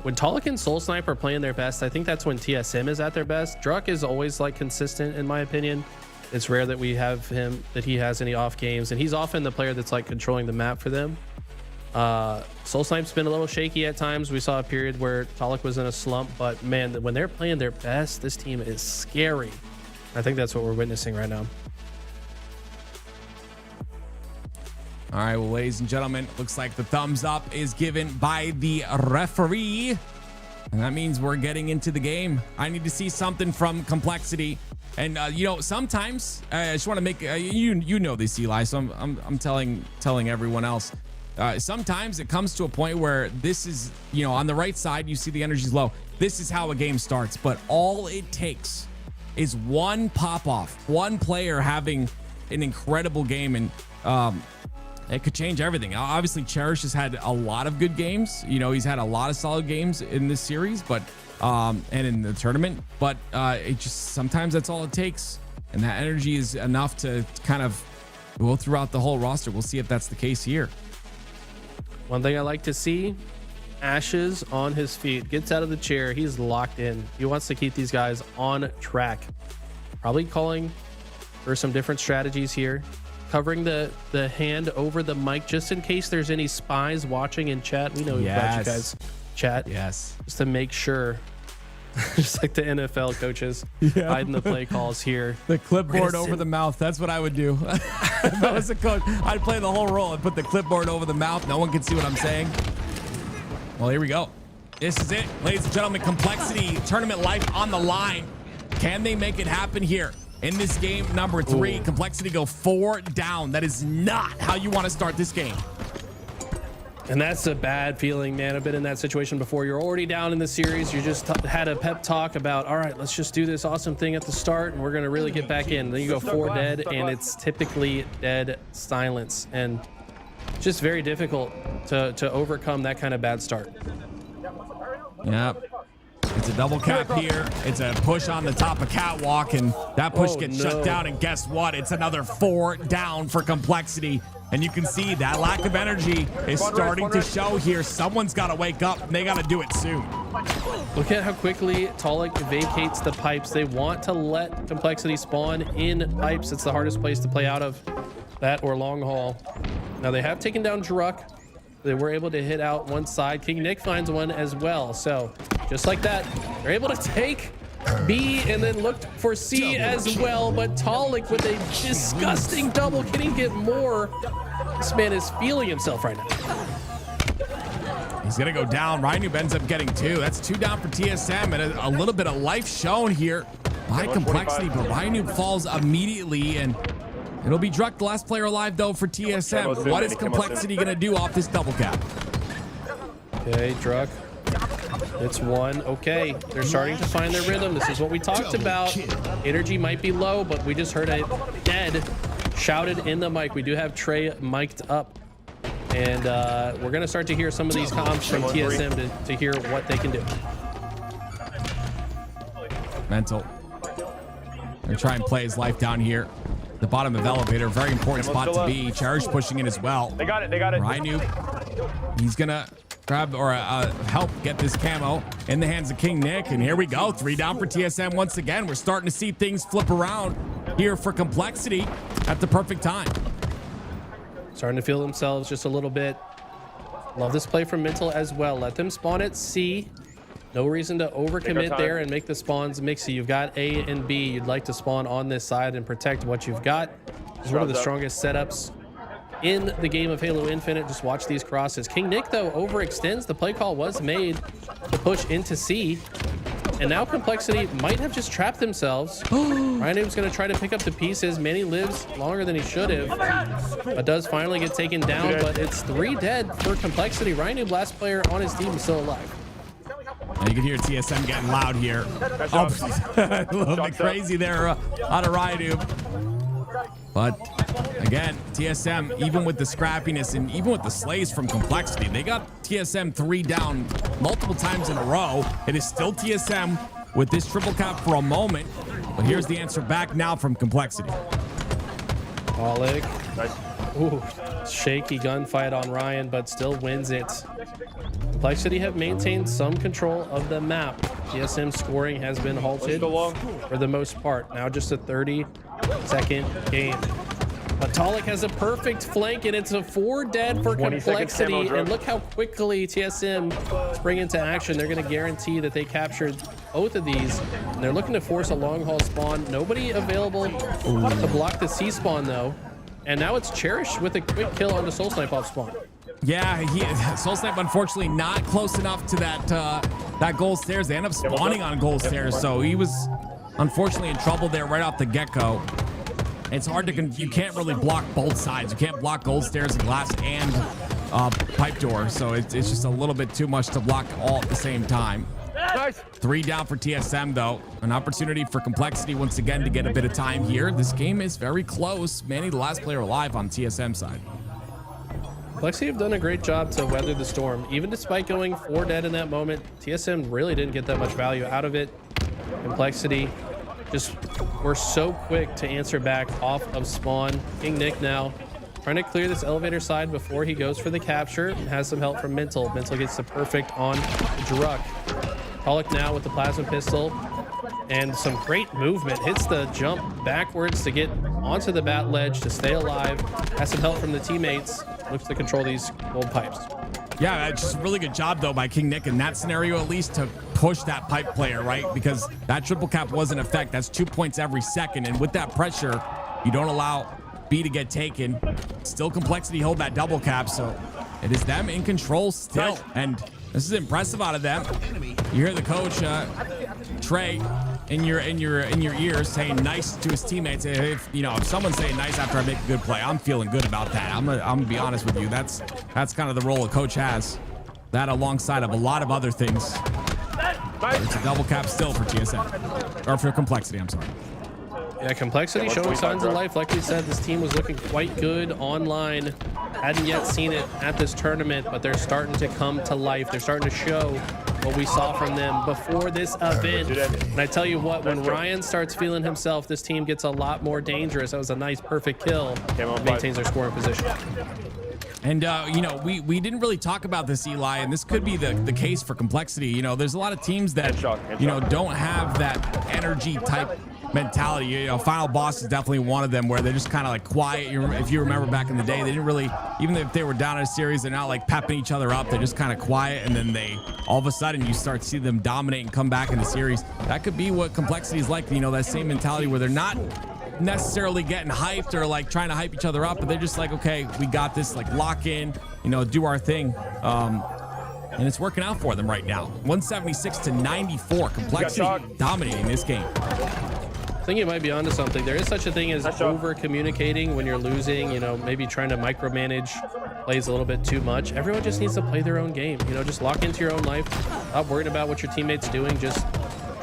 Speaker 2: When Talik and Soul Snipe are playing their best, I think that's when TSM is at their best. Druck is always consistent in my opinion. It's rare that we have that he has any off games, and he's often the player that's controlling the map for them. Soul Snipe's been a little shaky at times. We saw a period where Talik was in a slump, but man, when they're playing their best, this team is scary. I think that's what we're witnessing right now.
Speaker 7: All right, well, ladies and gentlemen, looks like the thumbs up is given by the referee. And that means we're getting into the game. I need to see something from Complexity. And, sometimes I just want to make, you know this, Eli, so I'm telling everyone else. Sometimes it comes to a point where this is, on the right side, you see the energy's low. this is how a game starts. But all it takes is one pop off, one player having an incredible game, and it could change everything. Obviously, Cherish has had a lot of good games. You know, he's had a lot of solid games in this series, but and in the tournament. But it just sometimes that's all it takes, and that energy is enough to kind of go throughout the whole roster. We'll see if that's the case here.
Speaker 2: One thing I like to see, Ashes on his feet, gets out of the chair. He's locked in. He wants to keep these guys on track. Probably calling for some different strategies here. Covering the hand over the mic just in case there's any spies watching in chat. We know we've got you guys chat.
Speaker 7: Yes.
Speaker 2: Just to make sure. Just like the NFL coaches hiding the play calls here.
Speaker 7: The clipboard over the mouth. That's what I would do. If I was a coach, I'd play the whole role and put the clipboard over the mouth. No one can see what I'm saying. Well, here we go. This is it. Ladies and gentlemen, Complexity tournament life on the line. Can they make it happen here? In this game number 3, Ooh. Complexity go 4 down. That is not how you want to start this game.
Speaker 2: And that's a bad feeling, man. I've been in that situation before. You're already down in the series. You just had a pep talk about, all right, let's just do this awesome thing at the start, and we're going to really get back in. Then you go 4 dead, and it's typically dead silence. And just very difficult to overcome that kind of bad start.
Speaker 7: Yep. It's a double cap here. It's a push on the top of Catwalk, and that push gets shut down. And guess what? It's another 4 down for Complexity. And you can see that lack of energy is starting to show here. Someone's got to wake up, and they got to do it soon.
Speaker 2: Look at how quickly Talik vacates the pipes. They want to let Complexity spawn in pipes. It's the hardest place to play out of, that or long haul. Now they have taken down Druck. They were able to hit out one side. King Nick finds one as well. So just like that, they're able to take B and then looked for C as well. But Talik with a disgusting double. Can he get more? This man is feeling himself right now.
Speaker 7: He's going to go down. Rynoob ends up getting 2. That's 2 down for TSM, and a little bit of life shown here by Complexity. But Rynoob falls immediately, and it'll be Druck, the last player alive, though, for TSM. What is Complexity going to do off this double cap?
Speaker 2: Okay, Druck. It's 1. Okay, they're starting to find their rhythm. This is what we talked about. Energy might be low, but we just heard a dead shouted in the mic. We do have Trey mic'd up. And we're going to start to hear some of these comms from TSM to hear what they can do.
Speaker 7: Mental. Gonna try and play his life down here. The bottom of elevator, very important spot to be. Cherish pushing in as well.
Speaker 10: They got it. They got it.
Speaker 7: Rynoob, he's gonna grab or help get this camo in the hands of King Nick, and here we go. 3 down for TSM once again. We're starting to see things flip around here for Complexity at the perfect time.
Speaker 2: Starting to feel themselves just a little bit. Love this play from Mental as well. Let them spawn at C. No reason to overcommit there and make the spawns mixy. You've got A and B. You'd like to spawn on this side and protect what you've got. It's one of the strongest setups in the game of Halo Infinite. Just watch these crosses. King Nick, though, overextends. The play call was made to push into C. And now Complexity might have just trapped themselves. Rynoob's going to try to pick up the pieces. Manny lives longer than he should have, but does finally get taken down. But it's 3 dead for Complexity. Rynoob, last player on his team, is still alive.
Speaker 7: You can hear TSM getting loud here. A little bit crazy there out of Rynoob. But again, TSM, even with the scrappiness and even with the slays from Complexity, they got TSM 3 down multiple times in a row. It is still TSM with this triple cap for a moment. But here's the answer back now from Complexity.
Speaker 2: Oleg. Ooh, shaky gunfight on Ryan, but still wins it. Complexity have maintained some control of the map. TSM scoring has been halted for the most part. Now just a 30-second game. But Talik has a perfect flank, and it's a 4 dead for Complexity. And look how quickly TSM spring into action. They're going to guarantee that they captured both of these. And they're looking to force a long haul spawn. Nobody available to block the C spawn, though. And now it's Cherish with a quick kill on the Soul Snipe off spawn.
Speaker 7: Yeah, Soul Snipe unfortunately not close enough to that gold stairs. They end up spawning on gold stairs, so he was unfortunately in trouble there right off the get-go. It's hard to, you can't really block both sides. You can't block gold stairs and glass and pipe door, so it's just a little bit too much to block all at the same time. 3 down for TSM, though. An opportunity for Complexity once again to get a bit of time here. This game is very close. Manny, the last player alive on TSM side.
Speaker 2: Complexity have done a great job to weather the storm. Even despite going 4 dead in that moment, TSM really didn't get that much value out of it. Complexity just were so quick to answer back off of spawn. King Nick now trying to clear this elevator side before he goes for the capture. Has some help from Mental. Mental gets the perfect on Druck. Pollock now with the plasma pistol and some great movement. Hits the jump backwards to get onto the bat ledge to stay alive. Has some help from the teammates. Looks to control these gold pipes.
Speaker 7: Yeah, just a really good job, though, by King Nick in that scenario, at least, to push that pipe player, right? Because that triple cap was in effect. That's 2 points every second. And with that pressure, you don't allow B to get taken. Still Complexity hold that double cap, so it is them in control still. And this is impressive out of them. You hear the coach, Trey, in your ears saying nice to his teammates. If someone's saying nice after I make a good play, I'm feeling good about that. I'm gonna be honest with you. That's kind of the role a coach has. That alongside of a lot of other things. It's a double cap still for TSM, or for Complexity. I'm sorry.
Speaker 2: Yeah, Complexity showing signs of life. Like we said, this team was looking quite good online. Hadn't yet seen it at this tournament, but they're starting to come to life. They're starting to show what we saw from them before this event. And I tell you what, when Ryan starts feeling himself, this team gets a lot more dangerous. That was a nice, perfect kill. Maintains their scoring position.
Speaker 7: And, we didn't really talk about this, Eli, and this could be the case for Complexity. There's a lot of teams that, don't have that energy type mentality. Final Boss is definitely one of them where they're just kind of like quiet. If you remember back in the day, they didn't really, even if they were down in a series, they're not like pepping each other up. They're just kind of quiet, and then all of a sudden you start to see them dominate and come back in the series. That could be what Complexity is like, that same mentality where they're not necessarily getting hyped or like trying to hype each other up, but they're just like, okay, we got this, like lock in, do our thing. And it's working out for them right now. 176-94. Complexity dominating this game.
Speaker 2: I think you might be onto something. There is such a thing as over communicating when you're losing, maybe trying to micromanage plays a little bit too much. Everyone just needs to play their own game. Just lock into your own life. Not worried about what your teammates doing. Just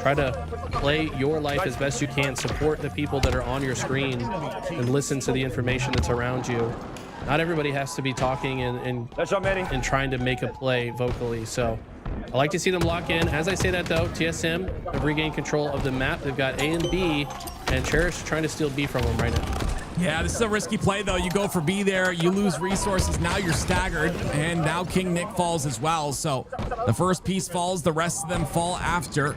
Speaker 2: try to play your life as best you can. Support the people that are on your screen and listen to the information that's around you. Not everybody has to be talking and trying to make a play vocally. So I like to see them lock in. As I say that, though, TSM have regained control of the map. They've got A and B, and Cherish trying to steal B from them right now.
Speaker 7: Yeah, this is a risky play, though. You go for B there, you lose resources. Now you're staggered, and now King Nick falls as well. So the first piece falls, the rest of them fall after.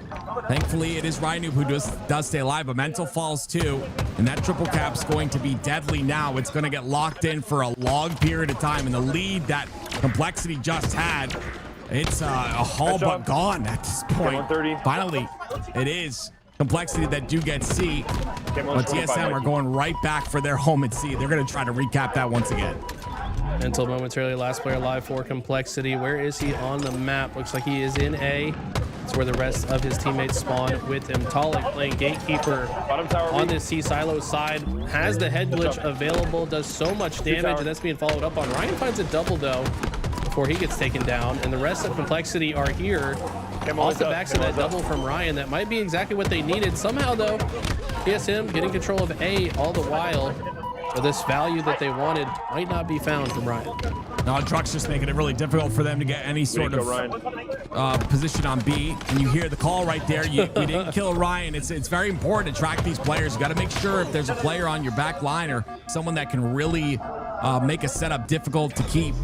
Speaker 7: Thankfully, it is Rhino who does stay alive, but Mental falls too. And that triple cap's going to be deadly now. It's going to get locked in for a long period of time. And the lead that Complexity just had, it's all but gone at this point. Finally, it is Complexity that do get C, but TSM are going right back for their home at C. They're going to try to recap that once again.
Speaker 2: Mental momentarily last player alive for Complexity. Where is he on the map? Looks like he is in A. It's where the rest of his teammates spawn with him. Talik playing gatekeeper on this C silo side. Has the head glitch available. Does so much damage, and that's being followed up on. Ryan finds a double, though, before he gets taken down. And the rest of Complexity are here. Off the backs of that double from Ryan. That might be exactly what they needed. Somehow, though, TSM getting control of A all the while. So this value that they wanted might not be found from Ryan.
Speaker 7: No, Druck's just making it really difficult for them to get any sort of position on B. And you hear the call right there. You didn't kill Ryan. It's very important to track these players. You got to make sure if there's a player on your back line or someone that can really make a setup difficult to keep,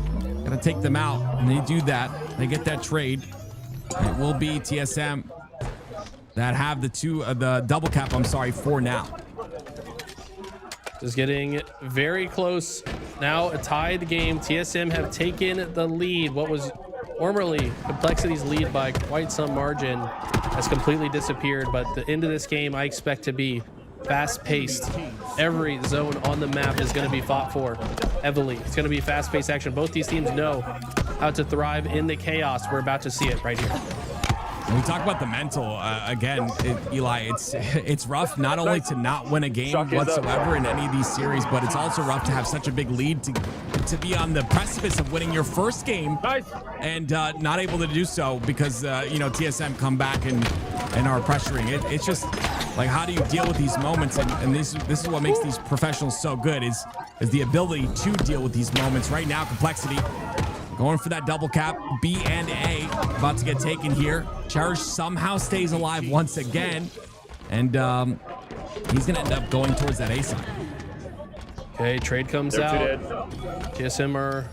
Speaker 7: got to take them out. And they do that. They get that trade. It will be TSM that have the double cap, for now.
Speaker 2: Just getting very close. Now a tied game. TSM have taken the lead. What was formerly Complexity's lead by quite some margin has completely disappeared. But the end of this game, I expect to be fast-paced. Every zone on the map is going to be fought for heavily. It's going to be fast-paced action. Both these teams know how to thrive in the chaos. We're about to see it right here.
Speaker 7: When we talk about the mental, again, Eli, it's rough not only to not win a game whatsoever in any of these series, but it's also rough to have such a big lead to be on the precipice of winning your first game and not able to do so because, TSM come back and are pressuring it. It's just like, how do you deal with these moments? And this is what makes these professionals so good is the ability to deal with these moments. Right now, Complexity going for that double cap. B and A about to get taken here. Cherish somehow stays alive once again. And he's going to end up going towards that A side.
Speaker 2: Okay, trade comes out. TSM are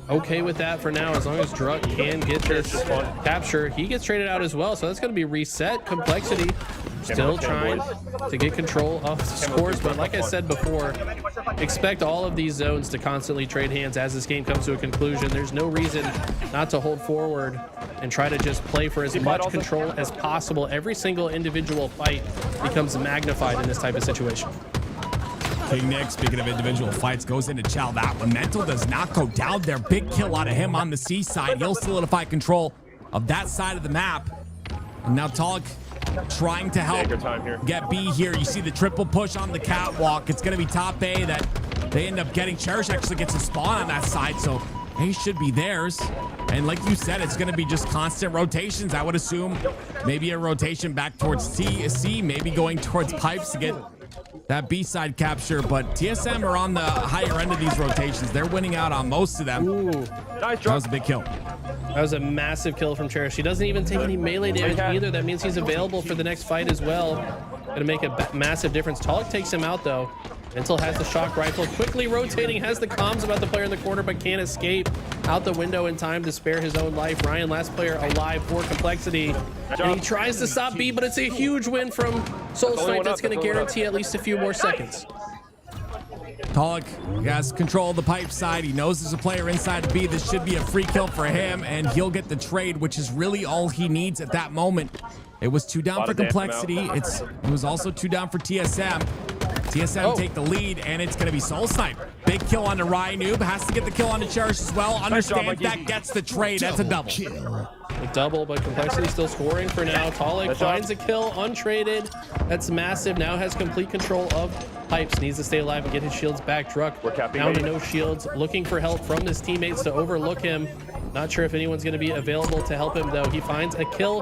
Speaker 2: okay with that for now. As long as Druck can get this capture, he gets traded out as well. So that's going to be reset. Complexity still trying to get control of the scores. But like I said before, expect all of these zones to constantly trade hands as this game comes to a conclusion. There's no reason not to hold forward and try to just play for as much control as possible. Every single individual fight becomes magnified in this type of situation.
Speaker 7: King Nick, speaking of individual fights, goes in to chow that one. Mental does not go down there. Big kill out of him on the C side. He'll solidify control of that side of the map. And now Talik trying to help get B here. You see the triple push on the catwalk. It's going to be top A that they end up getting. Cherish actually gets a spawn on that side, so A should be theirs. And like you said, it's going to be just constant rotations. I would assume maybe a rotation back towards C, maybe going towards pipes to get that B side capture, but TSM are on the higher end of these rotations. They're winning out on most of them.
Speaker 2: Ooh.
Speaker 7: That was a big kill.
Speaker 2: That was a massive kill from Cherish. He doesn't even take any melee damage either. That means he's available for the next fight as well. Gonna make a massive difference. Talik takes him out though. Mental has the shock rifle, quickly rotating, has the comms about the player in the corner, but can't escape out the window in time to spare his own life. Ryan, last player alive for Complexity. And he tries to stop B, but it's a huge win from Soul Snipe that's going to guarantee at least a few more seconds.
Speaker 7: Talik has control of the pipe side. He knows there's a player inside B. This should be a free kill for him, and he'll get the trade, which is really all he needs at that moment. It was 2 down for Complexity. It was also 2 down for TSM. TSM take the lead, and it's going to be Soul Snipe. Big kill on the Ryan Noob. Has to get the kill on the Cherish as well. Understand that gets the trade. That's a double.
Speaker 2: A double, but Complexity still scoring for now. Talik finds a kill, untraded. That's massive. Now has complete control of pipes. Needs to stay alive and get his shields back. Druck down to no shields. Looking for help from his teammates to overlook him. Not sure if anyone's going to be available to help him, though. He finds a kill.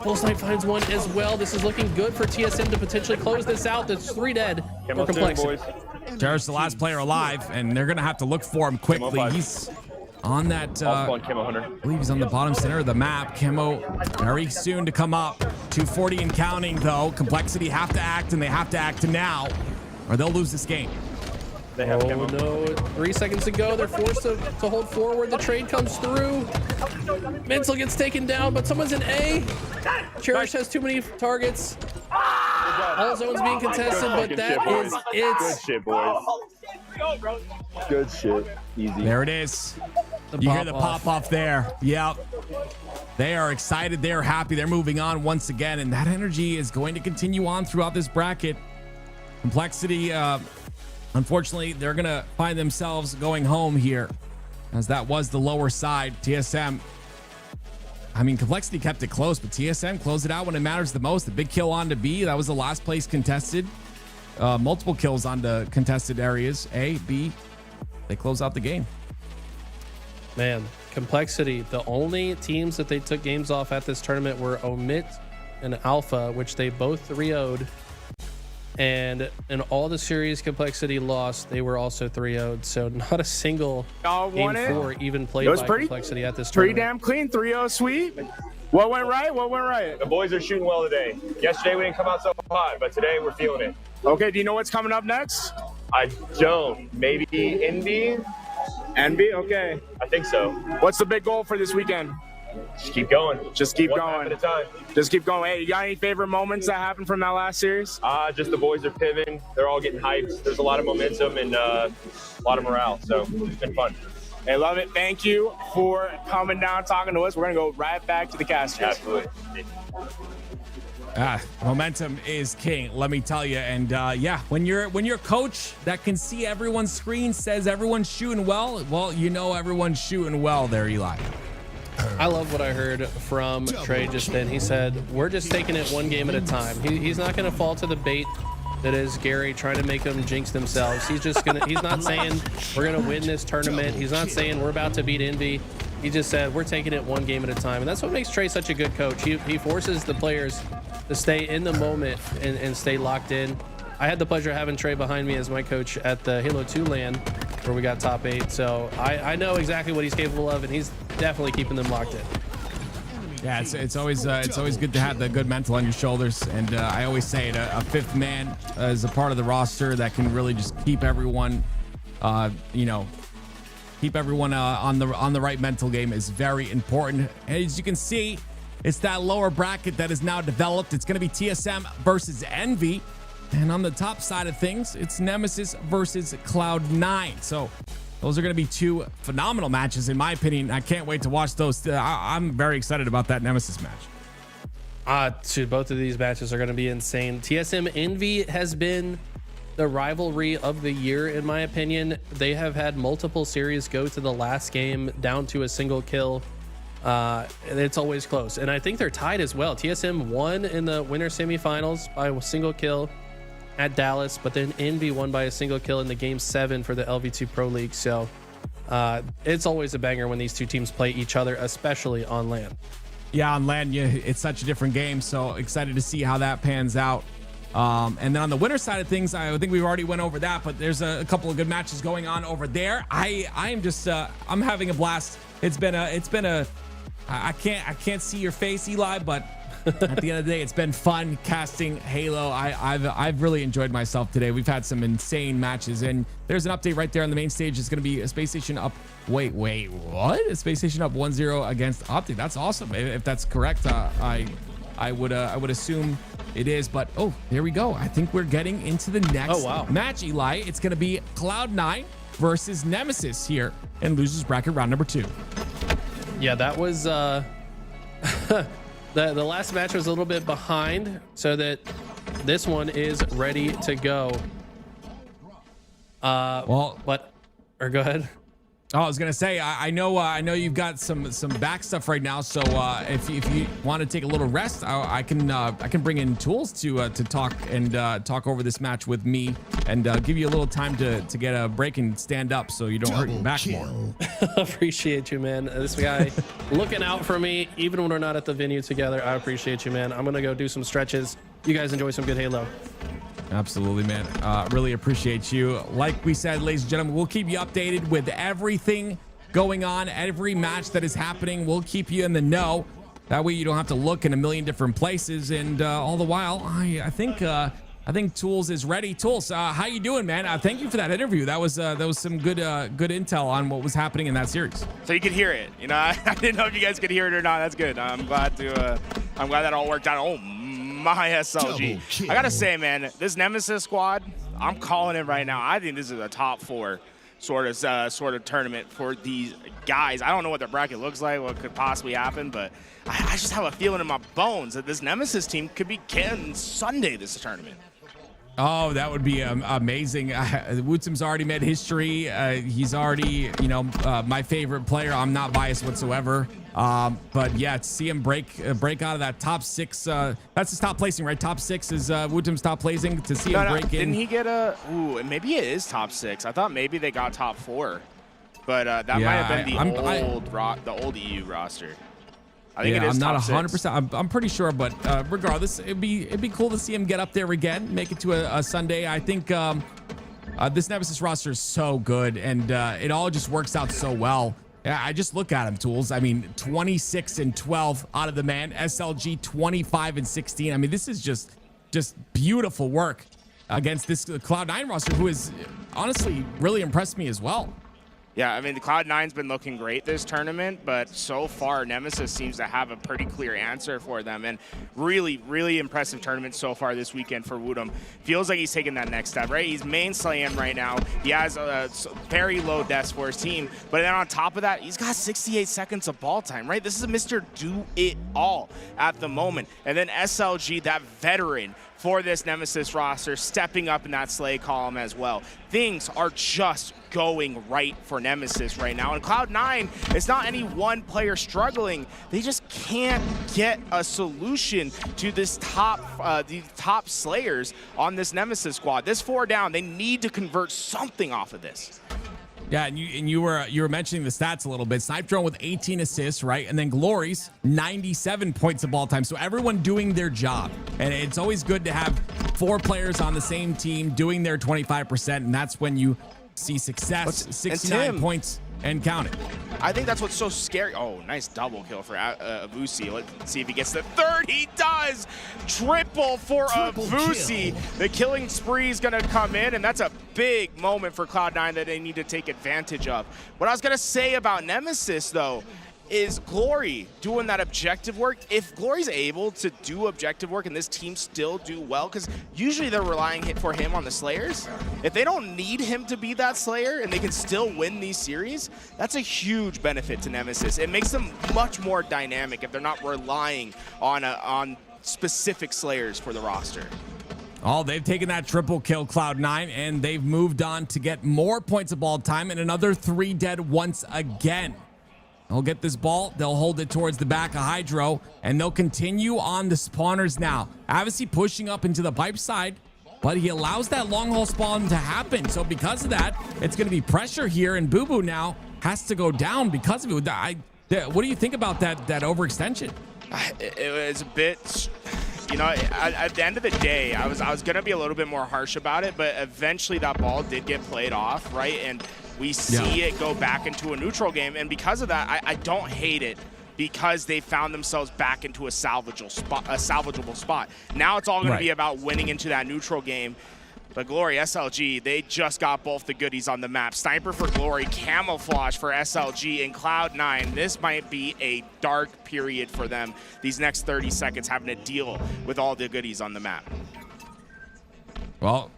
Speaker 2: Full Snipe finds one as well. This is looking good for TSM to potentially close this out. There's 3 dead for Complexity.
Speaker 7: Cherish the last player alive, and they're going to have to look for him quickly. He's on that, I believe he's on the bottom center of the map. Camo very soon to come up. 240 and counting, though. Complexity have to act, and they have to act now, or they'll lose this game.
Speaker 2: Oh no, 3 seconds to go. They're forced to hold forward. The trade comes through. Mental gets taken down, but someone's in A. Cherish has too many targets. All zones being contested, but that is it.
Speaker 14: Good shit, boys. Good shit. Easy.
Speaker 7: There it is. You hear the pop off there. Yep. They are excited. They're happy. They're moving on once again, and that energy is going to continue on throughout this bracket. Complexity, unfortunately, they're going to find themselves going home here, as that was the lower side. TSM, I mean, Complexity kept it close, but TSM closed it out when it matters the most. The big kill on to B, that was the last place contested. Multiple kills on the contested areas, A, B. They close out the game.
Speaker 2: Man, Complexity, the only teams that they took games off at this tournament were Omit and Alpha, which they both 3-0'd. And in all the series Complexity lost, they were also 3-0'd. So not a single game 4 even played by Complexity at this tournament.
Speaker 8: Pretty damn clean, 3-0 sweep. What went right? What went right?
Speaker 14: The boys are shooting well today. Yesterday we didn't come out so hot, but today we're feeling it.
Speaker 8: Okay, do you know what's coming up next?
Speaker 14: I don't. Maybe Envy?
Speaker 8: Envy? Okay.
Speaker 14: I think so.
Speaker 8: What's the big goal for this weekend?
Speaker 14: Just keep going.
Speaker 8: Just keep
Speaker 14: One
Speaker 8: going.
Speaker 14: At a time.
Speaker 8: Just keep going. Hey, you got any favorite moments that happened from that last series?
Speaker 14: Just the boys are pivoting. They're all getting hyped. There's a lot of momentum and a lot of morale. So it's been fun.
Speaker 8: Hey, love it. Thank you for coming down, talking to us. We're going to go right back to the cast.
Speaker 14: Absolutely.
Speaker 7: Momentum is king, let me tell you. And yeah, when your coach that can see everyone's screen says everyone's shooting well, you know everyone's shooting well there, Eli.
Speaker 2: I love what I heard from Trey just then. He said, we're just taking it one game at a time. He's not going to fall to the bait that is Gary trying to make them jinx themselves. He's not saying we're going to win this tournament. He's not saying we're about to beat Envy. He just said, we're taking it one game at a time. And that's what makes Trey such a good coach. He forces the players to stay in the moment and stay locked in. I had the pleasure of having Trey behind me as my coach at the Halo 2 LAN where we got top 8. So I know exactly what he's capable of, and he's definitely keeping them locked in.
Speaker 7: Yeah, it's always good to have the good mental on your shoulders, and I always say it, a fifth man is a part of the roster that can really just keep everyone, keep everyone on the right mental game is very important. As you can see, it's that lower bracket that is now developed. It's going to be TSM versus Envy, and on the top side of things, it's Nemesis versus Cloud9. So those are going to be two phenomenal matches, in my opinion. I can't wait to watch those. I'm very excited about that Nemesis match.
Speaker 2: Dude, both of these matches are going to be insane. TSM Envy has been the rivalry of the year, in my opinion. They have had multiple series go to the last game down to a single kill. It's always close. And I think they're tied as well. TSM won in the winter semifinals by a single kill at Dallas, but then Envy won by a single kill in the game 7 for the LV2 Pro League. So it's always a banger when these two teams play each other, especially on LAN.
Speaker 7: Yeah, on LAN, it's such a different game. So excited to see how that pans out. And then on the winner side of things, I think we've already went over that, but there's a couple of good matches going on over there. I am just I'm having a blast. It's been a I can't see your face, Eli, but at the end of the day, it's been fun casting Halo. I've really enjoyed myself today. We've had some insane matches, and there's an update right there on the main stage. It's going to be a Space Station up. Wait, what? A Space Station up 1-0 against Optic. That's awesome. If that's correct, I would assume it is. But oh, there we go. I think we're getting into the next match, Eli. It's going to be Cloud9 versus Nemesis here in losers bracket round number 2.
Speaker 2: Yeah, that was the last match was a little bit behind, so that this one is ready to go. Go ahead.
Speaker 7: Oh, I was gonna say, I know you've got some back stuff right now. So if you want to take a little rest, I can bring in tools to talk and talk over this match with me, and give you a little time to get a break and stand up so you don't hurt your back more.
Speaker 2: Appreciate you, man. This guy looking out for me even when we're not at the venue together. I appreciate you, man. I'm gonna go do some stretches. You guys enjoy some good Halo.
Speaker 7: Absolutely, man. Really appreciate you. Like we said, ladies and gentlemen, we'll keep you updated with everything going on, every match that is happening. We'll keep you in the know. That way you don't have to look in a million different places. And all the while, I think Tools is ready. Tools, how you doing, man? Thank you for that interview. That was some good intel on what was happening in that series.
Speaker 8: So you could hear it. You know, I didn't know if you guys could hear it or not. That's good. I'm glad that all worked out. Oh my SLG. I gotta say, man, this Nemesis squad, I'm calling it right now. I think this is a top 4 sort of tournament for these guys. I don't know what their bracket looks like, what could possibly happen, but I just have a feeling in my bones that this Nemesis team could be getting Sunday this tournament.
Speaker 7: Oh, that would be amazing. Wootsum's already made history. He's already, my favorite player. I'm not biased whatsoever. But yeah, to see him break out of that top 6, that's his top placing, right? Top 6 is Wootum's top placing. To see him break in.
Speaker 8: Didn't he get maybe it is top 6. I thought maybe they got top 4, but that might have been the old EU roster. I think it is. I'm not
Speaker 7: 100%. I'm pretty sure, but regardless, it'd be cool to see him get up there again, make it to a Sunday. I think this Nemesis roster is so good, and it all just works out so well. Yeah, I just look at him, Tools. I mean, 26-12 out of the man. SLG 25-16. I mean, this is just beautiful work against this Cloud9 roster, who has honestly really impressed me as well.
Speaker 8: Yeah, I mean, the Cloud9's been looking great this tournament, but so far, Nemesis seems to have a pretty clear answer for them. And really, really impressive tournament so far this weekend for Wootum. Feels like he's taking that next step, right? He's main slaying right now. He has a very low deaths for his team. But then on top of that, he's got 68 seconds of ball time, right? This is Mr. Do-It-All at the moment. And then SLG, that veteran, for this Nemesis roster, stepping up in that Slay column as well. Things are just going right for Nemesis right now. And Cloud9, it's not any one player struggling. They just can't get a solution to this the top Slayers on this Nemesis squad. This 4 down, they need to convert something off of this.
Speaker 7: Yeah, and you were mentioning the stats a little bit. Snipe Drone with 18 assists, right? And then Glory's 97 points of ball time. So everyone doing their job. And it's always good to have 4 players on the same team doing their 25%, and that's when you see success. 69 points and count it.
Speaker 8: I think that's what's so scary. Oh, nice double kill for Avusi. Let's see if he gets the third. He does! Triple for Avusi. The killing spree is going to come in, and that's a big moment for Cloud9 that they need to take advantage of. What I was going to say about Nemesis, though, is Glory doing that objective work. If Glory's able to do objective work and this team still do well, because usually they're relying for him on the Slayers. If they don't need him to be that Slayer and they can still win these series, that's a huge benefit to Nemesis. It makes them much more dynamic if they're not relying on specific Slayers for the roster.
Speaker 7: Oh, they've taken that triple kill, Cloud9, and they've moved on to get more points of ball time and another 3 dead once again. They'll get this ball, they'll hold it towards the back of Hydro, and they'll continue on the spawners now. Avusi pushing up into the pipe side, but he allows that long haul spawn to happen. So because of that, it's going to be pressure here, and Boo Boo now has to go down because of it. What do you think about that overextension?
Speaker 8: It was a bit, you know, at the end of the day, I was going to be a little bit more harsh about it, but eventually that ball did get played off, right? And we see it go back into a neutral game, and because of that, I don't hate it, because they found themselves back into a salvageable spot. Now it's all going to be about winning into that neutral game. But Glory, SLG, they just got both the goodies on the map. Sniper for Glory, camouflage for SLG, and Cloud9. This might be a dark period for them, these next 30 seconds, having to deal with all the goodies on the map.
Speaker 7: Well,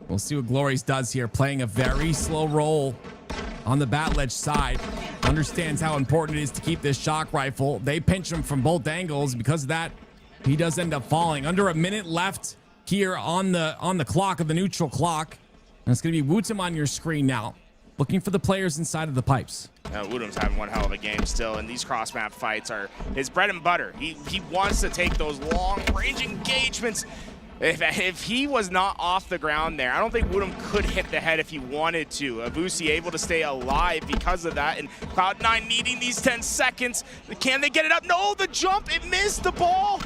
Speaker 7: we'll see what Glories does here, playing a very slow roll on the Batledge side. Understands how important it is to keep this shock rifle. They pinch him from both angles. Because of that, he does end up falling. Under a minute left here on the clock, of the neutral clock. And it's going to be Wootum on your screen now, looking for the players inside of the pipes.
Speaker 8: Wootum's having one hell of a game still, and these cross-map fights are his bread and butter. He wants to take those long-range engagements. If he was not off the ground there, I don't think Wootum could hit the head if he wanted to. Avusi able to stay alive because of that, and Cloud9 needing these 10 seconds. Can they get it up? No, the jump, it missed the ball.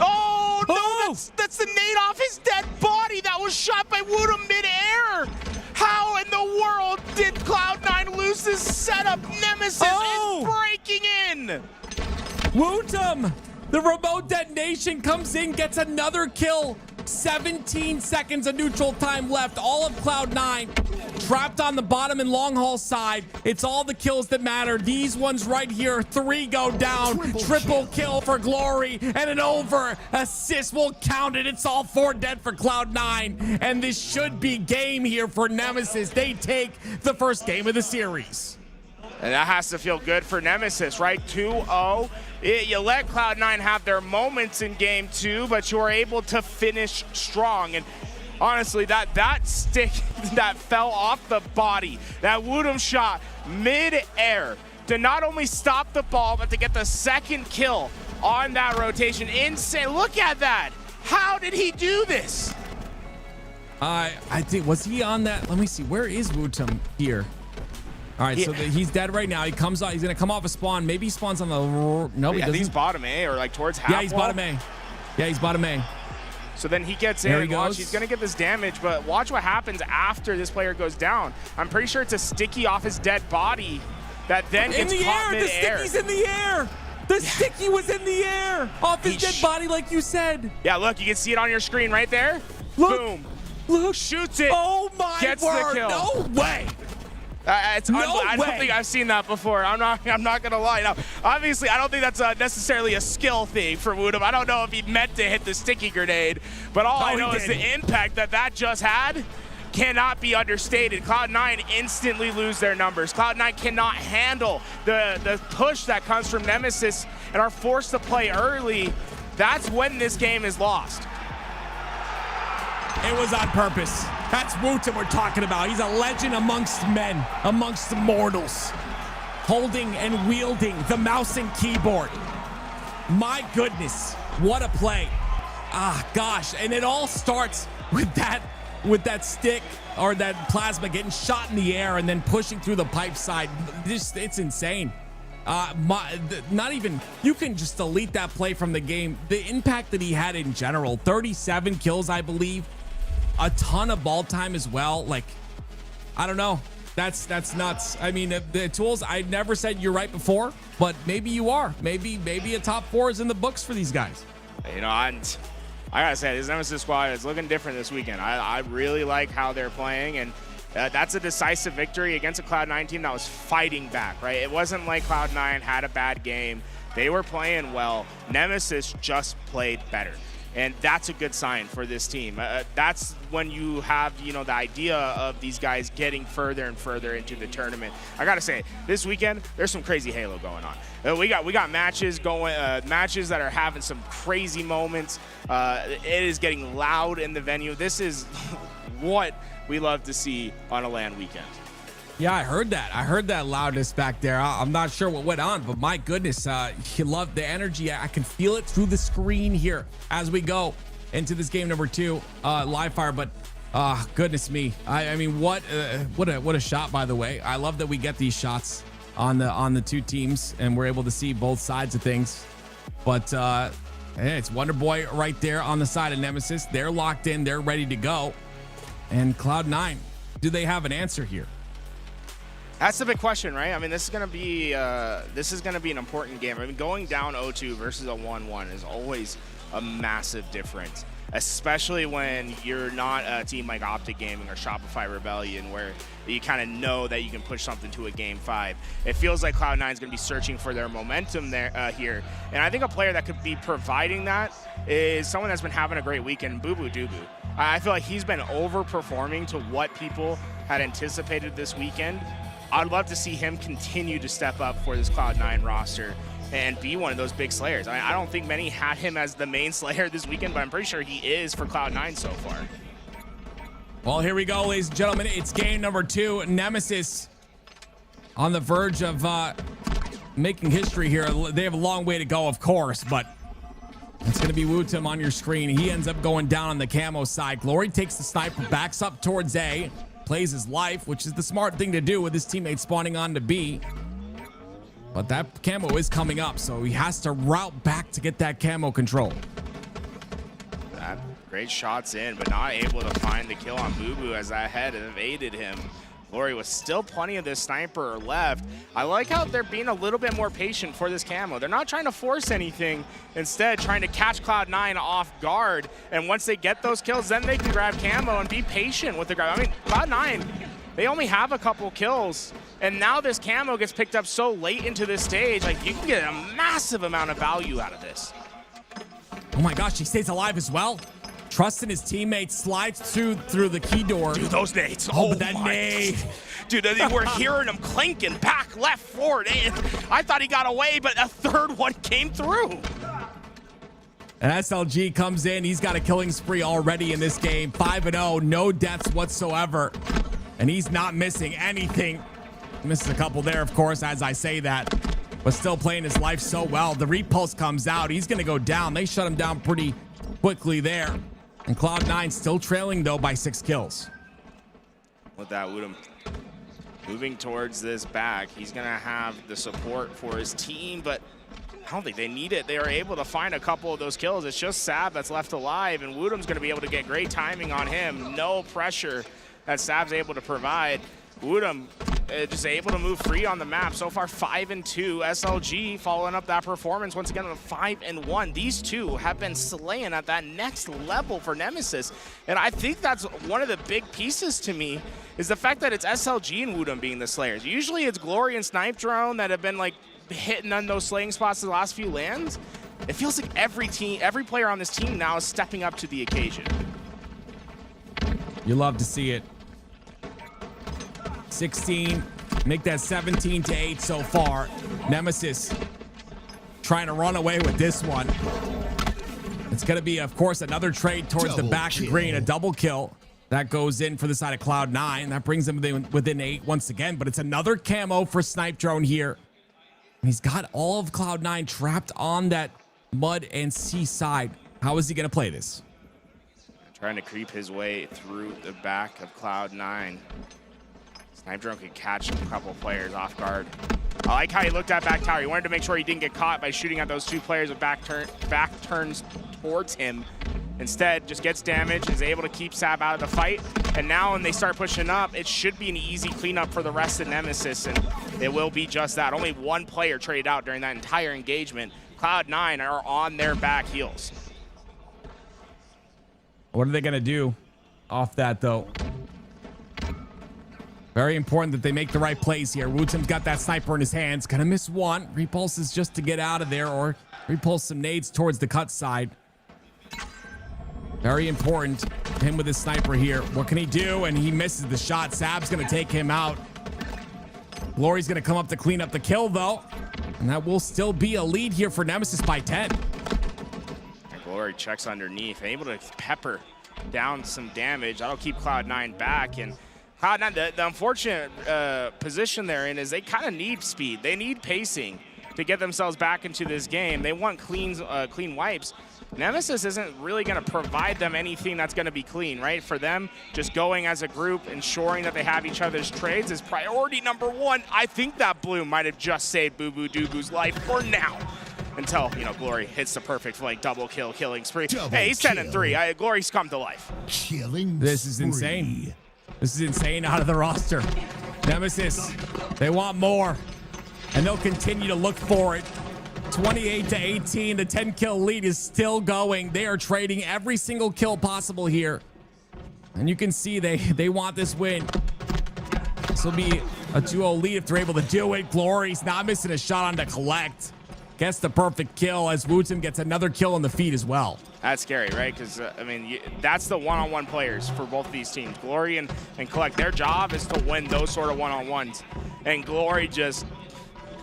Speaker 8: Oh, no, that's the nade off his dead body that was shot by Wootum mid-air. How in the world did Cloud9 lose this setup? Nemesis is breaking in.
Speaker 7: Wootum! The remote detonation comes in, gets another kill. 17 seconds of neutral time left. All of Cloud9 trapped on the bottom and long haul side. It's all the kills that matter. These ones right here, 3 go down. Triple kill for Glory, and an over assist will count it. It's all 4 dead for Cloud9, and this should be game here for Nemesis. They take the first game of the series.
Speaker 8: And that has to feel good for Nemesis, right? 2-0. You let Cloud9 have their moments in game 2, but you were able to finish strong. And honestly, that stick that fell off the body, that Wootum shot mid-air to not only stop the ball, but to get the second kill on that rotation. Insane. Look at that. How did he do this?
Speaker 7: I think, was he on that? Let me see. Where is Wootum here? All right, so he's dead right now. He comes out. He's going to come off a spawn. Maybe he spawns on the... No, he doesn't.
Speaker 8: He's bottom A, or like towards half.
Speaker 7: Yeah, he's bottom A. Yeah, he's bottom A.
Speaker 8: So then he gets in. Watch, he's going to get this damage, but watch what happens after this player goes down. I'm pretty sure it's a sticky off his dead body that then gets caught mid-air.
Speaker 7: The sticky's in the air. The sticky was in the air off his dead body, like you said.
Speaker 8: Yeah, look, you can see it on your screen right there.
Speaker 7: Look.
Speaker 8: Boom.
Speaker 7: Look.
Speaker 8: Shoots it.
Speaker 7: Oh, my
Speaker 8: gets
Speaker 7: word.
Speaker 8: The kill.
Speaker 7: No way.
Speaker 8: I don't think I've seen that before. I'm not gonna lie. Now, obviously, I don't think that's necessarily a skill thing for Wootum. I don't know if he meant to hit the sticky grenade, but all I know is the impact that just had cannot be understated. Cloud9 instantly lose their numbers. Cloud9 cannot handle the push that comes from Nemesis and are forced to play early. That's when this game is lost.
Speaker 7: It was on purpose. That's Wooten we're talking about. He's a legend amongst men, amongst mortals, holding and wielding the mouse and keyboard. My goodness, what a play. Ah, gosh, and it all starts with that stick or that plasma getting shot in the air and then pushing through the pipe side. It's insane. Not even, you can just delete that play from the game. The impact that he had in general, 37 kills, I believe, a ton of ball time as well. Like, I don't know. That's nuts. I mean, the Tools, I never said you're right before, but maybe you are. Maybe a top 4 is in the books for these guys.
Speaker 8: You know, I gotta say, this Nemesis squad is looking different this weekend. I really like how they're playing, and that's a decisive victory against a Cloud9 team that was fighting back, right? It wasn't like Cloud9 had a bad game. They were playing well. Nemesis just played better. And that's a good sign for this team. That's when you have, you know, the idea of these guys getting further and further into the tournament. I gotta say, this weekend there's some crazy Halo going on. We got matches going, matches that are having some crazy moments. It is getting loud in the venue. This is what we love to see on a LAN weekend.
Speaker 7: Yeah, I heard that. I heard that loudness back there. I'm not sure what went on, but my goodness, you love the energy. I can feel it through the screen here as we go into this game number 2, live fire. But goodness me, I mean, what a shot, by the way. I love that we get these shots on the two teams and we're able to see both sides of things. But hey, it's Wonder Boy right there on the side of Nemesis. They're locked in. They're ready to go. And Cloud9, do they have an answer here?
Speaker 8: That's the big question, right? I mean, this is gonna be an important game. I mean, going down 0-2 versus a 1-1 is always a massive difference, especially when you're not a team like Optic Gaming or Shopify Rebellion, where you kind of know that you can push something to a game 5. It feels like Cloud9 is gonna be searching for their momentum there here, and I think a player that could be providing that is someone that's been having a great weekend, Boo Boo Doo Boo. I feel like he's been overperforming to what people had anticipated this weekend. I'd love to see him continue to step up for this Cloud9 roster and be one of those big slayers. I don't think many had him as the main slayer this weekend, but I'm pretty sure he is for Cloud9 so far.
Speaker 7: Well, here we go, ladies and gentlemen. It's game number 2. Nemesis on the verge of making history here. They have a long way to go, of course, but it's going to be Wooten on your screen. He ends up going down on the camo side. Glory takes the sniper, backs up towards A. Plays his life, which is the smart thing to do with his teammate spawning on to B. But that camo is coming up, so he has to route back to get that camo control.
Speaker 8: That great shots in, but not able to find the kill on Boo Boo as that head evaded him. Glory with still plenty of this sniper left. I like how they're being a little bit more patient for this camo. They're not trying to force anything, instead trying to catch Cloud9 off guard. And once they get those kills, then they can grab camo and be patient with the grab. I mean, Cloud9, they only have a couple kills, and now this camo gets picked up so late into this stage, like you can get a massive amount of value out of this.
Speaker 7: Oh my gosh, he stays alive as well. Trusting his teammates, slides through the key door.
Speaker 8: Dude, those nades.
Speaker 7: Oh, but that nade.
Speaker 8: Dude, we're hearing them clinking back, left, forward. I thought he got away, but a third one came through.
Speaker 7: And SLG comes in. He's got a killing spree already in this game. 5-0, no deaths whatsoever. And he's not missing anything. He misses a couple there, of course, as I say that. But still playing his life so well. The repulse comes out. He's going to go down. They shut him down pretty quickly there. And Cloud9 still trailing, though, by 6 kills.
Speaker 8: With that, Woodham moving towards this back. He's going to have the support for his team, but I don't think they need it. They are able to find a couple of those kills. It's just Sab that's left alive, and Woodham's going to be able to get great timing on him. No pressure that Sab's able to provide. Woodham just able to move free on the map. So far, 5-2. SLG following up that performance once again with 5-1. These two have been slaying at that next level for Nemesis. And I think that's one of the big pieces to me is the fact that it's SLG and Woodham being the slayers. Usually it's Glory and Snipe Drone that have been like hitting on those slaying spots the last few lands. It feels like every player on this team now is stepping up to the occasion.
Speaker 7: You love to see it. 16, make that 17-8 so far. Nemesis trying to run away with this one. It's going to be, of course, another trade towards the back of green, a double kill. That goes in for the side of Cloud9. That brings them within 8 once again, but it's another camo for Snipe Drone here. And he's got all of Cloud9 trapped on that mud and sea side. How is he going to play this?
Speaker 8: Trying to creep his way through the back of Cloud9. Snipe Drone could catch a couple players off guard. I like how he looked at back tower. He wanted to make sure he didn't get caught by shooting at those 2 players with back turns towards him. Instead, just gets damage, is able to keep Sab out of the fight. And now when they start pushing up, it should be an easy cleanup for the rest of Nemesis, and it will be just that. Only 1 player traded out during that entire engagement. Cloud9 are on their back heels.
Speaker 7: What are they going to do off that, though? Very important that they make the right plays here. Wootem's got that sniper in his hands. Gonna miss 1. Repulses just to get out of there, or repulse some nades towards the cut side. Very important. Him with his sniper here. What can he do? And he misses the shot. Sab's gonna take him out. Glory's gonna come up to clean up the kill, though. And that will still be a lead here for Nemesis by 10.
Speaker 8: Glory checks underneath, able to pepper down some damage. That'll keep Cloud9 back. And Cloud9, the unfortunate position they're in is they kind of need speed. They need pacing to get themselves back into this game. They want clean wipes. Nemesis isn't really going to provide them anything that's going to be clean, right? For them, just going as a group, ensuring that they have each other's trades is priority number 1. I think that bloom might have just saved Boo Boo Doo life for now. Until, you know, Glory hits the perfect flank double kill killing spree. Hey, he's 10-3. Glory's come to life.
Speaker 7: This is insane. This is insane out of the roster. Nemesis, they want more, and they'll continue to look for it. 28-18, the 10-kill lead is still going. They are trading every single kill possible here. And you can see they want this win. This will be a 2-0 lead if they're able to do it. Glory's not missing a shot on to collect. Gets the perfect kill as Wootem gets another kill on the feed as well.
Speaker 8: That's scary, right? Because, I mean, that's the one-on-one players for both of these teams. Glory and Collect, their job is to win those sort of one-on-ones. And Glory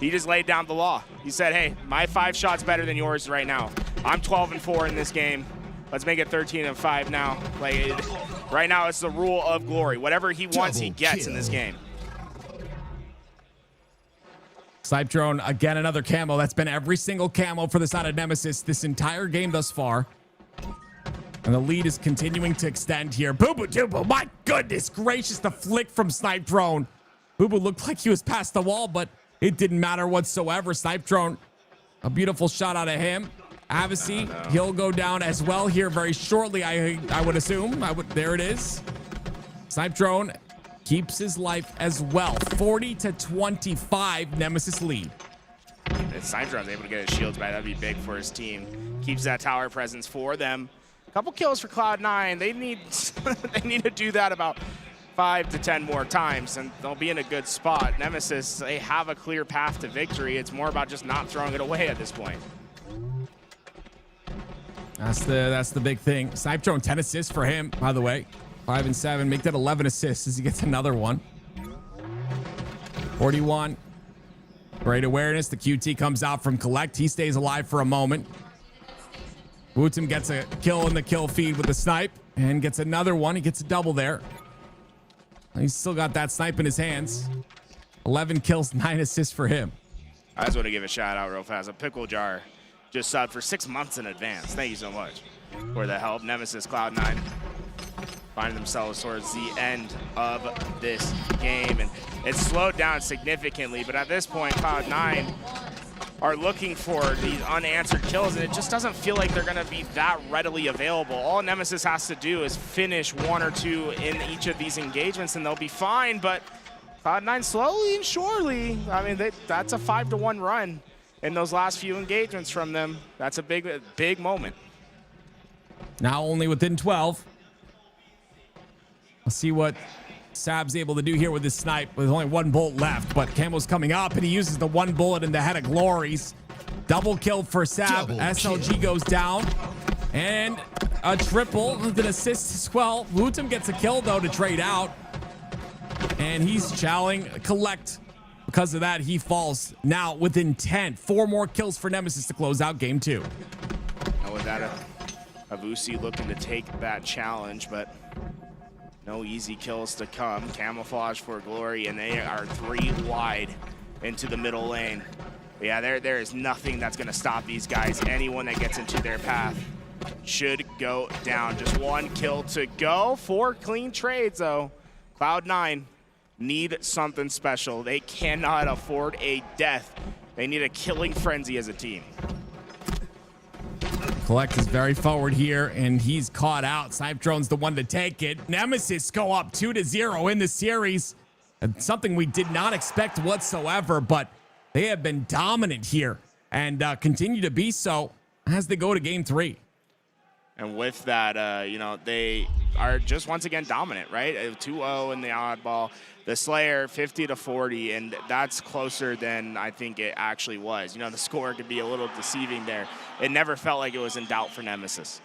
Speaker 8: he just laid down the law. He said, hey, my 5 shots better than yours right now. I'm 12-4 in this game. Let's make it 13-5 now. Right now, it's the rule of Glory. Whatever he wants, he gets in this game.
Speaker 7: Snipe Drone, again, another camo. That's been every single camo for the side of Nemesis this entire game thus far. And the lead is continuing to extend here. Boo Boo Doo, my goodness gracious, the flick from Snipe Drone. Boo Boo looked like he was past the wall, but it didn't matter whatsoever. Snipe Drone, a beautiful shot out of him. Avicii, he'll go down as well here very shortly, I would assume. There it is. Snipe Drone keeps his life as well. 40-25, Nemesis lead.
Speaker 8: If Snipe Drone's able to get his shields back, that'd be big for his team. Keeps that tower presence for them. A couple kills for Cloud9. They need they need to do that about 5 to 10 more times, and they'll be in a good spot. Nemesis, they have a clear path to victory. It's more about just not throwing it away at this point.
Speaker 7: That's the big thing. Snipe Drone, 10 assists for him, by the way. 5 and 7, make that 11 assists as he gets another one. 41. Great awareness. The QT comes out from Collect. He stays alive for a moment. Wootem gets a kill in the kill feed with the snipe and gets another one. He gets a double there. He's still got that snipe in his hands. 11 kills, 9 assists for him.
Speaker 8: I just want to give a shout out real fast. A Pickle Jar just subbed for 6 months in advance. Thank you so much for the help. Nemesis, Cloud9 find themselves towards the end of this game, and it's slowed down significantly, but at this point Cloud9 are looking for these unanswered kills, and it just doesn't feel like they're going to be that readily available. All Nemesis has to do is finish 1 or 2 in each of these engagements and they'll be fine, but Cloud9 slowly and surely, I mean, that's a 5-1 run in those last few engagements from them. That's a big moment.
Speaker 7: Now only within 12. Let's see what Sab's able to do here with his snipe with only 1 bolt left, but Camo's coming up and he uses the 1 bullet in the head of Glories. Double kill for Sab. SLG goes down and a triple with an assist as well. Wootem gets a kill though to trade out, and he's challenging Collect. Because of that, he falls now within 10. 4 more kills for Nemesis to close out game 2.
Speaker 8: And with that, Avusi looking to take that challenge, but no easy kills to come. Camouflage for glory, and they are 3 wide into the middle lane. But yeah, there is nothing that's gonna stop these guys. Anyone that gets into their path should go down. Just 1 kill to go. 4 clean trades though. Cloud9 need something special. They cannot afford a death. They need a killing frenzy as a team.
Speaker 7: Collect is very forward here, and he's caught out. Snipe Drone's the one to take it. Nemesis go up 2-0 in the series. And something we did not expect whatsoever, but they have been dominant here and continue to be so as they go to game 3.
Speaker 8: And with that, you know, they are just once again dominant, right? 2-0 in the oddball. The Slayer 50-40, and that's closer than I think it actually was. You know, the score could be a little deceiving there. It never felt like it was in doubt for Nemesis.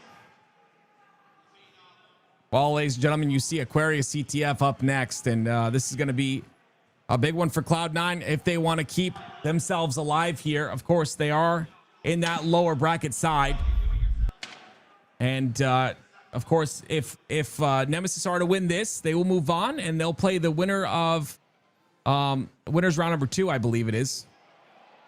Speaker 7: Well, ladies and gentlemen, you see Aquarius CTF up next, and this is going to be a big one for Cloud9 if they want to keep themselves alive here. Of course, they are in that lower bracket side. And of course, if Nemesis are to win this, they will move on and they'll play the winner of winners round number 2, I believe it is.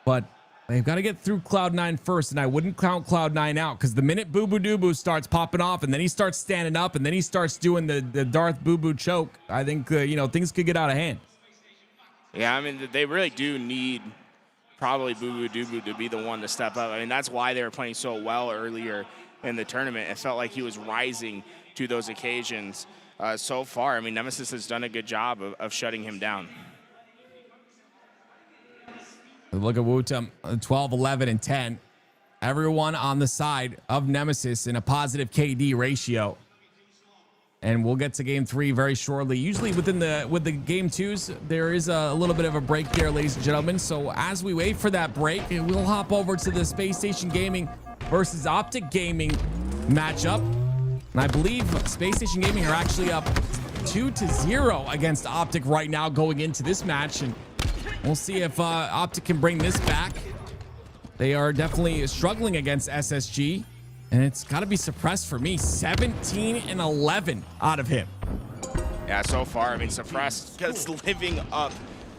Speaker 7: But they've got to get through Cloud9 first, and I wouldn't count Cloud9 out, because the minute Boo Boo Doo Boo starts popping off, and then he starts standing up, and then he starts doing the Darth Boo Boo choke, I think you know, things could get out of hand.
Speaker 8: Yeah, I mean, they really do need probably Boo Boo Doo Boo to be the one to step up. I mean, that's why they were playing so well earlier in the tournament. It felt like he was rising to those occasions so far. I mean, Nemesis has done a good job of shutting him down.
Speaker 7: Look at Wootum, 12, 11, and 10. Everyone on the side of Nemesis in a positive KD ratio. And we'll get to game 3 very shortly. Usually with the game 2s, there is a little bit of a break there, ladies and gentlemen. So as we wait for that break, we'll hop over to the Space Station Gaming versus Optic Gaming matchup. And I believe Space Station Gaming are actually up 2-0 against Optic right now going into this match. And we'll see if Optic can bring this back. They are definitely struggling against SSG. And it's got to be suppressed for me. 17-11 out of him.
Speaker 8: Yeah, so far, I mean, suppressed because living up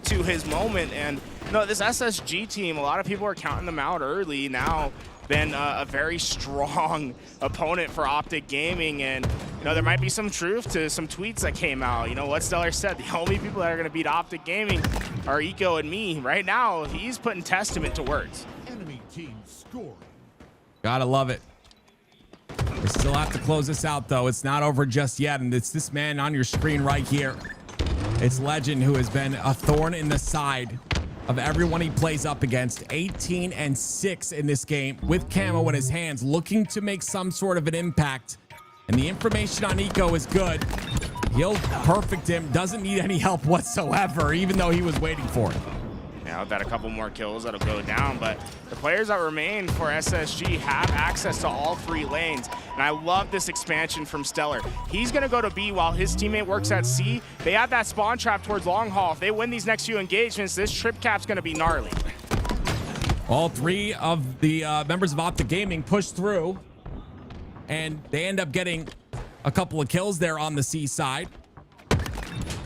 Speaker 8: to his moment. And, you know, this SSG team, a lot of people are counting them out early. Now, been a very strong opponent for Optic Gaming. And, you know, there might be some truth to some tweets that came out. You know, what Stellar said, the only people that are going to beat Optic Gaming are Eco and me. Right now, he's putting testament to words.
Speaker 5: Enemy team scoring.
Speaker 7: Gotta love it. We still have to close this out, though. It's not over just yet, and it's this man on your screen right here. It's Legend, who has been a thorn in the side of everyone he plays up against. 18-6 in this game with camo in his hands, looking to make some sort of an impact. And the information on Eco is good. He'll perfect him. Doesn't need any help whatsoever, even though he was waiting for it.
Speaker 8: Yeah, I've got a couple more kills that'll go down, but the players that remain for SSG have access to all 3 lanes, and I love this expansion from Stellar. He's going to go to B while his teammate works at C. They have that spawn trap towards long haul. If they win these next few engagements, this trip cap's going to be gnarly.
Speaker 7: All 3 of the members of Optic Gaming push through, and they end up getting a couple of kills there on the C side.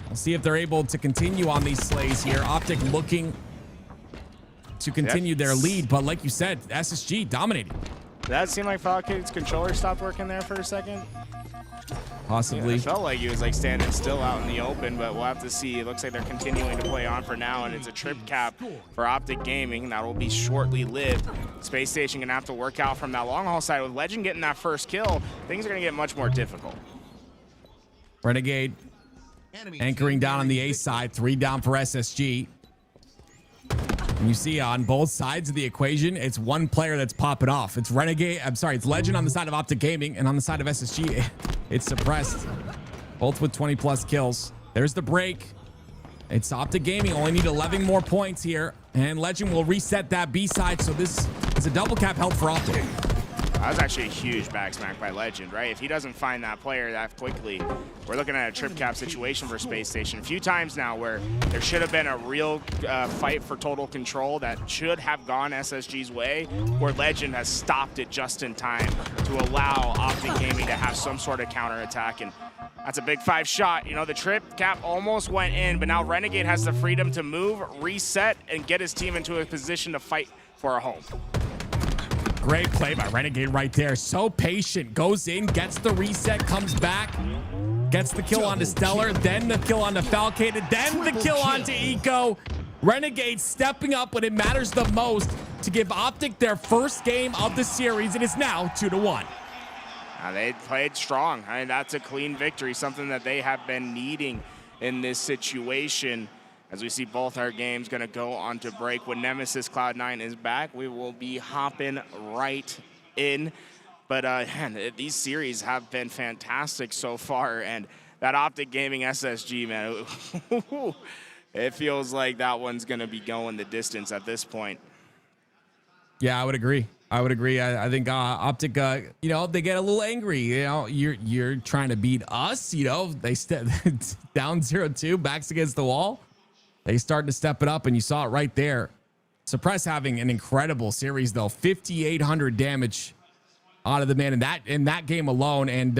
Speaker 7: We'll see if they're able to continue on these slays here. Optic looking to continue their lead, but like you said, SSG dominating.
Speaker 8: Did that seem like Falcade's controller stopped working there for a second?
Speaker 7: Possibly.
Speaker 8: Yeah, it felt like he was like standing still out in the open, but we'll have to see. It looks like they're continuing to play on for now, and it's a trip cap for Optic Gaming. That will be shortly lived. Space Station gonna have to work out from that long haul side. With Legend getting that first kill, things are gonna get much more difficult.
Speaker 7: Renegade anchoring down on the A side, 3 down for SSG. And you see on both sides of the equation, it's one player that's popping off. It's Renegade, it's Legend on the side of Optic Gaming, and on the side of SSG, it's suppressed. Both with 20+ kills. There's the break. It's Optic Gaming, only need 11 more points here, and Legend will reset that B side, so this is a double cap help for Optic.
Speaker 8: That was actually a huge back smack by Legend, right? If he doesn't find that player that quickly, we're looking at a trip cap situation for Space Station. A few times now where there should have been a real fight for total control that should have gone SSG's way, where Legend has stopped it just in time to allow Optic Gaming to have some sort of counterattack. And that's a big 5 shot. You know, the trip cap almost went in, but now Renegade has the freedom to move, reset, and get his team into a position to fight for a home.
Speaker 7: Great play by Renegade right there. So patient. Goes in, gets the reset, comes back, gets the kill onto Stellar, then the kill onto Falcated, then the kill onto Eco. Renegade stepping up when it matters the most to give Optic their first game of the series. It is now 2-1.
Speaker 8: They played strong. I mean, that's a clean victory, something that they have been needing in this situation. As we see both our games going to go on to break. When Nemesis Cloud9 is back, we will be hopping right in. But man, these series have been fantastic so far. And that Optic Gaming SSG, man, it feels like that one's going to be going the distance at this point.
Speaker 7: Yeah, I would agree. I think Optic, you know, they get a little angry. You know, you're trying to beat us. You know, they step down 0-2, backs against the wall. They started to step it up, and you saw it right there. Suppress having an incredible series, though. 5,800 damage out of the man in that game alone. And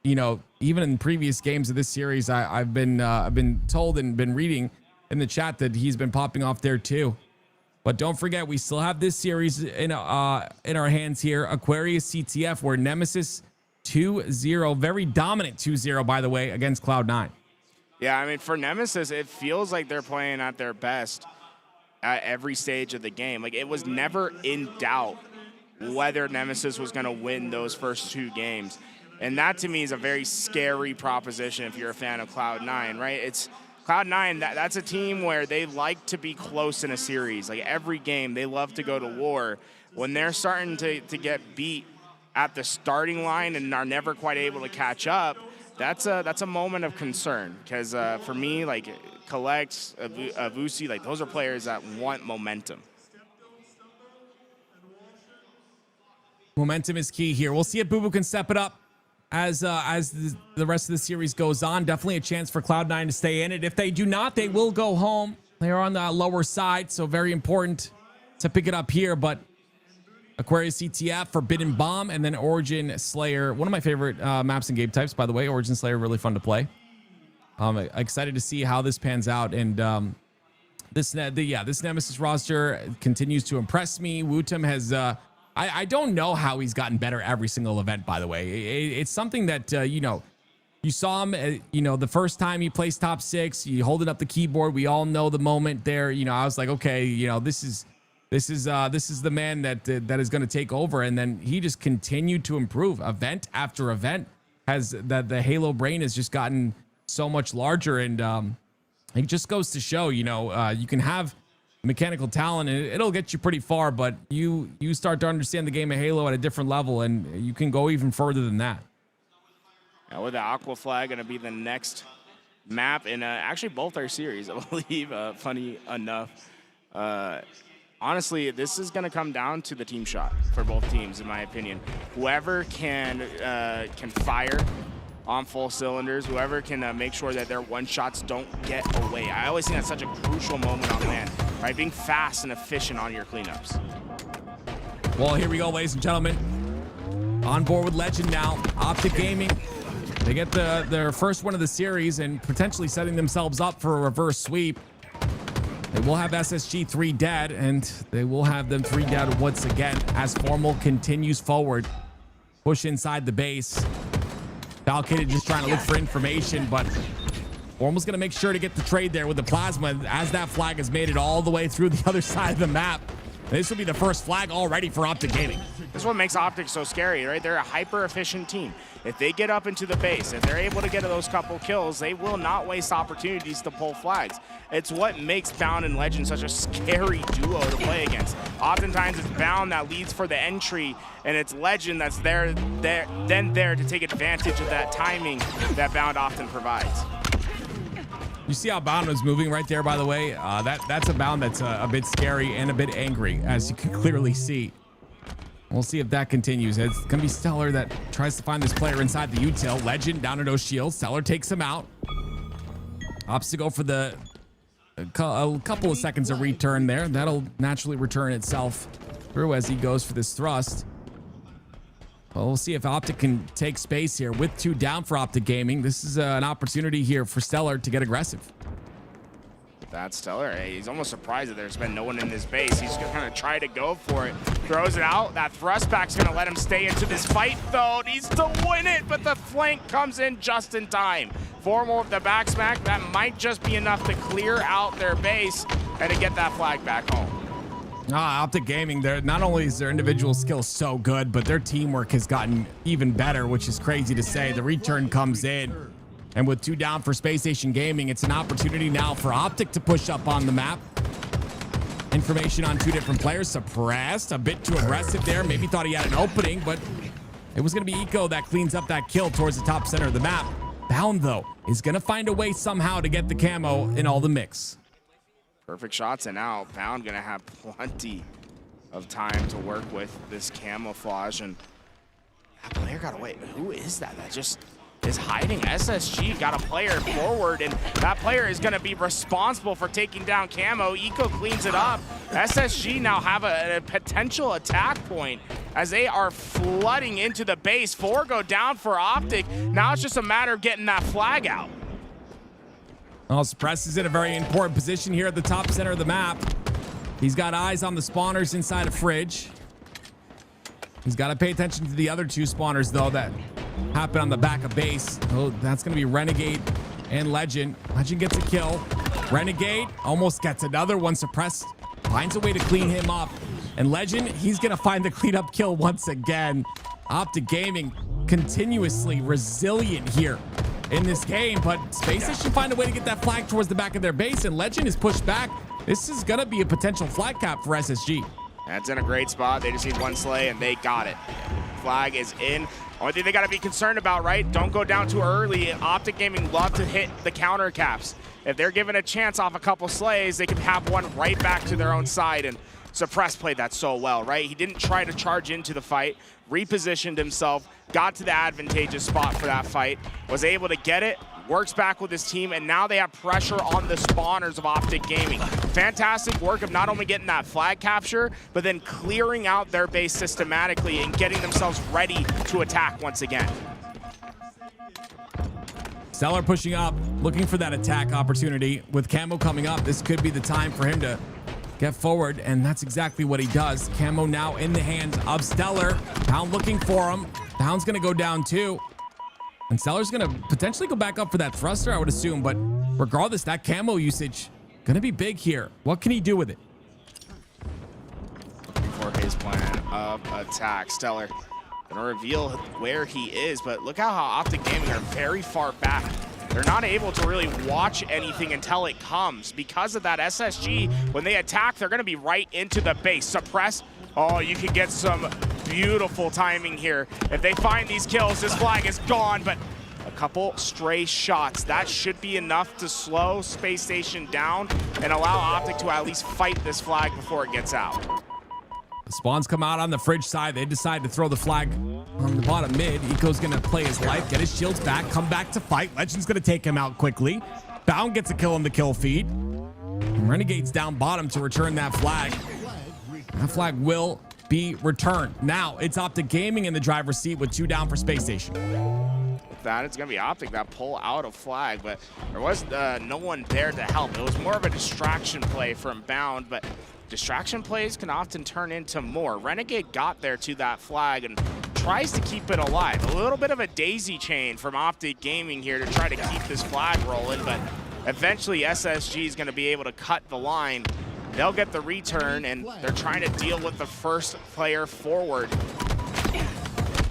Speaker 7: you know, even in previous games of this series, I've been told and been reading in the chat that he's been popping off there too. But don't forget, we still have this series in our hands here. Aquarius CTF, where Nemesis 2-0, very dominant 2-0, by the way, against Cloud9.
Speaker 8: Yeah, I mean, for Nemesis, it feels like they're playing at their best at every stage of the game. Like, it was never in doubt whether Nemesis was going to win those first 2 games. And that, to me, is a very scary proposition if you're a fan of Cloud9, right? It's Cloud9, that's a team where they like to be close in a series. Like, every game, they love to go to war. When they're starting to get beat at the starting line and are never quite able to catch up, that's a moment of concern, because for me, like Collect, Avusi, like those are players that want momentum.
Speaker 7: Momentum is key here. We'll see if Boo can step it up as the rest of the series goes on. Definitely a chance for Cloud9 to stay in it. If they do not, they will go home. They are on the lower side, so very important to pick it up here. But Aquarius CTF, Forbidden Bomb, and then Origin Slayer. One of my favorite maps and game types, by the way. Origin Slayer, really fun to play. I'm excited to see how this pans out. And this Nemesis roster continues to impress me. Wootem has, I don't know how he's gotten better every single event, by the way. It's something that, you know, you saw him, you know, the first time he placed top 6, you holding up the keyboard. We all know the moment there. You know, I was like, okay, you know, this is the man that is going to take over. And then he just continued to improve event after event. The Halo brain has just gotten so much larger. And it just goes to show, you know, you can have mechanical talent and it'll get you pretty far, but you start to understand the game of Halo at a different level and you can go even further than that.
Speaker 8: Now with the Aqua Flag going to be the next map in actually both our series, I believe, funny enough. Honestly, this is going to come down to the team shot for both teams, in my opinion. Whoever can fire on full cylinders, whoever can make sure that their one-shots don't get away. I always think that's such a crucial moment on land, right? Being fast and efficient on your cleanups.
Speaker 7: Well, here we go, ladies and gentlemen. On board with Legend now. Optic Gaming. They get their first one of the series and potentially setting themselves up for a reverse sweep. They will have SSG 3 dead, and they will have them 3 dead once again as Formal continues forward. Push inside the base. Falcated just trying to look for information, but Formal's going to make sure to get the trade there with the plasma as that flag has made it all the way through the other side of the map. This will be the first flag already for Optic Gaming.
Speaker 8: This is what makes Optic so scary, right? They're a hyper-efficient team. If they get up into the base, if they're able to get those couple kills, they will not waste opportunities to pull flags. It's what makes Bound and Legend such a scary duo to play against. Oftentimes it's Bound that leads for the entry, and it's Legend that's there to take advantage of that timing that Bound often provides.
Speaker 7: You see how Bound was moving right there, by the way? That's a Bound that's a bit scary and a bit angry, as you can clearly see. We'll see if that continues. It's going to be Stellar that tries to find this player inside the util. Legend down to no shield. Stellar takes him out. Opts to go for a couple of seconds of return there. That'll naturally return itself through as he goes for this thrust. Well, we'll see if Optic can take space here with 2 down for Optic Gaming. This is an opportunity here for Stellar to get aggressive.
Speaker 8: That's Stellar. Hey, he's almost surprised that there's been no one in this base. He's going to try to go for it. Throws it out. That thrust back's going to let him stay into this fight, though. Needs to win it, but the flank comes in just in time. 4 more with the back smack. That might just be enough to clear out their base and to get that flag back home.
Speaker 7: Optic Gaming, not only is their individual skill so good, but their teamwork has gotten even better, which is crazy to say. The return comes in, and with 2 down for Space Station Gaming, it's an opportunity now for Optic to push up on the map. Information on 2 different players. Suppressed, a bit too aggressive there. Maybe thought he had an opening, but it was going to be Eco that cleans up that kill towards the top center of the map. Bound, though, is going to find a way somehow to get the camo in all the mix.
Speaker 8: Perfect shots, and now Bound gonna have plenty of time to work with this camouflage, and that player got away. Who is that? That just is hiding. SSG got a player forward, and that player is gonna be responsible for taking down Camo. Eco cleans it up. SSG now have a potential attack point as they are flooding into the base. 4 go down for Optic. Now it's just a matter of getting that flag out.
Speaker 7: Well, Suppress is in a very important position here at the top center of the map. He's got eyes on the spawners inside a fridge. He's got to pay attention to the other 2 spawners, though, that happen on the back of base. Oh, that's going to be Renegade and Legend. Legend gets a kill. Renegade almost gets another one. Suppressed finds a way to clean him up. And Legend, he's going to find the cleanup kill once again. Optic Gaming continuously resilient here in this game, but Space Station find a way to get that flag towards the back of their base, and Legend is pushed back. This is gonna be a potential flag cap for SSG.
Speaker 8: That's in a great spot. They just need 1 slay, and they got it. Flag is in. Only thing they gotta be concerned about, right? Don't go down too early. Optic Gaming love to hit the counter caps. If they're given a chance off a couple slays, they can have one right back to their own side, and Suppress played that so well, right? He didn't try to charge into the fight, repositioned himself, got to the advantageous spot for that fight, was able to get it, works back with his team, and now they have pressure on the spawners of Optic Gaming. Fantastic work of not only getting that flag capture, but then clearing out their base systematically and getting themselves ready to attack once again.
Speaker 7: Stellar pushing up, looking for that attack opportunity. With Camo coming up, this could be the time for him to get forward, and that's exactly what he does. Camo now in the hands of Stellar. Pound looking for him. Pound's gonna go down too. And Stellar's gonna potentially go back up for that thruster, I would assume, but regardless, that Camo usage gonna be big here. What can he do with it?
Speaker 8: For his plan of attack, Stellar gonna reveal where he is, but look how Optic Gaming are very far back. They're not able to really watch anything until it comes. Because of that SSG, when they attack, they're gonna be right into the base. Suppress, oh, you can get some beautiful timing here. If they find these kills, this flag is gone, but a couple stray shots. That should be enough to slow Space Station down and allow Optic to at least fight this flag before it gets out.
Speaker 7: The spawns come out on the fridge side. They decide to throw the flag on the bottom mid. Eco's gonna play his life, get his shields back, come back to fight. Legend's gonna take him out quickly. Bound gets a kill on the kill feed. And Renegade's down bottom to return that flag. That flag will be returned. Now it's Optic Gaming in the driver's seat with 2 down for Space Station.
Speaker 8: With that, it's gonna be Optic that pull out a flag, but there was no one there to help. It was more of a distraction play from Bound, but distraction plays can often turn into more. Renegade got there to that flag and tries to keep it alive. A little bit of a daisy chain from Optic Gaming here to try to keep this flag rolling, but eventually SSG is going to be able to cut the line. They'll get the return, and they're trying to deal with the first player forward.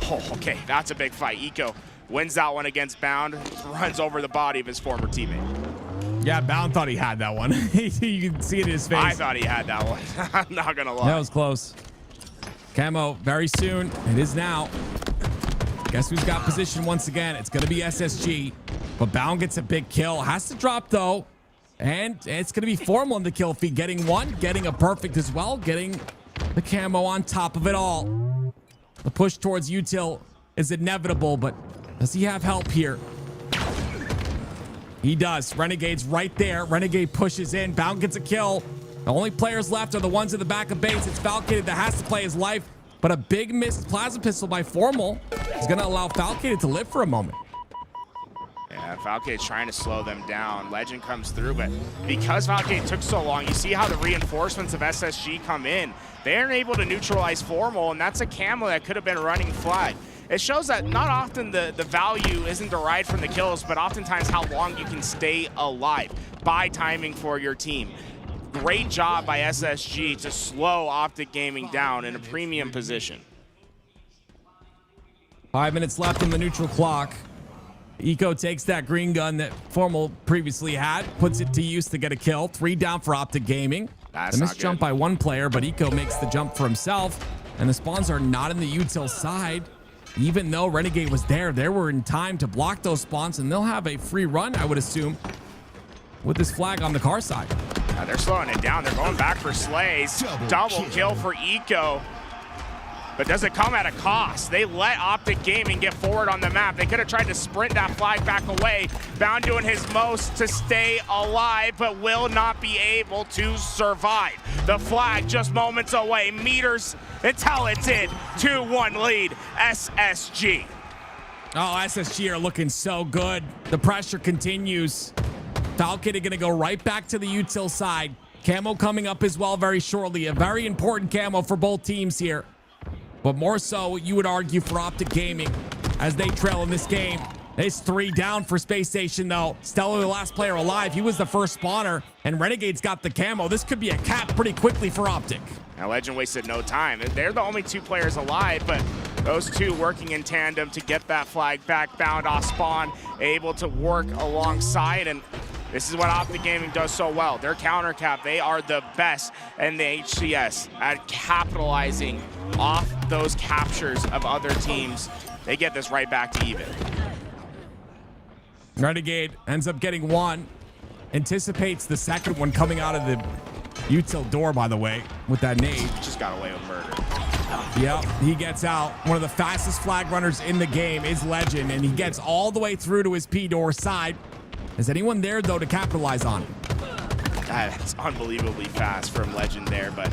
Speaker 8: Oh, okay, that's a big fight. Eco wins that one against Bound, runs over the body of his former teammate.
Speaker 7: Yeah, Bound thought he had that one. You can see it in his face.
Speaker 8: I thought he had that one. I'm not gonna lie.
Speaker 7: That was close. Camo, very soon. It is now. Guess who's got position once again? It's gonna be SSG. But Bound gets a big kill. Has to drop though. And it's gonna be Formal in the kill feed. Getting one, getting a perfect as well. Getting the Camo on top of it all. The push towards util is inevitable, but does he have help here? He does. Renegade's right there. Renegade pushes in. Bound gets a kill. The only players left are the ones at the back of base. It's Falcated that has to play his life, but a big missed plasma pistol by Formal is going to allow Falcated to live for a moment.
Speaker 8: Yeah, Falcade's trying to slow them down. Legend comes through, but because Falcade took so long, you see how the reinforcements of SSG come in. They aren't able to neutralize Formal, and that's a camo that could have been running flag. It shows that not often the value isn't derived from the kills, but oftentimes how long you can stay alive by timing for your team. Great job by SSG to slow Optic Gaming down in a premium position.
Speaker 7: 5 minutes left in the neutral clock. Eco takes that green gun that Formal previously had, puts it to use to get a kill. 3 down for Optic Gaming.
Speaker 8: That's
Speaker 7: a
Speaker 8: not
Speaker 7: missed jump
Speaker 8: good.
Speaker 7: by 1 player, but Eco makes the jump for himself. And the spawns are not in the util side. Even though Renegade was there, they were in time to block those spawns, and they'll have a free run, I would assume, with this flag on the car side.
Speaker 8: They're slowing it down. They're going back for Slays. Double kill for Eco. But does it come at a cost? They let Optic Gaming get forward on the map. They could have tried to sprint that flag back away. Bound doing his most to stay alive, but will not be able to survive. The flag just moments away. Meters until it's in. 2-1 lead, SSG.
Speaker 7: Oh, SSG are looking so good. The pressure continues. Falcon gonna go right back to the util side. Camo coming up as well very shortly. A very important camo for both teams here. But more so, you would argue, for Optic Gaming as they trail in this game. It's 3 down for Space Station, though. Stellar, the last player alive. He was the first spawner, and Renegade's got the camo. This could be a cap pretty quickly for Optic.
Speaker 8: Now, Legend wasted no time. They're the only 2 players alive, but those 2 working in tandem to get that flag back. Bound off spawn, able to work alongside, and this is what Optic Gaming does so well. Their counter cap, they are the best in the HCS at capitalizing off those captures of other teams. They get this right back to even.
Speaker 7: Renegade ends up getting 1. Anticipates the second one coming out of the util door, by the way, with that nade.
Speaker 8: Just got away with murder.
Speaker 7: Yep, he gets out. One of the fastest flag runners in the game is Legend, and he gets all the way through to his P door side. Is anyone there, though, to capitalize on?
Speaker 8: That's unbelievably fast from Legend there, but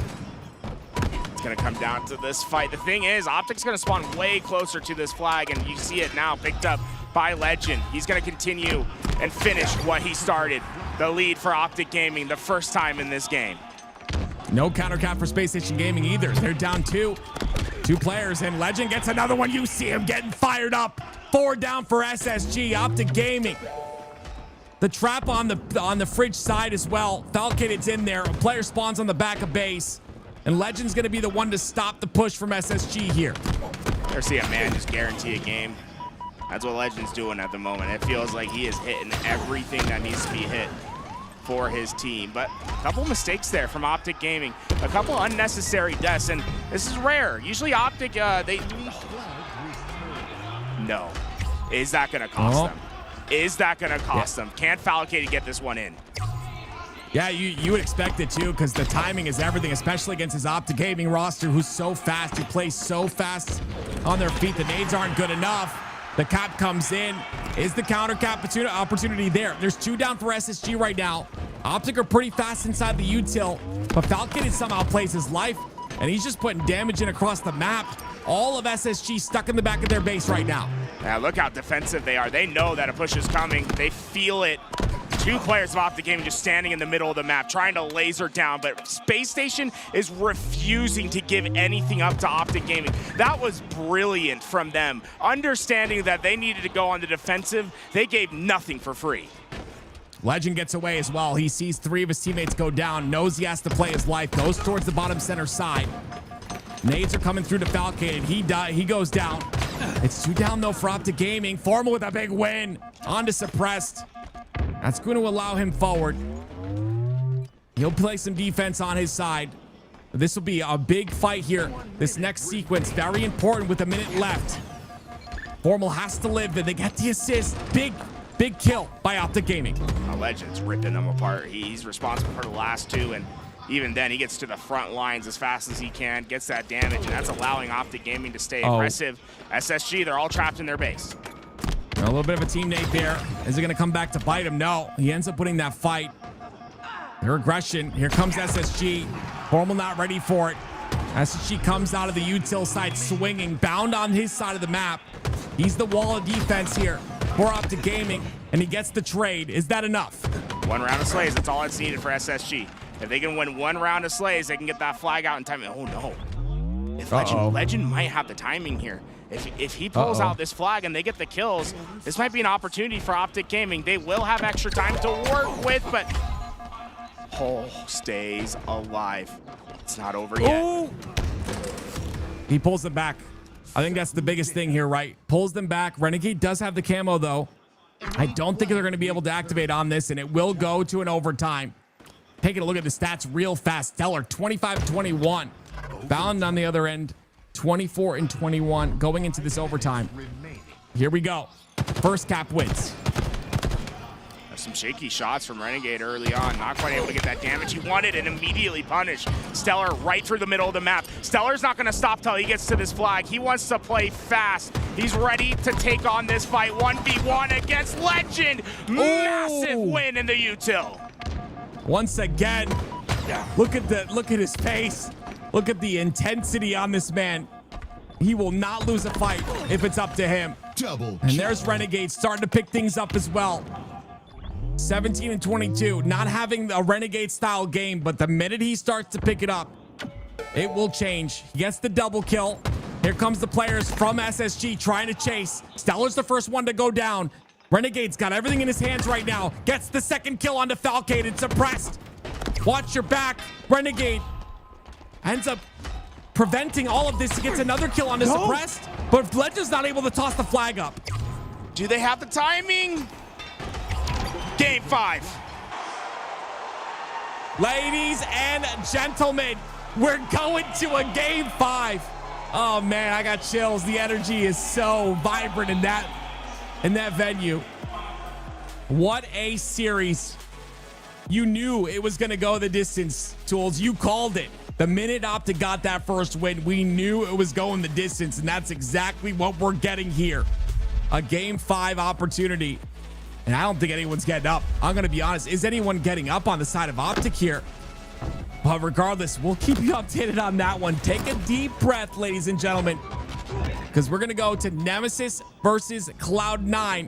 Speaker 8: it's going to come down to this fight. The thing is, Optic's going to spawn way closer to this flag, and you see it now picked up by Legend. He's going to continue and finish what he started. The lead for Optic Gaming, the first time in this game.
Speaker 7: No counter cap for Space Station Gaming either. They're down 2. 2 players, and Legend gets another one. You see him getting fired up. 4 down for SSG, Optic Gaming. The trap on the fridge side as well. Falcated's in there. A player spawns on the back of base. And Legend's going to be the one to stop the push from SSG here.
Speaker 8: Or see a man just guarantee a game. That's what Legend's doing at the moment. It feels like he is hitting everything that needs to be hit for his team. But a couple mistakes there from Optic Gaming. A couple unnecessary deaths. And this is rare. Usually Optic, they... No. Is that going to cost them? Is that going to cost them? Can't Falcade get this one in?
Speaker 7: Yeah, you would expect it too, because the timing is everything, especially against his Optic Gaming roster, who's so fast, who plays so fast on their feet. The nades aren't good enough. The cap comes in. Is the counter cap opportunity there? There's 2 down for SSG right now. Optic are pretty fast inside the util, but Falcon somehow plays his life, and he's just putting damage in across the map. All of SSG stuck in the back of their base right now.
Speaker 8: Yeah, look how defensive they are. They know that a push is coming. They feel it. 2 players of Optic Gaming just standing in the middle of the map, trying to laser down, but Space Station is refusing to give anything up to Optic Gaming. That was brilliant from them. Understanding that they needed to go on the defensive, they gave nothing for free.
Speaker 7: Legend gets away as well. He sees 3 of his teammates go down, knows he has to play his life, goes towards the bottom center side. Nades are coming through to Falcade. He goes down. It's 2 down, though, for Optic Gaming. Formal with a big win. On to Suppressed. That's going to allow him forward. He'll play some defense on his side. This will be a big fight here. This next sequence, very important with a minute left. Formal has to live. They get the assist. Big kill by Optic Gaming.
Speaker 8: Legend's ripping them apart. He's responsible for the last 2, and even then, he gets to the front lines as fast as he can, gets that damage, and that's allowing Optic Gaming to stay aggressive. SSG, they're all trapped in their base.
Speaker 7: A little bit of a teammate there. Is it going to come back to bite him? No. He ends up winning that fight. Their aggression. Here comes SSG. Formal not ready for it. SSG comes out of the util side swinging, bound on his side of the map. He's the wall of defense here for Optic Gaming, and he gets the trade. Is that enough?
Speaker 8: One round of Slays, that's all that's needed for SSG. If they can win one round of Slays, they can get that flag out in time. Oh no. If Legend might have the timing here. If he pulls out this flag and they get the kills, this might be an opportunity for Optic Gaming. They will have extra time to work with, but stays alive. It's not over yet.
Speaker 7: Ooh. He pulls them back. I think that's the biggest thing here, right? Pulls them back. Renegade does have the camo, though. I don't think they're going to be able to activate on this, and it will go to an overtime. Taking a look at the stats real fast. Stellar, 25-21. Bound on the other end, 24-21. Going into this overtime. Here we go. First cap wins.
Speaker 8: Some shaky shots from Renegade early on. Not quite able to get that damage he wanted and immediately punished. Stellar right through the middle of the map. Stellar's not going to stop till he gets to this flag. He wants to play fast. He's ready to take on this fight 1v1 against Legend. Massive win in the util.
Speaker 7: Once again, look at his face. Look at the intensity on this man. He will not lose a fight if it's up to him. And there's Renegade starting to pick things up as well. 17-22, not having a Renegade style game, but the minute he starts to pick it up, it will change. He gets the double kill. Here comes the players from SSG trying to chase. Stellar's the first one to go down. Renegade's got everything in his hands right now. Gets the second kill onto Falcade and suppressed. Watch your back. Renegade ends up preventing all of this. He gets another kill onto suppressed, but Legend's not able to toss the flag up.
Speaker 8: Do they have the timing? Game 5.
Speaker 7: Ladies and gentlemen, we're going to a game 5. Oh man, I got chills. The energy is so vibrant in that venue. What a series. You knew it was going to go the distance, Tools. You called it. The minute Optic got that first win, we knew it was going the distance, and that's exactly what we're getting here. A game 5 opportunity. And I don't think anyone's getting up. I'm going to be honest. Is anyone getting up on the side of Optic here? But regardless, we'll keep you updated on that one. Take a deep breath, ladies and gentlemen, because we're going to go to Nemesis versus Cloud9.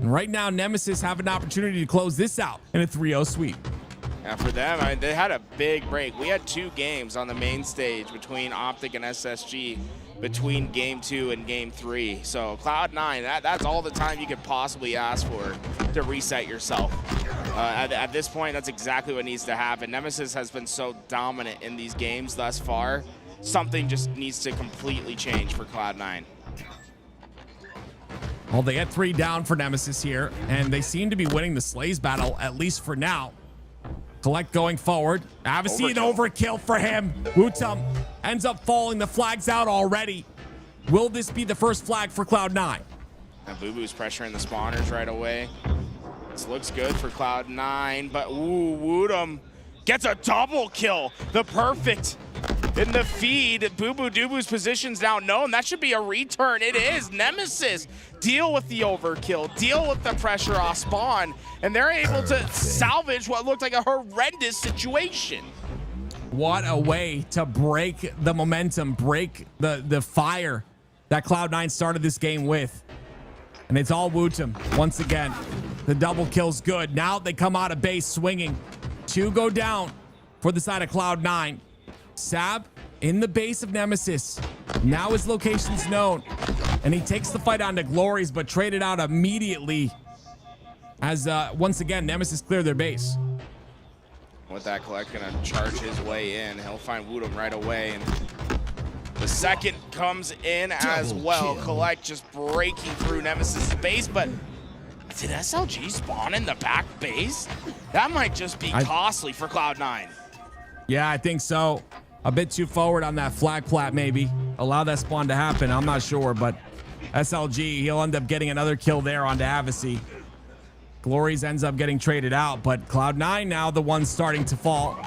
Speaker 7: And right now, Nemesis have an opportunity to close this out in a 3-0 sweep.
Speaker 8: Yeah, for them, they had a big break. We had 2 games on the main stage between Optic and SSG between game 2 and game 3. So Cloud9, that's all the time you could possibly ask for to reset yourself. At this point, that's exactly what needs to happen. Nemesis has been so dominant in these games thus far. Something just needs to completely change for Cloud9.
Speaker 7: Well, they get 3 down for Nemesis here, and they seem to be winning the Slays battle, at least for now. Collect going forward. Obviously an overkill for him. Wutum ends up falling. The flag's out already. Will this be the first flag for Cloud9?
Speaker 8: And Boo-Boo's pressuring the spawners right away. This looks good for Cloud9, but Wutum gets a double kill. The perfect in the feed. Boo-Boo Doo-Boo's position's now known. That should be a return. It is. Nemesis deal with the overkill, deal with the pressure off spawn, and they're able to salvage what looked like a horrendous situation.
Speaker 7: What a way to break the momentum, break the fire that Cloud9 started this game with. And it's all Wutum once again. The double kill's good. Now they come out of base swinging. 2 go down for the side of Cloud9. Sab in the base of Nemesis. Now his location's known. And he takes the fight on to Glories, but traded out immediately as once again, Nemesis cleared their base.
Speaker 8: With that, Collect gonna charge his way in. He'll find Wutum right away, and the second comes in as well. Collect just breaking through Nemesis' base, but did SLG spawn in the back base? That might just be costly for Cloud9.
Speaker 7: Yeah, I think so. A bit too forward on that flag plat, maybe. Allow that spawn to happen. I'm not sure, but SLG, he'll end up getting another kill there onto Avicii. Glories ends up getting traded out, but Cloud9 now the one starting to fall.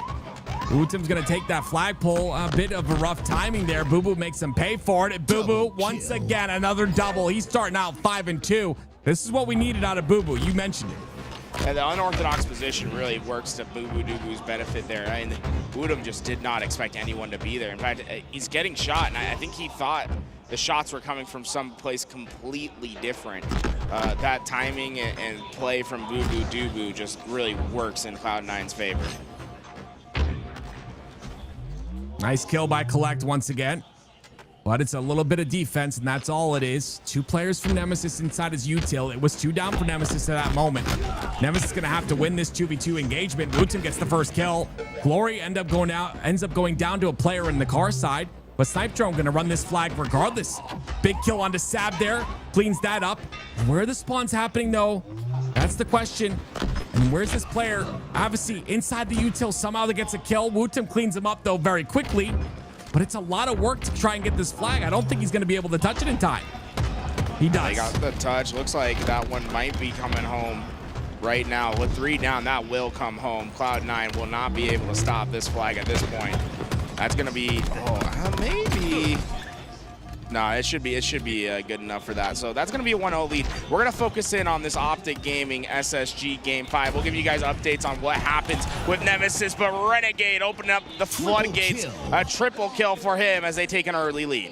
Speaker 7: Utim's gonna take that flagpole. A bit of a rough timing there. Boo Boo makes him pay for it. Boo Boo once again another double. He's starting out 5-2. This is what we needed out of Boo Boo. You mentioned it.
Speaker 8: And the unorthodox position really works to Boo Boo Doo Boo's benefit there. I mean, Utim just did not expect anyone to be there. In fact, he's getting shot, and I think he thought the shots were coming from someplace completely different. That timing and play from Boo Boo Doo Boo just really works in Cloud9's favor.
Speaker 7: Nice kill by Collect once again. But it's a little bit of defense, and that's all it is. 2 players from Nemesis inside his util. It was 2 down for Nemesis at that moment. Nemesis is going to have to win this 2v2 engagement. Utim gets the first kill. Glory ends up going down to a player in the car side. But Snipe Drone going to run this flag regardless. Big kill onto Sab there. Cleans that up. And where are the spawns happening, though? That's the question. And where's this player? Obviously, inside the util, somehow that gets a kill. Utim cleans him up, though, very quickly. But it's a lot of work to try and get this flag. I don't think he's going to be able to touch it in time. He does.
Speaker 8: They got the touch. Looks like that one might be coming home right now. With 3 down, that will come home. Cloud9 will not be able to stop this flag at this point. That's going to be, maybe. No, it should be good enough for that. So that's going to be a 1-0 lead. We're going to focus in on this Optic Gaming SSG Game 5. We'll give you guys updates on what happens with Nemesis, but Renegade opening up the floodgates. A triple kill for him as they take an early lead.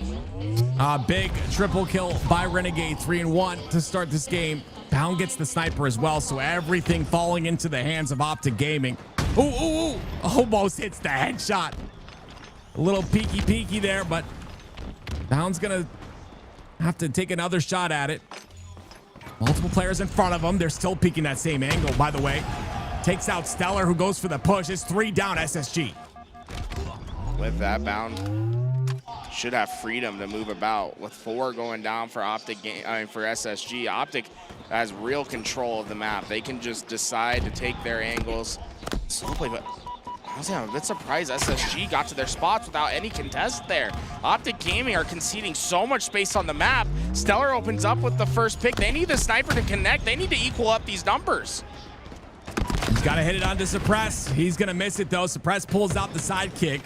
Speaker 7: Big triple kill by Renegade, 3-1 to start this game. Pound gets the sniper as well, so everything falling into the hands of Optic Gaming. Ooh, almost hits the headshot. A little peeky there, but Pound's gonna have to take another shot at it. Multiple players in front of him. They're still peeking that same angle, by the way. Takes out Stellar, who goes for the push. It's 3 down SSG.
Speaker 8: With that, Pound should have freedom to move about. With 4 going down for for SSG, Optic has real control of the map. They can just decide to take their angles slowly, but honestly, I'm a bit surprised SSG got to their spots without any contest there. Optic Gaming are conceding so much space on the map. Stellar opens up with the first pick. They need the sniper to connect. They need to equal up these numbers.
Speaker 7: He's got to hit it onto Suppress. He's going to miss it, though. Suppress pulls out the sidekick.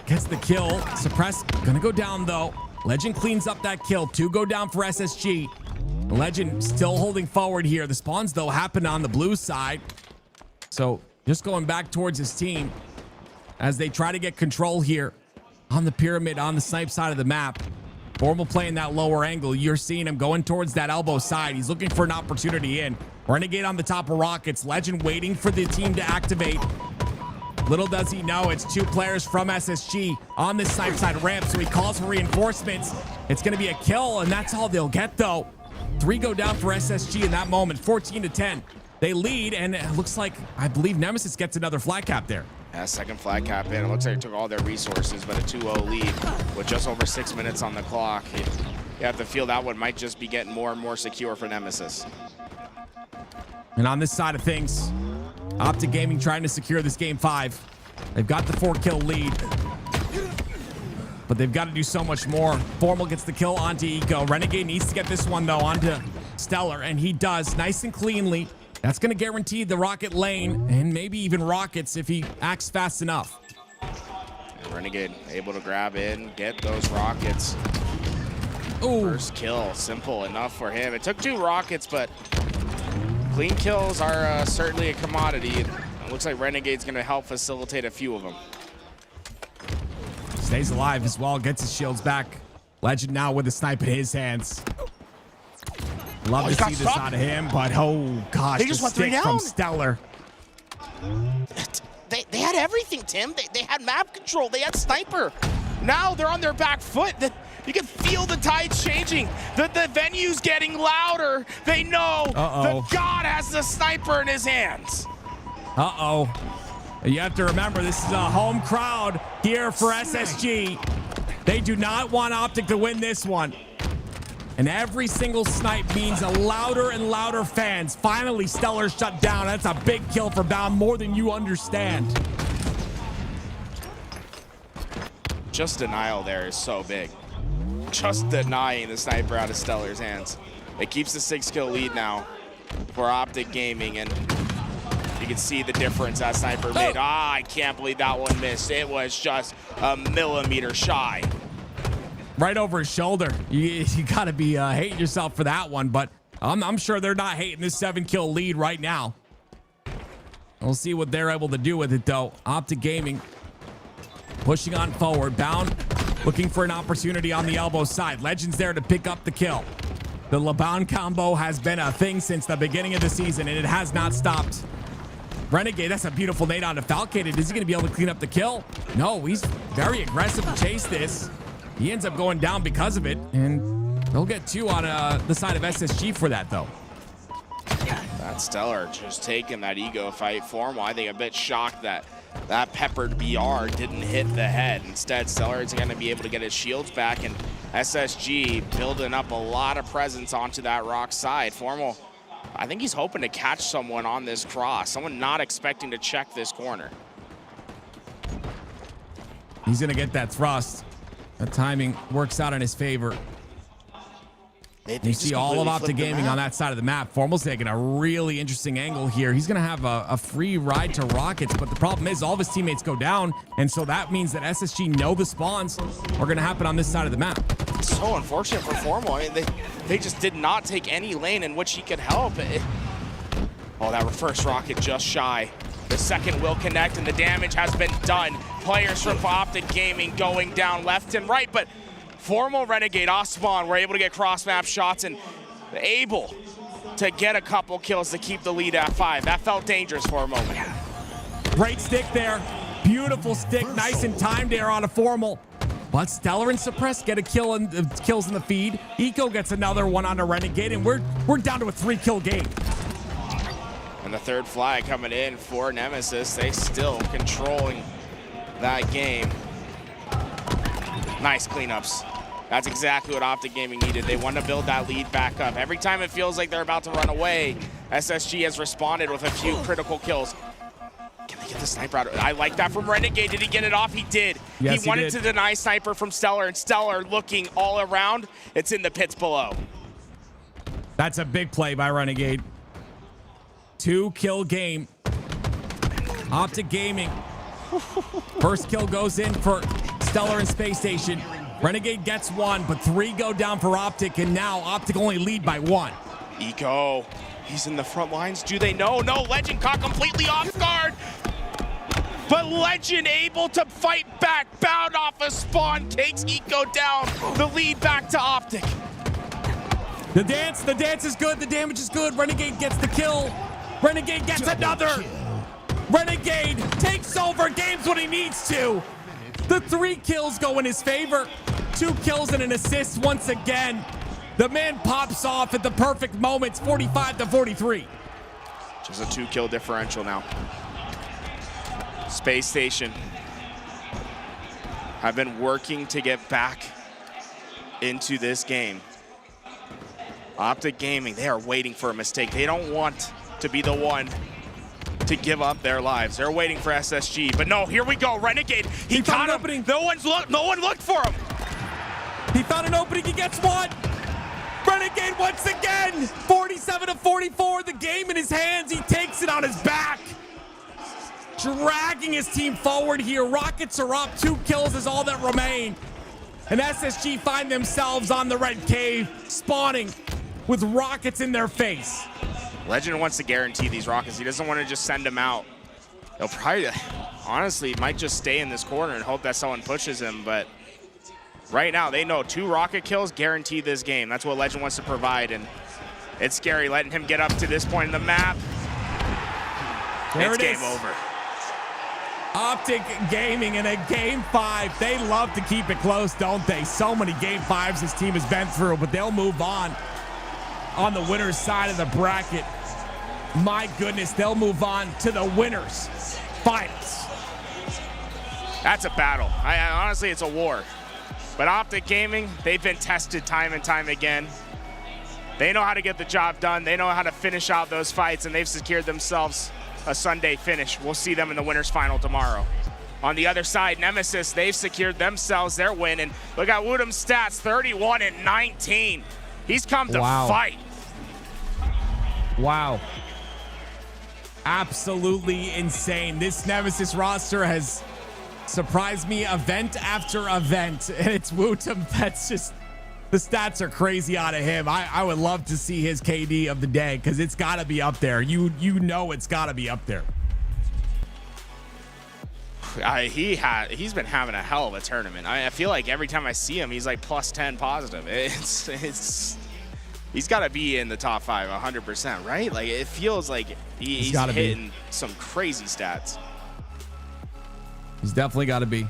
Speaker 7: Gets the kill. Suppress going to go down, though. Legend cleans up that kill. 2 go down for SSG. Legend still holding forward here. The spawns, though, happen on the blue side. So just going back towards his team as they try to get control here on the pyramid on the snipe side of the map. Formal playing that lower angle. You're seeing him going towards that elbow side. He's looking for an opportunity in. Renegade on the top of Rockets. Legend waiting for the team to activate. Little does he know it's 2 players from SSG on this snipe side ramp, so he calls for reinforcements. It's going to be a kill, and that's all they'll get, though. 3 go down for SSG in that moment, 14-10. They lead, and it looks like, I believe Nemesis gets another flag cap there.
Speaker 8: Yeah, second flag cap in. It looks like it took all their resources, but a 2-0 lead with just over 6 minutes on the clock. You have to feel that one might just be getting more and more secure for Nemesis.
Speaker 7: And on this side of things, Optic Gaming trying to secure this game 5. They've got the 4-kill lead, but they've got to do so much more. Formal gets the kill onto Eco. Renegade needs to get this one, though, onto Stellar, and he does nice and cleanly. That's going to guarantee the rocket lane and maybe even rockets if he acts fast enough.
Speaker 8: And Renegade able to grab in, get those rockets.
Speaker 7: Ooh.
Speaker 8: First kill, simple enough for him. It took 2 rockets, but clean kills are certainly a commodity. It looks like Renegade's going to help facilitate a few of them.
Speaker 7: Stays alive as well, gets his shields back. Legend now with a snipe in his hands. Love to see this out of him, but oh gosh,
Speaker 8: they just went 3 down
Speaker 7: from Stellar.
Speaker 8: They had everything, Tim. They had map control. They had sniper. Now they're on their back foot. You can feel the tides changing. The venue's getting louder. They know that God has the sniper in his hands.
Speaker 7: You have to remember, this is a home crowd here for SSG. They do not want Optic to win this one. And every single snipe means a louder and louder fans. Finally, Stellar shut down. That's a big kill for Bound, more than you understand.
Speaker 8: Just denial there is so big. Just denying the sniper out of Stellar's hands. It keeps the 6-kill lead now for Optic Gaming, and you can see the difference that sniper made. Ah, I can't believe that one missed. It was just a millimeter shy.
Speaker 7: Right over his shoulder. You got to be hating yourself for that one, but I'm sure they're not hating this 7-kill lead right now. We'll see what they're able to do with it, though. Optic Gaming pushing on forward. Bound looking for an opportunity on the elbow side. Legend's there to pick up the kill. The LeBound combo has been a thing since the beginning of the season, and it has not stopped. Renegade, that's a beautiful nade on to Falcated. Is he going to be able to clean up the kill? No, he's very aggressive to chase this. He ends up going down because of it, and they'll get 2 on the side of SSG for that, though.
Speaker 8: That Stellar just taking that ego fight formal. I think a bit shocked that that peppered BR didn't hit the head. Instead, Stellar is going to be able to get his shields back, and SSG building up a lot of presence onto that rock side. Formal, I think he's hoping to catch someone on this cross, someone not expecting to check this corner.
Speaker 7: He's going to get that thrust. The timing works out in his favor. You see all of Optic Gaming on that side of the map. Formal's taking a really interesting angle here. He's going to have a free ride to Rockets, but the problem is all of his teammates go down, and so that means that SSG know the spawns are going to happen on this side of the map.
Speaker 8: It's so unfortunate for Formal. I mean, they just did not take any lane in which he could help. Oh, that first rocket just shy. The second will connect, and the damage has been done. Players from Optic Gaming going down left and right, but Formal, Renegade, off spawn were able to get cross-map shots and able to get a couple kills to keep the lead at 5. That felt dangerous for a moment.
Speaker 7: Great stick there. Beautiful stick. Nice and timed there on a Formal. But Stellar and Suppress get a kill and kills in the feed. Eco gets another one on a Renegade, and we're down to a 3-kill game.
Speaker 8: And the third flag coming in for Nemesis. They still controlling that game. Nice cleanups. That's exactly what Optic Gaming needed. They want to build that lead back up. Every time it feels like they're about to run away, SSG has responded with a few critical kills. Can they get the sniper out? I like that from Renegade. Did he get it off? He did.
Speaker 7: Yes,
Speaker 8: he wanted to deny sniper from Stellar, and Stellar looking all around. It's in the pits below.
Speaker 7: That's a big play by Renegade. 2-kill game. Optic Gaming. First kill goes in for Stellar and Space Station. Renegade gets 1, but 3 go down for Optic, and now Optic only lead by 1.
Speaker 8: Eco, he's in the front lines. Do they know? No, Legend caught completely off guard. But Legend able to fight back. Bound off a spawn, takes Eco down. The lead back to Optic.
Speaker 7: The dance is good. The damage is good. Renegade gets the kill. Renegade gets another. Renegade takes over games when he needs to. The 3 kills go in his favor. 2 kills and an assist once again. The man pops off at the perfect moments, 45-43.
Speaker 8: Just a 2-kill differential now. Space Station have been working to get back into this game. Optic Gaming, they are waiting for a mistake. They don't want to be the one to give up their lives. They're waiting for SSG, but no, here we go. Renegade, he found an opening. No one looked for him.
Speaker 7: He found an opening, he gets 1. Renegade once again, 47-44, the game in his hands. He takes it on his back. Dragging his team forward here. Rockets are up, 2 kills is all that remain. And SSG find themselves on the red cave, spawning with rockets in their face.
Speaker 8: Legend wants to guarantee these rockets. He doesn't want to just send them out. He'll probably, honestly, might just stay in this corner and hope that someone pushes him, but right now they know 2 rocket kills guarantee this game. That's what Legend wants to provide, and it's scary letting him get up to this point in the map.
Speaker 7: There
Speaker 8: it's
Speaker 7: it
Speaker 8: game
Speaker 7: is.
Speaker 8: over.
Speaker 7: Optic Gaming in a game 5. They love to keep it close, don't they? So many game 5s this team has been through, but they'll move on the winner's side of the bracket. My goodness, they'll move on to the winners finals.
Speaker 8: That's a battle. Honestly, it's a war. But Optic Gaming, they've been tested time and time again. They know how to get the job done. They know how to finish out those fights, and they've secured themselves a Sunday finish. We'll see them in the winner's final tomorrow. On the other side, Nemesis, they've secured themselves their win. And look at Woodham's stats, 31-19. He's come to fight.
Speaker 7: Wow. absolutely insane. This Nemesis roster has surprised me event after event, and it's Wootum that's just, the stats are crazy out of him. I would love to see his KD of the day, because it's got to be up there. You know it's got to be up there.
Speaker 8: He's been having a hell of a tournament. I feel like every time I see him, he's like plus 10 positive. He's got to be in the top 5 100%, right? Like, it feels like he's hitting some crazy stats.
Speaker 7: He's definitely got to be.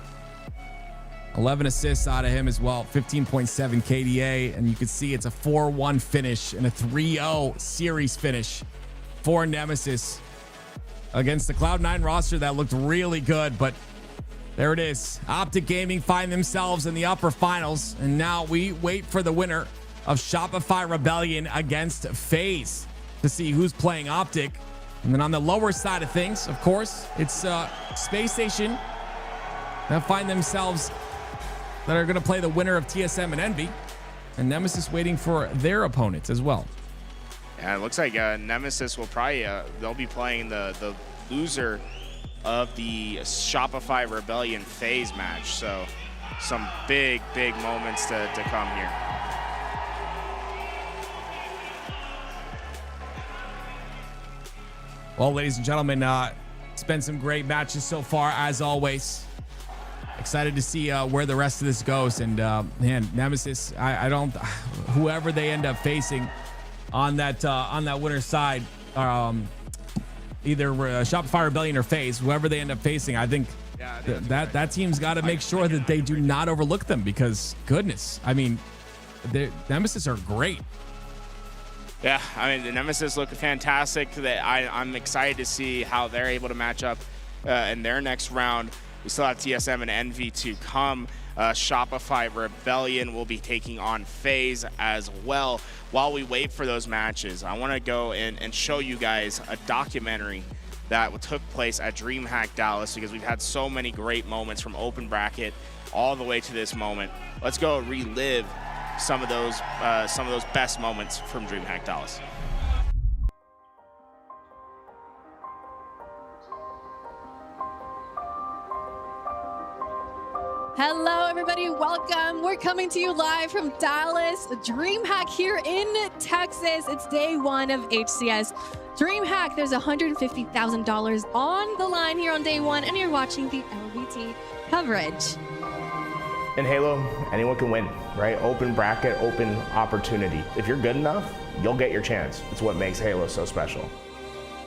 Speaker 7: 11 assists out of him as well, 15.7 KDA, and you can see it's a 4-1 finish and a 3-0 series finish for Nemesis against the Cloud9 roster that looked really good, but there it is. Optic Gaming find themselves in the upper finals, and now we wait for the winner of Shopify Rebellion against FaZe to see who's playing Optic. And then on the lower side of things, of course, it's Space Station that find themselves that are going to play the winner of TSM and Envy, and Nemesis waiting for their opponents as well.
Speaker 8: Yeah, it looks like Nemesis will probably, they'll be playing the loser of the Shopify Rebellion FaZe match. So some big moments to come here.
Speaker 7: Well, ladies and gentlemen, it's been some great matches so far, as always. Excited to see where the rest of this goes. And man, Nemesis, I don't, whoever they end up facing on that winner's side, either Shopify Rebellion or FaZe, whoever they end up facing, I think that team's got to make sure that they do not overlook them, because goodness, I mean, Nemesis are great.
Speaker 8: Yeah, I mean, the Nemesis look fantastic. I'm excited to see how they're able to match up in their next round. We still have TSM and Envy to come. Shopify Rebellion will be taking on FaZe as well. While we wait for those matches, I want to go and show you guys a documentary that took place at DreamHack Dallas, because we've had so many great moments from open bracket all the way to this moment. Let's go relive some of those best moments from DreamHack Dallas.
Speaker 15: Hello, everybody. Welcome. We're coming to you live from Dallas, DreamHack here in Texas. It's day one of HCS. DreamHack, there's $150,000 on the line here on day one, and you're watching the LVT coverage.
Speaker 16: In Halo, anyone can win, right? Open bracket, open opportunity. If you're good enough, you'll get your chance. It's what makes Halo so special.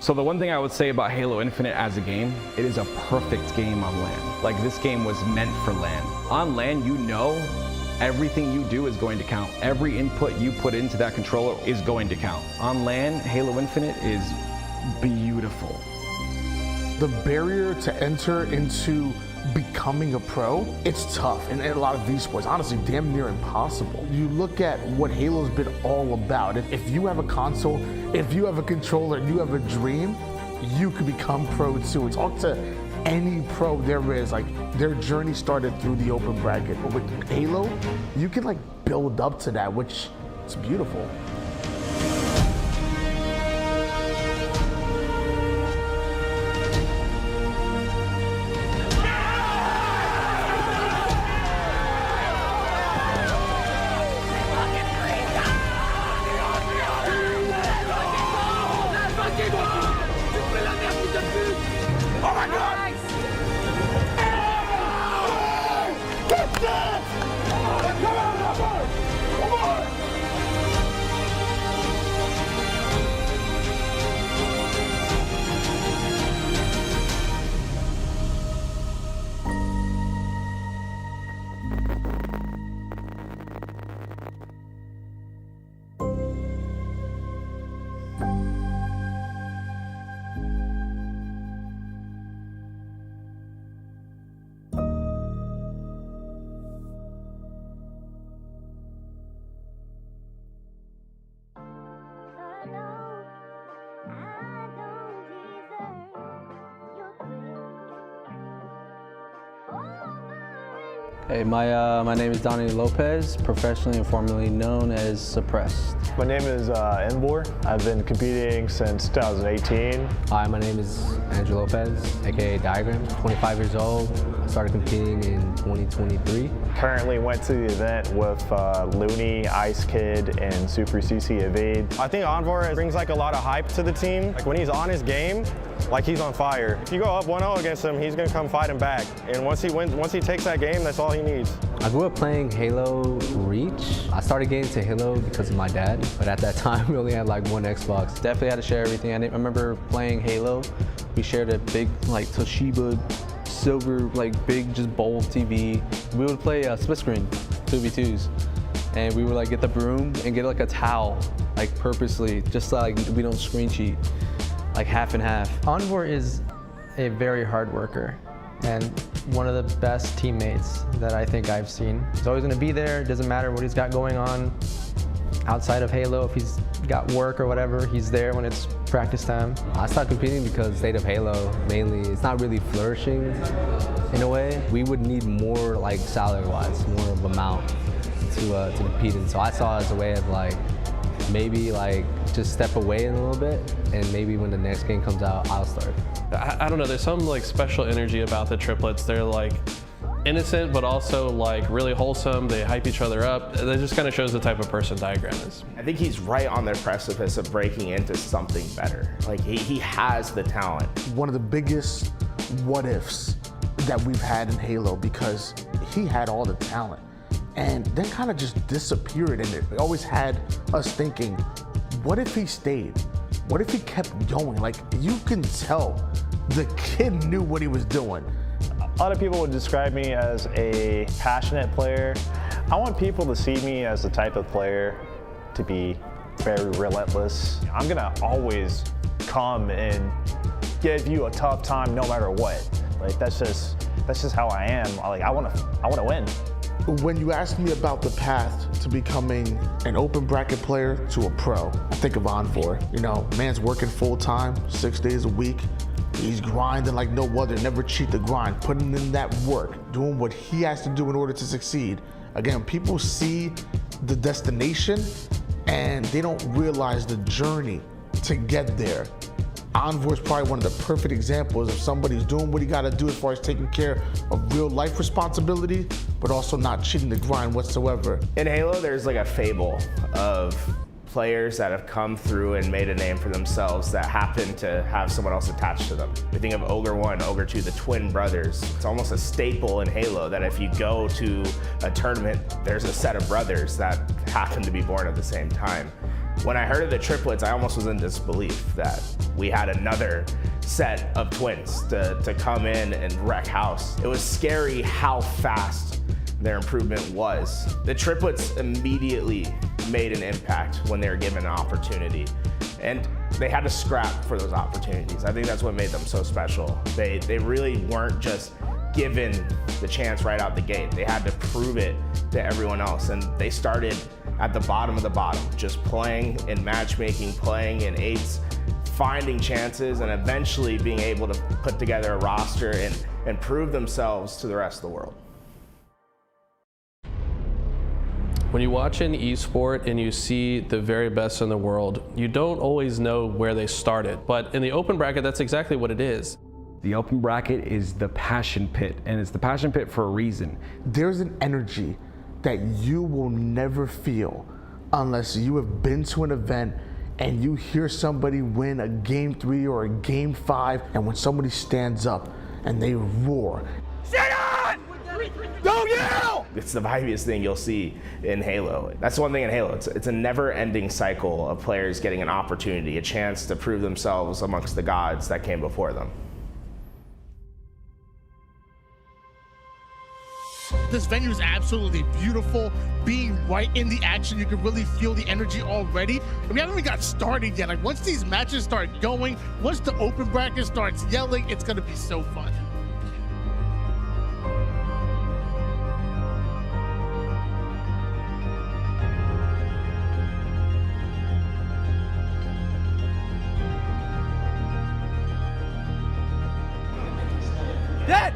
Speaker 17: So the one thing I would say about Halo Infinite as a game, it is a perfect game on LAN. Like, this game was meant for LAN. On LAN, you know everything you do is going to count. Every input you put into that controller is going to count. On LAN, Halo Infinite is beautiful.
Speaker 18: The barrier to enter into becoming a pro, it's tough. And a lot of these sports, honestly, damn near impossible. You look at what Halo's been all about. If you have a console, if you have a controller, and you have a dream, you could become pro too. Talk to any pro there is, like, their journey started through the open bracket. But with Halo, you can like build up to that, which is beautiful.
Speaker 19: Hey, my name is Donnie Lopez, professionally and formerly known as Suppressed.
Speaker 20: My name is Envor. I've been competing since 2018.
Speaker 19: Hi, my name is Andrew Lopez, aka Diagram, 25 years old. I started competing in 2023.
Speaker 20: Currently went to the event with Looney, Ice Kid, and Super CC Evade. I think Envor brings like a lot of hype to the team. Like when he's on his game, like he's on fire. If you go up 1-0 against him, he's gonna come fight him back. And once he takes that game, that's all he needs.
Speaker 19: I grew up playing Halo Reach. I started getting into Halo because of my dad, but at that time we only had like one Xbox. Definitely had to share everything. I remember playing Halo. We shared a big like Toshiba silver like big just bowl TV. We would play split screen 2v2s, and we would like get the broom and get like a towel like purposely just so, like we don't screen cheat, like half and half.
Speaker 21: Envor is a very hard worker and one of the best teammates that I think I've seen. He's always gonna be there, it doesn't matter what he's got going on outside of Halo. If he's got work or whatever, he's there when it's practice time.
Speaker 19: I started competing because State of Halo, mainly, it's not really flourishing in a way. We would need more like salary-wise, more of amount to compete in. So I saw it as a way of like, maybe like just step away in a little bit, and maybe when the next game comes out, I'll start.
Speaker 2: I don't know, there's some like special energy about the triplets. They're like innocent, but also like really wholesome. They hype each other up. That just kind of shows the type of person Diagram is.
Speaker 16: I think he's right on the precipice of breaking into something better. Like he has the talent.
Speaker 18: One of the biggest what ifs that we've had in Halo, because he had all the talent and then kind of just disappeared in it. It always had us thinking, what if he stayed? What if he kept going? Like, you can tell the kid knew what he was doing.
Speaker 20: A lot of people would describe me as a passionate player. I want people to see me as the type of player to be very relentless. I'm gonna always come and give you a tough time no matter what. Like that's just how I am. Like I wanna win.
Speaker 18: When you ask me about the path to becoming an open bracket player to a pro, I think of Envor. You know, man's working full time, 6 days a week. He's grinding like no other, never cheat the grind, putting in that work, doing what he has to do in order to succeed. Again, people see the destination and they don't realize the journey to get there. Envor is probably one of the perfect examples of somebody who's doing what he gotta do as far as taking care of real life responsibility, but also not cheating the grind whatsoever.
Speaker 16: In Halo, there's like a fable of players that have come through and made a name for themselves that happen to have someone else attached to them. We think of Ogre 1, Ogre 2, the twin brothers. It's almost a staple in Halo that if you go to a tournament, there's a set of brothers that happen to be born at the same time. When I heard of the triplets, I almost was in disbelief that we had another set of twins to come in and wreck house. It was scary how fast their improvement was. The triplets immediately made an impact when they were given an opportunity, and they had to scrap for those opportunities. I think that's what made them so special. They really weren't just given the chance right out the gate. They had to prove it to everyone else, and they started at the bottom of the bottom, just playing in matchmaking, playing in eights, finding chances, and eventually being able to put together a roster and prove themselves to the rest of the world.
Speaker 2: When you watch an esport and you see the very best in the world, you don't always know where they started. But in the open bracket, that's exactly what it is.
Speaker 17: The open bracket is the passion pit, and it's the passion pit for a reason.
Speaker 18: There's an energy that you will never feel unless you have been to an event and you hear somebody win a game 3 or a game 5, and when somebody stands up and they roar.
Speaker 8: Stand on! Go yell!
Speaker 16: It's the vibiest thing you'll see in Halo. That's one thing in Halo. It's a never-ending cycle of players getting an opportunity, a chance to prove themselves amongst the gods that came before them.
Speaker 22: This venue is absolutely beautiful. Being right in the action, you can really feel the energy already. And we haven't even got started yet. Like once these matches start going, once the open bracket starts yelling, it's gonna be so fun.
Speaker 8: Dead!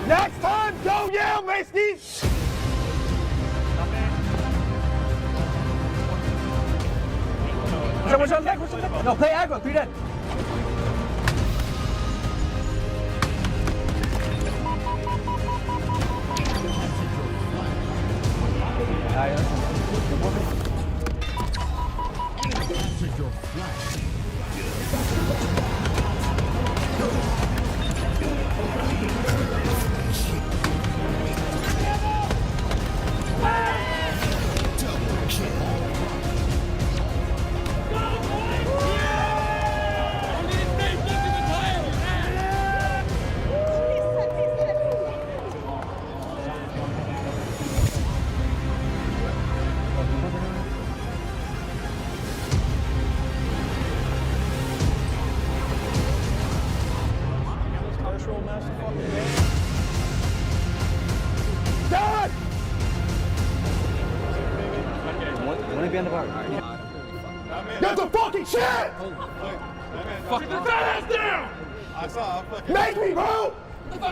Speaker 1: Next time, go Yale, Macy! What's your leg? No, play aggro, 3 dead. Dad!
Speaker 3: Want to be on the bar?
Speaker 1: Get the fucking shit!
Speaker 3: Fuck
Speaker 1: Get the fat ass down! Make me, bro!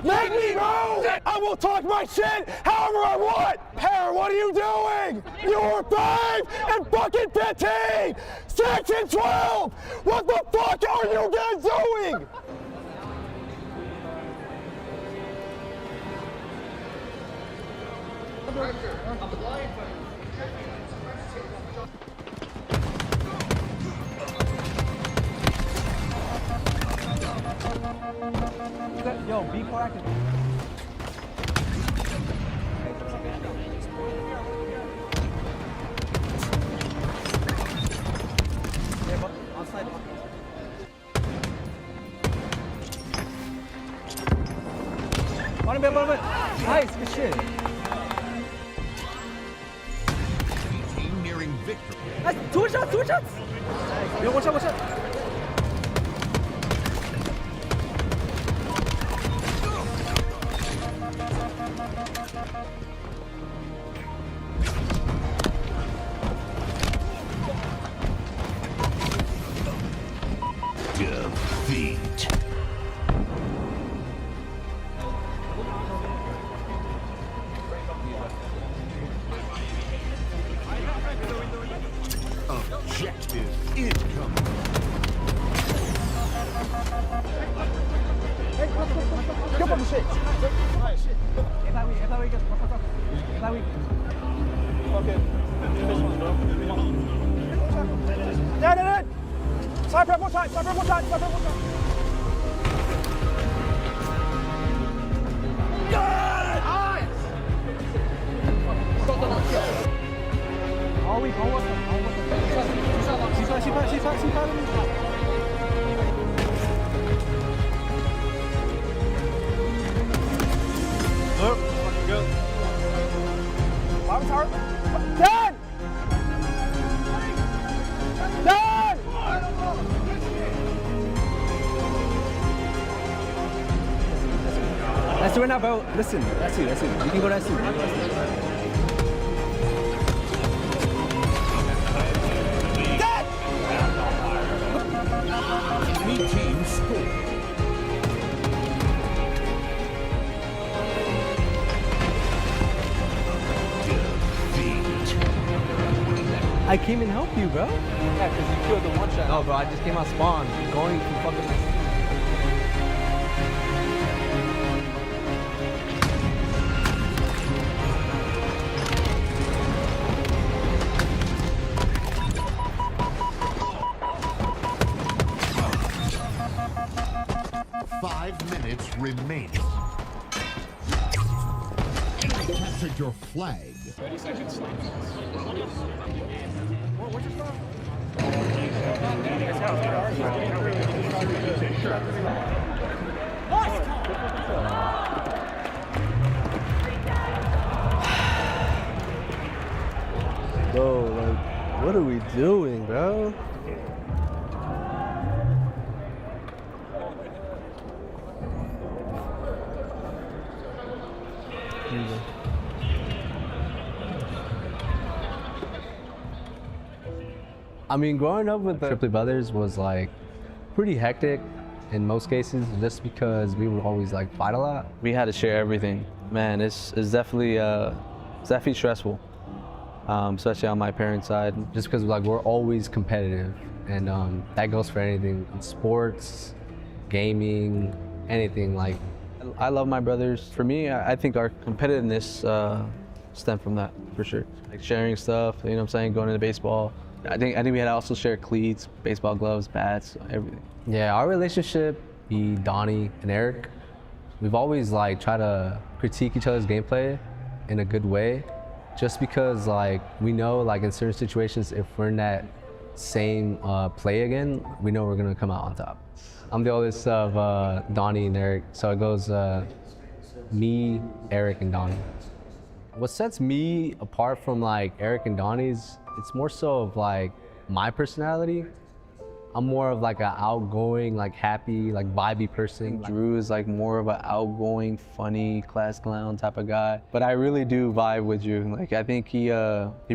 Speaker 1: Make me, bro! I will talk my shit however I want! Pear, what are you doing? You're 5 and fucking 15! 6 and 12! What the fuck are you guys doing?
Speaker 3: Yo, be proactive. Bottom bit. Nice, good shit.
Speaker 5: Team nearing victory.
Speaker 3: Nice, two shots. Yo, watch out.
Speaker 5: Defeat. Objective incoming.
Speaker 1: Jump on the shit. Dead. Side prep one time.
Speaker 3: All week. She's
Speaker 1: Look, fucking good. Bottom's hard. Done!
Speaker 3: Let's do it now, bro. Listen, that's you. You can go that's you.
Speaker 5: Enemy team score.
Speaker 21: I came and helped you, bro.
Speaker 3: Yeah, because you killed the one shot.
Speaker 21: No, bro, I just came out spawn. Going from fucking...
Speaker 5: remaining. Enemy captured your flag.
Speaker 6: 30 seconds.
Speaker 1: What's your spot?
Speaker 21: Bro, like, what are we doing, bro? I mean, growing up with the Tripley brothers was like pretty hectic. in most cases, just because we would always like fight a lot. We had to share everything. Man, it's definitely stressful, especially on my parents' side, just because like we're always competitive, and that goes for anything, sports, gaming, anything. Like, I love my brothers. For me, I think our competitiveness stemmed from that, for sure. Like sharing stuff, you know what I'm saying, going into baseball. I think we had to also share cleats, baseball gloves, bats, everything. Yeah, our relationship, Donnie and Eric, we've always like tried to critique each other's gameplay in a good way, just because like we know like in certain situations, if we're in that same play again, we know we're gonna come out on top. I'm the oldest of Donnie and Eric, so it goes me, Eric, and Donnie. What sets me apart from like Eric and Donnie's, it's more so of like my personality. I'm more of like an outgoing, like happy, like vibey person. Drew is like more of an outgoing, funny, class clown type of guy. But I really do vibe with Drew. Like I think he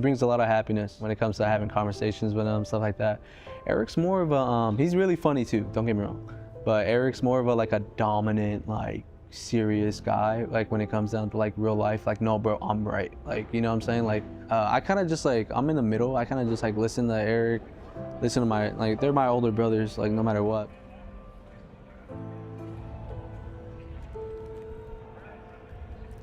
Speaker 21: brings a lot of happiness when it comes to having conversations with him, stuff like that. Eric's more of a, he's really funny too, don't get me wrong. But Eric's more of a like a dominant, like serious guy. Like when it comes down to like real life, like no bro, I'm right. Like, you know what I'm saying? Like I kind of just like, I'm in the middle. I kind of just like listen to Eric, listen to my, like they're my older brothers, like no matter what.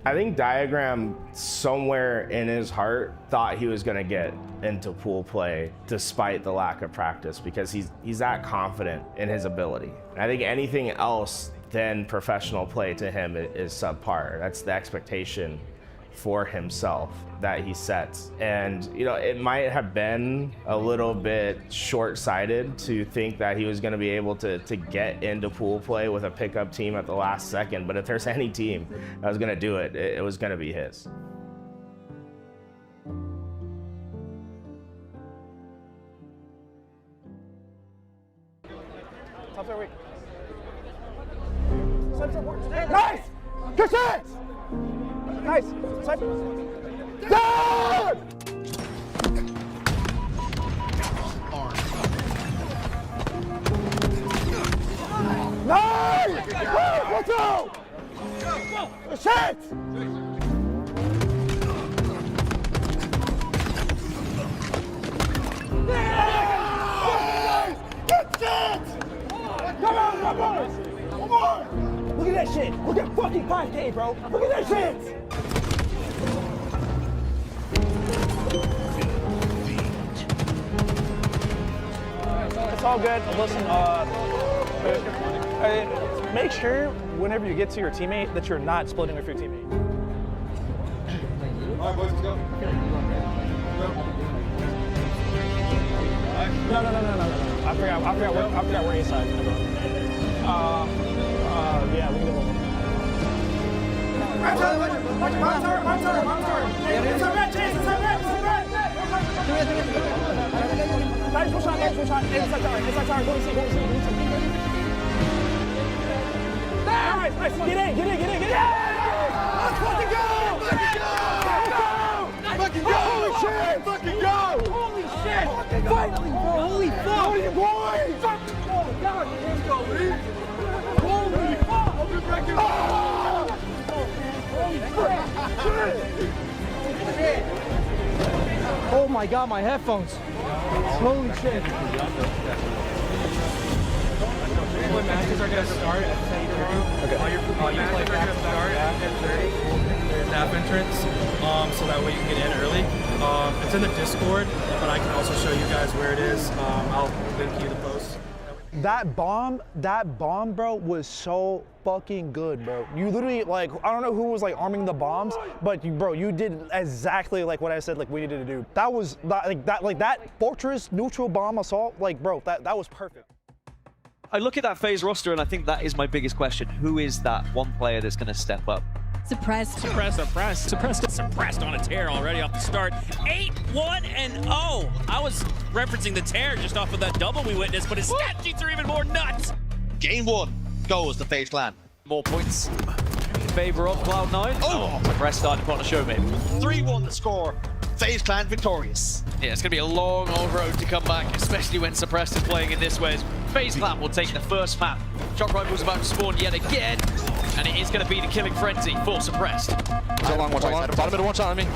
Speaker 16: I think Diagram somewhere in his heart thought he was gonna get into pool play despite the lack of practice, because he's that confident in his ability. And I think anything else than professional play to him is subpar. That's the expectation for himself that he sets. And you know, it might have been a little bit short-sighted to think that he was going to be able to get into pool play with a pickup team at the last second, but if there's any team that was going to do it, it was going to be his.
Speaker 1: Nice! Good shot! Nice! Down! Nice! Let's go! Good shot! Good shot! Come on, come on! Come on! Look at that shit! Look at fucking 5K, bro! Look at that shit!
Speaker 11: It's all good. Listen, make sure whenever you get to your teammate that you're not splitting with your teammate.
Speaker 1: All right, boys, let's go.
Speaker 11: No. I forgot where inside. Yeah, we can do one. Guys, push on. Inside tower. Go to see. Nice. Get in.
Speaker 1: Let's fucking go! Fucking go! Holy shit! Fucking go!
Speaker 11: Holy shit! Finally, bro! Holy fuck!
Speaker 1: How are you boys?
Speaker 11: Let's go, Lee!
Speaker 1: Holy fuck! Open bracket!
Speaker 11: Oh my god, my headphones! Holy shit!
Speaker 10: When matches are going to start at 10:30.
Speaker 11: Okay.
Speaker 10: All your matches are going to start at 10:30. There's app entrance, so that way you can get in early. It's in the Discord, but I can also show you guys where it is. I'll link you the post.
Speaker 11: That bomb, bro, was so fucking good, bro. You literally, like, I don't know who was like arming the bombs, but you did exactly like what I said, like we needed to do. That was that fortress neutral bomb assault, like, bro, that was perfect.
Speaker 12: I look at that FaZe roster and I think that is my biggest question. Who is that one player that's going to step up?
Speaker 15: Suppressed
Speaker 23: on a tear already off the start. 8-1-0. I was referencing the tear just off of that double we witnessed, but his stat sheets are even more nuts.
Speaker 24: Game 1 goes to FaZe Clan.
Speaker 12: More points in favor of Cloud9. Oh, Suppressed starting to put on a show, maybe.
Speaker 24: 3-1 the score. FaZe Clan victorious.
Speaker 12: Yeah, it's going to be a long old road to come back, especially when Suppressed is playing in this way. FaZe Clan will take the first map. Shock Rifle's about to spawn yet again, and it is going to be the killing frenzy for Suppressed.
Speaker 1: Watch out long, bottom middle, watch out on me.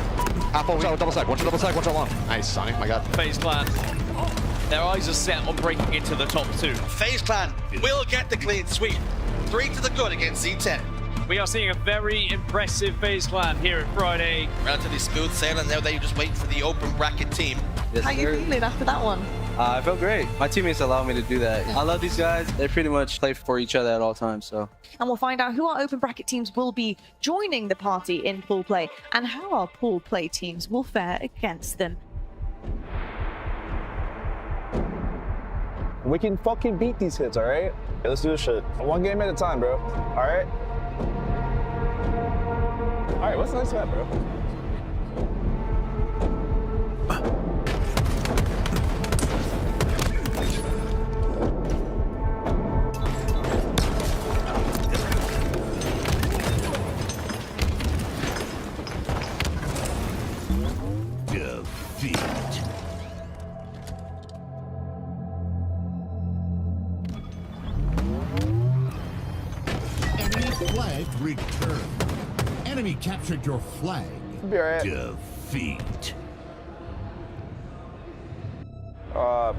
Speaker 1: Apple, watch out, double stack, watch out long. Nice, Sonny, my god.
Speaker 12: FaZe Clan, their eyes are set on breaking into the top 2.
Speaker 24: FaZe Clan will get the clean sweep. 3 to the good against Z10.
Speaker 12: We are seeing a very impressive FaZe Clan here at Friday.
Speaker 24: Relatively smooth sailing. Now they're just waiting for the open bracket team.
Speaker 4: How you feeling after that one?
Speaker 19: I felt great. My teammates allowed me to do that. I love these guys. They pretty much play for each other at all times. So.
Speaker 4: And we'll find out who our open bracket teams will be joining the party in pool play and how our pool play teams will fare against them.
Speaker 11: We can fucking beat these hits, all right? Okay, let's do this shit. One game at a time, bro. All right? All right, what's the next map, bro?
Speaker 5: Defeat. Enemy flag returned. Enemy captured your flag.
Speaker 11: Be all right.
Speaker 5: Defeat.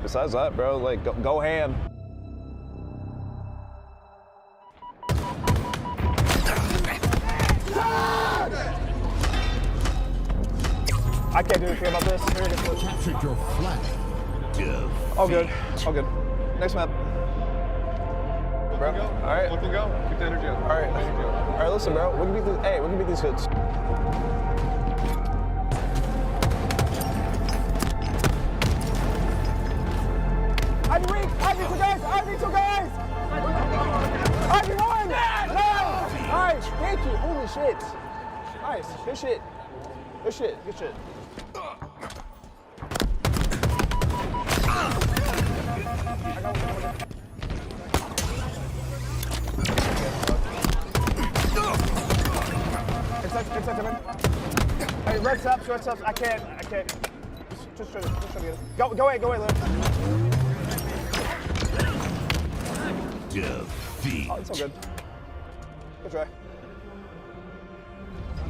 Speaker 11: Besides that, bro, like, go ham. I can't do anything about this.
Speaker 5: Captured your flag. Defeat.
Speaker 11: All good. All good. Next map. Bro. All right.
Speaker 1: Let them go. Keep the energy up.
Speaker 11: All right. All right. Listen, bro. We can beat these. Hey, we can beat these hits. Ivy weak. Ivy two guys. Ivy two guys. Ivy one. Nice. Nice. Thank you. Holy shit. Nice. Good shit. Good shit. Good shit. It's man. Hey, red subs. I can't. Just try to get it. Go away, Lou.
Speaker 5: Defeat.
Speaker 11: Oh, it's all good. Good try.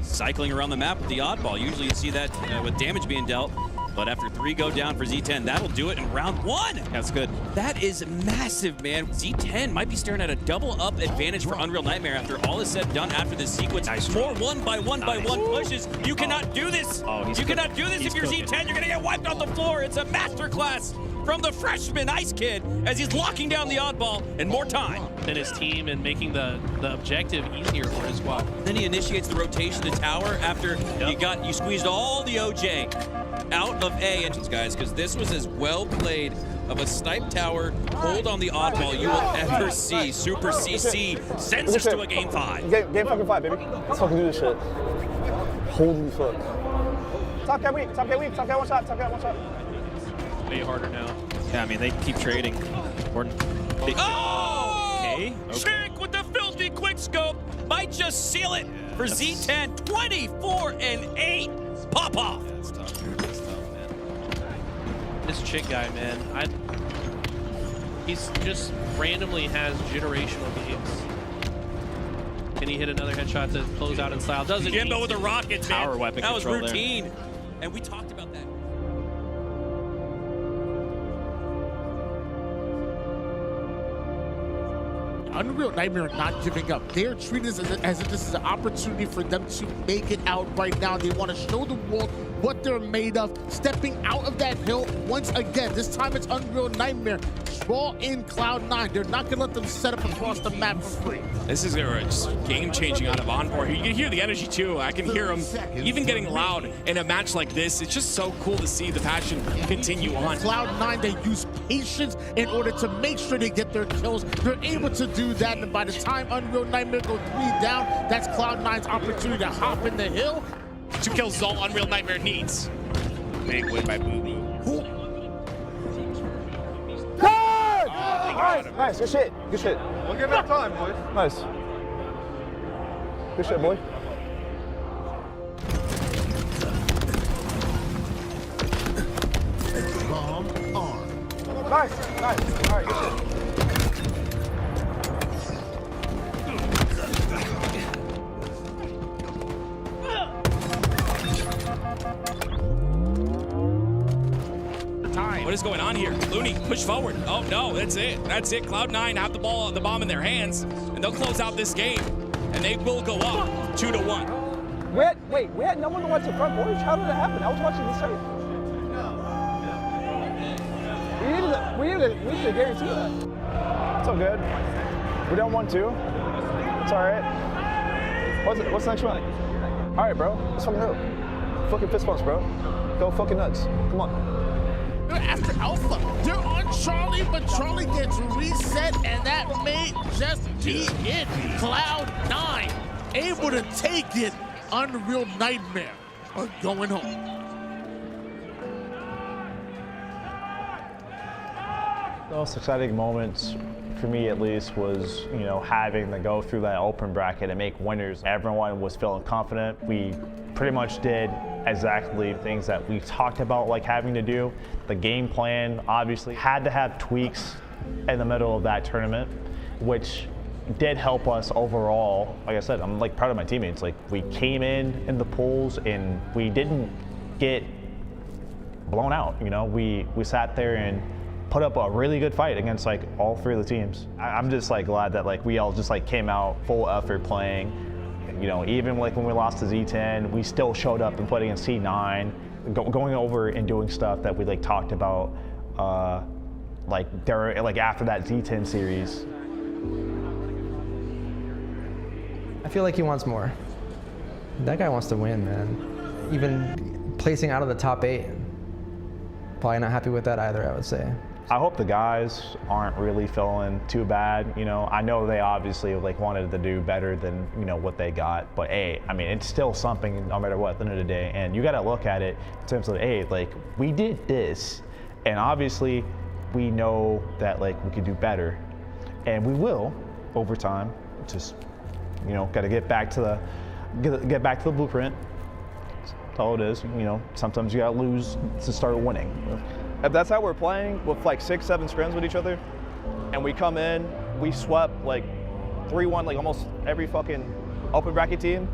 Speaker 23: Cycling around the map with the oddball. Usually you see that with damage being dealt. But after 3 go down for Z10, that'll do it in round 1. That's good. That is massive, man. Z10 might be staring at a double-up advantage for Unreal Nightmare after all is said and done after this sequence. More 1-by-1-by-1 pushes. You cannot do this. You cannot do this if you're Z10. You're going to get wiped off the floor. It's a masterclass from the freshman Ice Kid as he's locking down the oddball and more time.
Speaker 2: And his team and making the objective easier for his squad.
Speaker 23: Then he initiates the rotation to tower after you squeezed all the OJ out of A engines, guys, because this was as well played of a snipe tower hold on the oddball you will ever see. Super CC sends us to a game 5.
Speaker 11: Game fucking 5, baby. Let's fucking do this shit. Holy fuck. Top guy weak, top guy one shot,
Speaker 2: Way harder now.
Speaker 23: Yeah, I mean, they keep trading. Okay. Chick with the filthy quick scope might just seal it for Z10. 24-8. Pop off.
Speaker 2: This Chick guy, man, he's just randomly has generational games. Can he hit another headshot to close out in style? Doesn't.
Speaker 23: Jimbo with a rocket, man. Power weapon. That was routine.
Speaker 2: There.
Speaker 23: And we talked about that.
Speaker 22: Unreal Nightmare are not giving up. They're treating this as if this is an opportunity for them to make it out right now. They want to show the world what they're made of. Stepping out of that hill once again. This time it's Unreal Nightmare. Draw in Cloud9. They're not going to let them set up across the map for free.
Speaker 7: This is just game-changing out of Encore. You can hear the energy too. I can hear them even getting loud in a match like this. It's just so cool to see the passion continue on.
Speaker 22: Cloud9, they use patience in order to make sure they get their kills. They're able to do that, and by the time Unreal Nightmare go 3 down, that's Cloud9's opportunity to hop in the hill.
Speaker 7: 2 kills is all Unreal Nightmare needs. Big win by Booby.
Speaker 11: Nice, good shit.
Speaker 1: We'll give it time, boys.
Speaker 11: Nice. Good shit, boy.
Speaker 5: Bomb arm.
Speaker 11: Nice. All right, good shit.
Speaker 23: What is going on here? Looney, push forward. Oh no, that's it. That's it. Cloud9 have the bomb in their hands, and they'll close out this game, and they will go up 2-1.
Speaker 11: We had no one to watch the front boards? How did it happen? I was watching the site. We need to guarantee that. It's all good. We don't want to. It's all right. What's the next one? All right, bro. Let's fucking go. Fucking fist bumps, bro. Go fucking nuts. Come on.
Speaker 22: They're after Alpha. They're on Charlie, but Charlie gets reset, and that may just be it. Cloud9 able to take it. Unreal Nightmare are going home.
Speaker 11: The most exciting moments for me at least was, you know, having to go through that open bracket and make winners. Everyone was feeling confident. We pretty much did exactly things that we talked about like having to do. The game plan obviously had to have tweaks in the middle of that tournament, which did help us overall. Like I said, I'm like proud of my teammates. Like we came in the pools and we didn't get blown out. You know, we sat there and put up a really good fight against like all three of the teams. I'm just like glad that like we all just like came out full effort playing. You know, even like when we lost to Z10, we still showed up and played against C9, going over and doing stuff that we like talked about like after that Z10 series.
Speaker 21: I feel like he wants more. That guy wants to win, man. Even placing out of the top 8, probably not happy with that either, I would say.
Speaker 11: I hope the guys aren't really feeling too bad. You know, I know they obviously like wanted to do better than, you know, what they got, but hey, I mean, it's still something no matter what at the end of the day. And you got to look at it in terms of, hey, like we did this, and obviously we know that like we could do better, and we will over time. Just, you know, got to get back to the blueprint. That's all it is. You know, sometimes you got to lose to start winning. If that's how we're playing with like 6-7 scrims with each other, and we come in, we swept like 3-1 like almost every fucking open bracket team,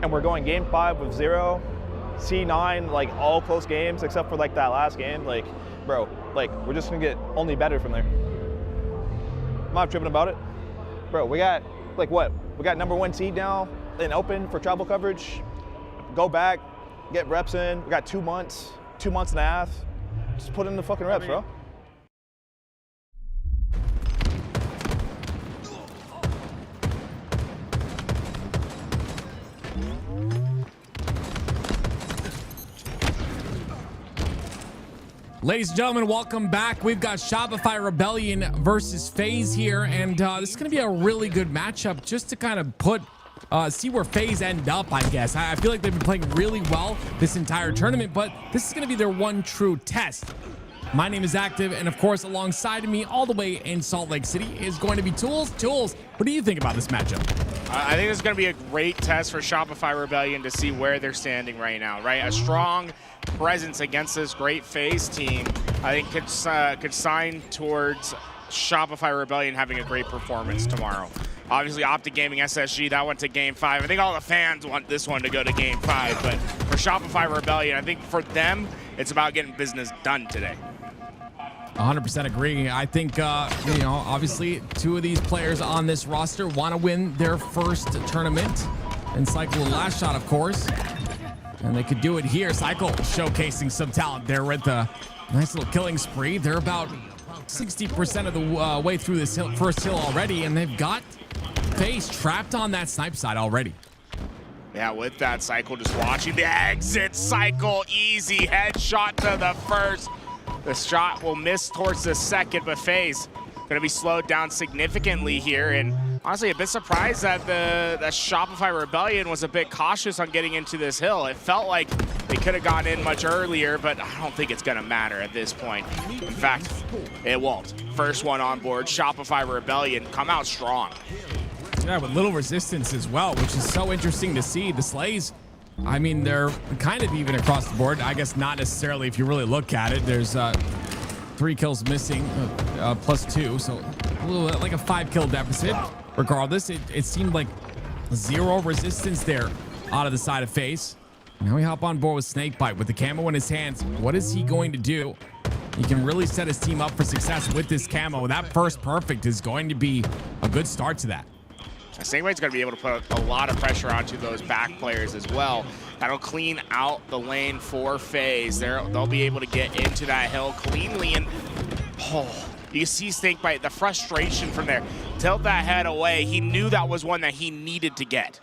Speaker 11: and we're going game 5 with 0, C9 like all close games except for like that last game, like bro, like we're just gonna get only better from there. I'm not tripping about it. Bro, we got like what? We got #1 seed now in open for travel coverage. Go back, get reps in. We got 2 months and a half. Just put in the fucking reps, bro.
Speaker 7: Ladies and gentlemen, welcome back. We've got Shopify Rebellion versus FaZe here, and this is going to be a really good matchup just to kind of see where FaZe end up, I guess. I feel like they've been playing really well this entire tournament, but this is going to be their one true test. My name is Active, and of course, alongside of me, all the way in Salt Lake City, is going to be Tools. Tools, what do you think about this matchup?
Speaker 8: I think this is going to be a great test for Shopify Rebellion to see where they're standing right now, right? A strong presence against this great FaZe team, I think could sign towards Shopify Rebellion having a great performance tomorrow. Obviously, Optic Gaming SSG, that went to Game 5. I think all the fans want this one to go to Game 5, but for Shopify Rebellion, I think for them, it's about getting business done today.
Speaker 7: 100% agree. I think, you know, obviously 2 of these players on this roster want to win their first tournament. And Cycle the last shot, of course. And they could do it here. Cycle showcasing some talent there with a nice little killing spree. They're about 60% of the way through this first hill already, and they've got FaZe trapped on that snipe side already.
Speaker 8: Yeah, with that, Cycle just watching the exit. Cycle, easy headshot to the first. The shot will miss towards the second, but FaZe going to be slowed down significantly here. And honestly, a bit surprised that the Shopify Rebellion was a bit cautious on getting into this hill. It felt like they could have gone in much earlier, but I don't think it's going to matter at this point. In fact, it won't. First one on board, Shopify Rebellion come out strong.
Speaker 7: Yeah, with little resistance as well, which is so interesting to see. The Slays, I mean, they're kind of even across the board. I guess not necessarily if you really look at it. There's 3 kills missing, +2, so a little like a 5-kill deficit. Regardless, it seemed like 0 resistance there out of the side of FaZe. Now we hop on board with Snakebite with the camo in his hands. What is he going to do? he can really set his team up for success with this camo. That first perfect is going to be a good start to that.
Speaker 8: Snakebite's going to be able to put a lot of pressure onto those back players as well. That'll clean out the lane for FaZe. They'll be able to get into that hill cleanly, and you see Snakebite, the frustration from there. Tilt that head away. He knew that was one that he needed to get.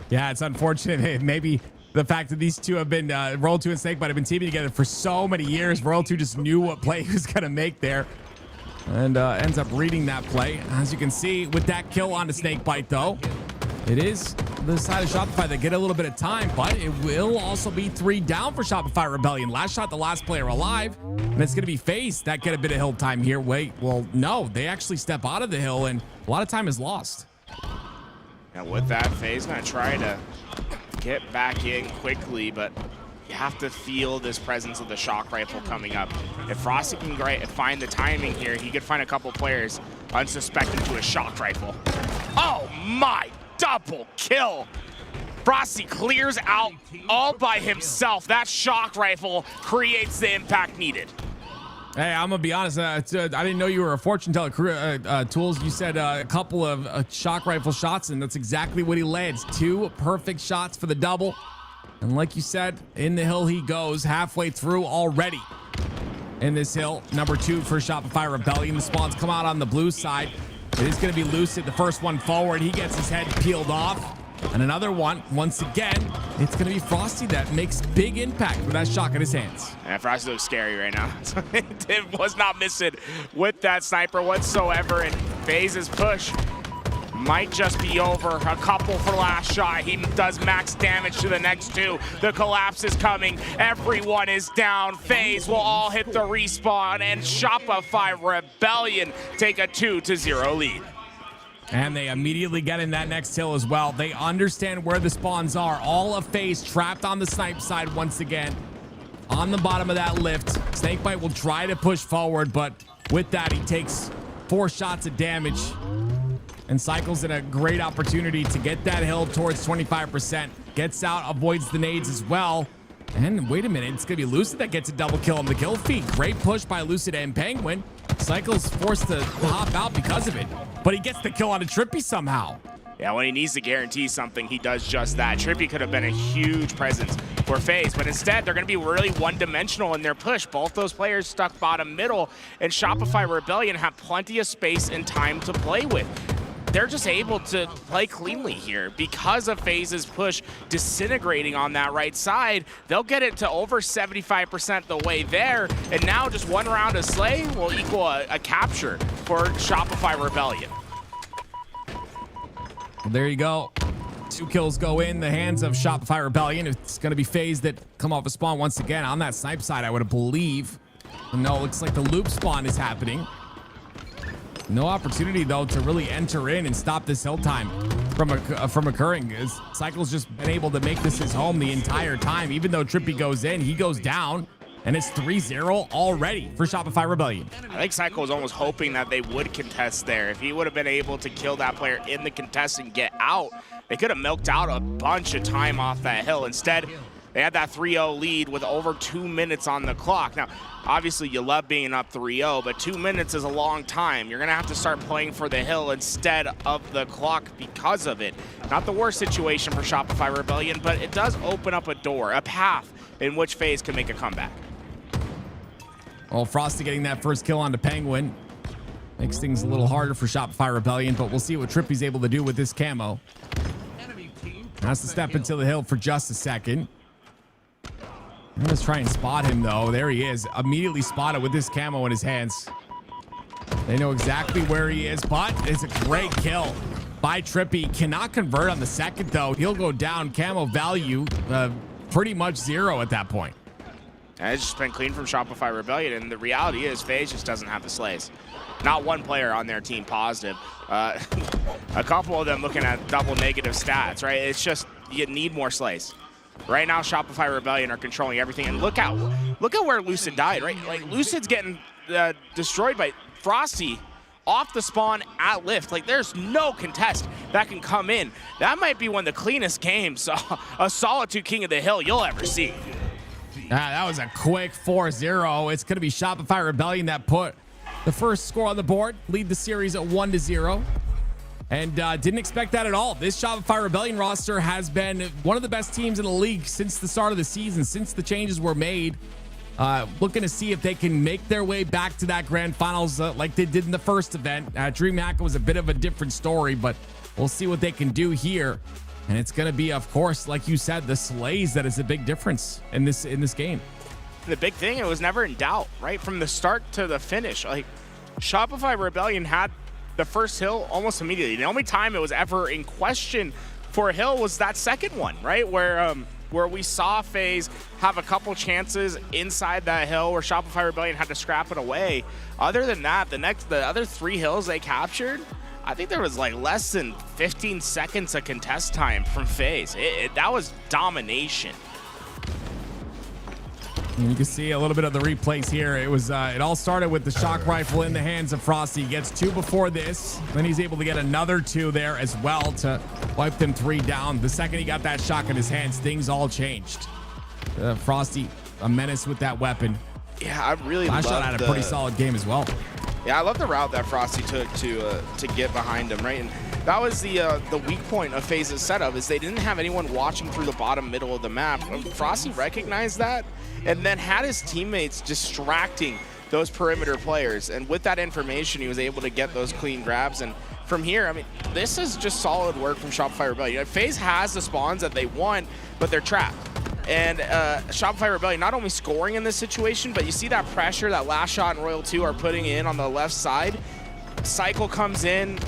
Speaker 7: Yeah, it's unfortunate. Maybe the fact that these two have been, Roll 2 and Snakebite have been teaming together for so many years. Roll 2 just knew what play he was going to make there. And ends up reading that play. As you can see, with that kill on the Snakebite, though, it is the side of Shopify that get a little bit of time, but it will also be 3 down for Shopify Rebellion. Last shot, the last player alive, and it's going to be FaZe that get a bit of hill time here. Wait, well, no, they actually step out of the hill, and a lot of time is lost.
Speaker 8: Now with that, FaZe going to try to get back in quickly, but you have to feel this presence of the shock rifle coming up. If Frosty can find the timing here, he could find a couple players unsuspected to a shock rifle. Oh my, double kill. Frosty clears out all by himself. That shock rifle creates the impact needed.
Speaker 7: Hey, I'm gonna be honest. I didn't know you were a fortune teller, Tools. You said a couple of shock rifle shots, and that's exactly what he lands. 2 perfect shots for the double. And like you said, in the hill he goes, halfway through already. In this hill, number 2 for Shopify Rebellion. The spawns come out on the blue side. It is going to be Lucid, the first one forward. He gets his head peeled off. And another one, once again, it's going to be Frosty that makes big impact with that shock in his hands.
Speaker 8: And Frosty looks scary right now. It was not missing with that sniper whatsoever. And FaZe's push might just be over. A couple for last shot. He does max damage to the next 2. The collapse is coming. Everyone is down. FaZe will all hit the respawn, and Shopify Rebellion take a 2-0 lead.
Speaker 7: And they immediately get in that next hill as well. They understand where the spawns are. All of FaZe trapped on the snipe side once again. On the bottom of that lift. Snakebite will try to push forward, but with that, he takes 4 shots of damage. And Cycle's in a great opportunity to get that hill towards 25%. Gets out, avoids the nades as well. And wait a minute, it's going to be Lucid that gets a double kill on the kill feed. Great push by Lucid and Penguin. Cycle's forced to hop out because of it. But he gets the kill on a Trippy somehow.
Speaker 8: Yeah, when he needs to guarantee something, he does just that. Trippy could have been a huge presence for FaZe, but instead, they're going to be really one-dimensional in their push. Both those players stuck bottom middle, and Shopify Rebellion have plenty of space and time to play with. They're just able to play cleanly here because of FaZe's push disintegrating on that right side. They'll get it to over 75% the way there, and now just 1 round of Slay will equal a capture for Shopify Rebellion.
Speaker 7: Well, there you go. 2 kills go in the hands of Shopify Rebellion. It's going to be FaZe that come off a spawn once again on that snipe side, I would believe. No, it looks like the loop spawn is happening. No opportunity, though, to really enter in and stop this hill time from occurring. Cycle's just been able to make this his home the entire time. Even though Trippy goes in, he goes down, and it's 3-0 already for Shopify Rebellion.
Speaker 8: I think Cycle was almost hoping that they would contest there. If he would have been able to kill that player in the contest and get out, they could have milked out a bunch of time off that hill. Instead, they had that 3-0 lead with over 2 minutes on the clock. Now, obviously, you love being up 3-0, but 2 minutes is a long time. You're going to have to start playing for the hill instead of the clock because of it. Not the worst situation for Shopify Rebellion, but it does open up a door, a path in which FaZe can make a comeback.
Speaker 7: Well, Frosty getting that first kill onto Penguin makes things a little harder for Shopify Rebellion, but we'll see what Trippy's able to do with this camo. Has to step into the hill for just a second. Let's try and spot him, though. There he is. Immediately spotted with this camo in his hands. They know exactly where he is, but it's a great kill by Trippy. Cannot convert on the second, though. He'll go down. Camo value pretty much 0 at that point.
Speaker 8: It's just been clean from Shopify Rebellion, and the reality is FaZe just doesn't have the slays. Not one player on their team positive. A couple of them looking at double negative stats, right? It's just you need more slays. Right now, Shopify Rebellion are controlling everything, and look out where Lucid died, right? Like, Lucid's getting destroyed by Frosty off the spawn at lift. Like, there's no contest that can come in. That might be one of the cleanest games, a Solitude King of the Hill you'll ever see.
Speaker 7: That was a quick 4-0. It's going to be Shopify Rebellion that put the first score on the board, lead the series at 1-0. And didn't expect that at all. This Shopify Rebellion roster has been one of the best teams in the league since the start of the season, since the changes were made. Looking to see if they can make their way back to that grand finals like they did in the first event. DreamHack was a bit of a different story, but we'll see what they can do here. And it's going to be, of course, like you said, the Slays that is a big difference in this game.
Speaker 8: The big thing, it was never in doubt, right? From the start to the finish. Like, Shopify Rebellion had the first hill almost immediately. The only time it was ever in question for a hill was that second one, right? Where we saw FaZe have a couple chances inside that hill where Shopify Rebellion had to scrap it away. Other than that, the other 3 hills they captured, I think there was like less than 15 seconds of contest time from FaZe. That was domination.
Speaker 7: And you can see a little bit of the replays here. It all started with the shock rifle in the hands of Frosty. He gets 2 before this. Then he's able to get another 2 there as well to wipe them 3 down. The second he got that shock in his hands, things all changed. Frosty, a menace with that weapon.
Speaker 8: Yeah, I really love
Speaker 7: Shot had a pretty solid game as well.
Speaker 8: Yeah, I love the route that Frosty took to get behind him, right? And that was the weak point of FaZe's setup, is they didn't have anyone watching through the bottom middle of the map. Frosty recognized that and then had his teammates distracting those perimeter players. And with that information, he was able to get those clean grabs. And from here, I mean, this is just solid work from Shopify Rebellion. FaZe has the spawns that they want, but they're trapped. And Shopify Rebellion not only scoring in this situation, but you see that pressure that Last Shot and Royal 2 are putting in on the left side. Cycle comes in,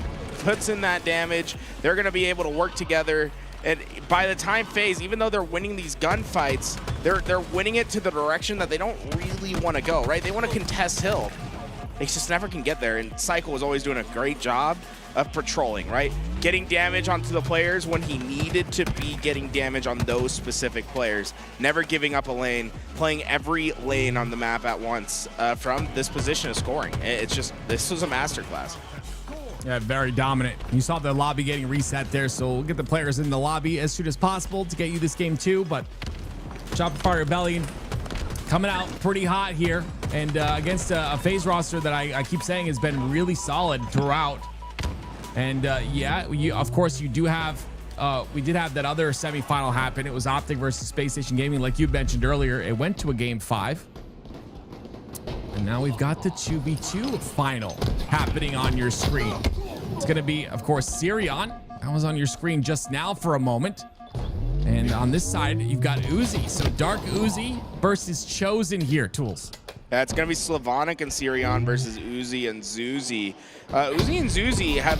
Speaker 8: puts in that damage. They're going to be able to work together. And by the time FaZe, even though they're winning these gunfights, they're winning it to the direction that they don't really want to go, right? They want to contest hill. They just never can get there. And Cycle was always doing a great job of patrolling, right? Getting damage onto the players when he needed to be getting damage on those specific players. Never giving up a lane, playing every lane on the map at once from this position of scoring. It's just, this was a masterclass.
Speaker 7: Yeah, very dominant. You saw the lobby getting reset there, so we'll get the players in the lobby as soon as possible to get you this game too. But Shopify Rebellion coming out pretty hot here, and against a FaZe roster that I keep saying has been really solid throughout. And yeah, of course you do have, we did have that other semifinal happen. It was Optic versus Space Station Gaming, like you mentioned earlier. It went to a game 5. And now we've got the 2v2 final happening on your screen. It's going to be, of course, Sirion. That was on your screen just now for a moment. And on this side, you've got Uzi. So Dark Uzi versus Chosen here, Tools.
Speaker 8: Yeah, it's going to be Slavonic and Sirion versus Uzi and Zuzi. Uzi and Zuzi have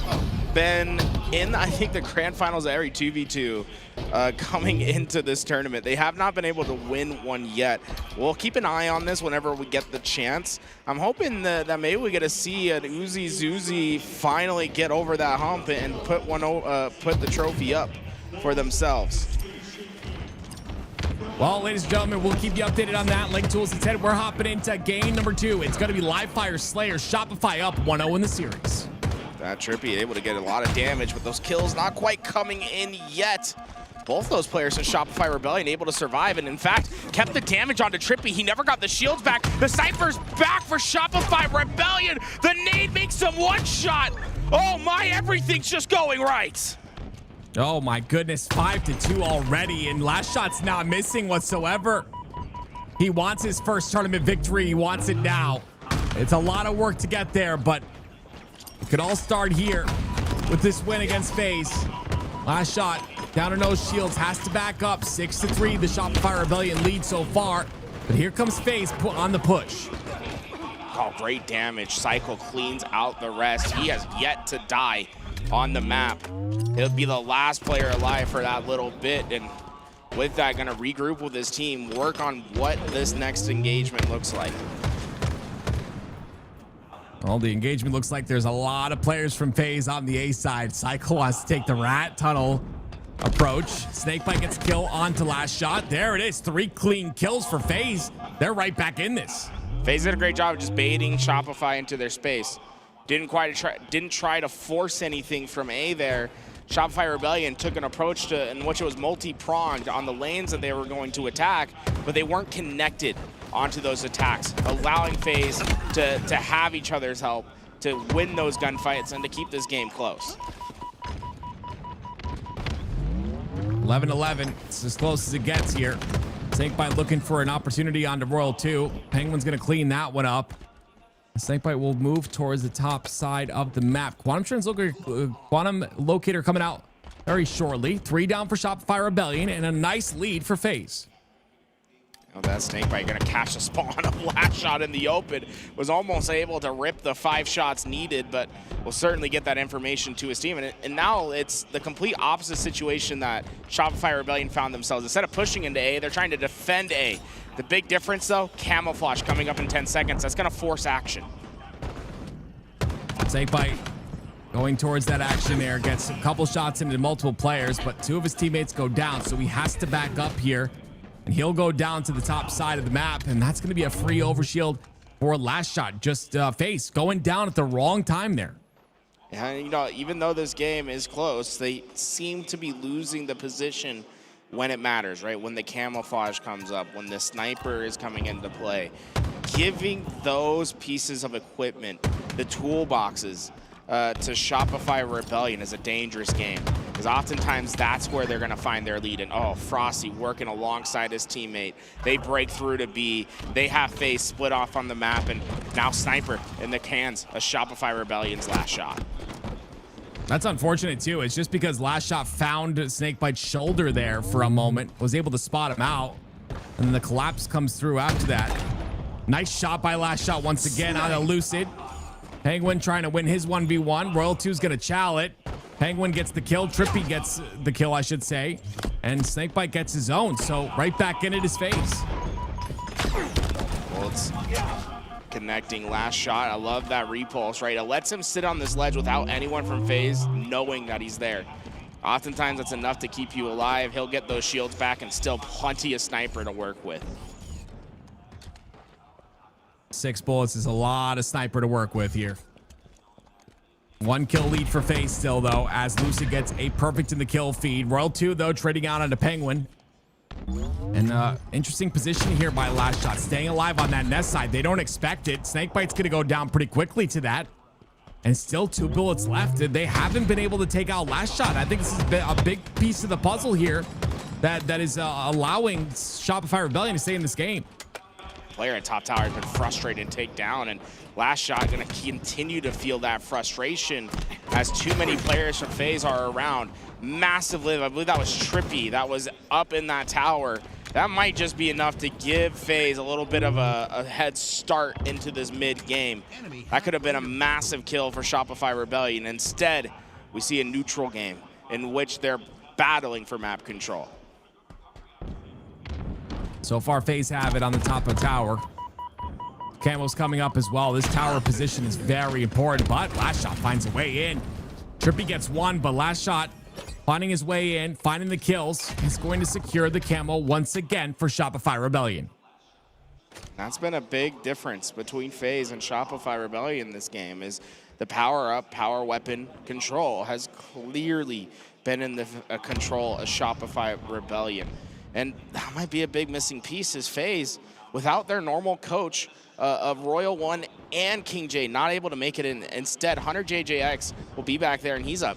Speaker 8: been in, I think, the grand finals of every 2v2 coming into this tournament. They have not been able to win one yet. We'll keep an eye on this whenever we get the chance. I'm hoping that maybe we get to see an Uzi Zuzi finally get over that hump and put the trophy up for themselves.
Speaker 7: Well, ladies and gentlemen, we'll keep you updated on that. Link Tools instead, we're hopping into game number 2. It's going to be Live Fire Slayer, Shopify up 1-0 in the series.
Speaker 8: That Trippy able to get a lot of damage, but those kills not quite coming in yet. Both those players in Shopify Rebellion able to survive, and in fact, kept the damage onto Trippy. He never got the shields back. The Cypher's back for Shopify Rebellion. The nade makes him one shot. Oh my, everything's just going right.
Speaker 7: Oh my goodness, 5-2 already, and Last Shot's not missing whatsoever. He wants his first tournament victory. He wants it now. It's a lot of work to get there, but it could all start here with this win against FaZe. Last Shot down to no shields, has to back up. 6-3, the Shopify Rebellion lead so far. But here comes FaZe on the push.
Speaker 8: Oh, great damage. Cycle cleans out the rest. He has yet to die on the map. He'll be the last player alive for that little bit, and with that, gonna regroup with his team, work on what this next engagement looks like.
Speaker 7: Well, the engagement looks like there's a lot of players from FaZe on the A side. Cycle wants to take the rat tunnel approach. Snakebite gets kill onto Last Shot. There it is, 3 clean kills for FaZe. They're right back in this.
Speaker 8: FaZe did a great job of just baiting Shopify into their space. Didn't try to force anything from A there. Shopify Rebellion took an approach to in which it was multi-pronged on the lanes that they were going to attack, but they weren't connected onto those attacks, allowing FaZe to have each other's help, to win those gunfights, and to keep this game close.
Speaker 7: 11-11. It's as close as it gets here. Snakebite looking for an opportunity onto Royal 2. Penguin's going to clean that one up. Snakebite will move towards the top side of the map. Quantum Locator coming out very shortly. 3 down for Shopify Rebellion and a nice lead for FaZe.
Speaker 8: Oh, that Snakebite going to catch the spawn of last shot in the open. Was almost able to rip the 5 shots needed, but will certainly get that information to his team. And now it's the complete opposite situation that Shopify Rebellion found themselves. Instead of pushing into A, they're trying to defend A. The big difference, though, camouflage coming up in 10 seconds. That's going to force action.
Speaker 7: Snakebite going towards that action there. Gets a couple shots into multiple players, but 2 of his teammates go down, so he has to back up here. And he'll go down to the top side of the map, and that's going to be a free overshield for last shot. Just FaZe going down at the wrong time there.
Speaker 8: Yeah, you know, even though this game is close, they seem to be losing the position when it matters, right? When the camouflage comes up, when the sniper is coming into play. Giving those pieces of equipment, the toolboxes, to Shopify Rebellion is a dangerous game, because oftentimes that's where they're going to find their lead. And oh, Frosty working alongside his teammate. They break through to B. They have FaZe split off on the map, and now Sniper in the cans of Shopify Rebellion's last shot.
Speaker 7: That's unfortunate too. It's just because last shot found Snakebite's shoulder there for a moment, was able to spot him out, and then the collapse comes through after that. Nice shot by last shot once again on a Lucid. Penguin trying to win his 1v1. Royal 2's gonna chow it. Penguin gets the kill. Trippy gets the kill, I should say. And Snakebite gets his own. So right back in at his face.
Speaker 8: Well, it's connecting last shot. I love that repulse, right? It lets him sit on this ledge without anyone from FaZe knowing that he's there. Oftentimes that's enough to keep you alive. He'll get those shields back and still plenty of sniper to work with.
Speaker 7: 6 bullets is a lot of sniper to work with here. 1 kill lead for FaZe still, though, as Lucid gets a perfect in the kill feed. Royal 2, though, trading out onto Penguin. And interesting position here by last shot, staying alive on that nest side. They don't expect it. Snakebite's going to go down pretty quickly to that. And still 2 bullets left. They haven't been able to take out last shot. I think this is a big piece of the puzzle here that is allowing Shopify Rebellion to stay in this game.
Speaker 8: Player at top tower has been frustrated and take down, and last shot going to continue to feel that frustration as too many players from FaZe are around. Massive live. I believe that was Trippy that was up in that tower. That might just be enough to give FaZe a little bit of a head start into this mid game. That could have been a massive kill for Shopify Rebellion. Instead, we see a neutral game in which they're battling for map control.
Speaker 7: So far, FaZe have it on the top of tower. Camo's coming up as well. This tower position is very important, but last shot finds a way in. Trippy gets 1, but last shot finding his way in, finding the kills. He's going to secure the camo once again for Shopify Rebellion.
Speaker 8: That's been a big difference between FaZe and Shopify Rebellion this game, is the power-up, power weapon control has clearly been in the control of Shopify Rebellion. And that might be a big missing piece, is FaZe, without their normal coach of Royal 1 and King J, not able to make it in. Instead, Hunter JJX will be back there, and he's a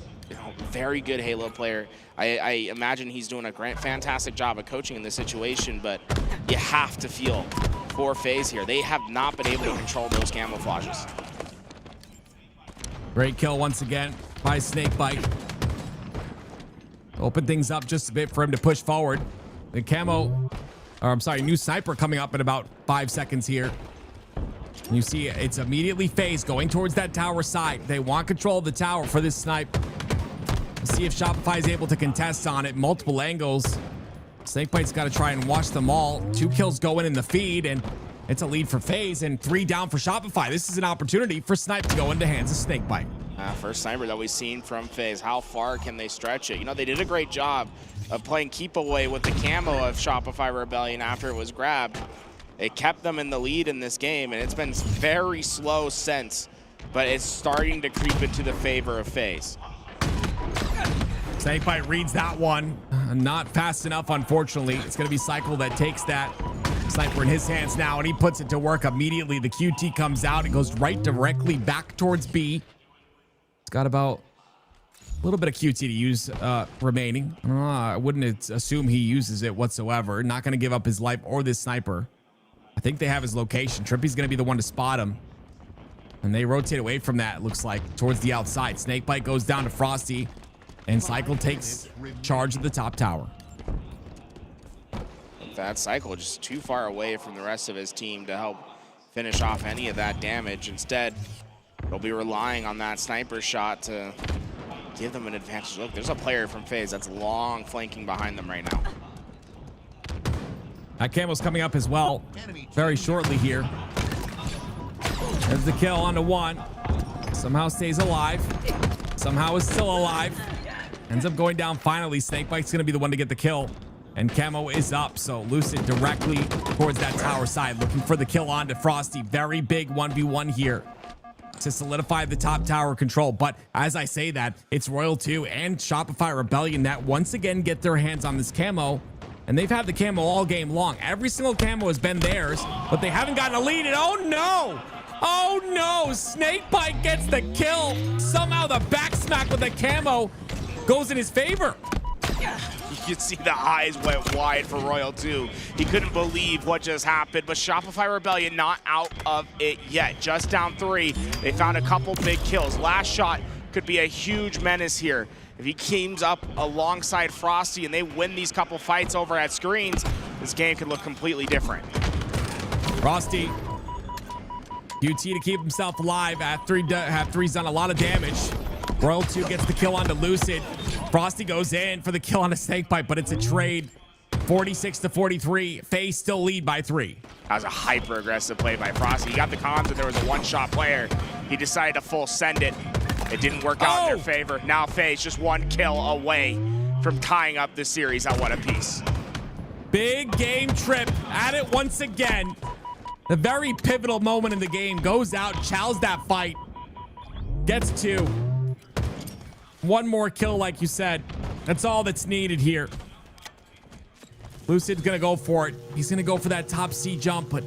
Speaker 8: very good Halo player. I imagine he's doing a fantastic job of coaching in this situation, but you have to feel for FaZe here. They have not been able to control those camouflages.
Speaker 7: Great kill once again by Snakebite. Open things up just a bit for him to push forward. The camo, or I'm sorry, new sniper coming up in about 5 seconds here. And you see it's immediately FaZe going towards that tower side. They want control of the tower for this snipe. Let's see if Shopify is able to contest on it. Multiple angles. Snakebite's got to try and watch them all. 2 kills going in the feed, and it's a lead for FaZe and 3 down for Shopify. This is an opportunity for Snipe to go into hands of Snakebite.
Speaker 8: First sniper that we've seen from FaZe. How far can they stretch it? You know, they did a great job of playing keep away with the camo of Shopify Rebellion after it was grabbed. It kept them in the lead in this game, and it's been very slow since, but it's starting to creep into the favor of FaZe.
Speaker 7: Snakebite reads that one. Not fast enough, unfortunately. It's going to be Cycle that takes that sniper in his hands now, and he puts it to work immediately. The QT comes out. It goes right directly back towards B. It's got about a little bit of QT to use remaining. I wouldn't assume he uses it whatsoever. Not going to give up his life or this sniper. I think they have his location. Trippy's going to be the one to spot him. And they rotate away from that, it looks like, towards the outside. Snakebite goes down to Frosty, and Cycle takes charge of the top tower.
Speaker 8: That Cycle just too far away from the rest of his team to help finish off any of that damage. Instead, they'll be relying on that sniper shot to give them an advantage. Look, there's a player from FaZe that's long flanking behind them right now.
Speaker 7: That camo's coming up as well very shortly here. There's the kill onto one. Somehow stays alive. Somehow is still alive. Ends up going down finally. Snakebite's going to be the one to get the kill. And camo is up, so Lucid directly towards that tower side, looking for the kill onto Frosty. Very big 1v1 here to solidify the top tower control. But as I say that, it's Royal 2 and Shopify Rebellion that once again get their hands on this camo. And they've had the camo all game long. Every single camo has been theirs, but they haven't gotten a lead. And oh no! Oh no! Snakebite gets the kill. Somehow the back smack with the camo goes in his favor.
Speaker 8: You could see the eyes went wide for Royal 2. He couldn't believe what just happened, but Shopify Rebellion not out of it yet. Just down 3. They found a couple big kills. Last shot could be a huge menace here. If he teams up alongside Frosty and they win these couple fights over at screens, this game could look completely different.
Speaker 7: Frosty, UT to keep himself alive. Have three's done a lot of damage. Royal 2 gets the kill onto Lucid. Frosty goes in for the kill on a Snakebite, but it's a trade. 46-43. FaZe still lead by 3.
Speaker 8: That was a hyper-aggressive play by Frosty. He got the comms and there was a one-shot player. He decided to full send it. It didn't work out in their favor. Now FaZe just one kill away from tying up this series at one apiece.
Speaker 7: Big game Trip at it once again. The very pivotal moment in the game. Goes out, chows that fight. Gets 2. One more kill, like you said. That's all that's needed here. Lucid's gonna go for it. He's gonna go for that top C jump, but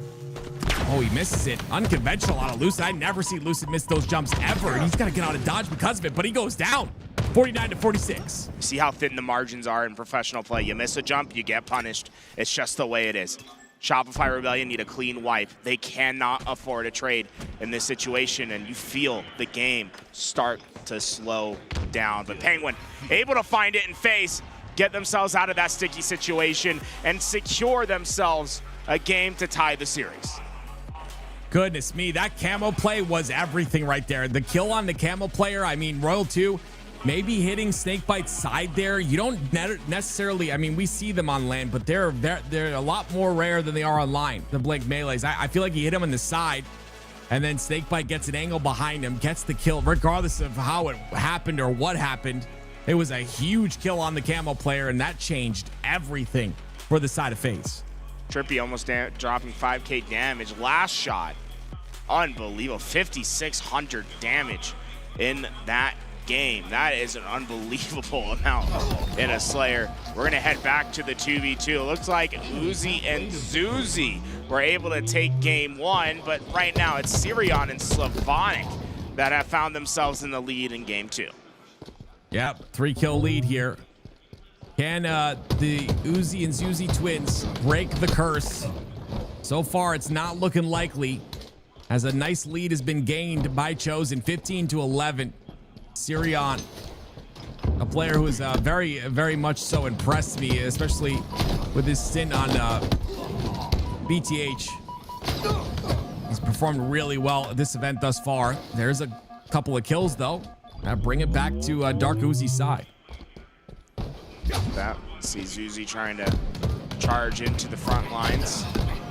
Speaker 7: oh, he misses it. Unconventional out of Lucid. I never see Lucid miss those jumps ever. And he's got to get out of dodge because of it, but he goes down. 49-46.
Speaker 8: See how thin the margins are in professional play. You miss a jump, you get punished. It's just the way it is. Shopify Rebellion need a clean wipe. They cannot afford a trade in this situation, and you feel the game start to slow down. But Penguin able to find it in FaZe, get themselves out of that sticky situation, and secure themselves a game to tie the series.
Speaker 7: Goodness me, that camo play was everything right there. The kill on the camo player, I mean, Royal 2, maybe hitting Snakebite's side there. You don't necessarily, I mean, we see them on land, but they're a lot more rare than they are online, the blank melees. I feel like he hit him on the side, and then Snakebite gets an angle behind him, gets the kill, regardless of how it happened or what happened. It was a huge kill on the camo player, and that changed everything for the side of FaZe.
Speaker 8: Trippy almost dropping 5k damage. Last shot, unbelievable. 5,600 damage in that game. That is an unbelievable amount in a Slayer. We're going to head back to the 2v2. It looks like Uzi and Zuzi were able to take game 1, but right now it's Sirion and Slavonic that have found themselves in the lead in game 2.
Speaker 7: Yep, 3-kill lead here. Can the Uzi and Zuzi twins break the curse? So far, it's not looking likely, as a nice lead has been gained by Chosen, 15-11. Sirion, a player who is very, very much so impressed me, especially with his stint on BTH. He's performed really well at this event thus far. There's a couple of kills, though. Now bring it back to Dark Uzi's side.
Speaker 8: That see Zuzi trying to charge into the front lines.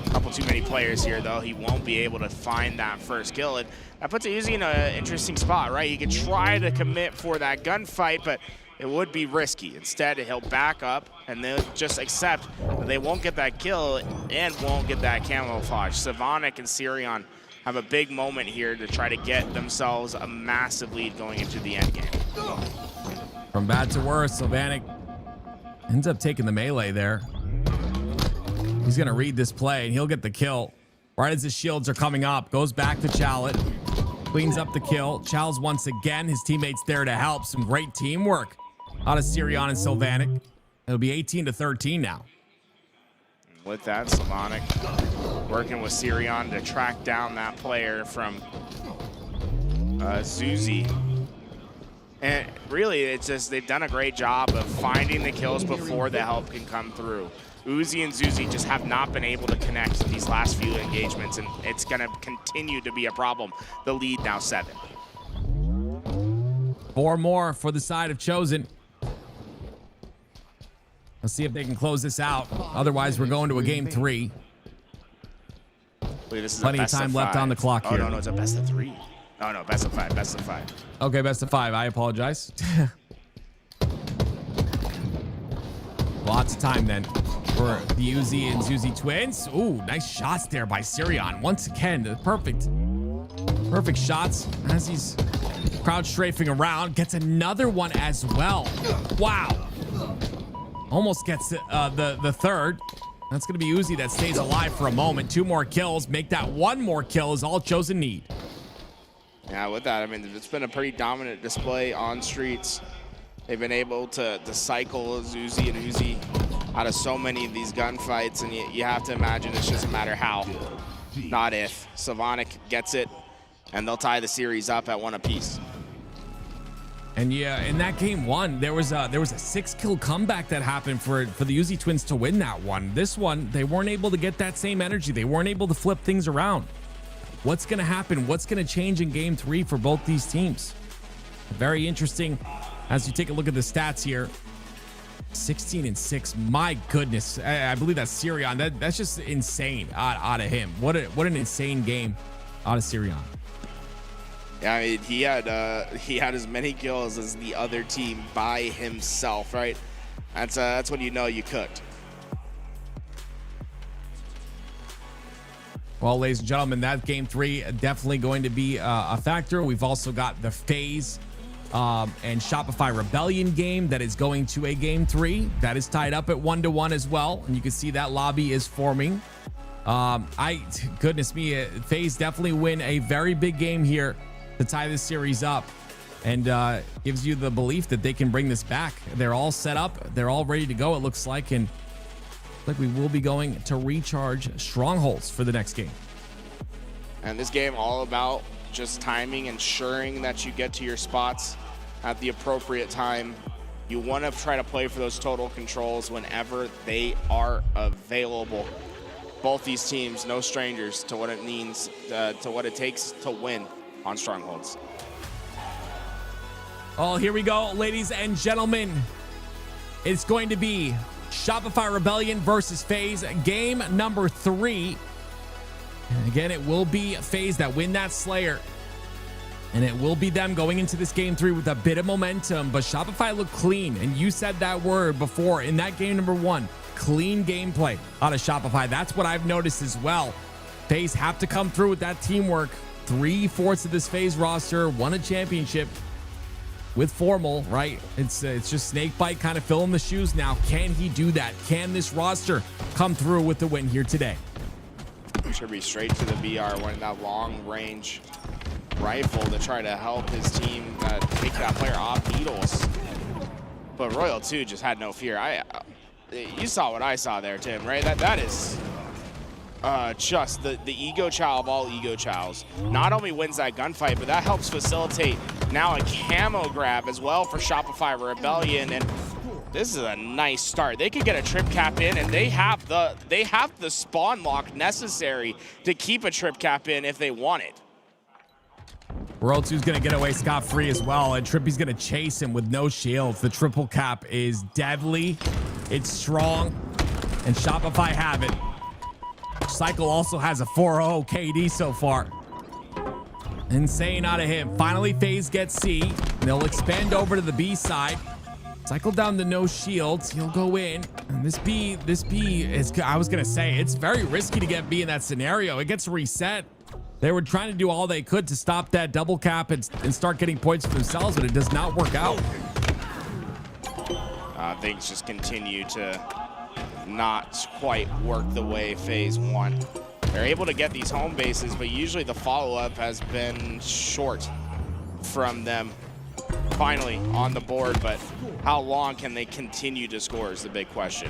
Speaker 8: A couple too many players here, though. He won't be able to find that first kill. And that puts Uzi in an interesting spot, right? He could try to commit for that gunfight, but it would be risky. Instead, he'll back up, and they'll just accept that they won't get that kill and won't get that camouflage. Savonic and Sirion have a big moment here to try to get themselves a massive lead going into the end game.
Speaker 7: From bad to worse, Sylvanic ends up taking the melee there. He's going to read this play, and he'll get the kill. Right as his shields are coming up, goes back to Chalet. Cleans up the kill. Chals once again. His teammates there to help. Some great teamwork out of Sirion and Sylvanic. It'll be 18-13 now.
Speaker 8: With that, Sylvanic working with Sirion to track down that player from Zuzi. And really, it's just they've done a great job of finding the kills before the help can come through. Uzi and Zuzi just have not been able to connect these last few engagements, and it's going to continue to be a problem. The lead now 7.
Speaker 7: 4 more for the side of Chosen. Let's see if they can close this out. Otherwise, we're going to a game 3.
Speaker 8: Wait, this is
Speaker 7: plenty of time left on the clock here.
Speaker 8: Oh, no, it's a best of 3. Oh, no, best of 5, best of 5.
Speaker 7: Okay, best of 5. I apologize. Lots of time then for the Uzi and Zuzi twins. Ooh, nice shots there by Sirion. Once again, the perfect shots as he's crowd strafing around. Gets another one as well. Wow. Almost gets the third. That's going to be Uzi that stays alive for a moment. 2 more kills. Make that 1 more kill is all Chosen need.
Speaker 8: Yeah, with that, I mean, it's been a pretty dominant display on streets. They've been able to cycle Zuzi and Uzi out of so many of these gunfights, and you have to imagine it's just a matter how, not if. Sylvanic gets it, and they'll tie the series up at 1 apiece.
Speaker 7: And yeah, in that game 1, there was a 6-kill comeback that happened for the Uzi twins to win that one. This one, they weren't able to get that same energy. They weren't able to flip things around. What's going to happen? What's going to change in game 3 for both these teams? Very interesting as you take a look at the stats here. 16-6. My goodness. I believe that's Sirion. That's just insane out of him. What an insane game out of Sirion.
Speaker 8: Yeah, I mean, he had as many kills as the other team by himself, right? That's when you know you cooked.
Speaker 7: Well, ladies and gentlemen, that game 3 definitely going to be a factor. We've also got the FaZe and Shopify Rebellion game that is going to a game 3 that is tied up at 1-1 as well, and you can see that lobby is forming. Goodness me, FaZe definitely win a very big game here to tie this series up, and gives you the belief that they can bring this back. They're all set up, they're all ready to go, it looks like, and we will be going to recharge strongholds for the next game.
Speaker 8: And this game all about just timing, ensuring that you get to your spots at the appropriate time. You want to try to play for those total controls whenever they are available. Both these teams, no strangers to what it means, to what it takes to win on strongholds.
Speaker 7: Oh, here we go, ladies and gentlemen. It's going to be Shopify Rebellion versus FaZe, game number 3. And again, it will be FaZe that win that Slayer. And it will be them going into this game 3 with a bit of momentum. But Shopify looked clean. And you said that word before in that game number 1. Clean gameplay out of Shopify. That's what I've noticed as well. FaZe have to come through with that teamwork. 3/4 of this FaZe roster won a championship with Formal, right? It's just Snakebite kind of filling the shoes now. Can he do that? Can this roster come through with the win here today?
Speaker 8: Should be straight to the BR, wanting that long-range rifle to try to help his team take that player off needles. But Royal 2 just had no fear. You saw what I saw there, Tim, right? That is just the ego chow of all ego chows. Not only wins that gunfight, but that helps facilitate now a camo grab as well for Shopify Rebellion. And this is a nice start. They could get a trip cap in, and they have the spawn lock necessary to keep a trip cap in if they want it.
Speaker 7: World 2's gonna get away scot-free as well, and Trippy's gonna chase him with no shields. The triple cap is deadly, it's strong, and Shopify have it. Cycle also has a 4-0 KD so far. Insane out of him. Finally, FaZe gets C. They'll expand over to the B side. Cycle down to no shields. He'll go in. And this B is, I was going to say, it's very risky to get B in that scenario. It gets reset. They were trying to do all they could to stop that double cap and start getting points for themselves, but it does not work out.
Speaker 8: things just continue to not quite work the way FaZe want. They're able to get these home bases, but usually the follow-up has been short from them. Finally on the board, but how long can they continue to score is the big question.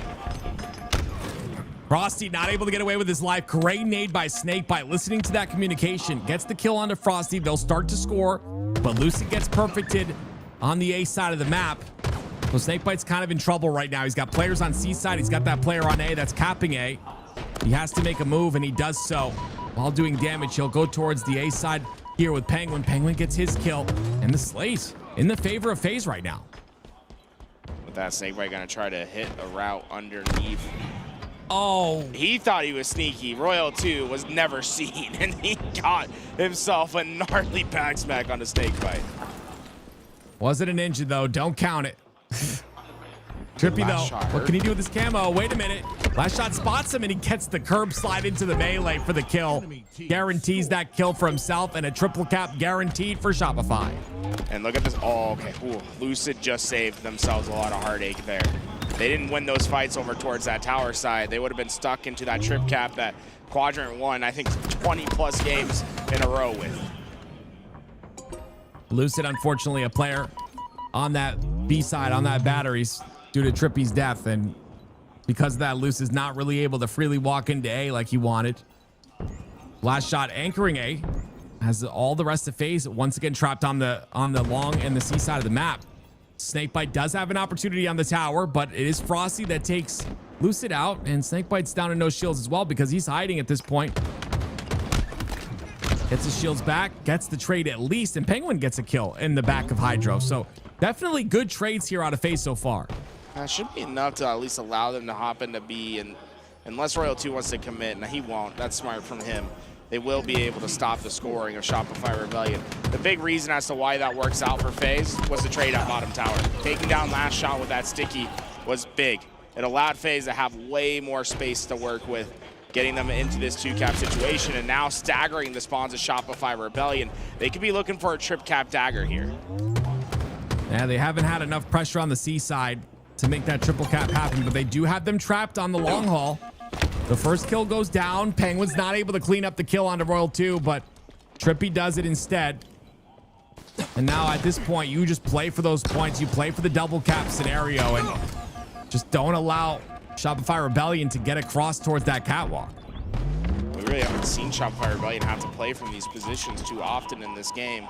Speaker 7: Frosty not able to get away with his life. Great nade by Snakebite. Listening to that communication. Gets the kill onto Frosty. They'll start to score, but Lucid gets perfected on the A side of the map. So Snakebite's kind of in trouble right now. He's got players on C side. He's got that player on A that's capping A. He has to make a move, and he does so. While doing damage, he'll go towards the A side here with Penguin. Penguin gets his kill, and the slate in the favor of FaZe right now.
Speaker 8: With that, Snakebite gonna try to hit a route underneath.
Speaker 7: Oh.
Speaker 8: He thought he was sneaky. Royal 2 was never seen, and he got himself a gnarly back smack on a Snakebite.
Speaker 7: Wasn't a ninja, though. Don't count it. Trippy, though. What can he do with his camo? Wait a minute. Last shot spots him, and he gets the curb slide into the melee for the kill. Guarantees that kill for himself, and a triple cap guaranteed for Shopify.
Speaker 8: And look at this. Oh, okay. Ooh, Lucid just saved themselves a lot of heartache there. They didn't win those fights over towards that tower side. They would have been stuck into that trip cap that Quadrant won, I think, 20-plus games in a row with.
Speaker 7: Lucid, unfortunately, a player on that B side, on that batteries, due to Trippy's death. And because of that, Lucid's not really able to freely walk into A like he wanted. Last shot anchoring A. Has all the rest of FaZe once again trapped on the long and the C side of the map. Snakebite does have an opportunity on the tower, but it is Frosty that takes Lucid out, and Snakebite's down to no shields as well because he's hiding at this point. Gets his shields back, gets the trade at least, and Penguin gets a kill in the back of Hydro. So definitely good trades here out of FaZe so far.
Speaker 8: That should be enough to at least allow them to hop into B, and unless Royal 2 wants to commit, and he won't. That's smart from him. They will be able to stop the scoring of Shopify Rebellion. The big reason as to why that works out for FaZe was the trade at bottom tower. Taking down last shot with that sticky was big. It allowed FaZe to have way more space to work with, getting them into this 2-cap situation, and now staggering the spawns of Shopify Rebellion. They could be looking for a trip cap dagger here.
Speaker 7: Yeah, they haven't had enough pressure on the C side to make that triple cap happen, but they do have them trapped on the long haul. The first kill goes down. Penguin's not able to clean up the kill onto Royal 2, but Trippy does it instead. And now at this point, you just play for those points. You play for the double cap scenario and just don't allow Shopify Rebellion to get across towards that catwalk.
Speaker 8: We really haven't seen Shopify Rebellion have to play from these positions too often in this game.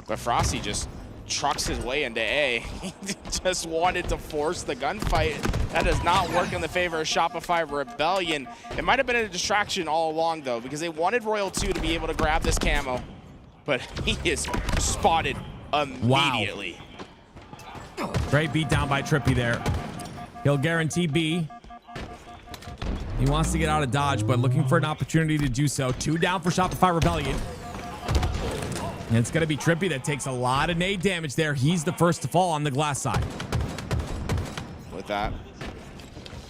Speaker 8: But Frosty just trucks his way into A. He just wanted to force the gunfight. That does not work in the favor of Shopify Rebellion. It might have been a distraction all along, though, because they wanted Royal 2 to be able to grab this camo, but he is spotted immediately.
Speaker 7: Wow. Great beat down by Trippy there. He'll guarantee B. He wants to get out of dodge, but looking for an opportunity to do so. 2 down for Shopify Rebellion. And it's going to be Trippy that takes a lot of nade damage there. He's the first to fall on the glass side.
Speaker 8: With that,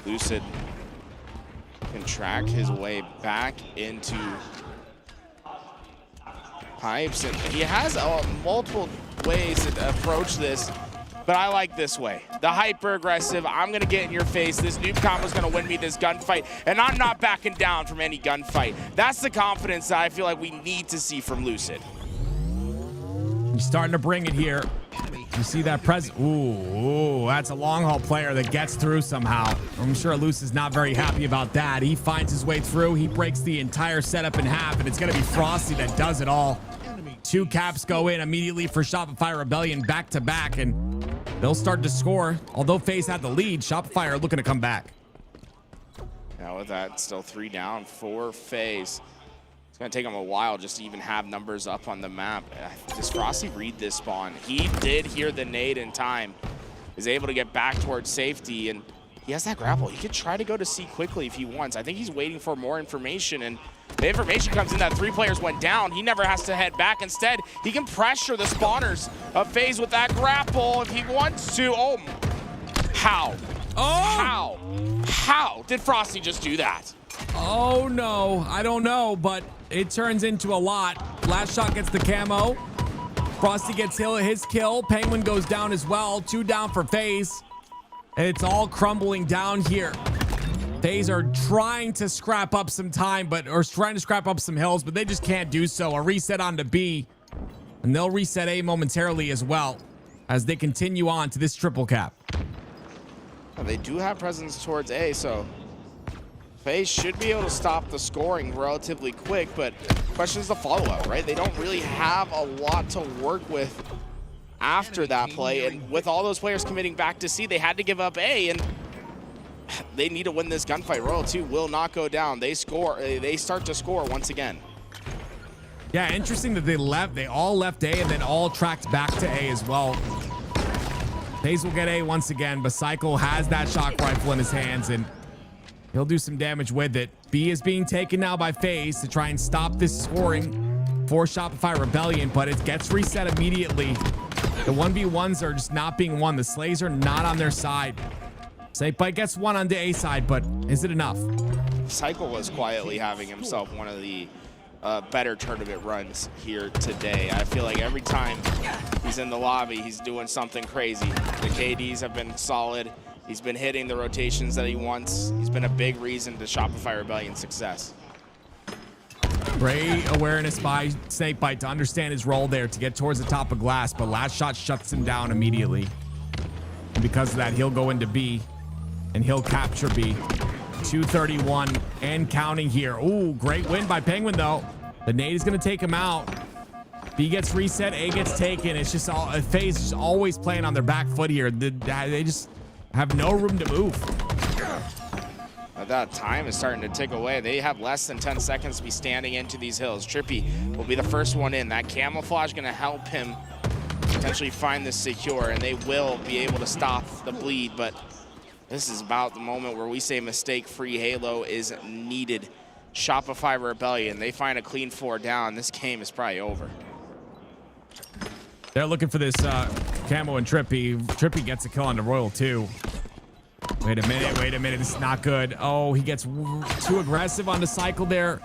Speaker 8: Lucid can track his way back into pipes. And he has multiple ways to approach this, but I like this way. The hyper aggressive, I'm going to get in your face. This noob combo is going to win me this gunfight, and I'm not backing down from any gunfight. That's the confidence that I feel like we need to see from Lucid.
Speaker 7: He's starting to bring it here. You see that ooh, that's a long haul player that gets through somehow. I'm sure Luce is not very happy about that. He finds his way through. He breaks the entire setup in half, and it's going to be Frosty that does it all. 2 caps go in immediately for Shopify Rebellion back to back, and they'll start to score. Although FaZe had the lead, Shopify are looking to come back.
Speaker 8: Now with that, still 3 down for FaZe. It's going to take him a while just to even have numbers up on the map. Does Frosty read this spawn? He did hear the nade in time. Is able to get back towards safety, and he has that grapple. He could try to go to C quickly if he wants. I think he's waiting for more information, and the information comes in that 3 players went down. He never has to head back. Instead, he can pressure the spawners of FaZe with that grapple if he wants to. Oh, how? Oh! How did Frosty just do that?
Speaker 7: Oh no, I don't know, but it turns into a lot. Last shot gets the camo. Frosty gets his kill. Penguin goes down as well. 2 down for FaZe. And it's all crumbling down here. FaZe are trying to scrap up some time, or trying to scrap up some hills, but they just can't do so. A reset onto B, and they'll reset A momentarily as well as they continue on to this triple cap.
Speaker 8: They do have presence towards A, so FaZe should be able to stop the scoring relatively quick, but question is the follow-up, right? They don't really have a lot to work with after that play, and with all those players committing back to C, they had to give up A, and they need to win this gunfight. Royal 2 will not go down. They start to score once again.
Speaker 7: Yeah, interesting that they all left A and then all tracked back to A as well. FaZe will get A once again, but Cycle has that shock rifle in his hands, and he'll do some damage with it. B is being taken now by FaZe to try and stop this scoring for Shopify Rebellion, but it gets reset immediately. The 1v1s are just not being won. The Slays are not on their side. Snakebite gets one on the A side, but is it enough?
Speaker 8: Cycle was quietly having himself one of the better tournament runs here today. I feel like every time he's in the lobby, he's doing something crazy. The KDs have been solid. He's been hitting the rotations that he wants. He's been a big reason to Shopify Rebellion's success.
Speaker 7: Great awareness by Snakebite to understand his role there to get towards the top of glass, but last shot shuts him down immediately. And because of that, he'll go into B, and he'll capture B. 231 and counting here. Ooh, great win by Penguin, though. The nade is going to take him out. B gets reset, A gets taken. It's just all FaZe is always playing on their back foot here. They just have no room to move.
Speaker 8: That time is starting to tick away. They have less than 10 seconds to be standing into these hills. Trippy will be the first one in. That camouflage going to help him potentially find this secure, and they will be able to stop the bleed, but this is about the moment where we say mistake-free Halo is needed. Shopify Rebellion, they find a clean 4 down. This game is probably over.
Speaker 7: They're looking for this camo and Trippy. Trippy gets a kill on the Royal 2. Wait a minute, this is not good. Oh, he gets too aggressive on the Cycle there.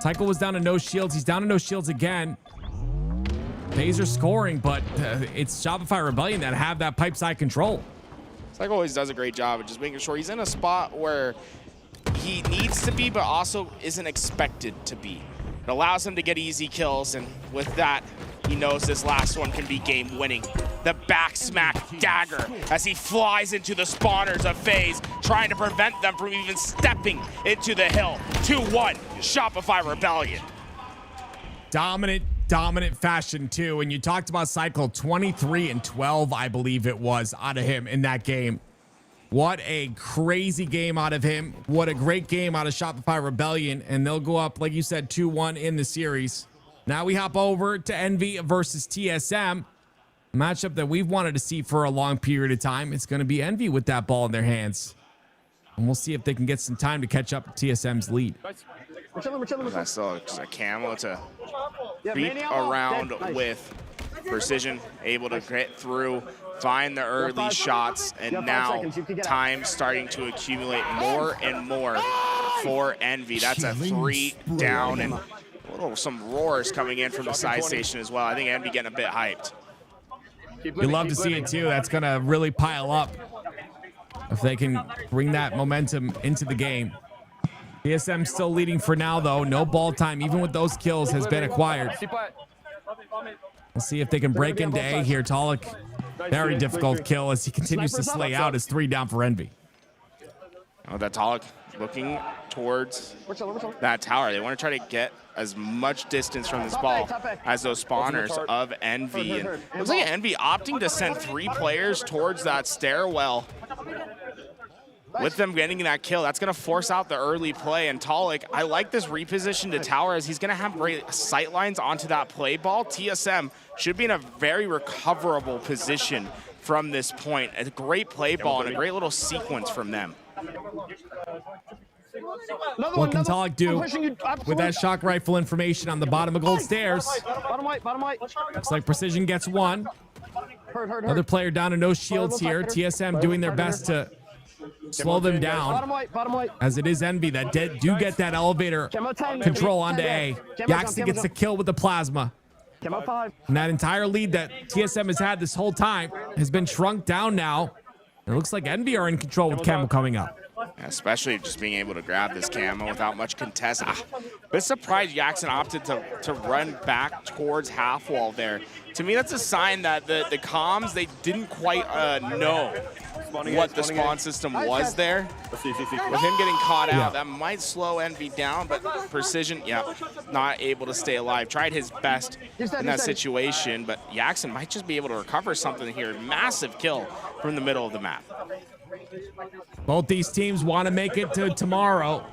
Speaker 7: Cycle was down to no shields. He's down to no shields again. FaZe are scoring, but it's Shopify Rebellion that have that pipe side control.
Speaker 8: Cycle always does a great job of just making sure he's in a spot where he needs to be, but also isn't expected to be. It allows him to get easy kills, and with that, he knows this last one can be game-winning. The back smack dagger as he flies into the spawners of FaZe, trying to prevent them from even stepping into the hill. 2-1, Shopify Rebellion.
Speaker 7: Dominant fashion too. And you talked about Cycle, 23 and 12, I believe it was, out of him in that game. What a crazy game out of him. What a great game out of Shopify Rebellion. And they'll go up, like you said, 2-1 in the series. Now we hop over to Envy versus TSM. A matchup that we've wanted to see for a long period of time. It's going to be Envy with that ball in their hands. And we'll see if they can get some time to catch up to TSM's lead.
Speaker 8: That's still just a camo to beat around with precision, able to get through, find the early shots, and now time starting to accumulate more and more for Envy. That's a 3 down, and some roars coming in from the side station as well. I think Envy getting a bit hyped.
Speaker 7: You'd love to see it too. That's going to really pile up if they can bring that momentum into the game. TSM still leading for now, though. No ball time, even with those kills, has been acquired. We'll see if they can break into A here. Talik, very difficult kill as he continues to slay out. Is 3 down for Envy.
Speaker 8: Oh, that Talik looking towards that tower. They want to try to get as much distance from this ball as those spawners of Envy. And it looks like Envy opting to send 3 players towards that stairwell. With them getting that kill, that's going to force out the early play. And Talik, I like this reposition to tower as he's going to have great sight lines onto that play ball. TSM should be in a very recoverable position from this point. A great play ball and a great little sequence from them.
Speaker 7: What can Talik do with that shock rifle information on the bottom of gold stairs? Looks like Precision gets one. Another player down to no shields here. TSM doing their best to slow them down, as it is Envy that do get that elevator control onto A. Yaxton gets the kill with the plasma. And that entire lead that TSM has had this whole time has been shrunk down now It looks like Envy are in control with Camo coming up.
Speaker 8: Especially just being able to grab this camo without much contest. But surprised Jackson opted to run back towards half wall there. To me, that's a sign that the comms, they didn't quite know what the spawn system was there. With him getting caught out, that might slow Envy down, but Precision, not able to stay alive. Tried his best in that situation, but Jackson might just be able to recover something here. Massive kill from the middle of the map.
Speaker 7: Both these teams want to make it to tomorrow.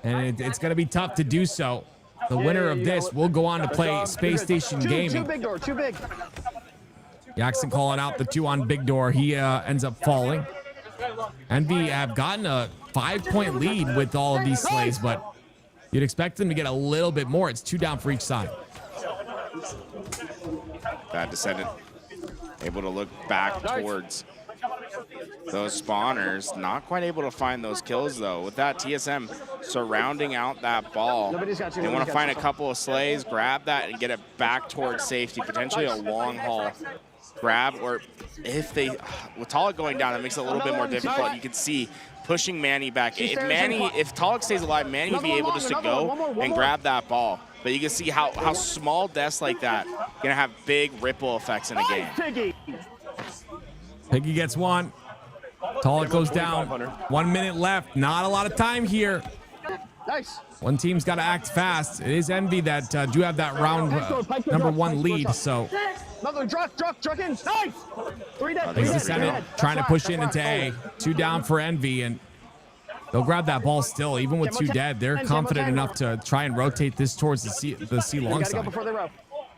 Speaker 7: And it's going to be tough to do so. The winner of this will go on to play Space Station Gaming.
Speaker 11: Too big door, too big.
Speaker 7: Jackson calling out the 2 on big door. He ends up falling. Envy have gotten a 5-point lead with all of these slays, but you'd expect them to get a little bit more. It's 2 down for each side.
Speaker 8: Bad Descendant able to look back towards those spawners. Not quite able to find those kills, though. With that TSM surrounding out that ball, they want to find a couple of slays, grab that, and get it back towards safety. Potentially a long haul grab, or if they, with Talik going down, it makes it a little bit more difficult. You can see pushing Manny back. If Talik stays alive, Manny would be able just to go and grab that ball. But you can see how small deaths like that gonna have big ripple effects in a game.
Speaker 7: Piggy gets one. Talik goes down. 1 minute left. Not a lot of time here.
Speaker 11: Nice.
Speaker 7: One team's got to act fast. It is Envy that do have that round number 1 lead. So
Speaker 11: Truck in. Nice. 3 dead.
Speaker 7: Descendant trying to push in into A. 2 down for Envy, and they'll grab that ball still. Even with 2 dead, they're confident enough to try and rotate this towards the C long side.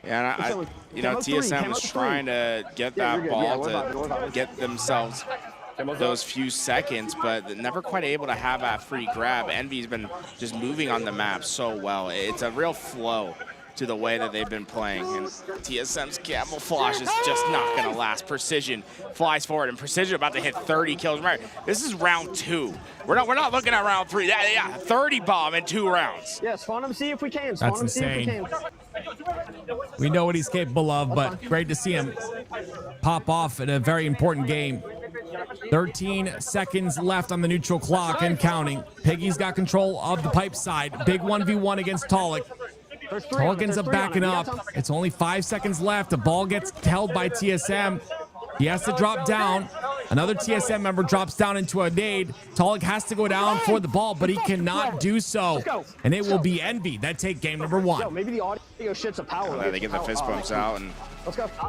Speaker 8: Yeah, and you know, TSM was trying to get that ball to get themselves those few seconds, but never quite able to have that free grab. Envy's been just moving on the map so well. It's a real flow to the way that they've been playing, and TSM's camouflage is just not going to last. Precision flies forward, and Precision about to hit 30 kills. Remember, this is round 2. We're not looking at round 3. Yeah, 30 bomb in 2 rounds.
Speaker 11: Yeah, spawn him, see if we can.
Speaker 7: That's insane. We know what he's capable of, but great to see him pop off in a very important game. 13 seconds left on the neutral clock and counting. Piggy's got control of the pipe side. Big 1v1 against Talik. Talik ends up backing up. It's only 5 seconds left. The ball gets held by TSM. He has to drop down. Another TSM member drops down into a nade. Talik has to go down for the ball, but he cannot do so. And it will be Envy that take game number 1.
Speaker 11: Yo, maybe the audio shit's a power.
Speaker 8: They get the fist bumps out,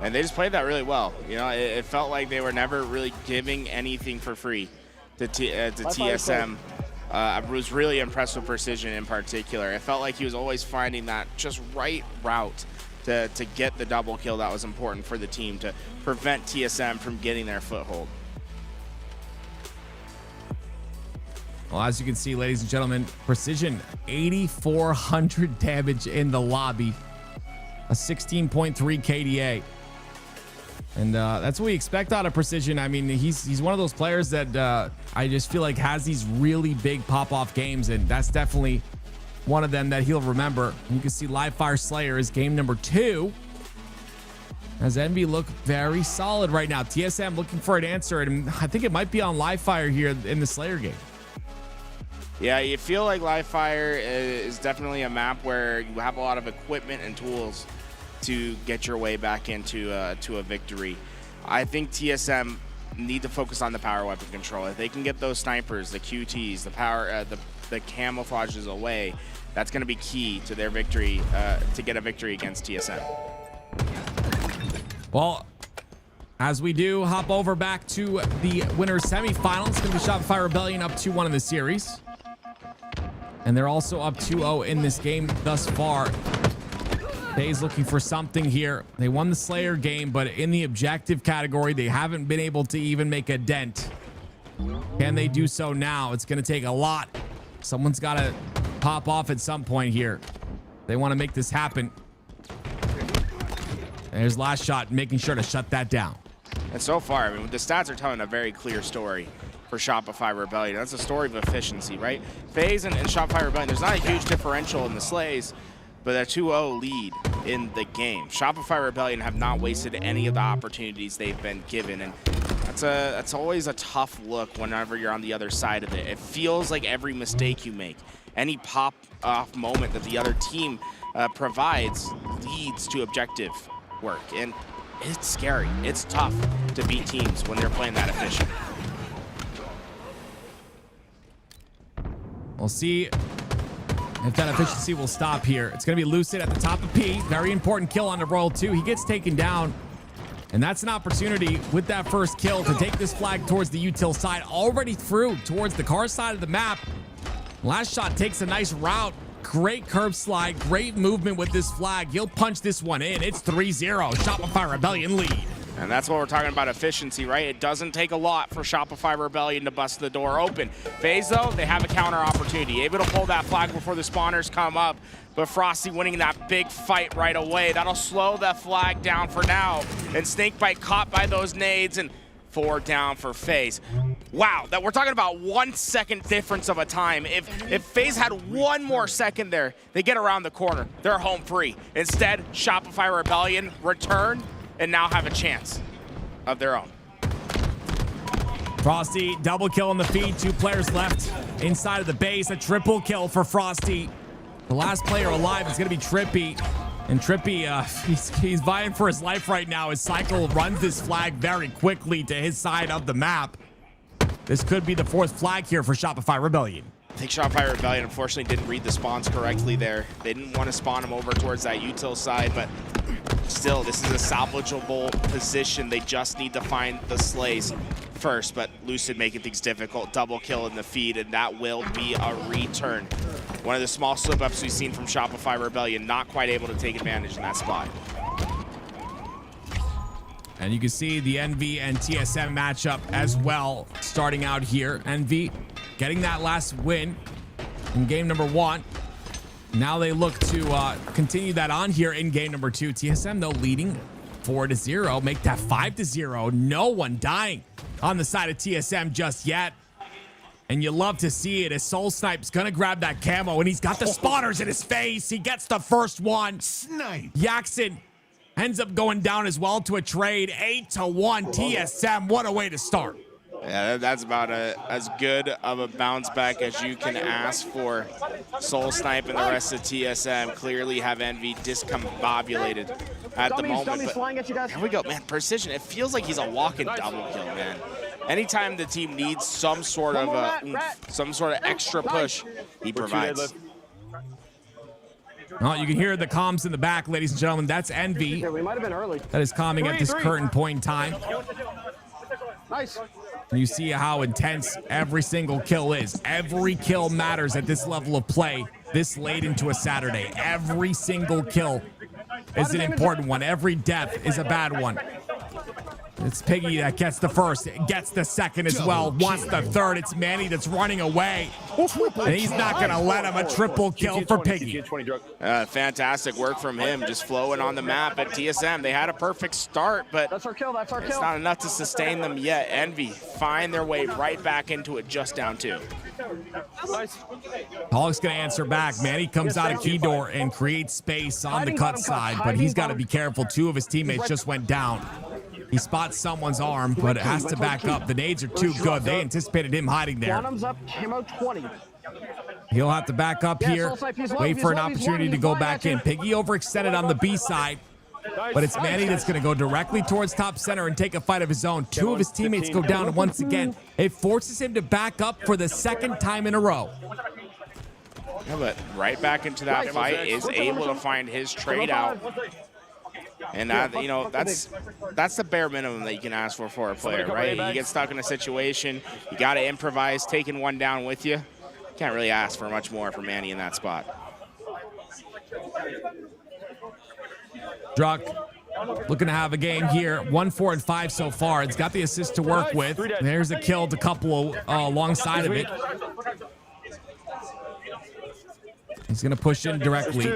Speaker 8: and they just played that really well. You know, it felt like they were never really giving anything for free to TSM. I was really impressed with Precision in particular. It felt like he was always finding that just right route to get the double kill that was important for the team to prevent TSM from getting their foothold.
Speaker 7: Well, as you can see, ladies and gentlemen, Precision, 8,400 damage in the lobby, a 16.3 KDA. And that's what we expect out of Precision. I mean, he's one of those players that I just feel like has these really big pop-off games, and that's definitely one of them that he'll remember. You can see Live Fire Slayer is game number 2. As Envy look very solid right now. TSM looking for an answer, and I think it might be on Live Fire here in the Slayer game.
Speaker 8: Yeah, you feel like Live Fire is definitely a map where you have a lot of equipment and tools to get your way back into to a victory. I think TSM need to focus on the power weapon control. If they can get those snipers, the QTs, the power, the camouflages away, that's going to be key to their victory, to get a victory against TSM.
Speaker 7: Well, as we do hop over back to the winner's semifinals, it's going to be Shopify Rebellion up 2-1 in the series. And they're also up 2-0 in this game thus far. FaZe looking for something here. They won the Slayer game, but in the objective category, they haven't been able to even make a dent. Can they do so now? It's going to take a lot. Someone's got to pop off at some point here. They want to make this happen. There's last shot, making sure to shut that down.
Speaker 8: And so far, I mean, the stats are telling a very clear story for Shopify Rebellion. That's a story of efficiency, right? FaZe and Shopify Rebellion, there's not a huge differential in the slays, but a 2-0 lead in the game. Shopify Rebellion have not wasted any of the opportunities they've been given, and that's always a tough look whenever you're on the other side of it. It feels like every mistake you make, any pop-off moment that the other team provides leads to objective work, and it's scary. It's tough to beat teams when they're playing that efficient.
Speaker 7: We'll see if that efficiency will stop here. It's going to be Lucid at the top of P. Very important kill on the Royal 2. He gets taken down. And that's an opportunity with that first kill to take this flag towards the util side. Already through towards the car side of the map. Last shot takes a nice route. Great curb slide. Great movement with this flag. He'll punch this one in. It's 3-0. Shopify Rebellion lead.
Speaker 8: And that's what we're talking about, efficiency, right? It doesn't take a lot for Shopify Rebellion to bust the door open. FaZe, though, they have a counter opportunity. Able to pull that flag before the spawners come up. But Frosty winning that big fight right away. That'll slow that flag down for now. And Snakebite caught by those nades, and 4 down for FaZe. Wow, that we're talking about 1 second difference of a time. If FaZe had 1 more second there, they get around the corner. They're home free. Instead, Shopify Rebellion return and now have a chance of their own.
Speaker 7: Frosty, double kill on the feed. 2 players left inside of the base. A triple kill for Frosty. The last player alive is going to be Trippy. And Trippy, he's vying for his life right now as Cycle runs this flag very quickly to his side of the map. This could be the 4th flag here for Shopify Rebellion.
Speaker 8: I think Shopify Rebellion unfortunately didn't read the spawns correctly there. They didn't want to spawn him over towards that util side, but still, this is a salvageable position. They just need to find the slays first, but Lucid making things difficult. Double kill in the feed, and that will be a return. One of the small slip-ups we've seen from Shopify Rebellion, not quite able to take advantage in that spot.
Speaker 7: And you can see the Envy and TSM matchup as well starting out here. Envy getting that last win in game number 1. Now they look to continue that on here in game number 2. TSM, though, leading 4-0. Make that 5-0. No one dying on the side of TSM just yet. And you love to see it as Soul Snipe's gonna grab that camo, and he's got the spawners in his face. He gets the first one.
Speaker 5: Snipe.
Speaker 7: Jackson ends up going down as well to a trade. 8-1 TSM. What a way to start.
Speaker 8: Yeah, that's about as good of a bounce back as you can ask for. Soul Snipe and the rest of TSM clearly have Envy discombobulated at the moment. But here we go, man. Precision. It feels like he's a walking double kill, man. Anytime the team needs some sort of extra push, he provides.
Speaker 7: Oh, you can hear the comms in the back, ladies and gentlemen. That's Envy.
Speaker 1: We might have been early.
Speaker 7: That is calming at this current point in time.
Speaker 1: Nice.
Speaker 7: And you see how intense every single kill is. Every kill matters at this level of play this late into a Saturday. Every single kill is an important one. Every death is a bad one. It's Piggy that gets the first, gets the second as well, wants the third. It's Manny that's running away, and he's not going to let him. A triple kill for Piggy.
Speaker 8: Fantastic work from him, just flowing on the map at TSM. They had a perfect start, but
Speaker 1: that's our kill.
Speaker 8: It's not enough to sustain them yet. Envy find their way right back into it, just down 2.
Speaker 7: Hog's going to answer back. Manny comes out of key door and creates space on the cut side, but he's got to be careful. 2 of his teammates just went down. He spots someone's arm, but it has to back up. The nades are too good. They anticipated him hiding there.
Speaker 1: Bottoms up, camo 20.
Speaker 7: He'll have to back up here. Wait for an opportunity to go back in. Piggy overextended on the B side, but it's Manny that's going to go directly towards top center and take a fight of his own. 2 of his teammates go down once again. It forces him to back up for the 2nd time in a row.
Speaker 8: Yeah, but right back into that fight, is able to find his trade out. And that, you know, that's the bare minimum that you can ask for a player, right? You get stuck in a situation, you got to improvise, taking one down with you. Can't really ask for much more from Manny in that spot.
Speaker 7: Druck looking to have a game here. 1, 4, and 5 so far. It's got the assist to work with. There's a kill to couple alongside of it. He's going to push in directly.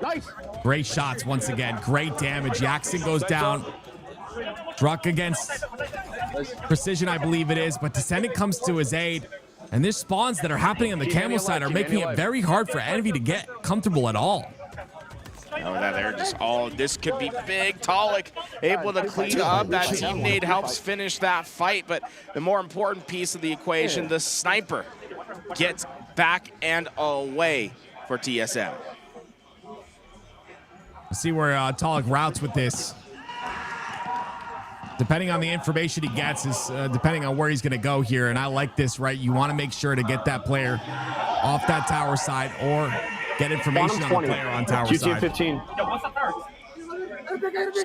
Speaker 1: Nice.
Speaker 7: Great shots once again. Great damage. Jackson goes down. Druck against Precision, I believe it is, but Descendant comes to his aid. And there's spawns that are happening on the Camel side are making it very hard for Envy to get comfortable at all.
Speaker 8: Oh, that they're just this could be big. Talik able to clean up. That team nade helps finish that fight, but the more important piece of the equation, the sniper gets back and away for TSM.
Speaker 7: Let's see where Talik routes with this. Depending on the information he gets is depending on where he's going to go here. And I like this, right? You want to make sure to get that player off that tower side or get information on the player on tower side.
Speaker 1: 15.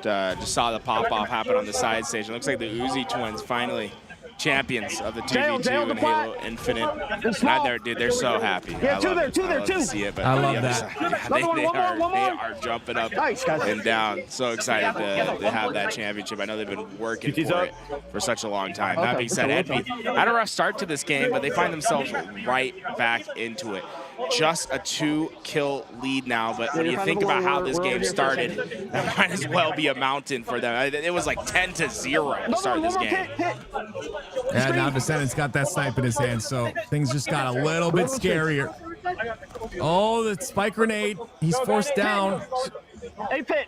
Speaker 8: Just saw the pop-off happen on the side stage. It looks like the Uzi twins finally champions of the 2v2 in Halo Infinite. They're so happy.
Speaker 1: Yeah, two there.
Speaker 8: To see it, but
Speaker 7: I love that.
Speaker 8: They are jumping up and down. So excited to have that championship. I know they've been working for it for such a long time. That being said, Envy had a rough start to this game, but they find themselves right back into it. Just a 2-kill lead now, but when you think about how this game started, that might as well be a mountain for them. It was like 10-0 to start this game.
Speaker 7: Yeah, now Descendant's got that snipe in his hand, so things just got a little bit scarier. Oh, the spike grenade. He's forced down.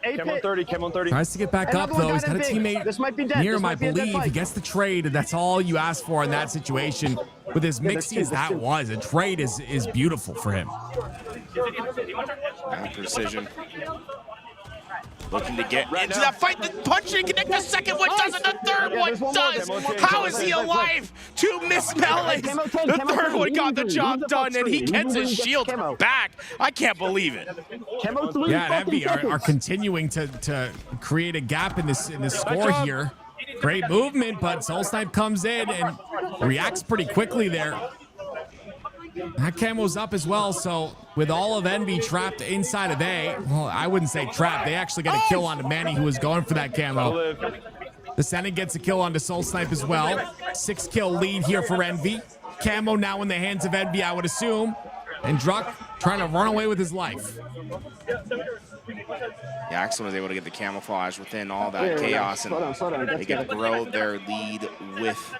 Speaker 1: Cam on 30, Cam on 30.
Speaker 7: Tries to get back up, though. He's got a teammate near him, I believe. He gets the trade, and that's all you ask for in that situation. With as mixy as that was, a trade is beautiful for him.
Speaker 8: Precision. Looking to get into that fight. The punch didn't connect. The second one doesn't. The third one does. How is he alive? 2 missed melees. The third one got the job done, and he gets his shield back. I can't believe it.
Speaker 7: Yeah, and Envy are continuing to create a gap in this score here. Great movement, but Soul Snipe comes in and reacts pretty quickly there. That camo's up as well, so with all of Envy trapped inside of A, well, I wouldn't say trapped. They actually got a kill onto Manny, who was going for that camo. The Senate gets a kill onto Soul Snipe as well. 6-kill lead here for Envy. Camo now in the hands of Envy, I would assume. And Druck trying to run away with his life.
Speaker 8: Yeah, Axel was able to get the camouflage within all that chaos, and they can grow their lead with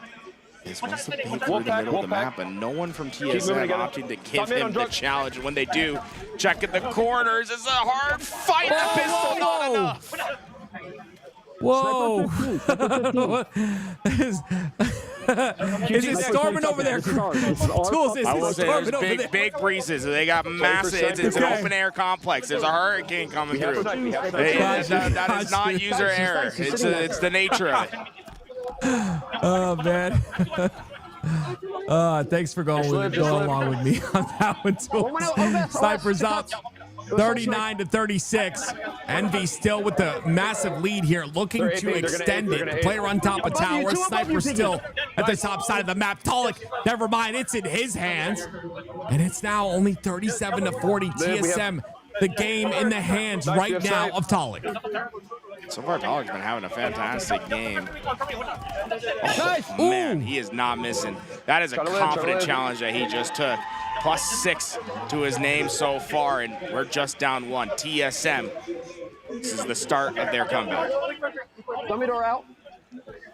Speaker 8: this. Wants to paint through the middle of the map, and no one from TSM opting to give him the challenge. And when they do, check at the corners. It's a hard fight. The pistol not enough.
Speaker 7: Whoa! Is it storming over there? Tools, is it storming over there?
Speaker 8: Big breezes. They got massive. It's an open air complex. There's a hurricane coming through. That is not user error. It's the nature of it.
Speaker 7: Oh man. Thanks for going along with me on that one, Tools. Sniper's up. 39-36. Envy still with the massive lead here, looking to extend it. The player on top of tower. Sniper still at the top side of the map. Talik, never mind, it's in his hands. And it's now only 37-40. TSM, the game in the hands right now of Talik.
Speaker 8: So far, Talik's been having a fantastic game. Oh, man, he is not missing. That is a confident challenge that he just took. +6 to his name so far, and we're just down 1. TSM, this is the start of their comeback.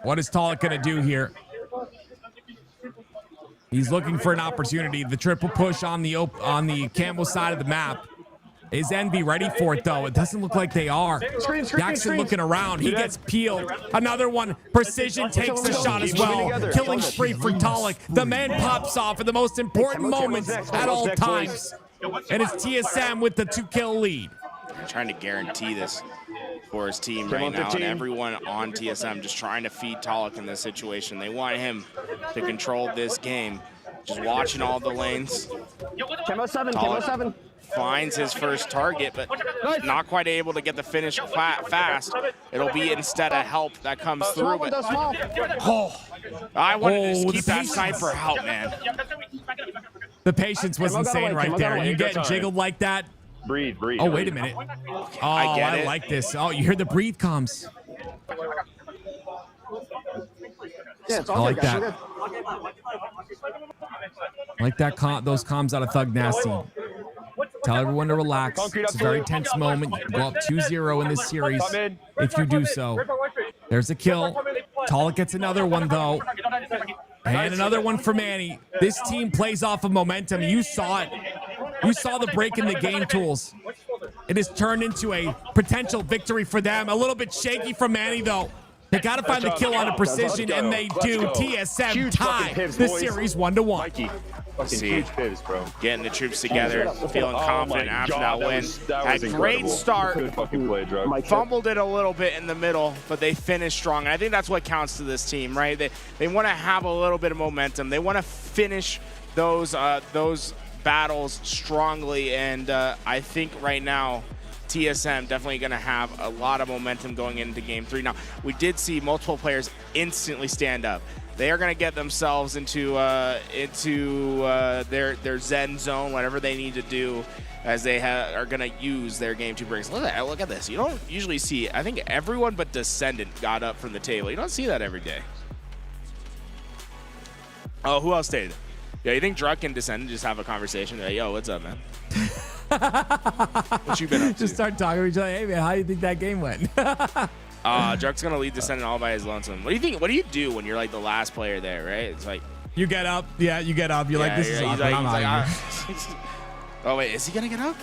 Speaker 7: What is Talik going to do here? He's looking for an opportunity. The triple push on the Campbell side of the map. Is Envy ready for it, though? It doesn't look like they are. Jackson looking around. He gets peeled. Another one. Precision takes the shot as well. Killing spree for Talik. The man pops off at the most important moments at all times. And it's TSM with the 2-kill lead.
Speaker 8: I'm trying to guarantee this for his team right now, and everyone on TSM just trying to feed Talik in this situation. They want him to control this game. Just watching all the lanes.
Speaker 1: Camo 7.
Speaker 8: Finds his first target, but not quite able to get the finish fast. It'll be instead a help that comes through. But I wanted to keep that sniper out, man.
Speaker 7: The patience was insane right there. You get jiggled like that.
Speaker 1: Breathe.
Speaker 7: Oh, wait a minute. Oh, I like this. Oh, you hear the breathe comms. I like that. I like that. Those comms out of Thug Nasty. Tell everyone to relax. It's a very tense moment. You can go up 2-0 in this series if you do so. There's a kill. Talik gets another one, though. And another one for Manny. This team plays off of momentum. You saw it. You saw the break in the game, Tools. It has turned into a potential victory for them. A little bit shaky from Manny, though. They got to find the kill on a precision, and they do. TSM tie this series 1-1.
Speaker 8: Huge pivots, bro. Getting the troops together, feeling confident after that win. Had a great start. Fumbled it a little bit in the middle, but they finished strong. And I think that's what counts to this team, right? They want to have a little bit of momentum. They want to finish those battles strongly, and I think right now TSM definitely going to have a lot of momentum going into Game 3. Now, we did see multiple players instantly stand up. They are going to get themselves into their Zen zone, whatever they need to do, as they are going to use their Game 2 breaks. Look at this. You don't usually see, I think everyone but Descendant got up from the table. You don't see that every day. Oh, who else stayed? Yeah, you think Druck and Descendant just have a conversation? They're like, yo, what's up, man? What you been up to?
Speaker 7: Just start talking to each other. Hey, man, how do you think that game went?
Speaker 8: Druck's going to lead Descendant all by his lonesome. What do you think? What do you do when you're like the last player there, right? It's like...
Speaker 7: You get up. Yeah, you get up. You're like, this is awkward. I'm out here.
Speaker 8: Oh, wait, is he going to get up?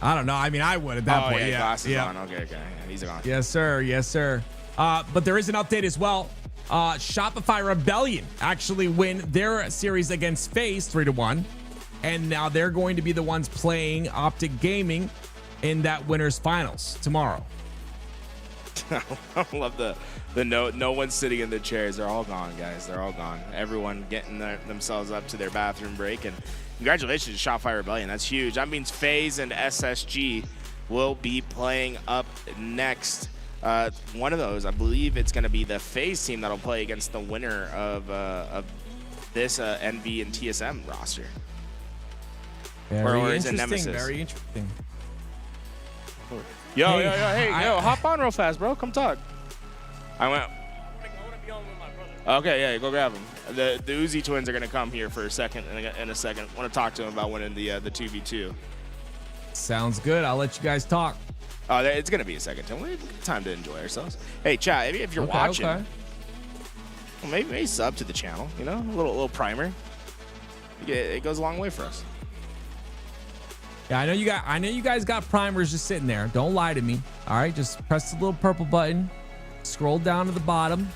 Speaker 7: I don't know. I mean, I would at that point.
Speaker 8: Yeah, glasses on. Okay. He's gone.
Speaker 7: Yes, sir. Yes, sir. But there is an update as well. Shopify Rebellion actually win their series against FaZe 3-1. And now they're going to be the ones playing Optic Gaming in that winner's finals tomorrow.
Speaker 8: I love the no one's sitting in the chairs. They're all gone, guys. They're all gone. Everyone getting themselves up to their bathroom break. And congratulations to Shopify Rebellion. That's huge. That means FaZe and SSG will be playing up next. One of those, I believe it's going to be the FaZe team that'll play against the winner of this NV and TSM roster. Or is it Nemesis?
Speaker 7: Very interesting.
Speaker 8: Yo, hey, hop on real fast, bro. Come talk. Okay, yeah, go grab him. The Uzi twins are gonna come here for a second. In a second, want to talk to him about winning the 2v2.
Speaker 7: Sounds good. I'll let you guys talk.
Speaker 8: Oh, it's gonna be a second. We have time to enjoy ourselves. Hey, chat. If you're watching, well, maybe sub to the channel. You know, a little primer. It goes a long way for us.
Speaker 7: Yeah, I know you guys got primers just sitting there. Don't lie to me. All right, just press the little purple button, scroll down to the bottom,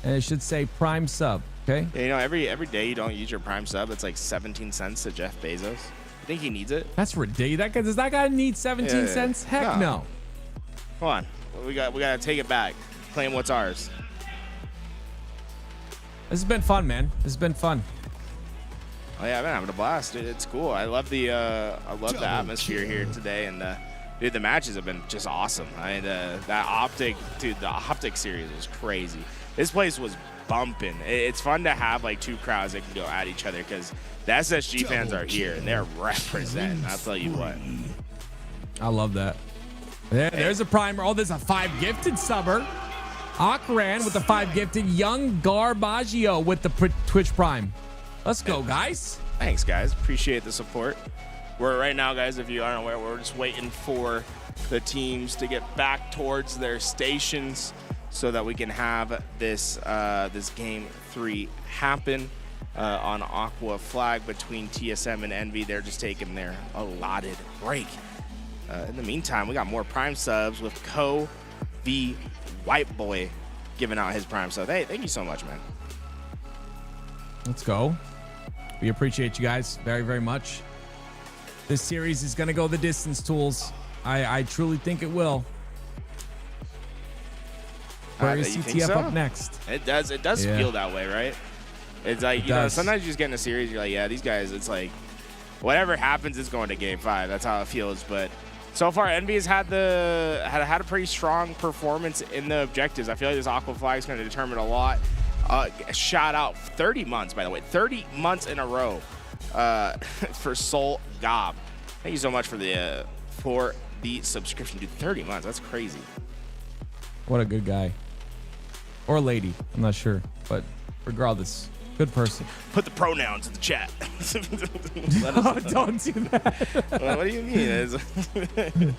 Speaker 7: and it should say Prime Sub. Okay.
Speaker 8: Yeah, you know, every day you don't use your Prime Sub, it's like 17 cents to Jeff Bezos. You think he needs it?
Speaker 7: That's ridiculous. Does that guy need 17 cents? Heck no.
Speaker 8: Come on, we gotta take it back. Claim what's ours.
Speaker 7: This has been fun, man. This has been fun.
Speaker 8: Oh yeah, I've been having a blast, dude. It's cool. I love the atmosphere here today, and dude, the matches have been just awesome. That Optic, dude, the Optic series was crazy. This place was bumping. It's fun to have like two crowds that can go at each other, because the SSG fans are here and they're representing. I'll tell you what.
Speaker 7: I love that. There's a primer. Oh, there's a 5 gifted subber. Akran with the 5 gifted. Young Garbaggio with the Twitch Prime. Let's go, guys.
Speaker 8: Thanks, guys. Appreciate the support. We're right now, guys, if you aren't aware, we're just waiting for the teams to get back towards their stations so that we can have this Game 3 happen on Aqua Flag between TSM and Envy. They're just taking their allotted break. In the meantime, we got more Prime subs with Co the White Boy giving out his Prime sub. Hey, thank you so much, man.
Speaker 7: Let's go. We appreciate you guys very, very much. This series is going to go the distance, Tools. I truly think it will. Where is CTF up next?
Speaker 8: It does feel that way, right? It's like, you know, sometimes you just get in a series, you're like, yeah, these guys, it's like, whatever happens is going to Game 5. That's how it feels. But so far, Envy has had a pretty strong performance in the objectives. I feel like this Aqua Flag is going to determine a lot. Shout out 30 months, by the way, 30 months in a row for Soul Gob. Thank you so much for the subscription, dude. 30 months, that's crazy.
Speaker 7: What a good guy. Or lady, I'm not sure, but regardless, good person.
Speaker 8: Put the pronouns in the chat.
Speaker 7: No, don't do that.
Speaker 8: What do you mean?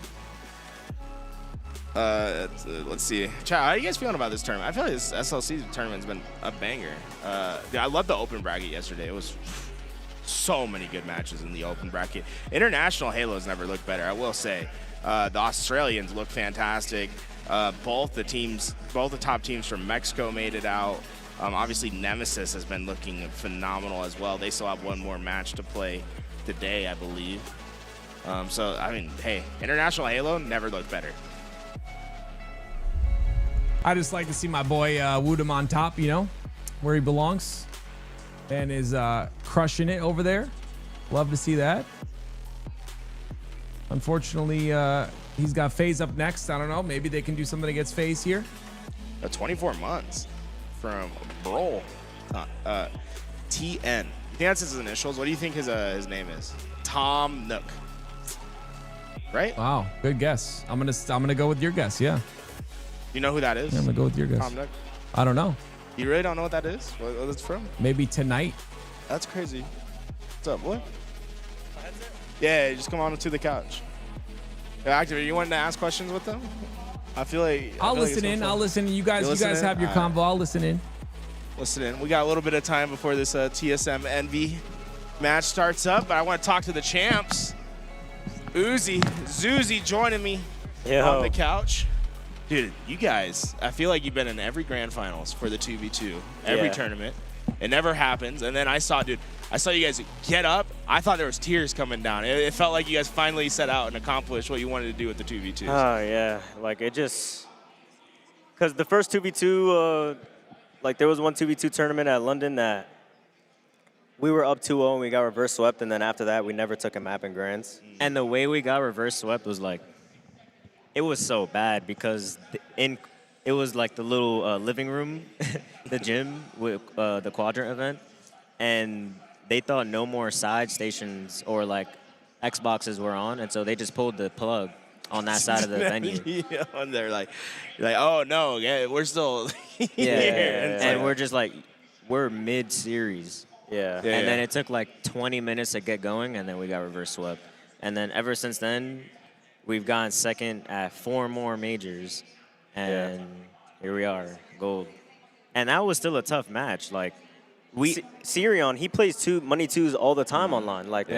Speaker 8: Let's see. Chat, how are you guys feeling about this tournament? I feel like this SLC tournament's been a banger. I love the open bracket yesterday. It was so many good matches in the open bracket. International Halos never looked better, I will say. The Australians look fantastic. Both the top teams from Mexico made it out. Obviously, Nemesis has been looking phenomenal as well. They still have one more match to play today, I believe. So, I mean, hey, International Halo never looked better.
Speaker 7: I just like to see my boy Woodham on top, you know, where he belongs, and is crushing it over there. Love to see that. Unfortunately, he's got FaZe up next. I don't know. Maybe they can do something against FaZe here.
Speaker 8: 24 months from Bro. TN. You think that's his initials? What do you think his name is? Tom Nook. Right?
Speaker 7: Wow, good guess. I'm gonna go with your guess. Yeah.
Speaker 8: You know who that is?
Speaker 7: Yeah, I'm gonna go with your guess.
Speaker 8: Tom Nook.
Speaker 7: I don't know.
Speaker 8: You really don't know what that is? What it's from?
Speaker 7: Maybe tonight.
Speaker 8: That's crazy. What's up, boy? Yeah, just come on to the couch. Active, you wanted to ask questions with them? I feel like
Speaker 7: I'll listen in. I'll listen. You guys have your convo. I'll listen in.
Speaker 8: Listen in. We got a little bit of time before this TSM Envy match starts up, but I want to talk to the champs. Zuzi joining me on the couch. Dude, you guys, I feel like you've been in every grand finals for the 2v2, every tournament. It never happens. And then I saw you guys get up. I thought there was tears coming down. It felt like you guys finally set out and accomplished what you wanted to do with the 2v2s.
Speaker 9: Oh, yeah. Like, it just... Because the first 2v2, like, there was one 2v2 tournament at London that we were up 2-0 and we got reverse swept, and then after that, we never took a map in grands.
Speaker 13: And the way we got reverse swept was like, it was so bad because it was like the little living room, the gym with the quadrant event, and they thought no more side stations or like Xboxes were on, and so they just pulled the plug on that side of the venue.
Speaker 8: Yeah, and they're like, oh no, yeah, we're still
Speaker 13: here. And we're just like, we're mid-series.
Speaker 9: Yeah.
Speaker 13: And then it took like 20 minutes to get going, and then we got reverse swept. And then ever since then, we've gotten second at 4 more majors, and here we are, gold. And that was still a tough match. Like,
Speaker 9: Sirion, he plays money twos all the time online. Like,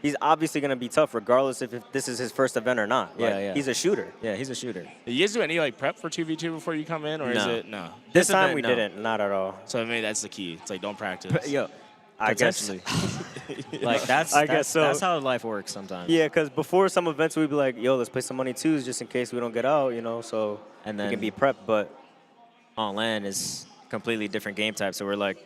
Speaker 9: he's obviously going to be tough regardless if this is his first event or not. Like, he's a shooter.
Speaker 13: Yeah, he's a shooter.
Speaker 8: Do you guys do any like prep for 2v2 before you come in, or is it no?
Speaker 9: This time we didn't, not at all.
Speaker 8: So maybe that's the key. It's like don't practice.
Speaker 9: Yo, I guess.
Speaker 13: Like I guess so. That's how life works sometimes.
Speaker 9: Yeah, because before some events we'd be like, yo, let's play some money twos just in case we don't get out, you know, so
Speaker 13: and then
Speaker 9: we can be prepped. But
Speaker 13: on LAN is completely different game type, so we're like,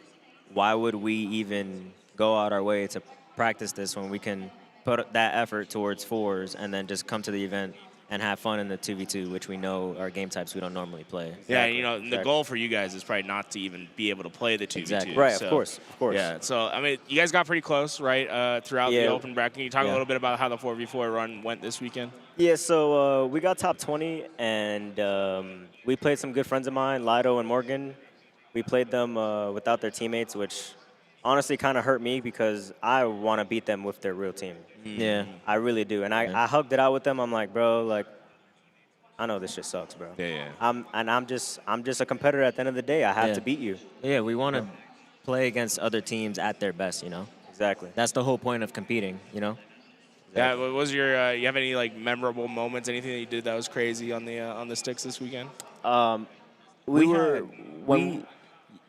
Speaker 13: why would we even go out our way to practice this when we can put that effort towards 4s and then just come to the event and have fun in the 2v2, which we know are game types we don't normally play.
Speaker 8: Yeah, you know, the goal for you guys is probably not to even be able to play the 2v2.
Speaker 13: Exactly.
Speaker 9: Right,
Speaker 8: so,
Speaker 9: of course.
Speaker 8: Yeah, so, I mean, you guys got pretty close, right, throughout the open bracket. Can you talk a little bit about how the 4v4 run went this weekend?
Speaker 9: Yeah, so we got top 20, and we played some good friends of mine, Lido and Morgan. We played them without their teammates, which honestly kind of hurt me because I want to beat them with their real team.
Speaker 13: Yeah.
Speaker 9: I really do. And I hugged it out with them. I'm like, bro, like, I know this shit sucks, bro.
Speaker 8: Yeah.
Speaker 9: I'm just a competitor at the end of the day. I have to beat you.
Speaker 13: Yeah, we want to play against other teams at their best, you know?
Speaker 9: Exactly.
Speaker 13: That's the whole point of competing, you know?
Speaker 8: Yeah, what was your, you have any like memorable moments, anything that you did that was crazy on the sticks this weekend?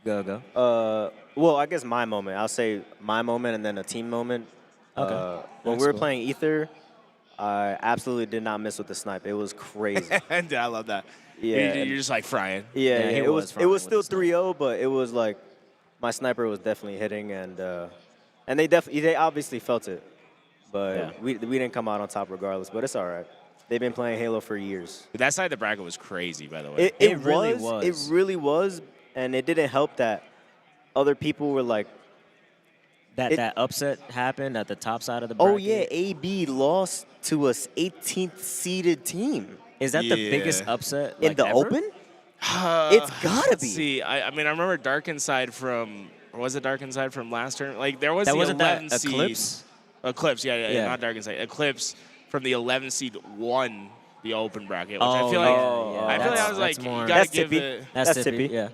Speaker 9: Go. Well, I guess my moment. I'll say my moment and then a team moment.
Speaker 13: Okay.
Speaker 9: When we were playing Ether, I absolutely did not miss with the snipe. It was crazy.
Speaker 8: And I love that.
Speaker 9: Yeah.
Speaker 8: You're just like frying.
Speaker 9: Yeah, it was still 3-0, but it was like my sniper was definitely hitting, and they obviously felt it. But we didn't come out on top regardless, but it's all right. They've been playing Halo for years.
Speaker 8: That side of the bracket was crazy, by the way.
Speaker 9: It really was, and it didn't help that other people were like,
Speaker 13: that upset happened at the top side of the bracket.
Speaker 9: Oh yeah, AB lost to us 18th seeded team.
Speaker 13: Is that the biggest upset
Speaker 9: in the
Speaker 13: ever?
Speaker 9: open? It's gotta be.
Speaker 8: See, I mean, I remember Dark Inside from, or was it Dark Inside from last turn? Like there was
Speaker 13: that
Speaker 8: the
Speaker 13: wasn't
Speaker 8: 11
Speaker 13: that
Speaker 8: seed.
Speaker 13: Eclipse?
Speaker 8: Eclipse, yeah, not Dark Inside. Eclipse from the 11 seed won the open bracket, which I feel like I was like, you gotta give it.
Speaker 9: That's tippy.
Speaker 8: Yeah.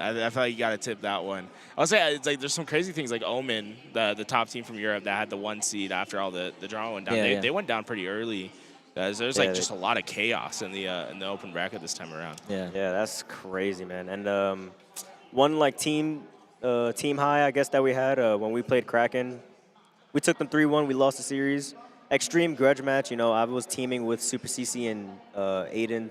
Speaker 8: I feel like you gotta tip that one. I'll say it's like there's some crazy things like Omen, the top team from Europe that had the 1 seed after all the drama went down. They went down pretty early. There's like just a lot of chaos in the open bracket this time around.
Speaker 9: Yeah, that's crazy, man. And one like team high, I guess, that we had when we played Kraken, we took them 3-1. We lost the series. Extreme grudge match. You know, I was teaming with Super CC and Aiden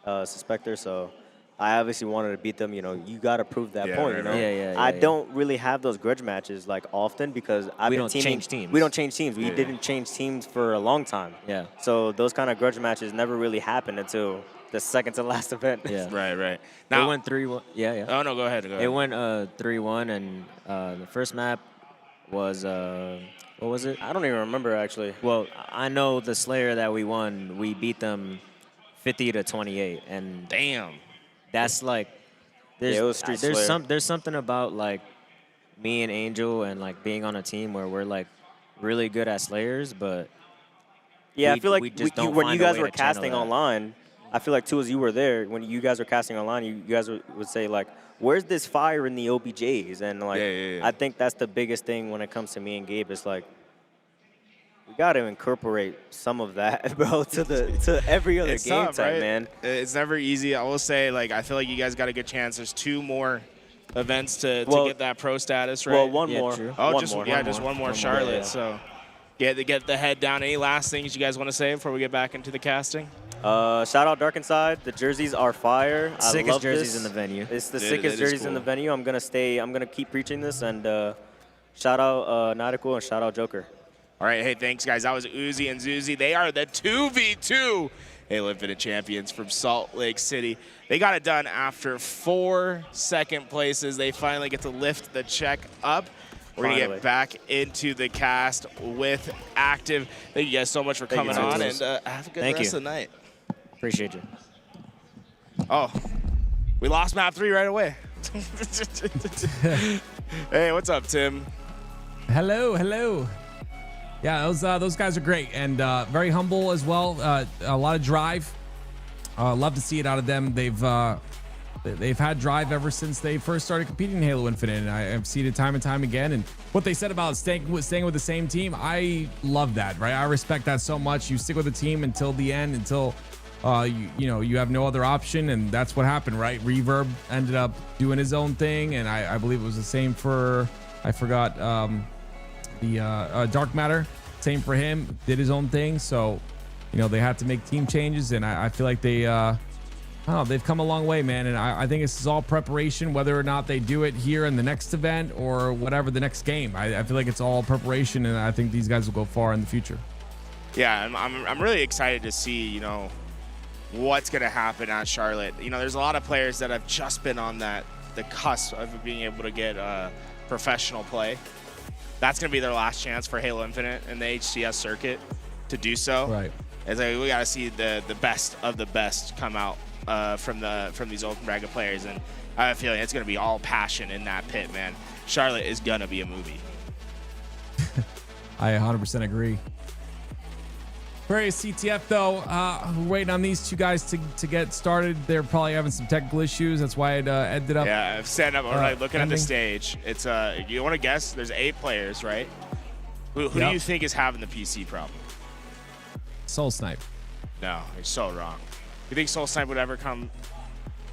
Speaker 9: Suspector, so I obviously wanted to beat them. You know, you got to prove that point. You know, I don't really have those grudge matches like often because
Speaker 13: we don't change teams.
Speaker 9: We don't change teams. We didn't change teams for a long time.
Speaker 13: Yeah.
Speaker 9: So those kind of grudge matches never really happened until the second to last event.
Speaker 13: Yeah.
Speaker 8: Right. Now
Speaker 13: it went 3-1. Yeah.
Speaker 8: Oh no, go ahead.
Speaker 13: It went 3-1, and the first map was what was it?
Speaker 9: I don't even remember actually.
Speaker 13: Well, I know the Slayer that we won, we beat them 50-28, and
Speaker 8: damn,
Speaker 9: that's like there's
Speaker 13: something about like me and Angel and like being on a team where we're like really good at Slayers, but
Speaker 9: I feel like when you guys were casting online, I feel like too as you were there when you guys were casting online, you guys would say like, where's this fire in the OBJs? And like, I think that's the biggest thing when it comes to me and Gabe. It's like, we got to incorporate some of that, bro, to every other game
Speaker 8: tough,
Speaker 9: type,
Speaker 8: right?
Speaker 9: man.
Speaker 8: It's never easy. I will say, like, I feel like you guys got a good chance. There's 2 more events to get that pro status, right?
Speaker 9: Well, one more.
Speaker 8: True. Oh, just one more Charlotte. So get the head down. Any last things you guys want to say before we get back into the casting?
Speaker 9: Shout out Dark Inside. The jerseys are fire.
Speaker 13: Sickest jerseys in the venue.
Speaker 9: It's the sickest jerseys in the venue. I'm gonna keep preaching this, and shout out Nautical and shout out Joker.
Speaker 8: All right, hey, thanks guys. That was Uzi and Zuzi. They are the 2v2 Halo Infinite champions from Salt Lake City. They got it done after 4 second places. They finally get to lift the check up. We're going to get back into the cast with Active. Thank you guys so much for coming on, and have a good rest of the night.
Speaker 13: Appreciate you.
Speaker 8: Oh, we lost map 3 right away. Hey, what's up, Tim?
Speaker 7: Hello. Yeah, those guys are great and very humble as well. A lot of drive. Love to see it out of them. They've had drive ever since they first started competing in Halo Infinite, and I've seen it time and time again. And what they said about staying with the same team, I love that, right? I respect that so much. You stick with the team until the end, until you have no other option, and that's what happened, right? Reverb ended up doing his own thing, and I believe it was the same for, I forgot, the Dark Matter. Same for him, did his own thing. So, they had to make team changes, and I feel like they've come a long way, man. And I think this is all preparation, whether or not they do it here in the next event or whatever the next game. I feel like it's all preparation, and I think these guys will go far in the future.
Speaker 8: Yeah, I'm really excited to see, what's going to happen at Charlotte. There's a lot of players that have just been on the cusp of being able to get professional play. That's going to be their last chance for Halo Infinite and the HCS circuit to do so.
Speaker 7: Right.
Speaker 8: It's like we got to see the best of the best come out from these open bracket players, and I have a feeling it's going to be all passion in that pit, man. Charlotte is going to be a movie.
Speaker 7: I 100% agree. Various CTF though, we're waiting on these 2 guys to get started. They're probably having some technical issues. That's why it ended up.
Speaker 8: Yeah, stand up. We're looking at the stage. It's you want to guess? There's 8 players, right? Who do you think is having the PC problem?
Speaker 7: Soul Snipe.
Speaker 8: No, you're so wrong. You think Soul Snipe would ever come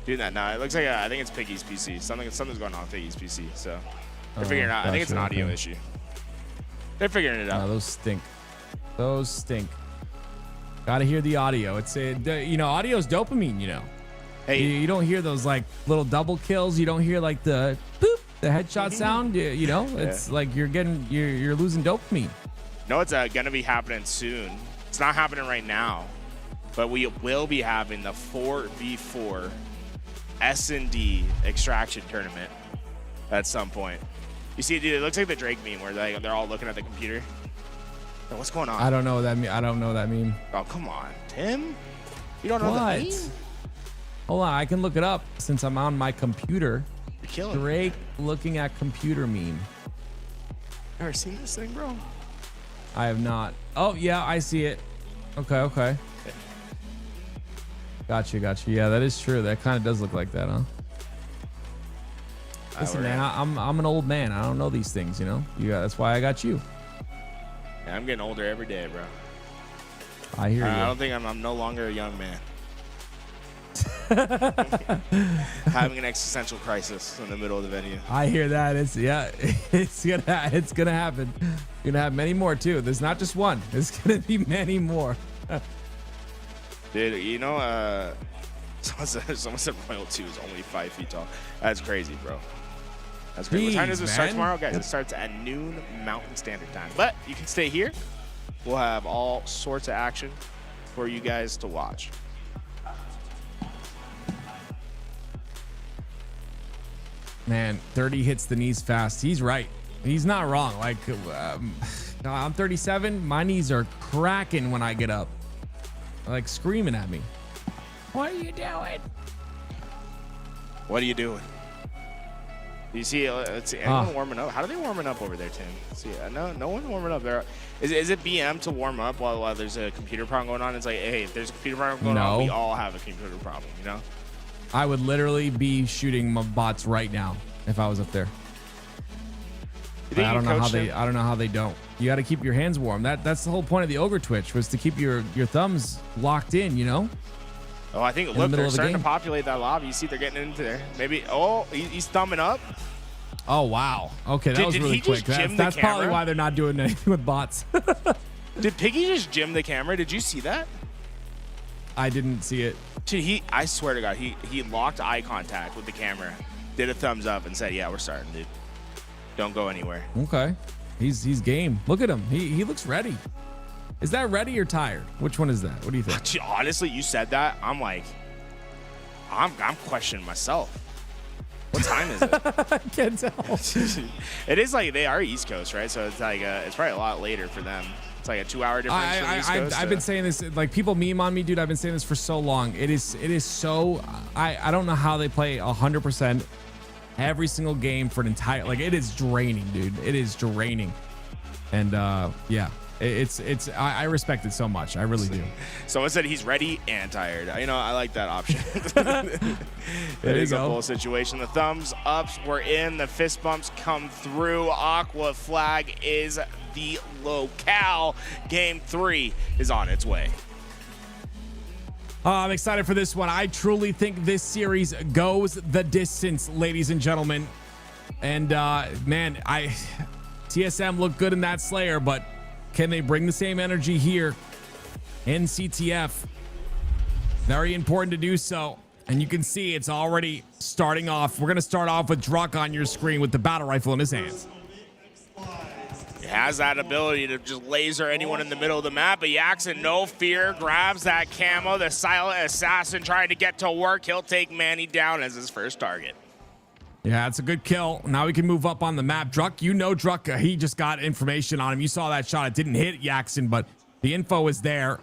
Speaker 8: doing that? No, it looks like I think it's Piggy's PC. Something's going on with Piggy's PC. So they're figuring it out. I think it's an audio issue. They're figuring it out.
Speaker 7: No, those stink. Gotta hear the audio. It's audio is dopamine. Hey, you don't hear those like little double kills. You don't hear like the boop, the headshot sound. It's like you're losing dopamine.
Speaker 8: No, it's gonna be happening soon. It's not happening right now, but we will be having the 4v4 S&D extraction tournament at some point. You see, dude, it looks like the Drake meme where they're all looking at the computer. Yo, what's going on?
Speaker 7: I don't know that meme.
Speaker 8: Oh, come on, Tim. You don't know that meme?
Speaker 7: Hold on, I can look it up since I'm on my computer.
Speaker 8: You're killing
Speaker 7: Drake looking at computer meme.
Speaker 8: Ever seen this thing, bro?
Speaker 7: I have not. Oh, yeah, I see it. Okay. Got you. Yeah, that is true. That kind of does look like that, huh? Listen, man, I'm an old man. I don't know these things, you know? That's why I got you.
Speaker 8: Yeah, I'm getting older every day, bro.
Speaker 7: I hear you.
Speaker 8: I don't think I'm no longer a young man. Having an existential crisis in the middle of the venue.
Speaker 7: I hear that. It's gonna happen. You're gonna have many more too. There's not just one. There's gonna be many more.
Speaker 8: Dude, you know, someone said Royal 2 is only 5 feet tall. That's crazy, bro. That's crazy. What time does it start tomorrow, guys? It starts at noon Mountain Standard Time. But you can stay here. We'll have all sorts of action for you guys to watch.
Speaker 7: Man, 30 hits the knees fast. He's right. He's not wrong. Like, I'm 37. My knees are cracking when I get up. Like, screaming at me. What are you doing?
Speaker 8: What are you doing? You see, let's see, anyone warming up? How are they warming up over there, Tim? See, no one's warming up there. Is it BM to warm up while there's a computer problem going on? It's like, hey, if there's a computer problem going on, we all have a computer problem, you know?
Speaker 7: I would literally be shooting my bots right now if I was up there. I don't know how they don't. You got to keep your hands warm. That's the whole point of the Ogre Twitch, was to keep your thumbs locked in, you know?
Speaker 8: Oh, I think, look, they're starting to populate that lobby. You see they're getting into there. Maybe, he's thumbing up.
Speaker 7: Oh, wow. Okay, that was really quick. That's probably why they're not doing anything with bots.
Speaker 8: Did Piggy just jim the camera? Did you see that?
Speaker 7: I didn't see it.
Speaker 8: Dude, I swear to God, he locked eye contact with the camera, did a thumbs up, and said, yeah, we're starting, dude. Don't go anywhere.
Speaker 7: Okay. He's game. Look at him. He looks ready. Is that ready or tired? Which one is that? What do you think?
Speaker 8: Honestly, you said that. I'm like, I'm questioning myself. What time is it?
Speaker 7: I can't tell.
Speaker 8: It is like, they are East Coast, right? So it's like it's probably a lot later for them. It's like a 2-hour difference from East Coast.
Speaker 7: I've been saying this, like, people meme on me, dude. I've been saying this for so long. It is so, I don't know how they play 100% every single game for an entire, like, it is draining, dude. It is draining. And yeah, I respect it so much. I really do.
Speaker 8: Someone said he's ready and tired. You know, I like that option. It is a full situation. The thumbs ups were in. The fist bumps come through. Aqua flag is the locale. Game 3 is on its way.
Speaker 7: I'm excited for this one. I truly think this series goes the distance, ladies and gentlemen. And man, TSM looked good in that Slayer, but can they bring the same energy here in CTF? Very important to do so. And you can see it's already starting off. We're going to start off with Druck on your screen with the battle rifle in his hands.
Speaker 8: He has that ability to just laser anyone in the middle of the map, but Yaxon, no fear, grabs that camo. The silent assassin trying to get to work. He'll take Manny down as his first target.
Speaker 7: Yeah, it's a good kill. Now we can move up on the map. Druck, you know Druck, he just got information on him. You saw that shot. It didn't hit Yaxon, but the info is there.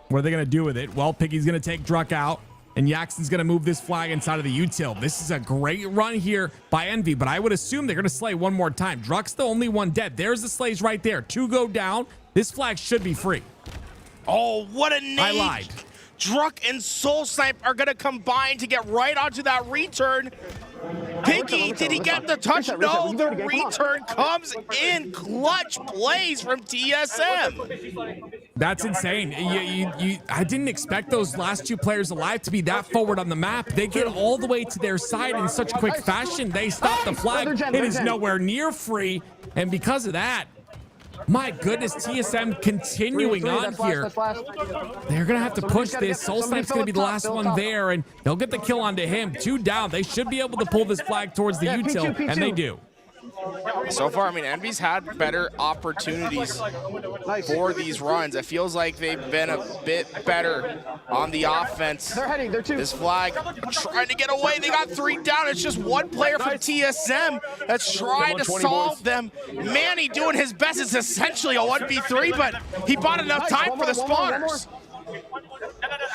Speaker 7: What are they going to do with it? Well, Piggy's going to take Druck out, and Yaxon's going to move this flag inside of the util. This is a great run here by Envy, but I would assume they're going to slay one more time. Druck's the only one dead. There's the slays right there. 2 go down. This flag should be free.
Speaker 8: Oh, what a nade.
Speaker 7: I lied.
Speaker 8: Druck and Soul Snipe are going to combine to get right onto that return. Piggy, did he get the touch? No, the return comes in. Clutch plays from TSM.
Speaker 7: That's insane. I didn't expect those last 2 players alive to be that forward on the map. They get all the way to their side in such quick fashion. They stop the flag. It is nowhere near free. And because of that, my goodness, TSM continuing on here. They're going to have to push this. Soul Snipe's going to be the last one there, and they'll get the kill onto him. 2 down. They should be able to pull this flag towards the util, and they do.
Speaker 8: So far, I mean, Envy's had better opportunities for these runs. It feels like they've been a bit better on the offense. This flag trying to get away. They got 3 down. It's just one player from TSM that's trying to solve them. Manny doing his best. It's essentially a 1v3, but he bought enough time for the spawners.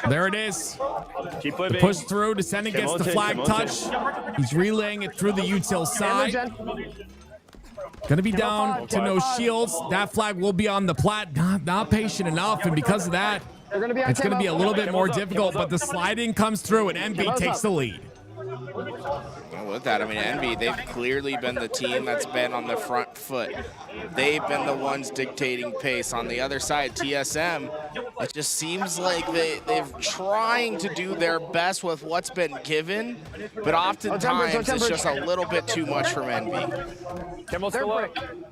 Speaker 7: There it is. The push through. Descending gets the flag touch. He's relaying it through the util side. Gonna be down to no shields. That flag will be on the plat. Not patient enough, and because of that, It's going to be a little bit more difficult, but the sliding comes through and Envy takes the lead.
Speaker 8: Well, with that, I mean, Envy, they've clearly been the team that's been on the front foot. They've been the ones dictating pace. On the other side, TSM, it just seems like they're trying to do their best with what's been given, but oftentimes it's just a little bit too much from Envy.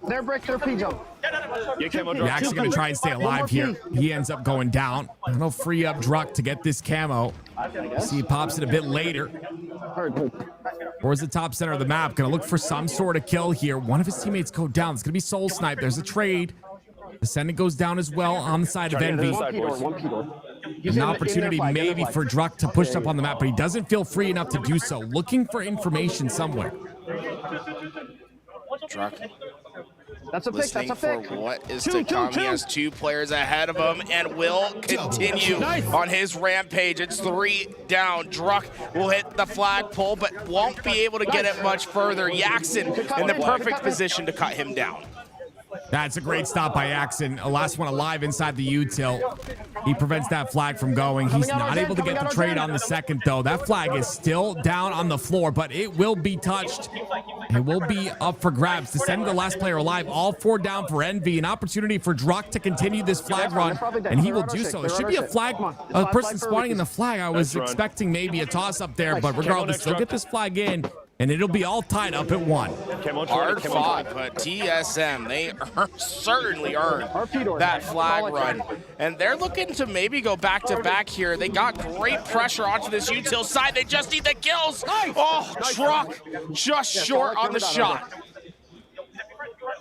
Speaker 1: Their brick, their P-jump.
Speaker 7: Yak's going to try and stay alive here. He ends up going down. And he'll free up Druck to get this camo. See, he pops it a bit later. Towards the top center of the map. Going to look for some sort of kill here. One of his teammates go down. It's going to be Soul Snipe. There's a trade. Descendant goes down as well on the side of Envy. An opportunity maybe for Druck to push up on the map, but he doesn't feel free enough to do so. Looking for information somewhere.
Speaker 8: Druck.
Speaker 1: That's a pick.
Speaker 8: Listening
Speaker 1: That's a pick.
Speaker 8: for what is to come. He has 2 players ahead of him and will continue on his rampage. It's 3 down. Druck will hit the flagpole, but won't be able to get it much further. Yaxon in the perfect position to cut him down.
Speaker 7: That's a great stop by Yaxon. Last one alive inside the util. He prevents that flag from going. He's not able to get the trade on the second, though. That flag is still down on the floor, but it will be touched. It will be up for grabs to send the last player alive. All 4 down for Envy. An opportunity for Druck to continue this flag run, and he will do so. There should be a flag, a person spawning in the flag. I was expecting maybe a toss up there, but regardless, they'll get this flag in. And it'll be all tied up at 1.
Speaker 8: Hard fought, but TSM, they certainly earned that flag run. And they're looking to maybe go back-to-back here. They got great pressure onto this util side. They just need the kills. Oh, Druck just short on the shot.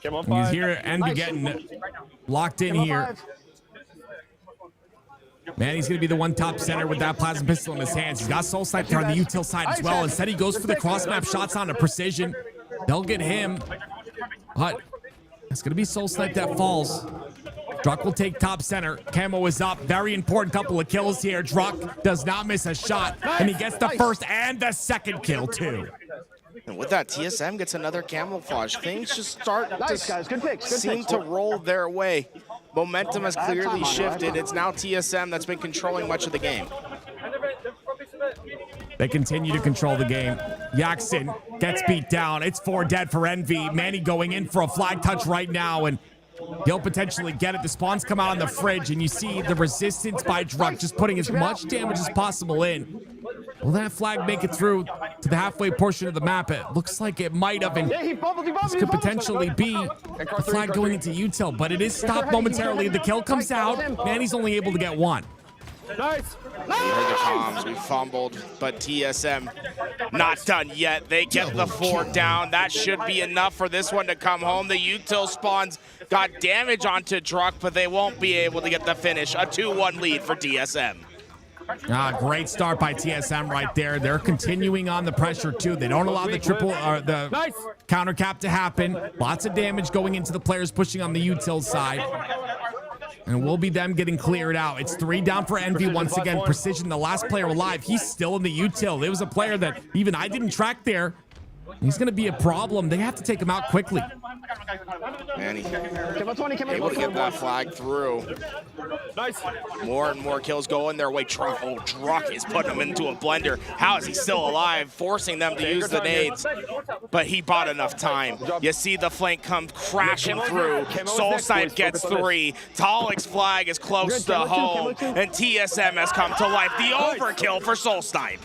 Speaker 7: You hear Envy getting locked in here. Man, he's going to be the one top center with that plasma pistol in his hands. He's got Soul Snipe there on the util side as well. Instead, he goes for the cross-map shots on a precision. They'll get him. But it's going to be Soul Snipe that falls. Druck will take top center. Camo is up. Very important couple of kills here. Druck does not miss a shot. And he gets the first and the second kill, too.
Speaker 8: And with that, TSM gets another camouflage. Things just start to seem to roll their way. Momentum has clearly shifted. It's now TSM that's been controlling much of the game.
Speaker 7: They continue to control the game. Yaxon gets beat down. It's 4 dead for Envy. Manny going in for a flag touch right now, and he'll potentially get it. The spawns come out on the fridge, and you see the resistance by Druck just putting as much damage as possible in. Will that flag make it through to the halfway portion of the map? It looks like it might have, and this could potentially be a flag going into util, but it is stopped momentarily. The kill comes out. Manny's only able to get 1.
Speaker 8: Nice. We heard the comms. We fumbled, but TSM not done yet. They get the 4 down. That should be enough for this one to come home. The util spawns got damage onto Druck, but they won't be able to get the finish. A 2-1 lead for TSM.
Speaker 7: Great start by TSM right there. They're continuing on the pressure too. They don't allow the counter cap to happen. Lots of damage going into the players pushing on the util side. And it will be them getting cleared out. It's 3 down for Envy once again. Precision, the last player alive. He's still in the util. It was a player that even I didn't track there. He's going to be a problem. They have to take him out quickly.
Speaker 8: Manny able to get that flag through. Nice. More and more kills going their way. Druck is putting him into a blender. How is he still alive? Forcing them to use the nades. But he bought enough time. You see the flank come crashing through. Soul Snipe gets 3. Talik's flag is close to home. And TSM has come to life. The overkill for Soul Snipe.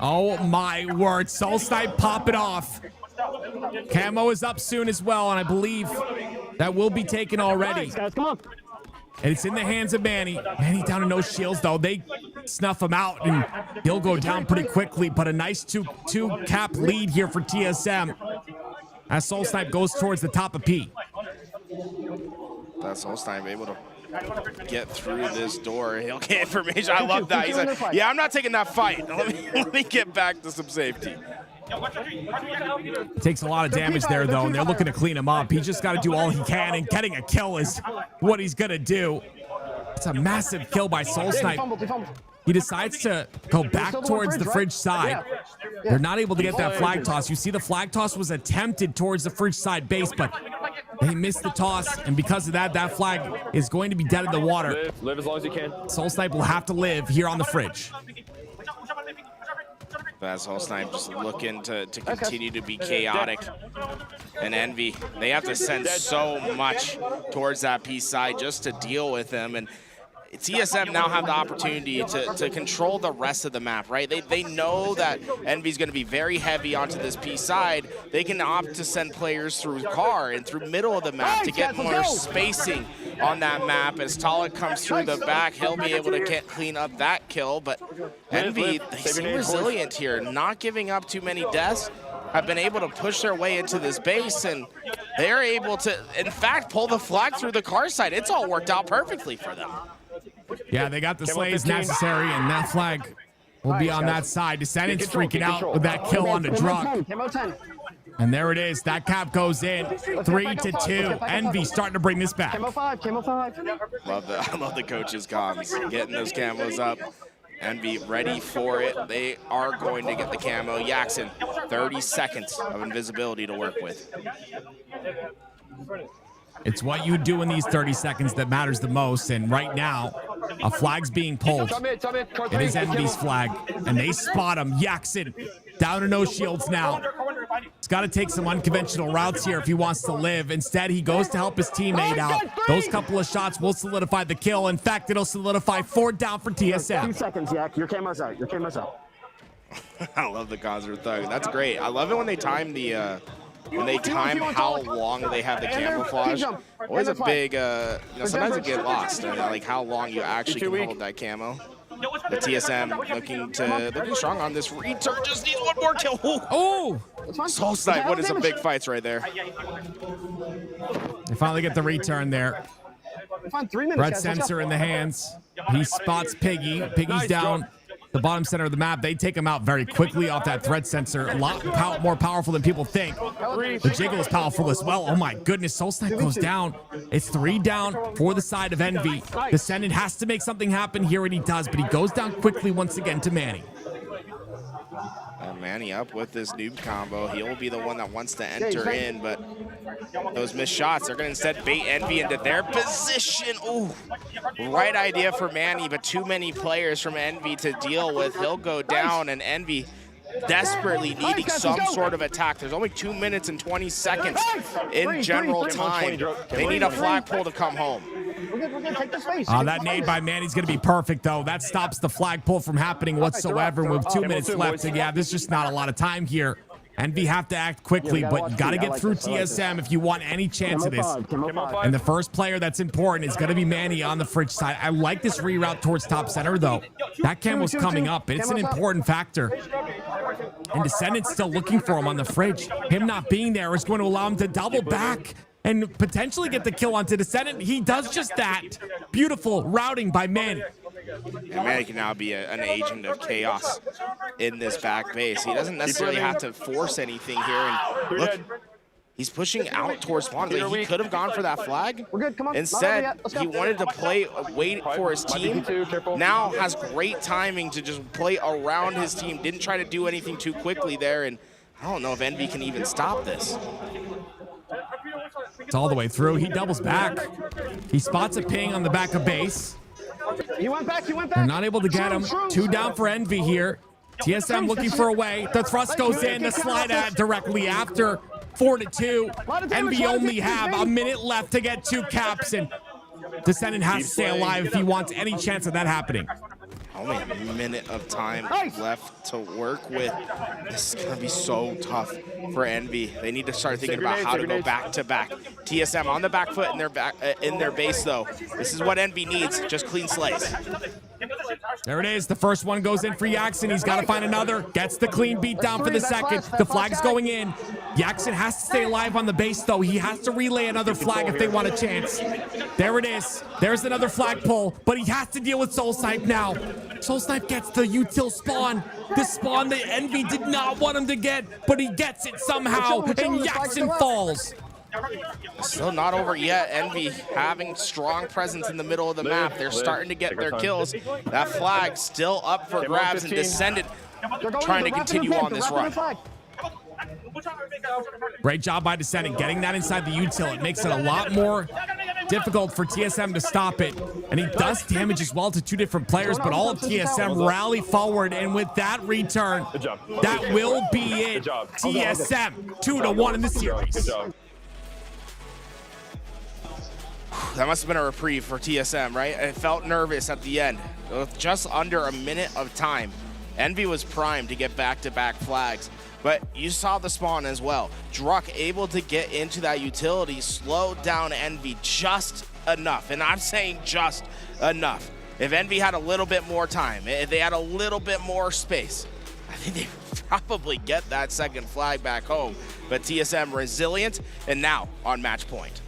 Speaker 7: Oh my word, Soul Snipe pop it off. Camo is up soon as well, and I believe that will be taken already. And it's in the hands of Manny. Manny down to no shields, though. They snuff him out, and he'll go down pretty quickly, but a nice two cap lead here for TSM as Soul Snipe goes towards the top of P.
Speaker 8: That's Soul Snipe able to get through this door. He'll get information. I love that. He's like, yeah, I'm not taking that fight. Let me get back to some safety.
Speaker 7: Takes a lot of damage there, though, and they're looking to clean him up. He's just got to do all he can, and getting a kill is what he's going to do. It's a massive kill by Soul Snipe. He decides to go back towards the fridge side. They're not able to get that flag toss. You see the flag toss was attempted towards the fridge side base, but They missed the toss, and because of that, that flag is going to be dead in the water.
Speaker 1: Live as long as you can.
Speaker 7: Soul Snipe will have to live here on the fridge.
Speaker 8: That's Soul Snipe just looking to continue to be chaotic. And Envy, they have to send so much towards that P side just to deal with them. And TSM now have the opportunity to control the rest of the map, right? They know that Envy's going to be very heavy onto this P side. They can opt to send players through car and through middle of the map to get more spacing on that map. As Talik comes through the back, he'll be able to clean up that kill. But Envy, they seem resilient here, not giving up too many deaths, have been able to push their way into this base, and they're able to, in fact, pull the flag through the car side. It's all worked out perfectly for them.
Speaker 7: Yeah, they got the slays necessary, and that flag will be on that side. Descendants freaking out with that kill on the drug. And there it is. That cap goes in. 3-2. Envy starting to bring this back.
Speaker 1: Camo 5.
Speaker 8: I love the coach's comms, getting those camos up. Envy ready for it. They are going to get the camo. Yaxon, 30 seconds of invisibility to work with.
Speaker 7: It's what you do in these 30 seconds that matters the most, and right now, a flag's being pulled. It is Envy's flag, and they spot him. Yaxon down to no shields now. He's got to take some unconventional routes here if he wants to live. Instead, he goes to help his teammate out. Those couple of shots will solidify the kill. In fact, it'll solidify 4 down for TSM.
Speaker 1: 2 seconds, Yak. Your camera's out.
Speaker 8: I love the Gonzer Thug. That's great. I love it when they time the... when they time how long they have the camouflage. Always a big, sometimes it get lost. Like how long you actually can hold that camo. The TSM looking strong on this return. Just needs one more kill.
Speaker 7: Oh!
Speaker 8: Soul Snipe winning some big fights right there.
Speaker 7: They finally get the return there. Red sensor in the hands. He spots Piggy. Piggy's down the bottom center of the map. They take him out very quickly off that thread sensor. A lot more powerful than people think. The jiggle is powerful as well. Oh my goodness, Soul Snipe goes down. It's 3 down for the side of Envy. Descendant has to make something happen here, and he does, but he goes down quickly once again to Manny.
Speaker 8: Manny up with this noob combo. He'll be the one that wants to enter in, but those missed shots, they're going to instead bait Envy into their position. Ooh, right idea for Manny, but too many players from Envy to deal with. He'll go down, and Envy desperately needing some sort of attack. There's only 2 minutes and 20 seconds in general time. They need a flag pull to come home.
Speaker 7: That nade by Manny's going to be perfect, though. That stops the flag pull from happening whatsoever with 2 minutes left. And yeah, there's just not a lot of time here. Envy have to act quickly, but you got to get through TSM if you want any chance of this. And the first player that's important is going to be Manny on the fridge side. I like this reroute towards top center, though. That camo's coming up. It's an important factor. And Descendant's still looking for him on the fridge. Him not being there is going to allow him to double back and potentially get the kill onto Descendant. He does just that. Beautiful routing by Manny.
Speaker 8: And Manny can now be an agent of chaos in this back base. He doesn't necessarily have to force anything here. And look, he's pushing out towards spawn. Like, he could have gone for that flag. Instead, he wanted to wait for his team. Now has great timing to just play around his team. Didn't try to do anything too quickly there. And I don't know if Envy can even stop this.
Speaker 7: It's all the way through. He doubles back. He spots a ping on the back of base.
Speaker 1: He went back.
Speaker 7: They're not able to get him. 2 down for Envy here. TSM looking for a way. The thrust goes in. The slide at directly after. 4-2. Envy only have a minute left to get 2 caps, and Descendant has to stay alive if he wants any chance of that happening.
Speaker 8: Only a minute of time left to work with. This is going to be so tough for Envy. They need to start thinking about how to go back to back. TSM on the back foot in their base, though. This is what Envy needs, just clean slays.
Speaker 7: There it is. The first one goes in for Yaxon. He's got to find another. Gets the clean beat down for the second. The flag's going in. Yaxon has to stay alive on the base, though. He has to relay another flag if they want a chance. There it is. There's another flag pull, but he has to deal with Soul Snipe now. Soul Snipe gets the util spawn. The spawn that Envy did not want him to get, but he gets it somehow, and Yaxon falls.
Speaker 8: Still not over yet. Envy having strong presence in the middle of the map. They're starting to get their kills. That flag still up for grabs, and Descendant trying to continue on this run.
Speaker 7: Great job by Descending, getting that inside the util. It makes it a lot more difficult for TSM to stop it. And he does damage as well to two different players, but all of TSM rally forward. And with that return, that will be it. TSM 2-1 in the series.
Speaker 8: That must have been a reprieve for TSM, right? It felt nervous at the end. With just under a minute of time, Envy was primed to get back-to-back flags. But you saw the spawn as well. Druck able to get into that utility, slowed down Envy just enough. And I'm saying just enough. If Envy had a little bit more time, if they had a little bit more space, I think they would probably get that second flag back home. But TSM resilient and now on match point.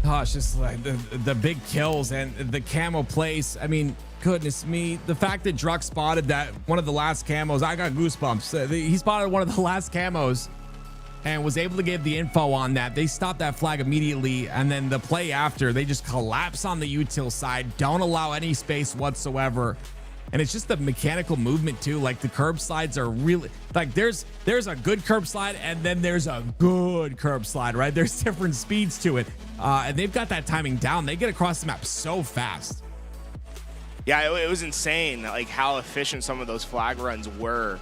Speaker 7: Oh, it's just like the big kills and the camo plays. I mean, goodness me, the fact that Druck spotted that one of the last camos, I got goosebumps. He spotted one of the last camos and was able to give the info on that. They stopped that flag immediately, and then the play after, they just collapse on the util side, don't allow any space whatsoever. And it's just the mechanical movement too. Like the curb slides are really like there's a good curb slide and then there's a good curb slide, right? There's different speeds to it. And they've got that timing down. They get across the map so fast.
Speaker 8: Yeah, it was insane, like how efficient some of those flag runs were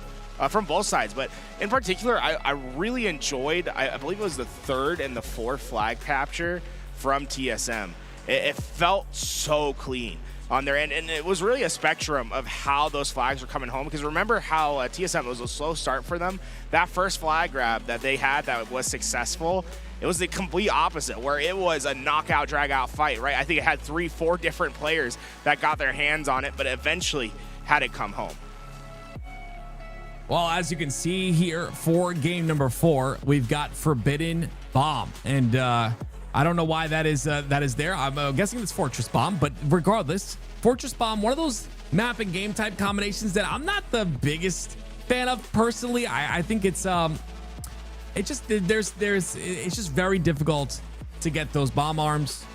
Speaker 8: from both sides. But in particular, I really enjoyed, I believe it was the third and the fourth flag capture from TSM. It felt so clean on their end, and it was really a spectrum of how those flags were coming home. Because remember how TSM was a slow start for them? That first flag grab that they had that was successful, it was the complete opposite, where it was a knockout, drag-out fight, right? I think it had 3-4 different players that got their hands on it, but eventually had it come home.
Speaker 7: Well, as you can see here for game number 4, we've got Forbidden Bomb, and I don't know why that is there. I'm guessing it's Fortress Bomb, but regardless, Fortress Bomb, one of those map and game type combinations that I'm not the biggest fan of personally. I think it's it's just very difficult to get those bomb arms,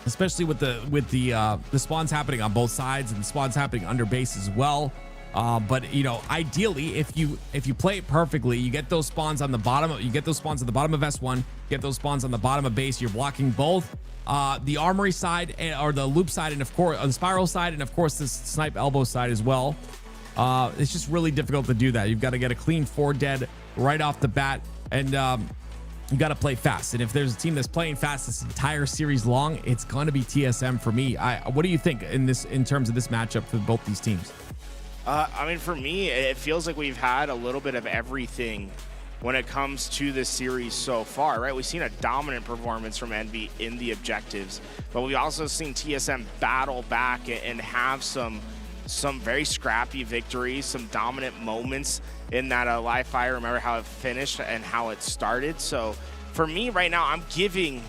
Speaker 7: especially with the spawns happening on both sides and the spawns happening under base as well. But you know, ideally, if you play it perfectly, you get those spawns on the bottom. You get those spawns at the bottom of S1. Get those spawns on the bottom of base. You're blocking both the armory side or the loop side, and of course the spiral side, and of course the snipe elbow side as well. It's just really difficult to do that. You've got to get a clean 4 dead right off the bat, and you got to play fast. And if there's a team that's playing fast this entire series long, it's going to be TSM for me. What do you think in terms of this matchup for both these teams?
Speaker 8: I mean, for me, it feels like we've had a little bit of everything when it comes to this series so far, right? We've seen a dominant performance from Envy in the objectives, but we've also seen TSM battle back and have some very scrappy victories, some dominant moments in that live fire. Remember how it finished and how it started. So for me right now, I'm giving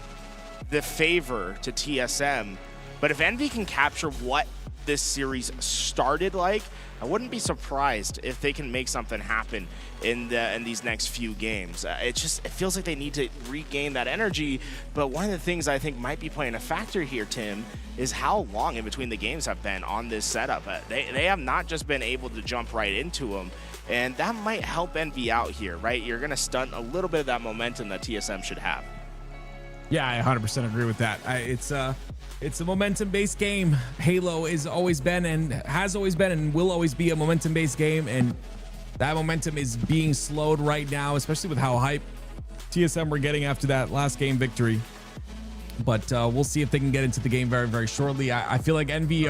Speaker 8: the favor to TSM, but if Envy can capture what this series started like, I wouldn't be surprised if they can make something happen in these next few games. It feels like they need to regain that energy, but one of the things I think might be playing a factor here, Tim, is how long in between the games have been on this setup. They have not just been able to jump right into them, and that might help Envy out here, right? You're going to stunt a little bit of that momentum that TSM should have.
Speaker 7: Yeah, I 100% agree with that. It's a momentum-based game. Halo has always been and will always be a momentum-based game, and that momentum is being slowed right now, especially with how hype TSM were getting after that last game victory. But we'll see if they can get into the game very, very shortly. I feel like Envy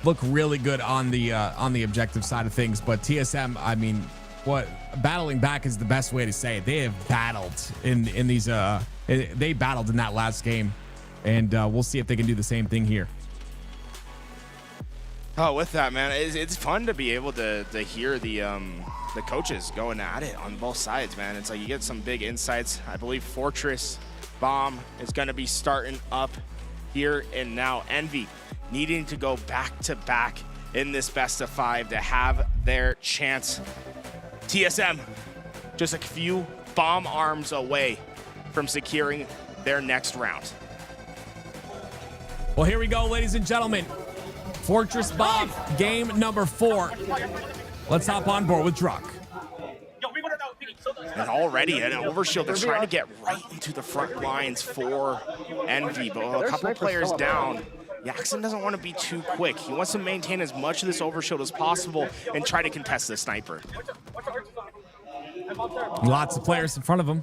Speaker 7: look really good on the objective side of things, but TSM, I mean, battling back is the best way to say it. They have battled in these they battled in that last game, and we'll see if they can do the same thing here.
Speaker 8: Oh, with that, man, it's fun to be able to hear the coaches going at it on both sides, man. It's like you get some big insights. I believe Fortress Bomb is going to be starting up here and now. Envy needing to go back to back in this best of 5 to have their chance. TSM just a few bomb arms away from securing their next round.
Speaker 7: Well, here we go, ladies and gentlemen. Fortress Bomb, game number 4. Let's hop on board with Druck.
Speaker 8: And already an overshield. They're trying to get right into the front lines for Envy, but a couple players down. Jackson doesn't want to be too quick. He wants to maintain as much of this overshield as possible and try to contest the sniper.
Speaker 7: Lots of players in front of him.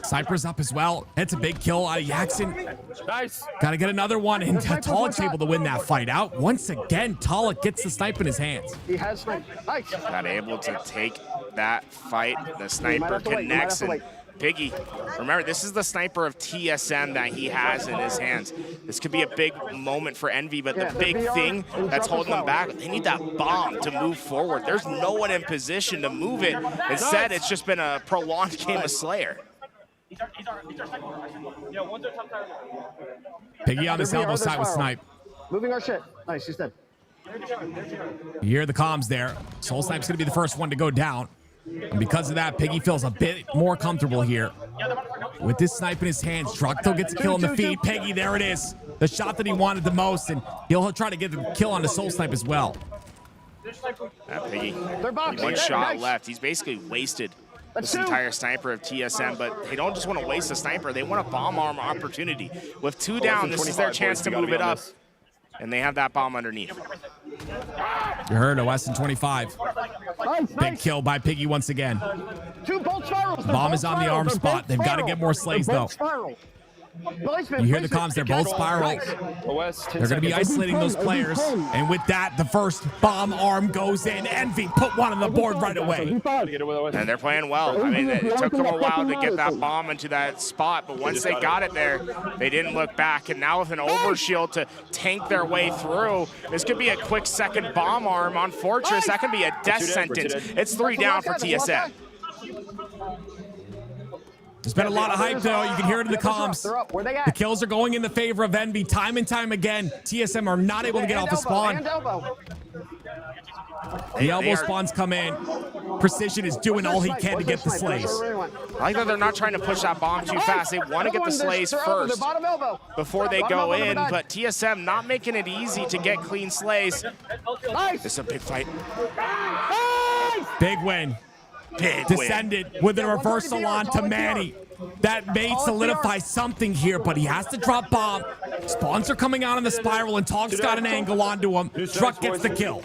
Speaker 7: Sniper's up as well. That's a big kill out of Jackson.
Speaker 1: Nice.
Speaker 7: Got to get another one, and Talik's able to win that fight out. Once again, Talik gets the snipe in his hands.
Speaker 1: He has snipe. Nice.
Speaker 8: Not able to take that fight. The sniper connects, and Piggy, remember, this is the sniper of TSM that he has in his hands. This could be a big moment for Envy, but the big thing that's holding them back, they need that bomb to move forward. There's no one in position to move it. Instead, it's just been a prolonged game of Slayer.
Speaker 7: Piggy on this elbow side with snipe.
Speaker 1: Moving our shit. Nice, he's dead.
Speaker 7: You hear the comms there. Soul Snipe's going to be the first one to go down. And because of that, Piggy feels a bit more comfortable here. With this snipe in his hands, Druck gets a kill on the feed. Piggy, there it is. The shot that he wanted the most, and he'll try to get the kill on the Soul Snipe as well.
Speaker 8: Piggy, one shot left. He's basically wasted this entire sniper of TSM, but they don't just want to waste a sniper. They want a bomb arm opportunity. With 2 down, this is their chance to move it up. And they have that bomb underneath.
Speaker 7: You heard OS in 25. Big kill by Piggy once again.
Speaker 1: 2 bolt spirals.
Speaker 7: Bomb is on the arm spot. They've got to get more slays, though. You hear the comms, they're both spiral. They're going to be isolating those players. And with that, the first bomb arm goes in. Envy put one on the board right away.
Speaker 8: And they're playing well. I mean, it took them a while to get that bomb into that spot, but once they got it there, they didn't look back. And now with an overshield to tank their way through, this could be a quick second bomb arm on Fortress. That could be a death sentence. It's 3 down for TSM.
Speaker 7: There's been a lot of hype, though. You can hear it in the comms. The kills are going in the favor of Envy time and time again. TSM are not able to get off the spawn. The elbow spawns come in. Precision is doing all he can to get the slays.
Speaker 8: I like that they're not trying to push that bomb too fast. They want to get the slays first before they go in, but TSM not making it easy to get clean slays. This is a big fight.
Speaker 7: Big win. Descended with a reversal on to Manny. That may solidify something here, but he has to drop bomb. Spawns are coming out on the spiral, and Tog's got an angle onto him. Druck gets the kill.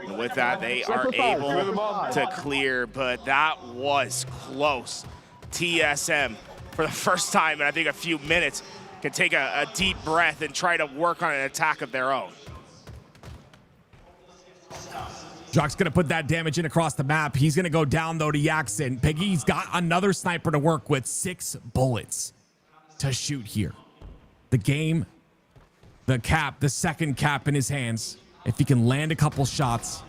Speaker 8: And with that, they are able to clear, but that was close. TSM, for the first time in I think a few minutes, can take a deep breath and try to work on an attack of their own.
Speaker 7: Druck's going to put that damage in across the map. He's going to go down, though, to Jackson. Piggy's got another sniper to work with. 6 bullets to shoot here. The game, the cap, the second cap in his hands. If he can land a couple shots.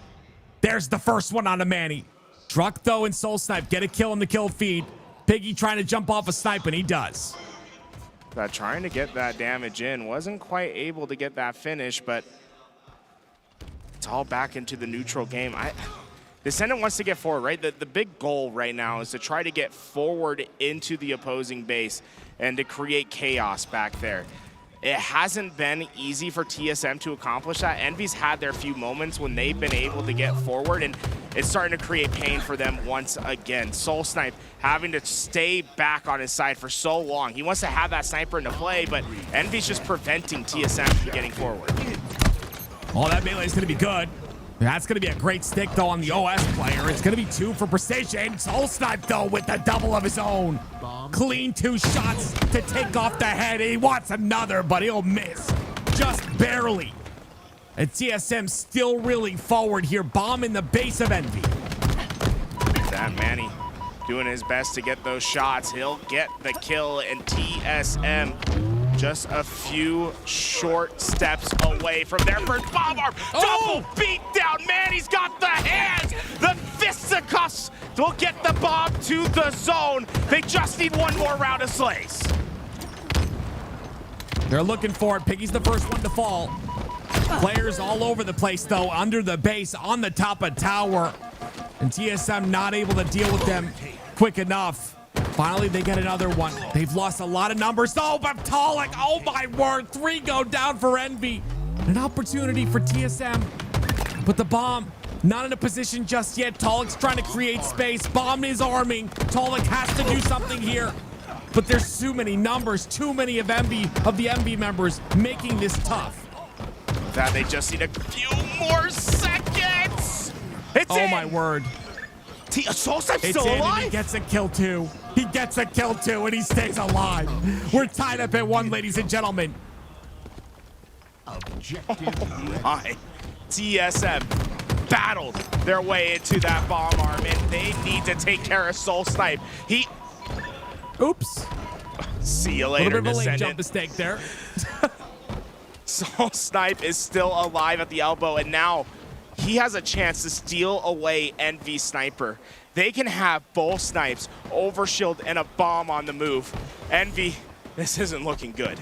Speaker 7: There's the first one on a Manny. Druck, though, and Soul Snipe get a kill in the kill feed. Piggy trying to jump off a snipe, and he does.
Speaker 8: Trying to get that damage in. Wasn't quite able to get that finish, but it's all back into the neutral game. Descendant wants to get forward, right? The big goal right now is to try to get forward into the opposing base and to create chaos back there. It hasn't been easy for TSM to accomplish that. Envy's had their few moments when they've been able to get forward, and it's starting to create pain for them once again. Soul Snipe having to stay back on his side for so long. He wants to have that sniper into play, but Envy's just preventing TSM from getting forward.
Speaker 7: Oh, that melee is going to be good. That's going to be a great stick, though, on the OS player. It's going to be 2 for Precision. Soul Snipe, though, with the double of his own. Clean 2 shots to take off the head. He wants another, but he'll miss. Just barely. And TSM still reeling forward here. Bomb in the base of Envy.
Speaker 8: That Manny doing his best to get those shots. He'll get the kill, and TSM just a few short steps away from their first bomb arm. Double beat down. Manny's got the hands. The fisticuffs will get the bomb to the zone. They just need one more round of slays.
Speaker 7: They're looking for it. Piggy's the first one to fall. Players all over the place, though, under the base, on the top of tower. And TSM not able to deal with them quick enough. Finally, they get another one. They've lost a lot of numbers. Oh, but Talik, oh my word. 3 go down for Envy. An opportunity for TSM But the bomb, not in a position just yet. Tolik's trying to create space. Bomb is arming. Tolik has to do something here. But there's too many numbers, too many of the MV members making this tough.
Speaker 8: That they just need a few more seconds. It's
Speaker 7: oh
Speaker 8: in.
Speaker 7: My word.
Speaker 8: Soulsnipe's
Speaker 7: It's
Speaker 8: still
Speaker 7: in,
Speaker 8: alive?
Speaker 7: and he gets a kill too. He gets a kill too, and he stays alive. We're tied up at 1, ladies and gentlemen.
Speaker 8: Oh my. TSM battled their way into that bomb arm, and they need to take care of Soulsnipe.
Speaker 7: Oops.
Speaker 8: See you
Speaker 7: A
Speaker 8: later,
Speaker 7: little bit of a late
Speaker 8: Descendant.
Speaker 7: jump mistake there.
Speaker 8: Soulsnipe is still alive at the elbow, and now he has a chance to steal away Envy Sniper. They can have both snipes, overshield, and a bomb on the move. Envy, this isn't looking good.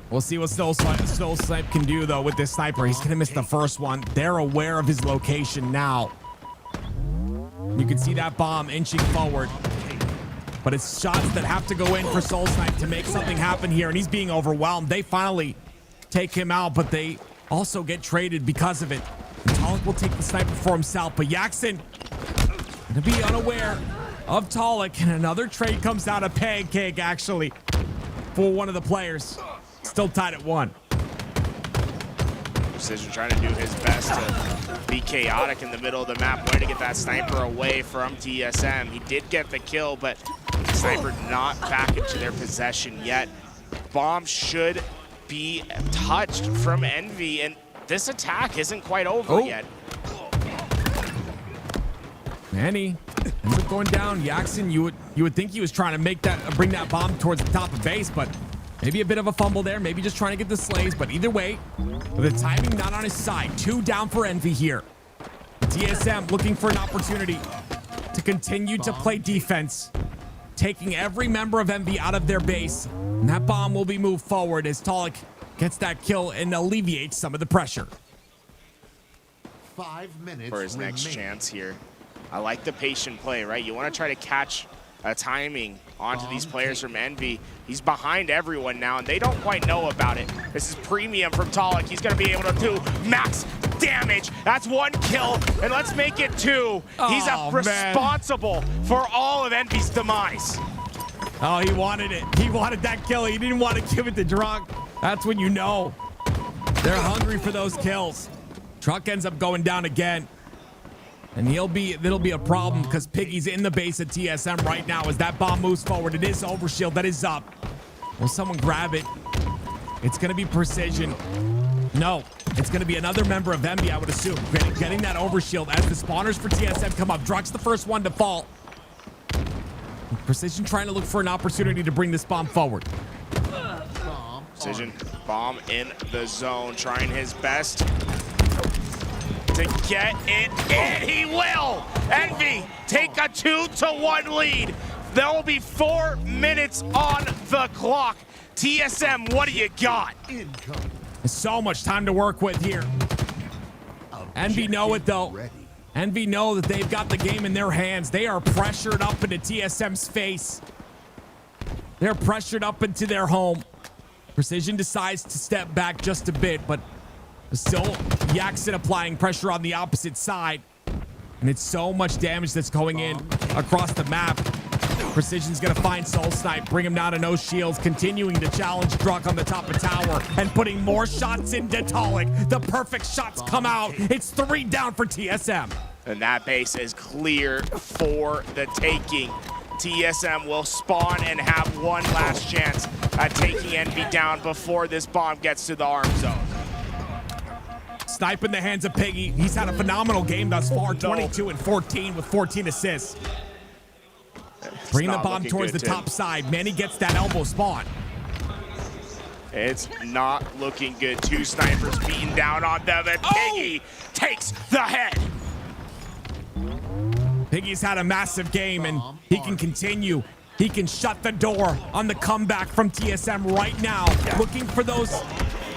Speaker 7: We'll see what Soulsnipe can do, though, with this sniper. He's going to miss the first one. They're aware of his location now. You can see that bomb inching forward. But it's shots that have to go in for Soulsnipe to make something happen here, and he's being overwhelmed. They finally take him out, but they also get traded because of it. And Tolik will take the sniper for himself, but Yaxon going to be unaware of Tolik, and another trade comes out of Pancake, actually, for one of the players. Still tied at 1.
Speaker 8: Precision trying to do his best to be chaotic in the middle of the map, way to get that sniper away from TSM. He did get the kill, but sniper not back into their possession yet. Bomb should be touched from Envy, and this attack isn't quite over yet.
Speaker 7: Manny ends up going down. Yaxon, you would think he was trying to bring that bomb towards the top of base, but maybe a bit of a fumble there. Maybe just trying to get the slays, but either way, the timing not on his side. 2 down for Envy here. TSM looking for an opportunity to continue to play defense, taking every member of Envy out of their base, and that bomb will be moved forward as Tolik gets that kill and alleviates some of the pressure.
Speaker 5: 5 minutes
Speaker 8: for his next chance here. I like the patient play, right? You want to try to catch a timing onto these players from Envy. He's behind everyone now, and they don't quite know about it. This is premium from Tolik. He's going to be able to do max damage. That's 1 kill, and let's make it 2. He's responsible for all of Envy's demise.
Speaker 7: Oh, he wanted it. He wanted that kill. He didn't want to give it to Drunk. That's when you know they're hungry for those kills. Truck ends up going down again. And it'll be a problem because Piggy's in the base at TSM right now as that bomb moves forward. It is overshield that is up. Will someone grab it? It's going to be Precision. No, it's going to be another member of Envy, I would assume, getting that overshield as the spawners for TSM come up. Druck's the first one to fall. Precision trying to look for an opportunity to bring this bomb forward.
Speaker 8: Precision, bomb in the zone, trying his best to get it in. He will! Envy take a 2-1 lead. There will be 4 minutes on the clock. TSM, what do you got?
Speaker 7: So much time to work with here. Envy know it though. Envy know that they've got the game in their hands. They are pressured up into TSM's face. They're pressured up into their home. Precision decides to step back just a bit, but still Yaxon applying pressure on the opposite side. And it's so much damage that's going in across the map. Precision's gonna find Soulsnipe, bring him down to no shields, continuing to challenge Druck on the top of tower and putting more shots into Tolik. The perfect shots come out. It's 3 down for TSM.
Speaker 8: And that base is clear for the taking. TSM will spawn and have one last chance at taking Envy down before this bomb gets to the arm zone.
Speaker 7: Snipe in the hands of Piggy. He's had a phenomenal game thus far, 22 and 14 with 14 assists. Bring the bomb towards the top side. Manny gets that elbow spawn.
Speaker 8: It's not looking good. 2 snipers beating down on them, and Piggy takes the head.
Speaker 7: Piggy's had a massive game, and he can continue. He can shut the door on the comeback from TSM right now. Looking for those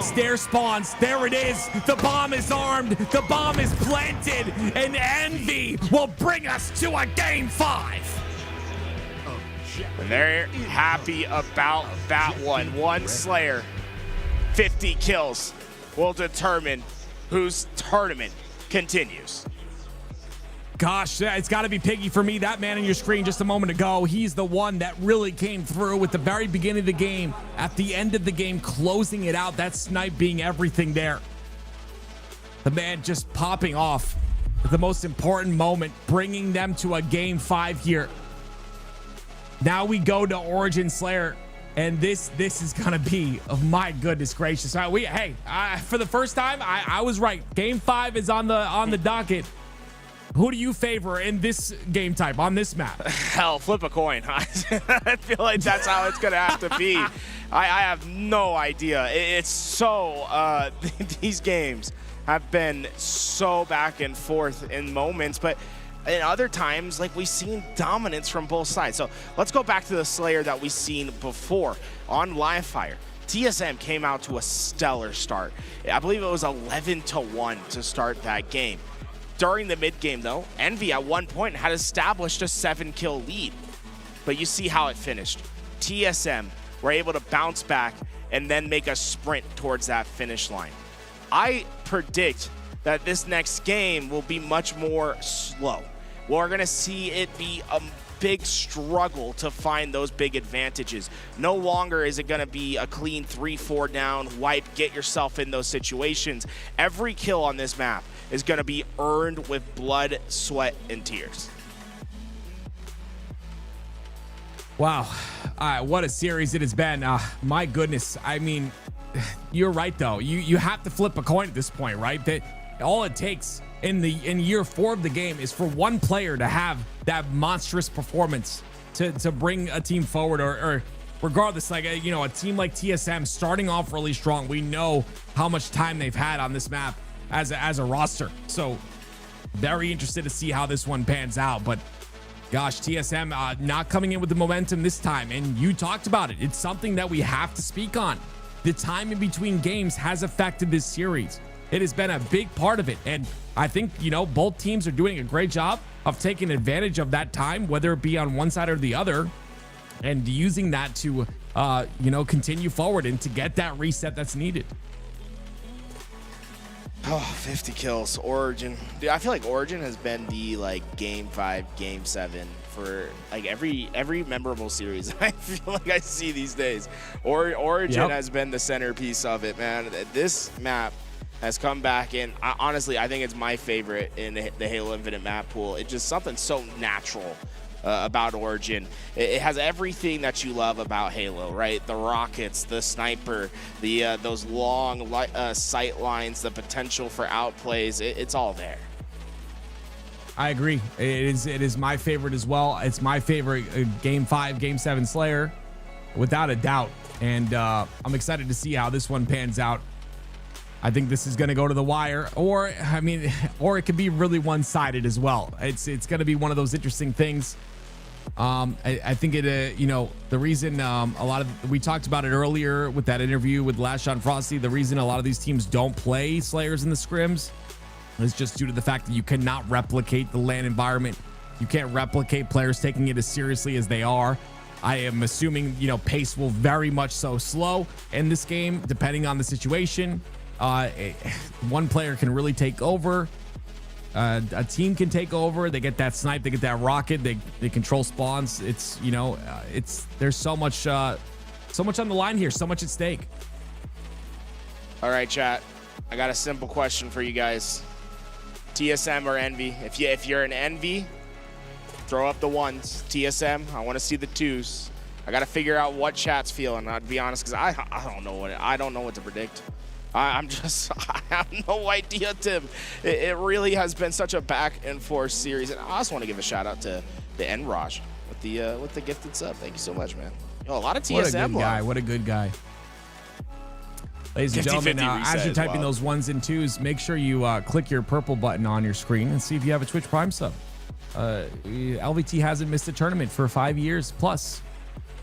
Speaker 7: stair spawns. There it is. The bomb is armed. The bomb is planted, and Envy will bring us to a game 5.
Speaker 8: And they're happy about that one. 1 Slayer, 50 kills will determine whose tournament continues.
Speaker 7: Gosh, it's got to be Piggy for me. That man on your screen just a moment ago, he's the one that really came through at the very beginning of the game, at the end of the game, closing it out. That snipe being everything there. The man just popping off at the most important moment, bringing them to a game 5 here. Now we go to Origin Slayer, and this is gonna be, oh my goodness gracious. For the first time, I was right. Game 5 is on the docket. Who do you favor in this game type, on this map?
Speaker 8: Hell, flip a coin. I feel like that's how it's going to have to be. I have no idea. It's so, these games have been so back and forth in moments, but in other times, like, we've seen dominance from both sides. So let's go back to the Slayer that we've seen before on Livefire. TSM came out to a stellar start. I believe it was 11-1 to start that game. During the mid-game, though, Envy at one point had established a 7-kill lead. But you see how it finished. TSM were able to bounce back and then make a sprint towards that finish line. I predict that this next game will be much more slow. We're going to see it be a big struggle to find those big advantages. No longer is it going to be a clean 3-4 down, wipe, get yourself in those situations. Every kill on this map is going to be earned with blood, sweat, and tears.
Speaker 7: Wow. What a series it has been. My goodness. I mean, you're right, though. You have to flip a coin at this point, right? That all it takes in year 4 of the game is for one player to have that monstrous performance to bring a team forward, or regardless, like, a team like TSM starting off really strong. We know how much time they've had on this map as a roster. So very interested to see how this one pans out. But gosh, TSM not coming in with the momentum this time. And you talked about it. It's something that we have to speak on. The time in between games has affected this series. It has been a big part of it. And I think, both teams are doing a great job of taking advantage of that time, whether it be on one side or the other, and using that to, continue forward and to get that reset that's needed.
Speaker 8: Oh, 50 kills, Origin. Dude, I feel like Origin has been the, game 5, game 7 for, every memorable series I feel like I see these days. Origin has been the centerpiece of it, man. This map has come back, and honestly, I think it's my favorite in the Halo Infinite map pool. It's just something so natural about Origin. It has everything that you love about Halo, right? The rockets, the sniper, those long sight lines, the potential for outplays. It's all there.
Speaker 7: I agree. It is my favorite as well. It's my favorite game 5, game 7 Slayer, without a doubt. And I'm excited to see how this one pans out. I think this is going to go to the wire, or it could be really one-sided as well. It's going to be one of those interesting things. I think the reason we talked about it earlier with that interview with Last Shot Frosty, the reason a lot of these teams don't play Slayers in the scrims is just due to the fact that you cannot replicate the LAN environment. You can't replicate players taking it as seriously as they are. I am assuming, pace will very much so slow in this game, depending on the situation. One player can really take over. A team can take over. They get that snipe. They get that rocket. They control spawns. It's there's so much on the line here. So much at stake.
Speaker 8: All right, chat. I got a simple question for you guys. TSM or Envy? If you're an Envy, throw up the 1s. TSM, I want to see the 2s. I got to figure out what chat's feeling. I'll be honest, because I don't know what to predict. I have no idea, Tim. It really has been such a back and forth series, and I also want to give a shout out to the Enraj with the gifted sub. Thank you so much, man. A lot of TSM.
Speaker 7: What a good guy. What a good guy. Ladies and gentlemen, as you're typing those 1s and 2s, make sure you click your purple button on your screen and see if you have a Twitch Prime sub. LVT hasn't missed a tournament for 5 years plus,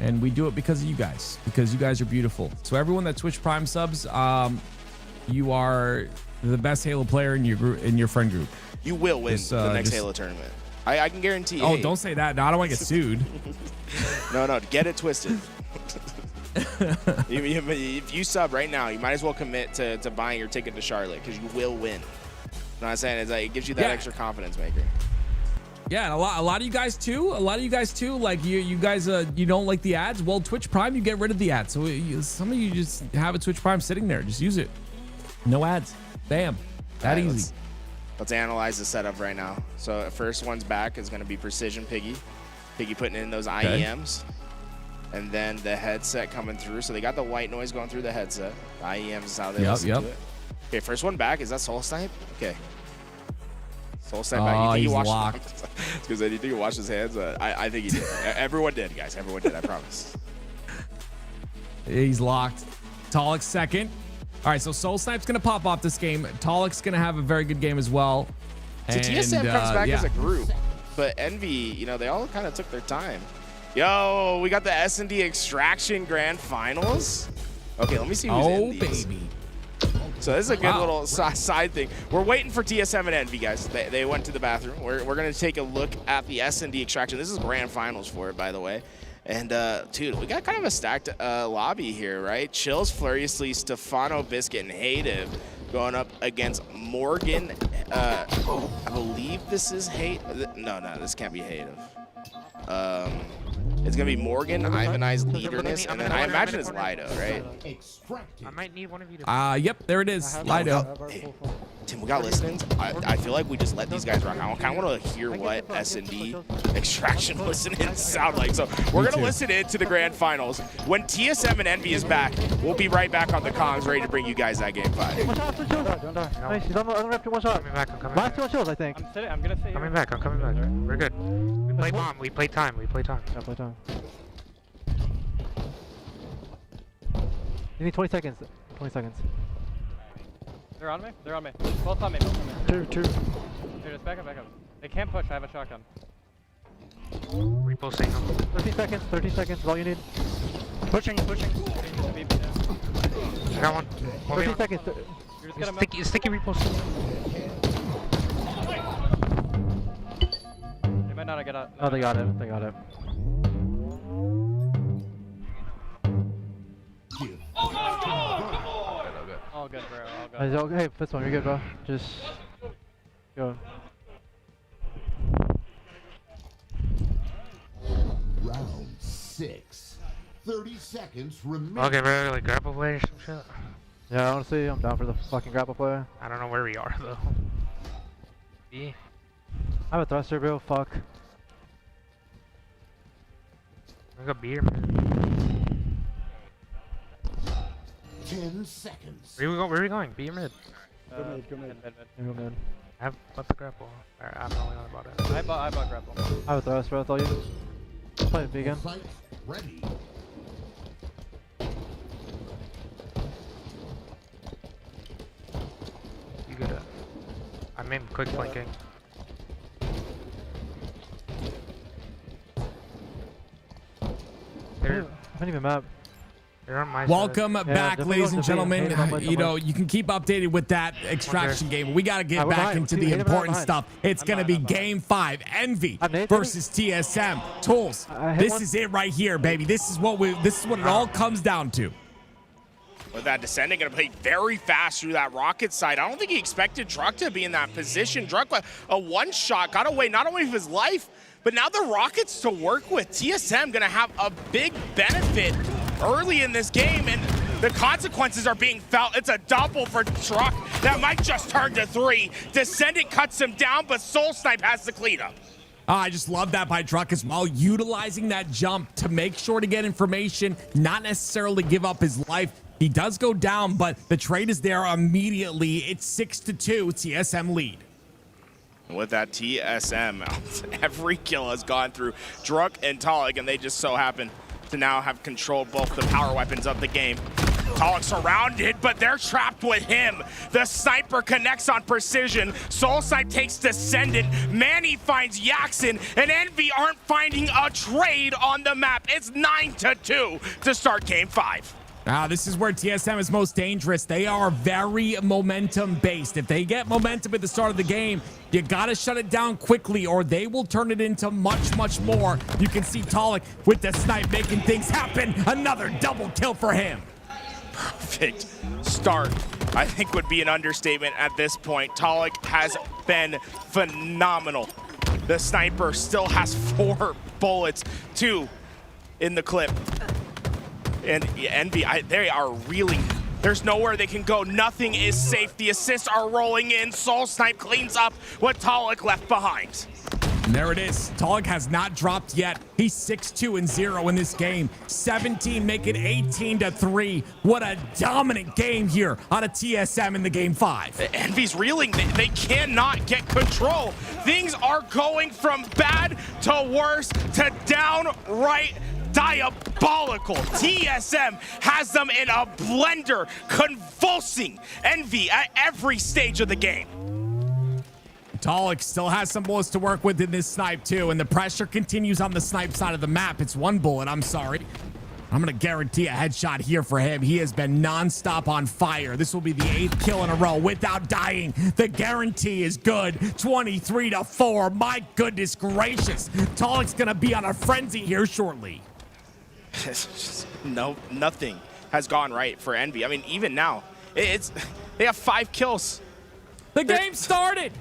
Speaker 7: and we do it because of you guys are beautiful. So everyone that Twitch Prime subs, you are the best Halo player in your friend group.
Speaker 8: You will win the next Halo tournament. I can guarantee.
Speaker 7: Oh, don't say that. No, I don't want to get sued.
Speaker 8: No, get it twisted. If you sub right now, you might as well commit to buying your ticket to Charlotte because you will win. You know what I'm saying? It's like, it gives you that extra confidence maker.
Speaker 7: Yeah, and a lot of you guys too. Like you guys, you don't like the ads. Well, Twitch Prime, you get rid of the ads. So some of you just have a Twitch Prime sitting there. Just use it. No ads. Bam. That easy.
Speaker 8: Let's analyze the setup right now. So first one's back is going to be Precision Piggy. Piggy putting in those IEMs. And then the headset coming through. So they got the white noise going through the headset. The IEMs is how they listen to it. Okay, first one back. Is that Soul Snipe? Okay. Soul Snipe back. You think
Speaker 7: he's
Speaker 8: he
Speaker 7: locked.
Speaker 8: Because you think he washed his hands? I think he did. Everyone did, guys. Everyone did, I promise.
Speaker 7: He's locked. Tolik's second. All right, so Soul Snipe's going to pop off this game. Tolik's going to have a very good game as well.
Speaker 8: So TSM comes back as a group. But Envy, you know, they all kind of took their time. Yo, we got the S&D Extraction Grand Finals. Okay, let me see who's in these.
Speaker 7: Baby.
Speaker 8: So this is a good little side thing. We're waiting for TSM and Envy, guys. They went to the bathroom. We're going to take a look at the S&D Extraction. This is Grand Finals for it, by the way. And, dude, we got kind of a stacked lobby here, right? Chills, Furiously, Stefano, Biscuit, and Hative going up against Morgan. I believe this is No, this can't be Hative. It's going to be Morgan, Ivanized Leaderness, and then I imagine it's Lido, right?
Speaker 14: I might need one of you to...
Speaker 7: Yep, there it is. Lido.
Speaker 8: Hey, Tim, we got listenings. I feel like we just let these guys rock. I kind of want to hear what S&D Extraction listenings sound like. So we're going to listen in to the Grand Finals. When TSM and Envy is back, we'll be right back on the comms, ready to bring you guys that game 5.
Speaker 14: Don't die. Nice, he's on the left to one shot. I'm coming back. Last two on chills, I think. I'm going to say... I'm coming back. We're good. We play bomb. We play time. Yeah, play time. You need 20 seconds. 20 seconds.
Speaker 17: They're on me. Both on me.
Speaker 14: Two.
Speaker 17: Here, just back up. They can't push. I have a shotgun.
Speaker 14: Reposting them. 30 seconds is all you need. Pushing. I got one. 30 seconds.
Speaker 17: You're just gonna
Speaker 14: sticky reposting.
Speaker 17: They might not get out.
Speaker 14: Oh, they got it.
Speaker 17: All good, bro. All good.
Speaker 14: Hey, this one, you're good, bro. Just go.
Speaker 5: Round 6. 30 seconds remaining.
Speaker 14: Okay, bro, like grapple play or some shit. Yeah, honestly, I'm down for the fucking grapple play. I don't know where we are though. B. I have a thruster, bro. Fuck. I got B or mid.
Speaker 5: 10 seconds.
Speaker 14: Where are we going? B or mid?
Speaker 17: Go mid.
Speaker 14: I have bought the grapple. I'm the only one about it.
Speaker 17: I bought grapple.
Speaker 14: I have a thruster, bro. That's all you need. I'll play B again.
Speaker 5: Ready.
Speaker 14: You good at? I'm in quick flanking. They're not even map. They're on my
Speaker 7: Welcome
Speaker 14: side.
Speaker 7: back, ladies and gentlemen. You know, you can keep updated with that extraction game. We got to get back into the important stuff. It's going to be game 5. Envy versus TSM. Tools. This is it right here, baby. This is what it all comes down to.
Speaker 8: With that Descendant going to play very fast through that rocket side. I don't think he expected Druk to be in that position. Druk, a one-shot, got away not only with his life, but now the Rockets to work with. TSM going to have a big benefit early in this game, and the consequences are being felt. It's a double for Druk. That might just turn to 3. Descendant cuts him down, but Soul Snipe has the cleanup.
Speaker 7: I just love that by Druk as well, utilizing that jump to make sure to get information, not necessarily give up his life. He does go down, but the trade is there immediately. It's 6-2, TSM lead.
Speaker 8: With that TSM, every kill has gone through Druk and Tolik, and they just so happen to now have controlled both the power weapons of the game. Tolik surrounded, but they're trapped with him. The sniper connects on Precision. Soul Snipe takes Descendant. Manny finds Yaxin, and Envy aren't finding a trade on the map. It's 9-2 to start game 5.
Speaker 7: This is where TSM is most dangerous. They are very momentum-based. If they get momentum at the start of the game, you got to shut it down quickly or they will turn it into much, much more. You can see Talik with the snipe making things happen. Another double kill for him.
Speaker 8: Perfect start, I think, would be an understatement at this point. Talik has been phenomenal. The sniper still has 4 bullets, 2 in the clip. And Envy, they are really, there's nowhere they can go. Nothing is safe. The assists are rolling in. Soul Snipe cleans up what Talik left behind.
Speaker 7: And there it is. Talik has not dropped yet. He's 6-2-0 in this game. 17, make it 18-3. What a dominant game here out of TSM in the game 5.
Speaker 8: Envy's reeling. They cannot get control. Things are going from bad to worse to downright diabolical. TSM has them in a blender, convulsing Envy at every stage of the game.
Speaker 7: Talik still has some bullets to work with in this snipe too, and the pressure continues on the snipe side of the map. It's 1 bullet, I'm sorry. I'm gonna guarantee a headshot here for him. He has been non-stop on fire. This will be the 8th kill in a row without dying. The guarantee is good. 23-4. My goodness gracious. Talik's gonna be on a frenzy here shortly.
Speaker 8: It's just nothing has gone right for Envy. I mean, even now, they have 5 kills.
Speaker 7: The game started.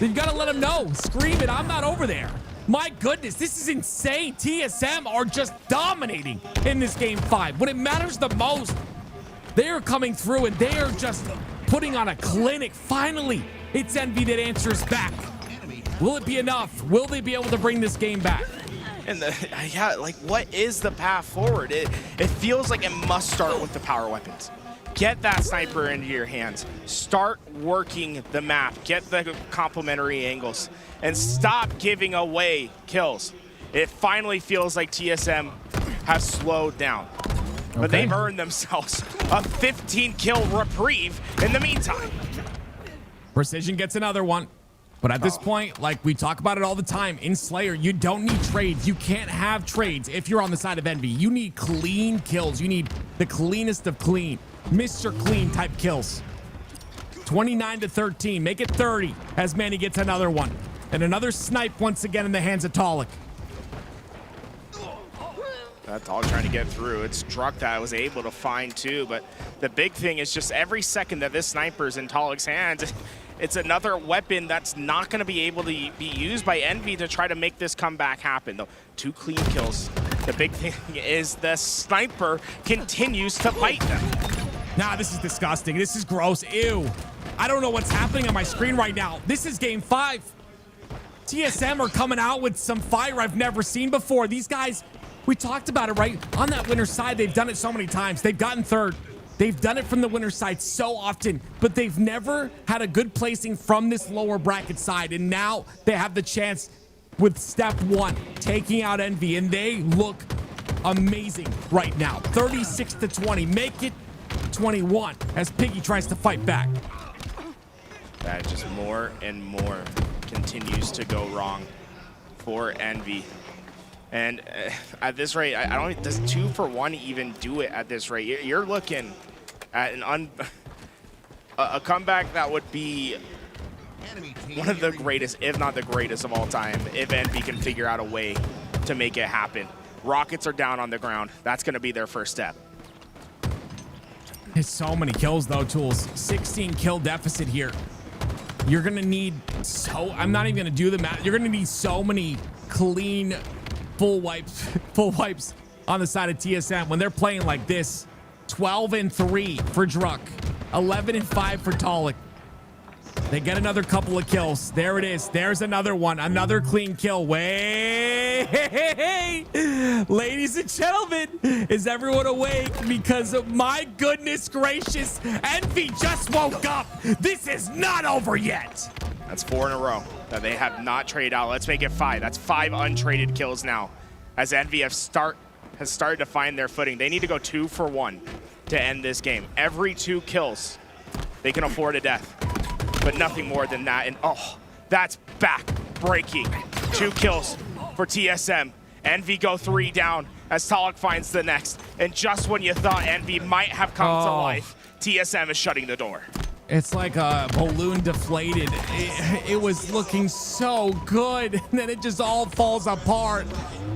Speaker 7: You gotta let them know. Scream it, I'm not over there. My goodness, this is insane. TSM are just dominating in this game 5. When it matters the most, they are coming through and they are just putting on a clinic. Finally, it's Envy that answers back. Will it be enough? Will they be able to bring this game back?
Speaker 8: And what is the path forward? It feels like it must start with the power weapons. Get that sniper into your hands. Start working the map. Get the complementary angles. And stop giving away kills. It finally feels like TSM has slowed down. But they've earned themselves a 15-kill reprieve in the meantime.
Speaker 7: Precision gets another one. But at this point, like we talk about it all the time, in Slayer, you don't need trades. You can't have trades if you're on the side of Envy. You need clean kills. You need the cleanest of clean. Mr. Clean type kills. 29-13. Make it 30 as Manny gets another one. And another snipe once again in the hands of Talik.
Speaker 8: Talik trying to get through. It struck that I was able to find too. But the big thing is just every second that this sniper's in Talik's hands, it's another weapon that's not going to be able to be used by Envy to try to make this comeback happen. Though 2 clean kills. The big thing is the sniper continues to bite them.
Speaker 7: Nah, this is disgusting. This is gross. Ew. I don't know what's happening on my screen right now. This is game 5. TSM are coming out with some fire I've never seen before. These guys, we talked about it, right? On that winner's side, they've done it so many times. They've gotten 3rd. They've done it from the winner's side so often, but they've never had a good placing from this lower bracket side. And now they have the chance with step 1, taking out Envy, and they look amazing right now. 36-20, make it 21 as Piggy tries to fight back.
Speaker 8: That just more and more continues to go wrong for Envy. And at this rate, I don't, does 2 for 1 even do it at this rate? You're looking at a comeback that would be one of the greatest, if not the greatest of all time, if Envy can figure out a way to make it happen. Rockets are down on the ground. That's going to be their first step.
Speaker 7: It's so many kills though, Tools. 16 kill deficit here. You're going to need I'm not even going to do the math. You're going to need so many clean full wipes on the side of TSM when they're playing like this. 12-3 for Druck, 11-5 for Talik. They get another couple of kills. There it is. There's another one. Another clean kill. Wait, ladies and gentlemen, is everyone awake? Because my goodness gracious, Envy just woke up. This is not over yet.
Speaker 8: That's 4 in a row that they have not traded out. Let's make it 5. That's 5 untraded kills now, as Envy has started to find their footing. They need to go 2 for 1 to end this game. Every 2 kills, they can afford a death, but nothing more than that. And oh, that's back-breaking. 2 kills for TSM. Envy go 3 down. as Talek finds the next. And just when you thought Envy might have come to life, TSM is shutting the door.
Speaker 7: It's like a balloon deflated. It was looking so good, and then it just all falls apart.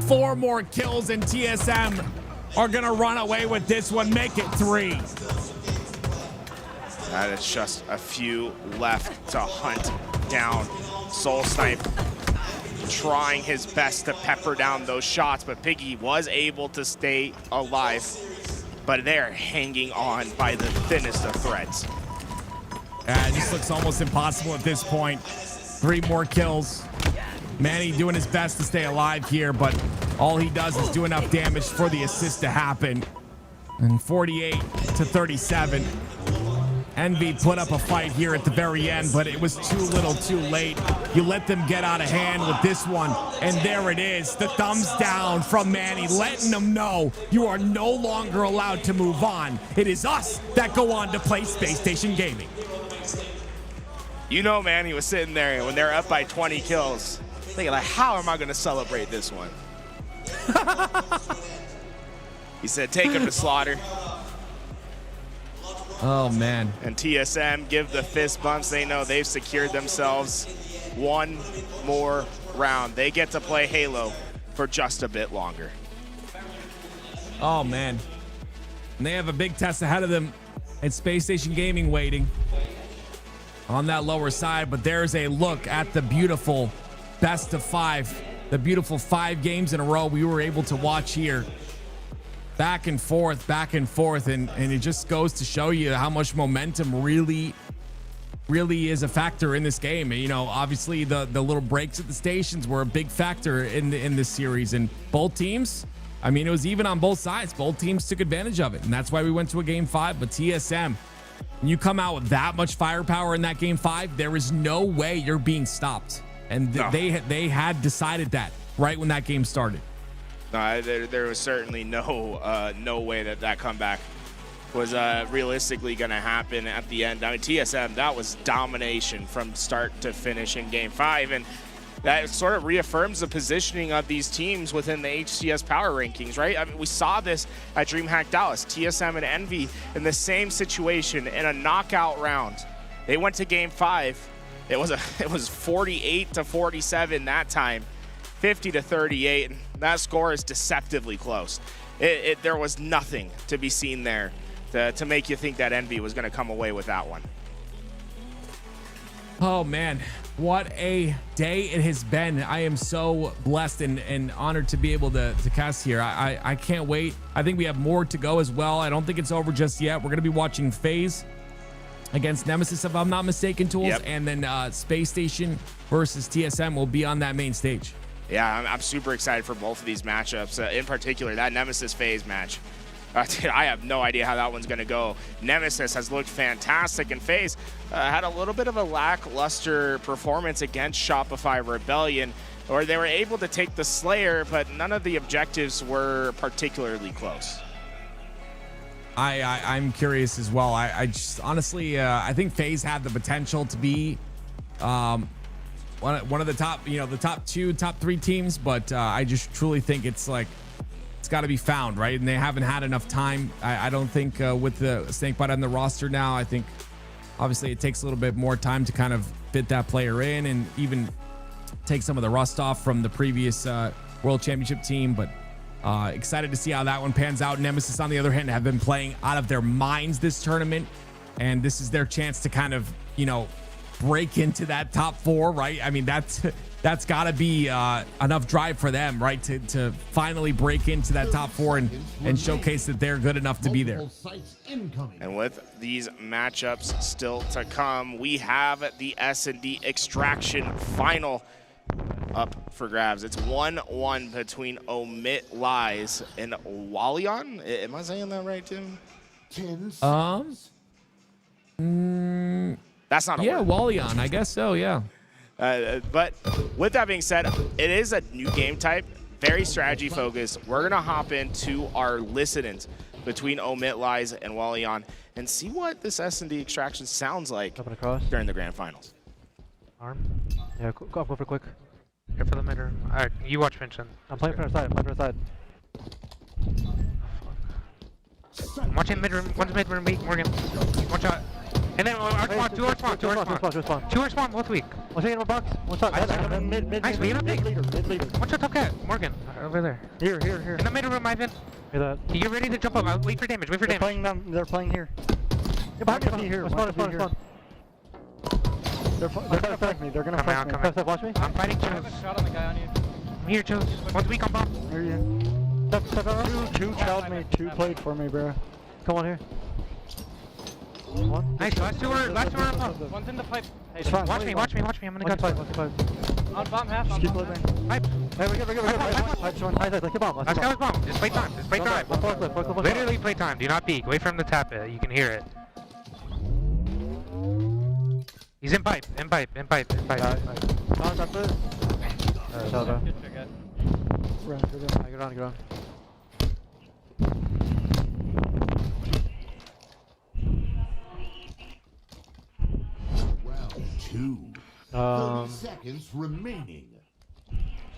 Speaker 7: 4 more kills, and TSM are gonna run away with this one, make it 3.
Speaker 8: That is just a few left to hunt down. Soul Snipe trying his best to pepper down those shots, but Piggy was able to stay alive. But they're hanging on by the thinnest of threads.
Speaker 7: It just looks almost impossible at this point. 3 more kills. Manny doing his best to stay alive here, but all he does is do enough damage for the assist to happen. And 48-37. Envy put up a fight here at the very end, but it was too little too late. You let them get out of hand with this one, and there it is. The thumbs down from Manny, letting them know you are no longer allowed to move on. It is us that go on to play Space Station Gaming.
Speaker 8: You know, Manny was sitting there when they're up by 20 kills, thinking like, how am I going to celebrate this one? He said, take him to slaughter.
Speaker 7: Oh, man.
Speaker 8: And TSM give the fist bumps. They know they've secured themselves one more round. They get to play Halo for just a bit longer.
Speaker 7: Oh, man. And they have a big test ahead of them. It's Space Station Gaming waiting on that lower side, but there's a look at the beautiful best of 5, the beautiful 5 games in a row we were able to watch here. Back and forth, and it just goes to show you how much momentum really is a factor in this game. You know, obviously the little breaks at the stations were a big factor in this series, and both teams, I mean, it was even on both sides. Both teams took advantage of it, and that's why we went to a game 5. But TSM, when you come out with that much firepower in that game 5, there is no way you're being stopped, and they had decided that right when that game started.
Speaker 8: No, there was certainly no way that comeback was realistically going to happen at the end. I mean, TSM, that was domination from start to finish in Game 5, and that sort of reaffirms the positioning of these teams within the HCS power rankings, right? I mean, we saw this at DreamHack Dallas, TSM and Envy in the same situation in a knockout round. They went to Game 5. It was 48-47 that time. 50-38, and that score is deceptively close. There was nothing to be seen there to make you think that Envy was going to come away with that one.
Speaker 7: Oh man, what a day it has been. I am so blessed and honored to be able to cast here. I can't wait. I think we have more to go as well. I don't think it's over just yet. We're going to be watching FaZe against Nemesis, if I'm not mistaken, Tools, and then Space Station versus TSM will be on that main stage.
Speaker 8: Yeah, I'm super excited for both of these matchups. In particular, that Nemesis FaZe match. Dude, I have no idea how that one's going to go. Nemesis has looked fantastic, and FaZe had a little bit of a lackluster performance against Shopify Rebellion, where they were able to take the Slayer, but none of the objectives were particularly close.
Speaker 7: I'm curious as well. I just honestly, I think FaZe had the potential to be one of the top, the top 2, top 3 teams, but I just truly think it's got to be found, right? And they haven't had enough time. I don't think with the Snakebite on the roster now, I think obviously it takes a little bit more time to kind of fit that player in and even take some of the rust off from the previous World Championship team, but excited to see how that one pans out. Nemesis, on the other hand, have been playing out of their minds this tournament, and this is their chance to kind of, break into that top 4, right? I mean, that's got to be enough drive for them, right, to finally break into that top 4 and showcase that they're good enough to be there.
Speaker 8: And with these matchups still to come, we have the S&D Extraction final up for grabs. It's 1-1 between Omit Lies and Walion. Am I saying that right, Tim? That's not a word.
Speaker 7: Walion, I guess so, yeah.
Speaker 8: But with that being said, it is a new game type, very strategy focused. We're going to hop into our listenings between Omit Lies and Walion and see what this S&D Extraction sounds like during the grand finals.
Speaker 14: Arm? Yeah, go for quick. Here for the mid. Alright, you watch Vincent. I'm playing for the side, Watch him mid-room. One's mid-room weak, Morgan. One shot. And then our spawn, two spawn. Two spawn, both weak.
Speaker 21: One second in my box. One shot.
Speaker 14: Nice, lead up big.
Speaker 21: Mid-leader.
Speaker 14: One shot top cat. Morgan, over there.
Speaker 21: Here.
Speaker 14: In the middle room, Ivan.
Speaker 21: Hear that?
Speaker 14: You're ready to jump up. Wait for damage,
Speaker 21: They're playing here. Yeah, behind me here. Spawn. They're gonna flank me. They're gonna flank me. Step, watch me.
Speaker 14: I'm fighting Chills.
Speaker 17: Shot on the guy on you.
Speaker 14: I'm here, Chills. One's weak on bomb.
Speaker 21: Here you. Step out. Two challenged me. Two played for me, bro. Come on here. One.
Speaker 14: Nice. Last two are up.
Speaker 17: One's in the pipe. Hey,
Speaker 21: It's fine.
Speaker 14: Watch me. I'm gonna go.
Speaker 17: On bomb half.
Speaker 21: Just keep living.
Speaker 14: Pipe.
Speaker 21: Hey, we're good. Pipe's one. Nice, like a bomb.
Speaker 14: Let's go with bomb. Just play time. Literally play time. Do not peek. Wait for him to tap it. You can hear it. He's in pipe.
Speaker 21: No, that's it. Shut up. Get on.
Speaker 5: Round 2. 30 seconds remaining.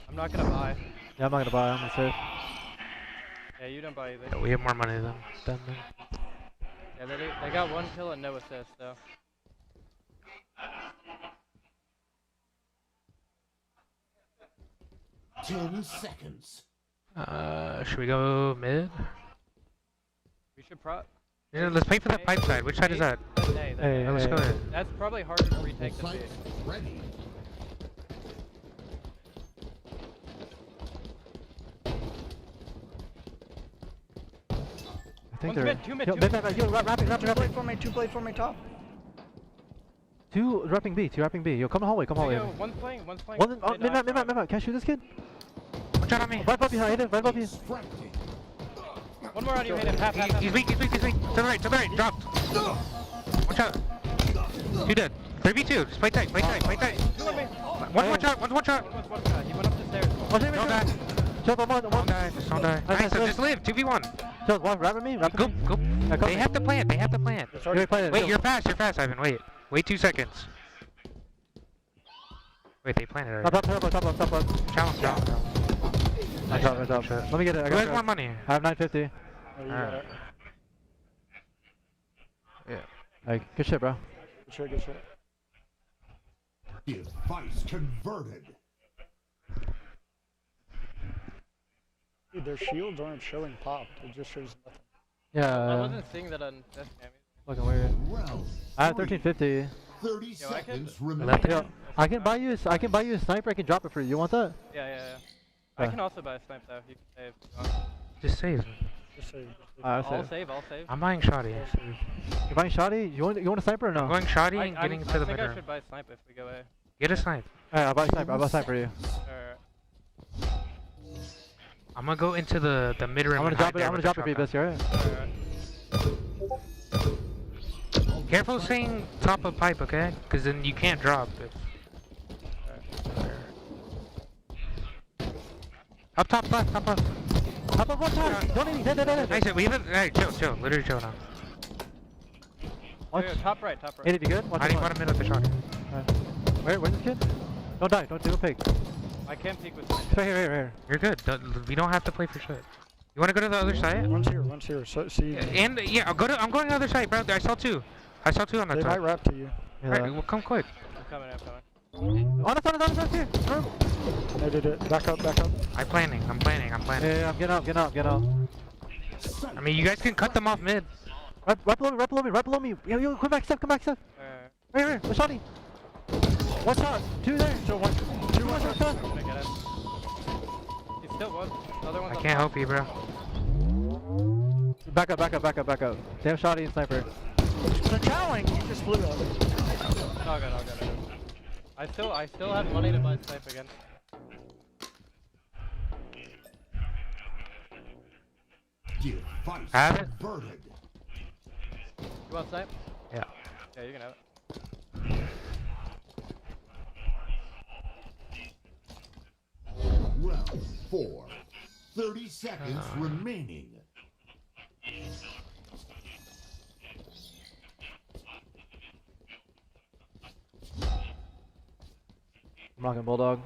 Speaker 17: I'm not gonna buy.
Speaker 21: Yeah, I'm not gonna buy. I'm gonna save.
Speaker 17: Yeah, you don't buy either.
Speaker 14: Yeah, we have more money than them.
Speaker 17: Yeah, they got 1 kill and no assist, though.
Speaker 5: So. 10 seconds.
Speaker 14: Should we go mid?
Speaker 17: We should pro.
Speaker 14: Yeah, let's play for the pipe side. Which side is that?
Speaker 17: Hey,
Speaker 14: let's go there.
Speaker 17: That's probably harder to retake than B.
Speaker 5: Ready.
Speaker 21: I think they're.
Speaker 17: Two mid.
Speaker 21: Rapid. Two plate for me top. Two rapping B. Yo, come hallway.
Speaker 17: One's playing.
Speaker 21: Mid-map. Can I shoot this kid?
Speaker 14: One shot on me.
Speaker 21: Right above you, right above you.
Speaker 17: One more on you, Hayden. Half.
Speaker 14: He's weak. To the right. Dropped. One shot. Two dead. 3v2. Just play tight.
Speaker 17: Two on me.
Speaker 14: One shot.
Speaker 17: One shot. He went up the stairs.
Speaker 14: Don't die. Don't die. Nice, so just live. 2v1.
Speaker 21: So, wrap me.
Speaker 14: Go. They have to plant. Wait, you're fast, Ivan. Wait 2 seconds. Wait, they planted already.
Speaker 21: Top.
Speaker 14: Challenge.
Speaker 21: Nice job. Let me get it.
Speaker 14: Who has more money?
Speaker 21: I have 950.
Speaker 14: Alright.
Speaker 21: Yeah. Alright, good shit, bro. Good shit.
Speaker 5: Device converted.
Speaker 11: Dude, their shields aren't showing popped. It just shows nothing.
Speaker 21: Yeah.
Speaker 17: I wasn't seeing that on Death Cam.
Speaker 21: Fucking weird.
Speaker 5: Round
Speaker 21: I have 1350.
Speaker 5: 30 seconds remaining.
Speaker 21: Yo, I can buy you a sniper. I can drop it for you. You want that?
Speaker 17: Yeah. I can also buy a snipe though. You can save.
Speaker 14: Just save.
Speaker 17: I'll save.
Speaker 14: I'm buying shoddy.
Speaker 21: You're buying shoddy? You want a sniper or no?
Speaker 14: I'm going shoddy and getting to the
Speaker 17: I think
Speaker 14: mid.
Speaker 17: I should buy a snipe if we go A.
Speaker 14: Get a snipe.
Speaker 21: Alright, I'll buy a sniper for you.
Speaker 17: Alright.
Speaker 14: I'm gonna go into the mid room.
Speaker 21: I'm gonna drop it for you, Biscuit, alright?
Speaker 14: Careful saying top of pipe, okay? Because then you can't drop it. Up top left.
Speaker 21: Top of one time! Don't even dead.
Speaker 14: Nice, we even. Hey, chill. Literally chill now.
Speaker 17: Top right.
Speaker 21: Hey, did you good?
Speaker 14: I didn't want to mid with the shot.
Speaker 21: Where's this kid? Don't die, don't do a pick.
Speaker 17: I can't peek with snipe.
Speaker 21: Right here.
Speaker 14: You're good. We don't have to play for shit. You want to go to the other side?
Speaker 11: One's here. So, see.
Speaker 14: And yeah, I'm going to the other side, bro. I saw two on that side.
Speaker 11: They might wrap to you.
Speaker 14: Alright, well, come quick.
Speaker 17: I'm coming.
Speaker 21: On us here.
Speaker 11: They did it. Back up.
Speaker 14: I'm planning.
Speaker 21: Yeah, I'm getting out.
Speaker 14: I mean, you guys can cut them off mid.
Speaker 21: Right below me. Yo, come back, step. Right here. What's shotty? One shot. Two there. So one shot.
Speaker 17: He's still one. Other one's
Speaker 14: I can't help you, bro.
Speaker 21: Back up. They have shotty and sniper.
Speaker 11: The challenge. You just flew out.
Speaker 17: All good. I still have money to buy snipe again.
Speaker 14: Have it?
Speaker 5: Converted.
Speaker 17: You want snipe?
Speaker 14: Yeah.
Speaker 17: Yeah, you can have it.
Speaker 5: Round 4. 30 seconds remaining.
Speaker 21: I'm rocking Bulldog.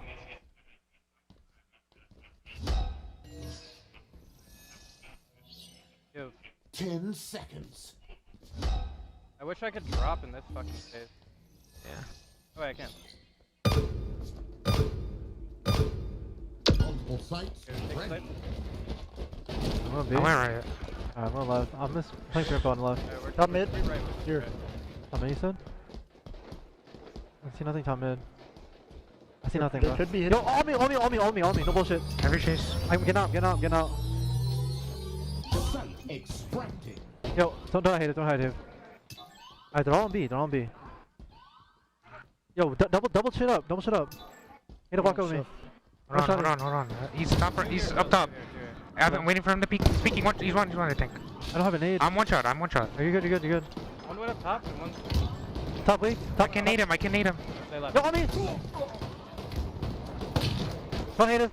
Speaker 5: 10 seconds.
Speaker 17: I wish I could drop in this fucking space.
Speaker 12: Yeah.
Speaker 17: Oh, wait, I can't.
Speaker 5: Multiple sites ready.
Speaker 14: I'm gonna be.
Speaker 12: I went right.
Speaker 14: I'm gonna left. I'm just playing for on left.
Speaker 11: Top mid. Here.
Speaker 14: Top mid, you said? I see nothing top mid. I see nothing, bro.
Speaker 11: Could be hit.
Speaker 14: Yo, on me. No bullshit.
Speaker 12: Every chase.
Speaker 14: I'm getting out.
Speaker 5: Site extracting.
Speaker 14: Yo, don't hide it. Alright, they're all on B. Yo, double shit up. Hit a walk over me.
Speaker 12: Hold on. He's up top. I've been waiting for him to peek. He's peeking. He's one, I think.
Speaker 14: I don't have a nade.
Speaker 12: I'm one shot.
Speaker 14: Are you good?
Speaker 17: One went up top and one.
Speaker 14: Top weak.
Speaker 12: I can nade him.
Speaker 17: Stay left.
Speaker 14: Yo, on me. Don't hit him.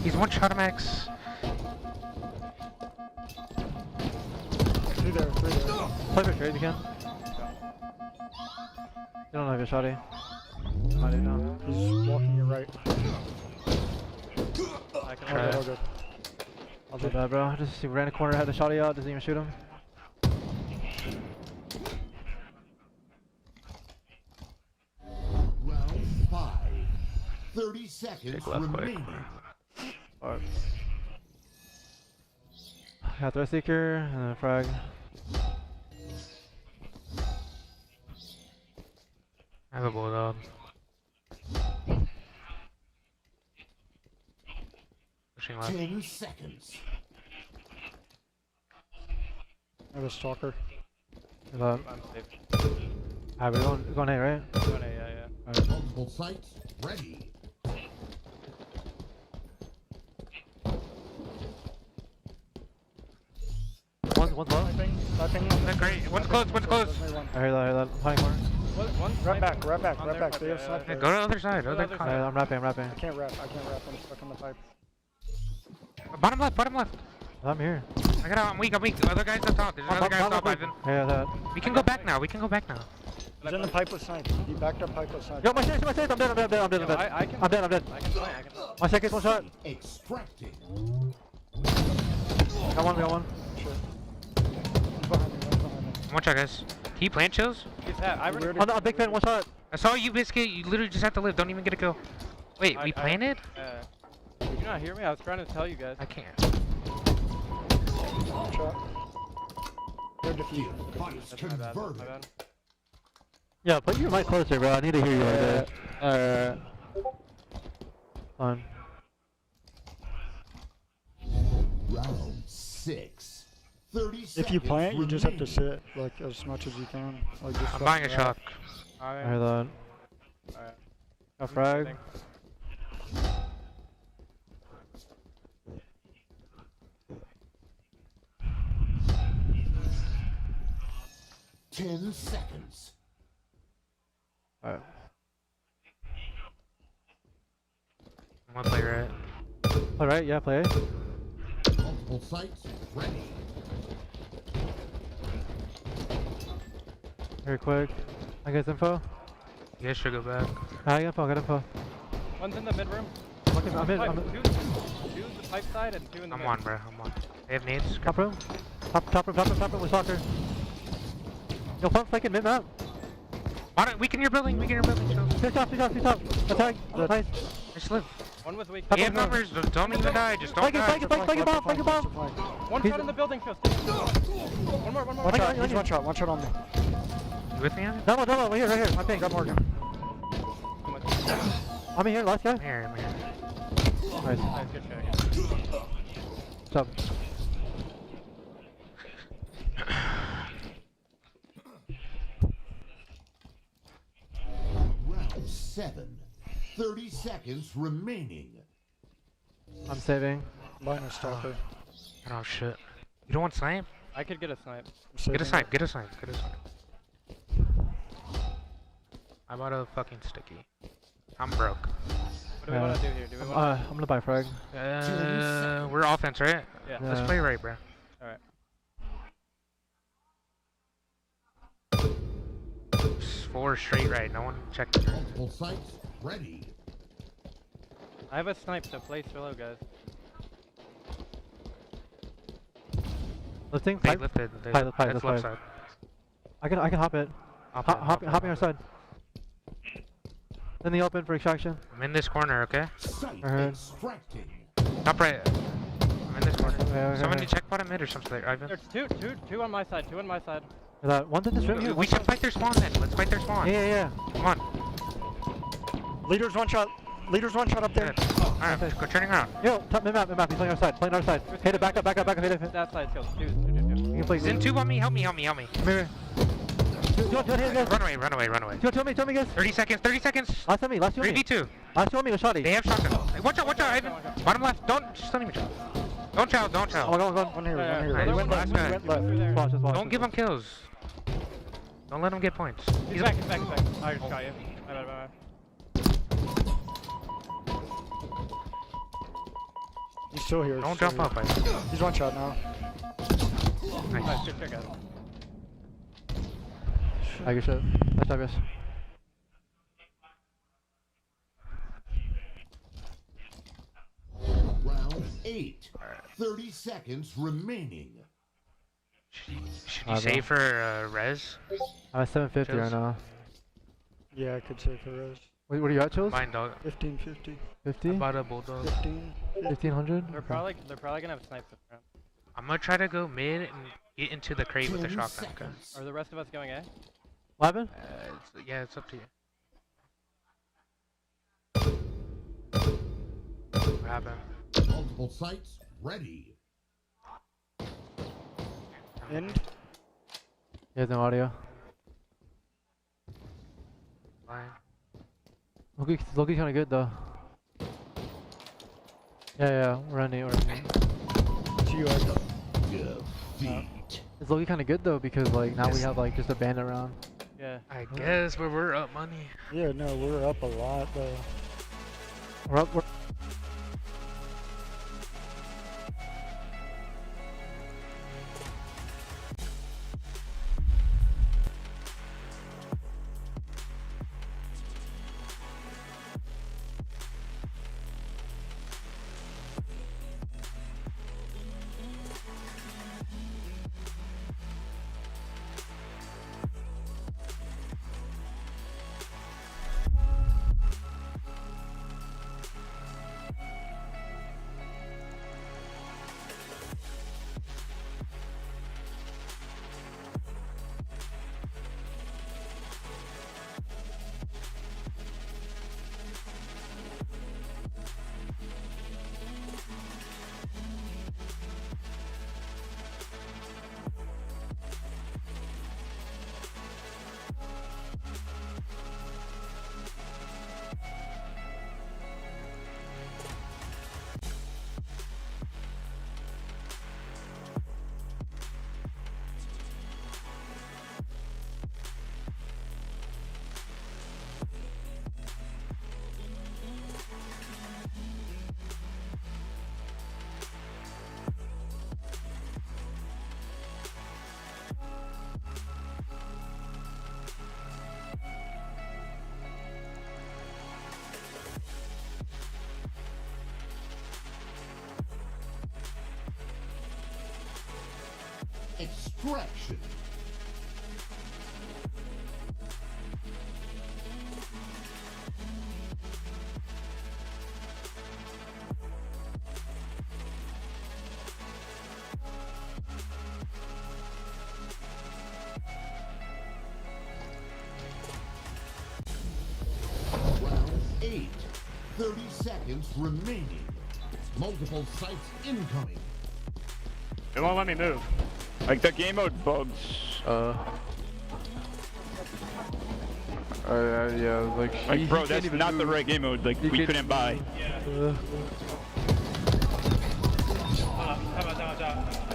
Speaker 12: He's one shot, Max.
Speaker 11: Three there.
Speaker 14: Play for trade if you can. You don't have your shotty. I do now.
Speaker 11: He's walking your right.
Speaker 17: I can
Speaker 14: Try it.
Speaker 11: All good.
Speaker 14: I'll do that, bro. Just he ran a corner, had the shotty out, doesn't even shoot him.
Speaker 5: Round 5. 30 seconds remaining.
Speaker 14: Alright. Got Threat Seeker and then frag.
Speaker 12: I have a bulldog. Pushing left.
Speaker 5: 10 seconds.
Speaker 11: I have a stalker.
Speaker 14: Good luck.
Speaker 17: I'm safe.
Speaker 14: Alright, we're going A, right?
Speaker 17: Going A, yeah.
Speaker 14: Alright.
Speaker 5: Multiple sites ready.
Speaker 14: One's low.
Speaker 12: They're great. One's close.
Speaker 14: I hear that. Hiding corner.
Speaker 11: Right back. They have sniper.
Speaker 12: Go to the other side.
Speaker 17: Other
Speaker 14: Alright,
Speaker 17: side.
Speaker 14: I'm wrapping.
Speaker 11: I can't wrap. I'm stuck on the pipe.
Speaker 12: Bottom left.
Speaker 14: I'm here.
Speaker 12: I got out. I'm weak. The other guy's up top. There's another guy up top, Ivan.
Speaker 14: Yeah, that.
Speaker 12: We can go back now.
Speaker 11: He's in the pipe with snipe. He backed up pipe with snipe.
Speaker 14: Yo, my shit, I'm dead. I'm dead.
Speaker 17: I can
Speaker 14: I'm dead.
Speaker 17: I can play.
Speaker 14: My second one shot.
Speaker 5: Extracting.
Speaker 14: Got one.
Speaker 11: Shit. He's behind me.
Speaker 12: One shot, guys. Can you plant chills?
Speaker 17: He's hat. I already.
Speaker 14: I'm big fan, one shot.
Speaker 12: I saw you, Biscuit. You literally just have to live. Don't even get a kill. Wait, we planted?
Speaker 17: Did you not hear me? I was trying to tell you guys.
Speaker 12: I can't.
Speaker 11: Shot. They're defeated.
Speaker 5: Fights converted.
Speaker 14: Yeah, put your mic closer, bro. I need to hear you like that. Alright. Fine.
Speaker 5: Round 6. 30 seconds.
Speaker 11: If you plant, you just have to sit like as much as you can. Like just
Speaker 12: I'm buying a shock.
Speaker 14: I hear that.
Speaker 17: Alright.
Speaker 14: Got frag.
Speaker 5: 10 seconds.
Speaker 14: Alright.
Speaker 12: I'm gonna play right.
Speaker 14: Alright, yeah, play.
Speaker 5: Multiple sites ready.
Speaker 14: Very quick. I get info.
Speaker 12: You guys should go back.
Speaker 14: I got info.
Speaker 17: One's in the mid room.
Speaker 14: I'm in.
Speaker 17: Two's the pipe side and two in the mid.
Speaker 12: I'm one, bro. They have nades.
Speaker 14: Top room. Top room with soccer. Yo, pump flanking mid map.
Speaker 12: Weaken your building. Chills.
Speaker 14: Two top. Attack. Nice.
Speaker 12: Just live.
Speaker 17: One with weak.
Speaker 12: He have numbers. Don't even die. Just don't die.
Speaker 14: Flank a bomb.
Speaker 17: One shot in the building, Phil. One more.
Speaker 11: Watch out. He's one shot on me.
Speaker 12: You with me on it?
Speaker 14: No, right here. My ping. Got Morgan. I'm in here, last guy.
Speaker 12: I'm here.
Speaker 14: Nice.
Speaker 17: Nice, good shot.
Speaker 14: What's up?
Speaker 5: Round 7. 30 seconds remaining.
Speaker 14: I'm saving.
Speaker 11: Buying a stalker.
Speaker 12: Oh shit. You don't want snipe?
Speaker 17: I could get a snipe.
Speaker 12: Get a snipe. I'm out of fucking sticky. I'm broke.
Speaker 17: What do we want to do here? Do we want
Speaker 14: I'm gonna buy frag.
Speaker 12: We're offense, right?
Speaker 17: Yeah.
Speaker 12: Let's play right, bro.
Speaker 17: Alright.
Speaker 12: 4 straight right. No one checked.
Speaker 5: Multiple sites ready.
Speaker 17: I have a snipe, so play slow, guys.
Speaker 14: Lifting?
Speaker 17: They
Speaker 14: Pipe?
Speaker 17: lifted.
Speaker 14: Pipe,
Speaker 17: That's left side.
Speaker 14: I can hop it. Hop on your side. In the open for extraction.
Speaker 17: I'm in this corner, okay?
Speaker 5: Top
Speaker 17: right. I'm in this corner.
Speaker 14: Okay,
Speaker 17: Somebody check bottom mid or something, Ivan.
Speaker 3: There's two on my side. Two on my side.
Speaker 14: One's in this room here.
Speaker 17: We should fight their spawn then. Let's fight their spawn.
Speaker 14: Yeah.
Speaker 17: Come on.
Speaker 11: Leader's one shot. Leader's one shot up there.
Speaker 17: Alright, go turning around.
Speaker 14: Yo, top mid-map. He's playing our side. Playing our side. Hit it, back up. Hit it.
Speaker 3: That side kills. Two.
Speaker 14: You can play.
Speaker 17: He's in two on me. Help me.
Speaker 14: Come here.
Speaker 17: Run away.
Speaker 14: Tell me, guys.
Speaker 17: 30 seconds.
Speaker 14: Last on me.
Speaker 17: 3v2.
Speaker 14: Last on me, go shotty.
Speaker 17: They have shotgun. Hey, watch out, Ivan. Bottom left. Just let me chow. Don't chow.
Speaker 14: Oh, go on. One here.
Speaker 17: Nice.
Speaker 14: Last guy. Just watch.
Speaker 17: Don't give him kills. Don't let him get points.
Speaker 3: He's back. I just got you. Bye.
Speaker 11: He's still here.
Speaker 17: Don't jump up, Ivan.
Speaker 11: He's one shot now.
Speaker 3: Nice. Good guys.
Speaker 14: I get shot. Nice job, guys.
Speaker 5: Round 8. 30 seconds remaining.
Speaker 17: Should you save for res?
Speaker 14: I'm at 750 right now.
Speaker 11: Yeah, I could say for res.
Speaker 14: What are you at, Chills?
Speaker 17: Mine, dog.
Speaker 11: 1550.
Speaker 14: 50?
Speaker 17: I bought a bulldog.
Speaker 14: 1500?
Speaker 3: They're probably gonna have snipes this round.
Speaker 17: I'm gonna try to go mid and get into the crate with the shotgun. Okay?
Speaker 3: Are the rest of us going A?
Speaker 14: What happened?
Speaker 17: Yeah, it's up to you. What happened?
Speaker 5: Multiple sites ready.
Speaker 11: End.
Speaker 14: You have no audio.
Speaker 17: Fine.
Speaker 14: Loki's kinda good though. Yeah, we're running. Is Loki kinda good though, because like now we have like just a bandit round.
Speaker 3: Yeah.
Speaker 17: I guess, but we're up money.
Speaker 11: Yeah, no, we're up a lot though.
Speaker 14: We're up.
Speaker 5: Extraction. Round 8. 30 seconds remaining. Multiple sites incoming.
Speaker 6: It won't let me move. Like the game mode bugs.
Speaker 18: Yeah,
Speaker 6: like bro, that's not the right game mode. Like we couldn't buy.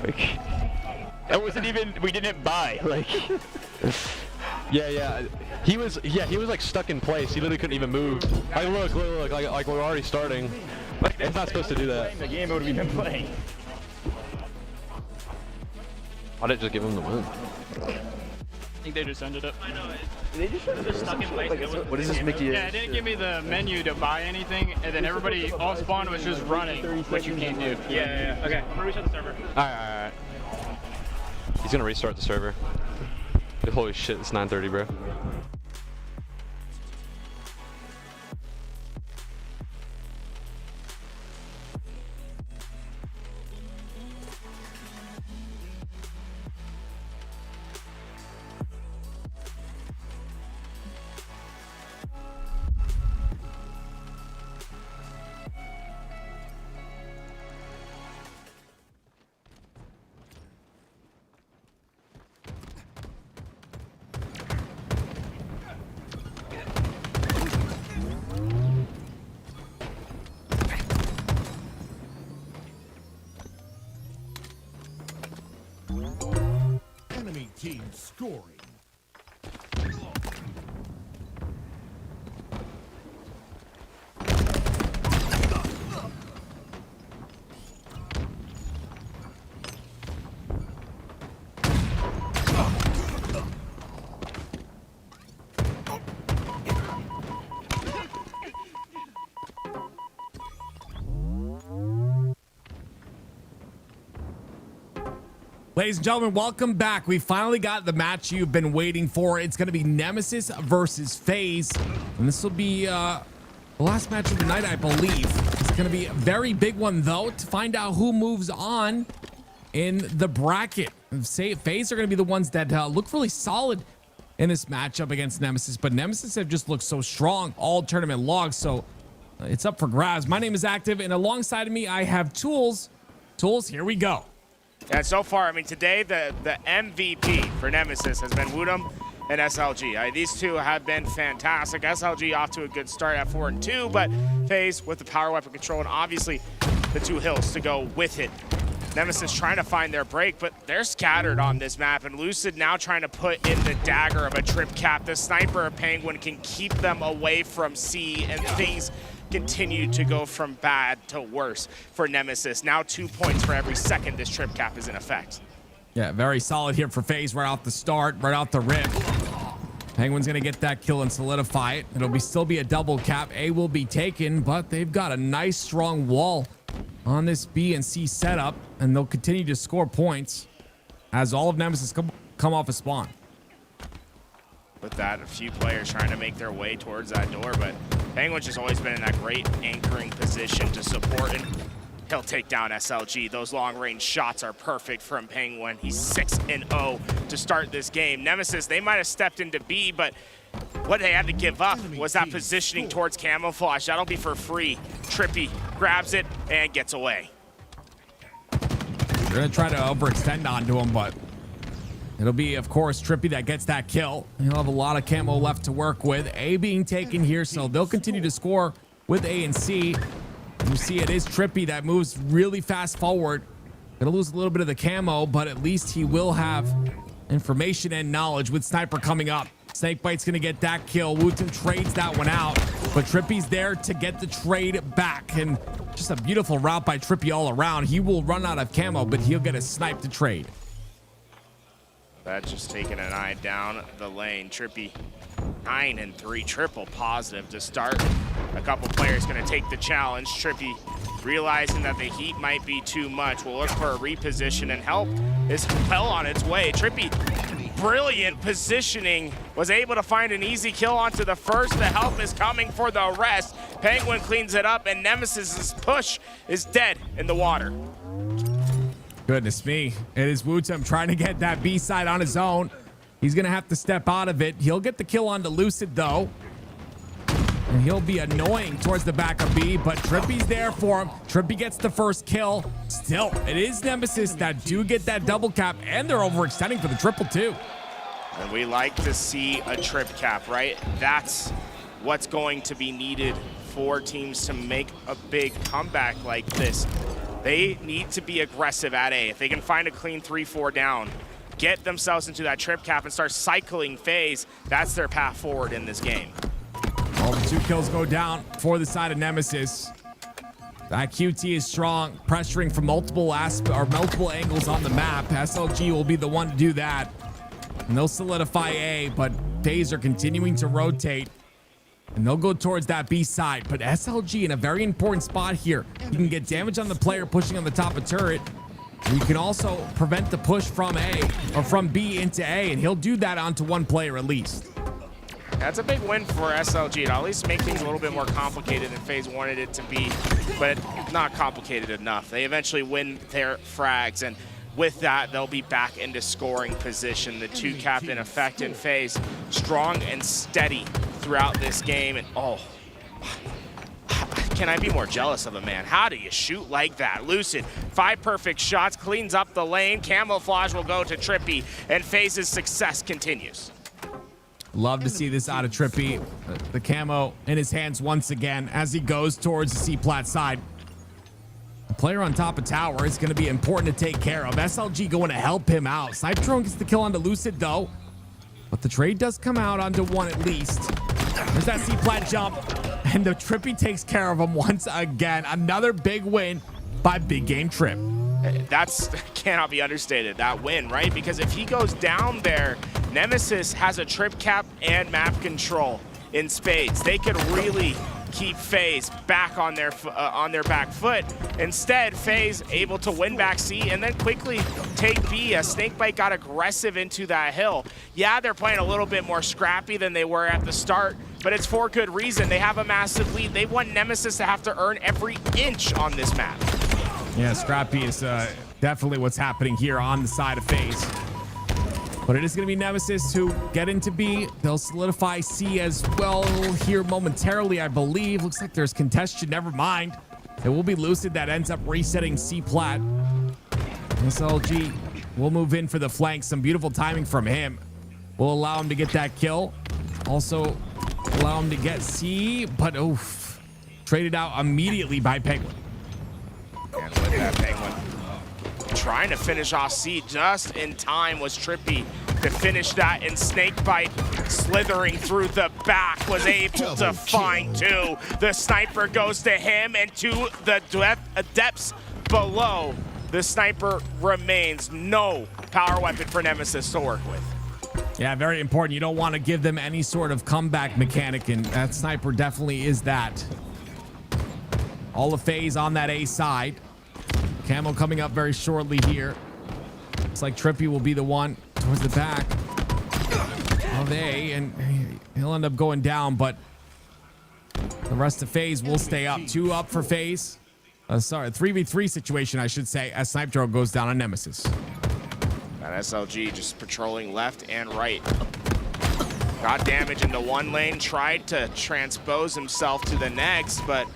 Speaker 6: Like that wasn't even. We didn't buy. Like.
Speaker 1: Yeah. He was like stuck in place. He literally couldn't even move. Like look, like we're already starting. Like it's not supposed to do that.
Speaker 6: The game mode we've been playing.
Speaker 1: Why didn't just give him the win?
Speaker 6: I think they just ended it. I know it.
Speaker 20: They just stuck in place.
Speaker 1: What does this Mickey?
Speaker 6: Yeah, it didn't give me the menu to buy anything, and then everybody all spawned was just running, which you can't do. Yeah. Okay, I'm gonna reset the server.
Speaker 1: All right.
Speaker 10: He's gonna restart the server. Holy shit, it's 9:30, bro.
Speaker 5: Enemy team scoring.
Speaker 7: Ladies and gentlemen, welcome back. We finally got the match you've been waiting for. It's going to be Nemesis versus FaZe. And this will be the last match of the night, I believe. It's going to be a very big one, though, to find out who moves on in the bracket. FaZe are going to be the ones that look really solid in this matchup against Nemesis. But Nemesis have just looked so strong all tournament long. So it's up for grabs. My name is Active, and alongside of me, I have Tools. Tools, here we go.
Speaker 8: And so far, I mean, today the MVP for Nemesis has been Woodham and SLG. These two have been fantastic. SLG off to a good start at 4-2, but FaZe with the power weapon control and obviously the two hills to go with it. Nemesis trying to find their break, but they're scattered on this map, and Lucid now trying to put in the dagger of a trip cap. The sniper of Penguin can keep them away from C, and things continue to go from bad to worse for Nemesis. Now 2 points for every second this trip cap is in effect.
Speaker 7: Yeah, very solid here for FaZe right off the start, right off the rip. Penguin's gonna get that kill and solidify it. It'll still be a double cap. A will be taken, but they've got a nice strong wall on this B and C setup, and they'll continue to score points as all of Nemesis come off a spawn.
Speaker 8: With that, a few players trying to make their way towards that door, but Penguin's just always been in that great anchoring position to support, and he'll take down SLG. Those long-range shots are perfect from Penguin. He's 6-0 to start this game. Nemesis, they might have stepped into B, but what they had to give up was that positioning towards camouflage. That'll be for free. Trippy grabs it and gets away.
Speaker 7: They're gonna try to overextend onto him, but it'll be, of course, Trippy that gets that kill. He'll have a lot of camo left to work with. A being taken here, so they'll continue to score with A and C. You see it is Trippy that moves really fast forward. Gonna lose a little bit of the camo, but at least he will have information and knowledge with Sniper coming up. Snakebite's gonna get that kill. Wooten trades that one out, but Trippy's there to get the trade back. And just a beautiful route by Trippy all around. He will run out of camo, but he'll get a snipe to trade.
Speaker 8: That's just taking an eye down the lane. Trippy 9-3, triple positive to start. A couple players gonna take the challenge. Trippy realizing that the heat might be too much will look for a reposition, and help is well on its way. Trippy, brilliant positioning, was able to find an easy kill onto the first. The help is coming for the rest. Penguin cleans it up, and Nemesis's push is dead in the water.
Speaker 7: Goodness me. It is Wootem trying to get that B side on his own. He's going to have to step out of it. He'll get the kill onto Lucid, though. And he'll be annoying towards the back of B, but Trippy's there for him. Trippy gets the first kill. Still, it is Nemesis that do get that double cap, and they're overextending for the triple, too.
Speaker 8: And we like to see a trip cap, right? That's what's going to be needed for teams to make a big comeback like this. They need to be aggressive at A. If they can find a clean 3-4 down, get themselves into that trip cap and start cycling FaZe, that's their path forward in this game.
Speaker 7: All the 2 kills go down for the side of Nemesis. That QT is strong, pressuring from multiple angles on the map. SLG will be the one to do that. And they'll solidify A, but FaZe are continuing to rotate. And they'll go towards that B side, but SLG in a very important spot here. You can get damage on the player pushing on the top of turret, You can also prevent the push from A or from B into A, and he'll do that onto one player at least.
Speaker 8: That's a big win for SLG. It'll at least make things a little bit more complicated than FaZe wanted it to be, but not complicated enough. They eventually win their frags, and with that, they'll be back into scoring position. The two captain effect in FaZe, strong and steady throughout this game. And oh, can I be more jealous of a man? How do you shoot like that? Lucid, 5 perfect shots, cleans up the lane. Camouflage will go to Trippy, and FaZe's success continues.
Speaker 7: Love to see this out of Trippy. The camo in his hands once again as he goes towards the C-plat side. The player on top of tower is going to be important to take care of. SLG going to help him out. Sniper Drone gets the kill onto Lucid though, but the trade does come out onto one at least. There's that C-plat jump, and the Trippy takes care of him once again. Another big win by Big Game Trip.
Speaker 8: That's cannot be understated, that win, right? Because if he goes down there, Nemesis has a trip cap and map control in spades. They could really keep FaZe back on their back foot. Instead, FaZe able to win back C and then quickly take B. Snakebite got aggressive into that hill. Yeah, they're playing a little bit more scrappy than they were at the start, but it's for good reason. They have a massive lead. They want Nemesis to have to earn every inch on this map.
Speaker 7: Yeah, scrappy is definitely what's happening here on the side of FaZe. But it is going to be Nemesis who get into B. They'll solidify C as well here momentarily, I believe. Looks like there's contention. Never mind. It will be Lucid that ends up resetting C-plat. SLG will move in for the flank. Some beautiful timing from him will allow him to get that kill. Also allow him to get C, but oof. Traded out immediately by Penguin.
Speaker 8: Can't let that Penguin. Trying to finish off C just in time was Trippy to finish that, and Snakebite slithering through the back was able to find 2. The sniper goes to him, and to the depths below. The sniper remains. No power weapon for Nemesis to work with.
Speaker 7: Yeah, very important. You don't want to give them any sort of comeback mechanic, and that sniper definitely is that. All of FaZe on that A side. Camo coming up very shortly here. Looks like Trippy will be the one towards the back of A, and he'll end up going down, but the rest of FaZe will stay up. 2 up for FaZe. Sorry, 3v3 situation, I should say, as Sniper Drone goes down on Nemesis.
Speaker 8: That SLG just patrolling left and right. Got damage in the one lane, tried to transpose himself to the next, but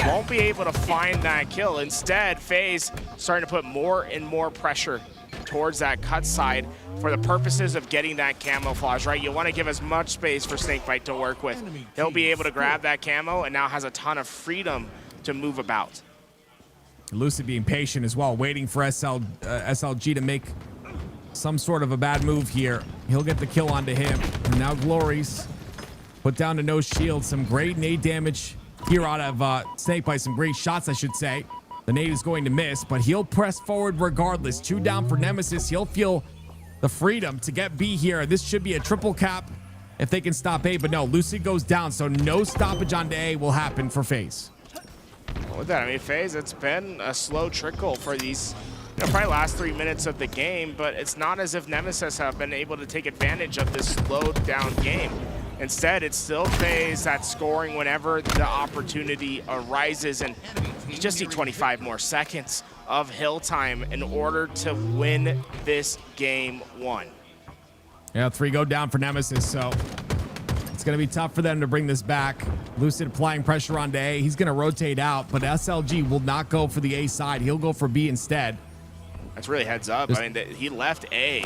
Speaker 8: won't be able to find that kill. Instead, FaZe starting to put more and more pressure towards that cut side for the purposes of getting that camouflage, right? You want to give as much space for Snakebite to work with. He'll be able to grab that camo and now has a ton of freedom to move about.
Speaker 7: Lucid being patient as well, waiting for SLG to make some sort of a bad move here. He'll get the kill onto him. And now Glories put down to no shield. Some great nade damage here out of Snakebite. Some great shots, I should say. The nade is going to miss, but he'll press forward regardless. 2 down for Nemesis. He'll feel the freedom to get B here. This should be a triple cap if they can stop A, but no, Lucid goes down, so no stoppage onto A will happen for FaZe.
Speaker 8: Well, with that, I mean, FaZe, it's been a slow trickle for these, probably last 3 minutes of the game, but it's not as if Nemesis have been able to take advantage of this slowed down game. Instead, it's still FaZe that's scoring whenever the opportunity arises, and you just need 25 more seconds of hill time in order to win this game 1.
Speaker 7: Yeah, 3 go down for Nemesis, so it's going to be tough for them to bring this back. Lucid applying pressure onto A. He's going to rotate out, but SLG will not go for the A side. He'll go for B instead.
Speaker 8: That's really heads up. I mean, he left A.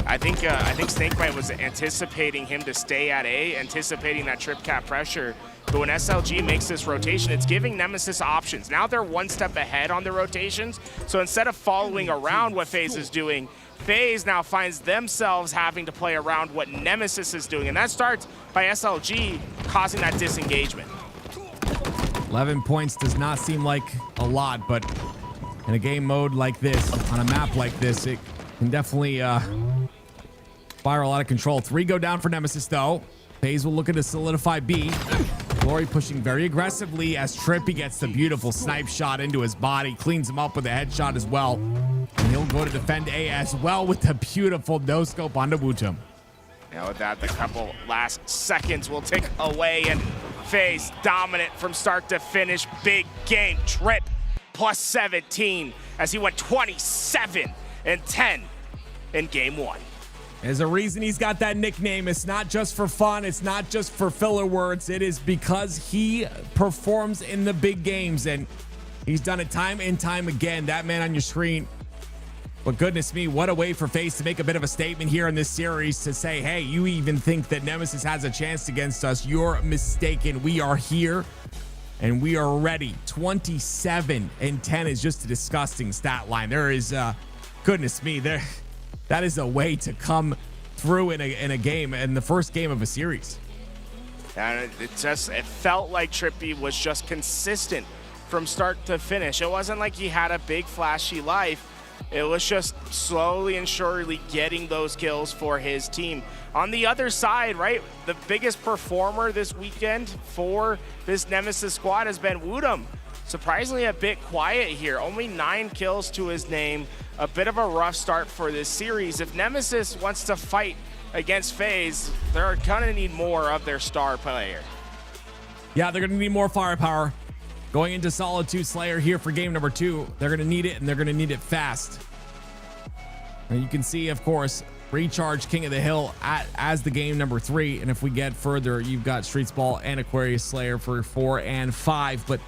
Speaker 8: I think Snakebite was anticipating him to stay at A, anticipating that trip cap pressure. But when SLG makes this rotation, it's giving Nemesis options. Now they're one step ahead on the rotations. So instead of following around what FaZe is doing, FaZe now finds themselves having to play around what Nemesis is doing. And that starts by SLG causing that disengagement.
Speaker 7: 11 points does not seem like a lot, but in a game mode like this, on a map like this, it can definitely spiral out of control. 3 go down for Nemesis, though. FaZe will look to solidify B. Glory pushing very aggressively as Trippy gets the beautiful snipe shot into his body, cleans him up with a headshot as well. And he'll go to defend A as well with the beautiful no-scope onto Wootum.
Speaker 8: Now with that, the couple last seconds will tick away, and FaZe dominant from start to finish. Big game. Trip plus 17 as he went 27 and 10 in game 1.
Speaker 7: There's a reason he's got that nickname. It's not just for fun. It's not just for filler words. It is because he performs in the big games, and he's done it time and time again. That man on your screen. But goodness me, what a way for FaZe to make a bit of a statement here in this series to say, hey, you even think that Nemesis has a chance against us? You're mistaken. We are here and we are ready. 27 and 10 is just a disgusting stat line. There is, goodness me, that is a way to come through in a game, in the first game of a series.
Speaker 8: And it felt like Trippy was just consistent from start to finish. It wasn't like he had a big flashy life. It was just slowly and surely getting those kills for his team. On the other side, right, the biggest performer this weekend for this Nemesis squad has been Wootum. Surprisingly a bit quiet here, only 9 kills to his name. A bit of a rough start for this series. If Nemesis wants to fight against FaZe, they're gonna need more of their star player.
Speaker 7: Yeah, they're gonna need more firepower. Going into Solitude Slayer here for game number 2. They're gonna need it, and they're gonna need it fast. And you can see, of course, Recharge King of the Hill as the game number 3. And if we get further, you've got Streets Ball and Aquarius Slayer for 4 and 5. But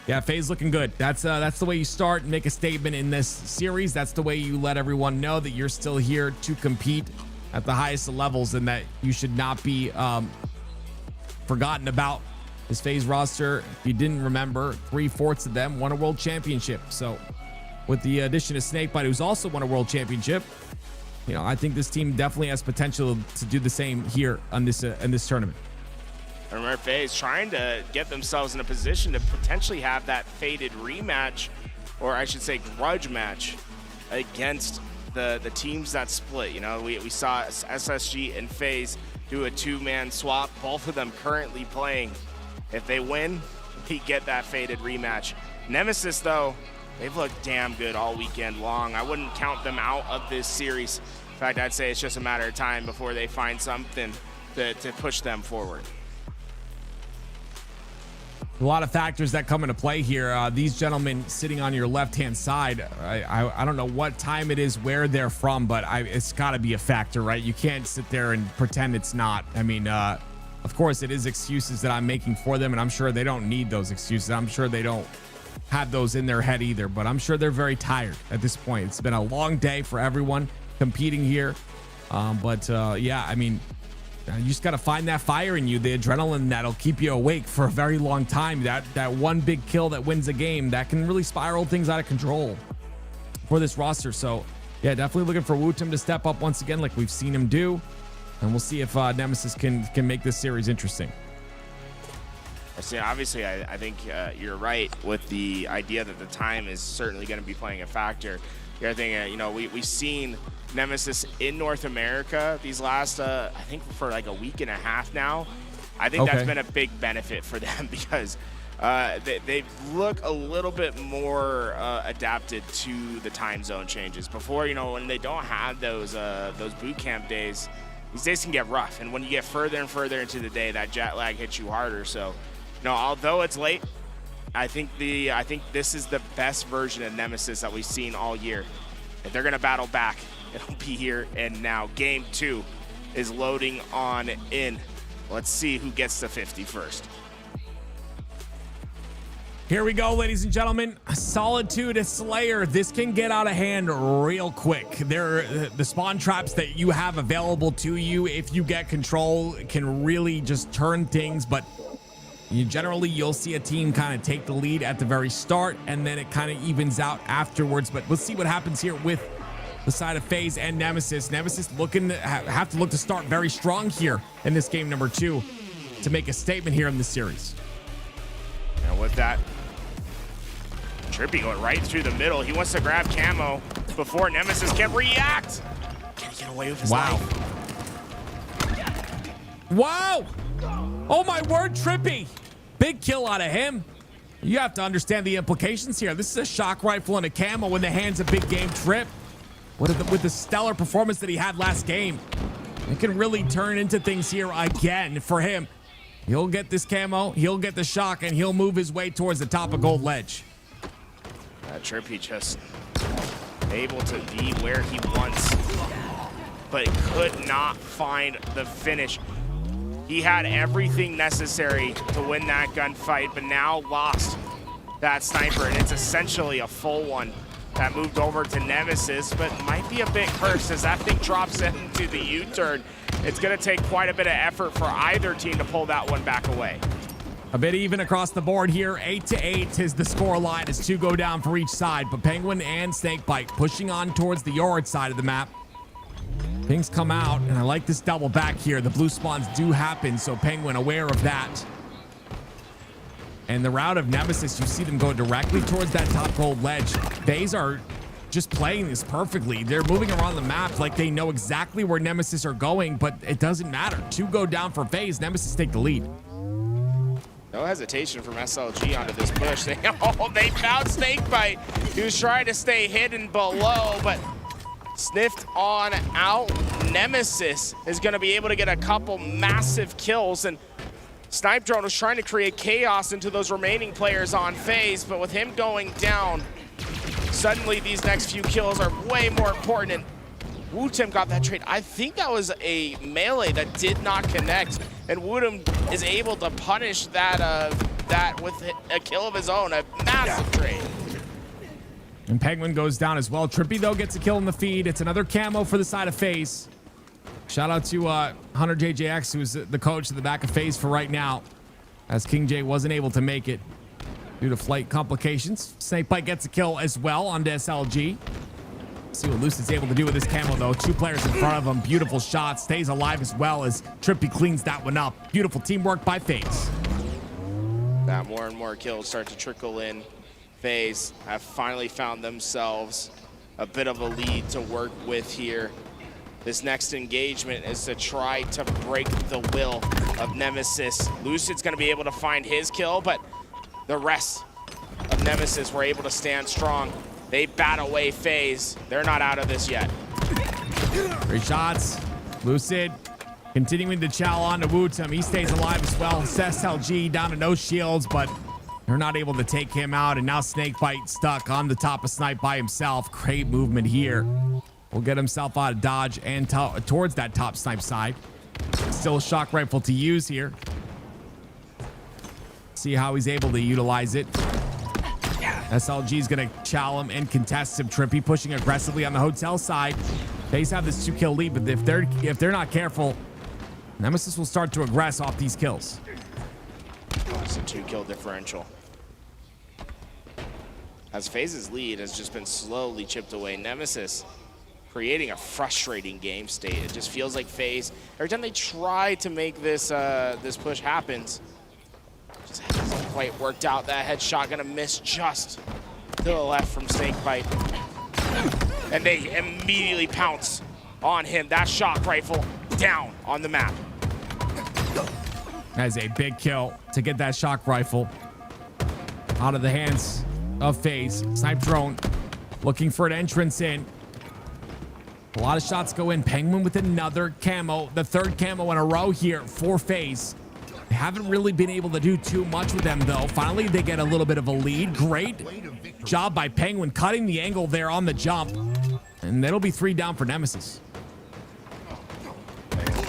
Speaker 7: yeah, FaZe looking good. That's the way you start and make a statement in this series. That's the way you let everyone know that you're still here to compete at the highest levels, and that you should not be forgotten about. This FaZe roster, if you didn't remember, 3/4 of them won a world championship. So with the addition of Snakebite, who's also won a world championship, you know, I think this team definitely has potential to do the same here on this in this tournament.
Speaker 8: I remember FaZe trying to get themselves in a position to potentially have that fated rematch, or I should say grudge match, against the teams that split. You know, we saw SSG and FaZe do a 2-man swap, both of them currently playing. If they win, we get that fated rematch. Nemesis, though, they've looked damn good all weekend long. I wouldn't count them out of this series. In fact, I'd say it's just a matter of time before they find something to push them forward.
Speaker 7: A lot of factors that come into play here. These gentlemen sitting on your left-hand side, I don't know what time it is, where they're from, but it's got to be a factor, right? You can't sit there and pretend it's not. I mean, of course, it is excuses that I'm making for them, and I'm sure they don't need those excuses. I'm sure they don't have those in their head either, but I'm sure they're very tired at this point. It's been a long day for everyone competing here. Yeah, I mean, you just got to find that fire in you, the adrenaline that'll keep you awake for a very long time. That one big kill that wins a game, that can really spiral things out of control for this roster. So, yeah, definitely looking for Wootum to step up once again like we've seen him do. And we'll see if Nemesis can make this series interesting.
Speaker 8: See, obviously, I think you're right with the idea that the time is certainly going to be playing a factor. The other thing, you know, we've seen Nemesis in North America these last, I think for like a week and a half now. I think that's been a big benefit for them because they look a little bit more adapted to the time zone changes. Before, you know, when they don't have those boot camp days, these days can get rough, and when you get further and further into the day, that jet lag hits you harder. So, you know, although it's late, I think this is the best version of Nemesis that we've seen all year. If they're gonna battle back, it'll be here and now. Game 2 is loading on in. Let's see who gets to 50 first.
Speaker 7: Here we go, ladies and gentlemen. Solitude Slayer. This can get out of hand real quick. The spawn traps that you have available to you, if you get control, can really just turn things. But you'll see a team kind of take the lead at the very start, and then it kind of evens out afterwards. But let's see what happens here with the side of FaZe and Nemesis. Nemesis looking to have to look to start very strong here in this game number 2 to make a statement here in this series.
Speaker 8: And with that, Trippy going right through the middle. He wants to grab camo before Nemesis can react. Can he get away with his life?
Speaker 7: Wow! Oh my word, Trippy! big kill out of him. You have to understand the implications here. This is a shock rifle and a camo in the hands of Big Game Trip. With the stellar performance that he had last game, it can really turn into things here again for him. He'll get this camo, he'll get the shock, and he'll move his way towards the top of Gold Ledge.
Speaker 8: Trippy just able to be where he wants, but could not find the finish. He had everything necessary to win that gunfight, but now lost that sniper, and it's essentially a full one that moved over to Nemesis, but might be a bit cursed as that thing drops into the U-turn. It's going to take quite a bit of effort for either team to pull that one back away.
Speaker 7: A bit even across the board here. 8-8 is the score line as 2 go down for each side, but Penguin and Snakebite pushing on towards the yard side of the map. Things come out, and I like this double back here. The blue spawns do happen, so Penguin aware of that. And the route of Nemesis, you see them go directly towards that top gold ledge. FaZe are just playing this perfectly. They're moving around the map like they know exactly where Nemesis are going, but it doesn't matter. 2 go down for FaZe. Nemesis take the lead.
Speaker 8: No hesitation from SLG onto this push. They found Snakebite. He was trying to stay hidden below, but sniffed on out. Nemesis is going to be able to get a couple massive kills, and Snipe Drone was trying to create chaos into those remaining players on FaZe, but with him going down, suddenly these next few kills are way more important, and Wootem got that trade. I think that was a melee that did not connect, and Wootem is able to punish that with a kill of his own, a massive trade.
Speaker 7: And Penguin goes down as well. Trippy, though, gets a kill in the feed. It's another camo for the side of FaZe. Shout out to Hunter JJX, who's the coach at the back of FaZe for right now, as King J wasn't able to make it due to flight complications. Snakebite gets a kill as well on SLG. See what Lucid's able to do with this camo, though. 2 players in front of him. Beautiful shot. Stays alive as well as Trippy cleans that one up. Beautiful teamwork by FaZe.
Speaker 8: That more and more kills start to trickle in. FaZe have finally found themselves a bit of a lead to work with here. This next engagement is to try to break the will of Nemesis. Lucid's going to be able to find his kill, but the rest of Nemesis were able to stand strong. They bat away FaZe. They're not out of this yet.
Speaker 7: 3 shots. Lucid continuing to chow on to Wootem. He stays alive as well. SLG down to no shields, but they're not able to take him out. And now Snakebite stuck on the top of Snipe by himself. Great movement here. Will get himself out of dodge and towards that top Snipe side. Still a shock rifle to use here. See how he's able to utilize it. SLG is going to chow him and contest him. Trippy pushing aggressively on the hotel side. FaZe have this 2-kill lead, but if they're not careful, Nemesis will start to aggress off these kills.
Speaker 8: It's a 2-kill differential. As FaZe's lead has just been slowly chipped away. Nemesis creating a frustrating game state. It just feels like FaZe, every time they try to make this this push happens, just hasn't quite worked out. That headshot gonna miss just to the left from Snakebite. And they immediately pounce on him. That shock rifle down on the map.
Speaker 7: That is a big kill to get that shock rifle out of the hands of FaZe. Snipe Drone looking for an entrance in. A lot of shots go in. Penguin with another camo, the 3rd camo in a row here for FaZe. They haven't really been able to do too much with them, though. Finally, they get a little bit of a lead. Great job by Penguin cutting the angle there on the jump. And that'll be 3 down for Nemesis.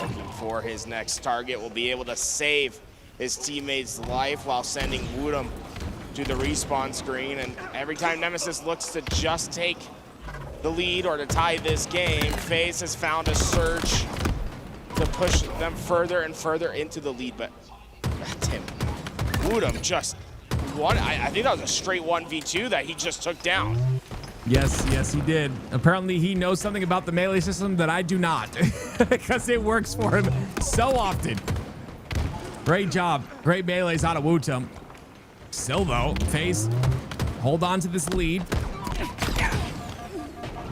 Speaker 8: Looking for his next target, will be able to save his teammate's life while sending Wootem to the respawn screen. And every time Nemesis looks to just take the lead or to tie this game, FaZe has found a surge to push them further and further into the lead. But that's him. Wootem just won. I think that was a straight 1v2 that he just took down.
Speaker 7: Yes, he did. Apparently, he knows something about the melee system that I do not, because it works for him so often. Great job. Great melees out of Wootem. Still, though, FaZe hold on to this lead.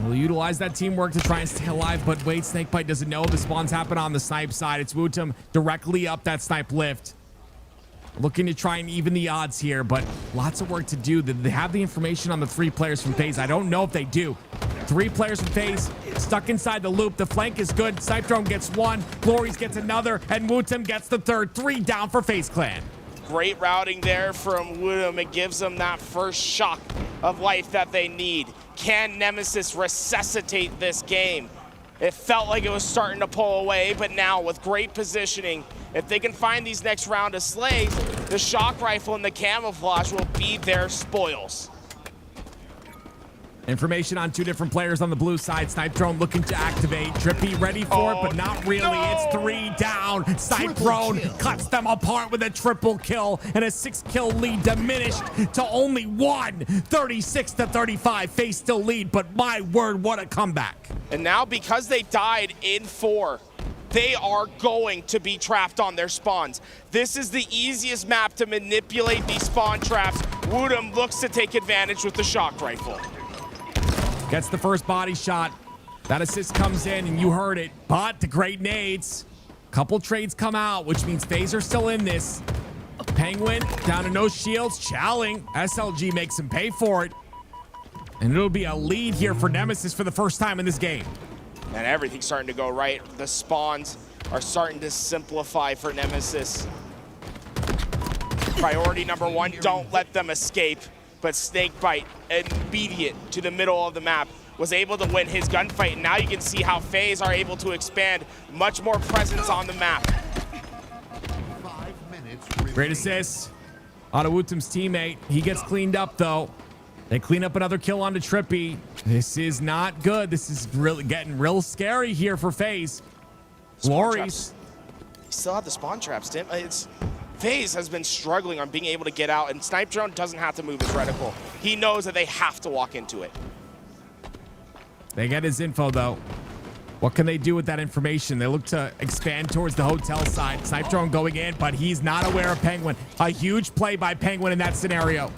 Speaker 7: We'll utilize that teamwork to try and stay alive, but wait, Snakebite doesn't know the spawns happen on the Snipe side. It's Wootem directly up that Snipe lift. looking to try and even the odds here, but lots of work to do. They have the information on the 3 players from FaZe. I don't know if they do. 3 players from FaZe stuck inside the loop. The flank is good. Snipe Drone gets 1. Glories gets another. And Wootem gets the 3rd. 3 down for FaZe Clan.
Speaker 8: Great routing there from Wootem. It gives them that first shock of life that they need. Can Nemesis resuscitate this game? It felt like it was starting to pull away, but now with great positioning, if they can find these next round of slays, the shock rifle and the camouflage will be their spoils.
Speaker 7: Information on 2 different players on the blue side. Snipe Drone looking to activate. Trippy ready for it, but not really. No! It's 3 down. Snipe Drone cuts them apart with a triple kill and a 6-kill lead diminished to only 1. 36-35. FaZe still lead, but my word, what a comeback.
Speaker 8: And now because they died in 4, they are going to be trapped on their spawns. This is the easiest map to manipulate these spawn traps. Wootem looks to take advantage with the shock rifle.
Speaker 7: Gets the first body shot. That assist comes in, and you heard it. But the great nades. Couple trades come out, which means FaZe are still in this. Penguin down to no shields. Chowling. SLG makes him pay for it. And it'll be a lead here for Nemesis for the first time in this game.
Speaker 8: And everything's starting to go right. The spawns are starting to simplify for Nemesis. Priority number 1, don't let them escape. But Snakebite, immediate to the middle of the map, was able to win his gunfight. And now you can see how FaZe are able to expand much more presence on the map.
Speaker 5: 5 minutes.
Speaker 7: Great assist on Wootem's teammate. He gets cleaned up, though. They clean up another kill onto Trippy. This is not good. This is really getting real scary here for FaZe. Glories.
Speaker 8: You still have the spawn traps, Tim. FaZe has been struggling on being able to get out, and Snipe Drone doesn't have to move his reticle. He knows that they have to walk into it.
Speaker 7: They get his info, though. What can they do with that information? They look to expand towards the hotel side. Snipe Drone going in, but he's not aware of Penguin. A huge play by Penguin in that scenario.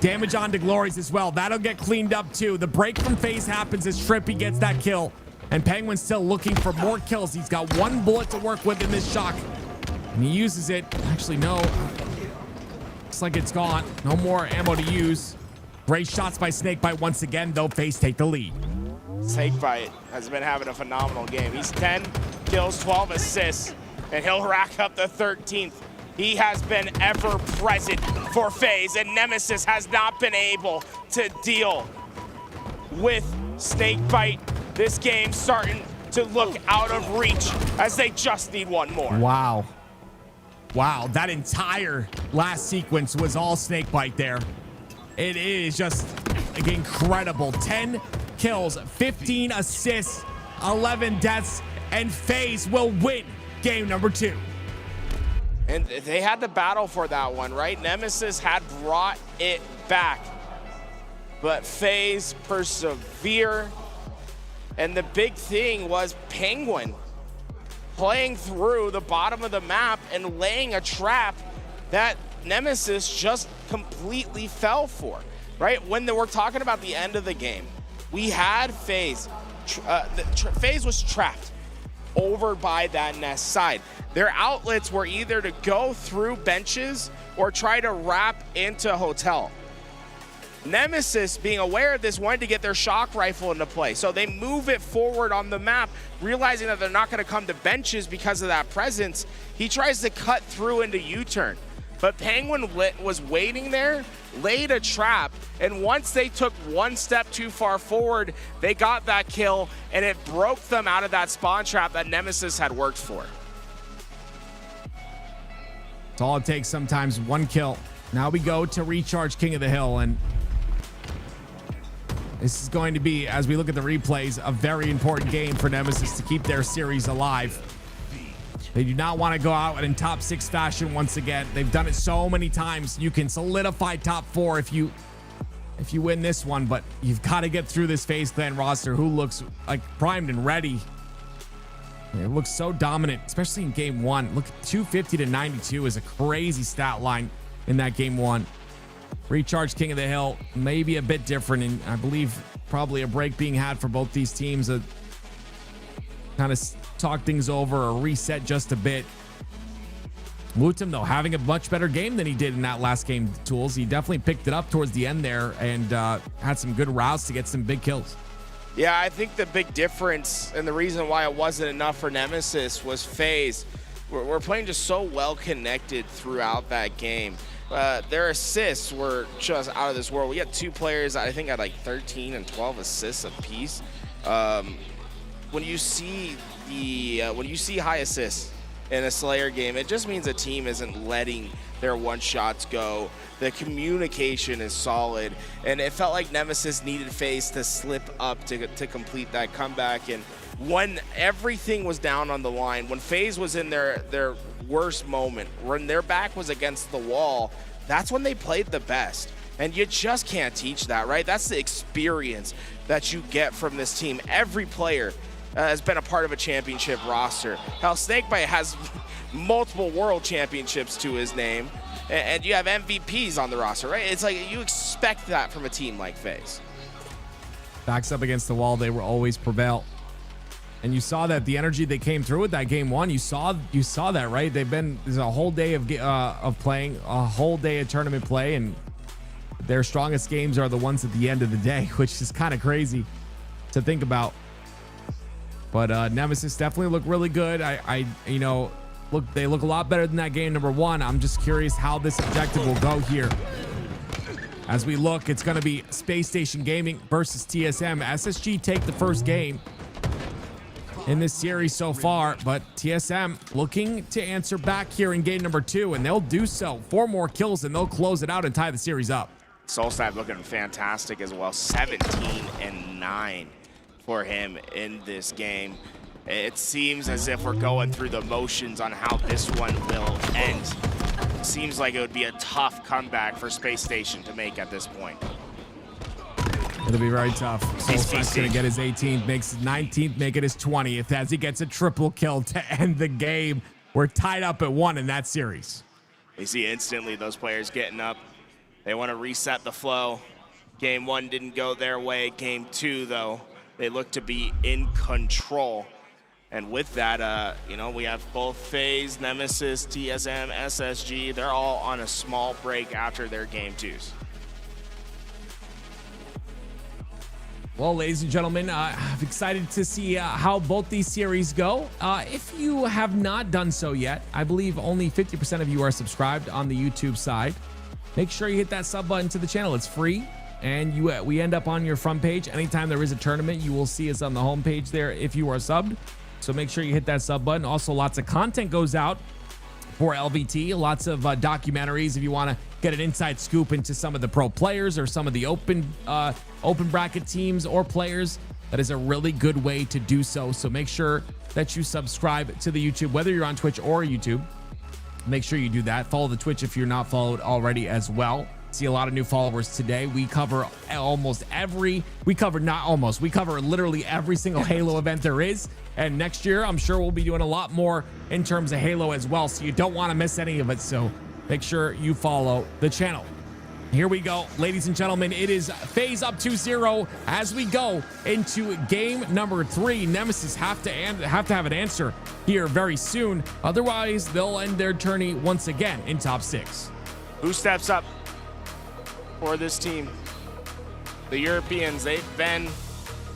Speaker 7: Damage onto Glories as well. That'll get cleaned up, too. The break from FaZe happens as Trippy gets that kill, and Penguin's still looking for more kills. He's got 1 bullet to work with in this shock. And he uses it. Actually, no. Looks like it's gone. No more ammo to use. Great shots by Snakebite once again, though. FaZe take the lead.
Speaker 8: Snakebite has been having a phenomenal game. He's 10 kills, 12 assists, and he'll rack up the 13th. He has been ever present for FaZe, and Nemesis has not been able to deal with Snakebite. This game's starting to look out of reach as they just need 1 more.
Speaker 7: Wow. Wow, that entire last sequence was all Snakebite there. It is just incredible. 10 kills, 15 assists, 11 deaths, and FaZe will win game number 2.
Speaker 8: And they had to battle for that one, right? Nemesis had brought it back, but FaZe persevere. And the big thing was Penguin playing through the bottom of the map and laying a trap that Nemesis just completely fell for, right? When we're talking about the end of the game, we had FaZe. FaZe was trapped over by that Nest side. Their outlets were either to go through benches or try to wrap into hotel. Nemesis, being aware of this, wanted to get their shock rifle into play. So they move it forward on the map, realizing that they're not going to come to benches because of that presence. He tries to cut through into U-turn. But Penguin was waiting there, laid a trap, and once they took 1 step too far forward, they got that kill, and it broke them out of that spawn trap that Nemesis had worked for.
Speaker 7: It's all it takes sometimes, 1 kill. Now we go to Recharge King of the Hill, and this is going to be, as we look at the replays, a very important game for Nemesis to keep their series alive. They do not want to go out in top 6 fashion once again. They've done it so many times. You can solidify top 4 if you win this one, but you've got to get through this FaZe Clan roster who looks like primed and ready. It looks so dominant, especially in game 1. Look, 250 to 92 is a crazy stat line in that game 1. Recharge King of the Hill, maybe a bit different, and I believe probably a break being had for both these teams. Kind of talk things over or reset just a bit. Mutim, though, having a much better game than he did in that last game, Tools. He definitely picked it up towards the end there and had some good routes to get some big kills.
Speaker 8: Yeah, I think the big difference and the reason why it wasn't enough for Nemesis was FaZe. We're playing just so well connected throughout that game. Their assists were just out of this world. We had 2 players that I think had like 13 and 12 assists apiece. When you see high assists in a Slayer game, it just means a team isn't letting their one-shots go. The communication is solid, and it felt like Nemesis needed FaZe to slip up to complete that comeback. And when everything was down on the line, when FaZe was in their worst moment, when their back was against the wall, that's when they played the best. And you just can't teach that, right? That's the experience that you get from this team. Every player has been a part of a championship roster. Hell, Snakebite has multiple world championships to his name, and you have MVPs on the roster, right? It's like you expect that from a team like FaZe.
Speaker 7: Backs up against the wall, they will always prevail. And you saw that the energy they came through with that game 1. You saw that, right? There's a whole day of playing, a whole day of tournament play, and their strongest games are the ones at the end of the day, which is kind of crazy to think about. But Nemesis definitely look really good. They look a lot better than that game number 1. I'm just curious how this objective will go here. As we look, it's going to be Space Station Gaming versus TSM. SSG take the first game in this series so far, but TSM looking to answer back here in game number 2, and they'll do so. 4 more kills, and they'll close it out and tie the series up.
Speaker 8: Solstab looking fantastic as well. 17-9 for him in this game. It seems as if we're going through the motions on how this one will end. Seems like it would be a tough comeback for Space Station to make at this point.
Speaker 7: It'll be very tough. Solstab's going to get his 18th, makes his 19th, make it his 20th as he gets a triple kill to end the game. We're tied up at 1 in that series.
Speaker 8: You see instantly those players getting up. They want to reset the flow. Game 1 didn't go their way. Game 2, though, they look to be in control. And with that, we have both FaZe, Nemesis, TSM, SSG. They're all on a small break after their game 2s.
Speaker 7: Well, ladies and gentlemen, I'm excited to see how both these series go. If you have not done so yet, I believe only 50% of you are subscribed on the YouTube side. Make sure you hit that sub button to the channel. It's free, and we end up on your front page. Anytime there is a tournament, you will see us on the home page there if you are subbed. So make sure you hit that sub button. Also, lots of content goes out for LVT. Lots of documentaries if you want to get an inside scoop into some of the pro players or some of the open bracket teams or players. That is a really good way to do so. So make sure that you subscribe to the YouTube, whether you're on Twitch or YouTube. Make sure you do that. Follow the Twitch if you're not followed already as well. See a lot of new followers today. We cover literally every single Halo event there is. And next year, I'm sure we'll be doing a lot more in terms of Halo as well. So you don't want to miss any of it. So make sure you follow the channel. Here we go, ladies and gentlemen. It is FaZe up 2-0 as we go into game number 3. Nemesis have to have an answer here very soon. Otherwise, they'll end their tourney once again in top 6.
Speaker 8: Who steps up for this team? The Europeans, they've been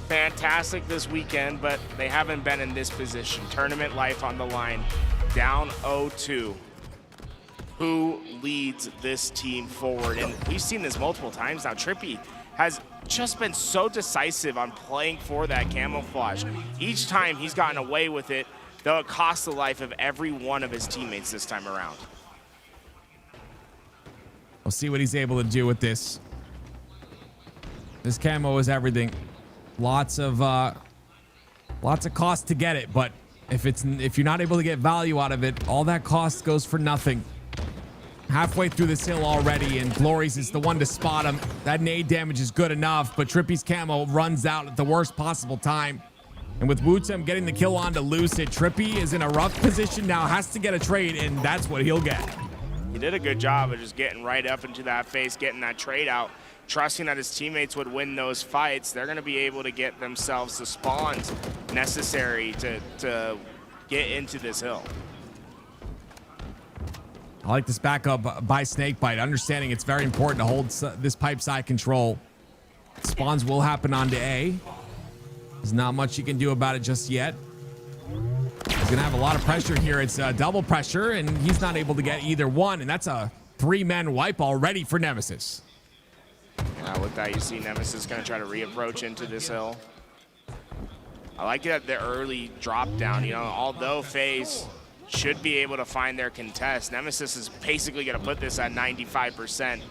Speaker 8: fantastic this weekend, but they haven't been in this position. Tournament life on the line, down 0-2. Who leads this team forward? And we've seen this multiple times now. Trippy has just been so decisive on playing for that camouflage. Each time he's gotten away with it, though it costs the life of every one of his teammates this time around.
Speaker 7: We'll see what he's able to do with this. This camo is everything. Lots of cost to get it, but if you're not able to get value out of it, all that cost goes for nothing. Halfway through this hill already, and Glories is the one to spot him. That nade damage is good enough, but Trippy's camo runs out at the worst possible time. And with Wutem getting the kill on to Lucid, Trippy is in a rough position now, has to get a trade, and that's what he'll get.
Speaker 8: He did a good job of just getting right up into that face, getting that trade out, trusting that his teammates would win those fights. They're going to be able to get themselves the spawns necessary to get into this hill.
Speaker 7: I like this backup by Snakebite, understanding it's very important to hold this pipe side control. Spawns will happen onto A. There's not much you can do about it just yet. He's gonna have a lot of pressure here. It's double pressure, and he's not able to get either one, and that's a 3-man wipe already for Nemesis.
Speaker 8: Yeah, with that, you see Nemesis gonna try to reapproach into this hill. I like that the early drop down, you know, although FaZe should be able to find their contest, Nemesis is basically gonna put this at 95%.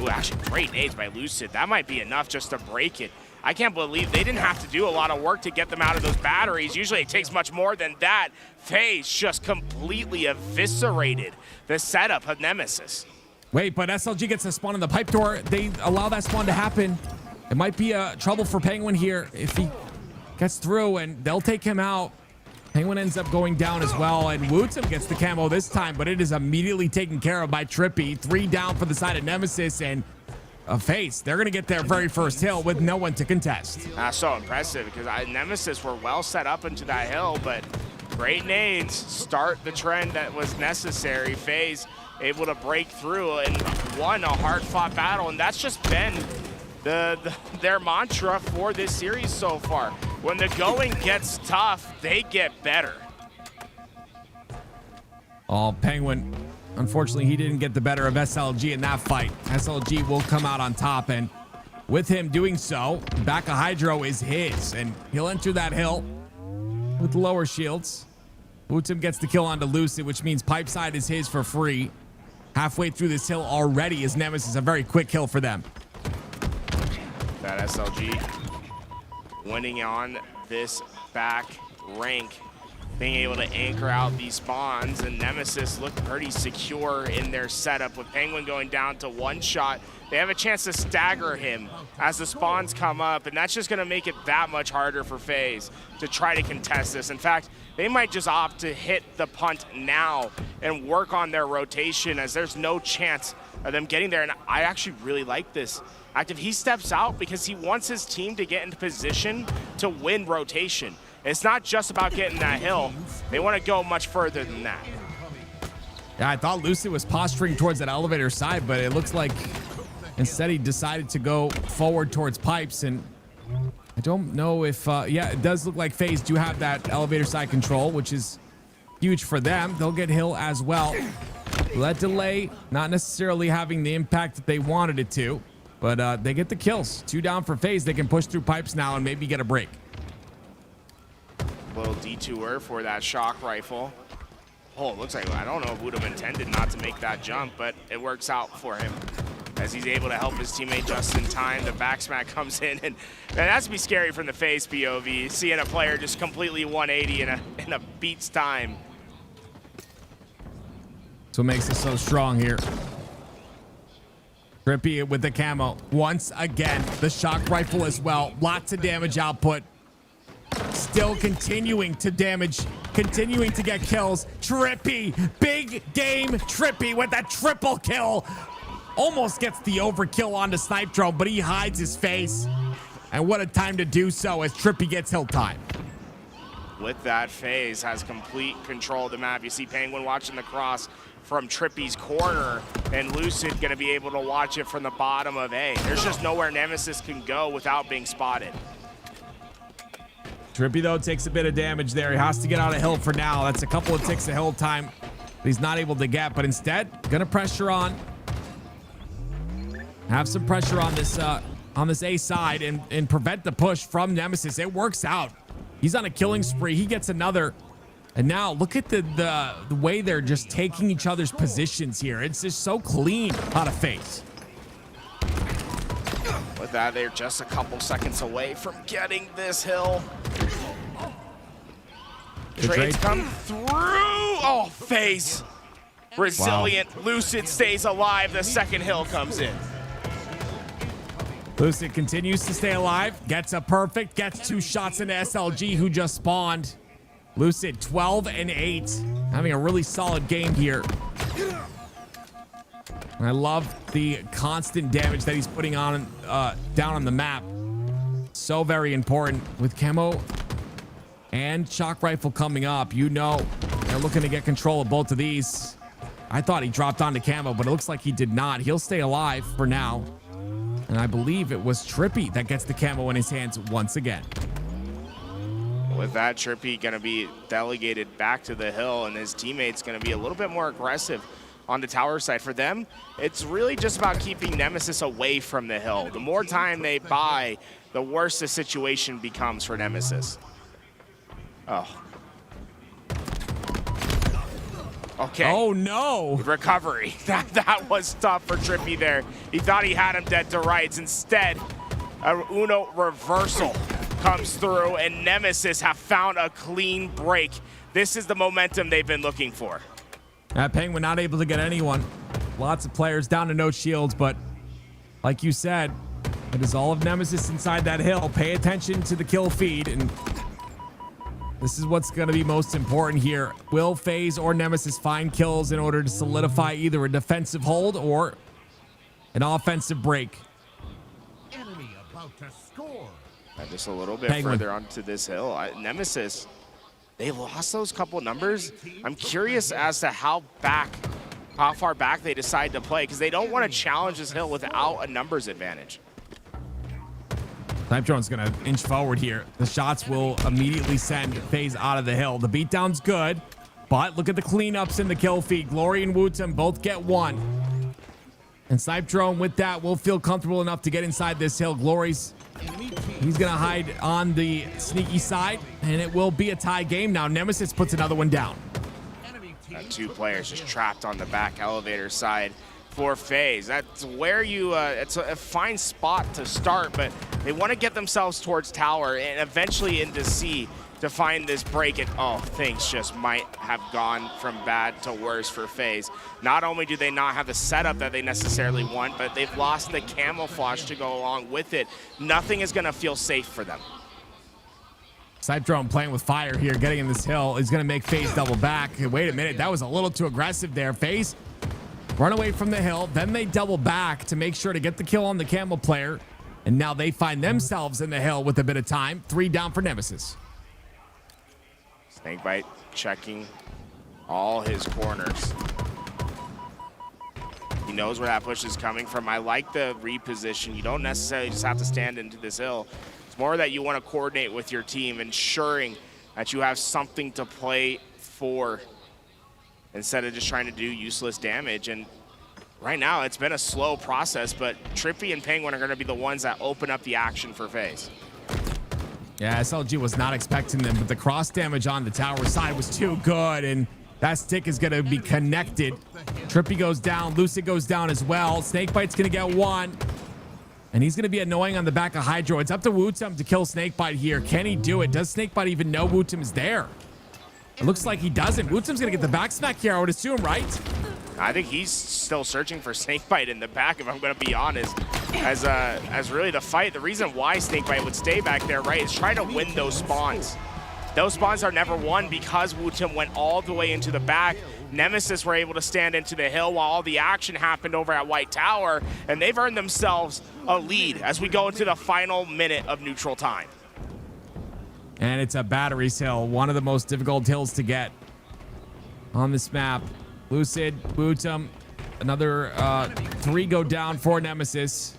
Speaker 8: Ooh, actually great nades by Lucid. That might be enough just to break it. I can't believe they didn't have to do a lot of work to get them out of those batteries. Usually it takes much more than that. FaZe just completely eviscerated the setup of Nemesis.
Speaker 7: Wait, but SLG gets a spawn in the pipe door. They allow that spawn to happen. It might be trouble for Penguin here if he gets through, and they'll take him out. Penguin ends up going down as well, and Wootsum gets the camo this time, but it is immediately taken care of by Trippy. 3 down for the side of Nemesis, and FaZe, they're going to get their very first hill with no one to contest.
Speaker 8: That's so impressive because Nemesis were well set up into that hill, but great nades start the trend that was necessary. FaZe able to break through and won a hard-fought battle, and that's just been their mantra for this series so far. When the going gets tough, they get better.
Speaker 7: Oh, Penguin, unfortunately, he didn't get the better of SLG in that fight. SLG will come out on top, and with him doing so, back of Hydro is his, and he'll enter that hill with lower shields. Wootsum gets the kill onto Lucid, which means pipe side is his for free. Halfway through this hill already is Nemesis, a very quick kill for them.
Speaker 8: That SLG winning on this back rank, being able to anchor out these spawns, and Nemesis look pretty secure in their setup. With Penguin going down to 1 shot, they have a chance to stagger him as the spawns come up, and that's just gonna make it that much harder for FaZe to try to contest this. In fact, they might just opt to hit the punt now and work on their rotation, as there's no chance of them getting there. And I actually really like this. Active, he steps out because he wants his team to get into position to win rotation. It's not just about getting that hill. They want to go much further than that.
Speaker 7: Yeah, I thought Lucid was posturing towards that elevator side, but it looks like instead he decided to go forward towards pipes, and I don't know if, yeah, it does look like FaZe do have that elevator side control, which is huge for them. They'll get hill as well. That delay, not necessarily having the impact that they wanted it to, but they get the kills. 2 down for FaZe. They can push through pipes now and maybe get a break.
Speaker 8: Little detour for that shock rifle. Oh, it looks like, I don't know if Woodham intended not to make that jump, but it works out for him as he's able to help his teammate just in time. The back smack comes in, and that has to be scary from the FaZe POV, seeing a player just completely 180 in a beat's time.
Speaker 7: That's what makes it so strong here. Trippy with the camo once again. The shock rifle as well. Lots of damage output. Still continuing to damage, continuing to get kills. Trippy, big game Trippy with that triple kill. Almost gets the overkill onto Snipe Drone, but he hides his face. And what a time to do so as Trippy gets hill time.
Speaker 8: With that, FaZe has complete control of the map. You see Penguin watching the cross from Trippy's corner, and Lucid gonna be able to watch it from the bottom of A. There's just nowhere Nemesis can go without being spotted.
Speaker 7: Trippy, though, takes a bit of damage there. He has to get out of hill for now. That's a couple of ticks of hill time that he's not able to get, but instead, gonna pressure on. Have some pressure on this A side and prevent the push from Nemesis. It works out. He's on a killing spree. He gets another. And now look at the way they're just taking each other's positions here. It's just so clean out of FaZe.
Speaker 8: With that, they're just a couple seconds away from getting this hill. Trades come through. Oh, FaZe. Resilient. Wow. Lucid stays alive. The second hill comes in.
Speaker 7: Lucid continues to stay alive. Gets a perfect. Gets 2 shots into SLG, who just spawned. Lucid 12 and 8. Having a really solid game here. And I love the constant damage that he's putting on down on the map. So very important with camo and shock rifle coming up. You know they're looking to get control of both of these. I thought he dropped onto camo, but it looks like he did not. He'll stay alive for now. And I believe it was Trippy that gets the camo in his hands once again.
Speaker 8: With that, Trippy going to be delegated back to the hill, and his teammates going to be a little bit more aggressive on the tower side. For them, it's really just about keeping Nemesis away from the hill. The more time they buy, the worse the situation becomes for Nemesis. Oh. Okay.
Speaker 7: Oh, no.
Speaker 8: Recovery. That was tough for Trippy there. He thought he had him dead to rights. Instead, a Uno reversal comes through, and Nemesis have found a clean break. This is the momentum they've been looking for.
Speaker 7: Penguin not able to get anyone. Lots of players down to no shields, but like you said, it is all of Nemesis inside that hill. Pay attention to the kill feed, and this is what's going to be most important here. Will FaZe or Nemesis find kills in order to solidify either a defensive hold or an offensive break?
Speaker 5: Enemy about to score.
Speaker 8: Just a little bit further onto this hill. Nemesis, they lost those couple numbers. I'm curious as to how far back they decide to play, because they don't want to challenge this hill without a numbers advantage.
Speaker 7: Snipe Drone's gonna inch forward here. The shots will immediately send FaZe out of the hill. The beatdown's good, but look at the cleanups in the kill feed. Glory and Wootum both get one. And Snipe Drone with that will feel comfortable enough to get inside this hill. Glory's, he's gonna hide on the sneaky side, and it will be a tie game now. Nemesis puts another one down.
Speaker 8: Two players just trapped on the back elevator side for FaZe. That's where you, it's a fine spot to start, but they want to get themselves towards tower and eventually into C to find this break. And oh, things just might have gone from bad to worse for FaZe. Not only do they not have the setup that they necessarily want, but they've lost the camouflage to go along with it. Nothing is going to feel safe for them.
Speaker 7: Snipe Drone playing with fire here, getting in this hill is going to make FaZe double back. Wait a minute, that was a little too aggressive there. FaZe run away from the hill, then they double back to make sure to get the kill on the camo player. And now they find themselves in the hill with a bit of time. 3 down for Nemesis.
Speaker 8: Snakebite checking all his corners. He knows where that push is coming from. I like the reposition. You don't necessarily just have to stand into this hill. It's more that you want to coordinate with your team, ensuring that you have something to play for instead of just trying to do useless damage. And right now, it's been a slow process, but Trippy and Penguin are going to be the ones that open up the action for FaZe.
Speaker 7: Yeah, SLG was not expecting them, but the cross damage on the tower side was too good, and that stick is going to be connected. Trippy goes down, Lucid goes down as well. Snakebite's going to get one, and he's going to be annoying on the back of Hydro. It's up to Wootum to kill Snakebite here. Can he do it? Does Snakebite even know Wootum is there? It looks like he doesn't. Wootum's going to get the back smack here, I would assume, right?
Speaker 8: I think he's still searching for Snakebite in the back, if I'm going to be honest, as really the fight. The reason why Snakebite would stay back there, right, is try to win those spawns. Those spawns are never won because Wootum went all the way into the back. Nemesis were able to stand into the hill while all the action happened over at White Tower, and they've earned themselves a lead as we go into the final minute of neutral time.
Speaker 7: And it's a Batteries hill, one of the most difficult hills to get on this map. Lucid, Wootum, another 3 go down for Nemesis.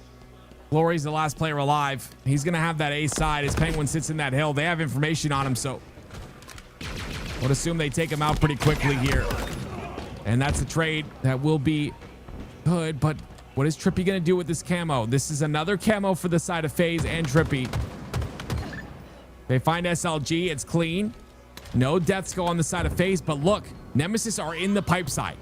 Speaker 7: Glory's the last player alive. He's going to have that A side as Penguin sits in that hill. They have information on him, so would assume they take him out pretty quickly here. And that's a trade that will be good, but what is Trippy going to do with this camo? This is another camo for the side of FaZe and Trippy. They find SLG. It's clean. No deaths go on the side of FaZe, but look, Nemesis are in the pipe side.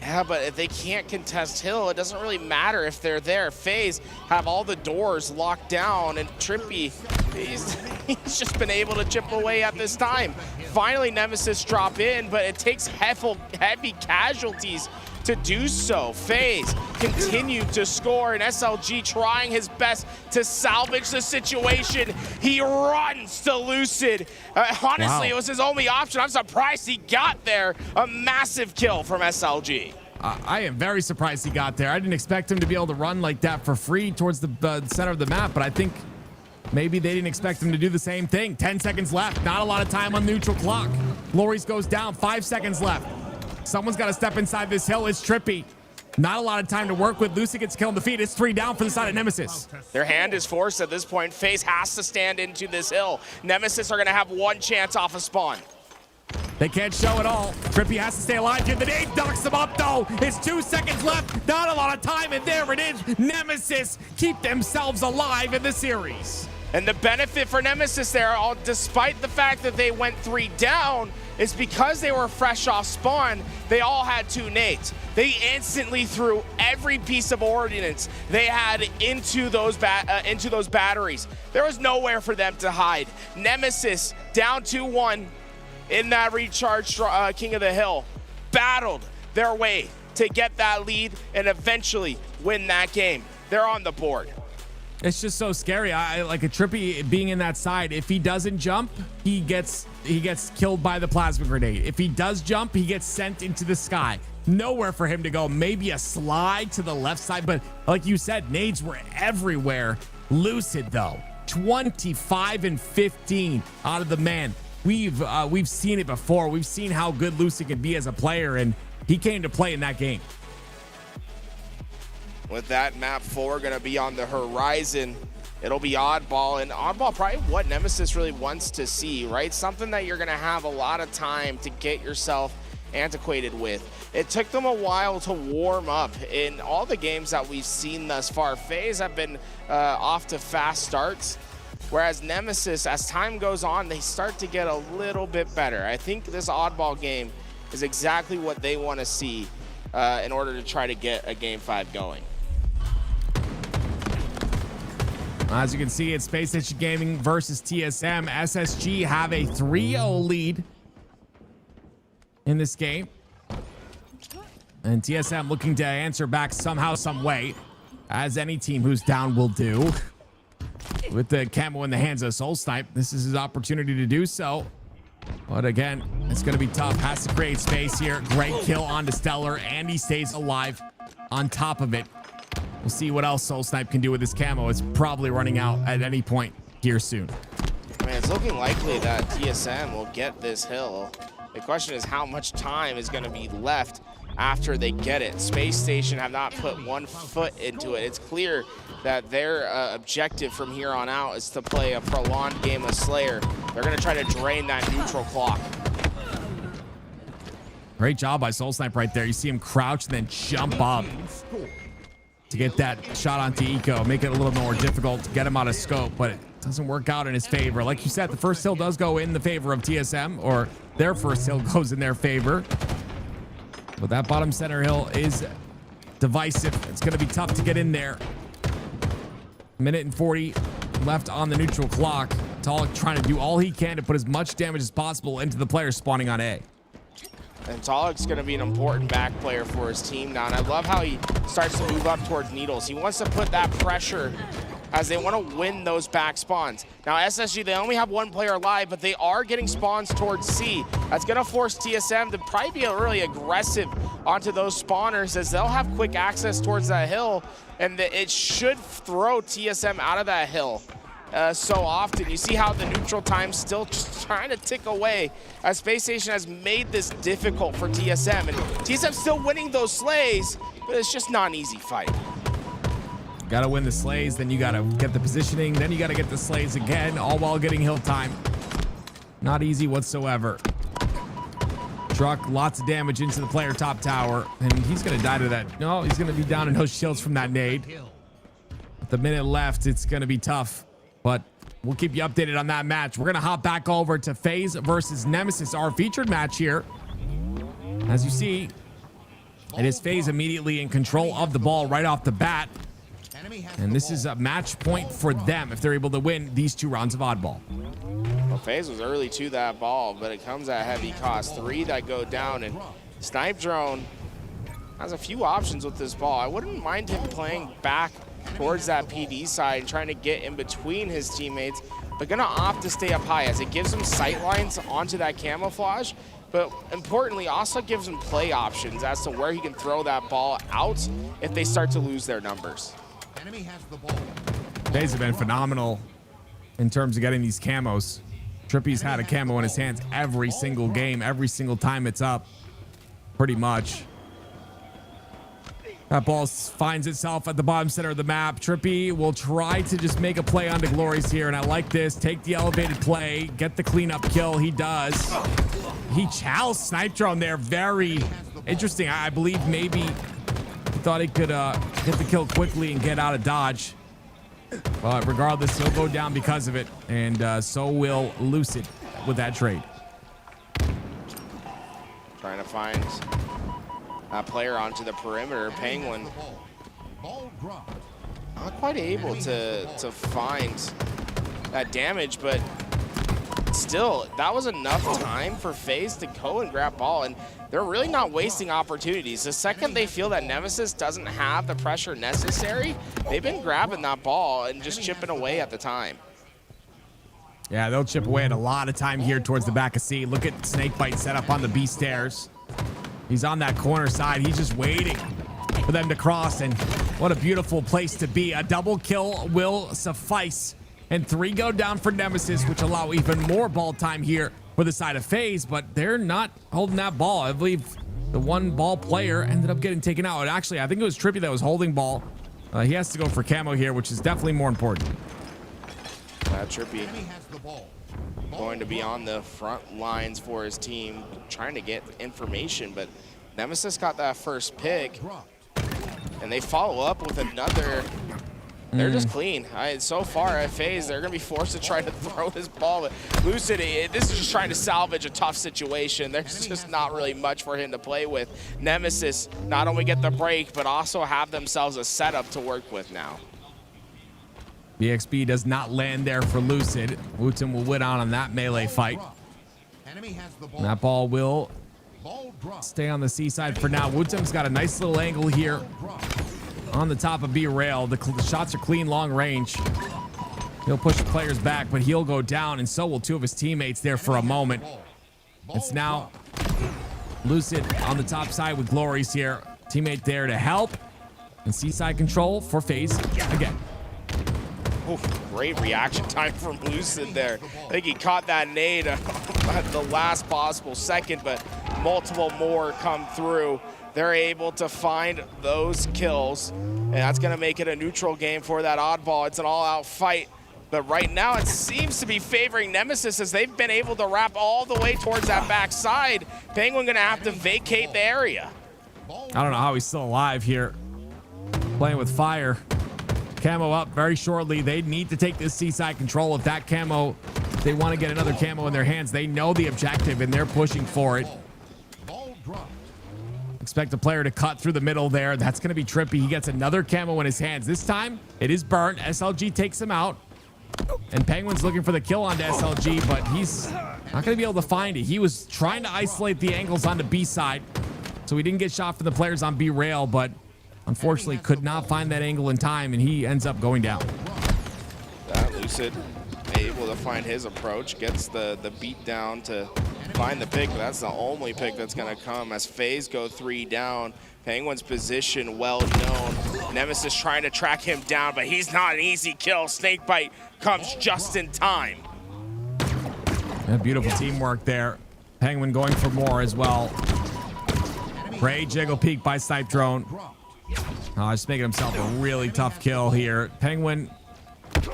Speaker 8: Yeah, but if they can't contest hill, it doesn't really matter if they're there. FaZe have all the doors locked down, and Trippy, he's just been able to chip away at this time. Finally, Nemesis drop in, but it takes heavy casualties to do so. FaZe continue to score, and SLG trying his best to salvage the situation. He runs to Lucid. Honestly,
Speaker 7: Wow.
Speaker 8: It was his only option. I'm surprised he got there. A massive kill from SLG.
Speaker 7: I am very surprised he got there. I didn't expect him to be able to run like that for free towards the center of the map, but I think maybe they didn't expect him to do the same thing. 10 seconds left. Not a lot of time on neutral clock. Glories goes down. 5 seconds left. Someone's got to step inside this hill. It's Trippy. Not a lot of time to work with. Lucy gets killed on the feet. It's 3 down for the side of Nemesis.
Speaker 8: Their hand is forced at this point. FaZe has to stand into this hill. Nemesis are going to have one chance off a spawn.
Speaker 7: They can't show it all. Trippy has to stay alive here. The nade knocks him up, though. It's 2 seconds left. Not a lot of time, and there it is. Nemesis keep themselves alive in the series.
Speaker 8: And the benefit for Nemesis there, despite the fact that they went 3 down, is because they were fresh off spawn, they all had 2 nades. They instantly threw every piece of ordnance they had into those batteries. There was nowhere for them to hide. Nemesis down 2-1 in that recharge King of the Hill, battled their way to get that lead and eventually win that game. They're on the board.
Speaker 7: It's just so scary. I like a Trippy being in that side. If he doesn't jump, he gets killed by the plasma grenade. If he does jump, he gets sent into the sky. Nowhere for him to go. Maybe a slide to the left side, but like you said, nades were everywhere. Lucid though, 25 and 15 out of the man. We've seen it before. We've seen how good Lucid can be as a player, and he came to play in that game.
Speaker 8: With that map 4 going to be on the horizon, it'll be Oddball, and Oddball probably what Nemesis really wants to see, right? Something that you're going to have a lot of time to get yourself antiquated with. It took them a while to warm up. In all the games that we've seen thus far, FaZe have been off to fast starts, whereas Nemesis, as time goes on, they start to get a little bit better. I think this Oddball game is exactly what they want to see in order to try to get a Game 5 going.
Speaker 7: As you can see, it's Space Station Gaming versus TSM. SSG have a 3-0 lead in this game. And TSM looking to answer back somehow, some way, as any team who's down will do. With the camo in the hands of Soul Snipe, this is his opportunity to do so. But again, it's going to be tough. Has to create space here. Great kill onto Stellar, and he stays alive on top of it. We'll see what else Soul Snipe can do with his camo. It's probably running out at any point here soon.
Speaker 8: I mean, it's looking likely that TSM will get this hill. The question is how much time is going to be left after they get it. Space Station have not put one foot into it. It's clear that their objective from here on out is to play a prolonged game of Slayer. They're going to try to drain that neutral clock.
Speaker 7: Great job by Soul Snipe right there. You see him crouch and then jump up to get that shot onto Eco, make it a little more difficult to get him out of scope, but it doesn't work out in his favor. Like you said, the first hill does go in the favor of TSM, or their first hill goes in their favor. But that bottom center hill is divisive. It's going to be tough to get in there. Minute and 40 left on the neutral clock. Talik trying to do all he can to put as much damage as possible into the players spawning on A.
Speaker 8: And Talik's going to be an important back player for his team now. And I love how he starts to move up towards Needles. He wants to put that pressure as they want to win those back spawns. Now, SSG, they only have one player alive, but they are getting spawns towards C. That's going to force TSM to probably be really aggressive onto those spawners, as they'll have quick access towards that hill, and it should throw TSM out of that hill. So often. You see how the neutral time's still trying to tick away as Space Station has made this difficult for TSM. And TSM's still winning those slays, but it's just not an easy fight.
Speaker 7: Got to win the slays, then you got to get the positioning, then you got to get the slays again, all while getting hill time. Not easy whatsoever. Truck, lots of damage into the player top tower, and he's going to die to that. No, he's going to be down in those shields from that nade. With the minute left, it's going to be tough. But we'll keep you updated on that match. We're going to hop back over to FaZe versus Nemesis, our featured match here. As you see, it is FaZe immediately in control of the ball right off the bat. And this is a match point for them if they're able to win these 2 rounds of oddball.
Speaker 8: Well, FaZe was early to that ball, but it comes at heavy cost. 3 that go down, and Snipe Drone has a few options with this ball. I wouldn't mind him playing back towards that PD side and trying to get in between his teammates, but gonna opt to stay up high as it gives him sight lines onto that camouflage, but importantly also gives him play options as to where he can throw that ball out if they start to lose their numbers.
Speaker 5: Enemy has the ball.
Speaker 7: FaZe have been phenomenal in terms of getting these camos. Trippy's had a camo in his hands every single game, every single time it's up. pretty much. That ball finds itself at the bottom center of the map. Trippy will try to just make a play onto Glories here, and I like this. Take the elevated play, get the cleanup kill. He does. He chows Snipe Drone there. Very interesting. I believe maybe he thought he could get the kill quickly and get out of dodge. But regardless, he'll go down because of it, and so will Lucid with that trade.
Speaker 8: Trying to find a player onto the perimeter. Penguin not quite able to find that damage, but still, that was enough time for FaZe to go and grab ball, and they're really not wasting opportunities. The second they feel that Nemesis doesn't have the pressure necessary, they've been grabbing that ball and just chipping away at the time.
Speaker 7: Yeah, they'll chip away at a lot of time here towards the back of C. Look at Snakebite set up on the B stairs. He's on that corner side. He's just waiting for them to cross, and what a beautiful place to be. A double kill will suffice, and 3 go down for Nemesis, which allow even more ball time here for the side of FaZe, but they're not holding that ball. I believe the one ball player ended up getting taken out. Actually, I think it was Trippy that was holding ball. He has to go for camo here, which is definitely more important.
Speaker 8: Trippy going to be on the front lines for his team, trying to get information, but Nemesis got that first pick, and they follow up with another. They're just clean. So far at FaZe, they're going to be forced to try to throw this ball. But Lucid, this is just trying to salvage a tough situation. There's just not really much for him to play with. Nemesis not only get the break, but also have themselves a setup to work with now.
Speaker 7: BXB does not land there for Lucid. Wooten will win out on that melee fight. And that ball will stay on the C side for now. Wooten's got a nice little angle here on the top of B rail. The shots are clean, long range. He'll push the players back, but he'll go down, and so will 2 of his teammates there for a moment. It's now Lucid on the top side with Glories here. Teammate there to help. And C side control for FaZe again.
Speaker 8: Ooh, great reaction time from Lucid there. I think he caught that nade at the last possible second, but multiple more come through. They're able to find those kills, and that's going to make it a neutral game for that oddball. It's an all-out fight, but right now it seems to be favoring Nemesis as they've been able to wrap all the way towards that backside. Penguin going to have to vacate the area.
Speaker 7: I don't know how he's still alive here. Playing with fire. Camo up very shortly. They need to take this C-side control. If that camo, they want to get another camo in their hands. They know the objective, and they're pushing for it. Expect a player to cut through the middle there. That's going to be Trippy. He gets another camo in his hands. This time, it is burnt. SLG takes him out. And Penguin's looking for the kill onto SLG, but he's not going to be able to find it. He was trying to isolate the angles on the B side, so he didn't get shot from the players on B rail, but unfortunately could not find that angle in time, and he ends up going down.
Speaker 8: Lucid able to find his approach, gets the beat down to find the pick, but that's the only pick that's going to come as FaZe go 3 down. Penguin's position well known. Nemesis trying to track him down, but he's not an easy kill. Snakebite comes just in time.
Speaker 7: Yeah, beautiful teamwork there. Penguin going for more as well. Great jiggle peek by Snipe Drone. Just making himself a really tough kill here. Penguin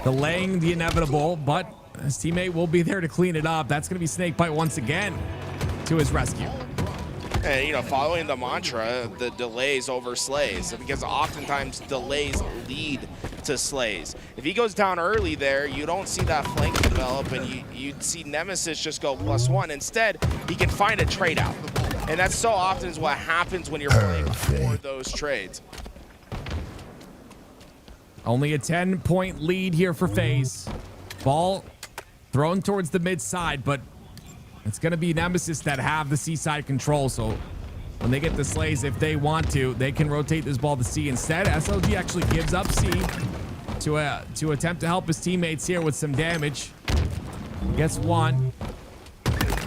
Speaker 7: delaying the inevitable, but his teammate will be there to clean it up. That's going to be Snakebite once again to his rescue.
Speaker 8: And, you know, following the mantra, the delays over slays, because oftentimes delays lead to slays. If he goes down early there, you don't see that flank develop, and you see Nemesis just go +1. Instead, he can find a trade out. And that's so often is what happens when you're playing for those trades.
Speaker 7: Only a 10-point lead here for FaZe. Ball thrown towards the mid side, but it's going to be Nemesis that have the C side control. So when they get the slays, if they want to, they can rotate this ball to C. Instead, SLG actually gives up C to attempt to help his teammates here with some damage. Gets 1.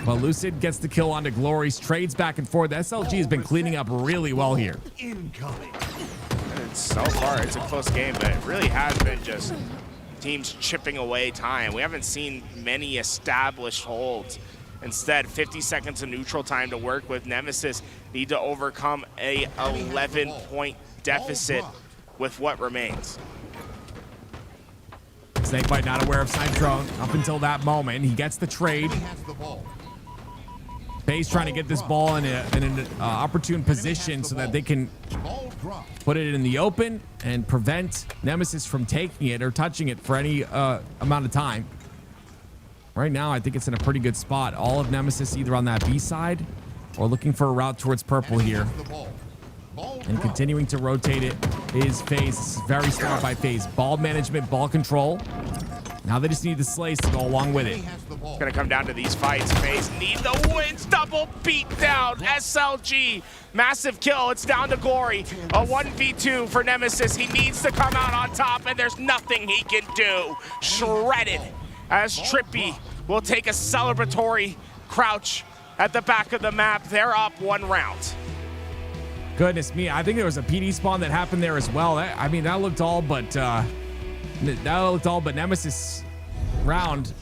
Speaker 7: But Lucid gets the kill onto Glories. Trades back and forth. SLG has been cleaning up really well here.
Speaker 8: Incoming. So far, it's a close game, but it really has been just teams chipping away time. We haven't seen many established holds. Instead, 50 seconds of neutral time to work with. Nemesis need to overcome a 11-point deficit with what remains.
Speaker 7: Snakebite not aware of snipe drone up until that moment. He gets the trade. FaZe trying to get this ball in an opportune position so that they can put it in the open and prevent Nemesis from taking it or touching it for any amount of time. Right now, I think it's in a pretty good spot. All of Nemesis either on that B side or looking for a route towards purple here. And continuing to rotate it is FaZe. This is very smart by FaZe. Ball management, ball control. Now they just need the slays to go along with it.
Speaker 8: It's gonna come down to these fights. FaZe need the wins. Double beat down. SLG. Massive kill. It's down to Glory. A 1v2 for Nemesis. He needs to come out on top, and there's nothing he can do. Shredded as Trippy will take a celebratory crouch at the back of the map. They're up 1 round.
Speaker 7: Goodness me, I think there was a PD spawn that happened there as well. I mean, that looked all but Nemesis round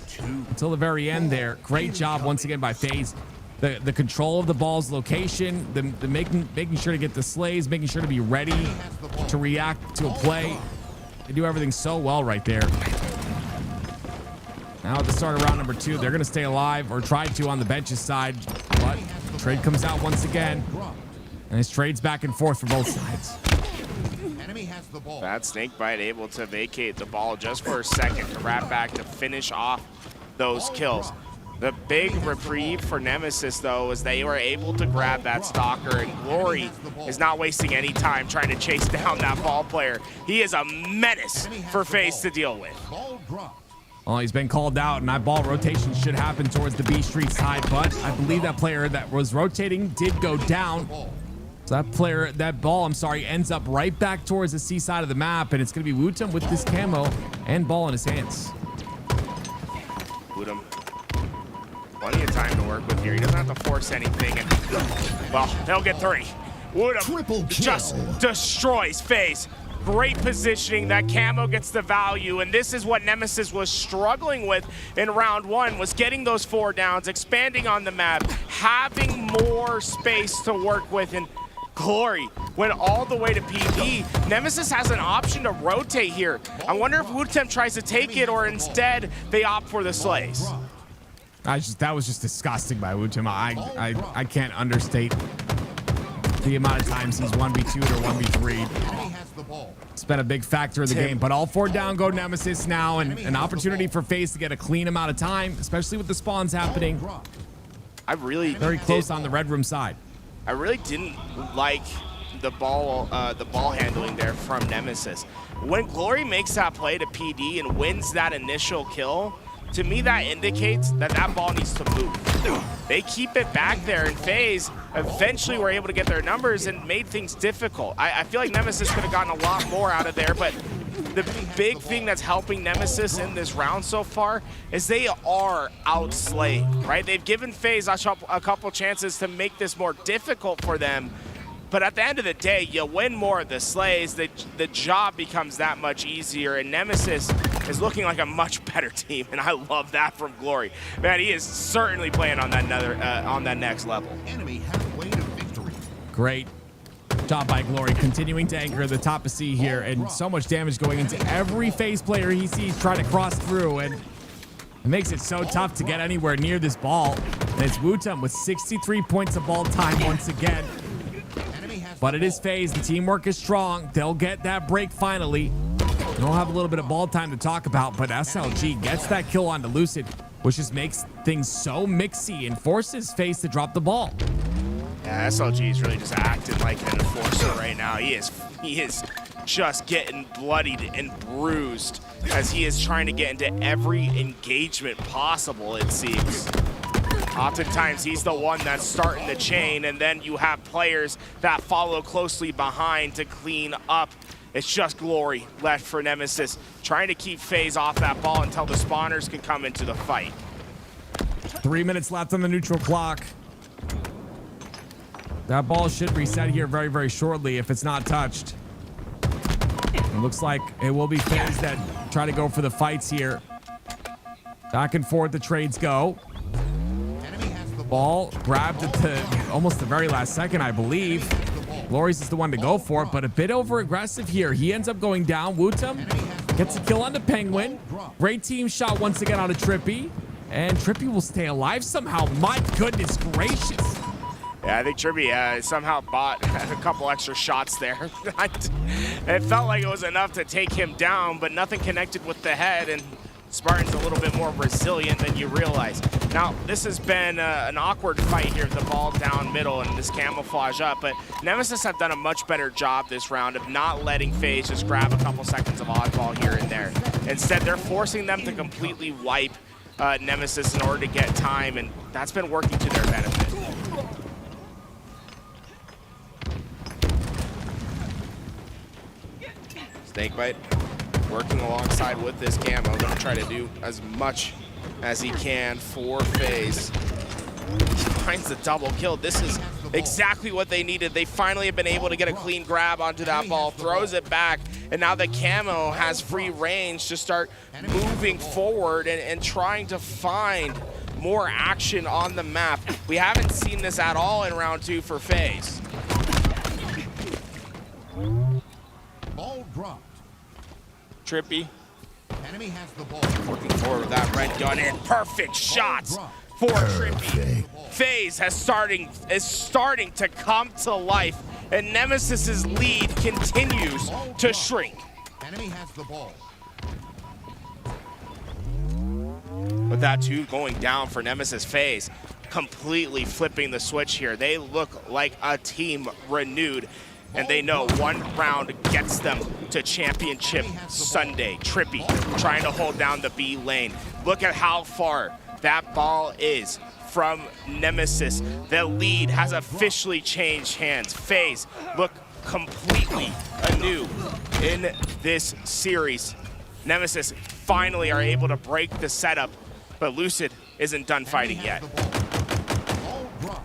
Speaker 7: until the very end there. Great job once again by FaZe. The control of the ball's location, the making sure to get the slays, making sure to be ready to react to a play. They do everything so well right there. Now at the start of round number 2, they're going to stay alive or try to on the bench's side, but trade comes out once again. And his trades back and forth for both sides.
Speaker 8: That Snakebite able to vacate the ball just for a second to wrap back to finish off those kills. The big reprieve for Nemesis, though, is they were able to grab that Stalker, and Glory is not wasting any time trying to chase down that ball player. He is a menace for FaZe to deal with.
Speaker 7: Well, he's been called out, and that ball rotation should happen towards the B Street side, but I believe that player that was rotating did go down. So that ball, ends up right back towards the C side of the map, and it's going to be Wootum with this camo and ball in his hands.
Speaker 8: Wootum, plenty of time to work with here. He doesn't have to force anything, and well, they'll get 3. Wootum just destroys FaZe. Great positioning. That camo gets the value, and this is what Nemesis was struggling with in round 1, was getting those 4 downs, expanding on the map, having more space to work with, and Glory went all the way to PD. Nemesis has an option to rotate here. I wonder if Wootem tries to take it, or instead they opt for the slays.
Speaker 7: That was just disgusting by Wootem. I can't understate the amount of times he's 1v2'd or 1v3'd. It's been a big factor in the game, but all 4 down go Nemesis now, and an opportunity for FaZe to get a clean amount of time, especially with the spawns happening. Very close on the red room side.
Speaker 8: I really didn't like the ball handling there from Nemesis. When Glory makes that play to PD and wins that initial kill, to me that indicates that that ball needs to move. They keep it back there, and FaZe eventually were able to get their numbers and made things difficult. I feel like Nemesis could have gotten a lot more out of there, but the big thing that's helping Nemesis in this round so far is they are outslayed, right? They've given FaZe a couple chances to make this more difficult for them, but at the end of the day, you win more of the slays, the job becomes that much easier, and Nemesis is looking like a much better team, and I love that from Glory. Man, he is certainly playing on that next level.
Speaker 5: Enemy halfway to victory.
Speaker 7: Great job by Glory, continuing to anchor the top of C here, and so much damage going into every FaZe player he sees trying to cross through, and it makes it so tough to get anywhere near this ball. And it's Wootum with 63 points of ball time once again. But it is FaZe. The teamwork is strong. They'll get that break finally. They'll have a little bit of ball time to talk about, but SLG gets that kill onto Lucid, which just makes things so mixy and forces FaZe to drop the ball.
Speaker 8: Yeah, SLG is really just acting like an enforcer right now. He is just getting bloodied and bruised as he is trying to get into every engagement possible, it seems. Oftentimes, he's the one that's starting the chain, and then you have players that follow closely behind to clean up. It's just Glory left for Nemesis, trying to keep FaZe off that ball until the spawners can come into the fight.
Speaker 7: 3 minutes left on the neutral clock. That ball should reset here very, very shortly if it's not touched. It looks like it will be FaZe that try to go for the fights here. Back and forth the trades go. Ball grabbed at almost the very last second, I believe. Glorious is the one to go for it, but a bit over aggressive here. He ends up going down. Wootum gets a kill on the Penguin. Great team shot once again on a Trippy. And Trippy will stay alive somehow. My goodness gracious.
Speaker 8: Yeah, I think Trippy somehow bought a couple extra shots there. It felt like it was enough to take him down, but nothing connected with the head, and Spartan's a little bit more resilient than you realize. Now, this has been an awkward fight here, the ball down middle and this camouflage up, but Nemesis have done a much better job this round of not letting FaZe just grab a couple seconds of oddball here and there. Instead, they're forcing them to completely wipe Nemesis in order to get time, and that's been working to their benefit. Snakebite working alongside with this camo, gonna try to do as much as he can for FaZe. Finds the double kill. This is exactly what they needed. They finally have been able to get a clean grab onto that ball, throws it back, and now the camo has free range to start moving forward and trying to find more action on the map. We haven't seen this at all in round 2 for FaZe.
Speaker 5: Ball dropped.
Speaker 8: Trippy.
Speaker 5: Enemy has the ball.
Speaker 8: Working forward with that red gun and perfect shots for Trippy. FaZe is starting to come to life, and Nemesis's lead continues to shrink.
Speaker 5: Enemy has the ball.
Speaker 8: With that 2 going down for Nemesis, FaZe completely flipping the switch here. They look like a team renewed, and they know one round gets them to championship Sunday. Trippy trying to hold down the B lane. Look at how far that ball is from Nemesis. The lead has officially changed hands. FaZe look completely anew in this series. Nemesis finally are able to break the setup, but Lucid isn't done fighting yet.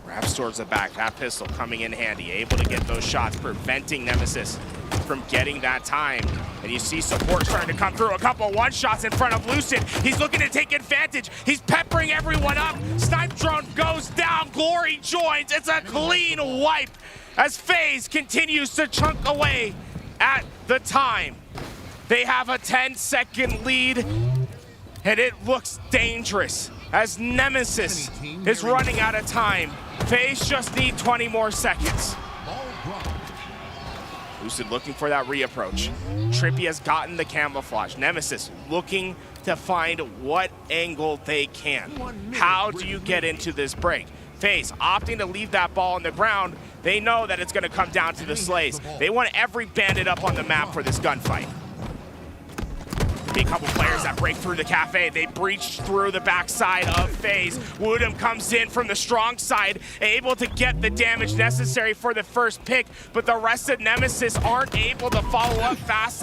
Speaker 8: Grabs towards the back, that pistol coming in handy, able to get those shots, preventing Nemesis from getting that time. And you see support starting to come through, a couple one-shots in front of Lucid. He's looking to take advantage. He's peppering everyone up. Snipe drone goes down, Glory joins. It's a clean wipe as FaZe continues to chunk away at the time. They have a 10-second lead, and it looks dangerous as Nemesis is running out of time. FaZe just need 20 more seconds. Lucid looking for that reapproach. Trippy has gotten the camouflage. Nemesis looking to find what angle they can. How do you get into this break? FaZe opting to leave that ball on the ground. They know that it's going to come down to the slays. They want every bandit up on the map for this gunfight. A couple players that break through the cafe. They breach through the backside of FaZe. Woodham comes in from the strong side, able to get the damage necessary for the first pick, but the rest of Nemesis aren't able to follow up fast